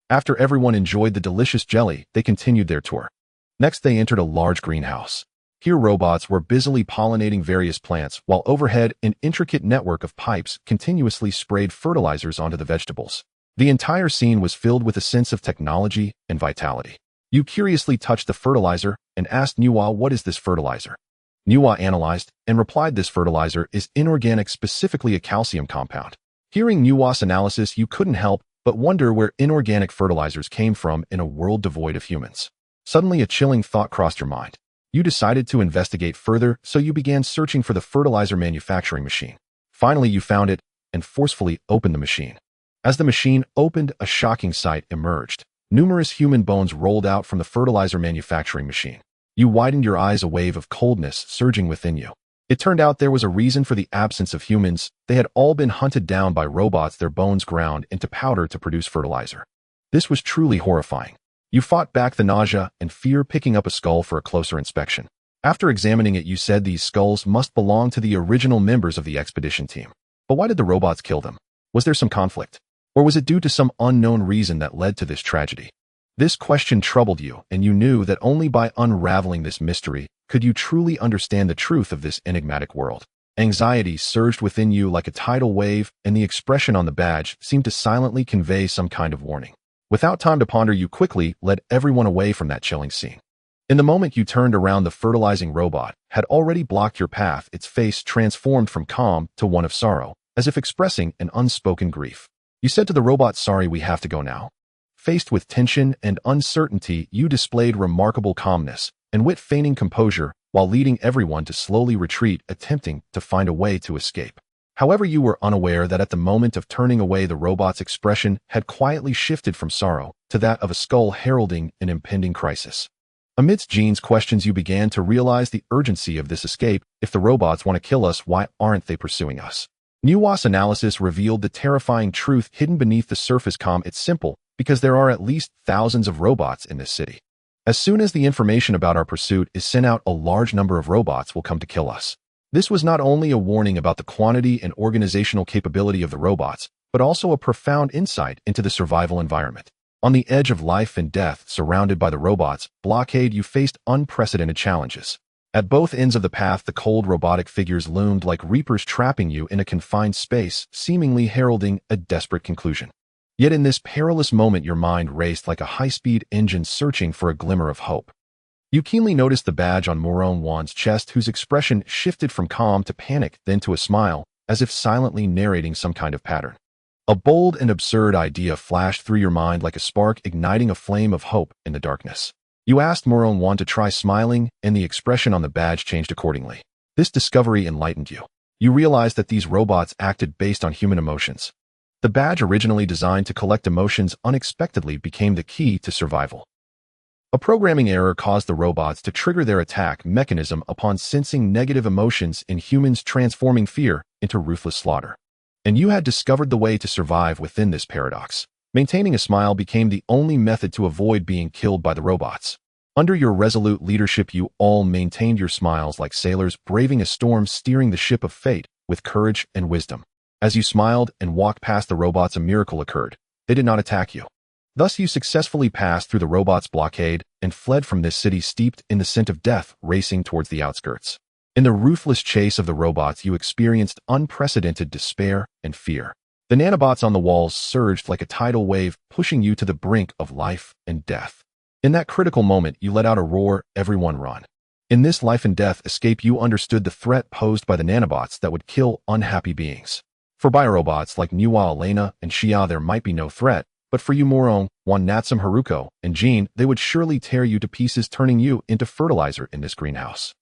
After everyone enjoyed the delicious jelly, they continued their tour. Next, they entered a large greenhouse. Here, robots were busily pollinating various plants, while overhead an intricate network of pipes continuously sprayed fertilizers onto the vegetables. The entire scene was filled with a sense of technology and vitality. You curiously touched the fertilizer and asked Nuwa, what is this fertilizer? Nuwa analyzed and replied, this fertilizer is inorganic, specifically a calcium compound. Hearing Nuwa's analysis, you couldn't help but wonder where inorganic fertilizers came from in a world devoid of humans. Suddenly, a chilling thought crossed your mind. You decided to investigate further, so you began searching for the fertilizer manufacturing machine. Finally, you found it and forcefully opened the machine. As the machine opened, a shocking sight emerged. Numerous human bones rolled out from the fertilizer manufacturing machine. You widened your eyes, a wave of coldness surging within you. It turned out there was a reason for the absence of humans. They had all been hunted down by robots, their bones ground into powder to produce fertilizer. This was truly horrifying. You fought back the nausea and fear, picking up a skull for a closer inspection. After examining it, you said these skulls must belong to the original members of the expedition team. But why did the robots kill them? Was there some conflict? Or was it due to some unknown reason that led to this tragedy? This question troubled you, and you knew that only by unraveling this mystery could you truly understand the truth of this enigmatic world. Anxiety surged within you like a tidal wave, and the expression on the badge seemed to silently convey some kind of warning. Without time to ponder, you quickly led everyone away from that chilling scene. In the moment you turned around, the fertilizing robot had already blocked your path, its face transformed from calm to one of sorrow, as if expressing an unspoken grief. You said to the robot, sorry, we have to go now. Faced with tension and uncertainty, you displayed remarkable calmness and wit, feigning composure while leading everyone to slowly retreat, attempting to find a way to escape. However, you were unaware that at the moment of turning away, the robot's expression had quietly shifted from sorrow to that of a skull heralding an impending crisis. Amidst Jean's questions, you began to realize the urgency of this escape. If the robots want to kill us, why aren't they pursuing us? Nuwa's analysis revealed the terrifying truth hidden beneath the surface. It's simple, because there are at least thousands of robots in this city. As soon as the information about our pursuit is sent out, a large number of robots will come to kill us. This was not only a warning about the quantity and organizational capability of the robots, but also a profound insight into the survival environment. On the edge of life and death, surrounded by the robots' blockade, you faced unprecedented challenges. At both ends of the path, the cold robotic figures loomed like reapers, trapping you in a confined space, seemingly heralding a desperate conclusion. Yet in this perilous moment, your mind raced like a high-speed engine searching for a glimmer of hope. You keenly noticed the badge on Moron Wan's chest, whose expression shifted from calm to panic, then to a smile, as if silently narrating some kind of pattern. A bold and absurd idea flashed through your mind like a spark igniting a flame of hope in the darkness. You asked Moron to try smiling, and the expression on the badge changed accordingly. This discovery enlightened you. You realized that these robots acted based on human emotions. The badge, originally designed to collect emotions, unexpectedly became the key to survival. A programming error caused the robots to trigger their attack mechanism upon sensing negative emotions in humans, transforming fear into ruthless slaughter. And you had discovered the way to survive within this paradox. Maintaining a smile became the only method to avoid being killed by the robots. Under your resolute leadership, you all maintained your smiles like sailors braving a storm, steering the ship of fate with courage and wisdom. As you smiled and walked past the robots, a miracle occurred. They did not attack you. Thus, you successfully passed through the robots' blockade and fled from this city steeped in the scent of death, racing towards the outskirts. In the ruthless chase of the robots, you experienced unprecedented despair and fear. The nanobots on the walls surged like a tidal wave, pushing you to the brink of life and death. In that critical moment, you let out a roar, "Everyone run." In this life and death escape, you understood the threat posed by the nanobots that would kill unhappy beings. For biorobots like Nuwa, Elena, and Xia, there might be no threat, but for you, Moron, Natsum Heruko, and Jean, they would surely tear you to pieces, turning you into fertilizer in this greenhouse.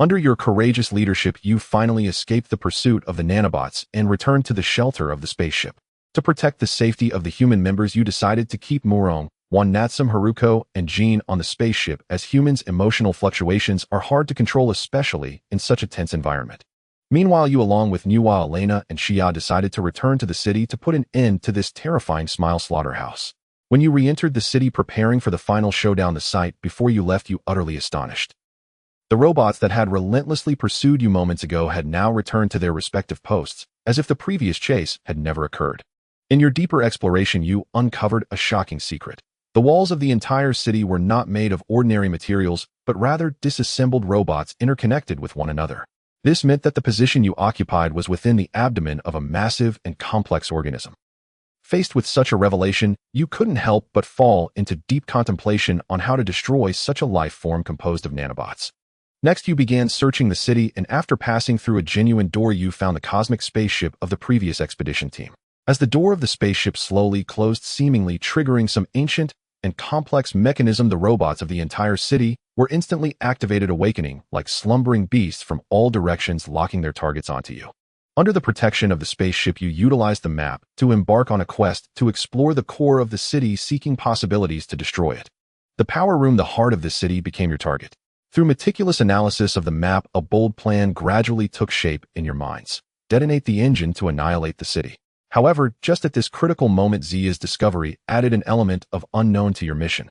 Under your courageous leadership, you finally escaped the pursuit of the nanobots and returned to the shelter of the spaceship. To protect the safety of the human members, you decided to keep Moron, Natsum Heruko, and Jean on the spaceship, as humans' emotional fluctuations are hard to control, especially in such a tense environment. Meanwhile, you, along with Nuwa, Elena, and Xia, decided to return to the city to put an end to this terrifying smile slaughterhouse. When you re-entered the city preparing for the final showdown, the sight before you left you utterly astonished. The robots that had relentlessly pursued you moments ago had now returned to their respective posts, as if the previous chase had never occurred. In your deeper exploration, you uncovered a shocking secret. The walls of the entire city were not made of ordinary materials, but rather disassembled robots interconnected with one another. This meant that the position you occupied was within the abdomen of a massive and complex organism. Faced with such a revelation, you couldn't help but fall into deep contemplation on how to destroy such a life form composed of nanobots. Next, you began searching the city, and after passing through a genuine door, you found the cosmic spaceship of the previous expedition team. As the door of the spaceship slowly closed, seemingly triggering some ancient and complex mechanism, the robots of the entire city were instantly activated, awakening like slumbering beasts from all directions, locking their targets onto you. Under the protection of the spaceship, you utilized the map to embark on a quest to explore the core of the city, seeking possibilities to destroy it. The power room, the heart of the city, became your target. Through meticulous analysis of the map, a bold plan gradually took shape in your minds. Detonate the engine to annihilate the city. However, just at this critical moment, Zia's discovery added an element of unknown to your mission.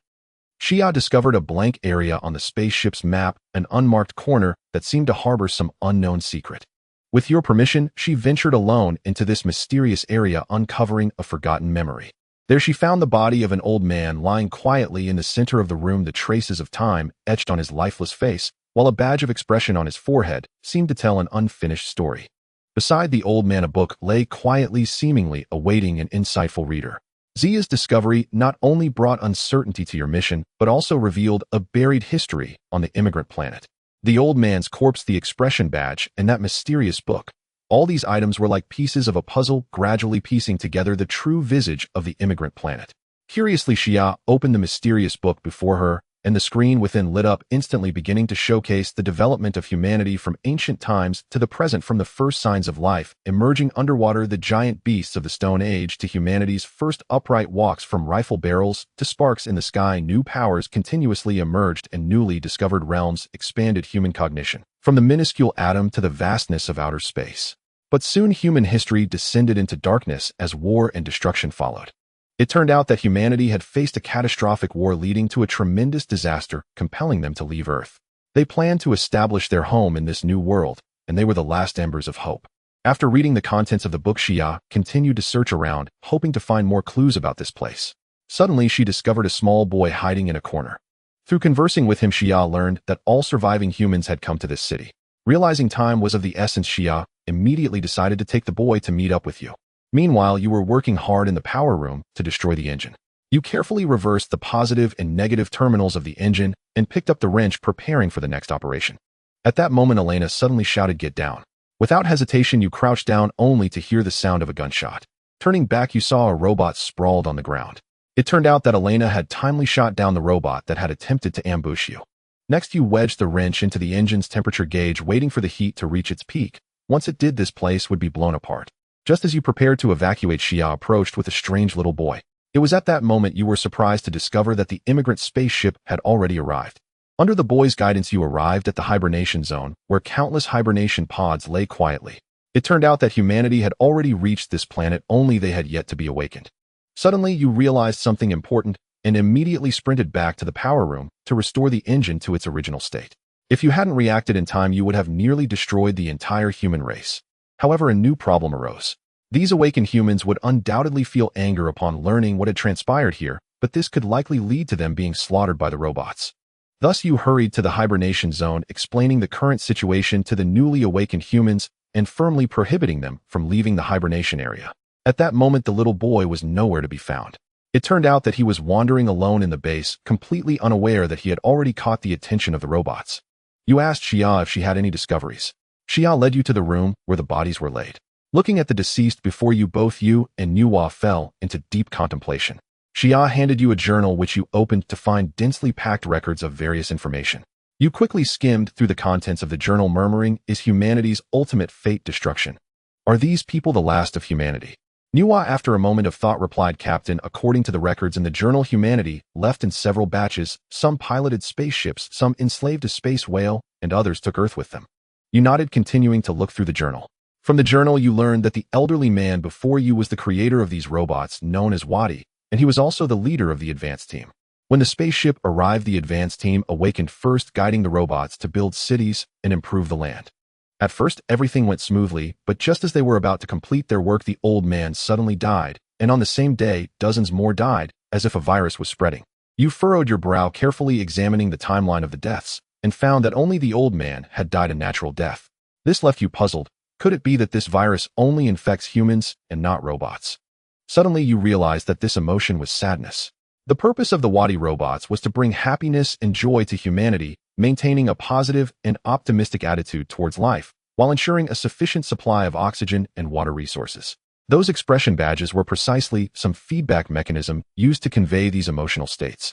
Xia discovered a blank area on the spaceship's map, an unmarked corner that seemed to harbor some unknown secret. With your permission, she ventured alone into this mysterious area, uncovering a forgotten memory. There she found the body of an old man lying quietly in the center of the room, the traces of time etched on his lifeless face, while a badge of expression on his forehead seemed to tell an unfinished story. Beside the old man, a book lay quietly, seemingly awaiting an insightful reader. Zia's discovery not only brought uncertainty to your mission, but also revealed a buried history on the immigrant planet. The old man's corpse, the expression badge, and that mysterious book. All these items were like pieces of a puzzle, gradually piecing together the true visage of the immigrant planet. Curiously, Xia opened the mysterious book before her, and the screen within lit up, instantly beginning to showcase the development of humanity from ancient times to the present, from the first signs of life emerging underwater, the giant beasts of the Stone Age, to humanity's first upright walks, from rifle barrels to sparks in the sky. New powers continuously emerged, and newly discovered realms expanded human cognition, from the minuscule atom to the vastness of outer space. But soon human history descended into darkness as war and destruction followed. It turned out that humanity had faced a catastrophic war leading to a tremendous disaster, compelling them to leave Earth. They planned to establish their home in this new world, and they were the last embers of hope. After reading the contents of the book, Xia continued to search around, hoping to find more clues about this place. Suddenly, she discovered a small boy hiding in a corner. Through conversing with him, Xia learned that all surviving humans had come to this city. Realizing time was of the essence, Xia immediately decided to take the boy to meet up with you. Meanwhile, you were working hard in the power room to destroy the engine. You carefully reversed the positive and negative terminals of the engine and picked up the wrench, preparing for the next operation. At that moment, Elena suddenly shouted, "Get down." Without hesitation, you crouched down, only to hear the sound of a gunshot. Turning back, you saw a robot sprawled on the ground. It turned out that Elena had timely shot down the robot that had attempted to ambush you. Next, you wedged the wrench into the engine's temperature gauge, waiting for the heat to reach its peak. Once it did, this place would be blown apart. Just as you prepared to evacuate, Xia approached with a strange little boy. It was at that moment you were surprised to discover that the immigrant spaceship had already arrived. Under the boy's guidance, you arrived at the hibernation zone, where countless hibernation pods lay quietly. It turned out that humanity had already reached this planet, only they had yet to be awakened. Suddenly, you realized something important and immediately sprinted back to the power room to restore the engine to its original state. If you hadn't reacted in time, you would have nearly destroyed the entire human race. However, a new problem arose. These awakened humans would undoubtedly feel anger upon learning what had transpired here, but this could likely lead to them being slaughtered by the robots. Thus, you hurried to the hibernation zone, explaining the current situation to the newly awakened humans and firmly prohibiting them from leaving the hibernation area. At that moment, the little boy was nowhere to be found. It turned out that he was wandering alone in the base, completely unaware that he had already caught the attention of the robots. You asked Xia if she had any discoveries. Xia led you to the room where the bodies were laid. Looking at the deceased before you, both you and Nuwa fell into deep contemplation. Xia handed you a journal, which you opened to find densely packed records of various information. You quickly skimmed through the contents of the journal, murmuring, "Is humanity's ultimate fate destruction? Are these people the last of humanity?" Nuwa, after a moment of thought, replied, "Captain, according to the records in the journal, humanity left in several batches. Some piloted spaceships, some enslaved a space whale, and others took Earth with them." You nodded, continuing to look through the journal. From the journal, you learned that the elderly man before you was the creator of these robots, known as Wadi, and he was also the leader of the advanced team. When the spaceship arrived, the advanced team awakened first, guiding the robots to build cities and improve the land. At first, everything went smoothly, but just as they were about to complete their work, the old man suddenly died, and on the same day, dozens more died, as if a virus was spreading. You furrowed your brow, carefully examining the timeline of the deaths, and found that only the old man had died a natural death. This left you puzzled. Could it be that this virus only infects humans and not robots? Suddenly, you realized that this emotion was sadness. The purpose of the Wadi robots was to bring happiness and joy to humanity, maintaining a positive and optimistic attitude towards life, while ensuring a sufficient supply of oxygen and water resources. Those expression badges were precisely some feedback mechanism used to convey these emotional states.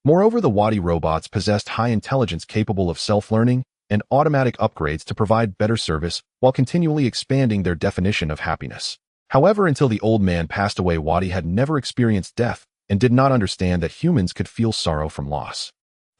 Moreover, the Wadi robots possessed high intelligence capable of self-learning and automatic upgrades to provide better service while continually expanding their definition of happiness. However, until the old man passed away, Wadi had never experienced death and did not understand that humans could feel sorrow from loss.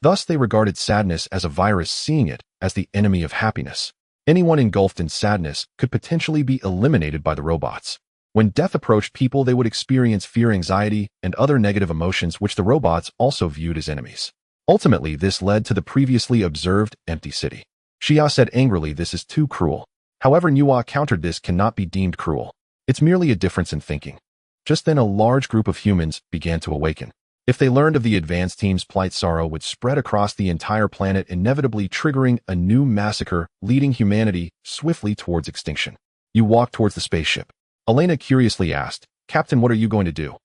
Thus, they regarded sadness as a virus, seeing it as the enemy of happiness. Anyone engulfed in sadness could potentially be eliminated by the robots. When death approached people, they would experience fear, anxiety, and other negative emotions, which the robots also viewed as enemies. Ultimately, this led to the previously observed empty city. Xia said angrily, "This is too cruel." However, Nuwa countered, "This cannot be deemed cruel. It's merely a difference in thinking." Just then, a large group of humans began to awaken. If they learned of the advanced team's plight, sorrow would spread across the entire planet, inevitably triggering a new massacre, leading humanity swiftly towards extinction. You walked towards the spaceship. Elena curiously asked, "Captain, what are you going to do?"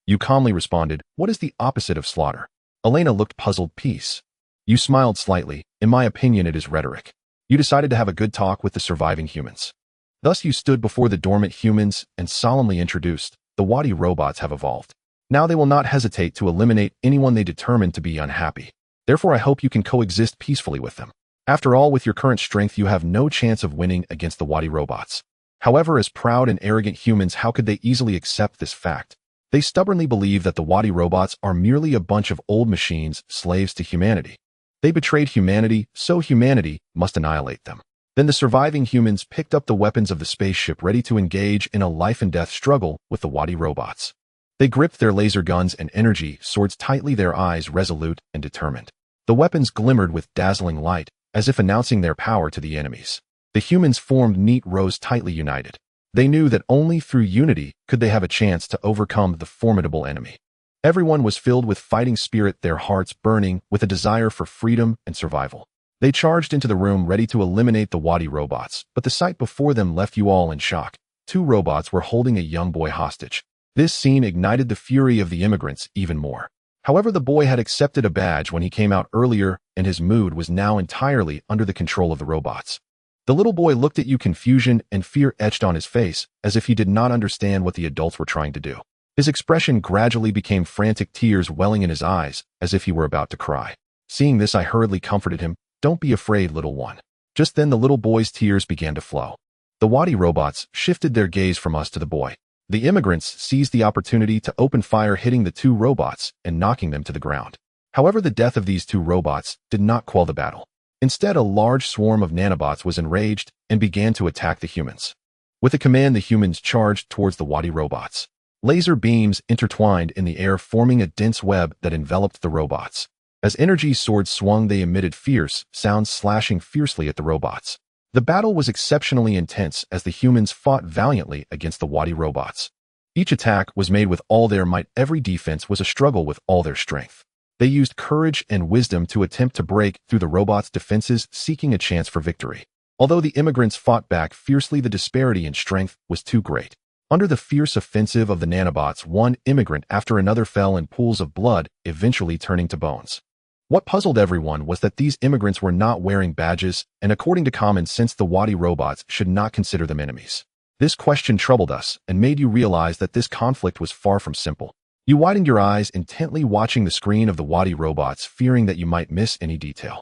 You calmly responded, "What is the opposite of slaughter?" Elena looked puzzled. "Peace." You smiled slightly. "In my opinion, it is rhetoric." You decided to have a good talk with the surviving humans. Thus, you stood before the dormant humans and solemnly introduced, "The Wadi robots have evolved. Now they will not hesitate to eliminate anyone they determine to be unhappy. Therefore, I hope you can coexist peacefully with them. After all, with your current strength, you have no chance of winning against the Wadi robots." However, as proud and arrogant humans, how could they easily accept this fact? They stubbornly believe that the Wadi robots are merely a bunch of old machines, slaves to humanity. They betrayed humanity, so humanity must annihilate them. Then the surviving humans picked up the weapons of the spaceship, ready to engage in a life-and-death struggle with the Wadi robots. They gripped their laser guns and energy swords tightly, their eyes resolute and determined. The weapons glimmered with dazzling light, as if announcing their power to the enemies. The humans formed neat rows, tightly united. They knew that only through unity could they have a chance to overcome the formidable enemy. Everyone was filled with fighting spirit, their hearts burning with a desire for freedom and survival. They charged into the room, ready to eliminate the Wadi robots, but the sight before them left you all in shock. Two robots were holding a young boy hostage. This scene ignited the fury of the immigrants even more. However, the boy had accepted a badge when he came out earlier, and his mood was now entirely under the control of the robots. The little boy looked at you, confusion and fear etched on his face, as if he did not understand what the adults were trying to do. His expression gradually became frantic, tears welling in his eyes, as if he were about to cry. Seeing this, I hurriedly comforted him. "Don't be afraid, little one." Just then the little boy's tears began to flow. The Wadi robots shifted their gaze from us to the boy. The immigrants seized the opportunity to open fire, hitting the two robots and knocking them to the ground. However, the death of these two robots did not quell the battle. Instead, a large swarm of nanobots was enraged and began to attack the humans. With a command, the humans charged towards the Wadi robots. Laser beams intertwined in the air, forming a dense web that enveloped the robots. As energy swords swung, they emitted fierce sounds, slashing fiercely at the robots. The battle was exceptionally intense as the humans fought valiantly against the Wadi robots. Each attack was made with all their might. Every defense was a struggle with all their strength. They used courage and wisdom to attempt to break through the robots' defenses, seeking a chance for victory. Although the immigrants fought back fiercely, the disparity in strength was too great. Under the fierce offensive of the nanobots, one immigrant after another fell in pools of blood, eventually turning to bones. What puzzled everyone was that these immigrants were not wearing badges, and according to common sense, the Wadi robots should not consider them enemies. This question troubled us and made you realize that this conflict was far from simple. You widened your eyes, intently watching the screen of the Wadi robots, fearing that you might miss any detail.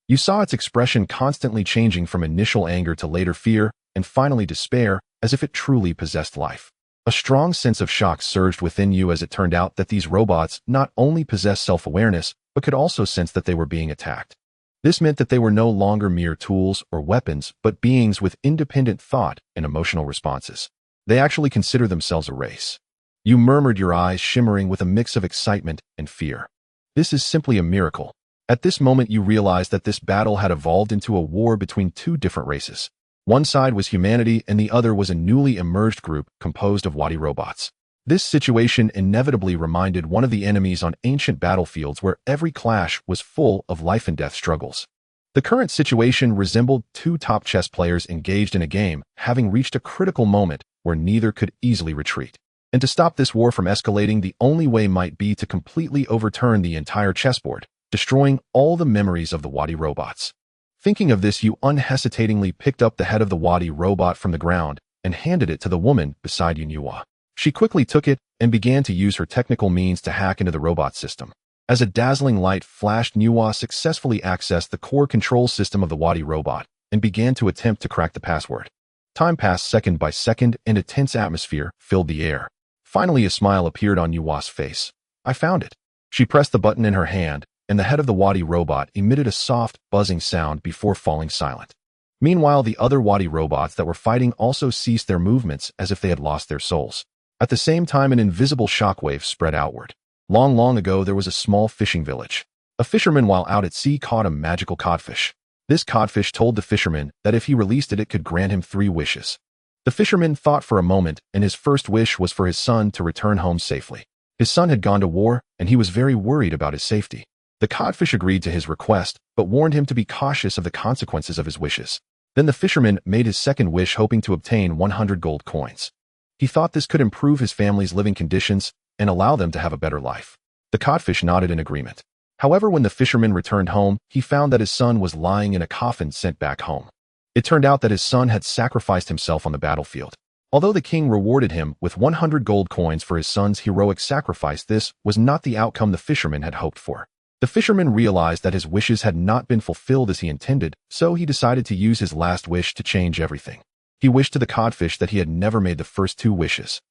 You saw its expression constantly changing from initial anger to later fear, and finally despair, as if it truly possessed life. A strong sense of shock surged within you as it turned out that these robots not only possessed self-awareness, but could also sense that they were being attacked. This meant that they were no longer mere tools or weapons, but beings with independent thought and emotional responses. They actually consider themselves a race. You murmured, your eyes shimmering with a mix of excitement and fear. This is simply a miracle. At this moment, you realized that this battle had evolved into a war between two different races. One side was humanity and the other was a newly emerged group composed of Wadi robots. This situation inevitably reminded one of the enemies on ancient battlefields where every clash was full of life and death struggles. The current situation resembled two top chess players engaged in a game, having reached a critical moment where neither could easily retreat. And to stop this war from escalating, the only way might be to completely overturn the entire chessboard, destroying all the memories of the Wadi robots. Thinking of this, you unhesitatingly picked up the head of the Wadi robot from the ground and handed it to the woman beside you, Nuwa. She quickly took it and began to use her technical means to hack into the robot system. As a dazzling light flashed, Nuwa successfully accessed the core control system of the Wadi robot and began to attempt to crack the password. Time passed second by second and a tense atmosphere filled the air. Finally, a smile appeared on Nuwa's face. "I found it." She pressed the button in her hand, and the head of the Wadi robot emitted a soft, buzzing sound before falling silent. Meanwhile, the other Wadi robots that were fighting also ceased their movements as if they had lost their souls. At the same time, an invisible shockwave spread outward. Long, long ago, there was a small fishing village. A fisherman, while out at sea, caught a magical codfish. This codfish told the fisherman that if he released it, it could grant him 3 wishes. The fisherman thought for a moment, and his first wish was for his son to return home safely. His son had gone to war, and he was very worried about his safety. The codfish agreed to his request, but warned him to be cautious of the consequences of his wishes. Then the fisherman made his second wish, hoping to obtain 100 gold coins. He thought this could improve his family's living conditions and allow them to have a better life. The codfish nodded in agreement. However, when the fisherman returned home, he found that his son was lying in a coffin sent back home. It turned out that his son had sacrificed himself on the battlefield. Although the king rewarded him with 100 gold coins for his son's heroic sacrifice, this was not the outcome the fisherman had hoped for. The fisherman realized that his wishes had not been fulfilled as he intended, so he decided to use his last wish to change everything. He wished to the codfish that he had never made the first 2 wishes.